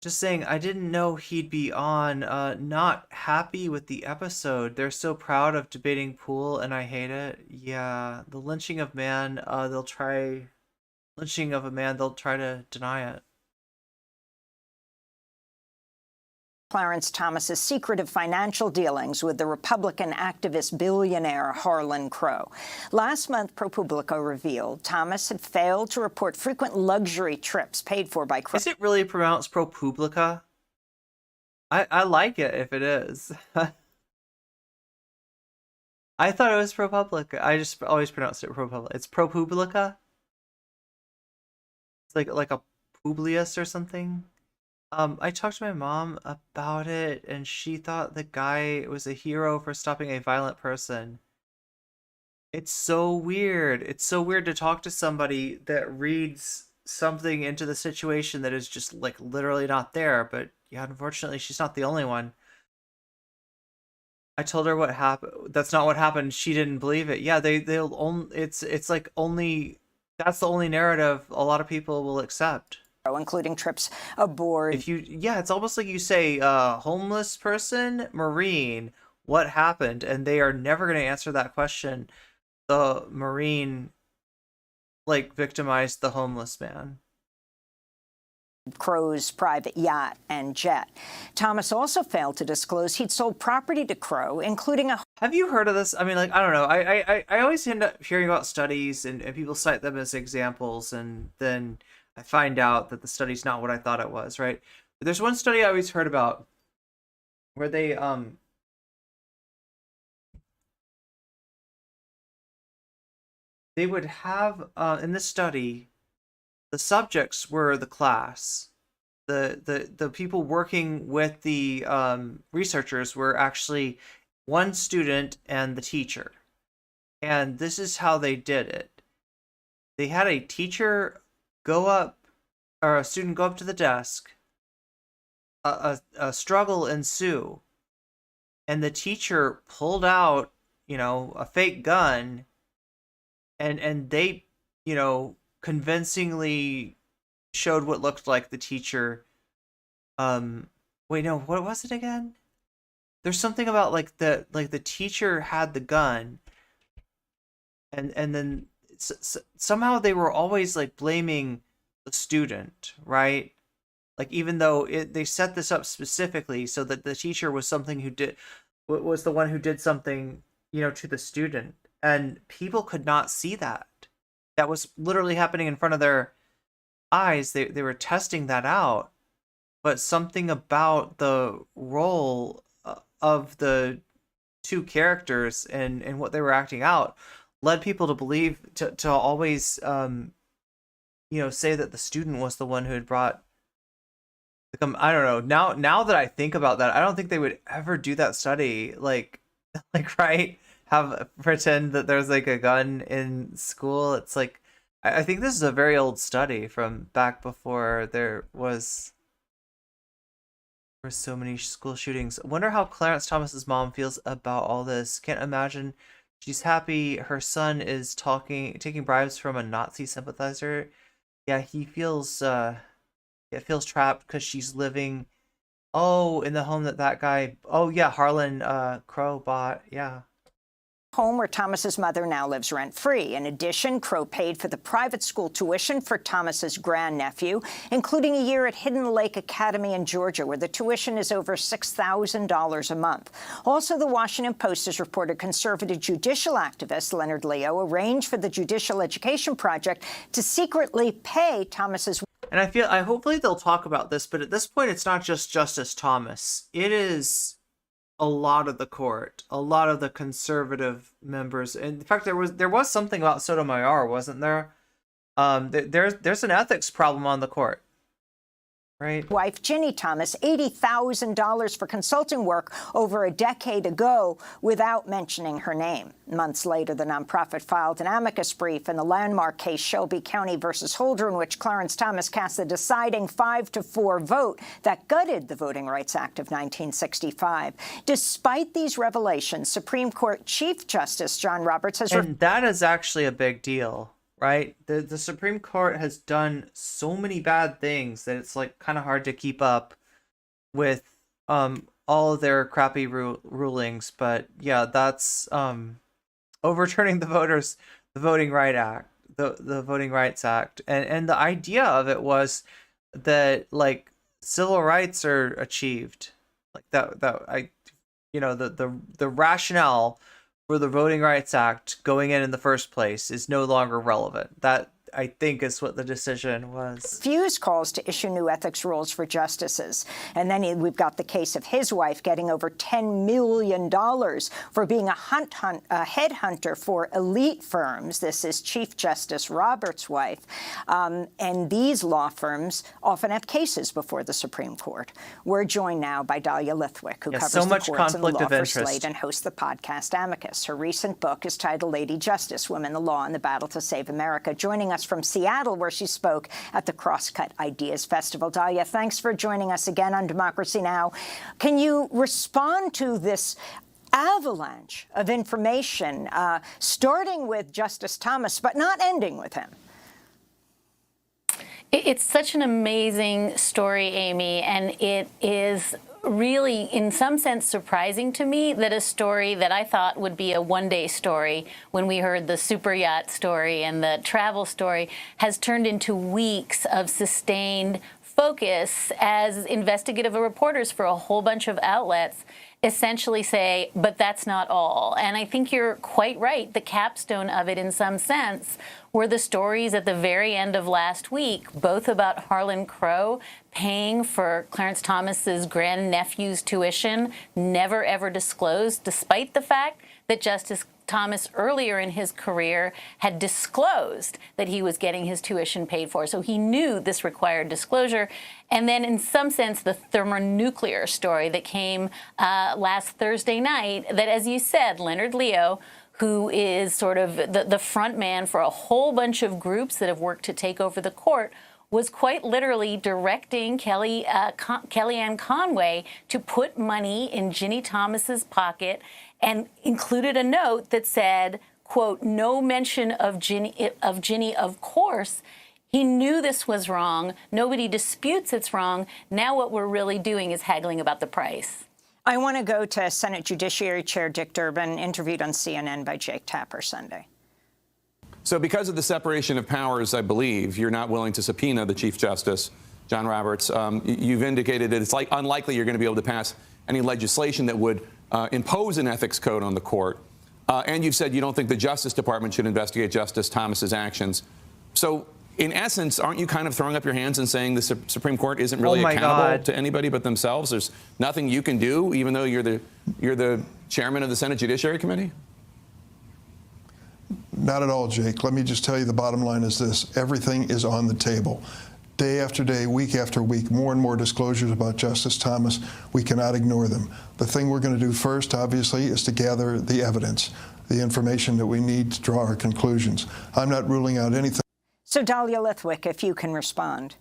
Just saying, I didn't know he'd be on. Not happy with the episode. They're so proud of debating Pool, and I hate it. Yeah, the lynching of man. They'll try to deny it. Clarence Thomas's secretive financial dealings with the Republican activist billionaire Harlan Crow. Last month, ProPublica revealed Thomas had failed to report frequent luxury trips paid for by Crow. Is it really pronounced ProPublica? I like it if it is. I thought it was ProPublica. I just always pronounced it ProPublica. It's ProPublica? It's like a Publius or something? I talked to my mom about it, and she thought the guy was a hero for stopping a violent person. It's so weird. It's so weird to talk to somebody that reads something into the situation that is just like literally not there. But yeah, unfortunately, she's not the only one. I told her what happened. That's not what happened. She didn't believe it. Yeah, they'll only. It's like only. That's the only narrative a lot of people will accept. Including trips aboard. It's almost like you say, homeless person, Marine, what happened? And they are never going to answer that question. The Marine, victimized the homeless man. Crow's private yacht and jet. Thomas also failed to disclose he'd sold property to Crow, including a... Have you heard of this? I mean, I don't know. I always end up hearing about studies and people cite them as examples, and then I find out that the study's not what I thought it was, right? But there's one study I always heard about where they would have in this study, the subjects were the class. The people working with the researchers were actually one student and the teacher. And this is how they did it. They had a teacher a student go up to the desk, a struggle ensue, and the teacher pulled out, a fake gun, and they, convincingly showed what looked like the teacher. Wait, no, what was it again? There's something about the teacher had the gun, and then somehow they were always blaming the student, right? Even though they set this up specifically so that the teacher was was the one who did something, to the student, and people could not see that. That was literally happening in front of their eyes. They were testing that out, but something about the role of the two characters and what they were acting out led people to believe to always say that the student was the one who had brought I don't know. Now that I think about that, I don't think they would ever do that study right, pretend that there's a gun in school. It's I think this is a very old study from back before there were so many school shootings. I wonder how Clarence Thomas's mom feels about all this. Can't imagine she's happy her son is taking bribes from a Nazi sympathizer. Yeah, he feels It feels trapped because she's living, in the home that guy, Harlan Crow bought, home where Thomas's mother now lives rent-free. In addition, Crow paid for the private school tuition for Thomas's grandnephew, including a year at Hidden Lake Academy in Georgia, where the tuition is over $6,000 a month. Also, the Washington Post has reported conservative judicial activist Leonard Leo arranged for the Judicial Education Project to secretly pay Thomas's. And hopefully they'll talk about this, but at this point, it's not just Justice Thomas. It is a lot of the court, a lot of the conservative members. In fact, there was something about Sotomayor, wasn't there? There's an ethics problem on the court, right? Wife Ginny Thomas, $80,000 for consulting work over a decade ago without mentioning her name. Months later, the nonprofit filed an amicus brief in the landmark case Shelby County versus Holder, in which Clarence Thomas cast the deciding 5-4 vote that gutted the Voting Rights Act of 1965. Despite these revelations, Supreme Court Chief Justice John Roberts has... And that is actually a big deal, right? The Supreme Court has done so many bad things that it's like kind of hard to keep up with all of their crappy rulings. But yeah, that's overturning the Voting Rights Act, the Voting Rights Act, and the idea of it was that like civil rights are achieved, like the rationale for the Voting Rights Act going in the first place is no longer relevant. That, I think, is what the decision was. Refused calls to issue new ethics rules for justices. And then we've got the case of his wife getting over $10 million for being a headhunter for elite firms. This is Chief Justice Roberts' wife. And these law firms often have cases before the Supreme Court. We're joined now by Dahlia Lithwick, who covers so the much courts and the conflict law of for interest. Slate and hosts the podcast Amicus. Her recent book is titled Lady Justice, Women, the Law, and the Battle to Save America. Joining us from Seattle, where she spoke at the Crosscut Ideas Festival. Dahlia, thanks for joining us again on Democracy Now! Can you respond to this avalanche of information, starting with Justice Thomas, but not ending with him? It's such an amazing story, Amy, and it is really, in some sense, surprising to me that a story that I thought would be a one-day story when we heard the super yacht story and the travel story has turned into weeks of sustained focus as investigative reporters for a whole bunch of outlets essentially say, but that's not all. And I think you're quite right. The capstone of it, in some sense, were the stories at the very end of last week, both about Harlan Crow paying for Clarence Thomas's grandnephew's tuition, never ever disclosed, despite the fact that Justice Thomas earlier in his career had disclosed that he was getting his tuition paid for. So he knew this required disclosure. And then in some sense, the thermonuclear story that came last Thursday night that, as you said, Leonard Leo, who is sort of the front man for a whole bunch of groups that have worked to take over the court, was quite literally directing Kellyanne Conway to put money in Ginny Thomas's pocket and included a note that said, quote, no mention of Ginny, of course. He knew this was wrong. Nobody disputes it's wrong. Now what we're really doing is haggling about the price. I want to go to Senate Judiciary Chair Dick Durbin, interviewed on CNN by Jake Tapper Sunday. So because of the separation of powers, I believe, you're not willing to subpoena the Chief Justice, John Roberts. You've indicated that it's unlikely you're going to be able to pass any legislation that would impose an ethics code on the court. And you've said you don't think the Justice Department should investigate Justice Thomas's actions. So in essence, aren't you kind of throwing up your hands and saying the Supreme Court isn't really accountable to anybody but themselves? There's nothing you can do, even though you're the chairman of the Senate Judiciary Committee? Not at all, Jake. Let me just tell you the bottom line is this. Everything is on the table. Day after day, week after week, more and more disclosures about Justice Thomas. We cannot ignore them. The thing we're going to do first, obviously, is to gather the evidence, the information that we need to draw our conclusions. I'm not ruling out anything. So, Dahlia Lithwick, if you can respond.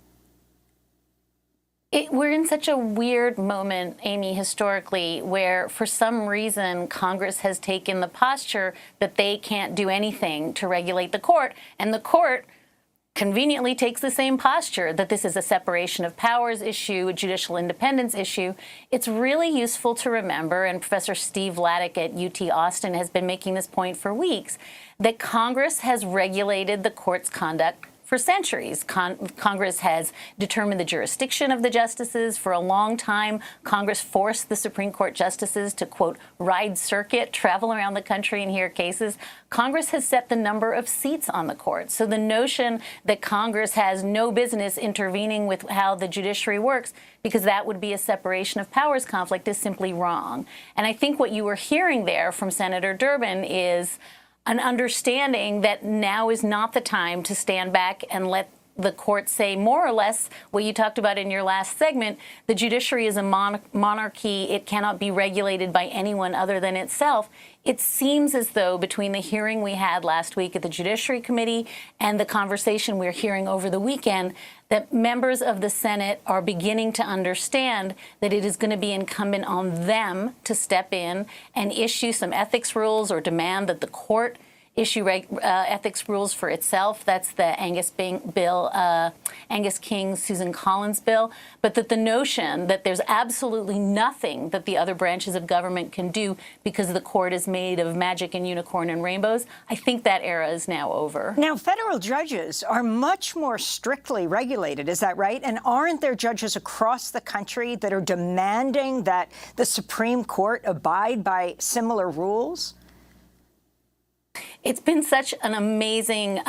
We're in such a weird moment, Amy, historically, where for some reason Congress has taken the posture that they can't do anything to regulate the court, and the court conveniently takes the same posture, that this is a separation of powers issue, a judicial independence issue. It's really useful to remember, and Professor Steve Laddick at UT Austin has been making this point for weeks, that Congress has regulated the court's conduct for centuries. Congress has determined the jurisdiction of the justices. For a long time, Congress forced the Supreme Court justices to, quote, ride circuit, travel around the country and hear cases. Congress has set the number of seats on the court. So the notion that Congress has no business intervening with how the judiciary works, because that would be a separation of powers conflict, is simply wrong. And I think what you were hearing there from Senator Durbin is an understanding that now is not the time to stand back and let the court say more or less what you talked about in your last segment. The judiciary is a monarchy. It cannot be regulated by anyone other than itself. It seems as though between the hearing we had last week at the Judiciary Committee and the conversation we're hearing over the weekend, that members of the Senate are beginning to understand that it is going to be incumbent on them to step in and issue some ethics rules or demand that the court issue ethics rules for itself. That's the Angus King, Susan Collins bill. But that the notion that there's absolutely nothing that the other branches of government can do because the court is made of magic and unicorn and rainbows, I think that era is now over. Now, federal judges are much more strictly regulated, is that right? And aren't there judges across the country that are demanding that the Supreme Court abide by similar rules? It's been such an amazing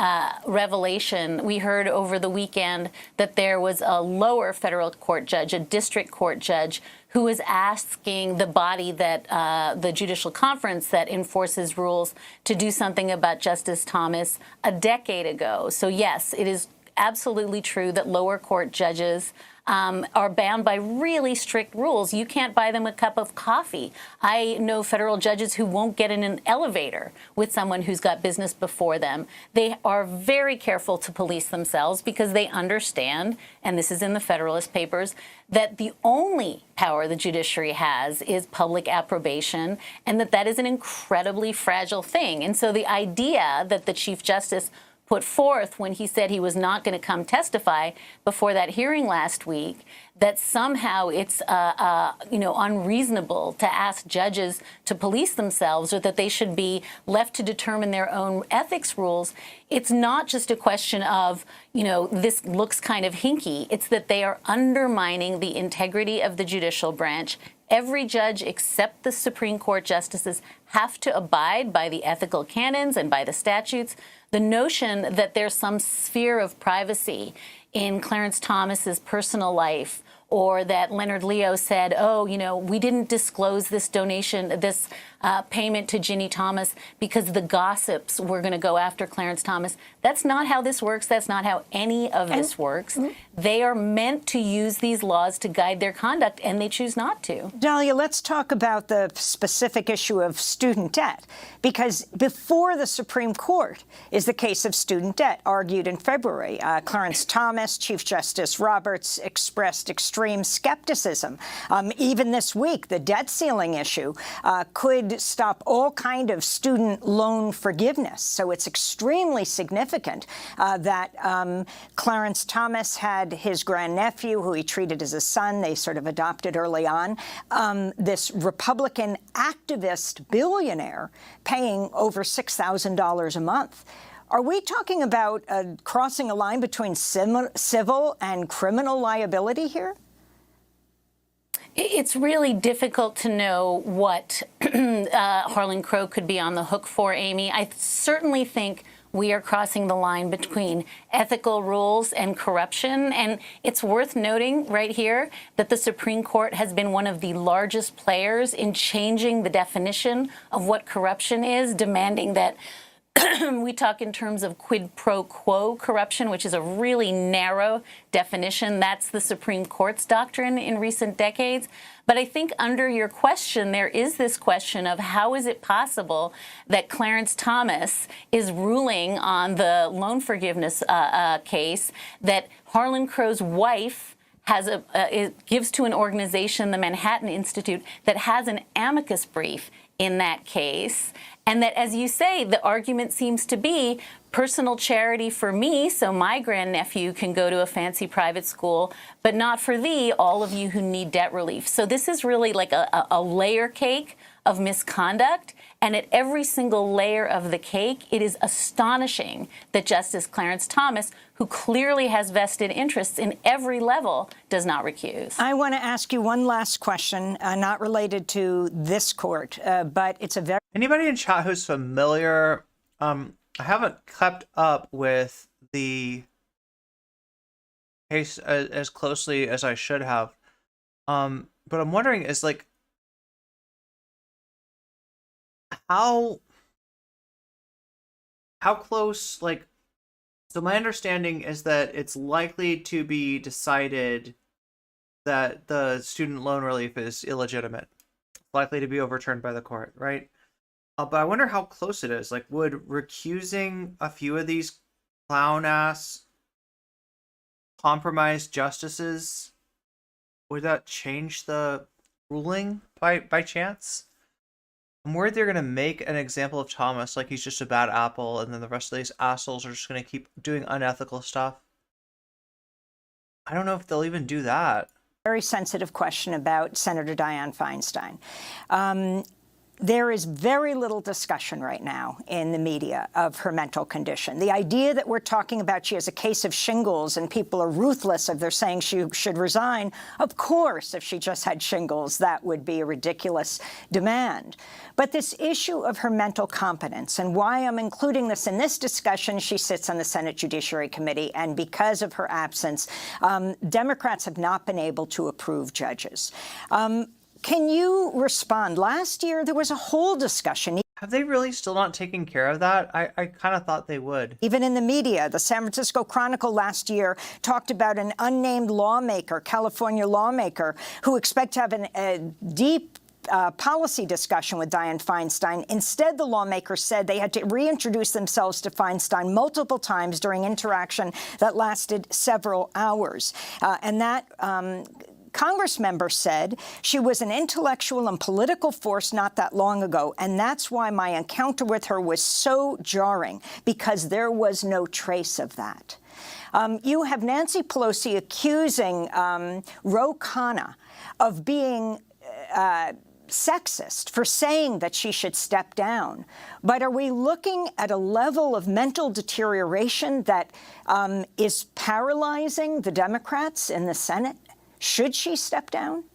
revelation. We heard over the weekend that there was a lower federal court judge, a district court judge, who was asking the body that the Judicial Conference that enforces rules to do something about Justice Thomas a decade ago. So, yes, it is absolutely true that lower court judges are bound by really strict rules. You can't buy them a cup of coffee. I know federal judges who won't get in an elevator with someone who's got business before them. They are very careful to police themselves because they understand, and this is in the Federalist Papers, that the only power the judiciary has is public approbation, and that is an incredibly fragile thing. And so the idea that the Chief Justice put forth when he said he was not going to come testify before that hearing last week, that somehow it's unreasonable to ask judges to police themselves or that they should be left to determine their own ethics rules. It's not just a question of, this looks kind of hinky. It's that they are undermining the integrity of the judicial branch. Every judge except the Supreme Court justices have to abide by the ethical canons and by the statutes. The notion that there's some sphere of privacy in Clarence Thomas's personal life, or that Leonard Leo said, we didn't disclose this donation, this payment to Ginny Thomas because the gossips were going to go after Clarence Thomas. That's not how this works. That's not how any of this works. They are meant to use these laws to guide their conduct, and they choose not to. Dahlia, let's talk about the specific issue of student debt, because before the Supreme Court is the case of student debt argued in February. Clarence Thomas, Chief Justice Roberts expressed extreme skepticism. Even this week, the debt ceiling issue could stop all kind of student loan forgiveness. So it's extremely significant that Clarence Thomas had his grandnephew, who he treated as a son, they sort of adopted early on, this Republican activist billionaire paying over $6,000 a month. Are we talking about crossing a line between civil and criminal liability here? It's really difficult to know what Harlan Crow could be on the hook for, Amy. I certainly think we are crossing the line between ethical rules and corruption. And it's worth noting right here that the Supreme Court has been one of the largest players in changing the definition of what corruption is, demanding that we talk in terms of quid pro quo corruption, which is a really narrow definition. That's the Supreme Court's doctrine in recent decades. But I think under your question, there is this question of how is it possible that Clarence Thomas is ruling on the loan forgiveness case, that Harlan Crow's wife gives to an organization, the Manhattan Institute, that has an amicus brief in that case. And that, as you say, the argument seems to be personal charity for me, so my grandnephew can go to a fancy private school, but not for thee, all of you who need debt relief. So this is really like a layer cake of misconduct. And at every single layer of the cake, it is astonishing that Justice Clarence Thomas, who clearly has vested interests in every level, does not recuse. I want to ask you one last question, not related to this court, but it's a very... Anybody in chat who's familiar? I haven't kept up with the case as closely as I should have. But I'm wondering, is like, how close, like, so my understanding is that it's likely to be decided that the student loan relief is illegitimate, likely to be overturned by the court, right? But I wonder how close it is. Like, would recusing a few of these clown-ass compromised justices, would that change the ruling by chance? I'm worried they're going to make an example of Thomas like he's just a bad apple, and then the rest of these assholes are just going to keep doing unethical stuff. I don't know if they'll even do that. Very sensitive question about Senator Dianne Feinstein. There is very little discussion right now in the media of her mental condition. The idea that we're talking about she has a case of shingles and people are ruthless if they're saying she should resign. Of course, if she just had shingles, that would be a ridiculous demand. But this issue of her mental competence, and why I'm including this in this discussion, she sits on the Senate Judiciary Committee, and because of her absence, Democrats have not been able to approve judges. Can you respond? Last year, there was a whole discussion. Have they really still not taken care of that? I kind of thought they would. Even in the media, the San Francisco Chronicle last year talked about an unnamed lawmaker, California lawmaker, who expect to have a deep policy discussion with Dianne Feinstein. Instead, the lawmaker said they had to reintroduce themselves to Feinstein multiple times during interaction that lasted several hours. And that Congress member said she was an intellectual and political force not that long ago, and that's why my encounter with her was so jarring, because there was no trace of that. You have Nancy Pelosi accusing Ro Khanna of being sexist for saying that she should step down. But are we looking at a level of mental deterioration that is paralyzing the Democrats in the Senate? Should she step down?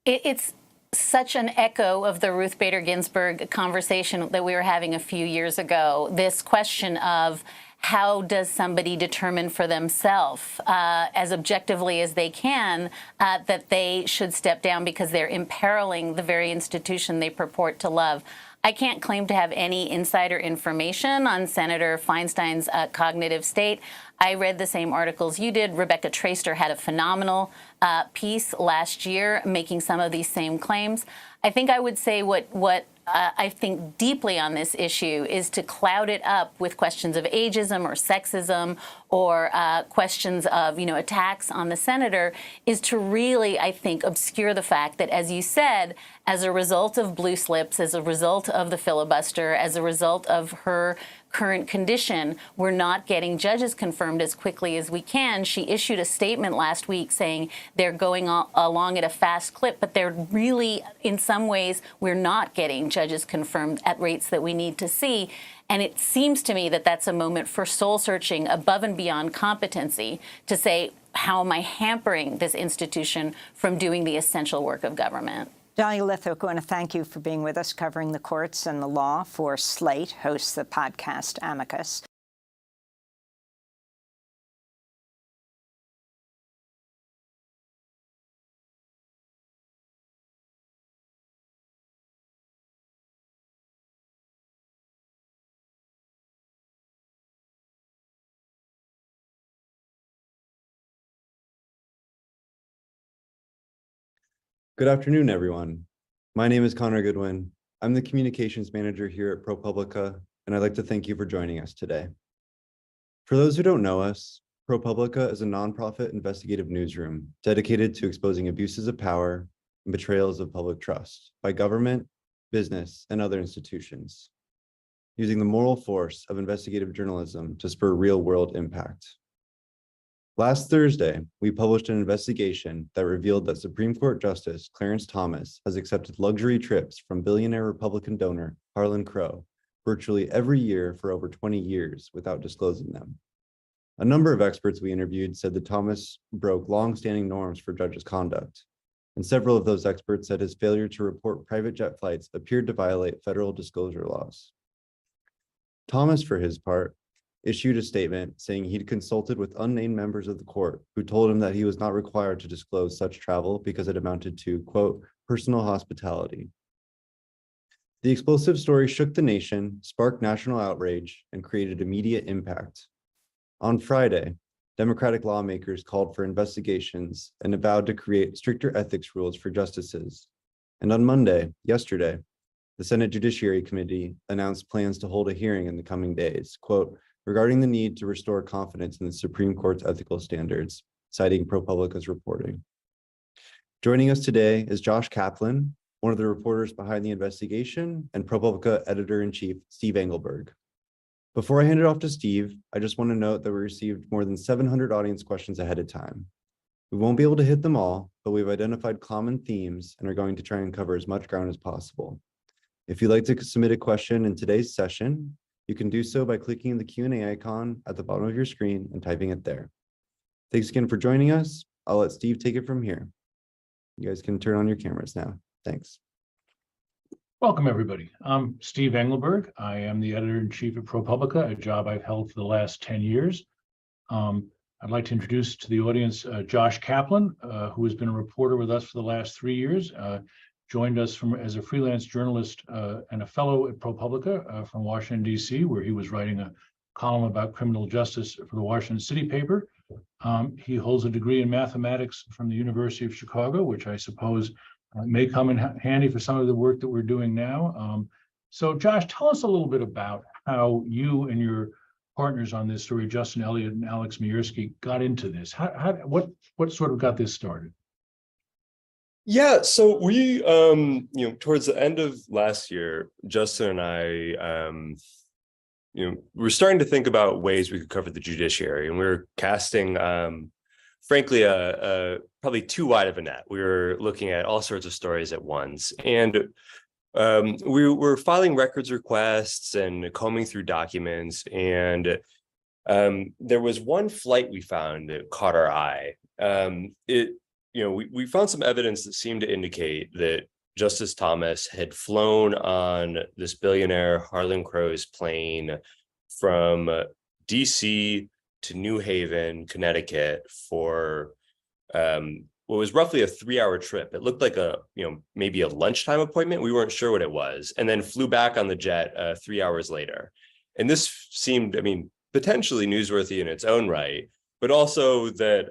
It's such an echo of the Ruth Bader Ginsburg conversation that we were having a few years ago. This question of how does somebody determine for themselves, as objectively as they can, that they should step down because they're imperiling the very institution they purport to love. I can't claim to have any insider information on Senator Feinstein's cognitive state. I read the same articles you did. Rebecca Traister had a phenomenal piece last year making some of these same claims. I think I would say what I think deeply on this issue is to cloud it up with questions of ageism or sexism or questions of, attacks on the senator is to really, I think, obscure the fact that, as you said, as a result of blue slips, as a result of the filibuster, as a result of her current condition, we're not getting judges confirmed as quickly as we can. She issued a statement last week saying they're going along at a fast clip, but they're really, in some ways, we're not getting judges confirmed at rates that we need to see. And it seems to me that that's a moment for soul searching above and beyond competency to say, how am I hampering this institution from doing the essential work of government? Dahlia Lithwick, I want to thank you for being with us, covering the courts and the law for Slate, hosts the podcast Amicus. Good afternoon, everyone. My name is Connor Goodwin. I'm the communications manager here at ProPublica, and I'd like to thank you for joining us today. For those who don't know us, ProPublica is a nonprofit investigative newsroom dedicated to exposing abuses of power, and betrayals of public trust by government, business, and other institutions, using the moral force of investigative journalism to spur real-world impact. Last Thursday, we published an investigation that revealed that Supreme Court Justice Clarence Thomas has accepted luxury trips from billionaire Republican donor Harlan Crow virtually every year for over 20 years without disclosing them. A number of experts we interviewed said that Thomas broke long-standing norms for judges' conduct, and several of those experts said his failure to report private jet flights appeared to violate federal disclosure laws. Thomas, for his part, issued a statement saying he'd consulted with unnamed members of the court who told him that he was not required to disclose such travel because it amounted to, quote, personal hospitality. The explosive story shook the nation, sparked national outrage, and created immediate impact. On Friday, Democratic lawmakers called for investigations and vowed to create stricter ethics rules for justices. And on Monday, yesterday, the Senate Judiciary Committee announced plans to hold a hearing in the coming days, quote, regarding the need to restore confidence in the Supreme Court's ethical standards, citing ProPublica's reporting. Joining us today is Josh Kaplan, one of the reporters behind the investigation, and ProPublica editor-in-chief, Steve Engelberg. Before I hand it off to Steve, I just want to note that we received more than 700 audience questions ahead of time. We won't be able to hit them all, but we've identified common themes and are going to try and cover as much ground as possible. If you'd like to submit a question in today's session, you can do so by clicking the Q&A icon at the bottom of your screen and typing it there. Thanks again for joining us. I'll let Steve take it from here. You guys can turn on your cameras now. Thanks. Welcome, everybody. I'm Steve Engelberg. I am the editor-in-chief at ProPublica, a job I've held for the last 10 years. I'd like to introduce to the audience Josh Kaplan, who has been a reporter with us for the last 3 years. Joined us as a freelance journalist and a fellow at ProPublica from Washington, D.C., where he was writing a column about criminal justice for the Washington City paper. He holds a degree in mathematics from the University of Chicago, which I suppose may come in handy for some of the work that we're doing now. So Josh, tell us a little bit about how you and your partners on this story, Justin Elliott and Alex Miersky, got into this. What sort of got this started? Yeah, so we, towards the end of last year, Justin and I, we're starting to think about ways we could cover the judiciary, and we were casting, frankly, probably too wide of a net. We were looking at all sorts of stories at once, and we were filing records requests and combing through documents, and there was one flight we found that caught our eye. We found some evidence that seemed to indicate that Justice Thomas had flown on this billionaire Harlan Crow's plane from DC to New Haven, Connecticut for what was roughly a 3-hour trip. It looked like maybe a lunchtime appointment. We weren't sure what it was, and then flew back on the jet 3 hours later. And this seemed, potentially newsworthy in its own right, but also that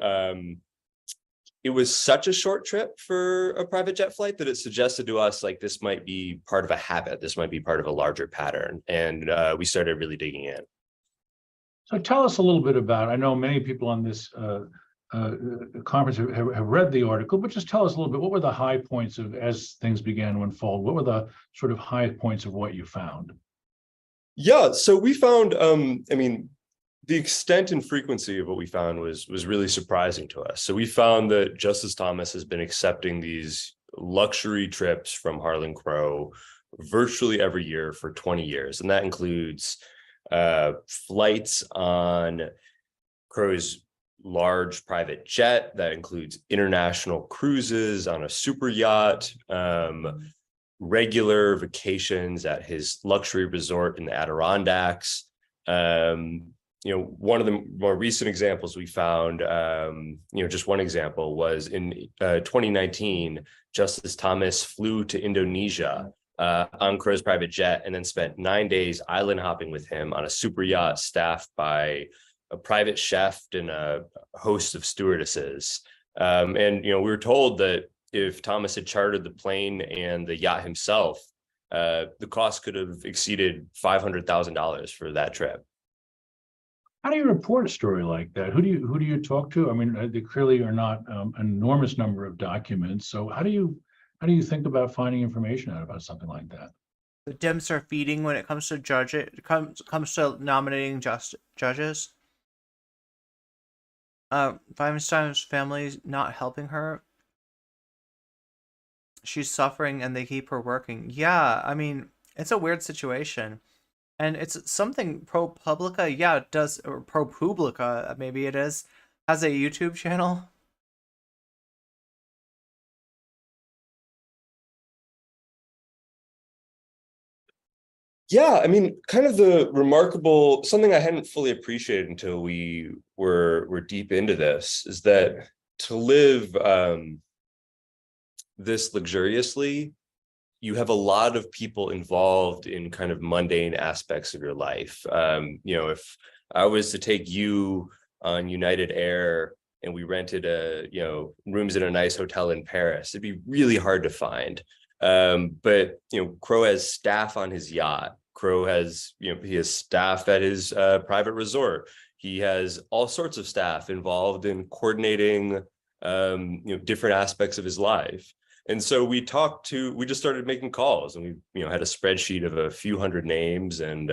it was such a short trip for a private jet flight that it suggested to us like this might be part of a habit. This might be part of a larger pattern. And we started really digging in. So tell us a little bit about, I know many people on this conference have read the article, but just tell us a little bit, what were the high points of, as things began to unfold, what were the sort of high points of what you found? Yeah, so we found, the extent and frequency of what we found was really surprising to us. So we found that Justice Thomas has been accepting these luxury trips from Harlan Crow virtually every year for 20 years. And that includes flights on Crow's large private jet. That includes international cruises on a super yacht, regular vacations at his luxury resort in the Adirondacks. One of the more recent examples we found, just one example was in 2019, Justice Thomas flew to Indonesia on Crow's private jet and then spent 9 days island hopping with him on a super yacht staffed by a private chef and a host of stewardesses. We were told that if Thomas had chartered the plane and the yacht himself, the cost could have exceeded $500,000 for that trip. How do you report a story like that? Who do you talk to? There clearly are not an enormous number of documents. So how do you How do you think about finding information out about something like that? The Dems are feeding when it comes to comes to nominating judges. Feinstein's family's not helping her. She's suffering and they keep her working. Yeah, I mean, it's a weird situation. And it's something ProPublica, yeah, does, or ProPublica, maybe it is, has a YouTube channel. Yeah, I mean, kind of the remarkable, something I hadn't fully appreciated until we were deep into this, is that to live this luxuriously, you have a lot of people involved in kind of mundane aspects of your life. You know, if I was to take you on United Air and we rented rooms in a nice hotel in Paris, it'd be really hard to find. But Crow has staff on his yacht. Crow has, he has staff at his private resort. He has all sorts of staff involved in coordinating, different aspects of his life. And so we just started making calls, and we, had a spreadsheet of a few hundred names, and,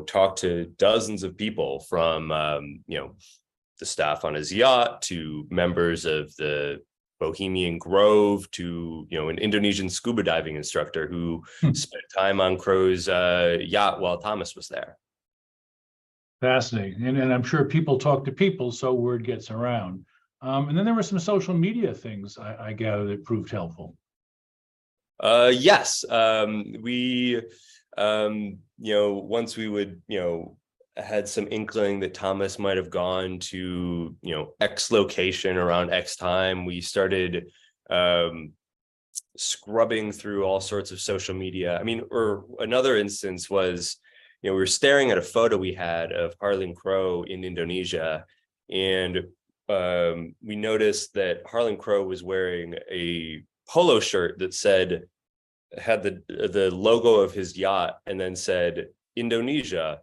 talked to dozens of people from, the staff on his yacht to members of the Bohemian Grove to, an Indonesian scuba diving instructor who spent time on Crow's yacht while Thomas was there. Fascinating. And I'm sure people talk to people, so word gets around. And then there were some social media things I gather that proved helpful. Yes. We, once we would, had some inkling that Thomas might have gone to, X location around X time, we started scrubbing through all sorts of social media. I mean, or another instance was, we were staring at a photo we had of Harlan Crow in Indonesia, and we noticed that Harlan Crow was wearing a polo shirt that had the logo of his yacht and then said Indonesia,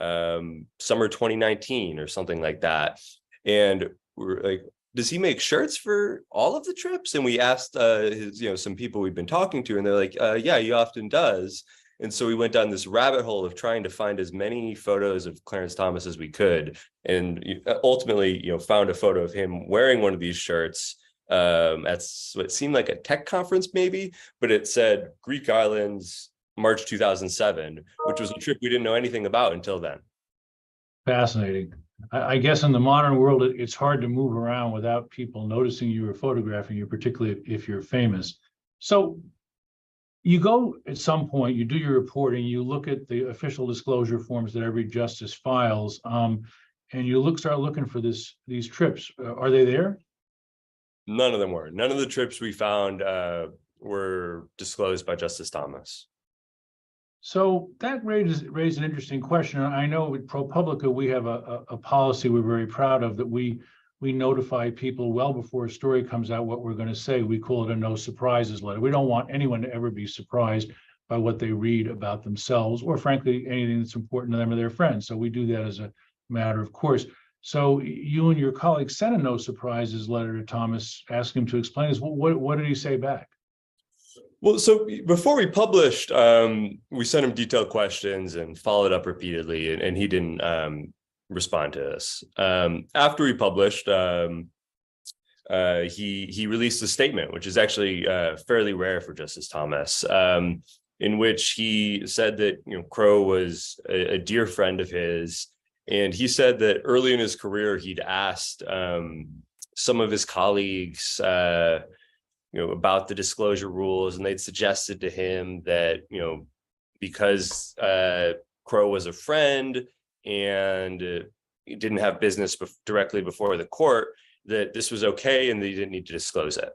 summer 2019 or something like that. And we're like, does he make shirts for all of the trips? And we asked some people we've been talking to, and they're like, yeah, he often does. And so we went down this rabbit hole of trying to find as many photos of Clarence Thomas as we could, and ultimately, found a photo of him wearing one of these shirts at what seemed like a tech conference maybe, but it said Greek Islands, March 2007, which was a trip we didn't know anything about until then. Fascinating. I guess in the modern world, it's hard to move around without people noticing you or photographing you, particularly if you're famous. So you go at some point, you do your reporting, you look at the official disclosure forms that every justice files, and you start looking for these trips. Are they there? None of them were. None of the trips we found were disclosed by Justice Thomas. So that raised an interesting question. I know with ProPublica, we have a policy we're very proud of, that we notify people well before a story comes out what we're going to say. We call it a no surprises letter. We don't want anyone to ever be surprised by what they read about themselves, or frankly, anything that's important to them or their friends. So we do that as a matter of course. So you and your colleagues sent a no surprises letter to Thomas, asking him to explain this. What did he say back? Well, so before we published, we sent him detailed questions and followed up repeatedly, and he didn't respond to us. After we published, he released a statement, which is actually fairly rare for Justice Thomas, in which he said that Crow was a dear friend of his, and he said that early in his career he'd asked some of his colleagues about the disclosure rules, and they'd suggested to him that because Crow was a friend and he didn't have business directly before the court, that this was okay and that he didn't need to disclose it.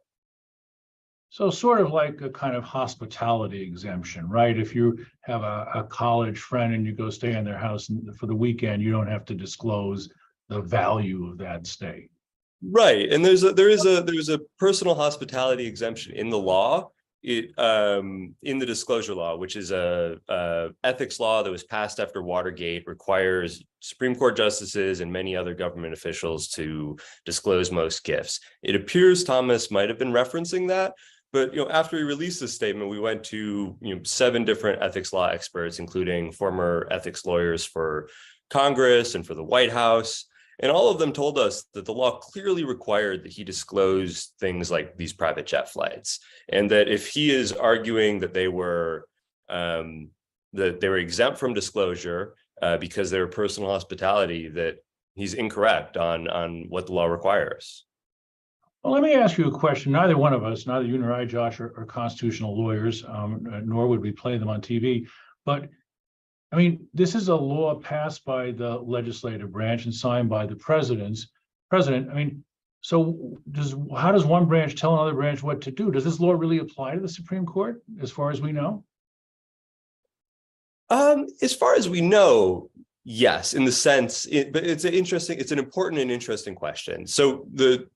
So sort of like a kind of hospitality exemption, right? If you have a college friend and you go stay in their house for the weekend, you don't have to disclose the value of that stay. Right, and there's a personal hospitality exemption in the law. In the disclosure law, which is a ethics law that was passed after Watergate, requires Supreme Court justices and many other government officials to disclose most gifts. It appears Thomas might have been referencing that, But after we released this statement, we went to 7 different ethics law experts, including former ethics lawyers for Congress and for the White House. And all of them told us that the law clearly required that he disclose things like these private jet flights, and that if he is arguing that they were exempt from disclosure because they were personal hospitality, that he's incorrect on what the law requires. Well, let me ask you a question. Neither one of us, neither you nor I, Josh, are constitutional lawyers, nor would we play them on TV. But I mean, this is a law passed by the legislative branch and signed by the president. I mean, so how does one branch tell another branch what to do? Does this law really apply to the Supreme Court, as far as we know? As far as we know, yes, in the sense, but it's an important and interesting question. So the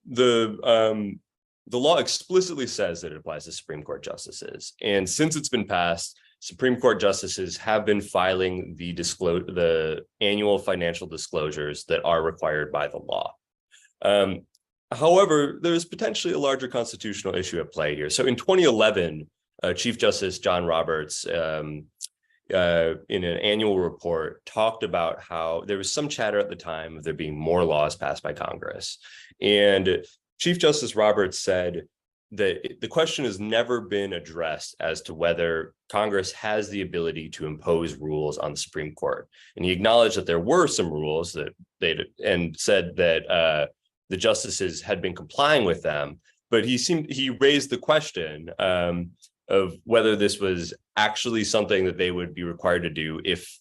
law explicitly says that it applies to Supreme Court justices, and since it's been passed, Supreme Court justices have been filing the annual financial disclosures that are required by the law. However, there's potentially a larger constitutional issue at play here. So in 2011, Chief Justice John Roberts, in an annual report, talked about how there was some chatter at the time of there being more laws passed by Congress. And Chief Justice Roberts said that the question has never been addressed as to whether Congress has the ability to impose rules on the Supreme Court. And he acknowledged that there were some rules and said that the justices had been complying with them, but he raised the question of whether this was actually something that they would be required to do if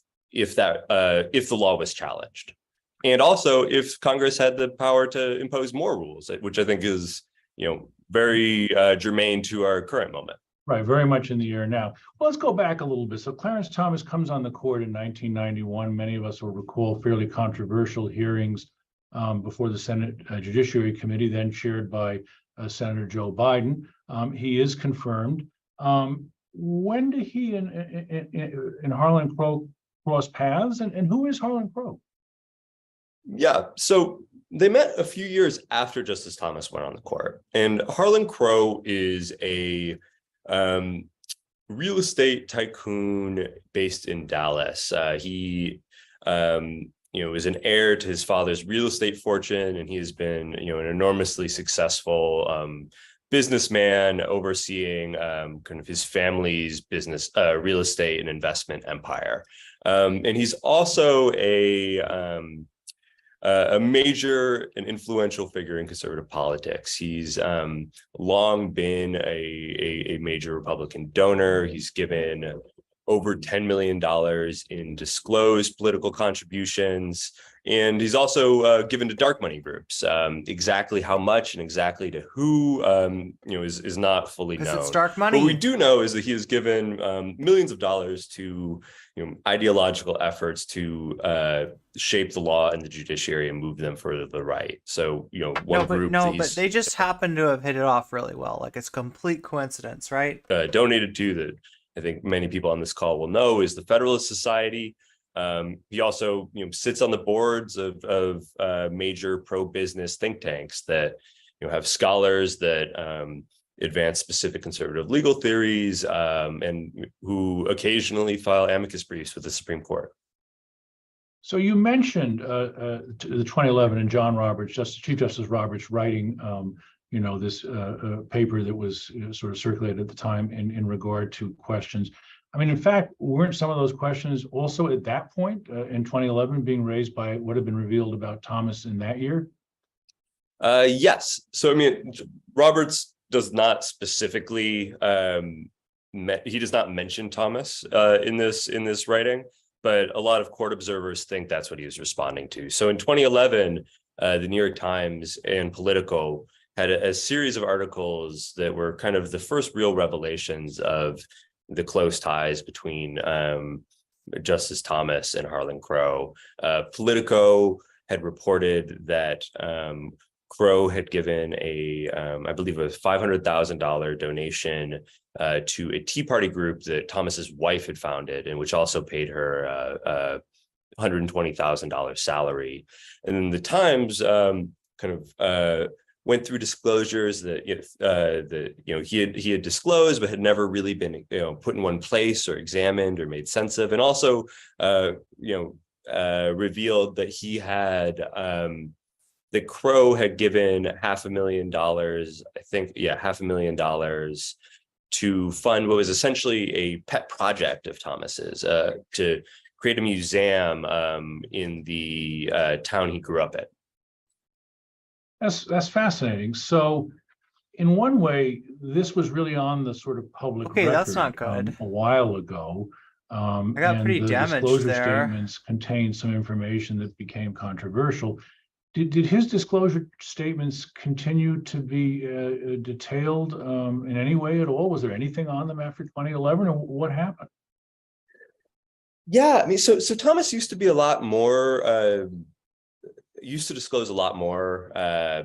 the law was challenged, and also if Congress had the power to impose more rules, which I think is very germane to our current moment. Right, very much in the air now. Well, let's go back a little bit. So Clarence Thomas comes on the court in 1991. Many of us will recall fairly controversial hearings before the Senate Judiciary Committee, then chaired by Senator Joe Biden. He is confirmed. When did he and Harlan Crow cross paths, and who is Harlan Crow? Yeah, so they met a few years after Justice Thomas went on the court, and Harlan Crow is a real estate tycoon based in Dallas. He is an heir to his father's real estate fortune, and he has been an enormously successful businessman overseeing kind of his family's business, real estate and investment empire. And he's also a major and influential figure in conservative politics. He's long been a major Republican donor. He's given over $10 million in disclosed political contributions. And he's also given to dark money groups. Exactly how much and exactly to who, is not fully known. It's dark money. What we do know is that he has given millions of dollars to ideological efforts to shape the law and the judiciary and move them further to the right. So, but they just happen to have hit it off really well. Like, it's complete coincidence, right? Donated to that I think many people on this call will know is the Federalist Society. He also sits on the boards of major pro-business think tanks that have scholars that advance specific conservative legal theories and who occasionally file amicus briefs with the Supreme Court. So you mentioned the 2011 and John Roberts, Chief Justice Roberts, writing this paper that was sort of circulated at the time in regard to questions. I mean, in fact, weren't some of those questions also at that point in 2011 being raised by what had been revealed about Thomas in that year? Yes. So, I mean, Roberts does not specifically, he does not mention Thomas in this writing, but a lot of court observers think that's what he was responding to. So in 2011, the New York Times and Politico had a series of articles that were kind of the first real revelations of the close ties between Justice Thomas and Harlan Crow. Politico had reported that Crow had given I believe a $500,000 donation to a Tea Party group that Thomas's wife had founded, and which also paid her $120,000 salary. And then the Times went through disclosures that he had disclosed but had never really been put in one place or examined or made sense of, and also revealed that he had that Crow had given $500,000, I think, $500,000 to fund what was essentially a pet project of Thomas's, to create a museum in the town he grew up in. That's fascinating. So, in one way, this was really on the sort of public record. That's not good. A while ago. I got pretty damaged disclosure there. Statements contained some information that became controversial. Did his disclosure statements continue to be detailed in any way at all? Was there anything on them after 2011, or what happened? Yeah, I mean, so Thomas used to be a lot more, used to disclose a lot more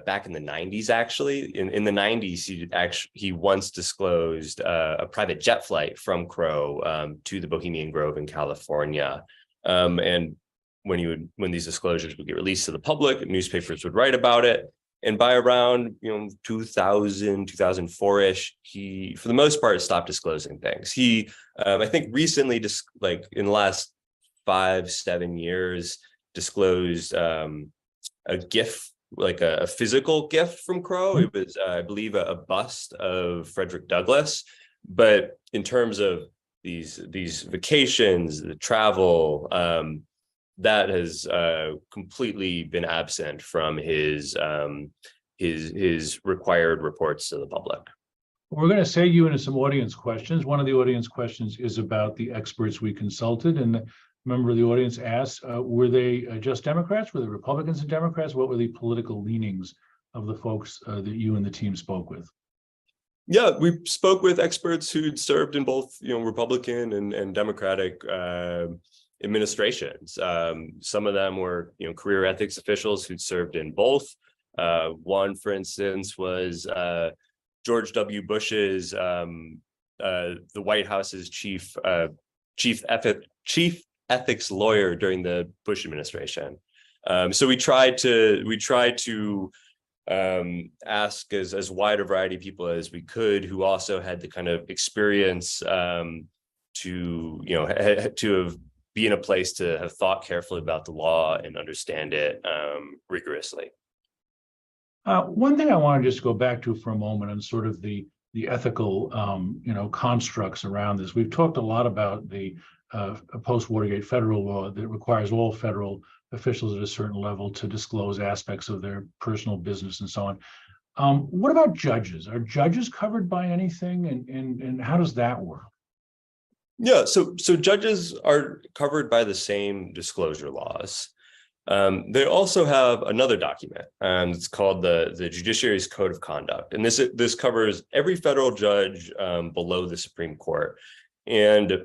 back in the 90s, actually. In the 90s, he once disclosed a private jet flight from Crow to the Bohemian Grove in California. And when these disclosures would get released to the public, newspapers would write about it. And by around 2000, 2004-ish, he, for the most part, stopped disclosing things. He, I think recently, just like in the last 5-7 years, disclosed a gift, like a physical gift from Crow. It was, I believe, a bust of Frederick Douglass. But in terms of these vacations, the travel, that has completely been absent from his required reports to the public. We're going to segue you into some audience questions. One of the audience questions is about the experts we consulted, and a member of the audience asked, were they just Democrats? Were they Republicans and Democrats? What were the political leanings of the folks that you and the team spoke with? Yeah, we spoke with experts who'd served in both, Republican and Democratic administrations. Some of them were, career ethics officials who'd served in both. One, for instance, was George W. Bush's, the White House's chief ethics lawyer during the Bush administration. So we tried to ask as wide a variety of people as we could, who also had the kind of experience to have be in a place to have thought carefully about the law and understand it rigorously. One thing I want to just go back to for a moment on sort of the ethical, constructs around this. We've talked a lot about the post-Watergate federal law that requires all federal officials at a certain level to disclose aspects of their personal business and so on. What about judges? Are judges covered by anything, and how does that work? Yeah, so judges are covered by the same disclosure laws. They also have another document, it's called the Judiciary's Code of Conduct, and this covers every federal judge below the Supreme Court. And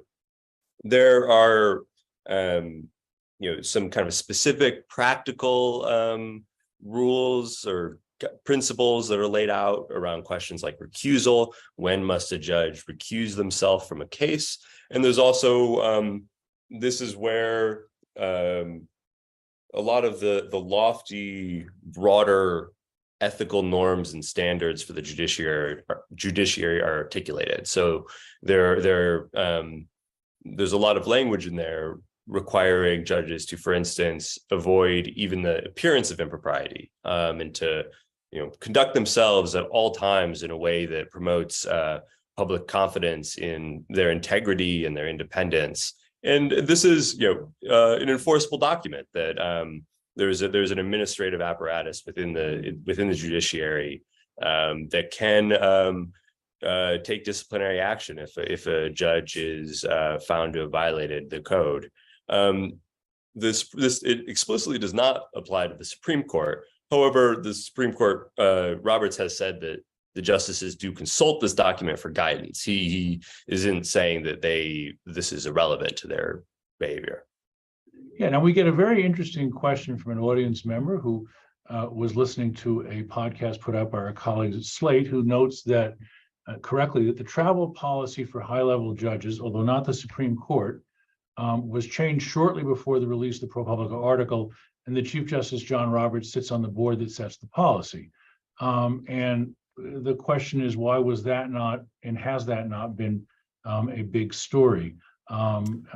there are some kind of specific practical rules or principles that are laid out around questions like recusal. When must a judge recuse themselves from a case? And there's also, this is where a lot of the lofty, broader ethical norms and standards for the judiciary are articulated. So there's a lot of language in there requiring judges to, for instance, avoid even the appearance of impropriety, and to conduct themselves at all times in a way that promotes public confidence in their integrity and their independence. And this is, an enforceable document that there's an administrative apparatus within the judiciary that can take disciplinary action if a judge is found to have violated the code. It explicitly does not apply to the Supreme Court. However, the Supreme Court, Roberts has said that the justices do consult this document for guidance. He isn't saying that this is irrelevant to their behavior. Yeah, now we get a very interesting question from an audience member who was listening to a podcast put out by our colleagues at Slate, who notes that correctly that the travel policy for high-level judges, although not the Supreme Court, was changed shortly before the release of the ProPublica article, and the Chief Justice John Roberts sits on the board that sets the policy. And the question is, why was that not, and has that not been a big story? And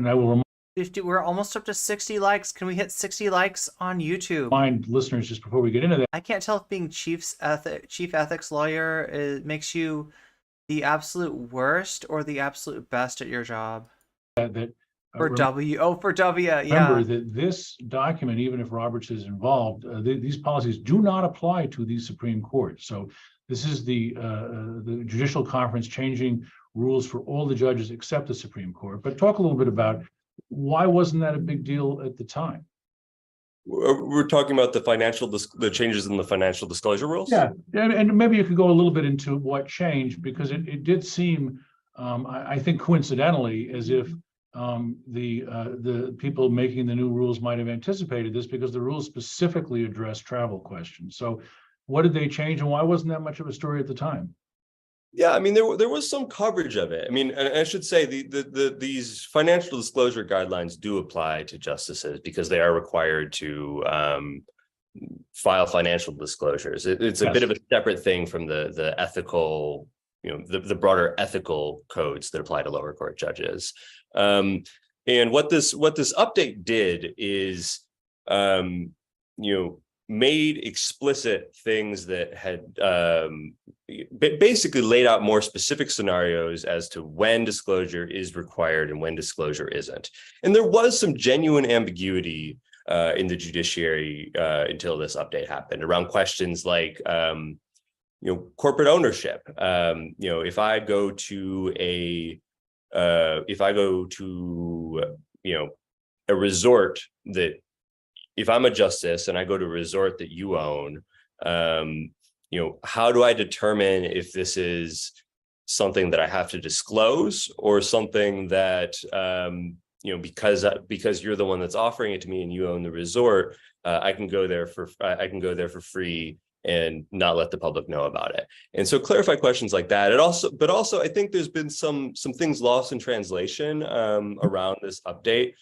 I will remind 50, we're almost up to 60 likes. Can we hit 60 likes on YouTube? listeners, just before we get into that, I can't tell if being chief ethics lawyer makes you the absolute worst or the absolute best at your job. For W, yeah. Remember that this document, even if Roberts is involved, these policies do not apply to the Supreme Court. So this is the Judicial Conference changing rules for all the judges except the Supreme Court. But talk a little bit about why wasn't that a big deal at the time? We're talking about the changes in the financial disclosure rules. Yeah, and maybe you could go a little bit into what changed, because it did seem, I think coincidentally, as if the people making the new rules might have anticipated this, because the rules specifically address travel questions. So what did they change, and why wasn't that much of a story at the time? Yeah, I mean, there was some coverage of it. I mean, and I should say these financial disclosure guidelines do apply to justices because they are required to file financial disclosures. It's a bit of a separate thing from the ethical, the broader ethical codes that apply to lower court judges. And what this update did is, made explicit things that had basically laid out more specific scenarios as to when disclosure is required and when disclosure isn't. And there was some genuine ambiguity in the judiciary until this update happened around questions like, corporate ownership. If I go to a resort that, if I'm a justice and I go to a resort that you own, how do I determine if this is something that I have to disclose or something that, because you're the one that's offering it to me and you own the resort, I can go there for free and not let the public know about it. And so clarify questions like that. But also I think there's been some things lost in translation around this update.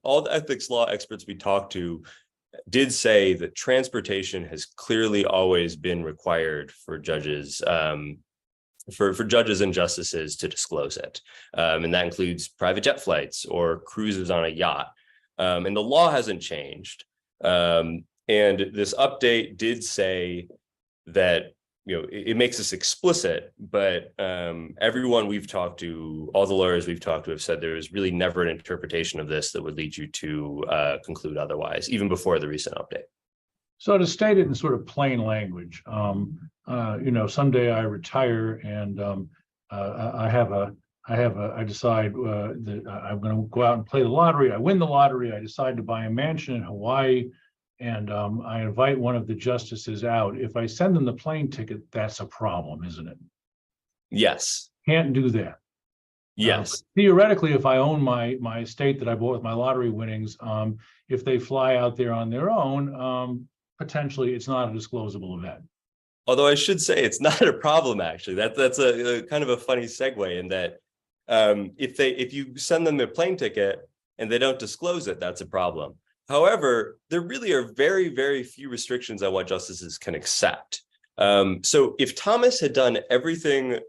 All the ethics law experts we talked to did say that transportation has clearly always been required for judges, for judges and justices to disclose it. And that includes private jet flights or cruises on a yacht. And the law hasn't changed. And this update did say that, it makes this explicit, but everyone we've talked to, all the lawyers we've talked to have said there is really never an interpretation of this that would lead you to conclude otherwise, even before the recent update. So to state it in sort of plain language, someday I retire and I decide that I'm going to go out and play the lottery. I win the lottery. I decide to buy a mansion in Hawaii. And I invite one of the justices out. If I send them the plane ticket, that's a problem, isn't it? Yes. Can't do that. Yes. Theoretically, if I own my estate that I bought with my lottery winnings, if they fly out there on their own, potentially it's not a disclosable event. Although I should say it's not a problem, actually. That's a kind of a funny segue in that if you send them their plane ticket and they don't disclose it, that's a problem. However, there really are very, very few restrictions on what justices can accept. So if Thomas had done everything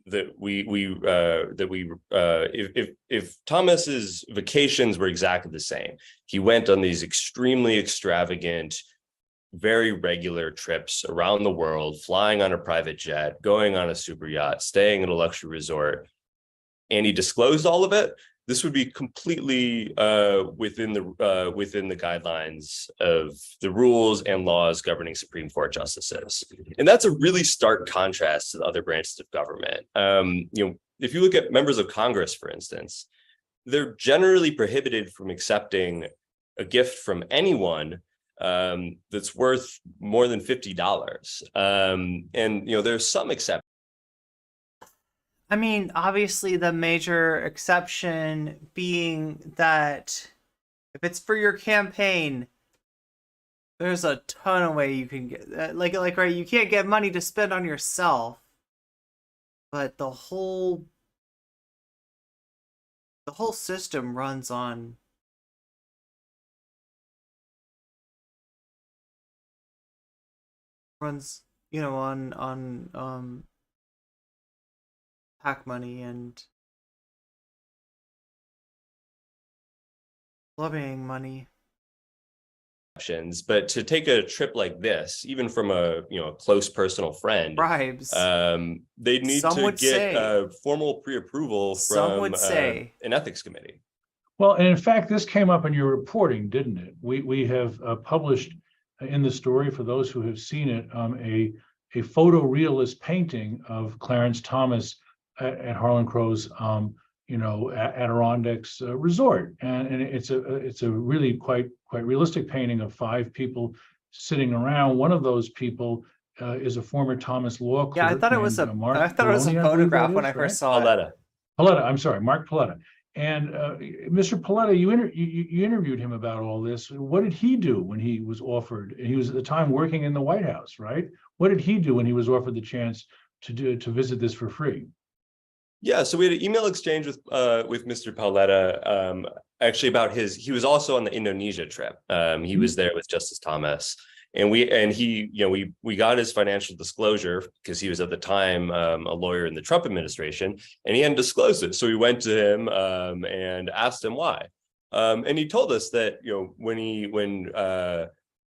that if Thomas's vacations were exactly the same, he went on these extremely extravagant, very regular trips around the world, flying on a private jet, going on a super yacht, staying at a luxury resort, and he disclosed all of it, this would be completely within the guidelines of the rules and laws governing Supreme Court justices. And that's a really stark contrast to the other branches of government. If you look at members of Congress, for instance, they're generally prohibited from accepting a gift from anyone that's worth more than $50. And there's some exceptions. I mean, obviously the major exception being that if it's for your campaign, there's a ton of way you can get, right, you can't get money to spend on yourself, but the whole system runs on runs, on PAC money and lobbying money. But to take a trip like this, even from a close personal friend, bribes, they'd need to get formal pre-approval from an ethics committee. Well, and in fact, this came up in your reporting, didn't it? We have published in the story, for those who have seen it, a photorealist painting of Clarence Thomas at Harlan Crow's Adirondacks resort, and it's a really quite realistic painting of 5 people sitting around. One of those people is a former Thomas law clerk. Yeah, I thought it was a photograph when I first saw it. Paletta, I'm sorry, Mark Paletta. And Mr. Paletta, you interviewed him about all this. What did he do when he was offered? He was at the time working in the White House, right? What did he do when he was offered the chance to visit this for free? Yeah, so we had an email exchange with Mr. Paletta, actually about he was also on the Indonesia trip. He was there with Justice Thomas, and we got his financial disclosure because he was at the time a lawyer in the Trump administration, and he hadn't disclosed it. So we went to him and asked him why, and he told us that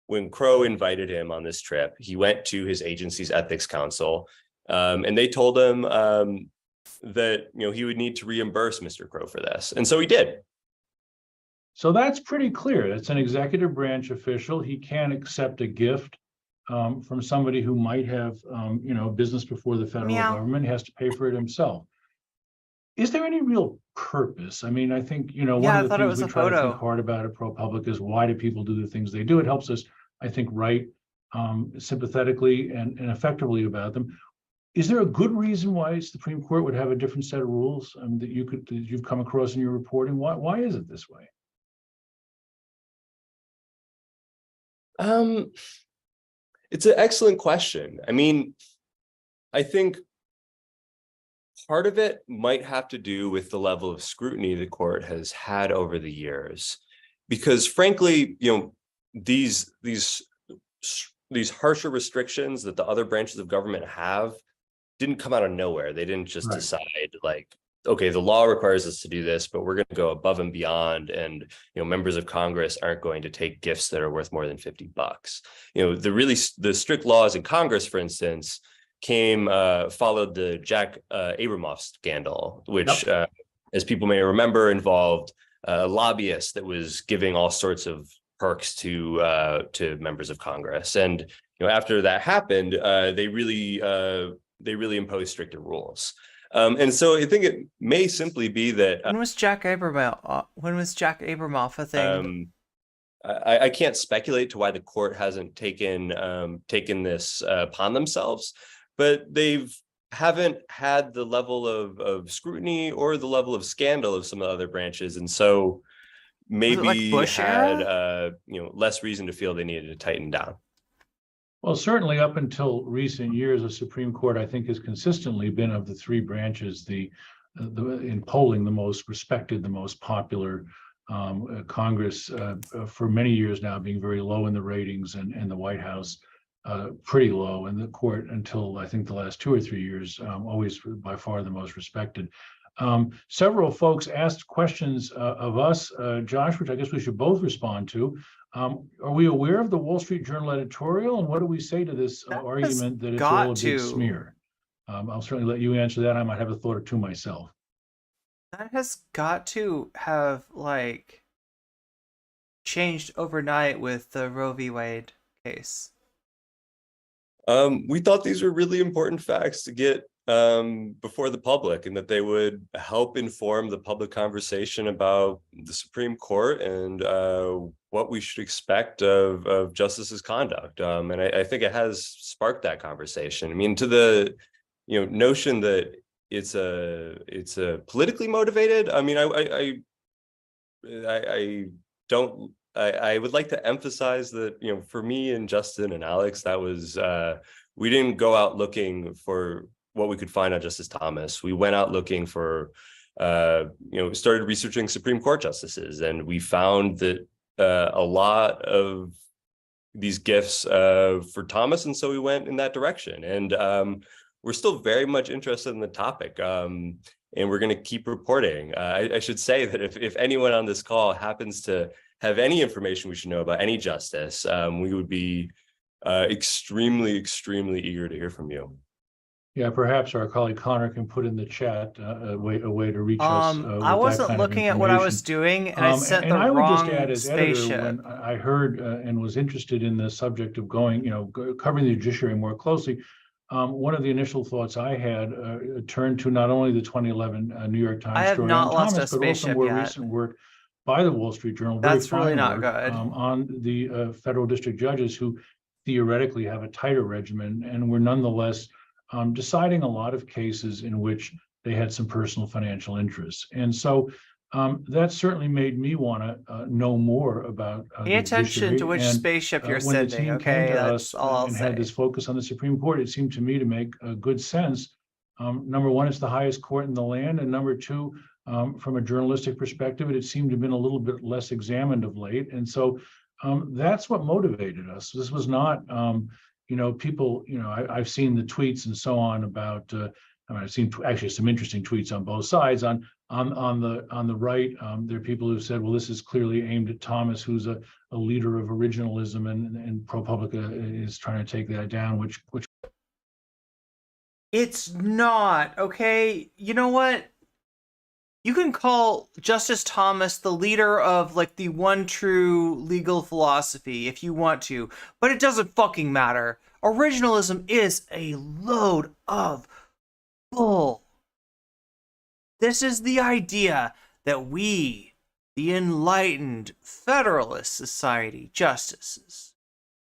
when Crow invited him on this trip, he went to his agency's ethics council, and they told him that he would need to reimburse Mr. Crow for this, and so he did. So that's pretty clear. It's an executive branch official. He can't accept a gift from somebody who might have business before the federal government. He has to pay for it himself. Is there any real purpose? I mean, I think one of the things we try to think hard about at ProPublica is, why do people do the things they do? It helps us, I think, write sympathetically and effectively about them. Is there a good reason why the Supreme Court would have a different set of rules that you've come across in your reporting? Why is it this way? It's an excellent question. I mean, I think part of it might have to do with the level of scrutiny the court has had over the years, because frankly, these harsher restrictions that the other branches of government have didn't come out of nowhere. They didn't just decide okay, the law requires us to do this, but we're going to go above and beyond, and members of Congress aren't going to take gifts that are worth more than $50. The strict laws in Congress, for instance, followed the Jack Abramoff scandal, which, as people may remember, involved a lobbyist that was giving all sorts of perks to members of Congress. And after that happened, they really imposed stricter rules. And so I think it may simply be that when was Jack Abramoff a thing? I can't speculate to why the court hasn't taken this upon themselves, but haven't had the level of scrutiny or the level of scandal of some of the other branches, and so maybe had less reason to feel they needed to tighten down. Well, certainly up until recent years, the Supreme Court, I think, has consistently been, of the 3 branches, in polling, the most respected, the most popular. Congress, for many years now, being very low in the ratings, and the White House pretty low, and the court, until I think the last 2 or 3 years, always by far the most respected. Several folks asked questions of us, Josh, which I guess we should both respond to. Are we aware of the Wall Street Journal editorial, and what do we say to this argument that it's all a big smear? I'll certainly let you answer that. I might have a thought or two myself. That has got to have changed overnight with the Roe v. Wade case. We thought these were really important facts to get before the public, and that they would help inform the public conversation about the Supreme Court and what we should expect of justice's conduct. And I think it has sparked that conversation. I mean, to the notion that it's a politically motivated. I mean, I would like to emphasize that for me and Justin and Alex, that was we didn't go out looking for what we could find on Justice Thomas. We went out looking for, started researching Supreme Court justices, and we found that a lot of these gifts for Thomas, and so we went in that direction. And we're still very much interested in the topic, and we're going to keep reporting. I should say that if anyone on this call happens to have any information we should know about any justice, we would be extremely, extremely eager to hear from you. Yeah, perhaps our colleague Connor can put in the chat a way to reach us. I wasn't looking at what I was doing, and I sent the I would wrong just add, as spaceship. editor, when I heard and was interested in the subject of going, covering the judiciary more closely, one of the initial thoughts I had turned to not only the 2011 New York Times story on Thomas, but also more recent work by the Wall Street Journal. That's very really fine not work, good. on the federal district judges who theoretically have a tighter regimen and were nonetheless deciding a lot of cases in which they had some personal financial interests. And so that certainly made me want to know more about Pay attention to which spaceship you're when the sending, team okay? came to That's us all I'll and say. had this focus on the Supreme Court, it seemed to me to make good sense. Number one, it's the highest court in the land. And number two, from a journalistic perspective, it seemed to have been a little bit less examined of late. And so that's what motivated us. This was not, people, I've seen the tweets and so on about, I've seen actually some interesting tweets on both sides. On the right, there are people who said, well, this is clearly aimed at Thomas, who's a leader of originalism, and ProPublica is trying to take that down, which It's not, okay? You know what? You can call Justice Thomas the leader of, like, the one true legal philosophy if you want to, but it doesn't fucking matter. Originalism is a load of bull. This is the idea that we, the enlightened Federalist Society justices,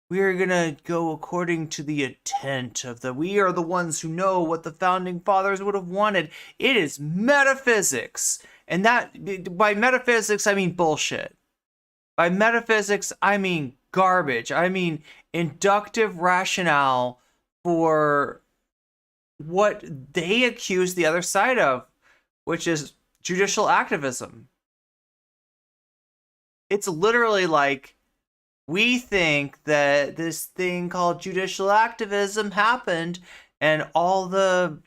we are gonna go according to the intent of we are the ones who know what the founding fathers would have wanted. It is metaphysics. And that, by metaphysics, I mean bullshit. By metaphysics, I mean garbage. I mean inductive rationale for what they accuse the other side of, which is judicial activism. It's literally like, we think that this thing called judicial activism happened, and all the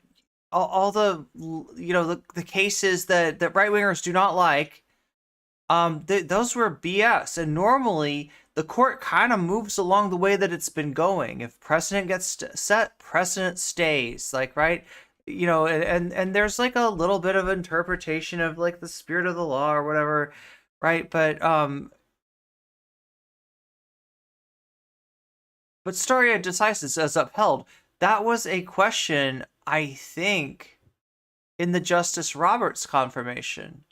cases that right wingers do not like, those were BS. And normally the court kind of moves along the way that it's been going. If precedent gets set, precedent stays. Like, right? And there's like a little bit of interpretation of like the spirit of the law or whatever, right? But stare decisis as upheld. That was a question, I think, in the Justice Roberts confirmation.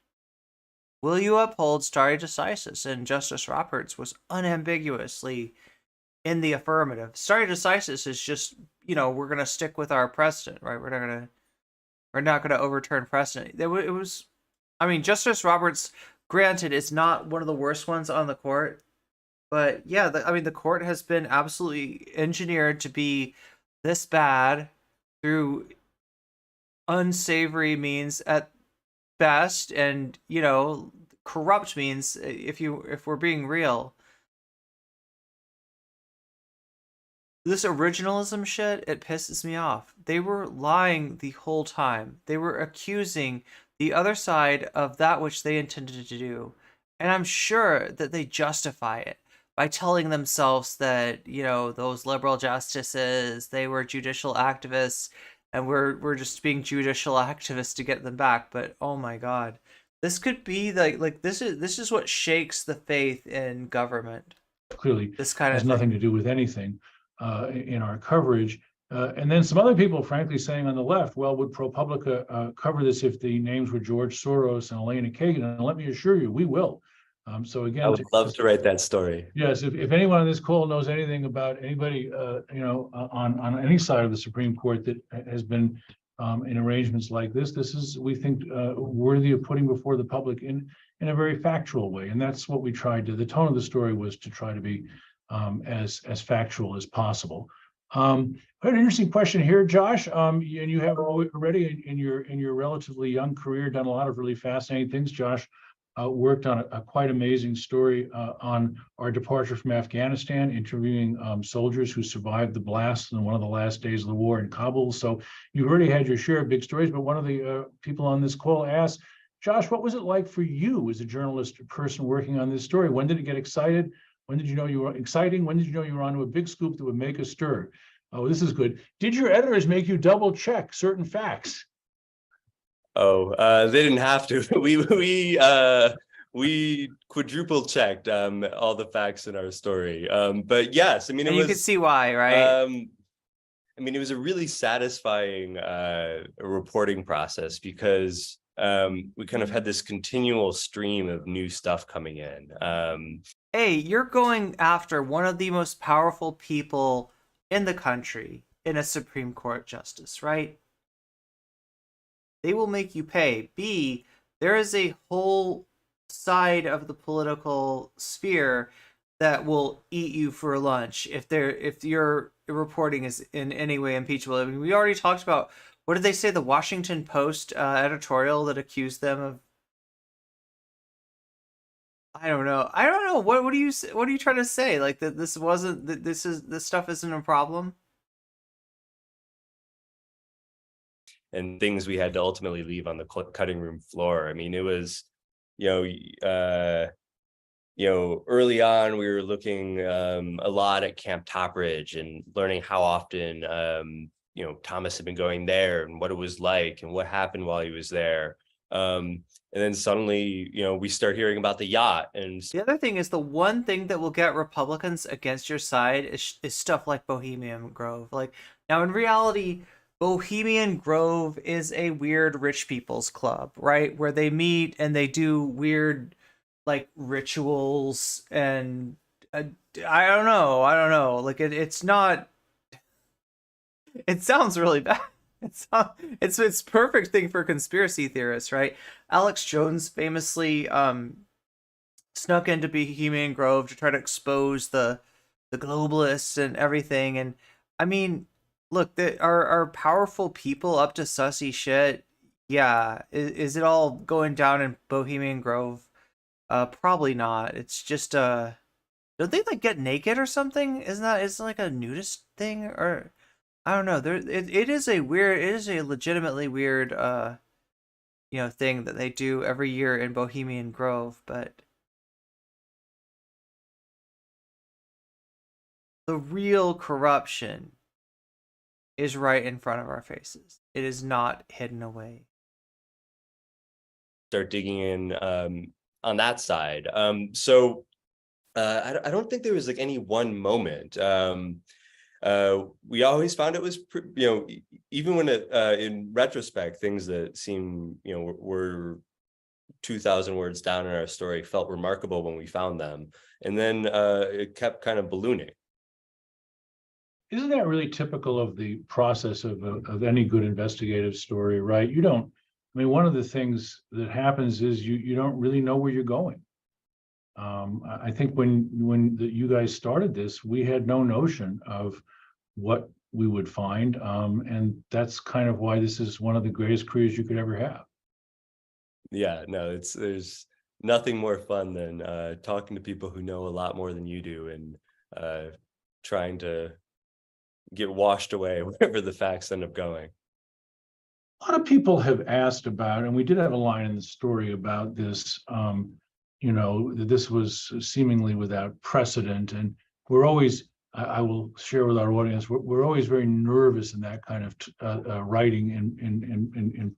Will you uphold stare decisis? And Justice Roberts was unambiguously in the affirmative. Stare decisis is just, we're going to stick with our precedent, right? We're not going to overturn precedent. It was, Justice Roberts, granted, it's not one of the worst ones on the court. But yeah, the court has been absolutely engineered to be this bad through unsavory means at best, and corrupt means if we're being real. This originalism shit, it pisses me off. They were lying the whole time. They were accusing the other side of that which they intended to do, and I'm sure that they justify it by telling themselves that, those liberal justices, they were judicial activists, and we're just being judicial activists to get them back. But oh my God, this could be like this is what shakes the faith in government. Clearly, this kind has of nothing to do with anything in our coverage. And then some other people, frankly, saying on the left, well, would ProPublica cover this if the names were George Soros and Elena Kagan? And let me assure you, we will. So again, I would love to write that story. Yes, if anyone on this call knows anything about anybody, on any side of the Supreme Court that has been in arrangements like this is, we think, worthy of putting before the public in a very factual way. And that's what we tried to. The tone of the story was to try to be as factual as possible. I had an interesting question here, Josh. And you have already in your relatively young career done a lot of really fascinating things, Josh. worked on a quite amazing story on our departure from Afghanistan, interviewing soldiers who survived the blast on one of the last days of the war in Kabul. So you've already had your share of big stories, but one of the people on this call asked, Josh, what was it like for you as a journalist, a person working on this story? When did it get excited? When did you know you were exciting? When did you know you were onto a big scoop that would make a stir? Oh, this is good. Did your editors make you double check certain facts? Oh, they didn't have to. We quadruple checked all the facts in our story. But yes, I mean, you could see why, right? I mean, it was a really satisfying reporting process because we kind of had this continual stream of new stuff coming in. Hey, you're going after one of the most powerful people in the country in a Supreme Court justice, right? They will make you pay. B, there is a whole side of the political sphere that will eat you for lunch if your reporting is in any way impeachable. I mean, we already talked about, what did they say, the Washington Post editorial that accused them of, I don't know. What are you trying to say? Like that this stuff isn't a problem? And things we had to ultimately leave on the cutting room floor. I mean, it was, early on we were looking a lot at Camp Topridge and learning how often, Thomas had been going there and what it was like and what happened while he was there. And then suddenly, we start hearing about the yacht. And the other thing is, the one thing that will get Republicans against your side is stuff like Bohemian Grove. Like, now in reality, Bohemian Grove is a weird rich people's club, right? Where they meet and they do weird, like, rituals and I don't know. Like, it's not. It sounds really bad. It's perfect thing for conspiracy theorists, right? Alex Jones famously snuck into Bohemian Grove to try to expose the globalists and everything. And I mean, look, are powerful people up to sussy shit? Yeah. Is it all going down in Bohemian Grove? Probably not. It's just don't they like get naked or something? Isn't it like a nudist thing? Or I don't know. It is a legitimately weird thing that they do every year in Bohemian Grove, but the real corruption is right in front of our faces. It is not hidden away. Start digging in on that side. So I don't think there was like any one moment. We always found it was, even when in retrospect, things that seem, were 2,000 words down in our story felt remarkable when we found them. And then it kept kind of ballooning. Isn't that really typical of the process of any good investigative story, right? One of the things that happens is you don't really know where you're going. I think when you guys started this, we had no notion of what we would find, and that's kind of why this is one of the greatest careers you could ever have. Yeah, no, there's nothing more fun than talking to people who know a lot more than you do and trying to get washed away wherever the facts end up going. A lot of people have asked about, and we did have a line in the story about this, that this was seemingly without precedent. And we're always, I will share with our audience, we're always very nervous in that kind of writing in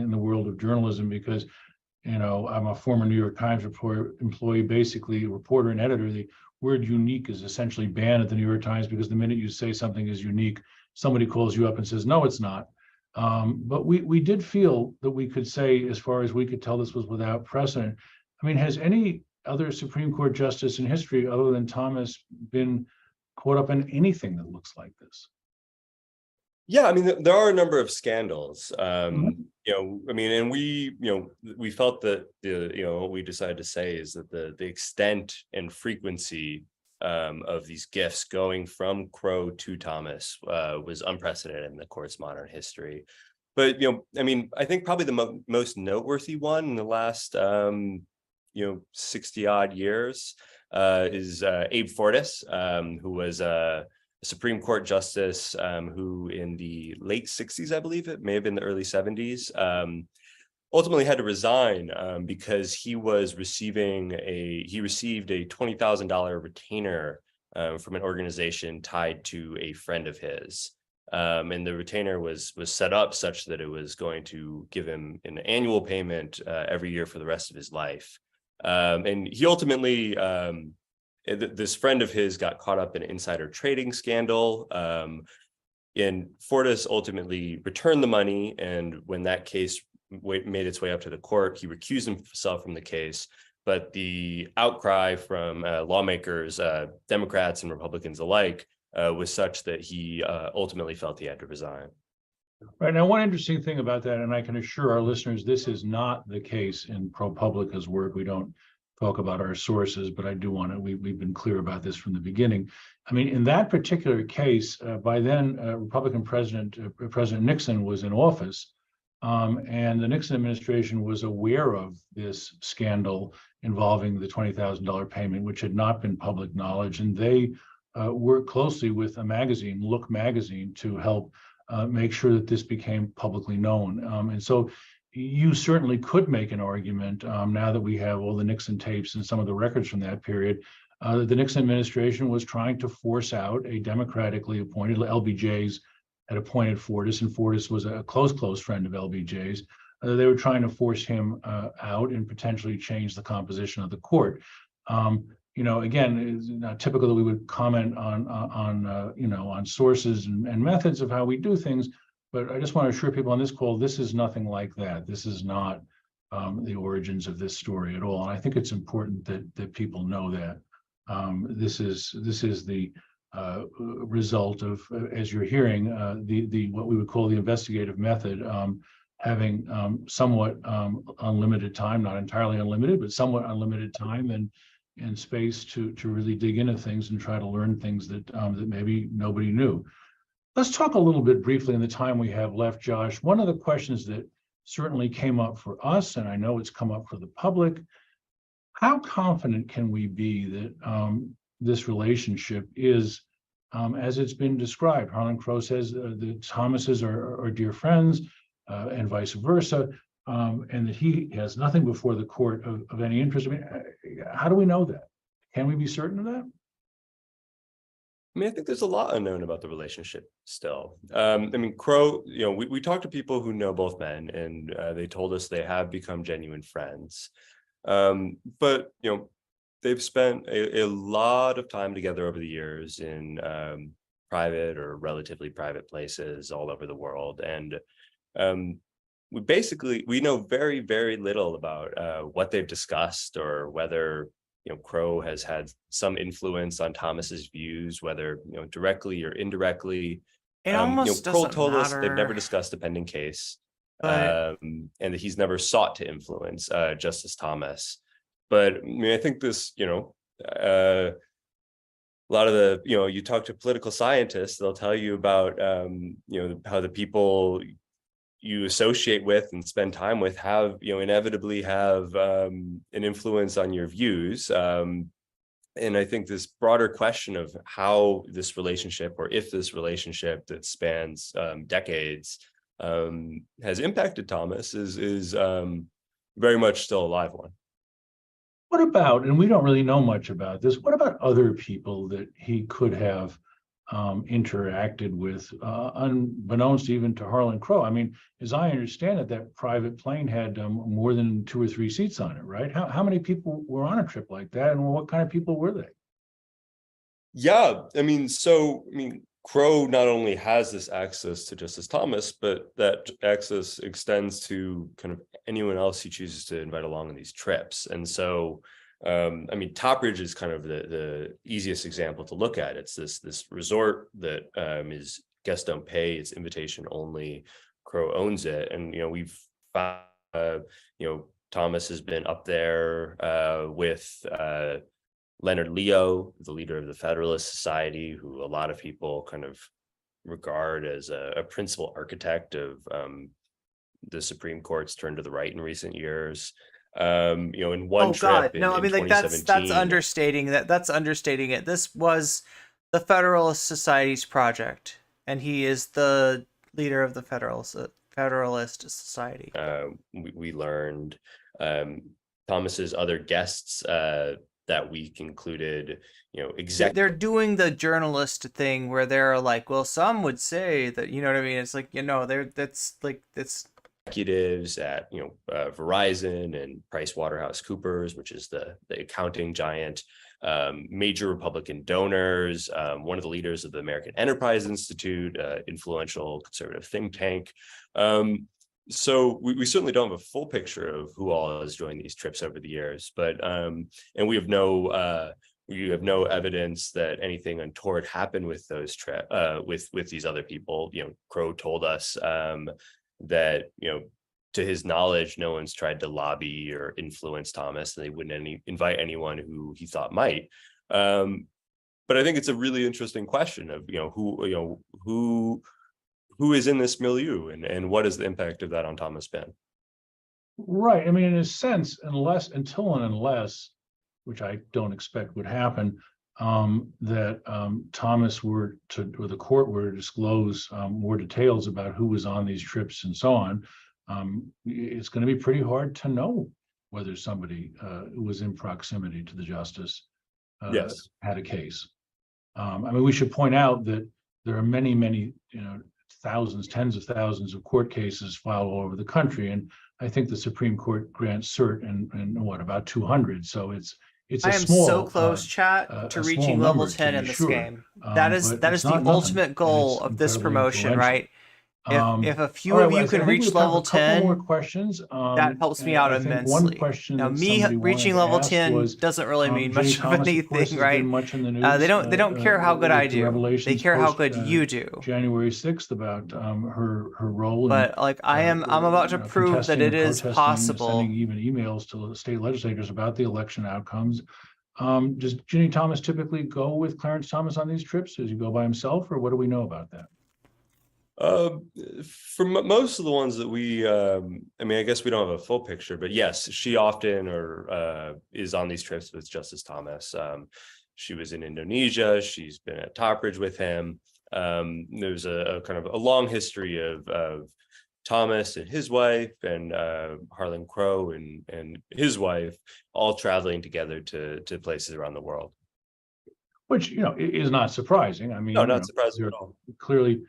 the world of journalism, because, I'm a former New York Times employee, basically a reporter and editor. The word unique is essentially banned at the New York Times, because the minute you say something is unique, somebody calls you up and says, no, it's not. But we did feel that we could say, as far as we could tell, this was without precedent. I mean, has any other Supreme Court justice in history other than Thomas been caught up in anything that looks like this? Yeah, I mean, there are a number of scandals. And we felt that what we decided to say is that the extent and frequency of these gifts going from Crow to Thomas was unprecedented in the court's modern history. But I think probably the most noteworthy one in the last 60 odd years, is Abe Fortas, who was a Supreme Court justice who in the late 60s, I believe it may have been the early 70s, ultimately had to resign because he received a $20,000 retainer from an organization tied to a friend of his. And the retainer was set up such that it was going to give him an annual payment every year for the rest of his life. And he ultimately, this friend of his got caught up in an insider trading scandal. And Fortas ultimately returned the money. And when that case made its way up to the court, he recused himself from the case. But the outcry from lawmakers, Democrats and Republicans alike, was such that he ultimately felt he had to resign. Right. Now, one interesting thing about that, and I can assure our listeners, this is not the case in ProPublica's work. We don't talk about our sources, but I do want to, we've been clear about this from the beginning. I mean, in that particular case, by then, Republican President Nixon was in office, and the Nixon administration was aware of this scandal involving the $20,000 payment, which had not been public knowledge, and they worked closely with a magazine, Look magazine, to help make sure that this became publicly known. And so you certainly could make an argument, now that we have all the Nixon tapes and some of the records from that period, that the Nixon administration was trying to force out a democratically appointed, LBJ's had appointed Fortas, and Fortas was a close friend of LBJ's. They were trying to force him out and potentially change the composition of the court. Again, it's not typical that we would comment on sources and methods of how we do things, but I just want to assure people on this call, this is nothing like that. This is not the origins of this story at all. And I think it's important that people know that this is the result of, as you're hearing, the what we would call the investigative method, having somewhat unlimited time, not entirely unlimited, but somewhat unlimited time and space to really dig into things and try to learn things that maybe nobody knew. Let's talk a little bit briefly in the time we have left, Josh. One of the questions that certainly came up for us, and I know it's come up for the public, how confident can we be that this relationship is as it's been described? Harlan Crow says the Thomases are dear friends and vice versa. And that he has nothing before the court of any interest. I mean, how do we know that? Can we be certain of that? I mean, I think there's a lot unknown about the relationship still. I mean, Crow, we talked to people who know both men, and they told us they have become genuine friends. But, they've spent a lot of time together over the years in private or relatively private places all over the world. And we know very, very little about what they've discussed, or whether Crow has had some influence on Thomas's views, whether directly or indirectly. It almost Crow doesn't told us matter. they've never discussed a pending case, But- and that he's never sought to influence Justice Thomas. But I mean, I think this, a lot of the, you talk to political scientists, they'll tell you about, how the people you associate with and spend time with have, inevitably have an influence on your views. And I think this broader question of how this relationship, or if this relationship that spans decades has impacted Thomas is very much still a live one. What about, and we don't really know much about this, what about other people that he could have interacted with, unbeknownst even to Harlan Crow? I mean, as I understand it, that private plane had more than 2 or 3 seats on it, right? How many people were on a trip like that, and what kind of people were they? Yeah, I mean, Crow not only has this access to Justice Thomas, but that access extends to kind of anyone else he chooses to invite along on these trips. And so, Topridge is kind of the easiest example to look at. It's this resort that is guests don't pay, it's invitation only. Crow owns it, and we've found Thomas has been up there with Leonard Leo, the leader of the Federalist Society, who a lot of people kind of regard as a principal architect of the Supreme Court's turn to the right in recent years. In one trip. No, I mean, like that's understating that. That's understating it. This was the Federalist Society's project, and he is the leader of the Federalist Society. We learned Thomas's other guests that week included, They're doing the journalist thing where they're like, well, some would say that, you know what I mean? It's like, that's executives at Verizon and PricewaterhouseCoopers, which is the accounting giant, major Republican donors, one of the leaders of the American Enterprise Institute, influential conservative think tank. So we certainly don't have a full picture of who all has joined these trips over the years, but and we have no evidence that anything untoward happened with those with these other people. Crow told us that to his knowledge, no one's tried to lobby or influence Thomas, and they wouldn't invite anyone who he thought might. But I think it's a really interesting question of who is in this milieu, and what is the impact of that on Thomas been? Right. I mean, in a sense, unless, which I don't expect would happen, that Thomas or the court were to disclose more details about who was on these trips and so on, it's going to be pretty hard to know whether somebody who was in proximity to the justice had a case. I mean, we should point out that there are many, thousands, tens of thousands of court cases filed all over the country, and I think the Supreme Court grants cert in about 200. So it's I am small, so close, chat, to reaching level 10 in this game. That is the ultimate goal of this promotion, right? If a few of you can reach level 10, more questions. That helps me out immensely. Now, me reaching level 10 doesn't really mean much of anything, right? They don't care how good I do. They care how good you do. January 6th about her role. But I'm about to prove that it is possible. Sending even emails to state legislators about the election outcomes. Does Ginny Thomas typically go with Clarence Thomas on these trips? Does he go by himself, or what do we know about that? For most of the ones that I guess we don't have a full picture, but yes, she often is on these trips with Justice Thomas. She was in Indonesia. She's been at Topbridge with him. There's a kind of a long history of Thomas and his wife and Harlan Crow and his wife all traveling together to places around the world. Which, is not surprising. I mean, no, not surprising at all. Clearly,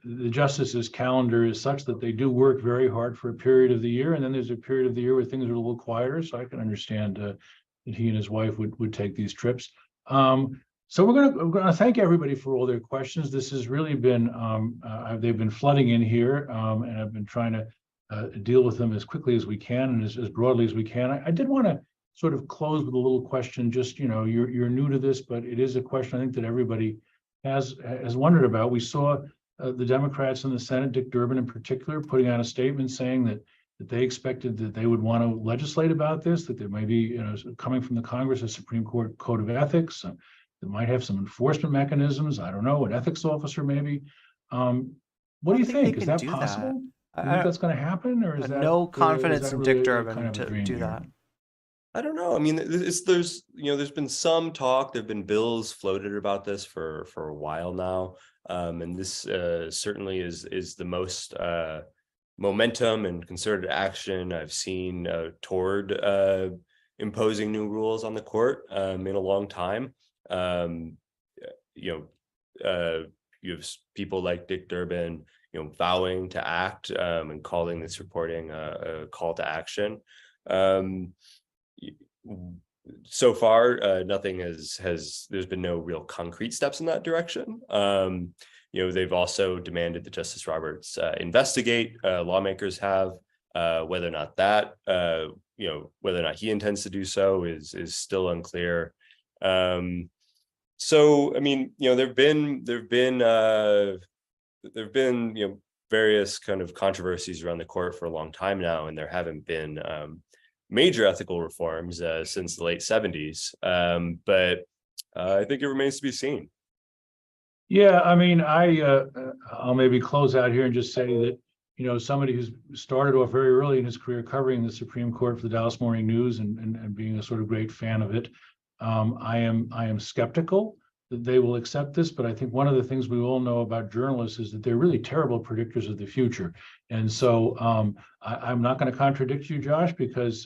the justices' calendar is such that they do work very hard for a period of the year, and then there's a period of the year where things are a little quieter. So I can understand that he and his wife would take these trips. So we're gonna thank everybody for all their questions. This has really been they've been flooding in here, and I've been trying to deal with them as quickly as we can and as broadly as we can. I did want to sort of close with a little question. Just you're new to this, but it is a question I think that everybody has wondered about. We saw the Democrats in the Senate, Dick Durbin in particular, putting out a statement saying that they expected that they would want to legislate about this, that there may be, coming from the Congress, a Supreme Court code of ethics that might have some enforcement mechanisms. I don't know, an ethics officer maybe. What do you think? Is that possible? Do you think that's going to happen, or is that no confidence in really Dick Durbin kind of to do that? I don't know. I mean, there's been some talk. There've been bills floated about this for a while now, and this certainly is the most momentum and concerted action I've seen toward imposing new rules on the court in a long time. You have people like Dick Durbin, vowing to act and calling this reporting a call to action. So far, nothing there's been no real concrete steps in that direction. They've also demanded that Justice Roberts investigate, lawmakers have, whether or not whether or not he intends to do so is still unclear. So, I mean, there've been various kind of controversies around the court for a long time now, and there haven't been major ethical reforms since the late 70s. But I think it remains to be seen. Yeah, I mean, I'll maybe close out here and just say that, somebody who's started off very early in his career covering the Supreme Court for the Dallas Morning News and being a sort of great fan of it, I am skeptical that they will accept this, but I think one of the things we all know about journalists is that they're really terrible predictors of the future. And so I'm not going to contradict you, Josh, because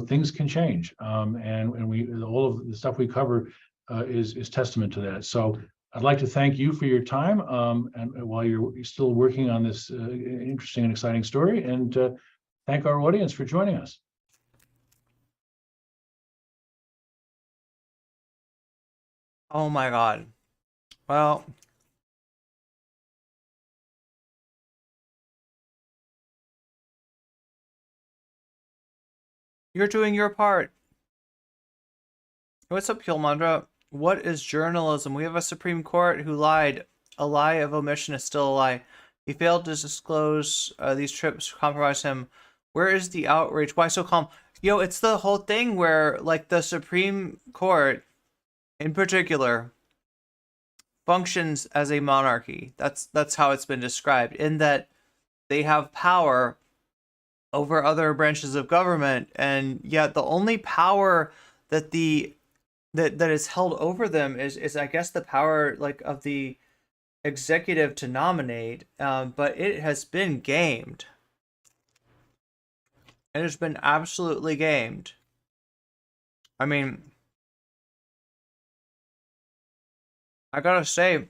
things can change, and we all of the stuff we cover is testament to that. So I'd like to thank you for your time, and while you're still working on this interesting and exciting story, and thank our audience for joining us. Oh my God. Well, you're doing your part. What's up, Killmandra? What is journalism? We have a Supreme Court who lied. A lie of omission is still a lie. He failed to disclose these trips compromised him. Where is the outrage? Why so calm? It's the whole thing where, like, the Supreme Court, in particular, functions as a monarchy. That's how it's been described, in that they have power over other branches of government, and yet the only power that that is held over them is I guess the power, like, of the executive to nominate, but it has been gamed. It has been absolutely gamed. I mean, I gotta say,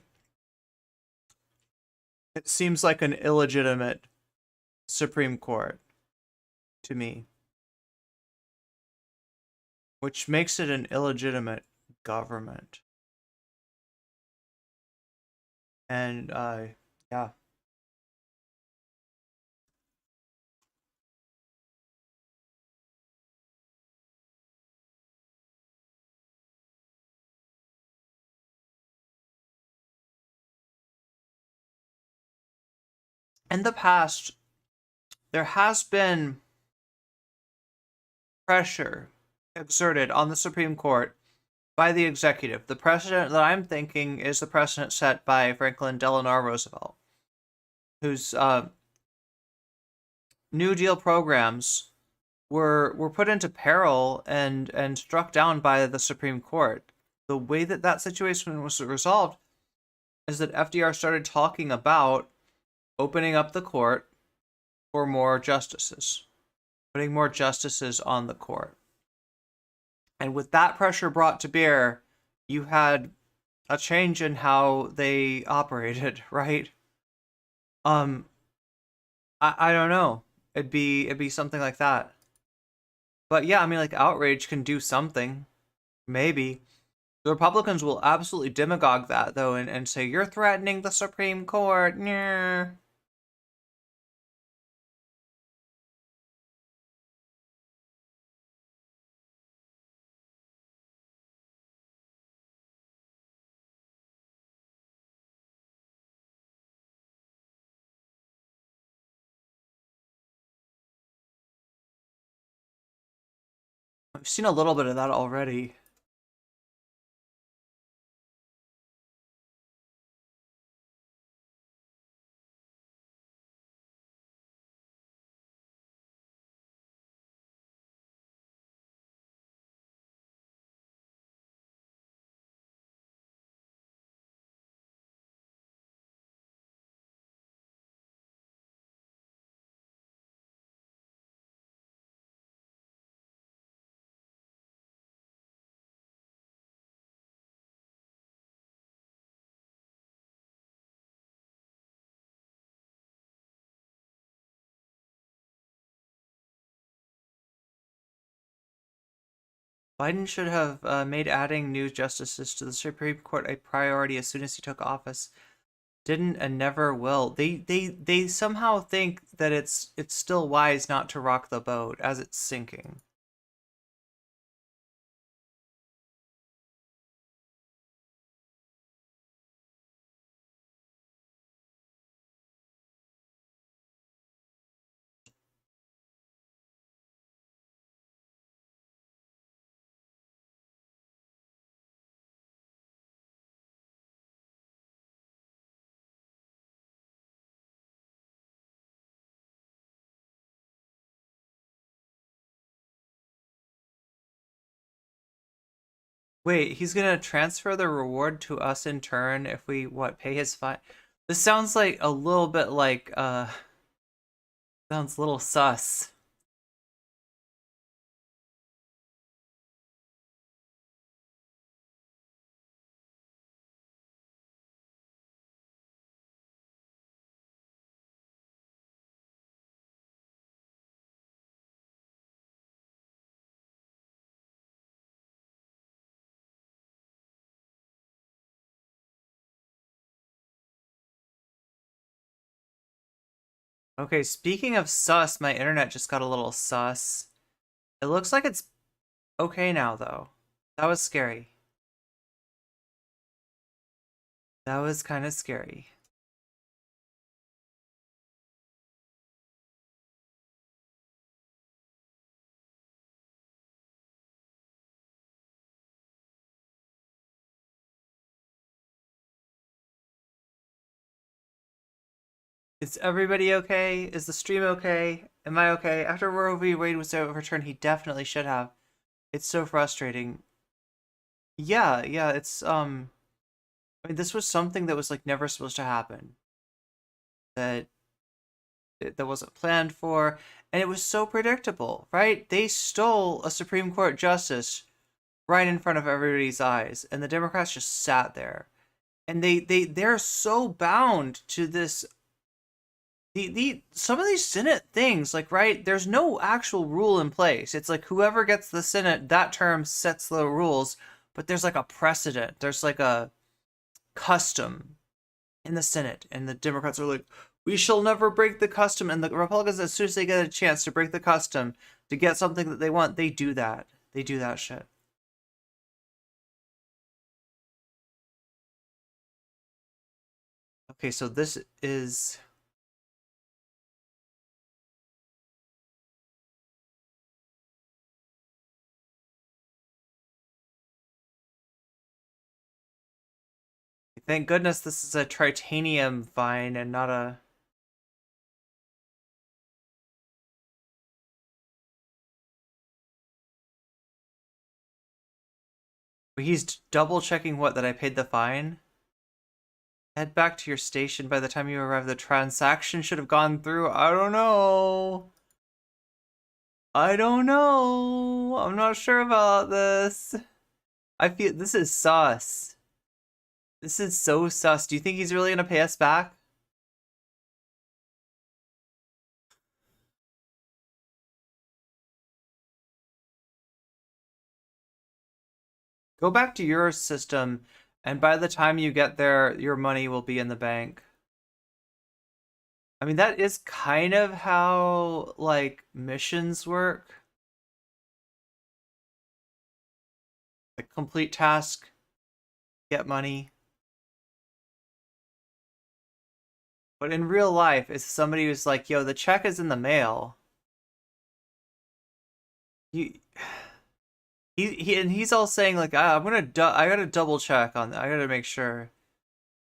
it seems like an illegitimate Supreme Court to me, which makes it an illegitimate government. And yeah. In the past, there has been pressure exerted on the Supreme Court by the executive. The precedent that I'm thinking is the precedent set by Franklin Delano Roosevelt, whose New Deal programs were put into peril and struck down by the Supreme Court. The way that situation was resolved is that FDR started talking about opening up the court for more justices, putting more justices on the court. And with that pressure brought to bear, you had a change in how they operated, right? I don't know. It'd be something like that. But yeah, I mean, like, outrage can do something. Maybe. The Republicans will absolutely demagogue that, though, and say, you're threatening the Supreme Court. Nyeh. I've seen a little bit of that already. Biden should have made adding new justices to the Supreme Court a priority as soon as he took office. Didn't and never will. They somehow think that it's still wise not to rock the boat as it's sinking. Wait, he's gonna transfer the reward to us in turn if we, what, pay his fine? This sounds like a little bit like, sounds a little sus. Okay, speaking of sus, my internet just got a little sus. It looks like it's okay now, though. That was scary. That was kind of scary. Is everybody okay? Is the stream okay? Am I okay? After Roe v. Wade was overturned, he definitely should have. It's so frustrating. Yeah, it's, I mean, this was something that was, like, never supposed to happen. That wasn't planned for, and it was so predictable, right? They stole a Supreme Court justice right in front of everybody's eyes, and the Democrats just sat there. And they're so bound to this. Some of these Senate things, like, right, there's no actual rule in place. It's like whoever gets the Senate that term sets the rules, but there's like a precedent. There's like a custom in the Senate, and the Democrats are like, we shall never break the custom. And the Republicans, as soon as they get a chance to break the custom to get something that they want, they do that. They do that shit. Okay, so this is... Thank goodness this is a tritanium vine and not a... He's double checking what, that I paid the fine? Head back to your station. By the time you arrive, the transaction should have gone through. I don't know. I don't know. I'm not sure about this. I feel this is sus. This is so sus. Do you think he's really gonna pay us back? Go back to your system, and by the time you get there, your money will be in the bank. I mean, that is kind of how, like, missions work. Like, complete task, get money. But in real life, it's somebody who's like, yo, the check is in the mail. He's all saying like, I gotta double check on that. I gotta make sure.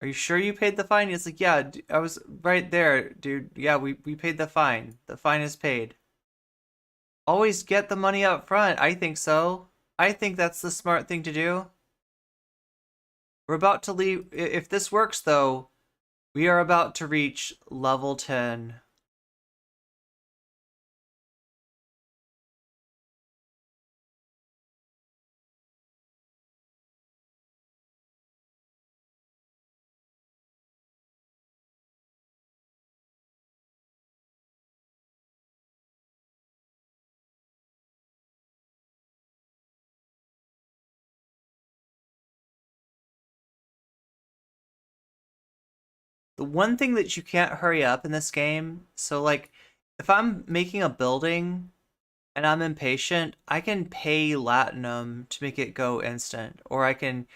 Are you sure you paid the fine? He's like, yeah, I was right there, dude. Yeah, we paid the fine. The fine is paid. Always get the money up front. I think so. I think that's the smart thing to do. We're about to leave. If this works, though, we are about to reach level 10. The one thing that you can't hurry up in this game, so like if I'm making a building and I'm impatient, I can pay Latinum to make it go instant, or I can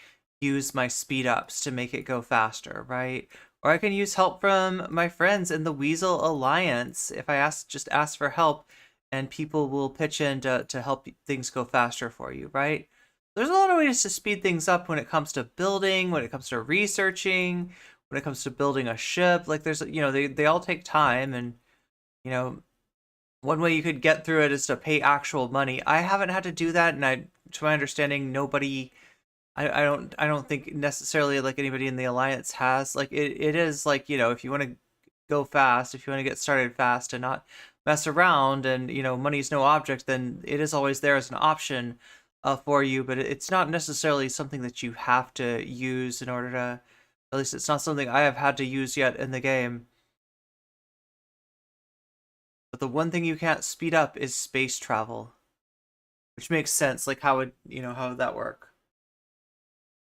use my speed ups to make it go faster, right? Or I can use help from my friends in the Weasel Alliance if I just ask for help, and people will pitch in to help things go faster for you, right? There's a lot of ways to speed things up when it comes to building, when it comes to researching, when it comes to building a ship. Like there's, you know, they all take time, and, you know, one way you could get through it is to pay actual money. I haven't had to do that, and to my understanding, nobody I don't think necessarily like anybody in the alliance has. Like it is like, you know, if you want to go fast, if you want to get started fast and not mess around, and you know, money's no object, then it is always there as an option for you, but it's not necessarily something that you have to use in order to, at least it's not something I have had to use yet in the game. But the one thing you can't speed up is space travel, which makes sense. Like how would, you know, how would that work?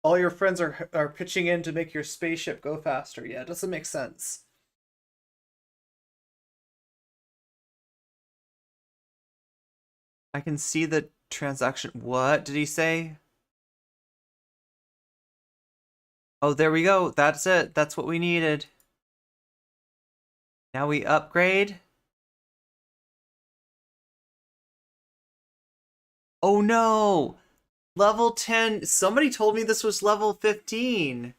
All your friends are pitching in to make your spaceship go faster. Yeah, it doesn't make sense. I can see the transaction. What did he say? Oh, there we go. That's it. That's what we needed. Now we upgrade. Oh no! Level 10. Somebody told me this was level 15.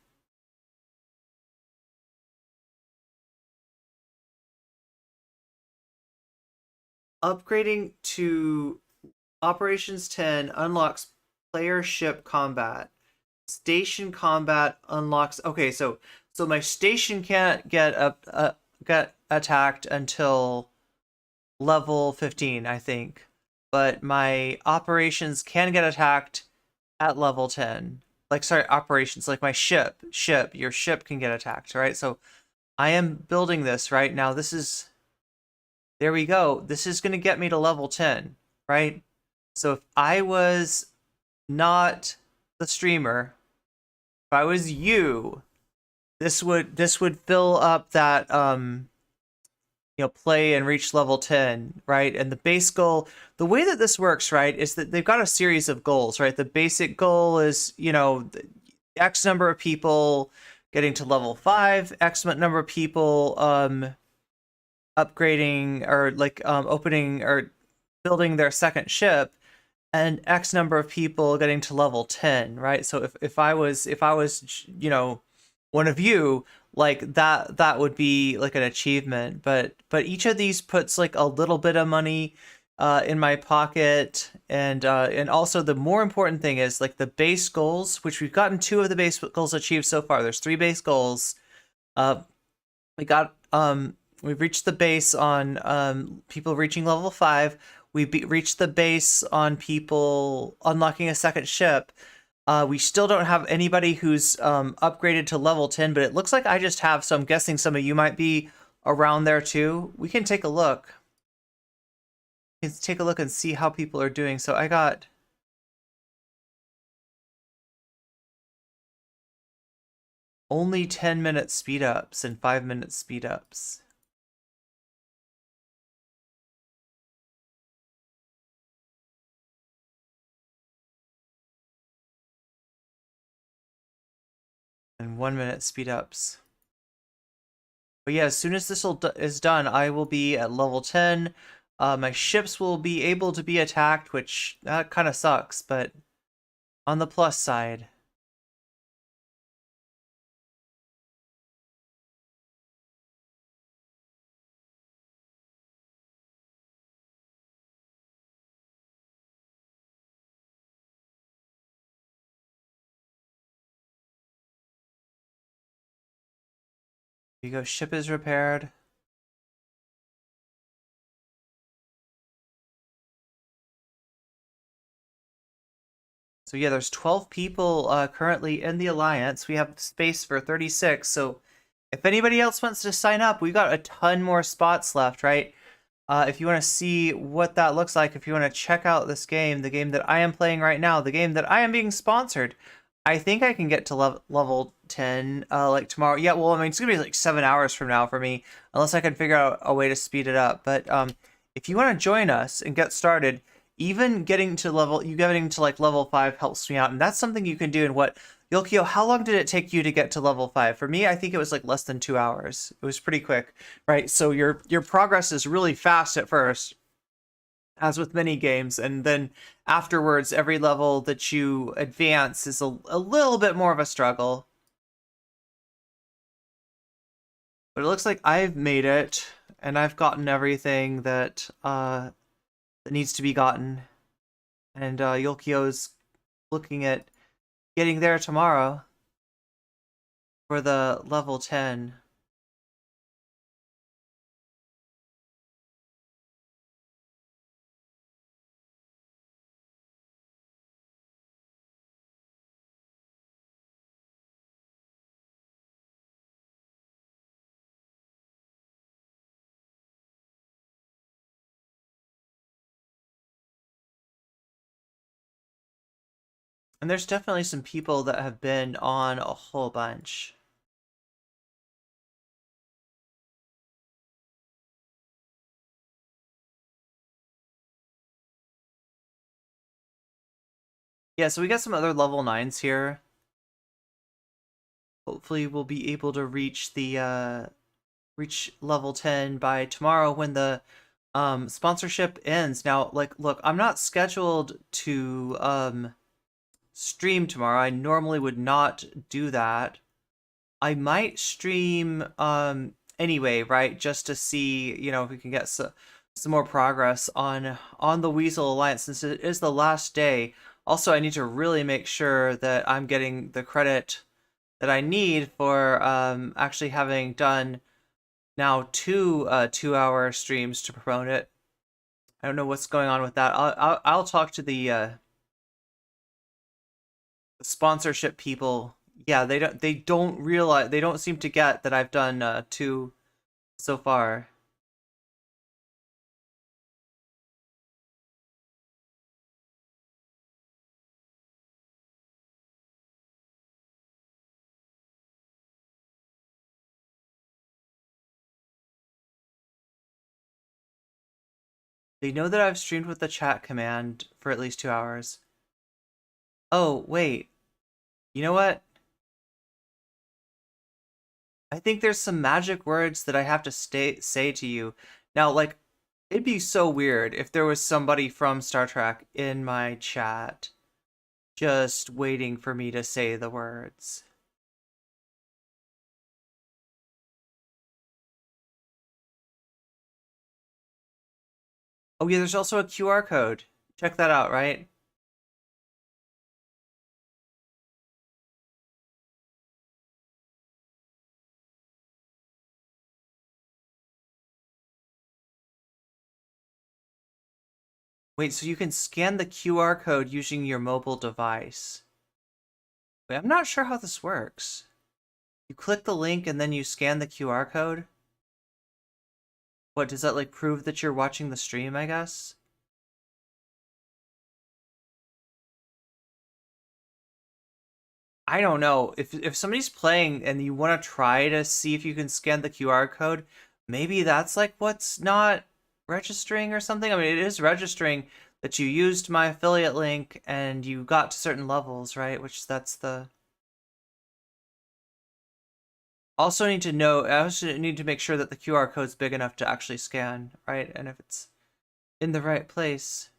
Upgrading to Operations 10 unlocks player ship combat. Station combat unlocks. Okay, so my station can't get attacked until level 15, I think. But my operations can get attacked at level 10. Like, sorry, operations, like my ship, your ship can get attacked, right? So I am building this right now. This is, there we go. This is going to get me to level 10, right? So if I was not the streamer, if I was you, this would fill up that, you know, play and reach level 10, right? And the base goal, the way that this works, right, is that they've got a series of goals, right? The basic goal is, you know, X number of people getting to level 5, X number of people upgrading or like opening or building their second ship, and X number of people getting to level 10, right? So if I was, you know, one of you, like that would be like an achievement. But each of these puts like a little bit of money in my pocket, and also the more important thing is like the base goals, which we've gotten 2 of the base goals achieved so far. There's 3 base goals. We've reached the base on people reaching level 5. We reached the base on people unlocking a second ship. We still don't have anybody who's upgraded to level 10, but it looks like I just have, so I'm guessing some of you might be around there too. We can take a look. Let's take a look and see how people are doing. So I got only 10-minute speed ups and 5-minute speed ups. And 1-minute speed ups. But yeah, as soon as this is done, I will be at level 10. My ships will be able to be attacked, which that kind of sucks, but on the plus side. Here you go, ship is repaired. So yeah, there's 12 people currently in the Alliance. We have space for 36, so if anybody else wants to sign up, we've got a ton more spots left, right? If you want to see what that looks like, if you want to check out this game, the game that I am playing right now, the game that I am being sponsored, I think I can get to level 10 like tomorrow. Yeah, well, I mean, it's going to be like 7 hours from now for me, unless I can figure out a way to speed it up. But if you want to join us and get started, even getting to like level 5 helps me out. And that's something you can do in what, Yolkio, how long did it take you to get to level 5? For me, I think it was like less than 2 hours. It was pretty quick, right? So your progress is really fast at first, as with many games, and then afterwards, every level that you advance is a little bit more of a struggle. But it looks like I've made it, and I've gotten everything that that needs to be gotten. And Yolkio's looking at getting there tomorrow for the level 10. And there's definitely some people that have been on a whole bunch. Yeah, so we got some other level 9s here. Hopefully we'll be able to reach the reach level 10 by tomorrow when the sponsorship ends. Now, like, look, I'm not scheduled to stream tomorrow. I normally would not do that. I might stream anyway, right? Just to see, you know, if we can get some more progress on the Weasel Alliance since it is the last day. Also, I need to really make sure that I'm getting the credit that I need for actually having done now 2 2-hour streams to promote it. I don't know what's going on with that. I'll talk to the sponsorship people. Yeah, they don't realize, they don't seem to get that I've done 2 so far. They know that I've streamed with the chat command for at least 2 hours. Oh, wait. You know what? I think there's some magic words that I have to say to you. Now, like, it'd be so weird if there was somebody from Star Trek in my chat just waiting for me to say the words. Oh yeah, there's also a QR code. Check that out, right? Wait, so you can scan the QR code using your mobile device. Wait, I'm not sure how this works. You click the link and then you scan the QR code? What, does that like prove that you're watching the stream, I guess? I don't know. If somebody's playing and you want to try to see if you can scan the QR code, maybe that's like what's not registering or something. I mean, it is registering that you used my affiliate link and you got to certain levels, right? Which that's the... Also need to know, I also need to make sure that the QR code's big enough to actually scan, right? And if it's in the right place.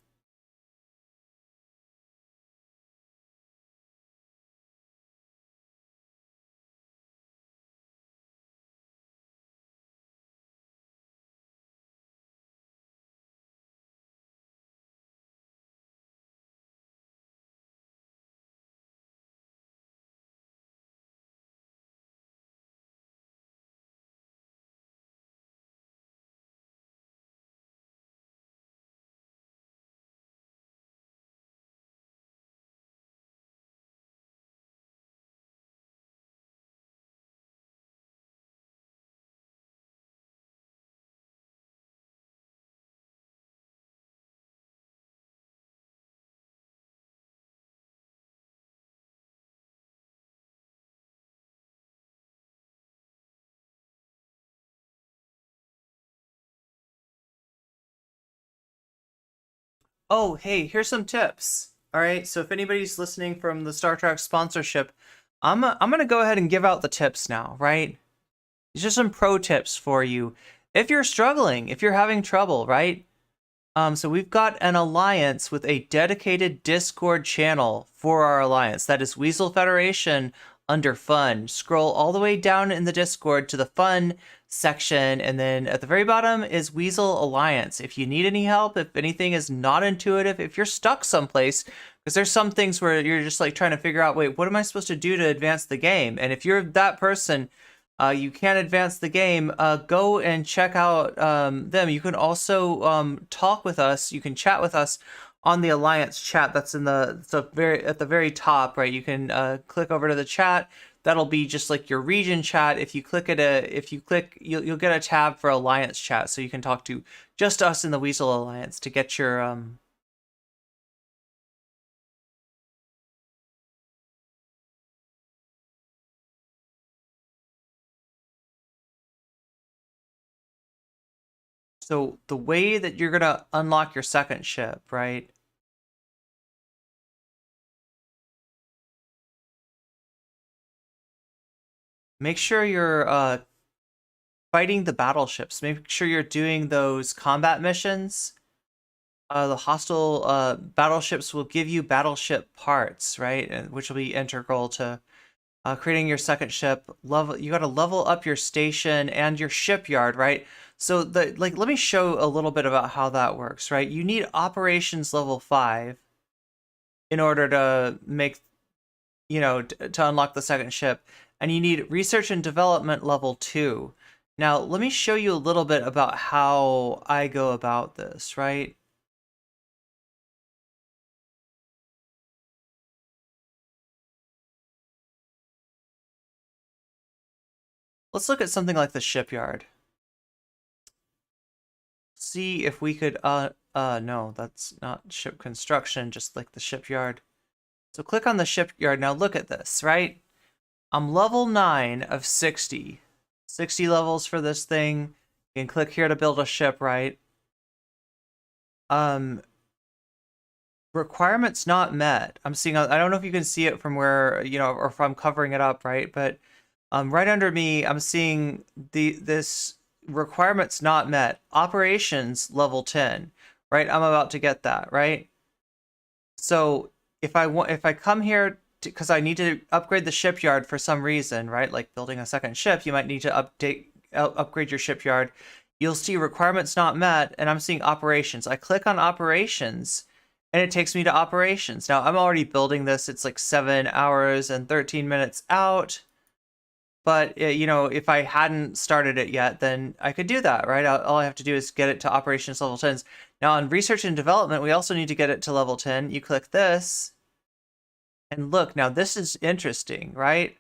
Oh, hey, here's some tips. All right, so if anybody's listening from the Star Trek sponsorship, I'm gonna go ahead and give out the tips now, right? These are some pro tips for you. If you're struggling, if you're having trouble, right? So we've got an alliance with a dedicated Discord channel for our alliance. That is Weasel Federation under Fun. Scroll all the way down in the Discord to the Fun section, and then at the very bottom is Weasel Alliance. If you need any help, if anything is not intuitive, if you're stuck someplace, because there's some things where you're just like trying to figure out, wait, what am I supposed to do to advance the game? And if you're that person, you can't advance the game, go and check out them. You can also talk with us. You can chat with us on the Alliance chat. That's in at the very top, right? You can click over to the chat. That'll be just like your region chat. If you click you'll get a tab for Alliance chat, so you can talk to just us in the Weasel Alliance to get your So the way that you're gonna unlock your second ship, right? Make sure you're fighting the battleships. Make sure you're doing those combat missions. The hostile battleships will give you battleship parts, right? Which will be integral to creating your second ship. You got to level up your station and your shipyard, right? So let me show a little bit about how that works, right? You need operations level 5 in order to make, to unlock the second ship. And you need research and development level 2. Now, let me show you a little bit about how I go about this, right? Let's look at something like the shipyard. See if we could, no, that's not ship construction, just like the shipyard. So click on the shipyard. Now look at this, right? I'm level 9 of 60. 60 levels for this thing. You can click here to build a ship, right? Requirements not met. I'm seeing, I don't know if you can see it from where, or if I'm covering it up, right? But right under me, I'm seeing this requirements not met. Operations level 10, right? I'm about to get that, right? So if I come here because I need to upgrade the shipyard for some reason, right? Like building a second ship, you might need to upgrade your shipyard. You'll see requirements not met, and I'm seeing operations. I click on operations, and it takes me to operations. Now, I'm already building this. It's like 7 hours and 13 minutes out. But, if I hadn't started it yet, then I could do that, right? All I have to do is get it to operations level 10. Now, on research and development, we also need to get it to level 10. You click this. And look, now this is interesting, right?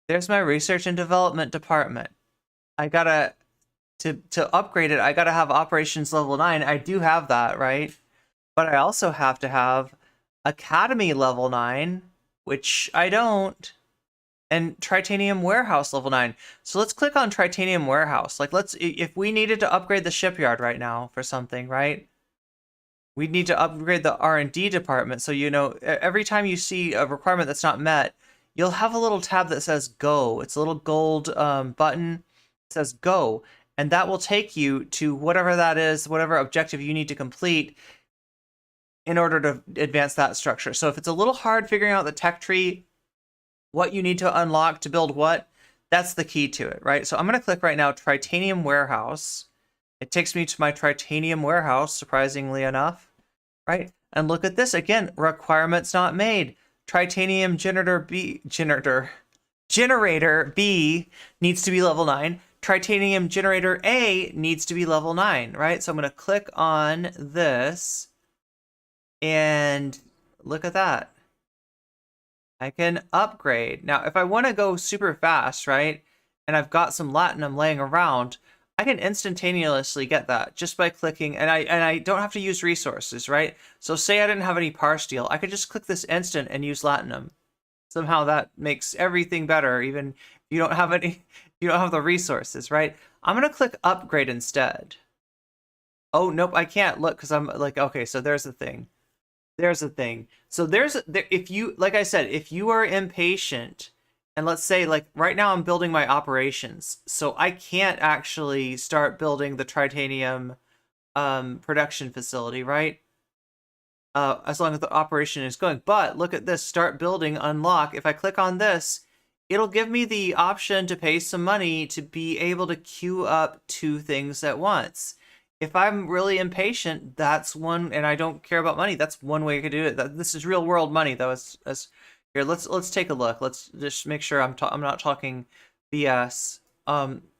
There's my research and development department. I gotta, to upgrade it, I gotta have operations level 9. I do have that, right? But I also have to have academy level 9, which I don't, and titanium warehouse level 9. So let's click on titanium warehouse. Like if we needed to upgrade the shipyard right now for something, right? We need to upgrade the R&D department. So, every time you see a requirement that's not met, you'll have a little tab that says go. It's a little gold button. It says go. And that will take you to whatever that is, whatever objective you need to complete in order to advance that structure. So if it's a little hard figuring out the tech tree, what you need to unlock to build what, that's the key to it, right? So I'm going to click right now, Titanium Warehouse. It takes me to my Titanium Warehouse, surprisingly enough, right? And look at this again, requirements not made. Titanium generator B needs to be level 9. Titanium generator A needs to be level 9, right? So I'm going to click on this and look at that. I can upgrade. Now, if I want to go super fast, right, and I've got some latinum laying around, I can instantaneously get that just by clicking, and I don't have to use resources, right? So say I didn't have any par steel, I could just click this instant and use latinum. Somehow that makes everything better, even if you don't have the resources, right? I'm gonna click upgrade instead. Oh nope, I can't look because I'm like, okay, so there's the thing. There's the thing. So if you, like I said, if you are impatient. And let's say, like, right now I'm building my operations, so I can't actually start building the titanium production facility, right? As long as the operation is going. But look at this, start building, unlock. If I click on this, it'll give me the option to pay some money to be able to queue up 2 things at once. If I'm really impatient, that's one, and I don't care about money, that's one way I could do it. This is real world money though. Here, let's take a look. Let's just make sure I'm not talking BS.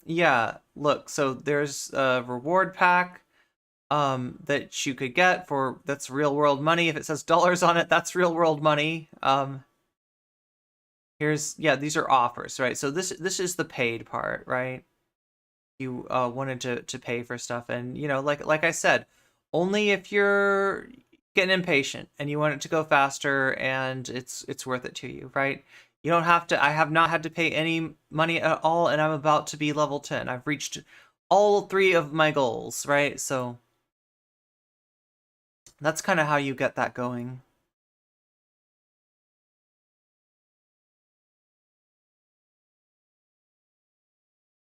Yeah, look, so there's a reward pack that you could get for, that's real world money. If it says dollars on it, that's real world money. Here's, yeah, these are offers, right? So this is the paid part, right? You wanted to pay for stuff, and you know, like I said, only if you're getting impatient and you want it to go faster and it's worth it to you, right? You don't have to. I have not had to pay any money at all, and I'm about to be level 10. I've reached all 3 of my goals, right? So that's kind of how you get that going.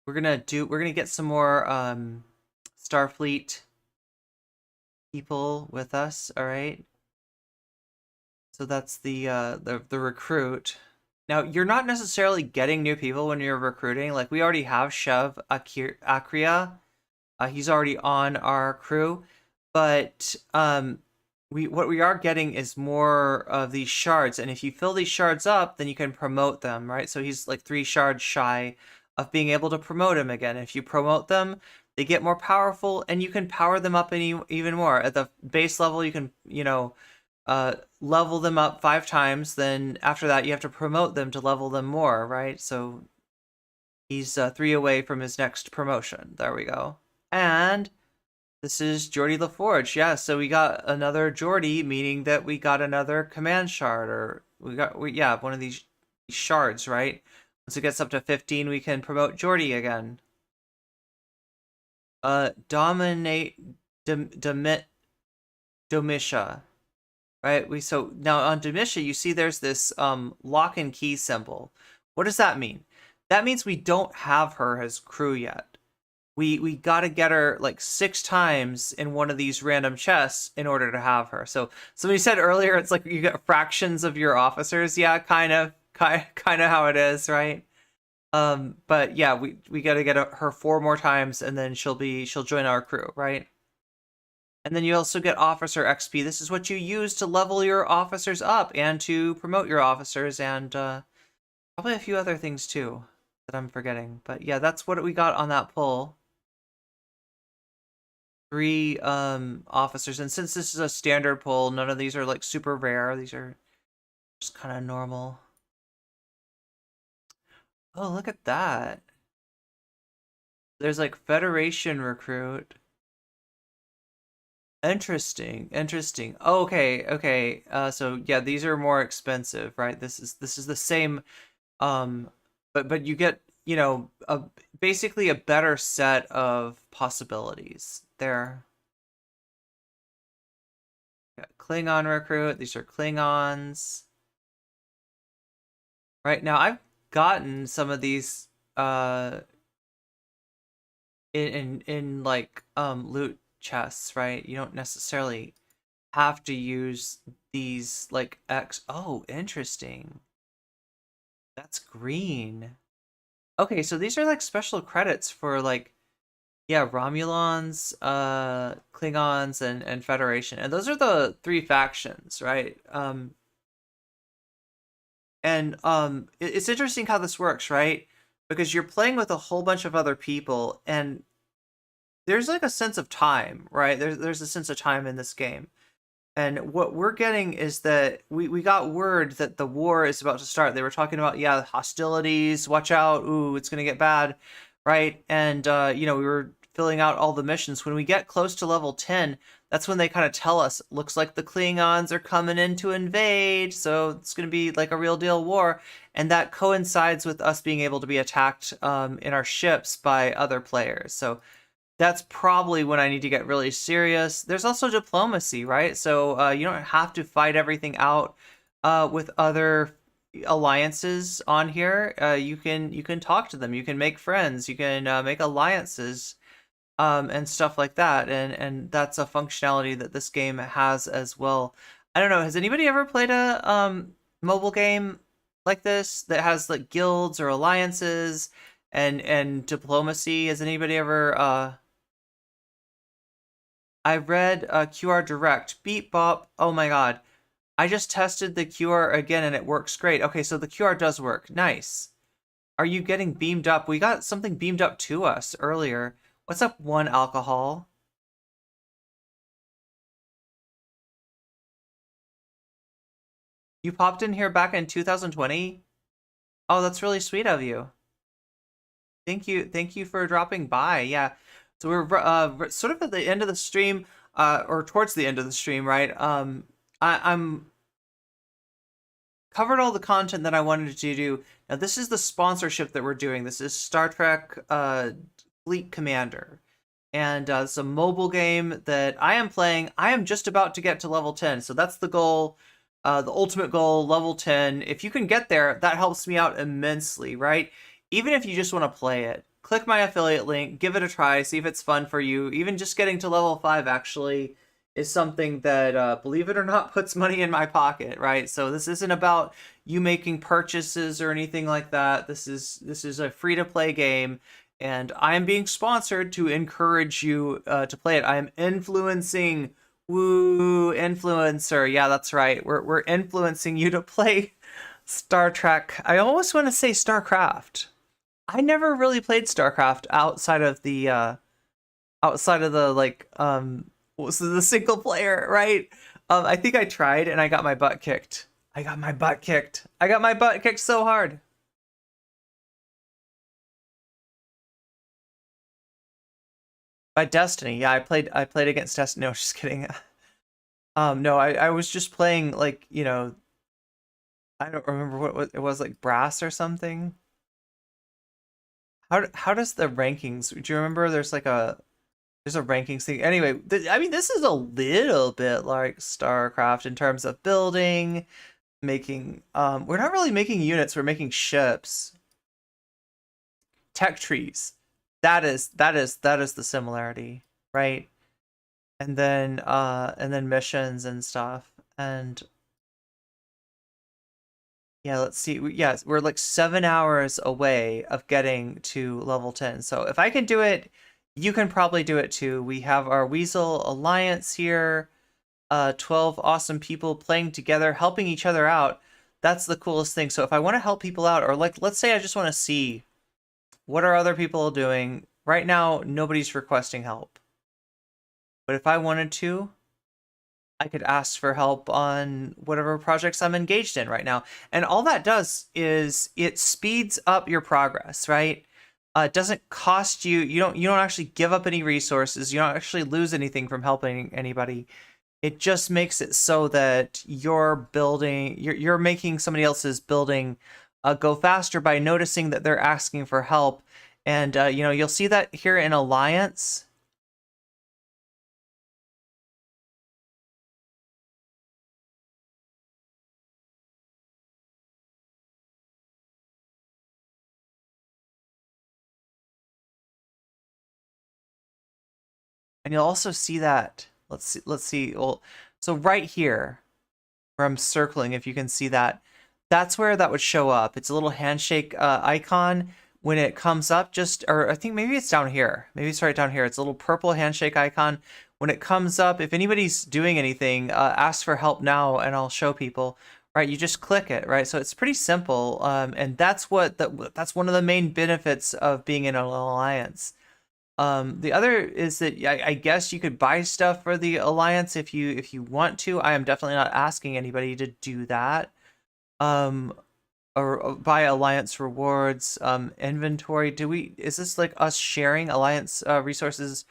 We're gonna get some more Starfleet people with us, all right? So that's the recruit. Now, you're not necessarily getting new people when you're recruiting. Like, we already have Shev Akria. He's already on our crew. But what we are getting is more of these shards. And if you fill these shards up, then you can promote them, right? So he's like 3 shards shy of being able to promote him again. If you promote them, they get more powerful, and you can power them up even more. At the base level, you can, you know, level them up 5 times. Then after that, you have to promote them to level them more, right? So he's 3 away from his next promotion. There we go. And this is Geordie LaForge. Yeah, so we got another Geordie, meaning that we got another command shard, or yeah, one of these shards, right? Once it gets up to 15, we can promote Geordie again. Domitia. Right, so now on Domitia, you see there's this lock and key symbol. What does that mean? That means we don't have her as crew yet. We got to get her like 6 times in one of these random chests in order to have her. So somebody said earlier, it's like you get fractions of your officers. Yeah, kind of how it is, right? But yeah, we got to get her 4 more times, and then she'll join our crew, right? And then you also get officer XP. This is what you use to level your officers up and to promote your officers, and probably a few other things too that I'm forgetting. But yeah, that's what we got on that pull. 3 officers, and since this is a standard pull, none of these are like super rare. These are just kind of normal. Oh, look at that. There's like Federation recruit. Interesting. Okay. So yeah, these are more expensive, right? This is the same, but you get, you know, basically a better set of possibilities there. Got Klingon recruit. These are Klingons. Right now, I've gotten some of these in like loot chests, right? You don't necessarily have to use these like oh, interesting. That's green. Okay, so these are like special credits for like, yeah, Romulans, Klingons, and Federation. And those are the 3 factions, right? It's interesting how this works, right? Because you're playing with a whole bunch of other people, and there's like a sense of time, right? There's a sense of time in this game. And what we're getting is that we got word that the war is about to start. They were talking about, yeah, hostilities, watch out, ooh, it's going to get bad, right? And, you know, we were filling out all the missions. When we get close to level 10, that's when they kind of tell us, looks like the Klingons are coming in to invade, so it's going to be like a real deal war. And that coincides with us being able to be attacked in our ships by other players. So that's probably when I need to get really serious. There's also diplomacy, right? So you don't have to fight everything out with other alliances on here. You can talk to them. You can make friends. You can make alliances and stuff like that. And that's a functionality that this game has as well. I don't know. Has anybody ever played a mobile game like this that has like guilds or alliances and diplomacy? Has anybody ever I read QR Direct. Beep bop. Oh my god. I just tested the QR again and it works great. Okay, so the QR does work. Nice. Are you getting beamed up? We got something beamed up to us earlier. What's up, One Alcohol? You popped in here back in 2020? Oh, that's really sweet of you. Thank you for dropping by. Yeah. So we're sort of at the end of the stream, or towards the end of the stream, right? I'm covered all the content that I wanted to do. Now this is the sponsorship that we're doing. This is Star Trek Fleet Commander. And it's a mobile game that I am playing. I am just about to get to level 10. So that's the goal, the ultimate goal, level 10. If you can get there, that helps me out immensely, right? Even if you just want to play it, click my affiliate link, give it a try, see if it's fun for you. Even just getting to level 5 actually is something that, believe it or not, puts money in my pocket, right? So this isn't about you making purchases or anything like that. This is a free-to-play game. And I am being sponsored to encourage you to play it. I am influencing, woo, influencer. Yeah, that's right. We're influencing you to play Star Trek. I almost want to say StarCraft. I never really played StarCraft outside of the like the single player, right? I think I tried and I got my butt kicked. I got my butt kicked so hard. By Destiny, yeah, I played against Destiny. No, just kidding. No, I was just playing like, you know, I don't remember what it was, like Brass or something. How does the rankings? Do you remember? There's a rankings thing. Anyway, I mean, this is a little bit like StarCraft in terms of building, making. We're not really making units. We're making ships. Tech trees. That is the similarity, right? And then missions and stuff. And yeah, let's see. Yeah, we're like 7 hours away of getting to level 10. So if I can do it, you can probably do it too. We have our Weasel Alliance here. 12 awesome people playing together, helping each other out. That's the coolest thing. So if I want to help people out, or like, let's say I just want to see what are other people doing? Right now, nobody's requesting help. But if I wanted to, I could ask for help on whatever projects I'm engaged in right now. And all that does is it speeds up your progress, right? It doesn't cost you. You don't actually give up any resources. You don't actually lose anything from helping anybody. It just makes it so that you're making somebody else's building go faster by noticing that they're asking for help. And, you know, you'll see that here in Alliance. And you'll also see that, let's see. Well, so right here, where I'm circling, if you can see that, that's where that would show up. It's a little handshake icon. When it comes up, or I think maybe it's down here. Maybe it's right down here. It's a little purple handshake icon. When it comes up, if anybody's doing anything, ask for help now and I'll show people. Right, you just click it, right? So it's pretty simple, and that's one of the main benefits of being in an alliance. The other is that I guess you could buy stuff for the alliance if you want to. I am definitely not asking anybody to do that. Or buy alliance rewards, inventory. Is this like us sharing alliance resources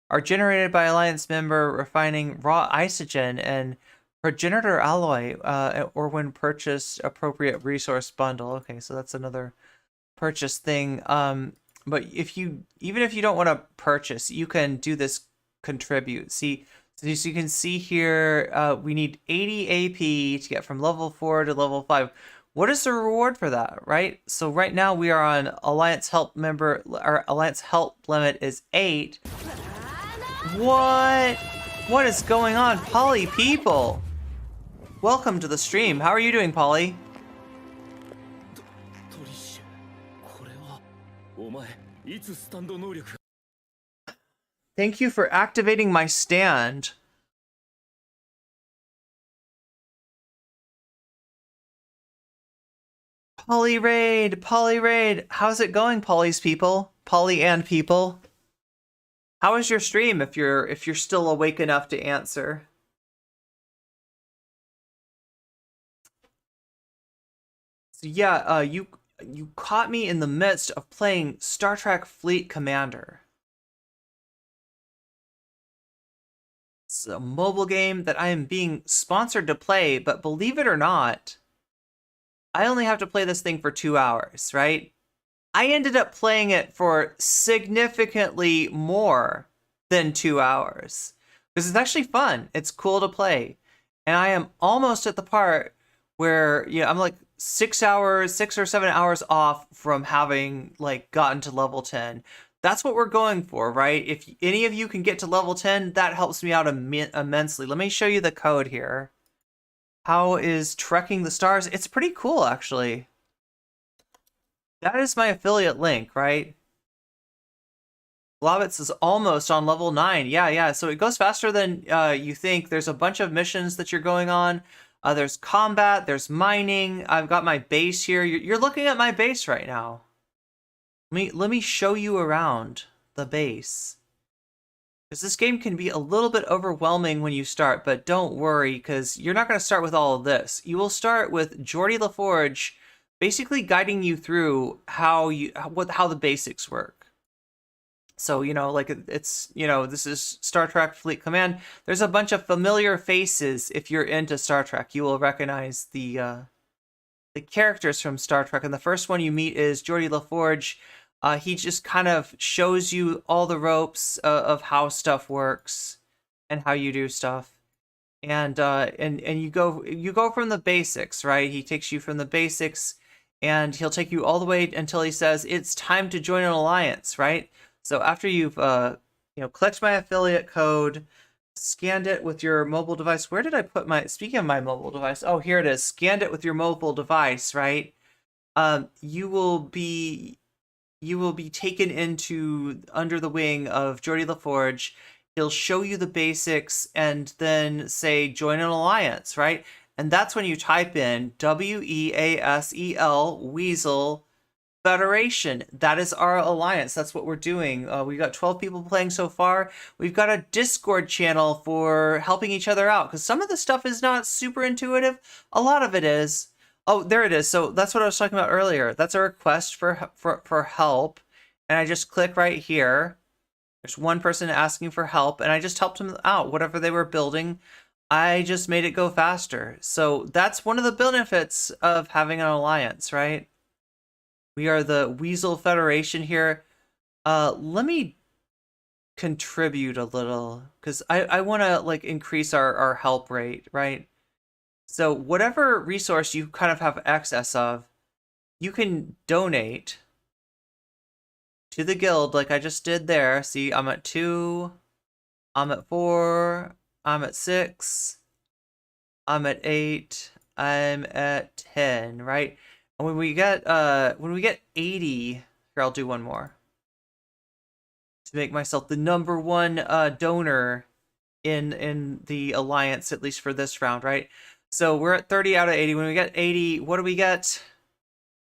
are generated by alliance member refining raw isogen and progenitor alloy, or when purchased appropriate resource bundle. Okay, so that's another purchase thing. But even if you don't want to purchase, you can do this contribute. See, so you can see here, we need 80 AP to get from level 4 to level 5. What is the reward for that, right? So right now we are on Alliance Help member, our Alliance Help limit is 8. What is going on? Polly people, welcome to the stream. How are you doing, Polly? Thank you for activating my stand. Poly Raid, Poly Raid. How's it going, Polly's people? Polly and people. How is your stream if you're still awake enough to answer? So yeah, you caught me in the midst of playing Star Trek Fleet Commander. It's a mobile game that I am being sponsored to play, but believe it or not, I only have to play this thing for 2 hours, right? I ended up playing it for significantly more than 2 hours. Because it's actually fun. It's cool to play. And I am almost at the part where, you know, I'm like 6 or 7 hours off from having like gotten to level 10. That's what we're going for, right? If any of you can get to level 10, that helps me out immensely. Let me show you the code here. How is Trekking the Stars? It's pretty cool, actually. That is my affiliate link, right? Globitz is almost on level 9. Yeah. So it goes faster than you think. There's a bunch of missions that you're going on. There's combat. There's mining. I've got my base here. You're looking at my base right now. Let me show you around the base. Because this game can be a little bit overwhelming when you start, but don't worry, because you're not going to start with all of this. You will start with Geordi LaForge basically guiding you through how the basics work. So, you know, like it's, you know, this is Star Trek Fleet Command. There's a bunch of familiar faces. If you're into Star Trek, you will recognize the characters from Star Trek. And the first one you meet is Geordi LaForge. He just kind of shows you all the ropes of how stuff works and how you do stuff. And you go from the basics, right? He takes you from the basics, and he'll take you all the way until he says it's time to join an alliance, right? So after you've clicked my affiliate code, scanned it with your mobile device. Where did I put my? Speaking of my mobile device, oh, here it is. Scanned it with your mobile device, right? You will be taken into under the wing of Geordi LaForge. He'll show you the basics and then say join an alliance, right? And that's when you type in WEASEL, Weasel Federation. That is our alliance. That's what we're doing. We've got 12 people playing so far. We've got a Discord channel for helping each other out, because some of the stuff is not super intuitive. A lot of it is. Oh, there it is. So that's what I was talking about earlier. That's a request for help. And I just click right here. There's one person asking for help, and I just helped them out. Whatever they were building, I just made it go faster. So that's one of the benefits of having an alliance, right? We are the Weasel Federation here. Let me contribute a little, because I want to like increase our help rate, right? So whatever resource you kind of have excess of, you can donate to the guild like I just did there. See, I'm at 2, I'm at 4, I'm at 6, I'm at 8, I'm at 10, right? And when we get 80, here, I'll do one more to make myself the #1 donor in the alliance, at least for this round, right? So we're at 30 out of 80. When we get 80, what do we get?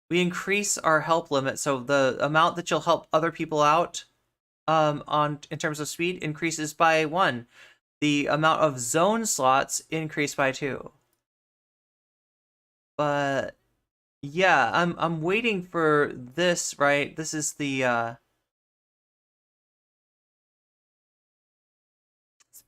We increase our help limit. So the amount that you'll help other people out in terms of speed increases by 1. The amount of zone slots increase by 2. But yeah, I'm waiting for this, right? This is the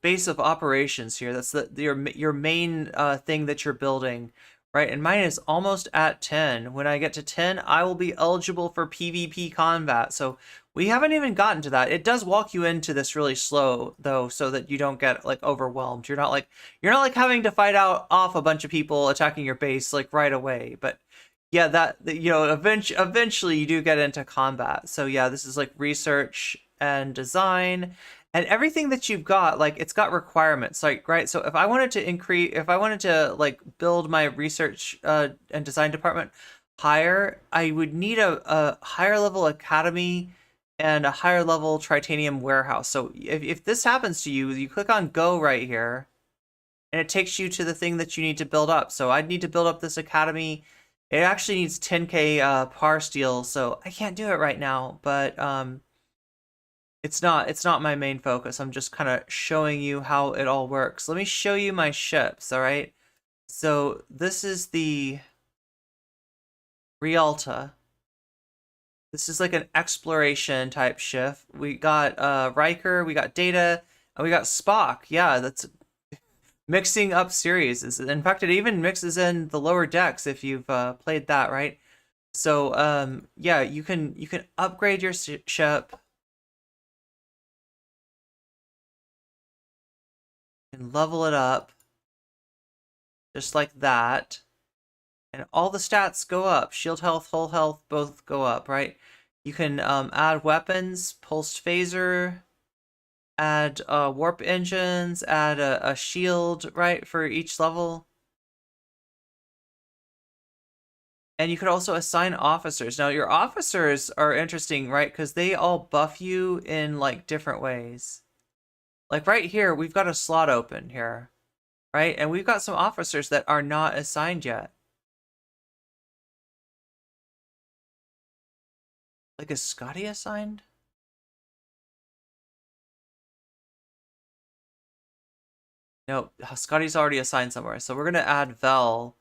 base of operations here. That's your main thing that you're building, right? And mine is almost at 10. When I get to 10, I will be eligible for PvP combat. So we haven't even gotten to that. It does walk you into this really slow though, so that you don't get like overwhelmed. You're not like having to fight off a bunch of people attacking your base like right away. But yeah, that eventually you do get into combat. So yeah, this is like research and design. And everything that you've got, like, it's got requirements, like, right? So if I wanted to like build my research and design department, higher, I would need a higher level academy and a higher level titanium warehouse. So if this happens to you, you click on go right here, and it takes you to the thing that you need to build up. So I'd need to build up this academy. It actually needs 10k par steel, so I can't do it right now, but it's not my main focus. I'm just kind of showing you how it all works. Let me show you my ships, all right? So this is the Rialta. This is like an exploration type ship. We got Riker, we got Data, and we got Spock. Yeah, that's mixing up series. In fact, it even mixes in the lower decks if you've played that, right? So yeah, you can upgrade your ship and level it up just like that, and all the stats go up. Shield health, hull health, both go up, right? You can add weapons, pulsed phaser, add warp engines, add a shield, right, for each level. And you could also assign officers. Now your officers are interesting, right, because they all buff you in like different ways. Like right here, we've got a slot open here, right? And we've got some officers that are not assigned yet. Like, is Scotty assigned? No, Scotty's already assigned somewhere. So we're going to add Vel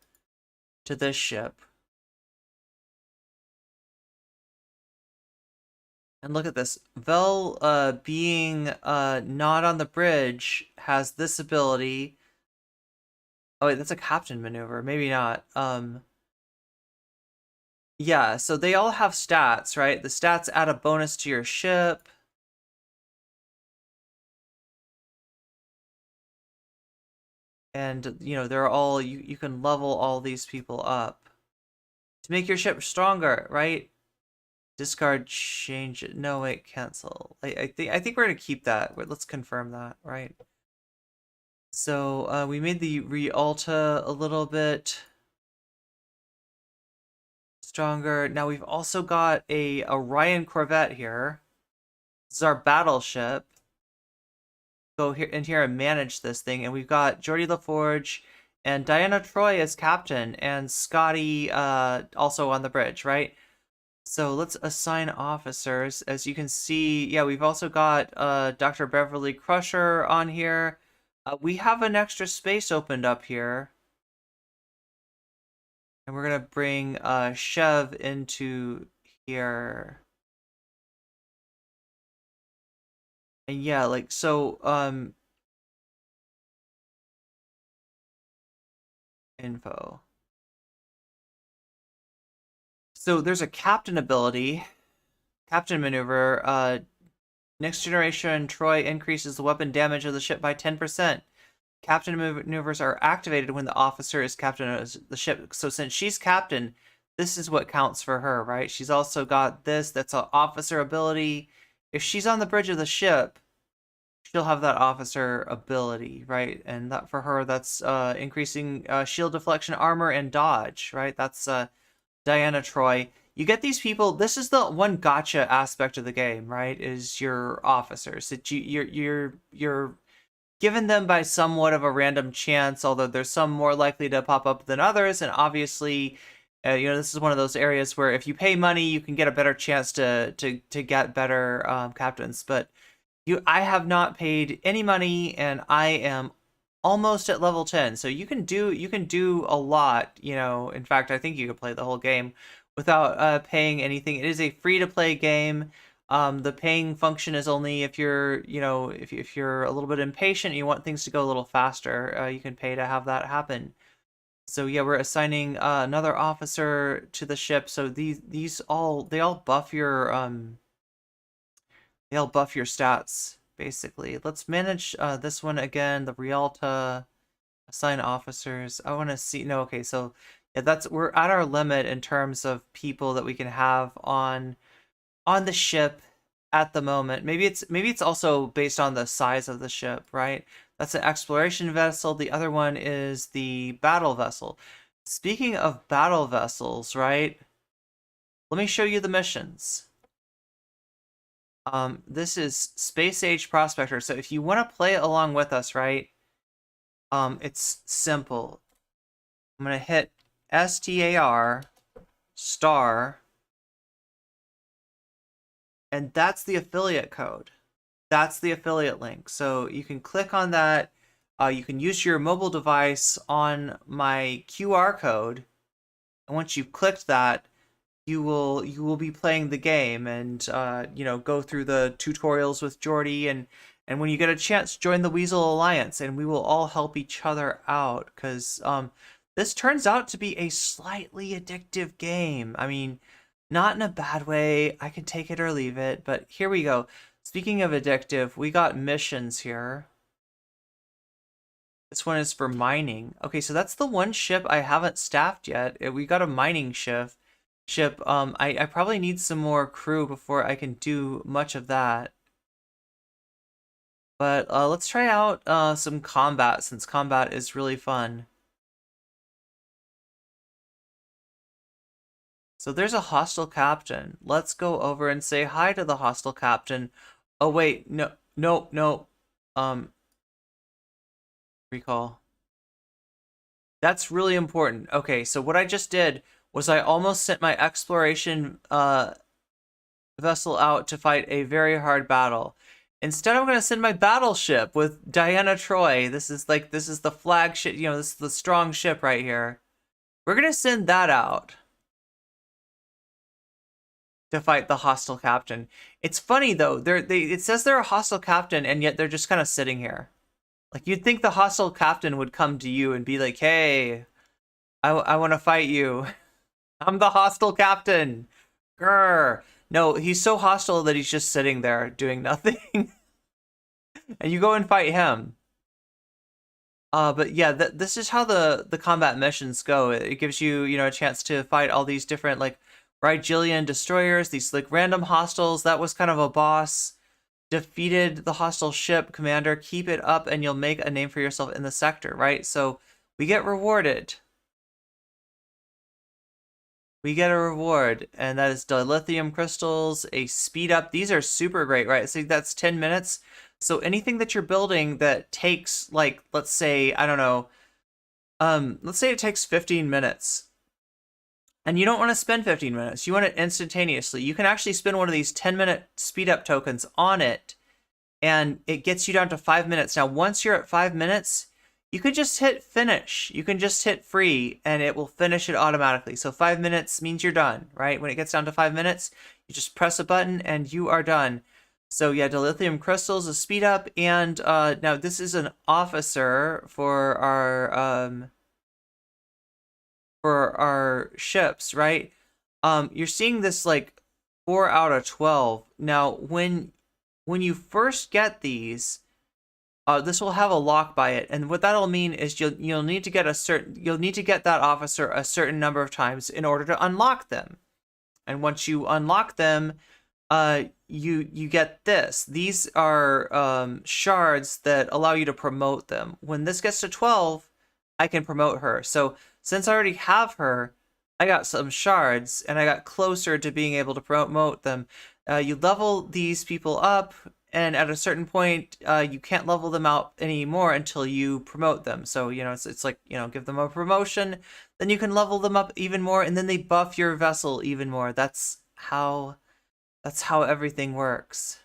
to this ship. And look at this. Vel being not on the bridge has this ability. Oh wait, that's a captain maneuver. Maybe not. Yeah, so they all have stats, right? The stats add a bonus to your ship. And, you know, they're all, you can level all these people up to make your ship stronger, right? Discard, change it. No, wait, cancel. I think we're gonna keep that. Let's confirm that, right? So we made the Rialta a little bit stronger. Now we've also got a Orion Corvette here. This is our battleship. Go here and manage this thing, and we've got Geordie LaForge and Diana Troy as captain, and Scotty also on the bridge, right? So let's assign officers. As you can see, yeah, we've also got Dr. Beverly Crusher on here. We have an extra space opened up here. And we're going to bring Chev into here. And yeah, like, so, info. So there's a captain ability, captain maneuver. Next generation Troy increases the weapon damage of the ship by 10%. Captain maneuvers are activated when the officer is captain of the ship. So since she's captain, this is what counts for her, right? She's also got this, that's an officer ability. If she's on the bridge of the ship, she'll have that officer ability, right? And that for her, that's increasing shield deflection, armor, and dodge, right? That's Diana Troy. You get these people. This is the one gotcha aspect of the game, right? Is your officers that you're given them by somewhat of a random chance, although there's some more likely to pop up than others. And obviously, you know, this is one of those areas where if you pay money, you can get a better chance to get better captains. But I have not paid any money, and I am almost at level 10. So you can do a lot, you know. In fact, I think you could play the whole game without paying anything. It is a free-to-play game. The paying function is only if you're, you know, if you're a little bit impatient and you want things to go a little faster, you can pay to have that happen. So yeah, we're assigning another officer to the ship. So they all buff your stats basically. Let's manage this one again, the Rialta. Assign officers. I want to see. No, okay, so yeah, we're at our limit in terms of people that we can have on the ship at the moment. Maybe it's also based on the size of the ship, right? That's an exploration vessel. The other one is the battle vessel. speaking of battle vessels, right? Let me show you the missions. This is Space Age Prospector. So if you want to play along with us, right? It's simple. I'm going to hit STAR star, and that's the affiliate code. That's the affiliate link. So you can click on that. You can use your mobile device on my QR code, and once you've clicked that, you will be playing the game and go through the tutorials with Jordy, and when you get a chance, join the Weasel Alliance, and we will all help each other out, because this turns out to be a slightly addictive game. I mean, not in a bad way. I can take it or leave it, but here we go. Speaking of addictive, we got missions here. This one is for mining. Okay, so that's the one ship I haven't staffed yet. We got a mining ship. I probably need some more crew before I can do much of that. But let's try out some combat, since combat is really fun. So there's a hostile captain. Let's go over and say hi to the hostile captain. Oh wait, no. Recall. That's really important. Okay, so what I just did was I almost sent my exploration vessel out to fight a very hard battle. Instead, I'm going to send my battleship with Diana Troy. This is the flagship, this is the strong ship right here. We're going to send that out to fight the hostile captain. It's funny though, it says they're a hostile captain, and yet they're just kind of sitting here. Like, you'd think the hostile captain would come to you and be like, hey, I want to fight you. I'm the hostile captain. Grr. No, he's so hostile that he's just sitting there doing nothing. And you go and fight him. But yeah, this is how the combat missions go. It gives you, a chance to fight all these different, like, Rigelian destroyers, these, like, random hostiles. That was kind of a boss. Defeated the hostile ship commander. Keep it up and you'll make a name for yourself in the sector, right? So we get rewarded. We get a reward, and that is dilithium crystals, a speed up. These are super great, right? So that's 10 minutes. So anything that you're building that takes, like, let's say, I don't know, let's say it takes 15 minutes. And you don't want to spend 15 minutes. You want it instantaneously. You can actually spend one of these 10-minute speed up tokens on it, and it gets you down to 5 minutes. Now, once you're at 5 minutes, you can just hit finish. You can just hit free, and it will finish it automatically. So 5 minutes means you're done, right? When it gets down to 5 minutes, you just press a button, and you are done. So yeah, dilithium crystals, a speed up, and now this is an officer for our ships, right? You're seeing this like 4 out of 12. Now, when you first get these, this will have a lock by it, and what that'll mean is you'll need to get that officer a certain number of times in order to unlock them. And once you unlock them, you get this. These are shards that allow you to promote them. When this gets to 12, I can promote her. So since I already have her, I got some shards, and I got closer to being able to promote them. You level these people up, and at a certain point, you can't level them out anymore until you promote them. So, it's like, give them a promotion, then you can level them up even more, and then they buff your vessel even more. That's how everything works.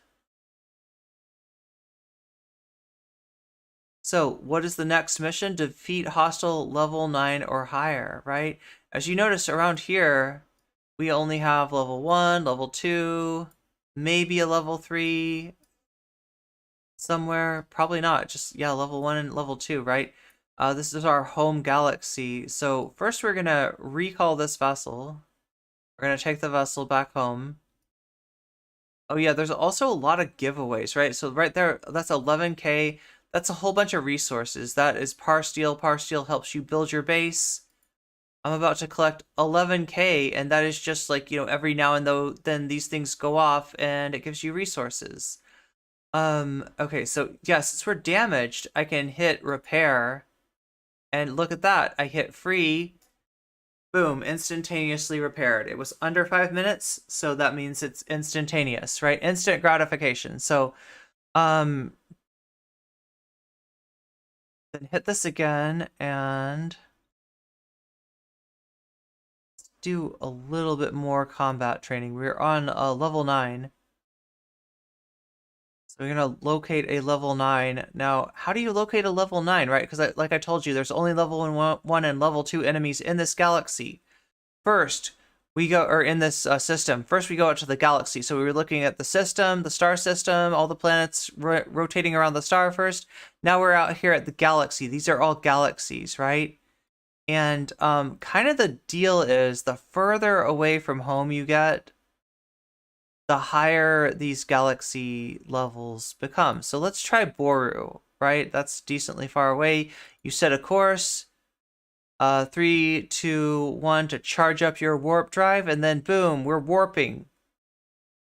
So, what is the next mission? Defeat hostile level 9 or higher, right? As you notice around here, we only have level 1, level 2, maybe a level 3 somewhere. Probably not. Just, yeah, level 1 and level 2, right? This is our home galaxy. So, first we're going to recall this vessel. We're going to take the vessel back home. Oh, yeah, there's also a lot of giveaways, right? So, right there, that's 11K. That's a whole bunch of resources. That is Par Steel. Par Steel helps you build your base. I'm about to collect 11K, and that is just like, every now and then these things go off, and it gives you resources. Okay, so, yeah, since we're damaged, I can hit repair, and look at that. I hit free, Boom, instantaneously repaired. It was under 5 minutes, so that means it's instantaneous, right? Instant gratification. So, then hit this again and let's do a little bit more combat training. We're on level 9. So we're gonna locate a level 9. Now, how do you locate a level 9, right? Because like I told you, there's only level 1 and level 2 enemies in this galaxy. First, we go, or in this system, first we go out to the galaxy. So we were looking at the system, the star system, all the planets rotating around the star first. Now we're out here at the galaxy. These are all galaxies, right? And kind of the deal is the further away from home you get, the higher these galaxy levels become. So let's try Boru, right? That's decently far away. You set a course. 3, 2, 1 to charge up your warp drive, and then boom, we're warping.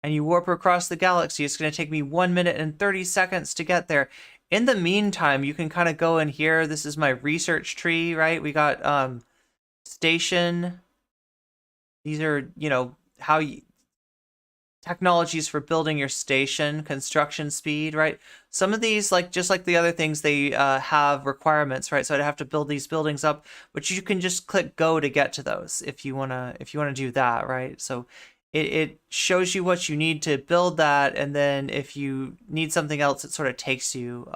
And you warp across the galaxy. It's going to take me 1 minute and 30 seconds to get there. In the meantime, you can kind of go in here. This is my research tree, right? We got station. These are, you know, how you technologies for building your station, construction speed, right? Some of these, like just like the other things, they have requirements, right? So I'd have to build these buildings up, but you can just click go to get to those if you wanna do that, right? So it shows you what you need to build that, and then if you need something else, it sort of takes you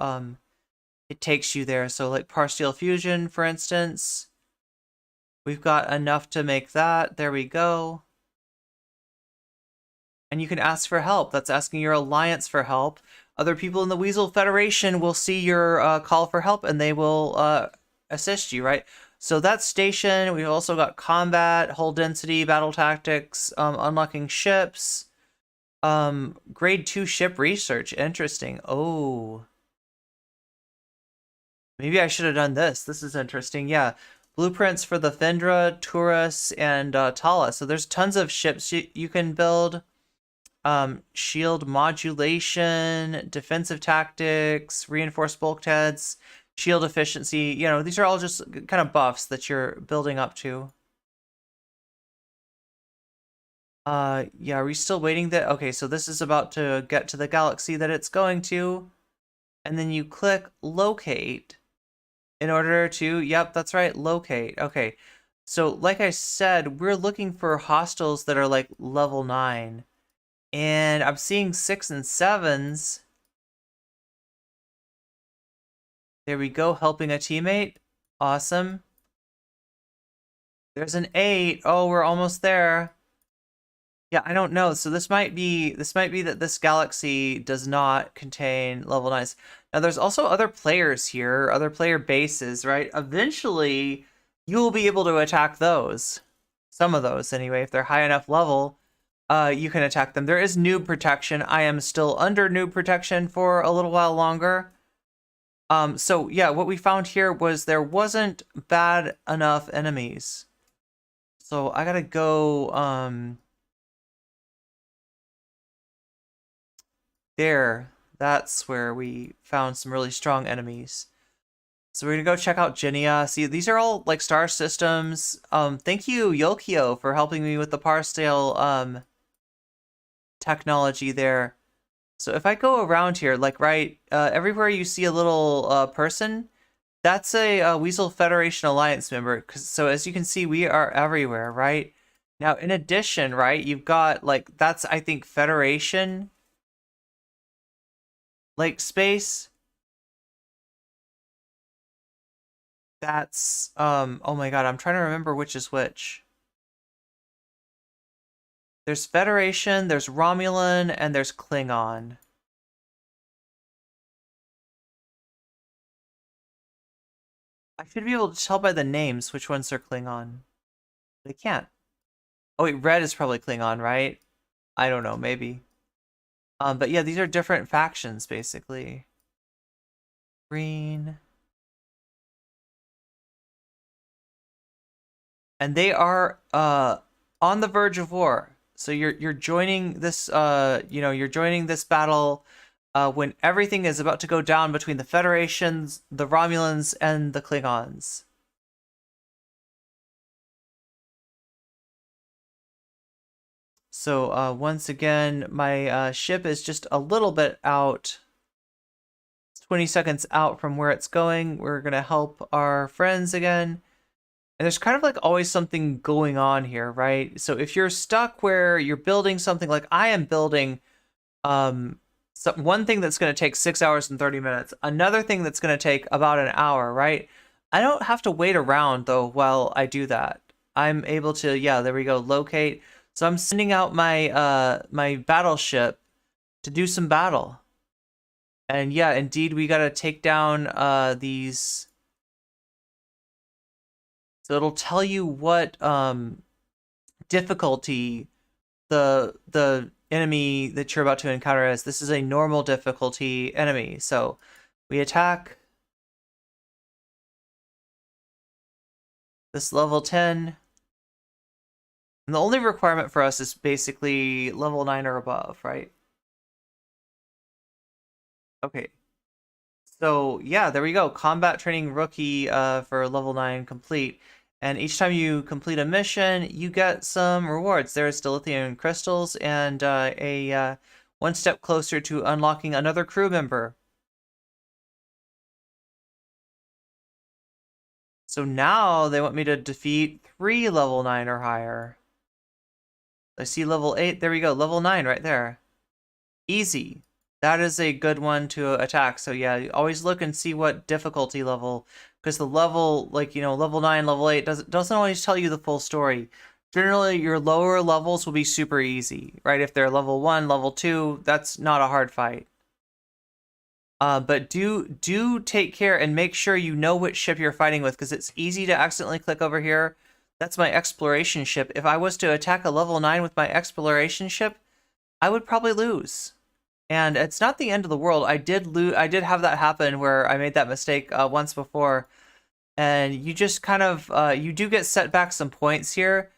there. So like partial fusion, for instance, we've got enough to make that. There we go. And you can ask for help. That's asking your alliance for help. Other people in the Weasel Federation will see your call for help, and they will assist you, right? So that's station. We've also got combat, hull density, battle tactics, unlocking ships. Grade 2 ship research. Interesting. Oh. Maybe I should have done this. This is interesting. Yeah. Blueprints for the Fendra, Taurus, and Tala. So there's tons of ships you can build. Shield modulation, defensive tactics, reinforced bulkheads, shield efficiency. You know, these are all just kind of buffs that you're building up to. Yeah, are we still waiting that? Okay, so this is about to get to the galaxy that it's going to. And then you click locate in order to, yep, that's right, locate. Okay, so like I said, we're looking for hostiles that are like level 9. And I'm seeing 6 and 7s. There we go, helping a teammate. Awesome. There's an 8. Oh, we're almost there. Yeah, I don't know. So this might be that this galaxy does not contain level 9s. Now there's also other players here, other player bases, right? Eventually, you'll be able to attack those. Some of those anyway, if they're high enough level. You can attack them. There is noob protection. I am still under noob protection for a little while longer. So yeah, what we found here was there wasn't bad enough enemies. So I gotta go, there. That's where we found some really strong enemies. So we're gonna go check out Genia. See, these are all like star systems. Thank you, Yokio, for helping me with the Parsdale, technology there. So if I go around here, like right, everywhere you see a little person, that's a Weasel Federation Alliance member. So as you can see, we are everywhere, right? Now, in addition, right, you've got like, that's, I think, Federation, like space. That's, oh my God, I'm trying to remember which is which. There's Federation, there's Romulan, and there's Klingon. I should be able to tell by the names which ones are Klingon. But I can't. Oh wait, red is probably Klingon, right? I don't know, maybe. But yeah, these are different factions, basically. Green. And they are on the verge of war. So you're joining this you're joining this battle when everything is about to go down between the Federations, the Romulans, and the Klingons. So once again, my ship is just a little bit out. It's 20 seconds out from where it's going. We're going to help our friends again. And there's kind of like always something going on here, right? So if you're stuck where you're building something like I am building, one thing that's going to take 6 hours and 30 minutes, another thing that's going to take about an hour, right? I don't have to wait around though while I do that. I'm able to, yeah, there we go, locate. So I'm sending out my my battleship to do some battle. And yeah, indeed, we got to take down these. So it'll tell you what difficulty the enemy that you're about to encounter is. This is a normal difficulty enemy. So we attack this level 10. And the only requirement for us is basically level 9 or above, right? Okay. So yeah, there we go. Combat training rookie for level 9 complete. And each time you complete a mission, you get some rewards. There's dilithium crystals and a one step closer to unlocking another crew member. So now they want me to defeat 3 level 9 or higher. I see level 8. There we go. Level 9 right there. Easy. That is a good one to attack. So yeah, always look and see what difficulty level, because the level, like, you know, level 9, level 8 doesn't always tell you the full story. Generally, your lower levels will be super easy, right? If they're level 1, level 2, that's not a hard fight. But do take care and make sure you know which ship you're fighting with, because it's easy to accidentally click over here. That's my exploration ship. If I was to attack a level 9 with my exploration ship, I would probably lose. And it's not the end of the world. I did have that happen where I made that mistake once before. And you just kind of, you do get set back some points here,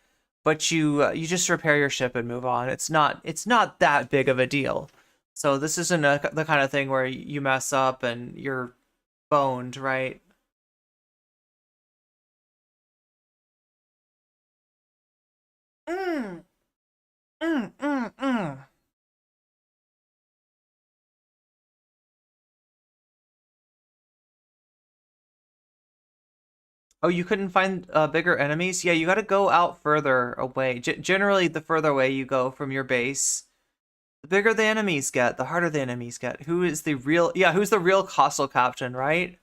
but you just repair your ship and move on. It's not that big of a deal. So this isn't the kind of thing where you mess up and you're boned, right? Oh, you couldn't find bigger enemies? Yeah, you got to go out further away. Generally, the further away you go from your base, the bigger the enemies get, the harder the enemies get. Who's the real hostile captain, right?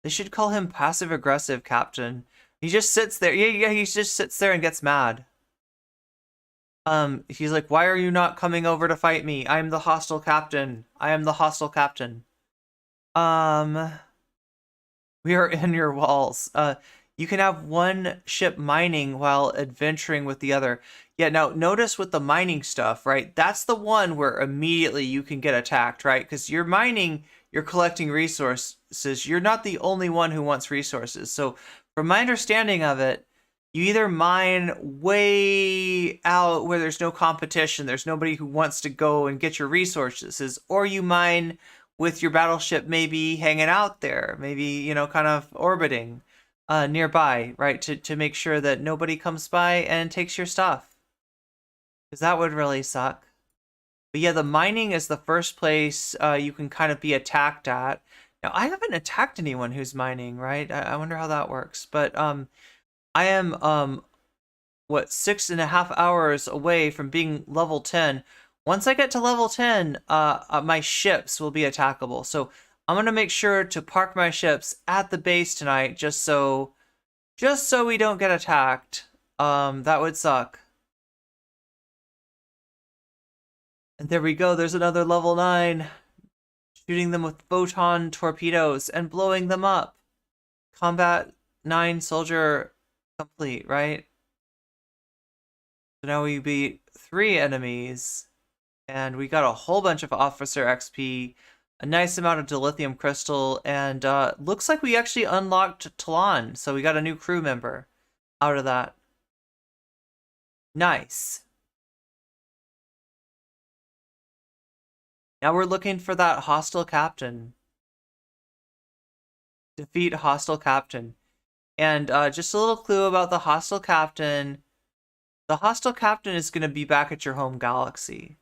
They should call him passive-aggressive captain. He just sits there. Yeah, he just sits there and gets mad. He's like, why are you not coming over to fight me? I'm the hostile captain. I am the hostile captain. We are in your walls. You can have one ship mining while adventuring with the other. Yeah, now notice with the mining stuff, right? That's the one where immediately you can get attacked, right? Because you're mining, you're collecting resources. You're not the only one who wants resources. So from my understanding of it, you either mine way out where there's no competition, there's nobody who wants to go and get your resources, or you mine with your battleship maybe hanging out there, maybe, you know, kind of orbiting nearby, right, to make sure that nobody comes by and takes your stuff. Because that would really suck. But yeah, the mining is the first place you can kind of be attacked at. Now, I haven't attacked anyone who's mining, right? I wonder how that works. But I am, 6.5 hours away from being level 10. Once I get to level 10, my ships will be attackable. So I'm going to make sure to park my ships at the base tonight just so we don't get attacked. That would suck. And there we go. There's another level 9. Shooting them with photon torpedoes and blowing them up. Combat 9 soldier complete, right? So now we beat 3 enemies. And we got a whole bunch of officer XP, a nice amount of dilithium crystal, and looks like we actually unlocked Talon. So we got a new crew member out of that. Nice. Now we're looking for that hostile captain. Defeat hostile captain. And just a little clue about the hostile captain. The hostile captain is going to be back at your home galaxy.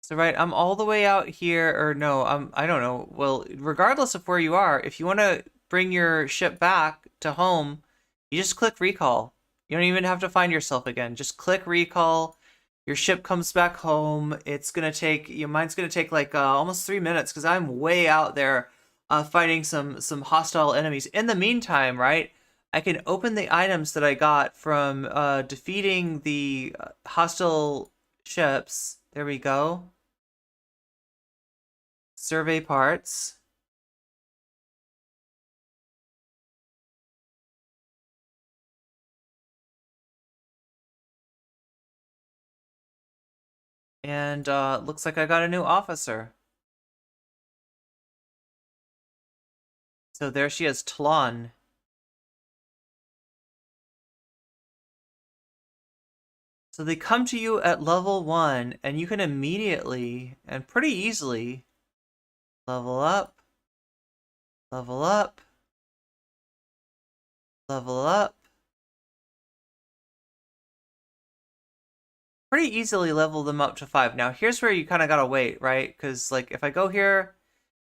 So, right, I'm all the way out here, or no, I don't know. Well, regardless of where you are, if you want to bring your ship back to home, you just click recall. You don't even have to find yourself again. Just click recall. Your ship comes back home. It's going to take, mine's going to take like almost 3 minutes because I'm way out there fighting some hostile enemies. In the meantime, right, I can open the items that I got from defeating the hostile ships. There we go. Survey parts. And looks like I got a new officer. So there she is, Tlon. So they come to you at level 1, and you can immediately and pretty easily level up, level up, level up. Pretty easily level them up to 5. Now here's where you kind of gotta wait, right? Because like if I go here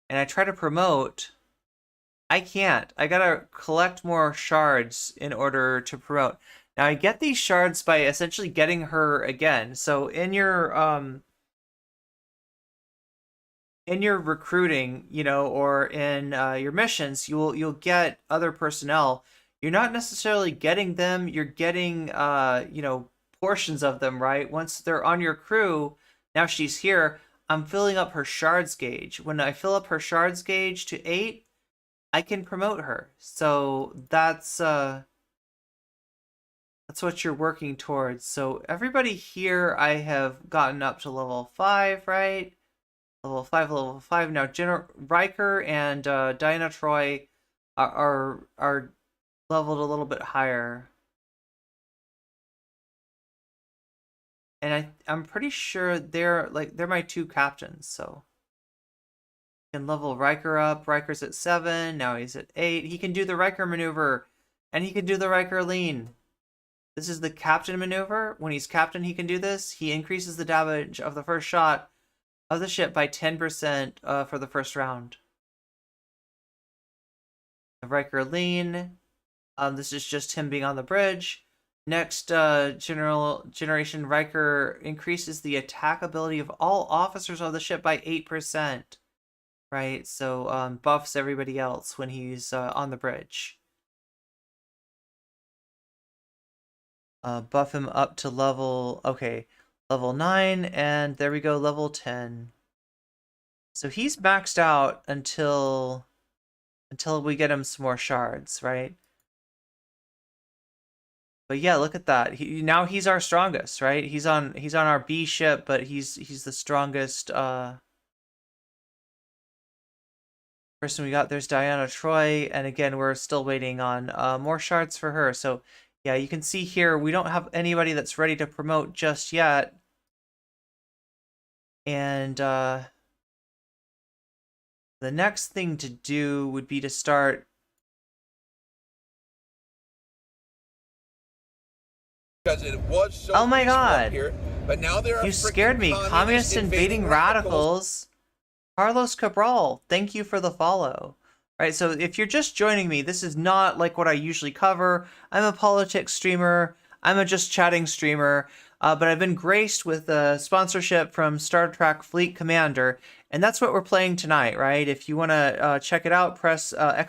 and I try to promote, I can't. I gotta collect more shards in order to promote. Now I get these shards by essentially getting her again. So in your recruiting, or in your missions, you'll get other personnel. You're not necessarily getting them. You're getting portions of them, right? Once they're on your crew, now she's here, I'm filling up her shards gauge. When I fill up her shards gauge to 8, I can promote her. So that's what you're working towards. So everybody here I have gotten up to level 5, right? Level 5. Now Riker and Diana Troy are leveled a little bit higher. And I'm pretty sure they're my 2 captains, so I can level Riker up. Riker's at 7, now he's at 8. He can do the Riker maneuver, and he can do the Riker lean. This is the captain maneuver. When he's captain, he can do this. He increases the damage of the first shot of the ship by 10% for the first round. The Riker lean. This is just him being on the bridge. Next generation Riker increases the attack ability of all officers of the ship by 8%. Right, so buffs everybody else when he's on the bridge. Buff him up to level 9, and there we go, level 10. So he's maxed out until we get him some more shards, right? But yeah, look at that. Now he's our strongest, right? He's on our B ship, but he's the strongest person we got. There's Diana Troy, and again, we're still waiting on more shards for her. So yeah, you can see here we don't have anybody that's ready to promote just yet. And the next thing to do would be to start. Because it was so oh my god, here, but now there are you scared me. Communists invading radicals. Carlos Cabral, thank you for the follow. Right, so if you're just joining me, this is not like what I usually cover. I'm a politics streamer. I'm a just chatting streamer. But I've been graced with a sponsorship from Star Trek Fleet Commander, and that's what we're playing tonight, right? If you want to check it out, press ! That'll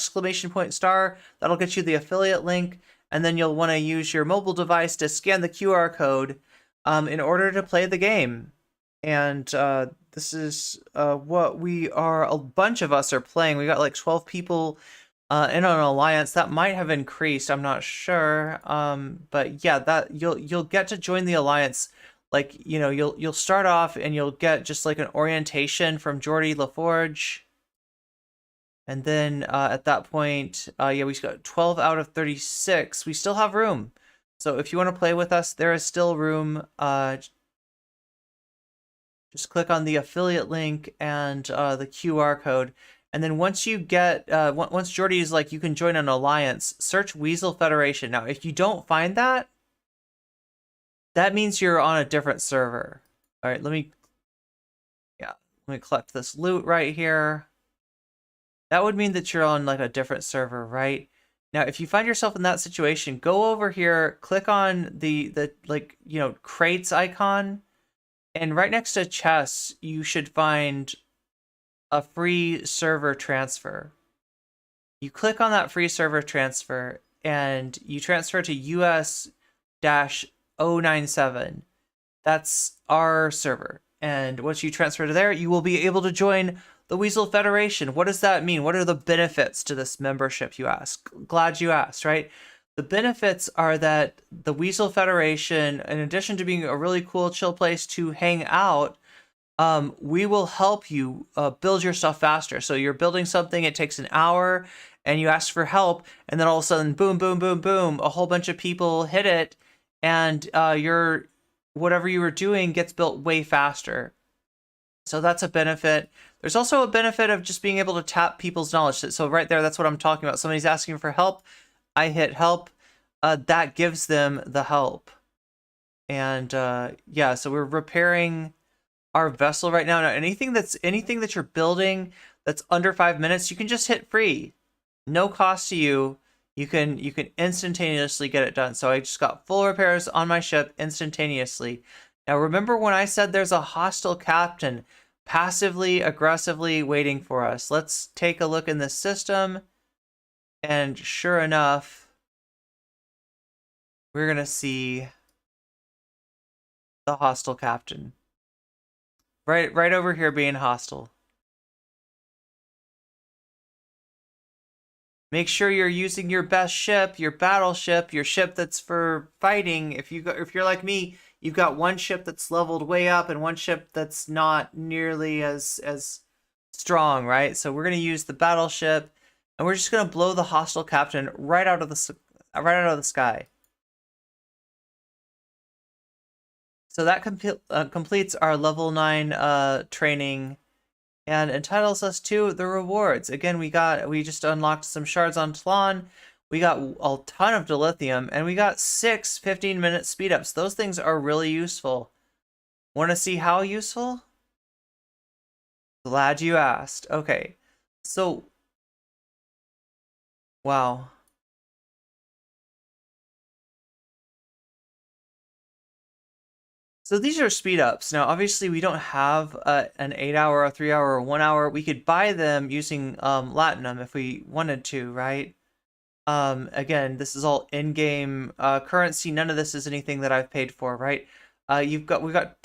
get you the affiliate link. And then you'll want to use your mobile device to scan the QR code in order to play the game. And this is what we are. A bunch of us are playing. We got like 12 people in an alliance. That might have increased. I'm not sure. But yeah, that you'll get to join the alliance. Like, you'll start off and you'll get just like an orientation from Geordie LaForge. And then at that point, yeah, we got 12 out of 36. We still have room. So if you want to play with us, there is still room. Just click on the affiliate link and the QR code. And then once you get, once Jordy is like, you can join an alliance, search Weasel Federation. Now, if you don't find that, that means you're on a different server. All right, let me collect this loot right here. That would mean that you're on like a different server, right? Now, if you find yourself in that situation, go over here, click on the like, you know, crates icon, and right next to chests, you should find a free server transfer. You click on that free server transfer and you transfer to US-097. That's our server. And once you transfer to there, you will be able to join the Weasel Federation. What does that mean? What are the benefits to this membership, you ask? Glad you asked, right? The benefits are that the Weasel Federation, in addition to being a really cool, chill place to hang out, we will help you build your stuff faster. So you're building something, it takes an hour, and you ask for help, and then all of a sudden, boom, boom, boom, boom, a whole bunch of people hit it, and whatever you were doing gets built way faster. So that's a benefit. There's also a benefit of just being able to tap people's knowledge. So right there, that's what I'm talking about. Somebody's asking for help. I hit help. That gives them the help. And yeah, so we're repairing our vessel right now. Now, anything that you're building that's under 5 minutes, you can just hit free. No cost to you. You can instantaneously get it done. So I just got full repairs on my ship instantaneously. Now remember when I said there's a hostile captain passively, aggressively waiting for us? Let's take a look in the system. And sure enough, we're going to see the hostile captain. Right over here being hostile. Make sure you're using your best ship, your battleship, your ship that's for fighting. If you're like me, you've got one ship that's leveled way up and one ship that's not nearly as strong, right? So we're going to use the battleship, and we're just going to blow the hostile captain right out of the sky. So that completes our level 9 training and entitles us to the rewards. Again, we just unlocked some shards on Tlon. We got a ton of dilithium, and we got 6 15-minute speed-ups. Those things are really useful. Want to see how useful? Glad you asked. Okay, so wow. So these are speed ups. Now, obviously, we don't have an 8-hour, a 3-hour, or 1 hour. We could buy them using Latinum if we wanted to, right? Again, this is all in-game currency. None of this is anything that I've paid for, right? We've got 25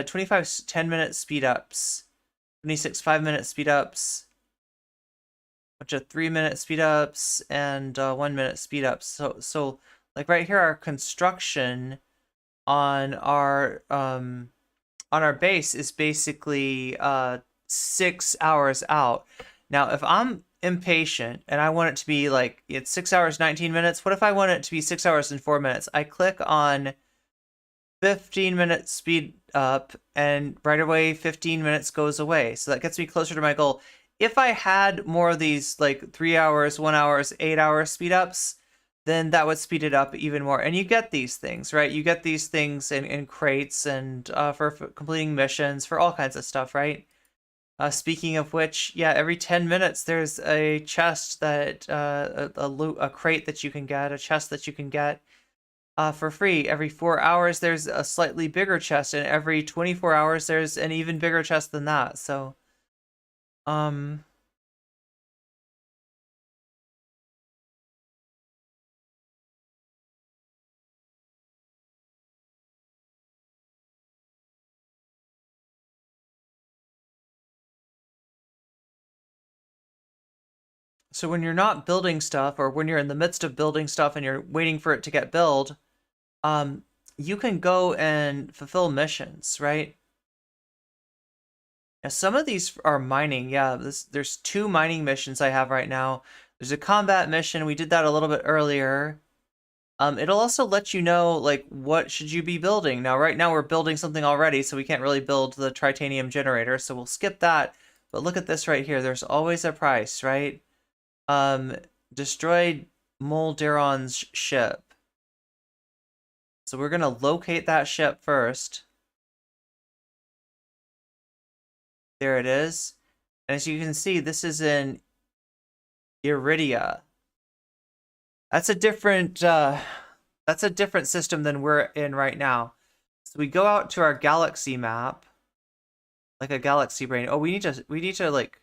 10-minute speed ups, 26 5-minute speed ups, a bunch of 3-minute speed ups, and 1-minute speed ups. So like right here, our construction on our base is basically 6 hours out. Now, if I'm impatient and I want it to be like it's 6 hours 19 minutes, what if I want it to be 6 hours and 4 minutes? I click on 15-minute speed up, and right away 15 minutes goes away. So that gets me closer to my goal. If I had more of these like 3 hours, 1 hour, 8-hour speed ups, then that would speed it up even more. And you get these things, right? You get these things in crates and for completing missions, for all kinds of stuff, right? Speaking of which, yeah, every 10 minutes there's a chest that, a crate that you can get, a chest that you can get for free. Every 4 hours there's a slightly bigger chest, and every 24 hours there's an even bigger chest than that. So, So when you're not building stuff, or when you're in the midst of building stuff and you're waiting for it to get built, you can go and fulfill missions, right? Now, some of these are mining. Yeah, there's 2 mining missions I have right now. There's a combat mission. We did that a little bit earlier. It'll also let you know, like, what should you be building. Now, right now we're building something already, so we can't really build the tritanium generator, so we'll skip that. But look at this right here. There's always a price, right? Destroyed Molderon's ship. So we're gonna locate that ship first. There it is. And as you can see, this is in Iridia. That's a different system than we're in right now. So we go out to our galaxy map, like a galaxy brain. Oh, we need to like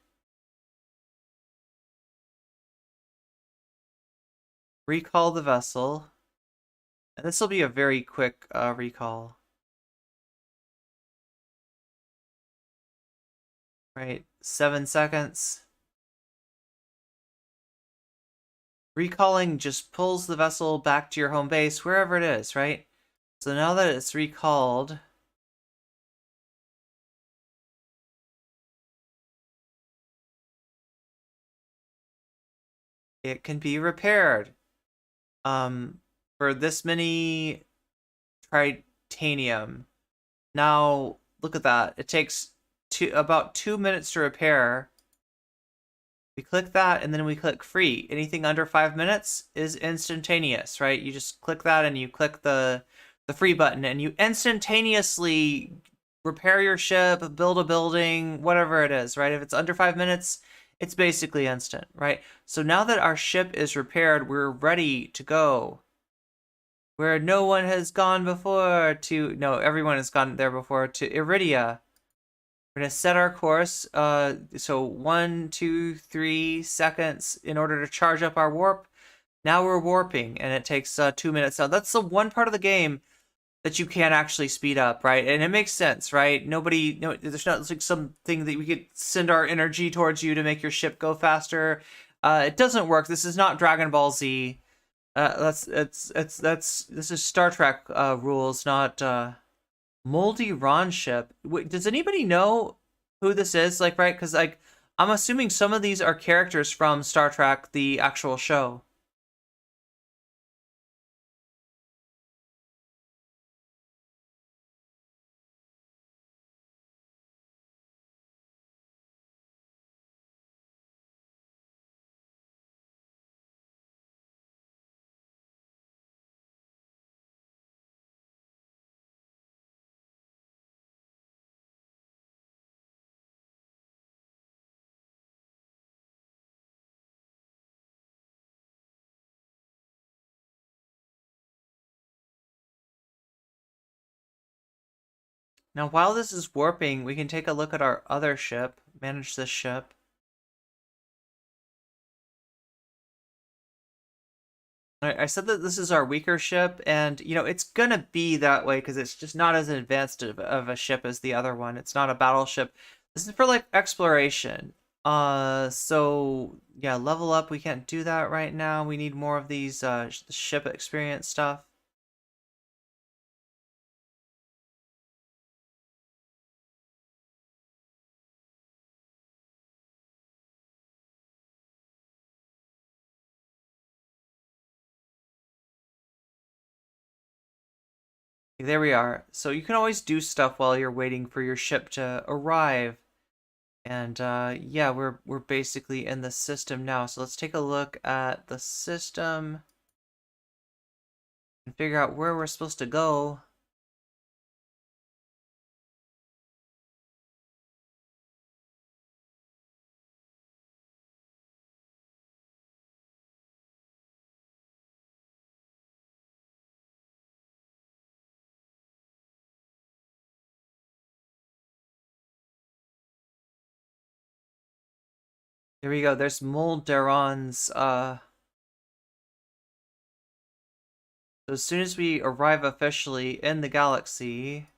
recall the vessel. And this will be a very quick recall. Right, 7 seconds. Recalling just pulls the vessel back to your home base, wherever it is, right? So now that it's recalled, it can be repaired. For this many tritanium. Now, look at that. It takes about 2 minutes to repair. We click that, and then we click free. Anything under 5 minutes is instantaneous, right? You just click that, and you click the free button, and you instantaneously repair your ship, build a building, whatever it is, right? If it's under 5 minutes, it's basically instant, right? So now that our ship is repaired, we're ready to go. Where no one has gone before to... No, everyone has gone there before, to Iridia. We're going to set our course. So 1, 2, 3 seconds in order to charge up our warp. Now we're warping, and it takes 2 minutes. Now, that's the one part of the game that you can't actually speed up, right? And it makes sense, right? There's not like something that we could send our energy towards you to make your ship go faster. It doesn't work. This is not Dragon Ball Z. This is Star Trek rules, not Moldy Ron ship. Wait, does anybody know who this is? Like, right? Because like I'm assuming some of these are characters from Star Trek, the actual show. Now, while this is warping, we can take a look at our other ship, manage this ship. I said that this is our weaker ship, and, you know, it's gonna be that way because it's just not as advanced of a ship as the other one. It's not a battleship. This is for, like, exploration. So, yeah, level up. We can't do that right now. We need more of these ship experience stuff. There we are. So you can always do stuff while you're waiting for your ship to arrive. And yeah, we're basically in the system now. So let's take a look at the system and figure out where we're supposed to go. Here we go. There's Molderon's, so as soon as we arrive officially in the galaxy,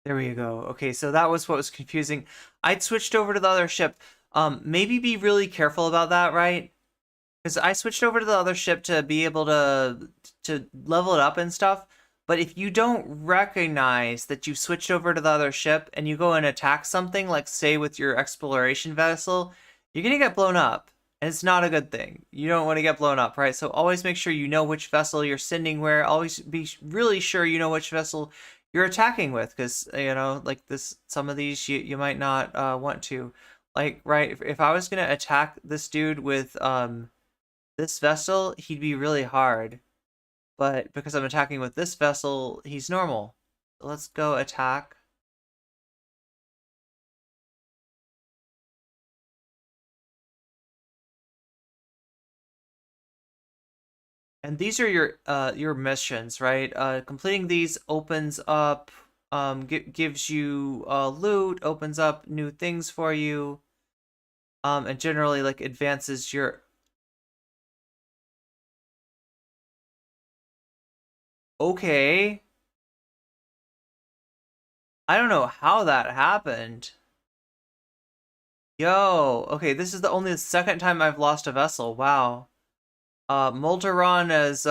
there we go. Okay, so that was what was confusing. I'd switched over to the other ship. Maybe be really careful about that, right? Because I switched over to the other ship to be able to level it up and stuff. But if you don't recognize that you switched over to the other ship and you go and attack something, like say with your exploration vessel, you're going to get blown up. And it's not a good thing. You don't want to get blown up, right? So always make sure you know which vessel you're sending where. Always be really sure you know which vessel you're attacking with, because, you know, like this, some of these you might not want to. Like, right, if I was going to attack this dude with this vessel, he'd be really hard. But because I'm attacking with this vessel, he's normal. So let's go attack. And these are your missions, right? Completing these opens up, gives you loot, opens up new things for you, and generally like advances your. Okay. I don't know how that happened. Yo, okay, this is only the second time I've lost a vessel. Wow. Molteron is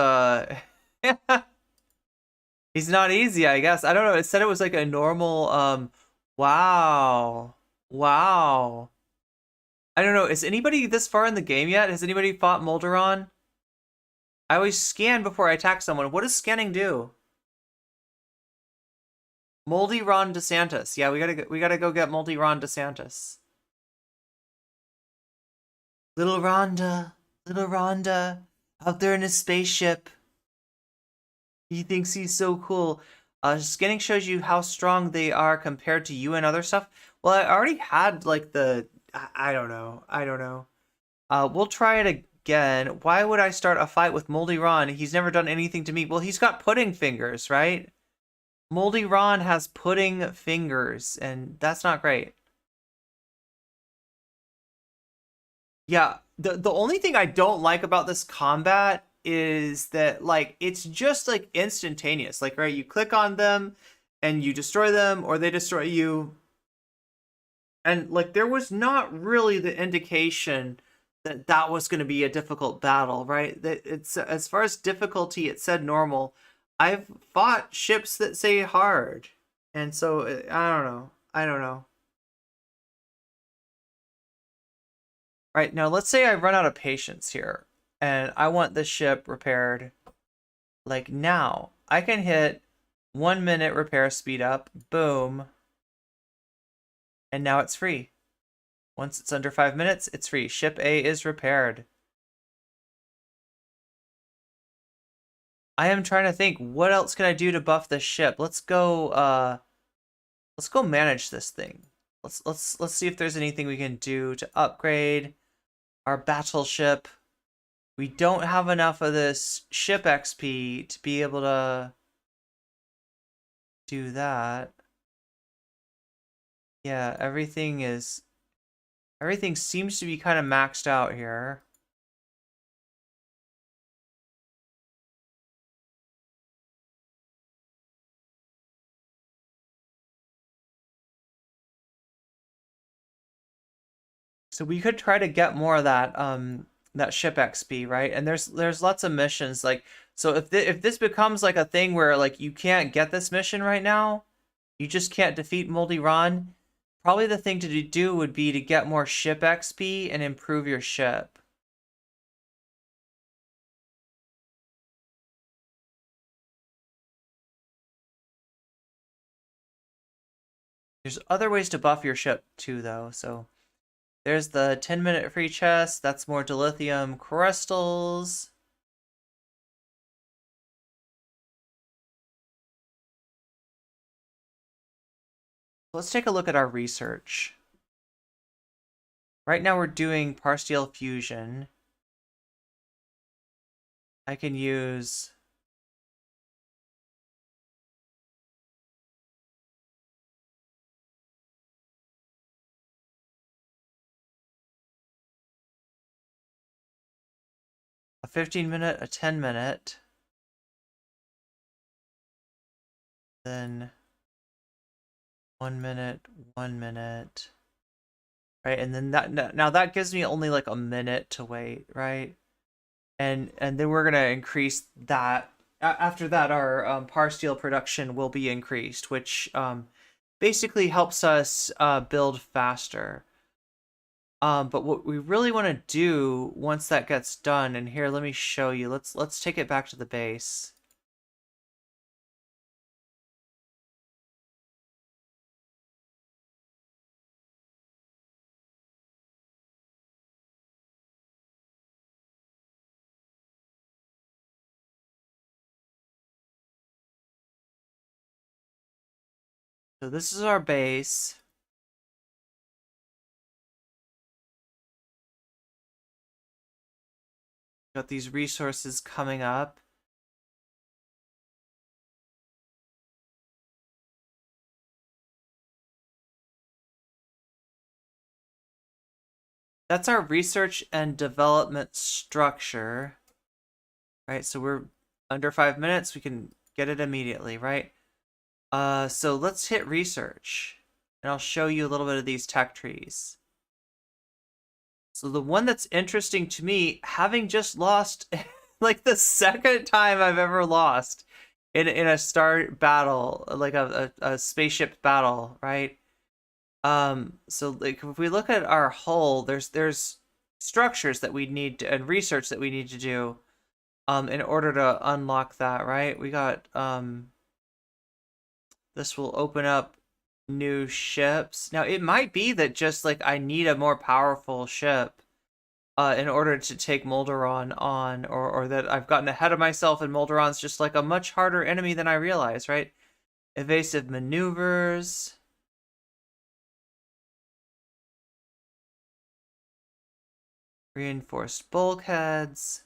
he's not easy, I guess. I don't know. It said it was like a normal wow. Wow. I don't know. Is anybody this far in the game yet? Has anybody fought Molteron? I always scan before I attack someone. What does scanning do? Moldy Ron DeSantis. Yeah, we gotta go get Moldy Ron DeSantis. Little Rhonda, out there in his spaceship. He thinks he's so cool. Scanning shows you how strong they are compared to you and other stuff. Well, I already had like the, I don't know. We'll try it again. Why would I start a fight with Moldy Ron? He's never done anything to me. Well, he's got pudding fingers, right? Moldy Ron has pudding fingers, and that's not great. Yeah, the only thing I don't like about this combat is that, like, it's just, like, instantaneous. Like, right, you click on them, and you destroy them, or they destroy you. And, like, there was not really the indication that that was going to be a difficult battle, right? That it's, as far as difficulty, it said normal. I've fought ships that say hard, and so I don't know. Right, now let's say I run out of patience here, and I want this ship repaired. Like now, I can hit 1 minute repair speed up, boom, and now it's free. Once it's under 5 minutes, it's free. Ship A is repaired. I am trying to think, what else can I do to buff this ship? Let's go manage this thing. Let's see if there's anything we can do to upgrade our battleship. We don't have enough of this ship XP to be able to do that. Yeah, everything seems to be kind of maxed out here. So we could try to get more of that that ship XP, right? And there's lots of missions, like, so if this becomes like a thing where like you can't get this mission right now, you just can't defeat Moldy Ron, probably the thing to do would be to get more ship XP and improve your ship. There's other ways to buff your ship too, though, so there's the 10-minute free chest. That's more dilithium crystals. Let's take a look at our research. Right now we're doing partial fusion. I can use a 15-minute, a 10-minute, then 1 minute, 1 minute, right? And then now that gives me only like a minute to wait, right? And then we're gonna increase that after that, our par steel production will be increased, which basically helps us build faster. But what we really want to do once that gets done, and here, let me show you. Let's take it back to the base. So this is our base. Got these resources coming up. That's our research and development structure. Right, so we're under 5 minutes. We can get it immediately, right? So let's hit research. And I'll show you a little bit of these tech trees. So the one that's interesting to me, having just lost like the second time I've ever lost in a star battle, like a spaceship battle, right? So like if we look at our hull, there's structures that we need to, and research that we need to do in order to unlock that, right? We got this will open up new ships. Now it might be that just like I need a more powerful ship in order to take Molderon on, or that I've gotten ahead of myself and Molderon's just like a much harder enemy than I realize, right? Evasive maneuvers. Reinforced bulkheads.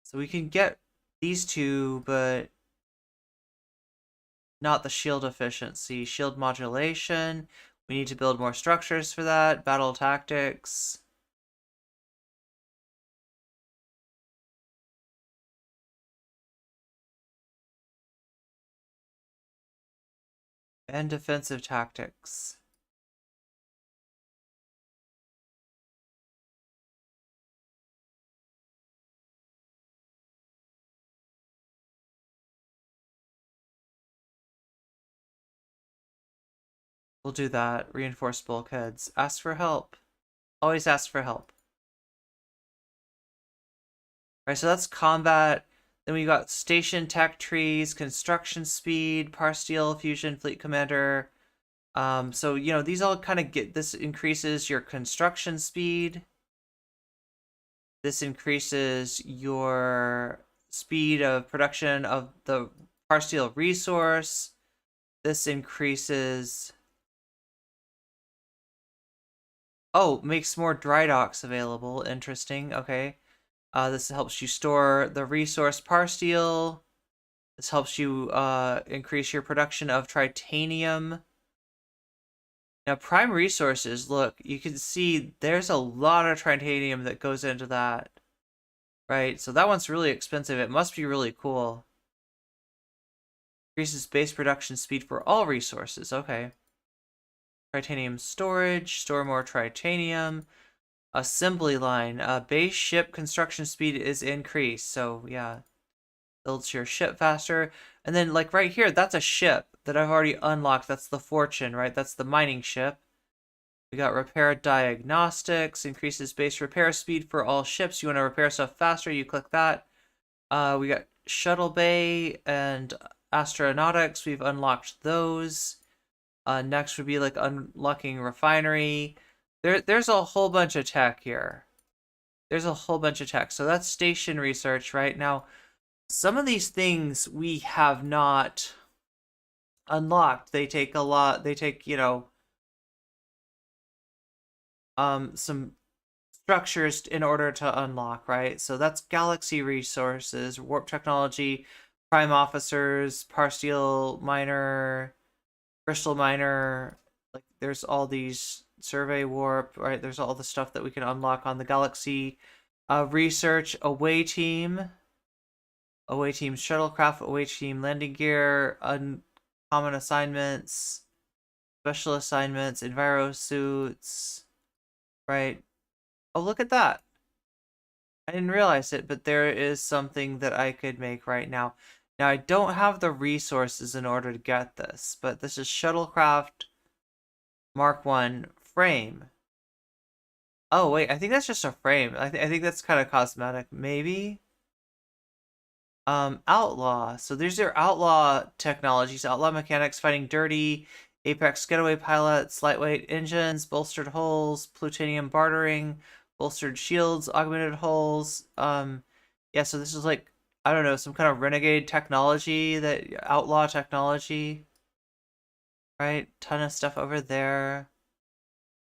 So we can get these two, but not the shield efficiency. Shield modulation. We need to build more structures for that. Battle tactics. And defensive tactics. We'll do that. Reinforced bulkheads. Ask for help. Always ask for help. Alright, so that's combat. Then we got station tech trees, construction speed, par steel, fusion, fleet commander. So, you know, these all kind of this increases your construction speed. This increases your speed of production of the par steel resource. This increases... Oh, makes more dry docks available. Interesting. Okay. This helps you store the resource par steel. This helps you increase your production of titanium. Now, prime resources, look, you can see there's a lot of titanium that goes into that. Right? So that one's really expensive. It must be really cool. Increases base production speed for all resources. Okay. Titanium storage, store more titanium. Assembly line, base ship construction speed is increased. So yeah, builds your ship faster. And then like right here, that's a ship that I've already unlocked. That's the Fortune, right? That's the mining ship. We got repair diagnostics, increases base repair speed for all ships. You want to repair stuff faster, you click that. We got shuttle bay and astronautics. We've unlocked those. Next would be like unlocking refinery. There's a whole bunch of tech here. There's a whole bunch of tech. So that's station research right now. Some of these things we have not unlocked. They take a lot. They take, you know, some structures in order to unlock, right? So that's galaxy resources, warp technology, prime officers, par steel miner, crystal miner. Like there's all these survey warp, right? There's all the stuff that we can unlock on the galaxy. Research, away team shuttlecraft, away team landing gear, uncommon assignments, special assignments, enviro suits, right? Oh, look at that. I didn't realize it, but there is something that I could make right now. Now, I don't have the resources in order to get this, but this is Shuttlecraft Mark 1 frame. Oh, wait, I think that's just a frame. I think that's kind of cosmetic, maybe? Outlaw. So these are outlaw technologies, outlaw mechanics, fighting dirty, Apex getaway pilots, lightweight engines, bolstered hulls, plutonium bartering, bolstered shields, augmented hulls. Yeah, so this is like, I don't know, some kind of renegade technology, that outlaw technology. Right? Ton of stuff over there.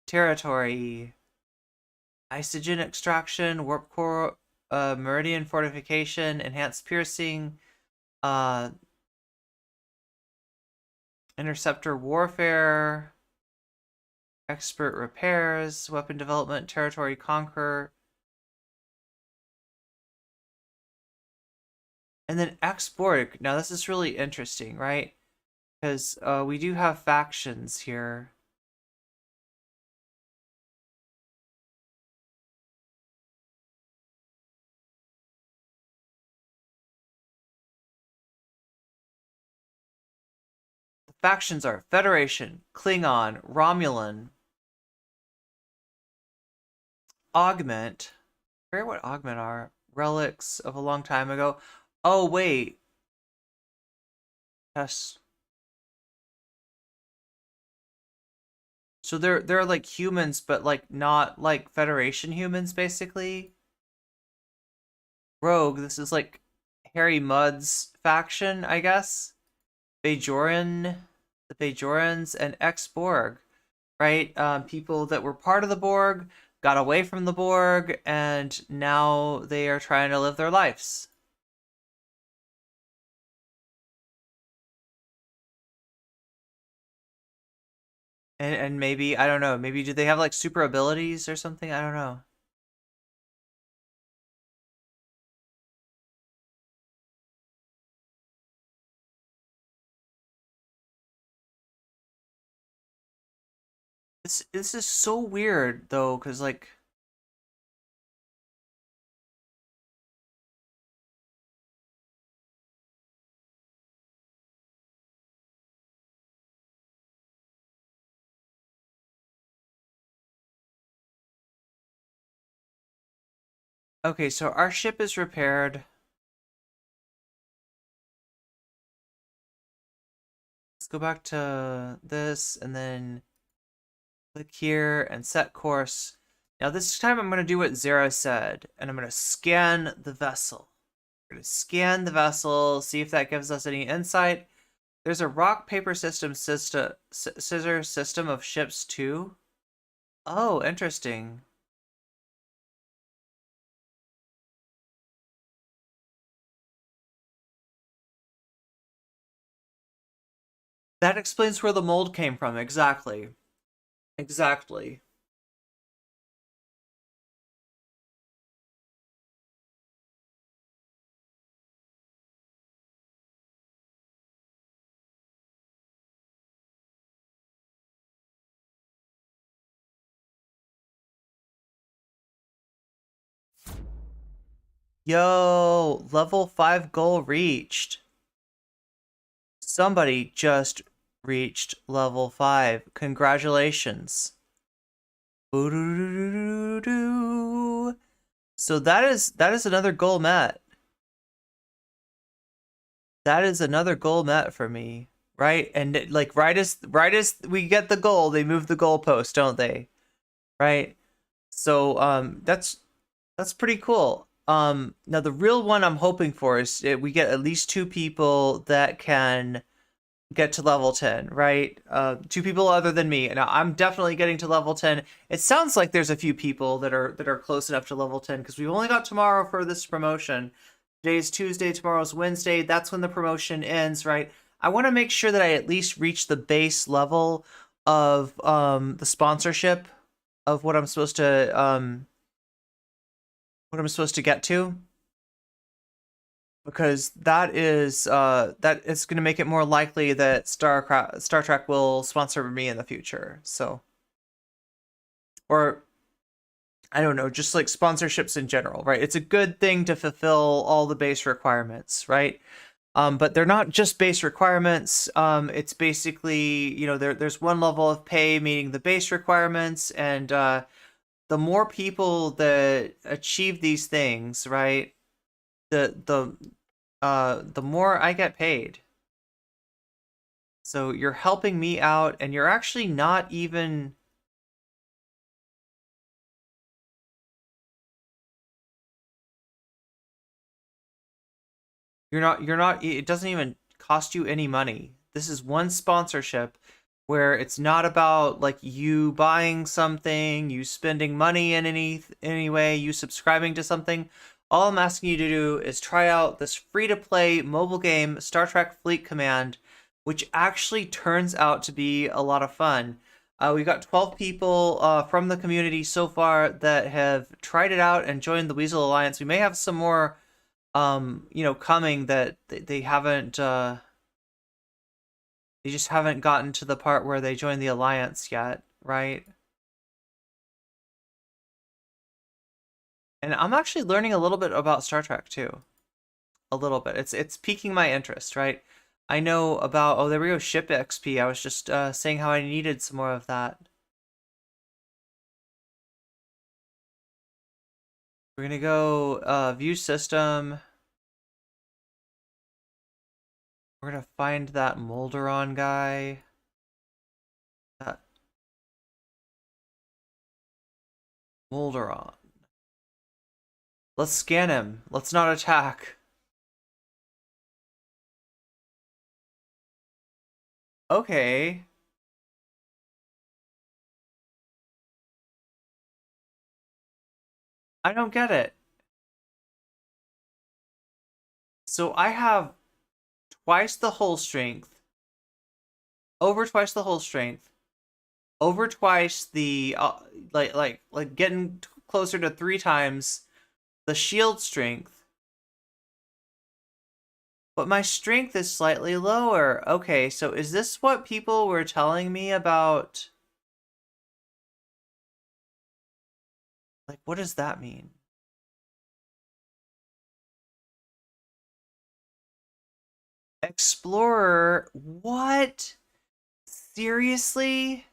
Territory. Isogen extraction, warp core, meridian fortification, enhanced piercing, interceptor warfare, expert repairs, weapon development, territory conquer, and then Exborg. Now this is really interesting, right? Because we do have factions here. Factions are Federation, Klingon, Romulan, Augment. I forget what Augment are. Relics of a long time ago. Oh, wait. Yes. So they're like humans, but like not like Federation humans, basically. Rogue, this is like Harry Mudd's faction, I guess. Bajoran, the Bajorans, and ex-Borg, right? People that were part of the Borg, got away from the Borg, and now they are trying to live their lives. And maybe, I don't know, maybe do they have like super abilities or something? I don't know. This is so weird though, because like okay, so our ship is repaired. Let's go back to this and then click here and set course. Now this time I'm going to do what Zara said, and I'm going to scan the vessel. We're going to scan the vessel, see if that gives us any insight. There's a rock, paper, scissor system of ships too. Oh, interesting. That explains where the mold came from, exactly. Exactly. Yo, level 5 goal reached. Somebody just reached level 5. Congratulations. So that is another goal met. That is another goal met for me, right? And like right as we get the goal, they move the goalpost, don't they? Right? So that's pretty cool. Now the real one I'm hoping for is we get at least 2 people that can get to level 10, right? 2 people other than me. Now I'm definitely getting to level 10. It sounds like there's a few people that are close enough to level 10 because we've only got tomorrow for this promotion. Today's Tuesday, tomorrow's Wednesday. That's when the promotion ends, right? I want to make sure that I at least reach the base level of the sponsorship of what I'm supposed to get to, because that is that is going to make it more likely that Star Trek will sponsor me in the future. So, or I don't know, just like sponsorships in general, right? It's a good thing to fulfill all the base requirements, right? But they're not just base requirements. It's basically, you know, there's one level of pay meeting the base requirements, and the more people that achieve these things, right, the more I get paid. So you're helping me out, and you're actually not even... You're not, it doesn't even cost you any money. This is one sponsorship where it's not about like you buying something, you spending money in any way, you subscribing to something. All I'm asking you to do is try out this free-to-play mobile game, Star Trek Fleet Command, which actually turns out to be a lot of fun. We've got 12 people from the community so far that have tried it out and joined the Weasel Alliance. We may have some more you know, coming that they haven't, they just haven't gotten to the part where they join the Alliance yet, right? And I'm actually learning a little bit about Star Trek too. A little bit. It's piquing my interest, right? I know about, oh, there we go, ship XP. I was just saying how I needed some more of that. We're gonna go view system. We're gonna find that Molderon guy. That Molderon. Let's scan him. Let's not attack. Okay. I don't get it. So I have twice the hull strength, over twice the hull strength, over twice the like getting closer to 3 times the shield strength, but my strength is slightly lower. Okay, so is this what people were telling me about? Like, what does that mean? Explorer, what? Seriously?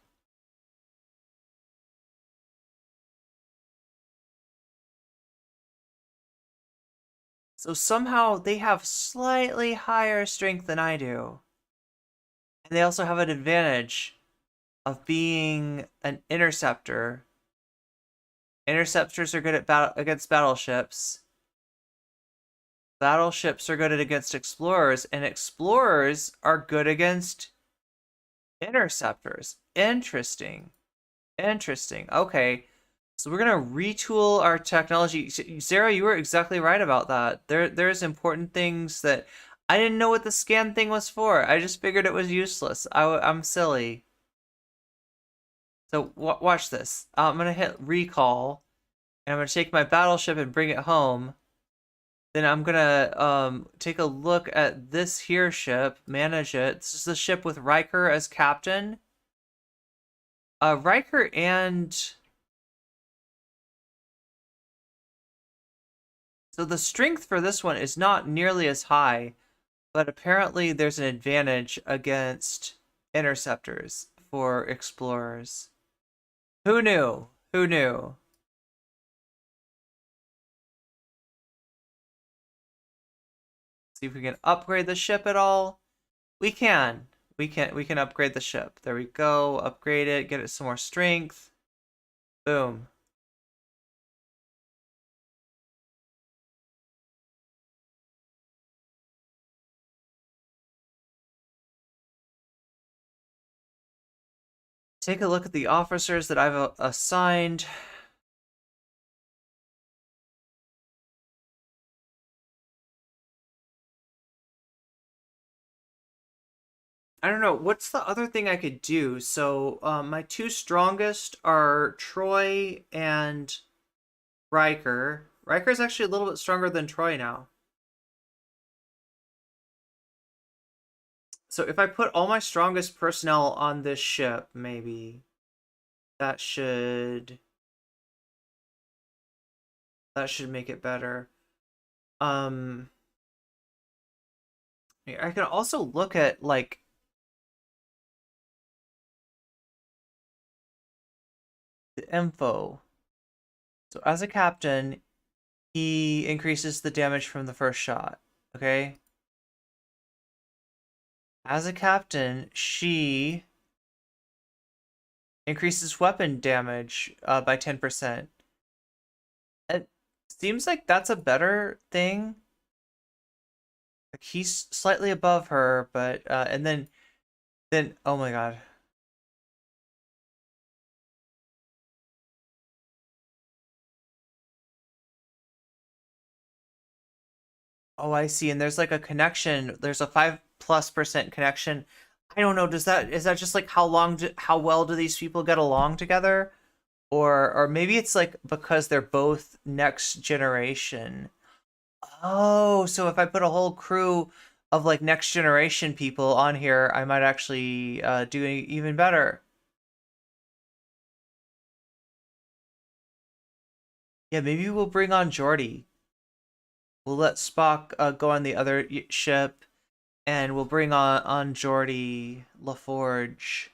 So somehow they have slightly higher strength than I do. And they also have an advantage of being an interceptor. Interceptors are good at against battleships. Battleships are good against explorers, and explorers are good against interceptors. Interesting. Interesting. Okay. So we're gonna retool our technology. Sarah, you were exactly right about that. There's important things that I didn't know what the scan thing was for. I just figured it was useless. I'm silly. So watch this. I'm gonna hit recall, and I'm gonna take my battleship and bring it home. Then I'm gonna take a look at this here ship, manage it. This is the ship with Riker as captain. Riker and... So the strength for this one is not nearly as high, but apparently there's an advantage against interceptors for explorers. Who knew? Who knew? See if we can upgrade the ship at all. We can. We can upgrade the ship. There we go. Upgrade it, get it some more strength. Boom. Take a look at the officers that I've assigned. I don't know, what's the other thing I could do? So, my 2 strongest are Troy and Riker. Riker's actually a little bit stronger than Troy now. So if I put all my strongest personnel on this ship, maybe that should That should make it better. I can also look at like the info. So as a captain, he increases the damage from the first shot. Okay. As a captain, she increases weapon damage by 10%. It seems like that's a better thing. Like he's slightly above her, but and then oh my god. Oh, I see. And there's like a connection. There's a 5+% connection. I don't know. Is that just like how well do these people get along together? Or maybe it's like because they're both next generation. Oh, so if I put a whole crew of like next generation people on here, I might actually do even better. Yeah, maybe we'll bring on Geordi. We'll let Spock go on the other ship, and we'll bring on Geordi LaForge.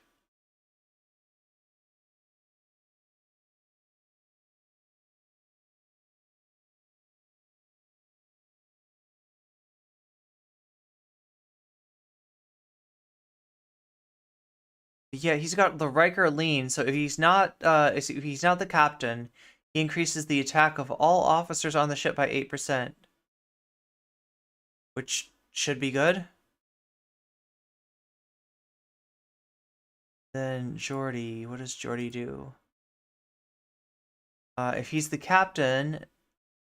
Yeah, he's got the Riker lean, so if he's not the captain, he increases the attack of all officers on the ship by 8%. Which should be good. Then Geordi, what does Geordi do? If he's the captain,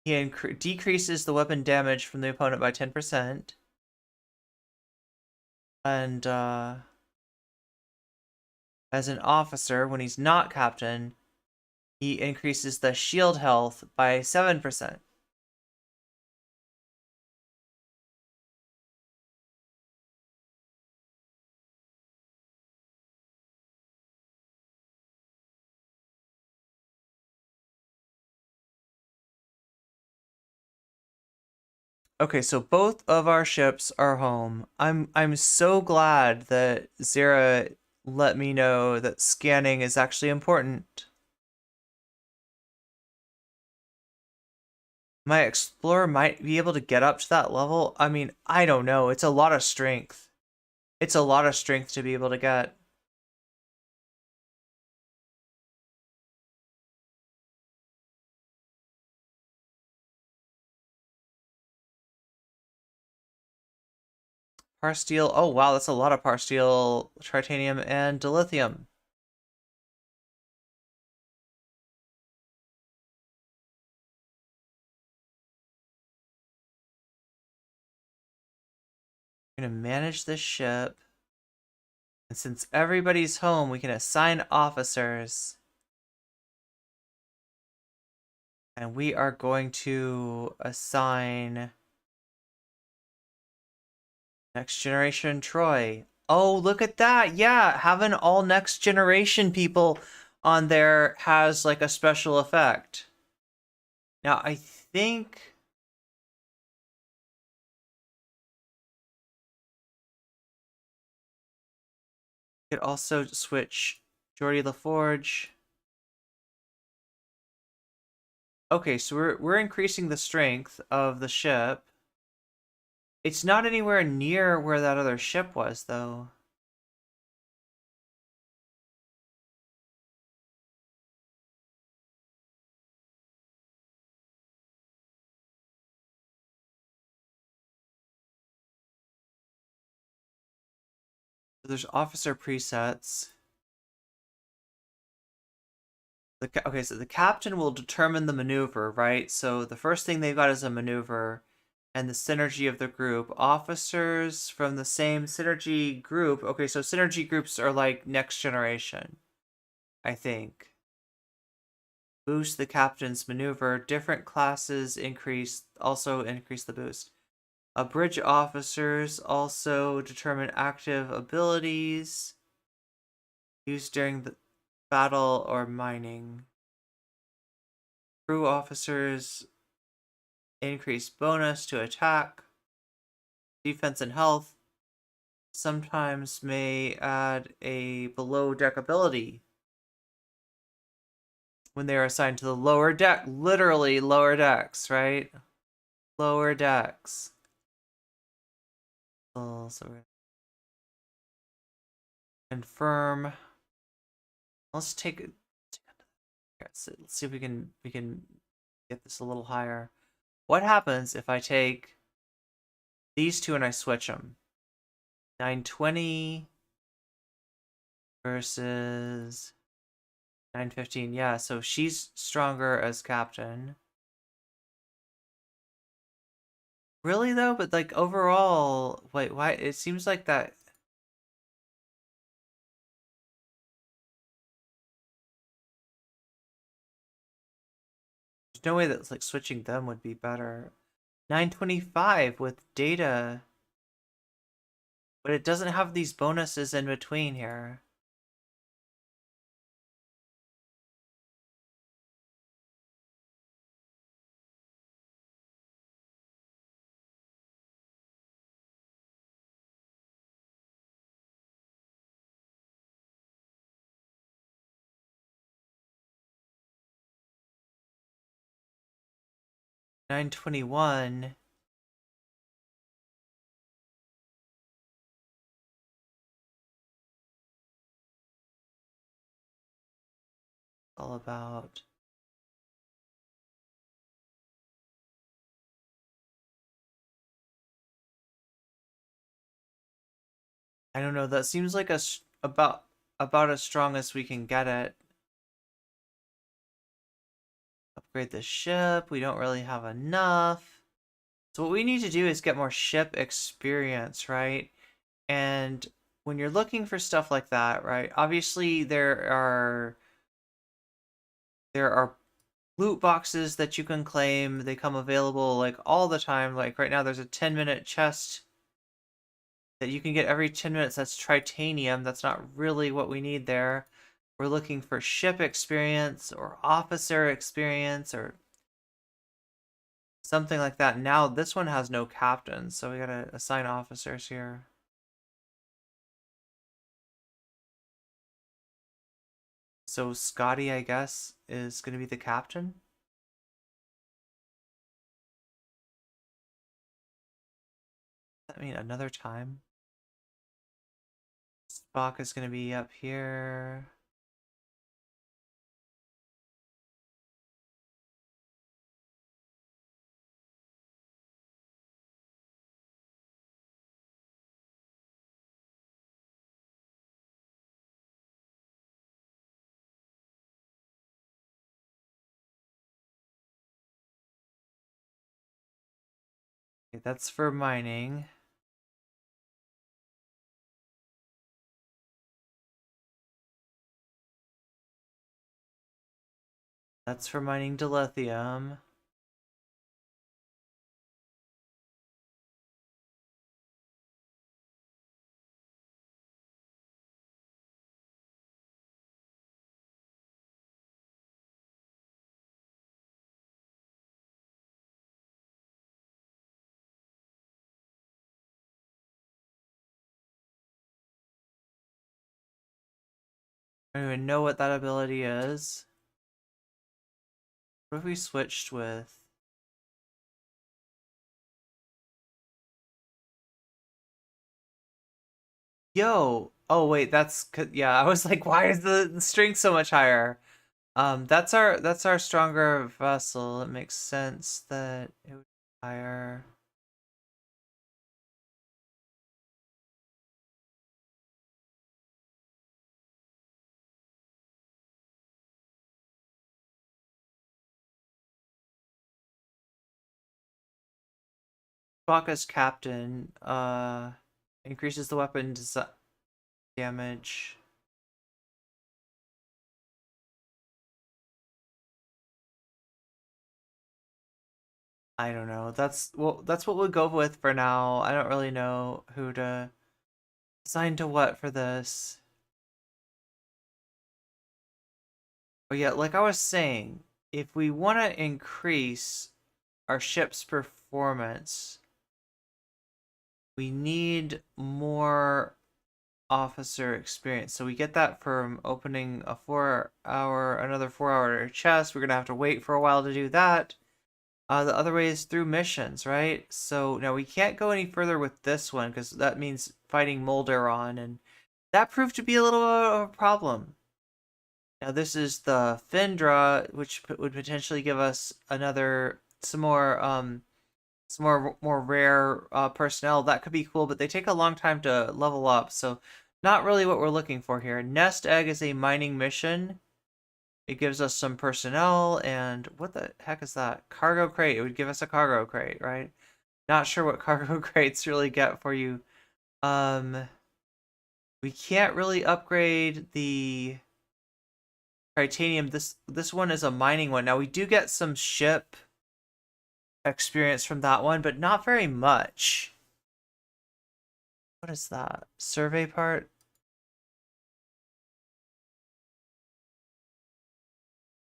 he decreases the weapon damage from the opponent by 10%. And as an officer, when he's not captain, he increases the shield health by 7%. Okay, so both of our ships are home. I'm so glad that Zara let me know that scanning is actually important. My explorer might be able to get up to that level. I mean, I don't know. It's a lot of strength. It's a lot of strength to be able to get. Parsteel. Oh, wow, that's a lot of parsteel, titanium, and dilithium. We're going to manage this ship. And since everybody's home, we can assign officers. And we are going to assign Next Generation Troy. Oh, look at that. Yeah, having all Next Generation people on there has like a special effect. Now, I think you could also switch Geordi LaForge. Okay, so we're increasing the strength of the ship. It's not anywhere near where that other ship was, though. So there's officer presets. Okay, so the captain will determine the maneuver, right? So the first thing they've got is a maneuver and the synergy of the group. Officers from the same synergy group. Okay, so synergy groups are like Next Generation, I think. Boost the captain's maneuver. Different classes also increase the boost. Bridge officers also determine active abilities used during the battle or mining. Crew officers increased bonus to attack, defense, and health. Sometimes may add a below deck ability when they are assigned to the lower deck. Literally lower decks, right? Lower decks. So we're gonna confirm. Let's take it. Let's see if we can get this a little higher. What happens if I take these two and I switch them? 920 versus 915. Yeah, so she's stronger as captain. Really though, but like overall, wait, why? It seems like that. There's no way that like switching them would be better. 925 with data, but it doesn't have these bonuses in between here. $921. All about I don't know, that seems like about as strong as we can get it. Upgrade the ship, we don't really have enough. So what we need to do is get more ship experience, right? And when you're looking for stuff like that, right? Obviously there are loot boxes that you can claim. They come available like all the time. Like right now there's a 10-minute chest that you can get every 10 minutes. That's tritanium. That's not really what we need there. We're looking for ship experience or officer experience or something like that. Now this one has no captains, so we gotta assign officers here. So Scotty, I guess, is gonna be the captain. I mean, another time. Spock is gonna be up here. Okay, that's for mining. That's for mining dilithium. I don't even know what that ability is. What if we switched with... Yo! Oh wait, that's... Yeah, I was like, why is the strength so much higher? That's our stronger vessel. It makes sense that it would be higher. Spock as captain, increases the weapon damage. I don't know. That's what we'll go with for now. I don't really know who to assign to what for this. But yeah, like I was saying, if we want to increase our ship's performance, we need more officer experience. So we get that from opening a another 4-hour chest. We're gonna have to wait for a while to do that. The other way is through missions, right? So now we can't go any further with this one because that means fighting Molderon, and that proved to be a little of a problem. Now this is the Findra, which would potentially give us some more rare personnel. That could be cool, but they take a long time to level up, so not really what we're looking for here. Nest Egg is a mining mission. It gives us some personnel, and what the heck is that? Cargo crate. It would give us a cargo crate, right? Not sure what cargo crates really get for you. We can't really upgrade the Titanium. This one is a mining one. Now we do get some ship experience from that one, but not very much. What is that? Survey part?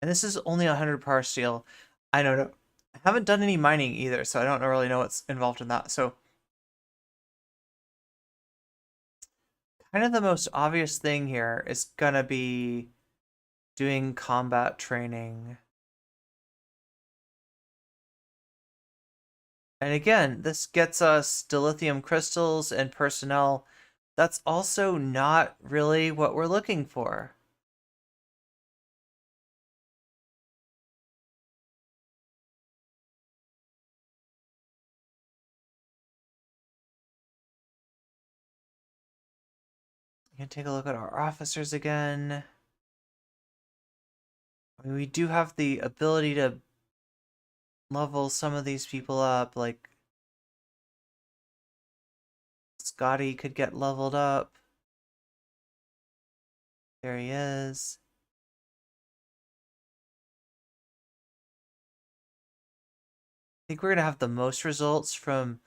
And this is only 100 par steel. I don't know. I haven't done any mining either, so I don't really know what's involved in that. So kind of the most obvious thing here is gonna be doing combat training. And again, this gets us dilithium crystals and personnel. That's also not really what we're looking for. You can take a look at our officers again. I mean, we do have the ability to level some of these people up, like Scotty could get leveled up. There he is. I think we're gonna have the most results from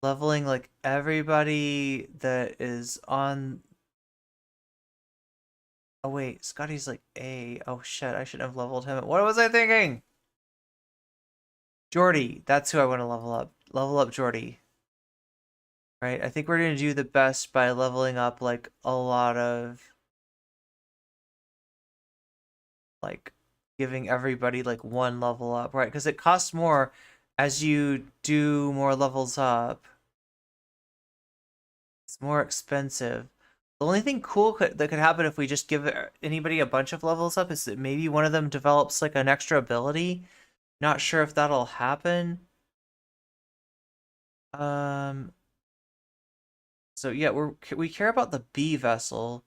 leveling like everybody that is on. Oh wait, Scotty's like A. Oh shit, I shouldn't have leveled him. What was I thinking? Jordy, that's who I want to level up. Level up Jordy. Right, I think we're gonna do the best by leveling up like a lot of like giving everybody like one level up, right? Because it costs more as you do more levels up. It's more expensive. The only thing cool that could happen if we just give anybody a bunch of levels up is that maybe one of them develops like an extra ability. Not sure if that'll happen. So yeah, we care about the B vessel.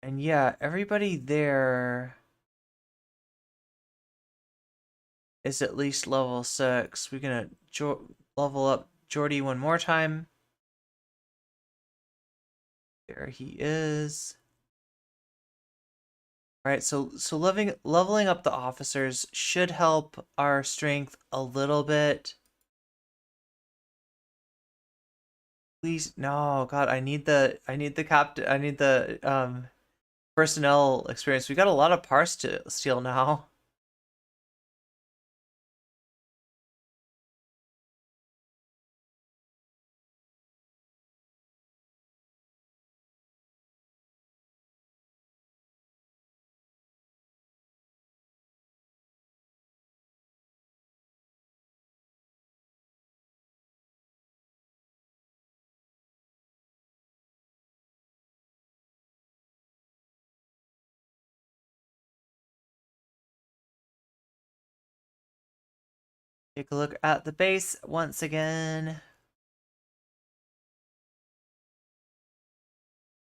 And yeah, everybody there is at least level 6. We're gonna level up Jordy one more time. There he is. All right, so leveling up the officers should help our strength a little bit. Please, no, God, I need the personnel experience. We got a lot of par steel now. Take a look at the base once again.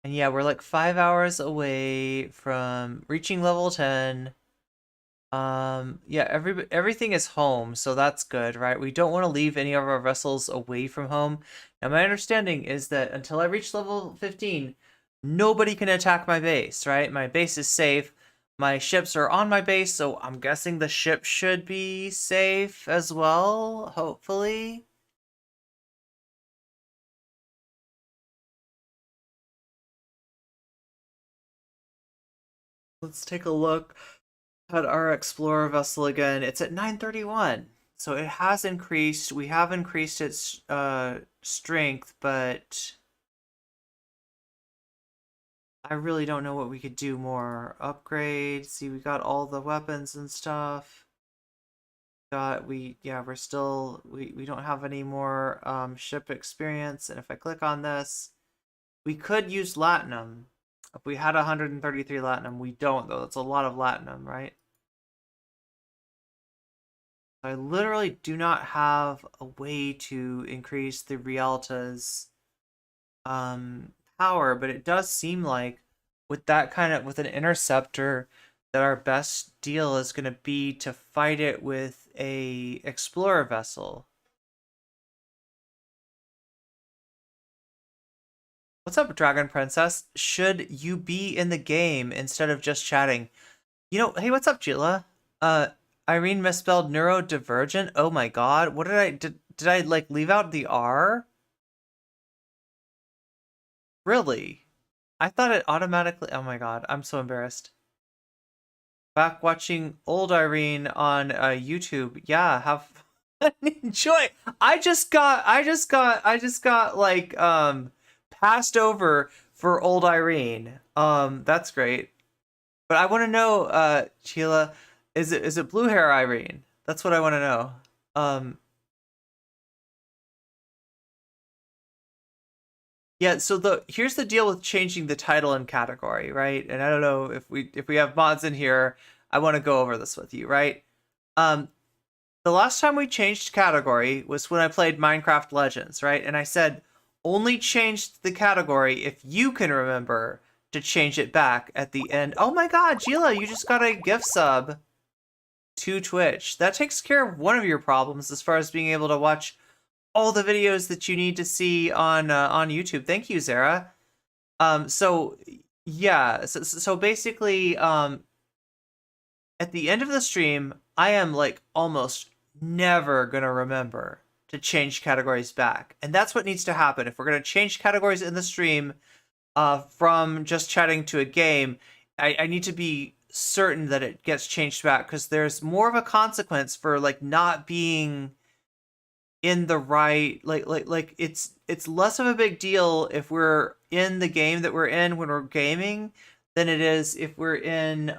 And yeah, we're like 5 hours away from reaching level 10. Yeah, everything is home, so that's good, right? We don't want to leave any of our vessels away from home. Now, my understanding is that until I reach level 15, nobody can attack my base, right? My base is safe. My ships are on my base, so I'm guessing the ship should be safe as well, hopefully. Let's take a look. Had our Explorer vessel again. It's at 931. So it has increased. We have increased its strength, but I really don't know what we could do more. Upgrade. See, we got all the weapons and stuff. We're still, we don't have any more ship experience. And if I click on this, we could use Latinum. If we had 133 Latinum, we don't though. That's a lot of Latinum, right? I literally do not have a way to increase the Rialta's power, but it does seem like with an interceptor that our best deal is going to be to fight it with a explorer vessel. What's up, Dragon Princess? Should you be in the game instead of just chatting? You know, hey, what's up, Jilla? Irene misspelled neurodivergent. Oh my god. What did I like leave out the R? Really? I thought it automatically. Oh my god, I'm so embarrassed. Back watching old Irene on YouTube. Yeah, have fun. Enjoy. I just got like passed over for old Irene. That's great. But I want to know, Sheila, is it blue hair Irene? That's what I want to know. Yeah, so here's the deal with changing the title and category, right? And I don't know if we have mods in here, I want to go over this with you, right? The last time we changed category was when I played Minecraft Legends, right? And I said only change the category if you can remember to change it back at the end. Oh my god, Gila, you just got a gift sub to Twitch. That takes care of one of your problems as far as being able to watch all the videos that you need to see on YouTube. Thank you, Zara. So yeah, so basically, at the end of the stream, I am like almost never gonna remember to change categories back, and that's what needs to happen if we're gonna change categories in the stream from just chatting to a game. I need to be certain that it gets changed back, because there's more of a consequence for like not being in the right, like it's less of a big deal if we're in the game that we're in when we're gaming than it is if we're in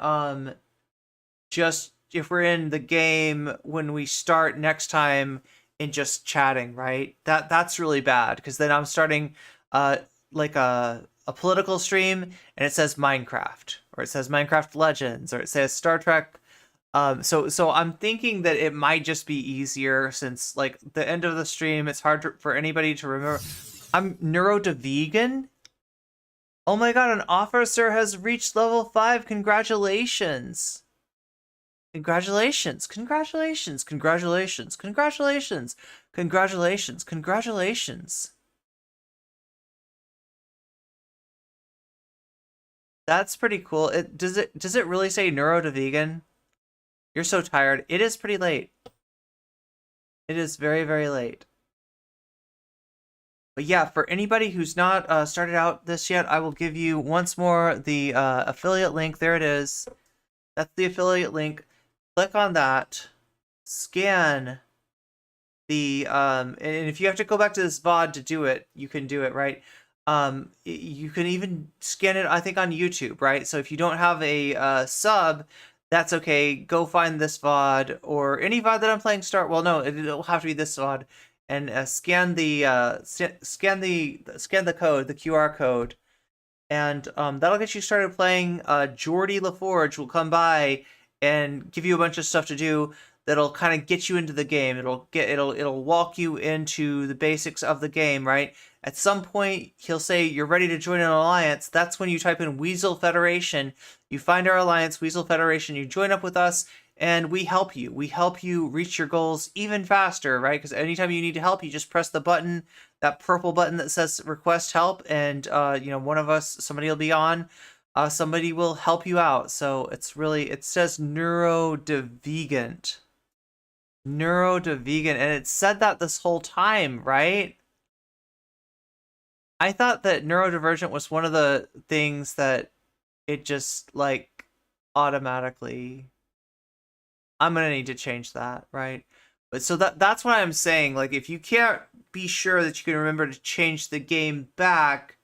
if we're in the game when we start next time in just chatting, right? That's really bad, because then I'm starting like a political stream and it says Minecraft, or it says Minecraft Legends, or it says Star Trek. So I'm thinking that it might just be easier, since like the end of the stream, it's hard for anybody to remember. I'm neurodivegan. Oh my god, an officer has reached level 5. Congratulations. Congratulations. Congratulations. Congratulations. Congratulations. Congratulations. Congratulations. That's pretty cool. Does it really say neurodivegan? You're so tired. It is pretty late. It is very, very late. But yeah, for anybody who's not started out this yet, I will give you once more the affiliate link. There it is. That's the affiliate link. Click on that. Scan the and if you have to go back to this VOD to do it, you can do it, right? You can even scan it, I think, on YouTube, right? So if you don't have a sub, that's okay. Go find this VOD or any VOD that I'm playing. Well, no, it'll have to be this VOD, and scan the code, the QR code, and that'll get you started playing. Jordy LaForge will come by and give you a bunch of stuff to do that'll kind of get you into the game. It'll walk you into the basics of the game, right? At some point, he'll say you're ready to join an alliance. That's when you type in Weasel Federation. You find our alliance, Weasel Federation. You join up with us, and we help you. We help you reach your goals even faster, right? Because anytime you need help, you just press the button, that purple button that says Request Help, and one of us, somebody will be on. Somebody will help you out. So it's really, it says neurodivergent. Neurodivergent, and it said that this whole time, right? I thought that neurodivergent was one of the things that it just like automatically I'm gonna need to change that, right? But so that's what I'm saying. Like, if you can't be sure that you can remember to change the game back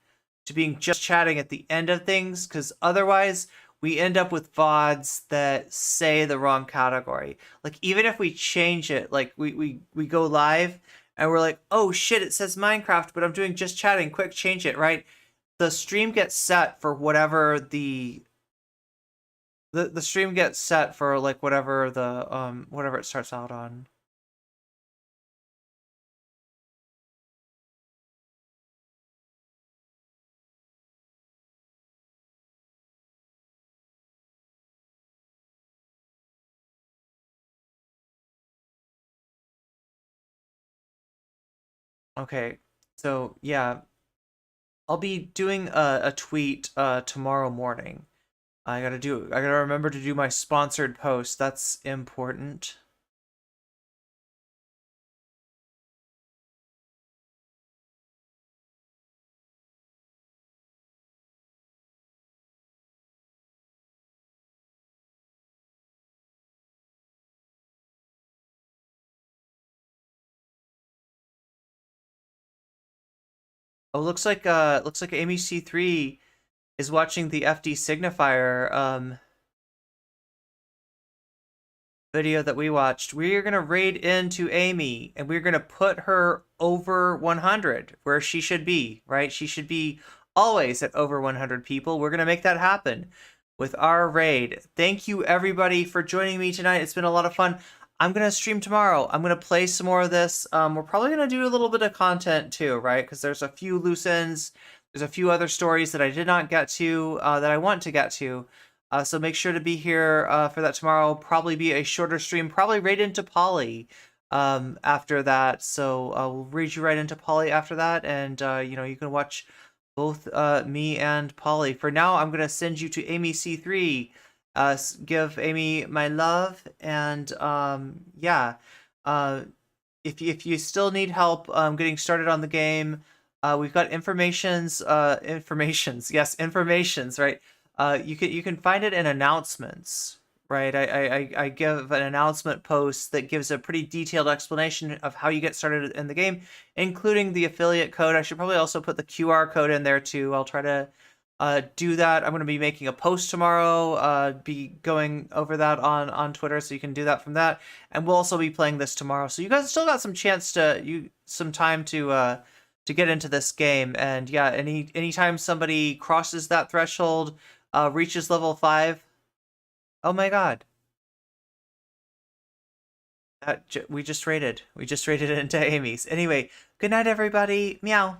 to being just chatting at the end of things, because otherwise we end up with VODs that say the wrong category. Like, even if we change it, like we go live and we're like, oh shit, it says Minecraft, but I'm doing just chatting, quick, change it, right? The stream gets set for whatever the stream gets set for, like, whatever the whatever it starts out on. Okay, so yeah, I'll be doing a tweet tomorrow morning. I gotta remember to do my sponsored post. That's important. Oh, looks like Amy C3 is watching the FD Signifier video that we watched. We're gonna raid into Amy and we're gonna put her over 100, where she should be, right? She should be always at over 100 people. We're gonna make that happen with our raid. Thank you everybody for joining me tonight. It's been a lot of fun. I'm gonna stream tomorrow. I'm gonna play some more of this. We're probably gonna do a little bit of content too, right? Because there's a few loose ends. There's a few other stories that I did not get to that I want to get to. So make sure to be here for that tomorrow. Probably be a shorter stream. Probably right into Polly after that. So we'll read you right into Polly after that, and you know, you can watch both me and Polly. For now, I'm gonna send you to Amy C3. Give Amy my love, and yeah, if you still need help getting started on the game, we've got informations, right? You can find it in announcements, right? I give an announcement post that gives a pretty detailed explanation of how you get started in the game, including the affiliate code. I should probably also put the QR code in there too. I'll try to do that. I'm going to be making a post tomorrow, be going over that on Twitter, so you can do that from that. And we'll also be playing this tomorrow, so you guys still got some time to get into this game. And yeah, anytime somebody crosses that threshold, reaches level 5, oh my god, we just raided into Amy's. Anyway, good night everybody. Meow.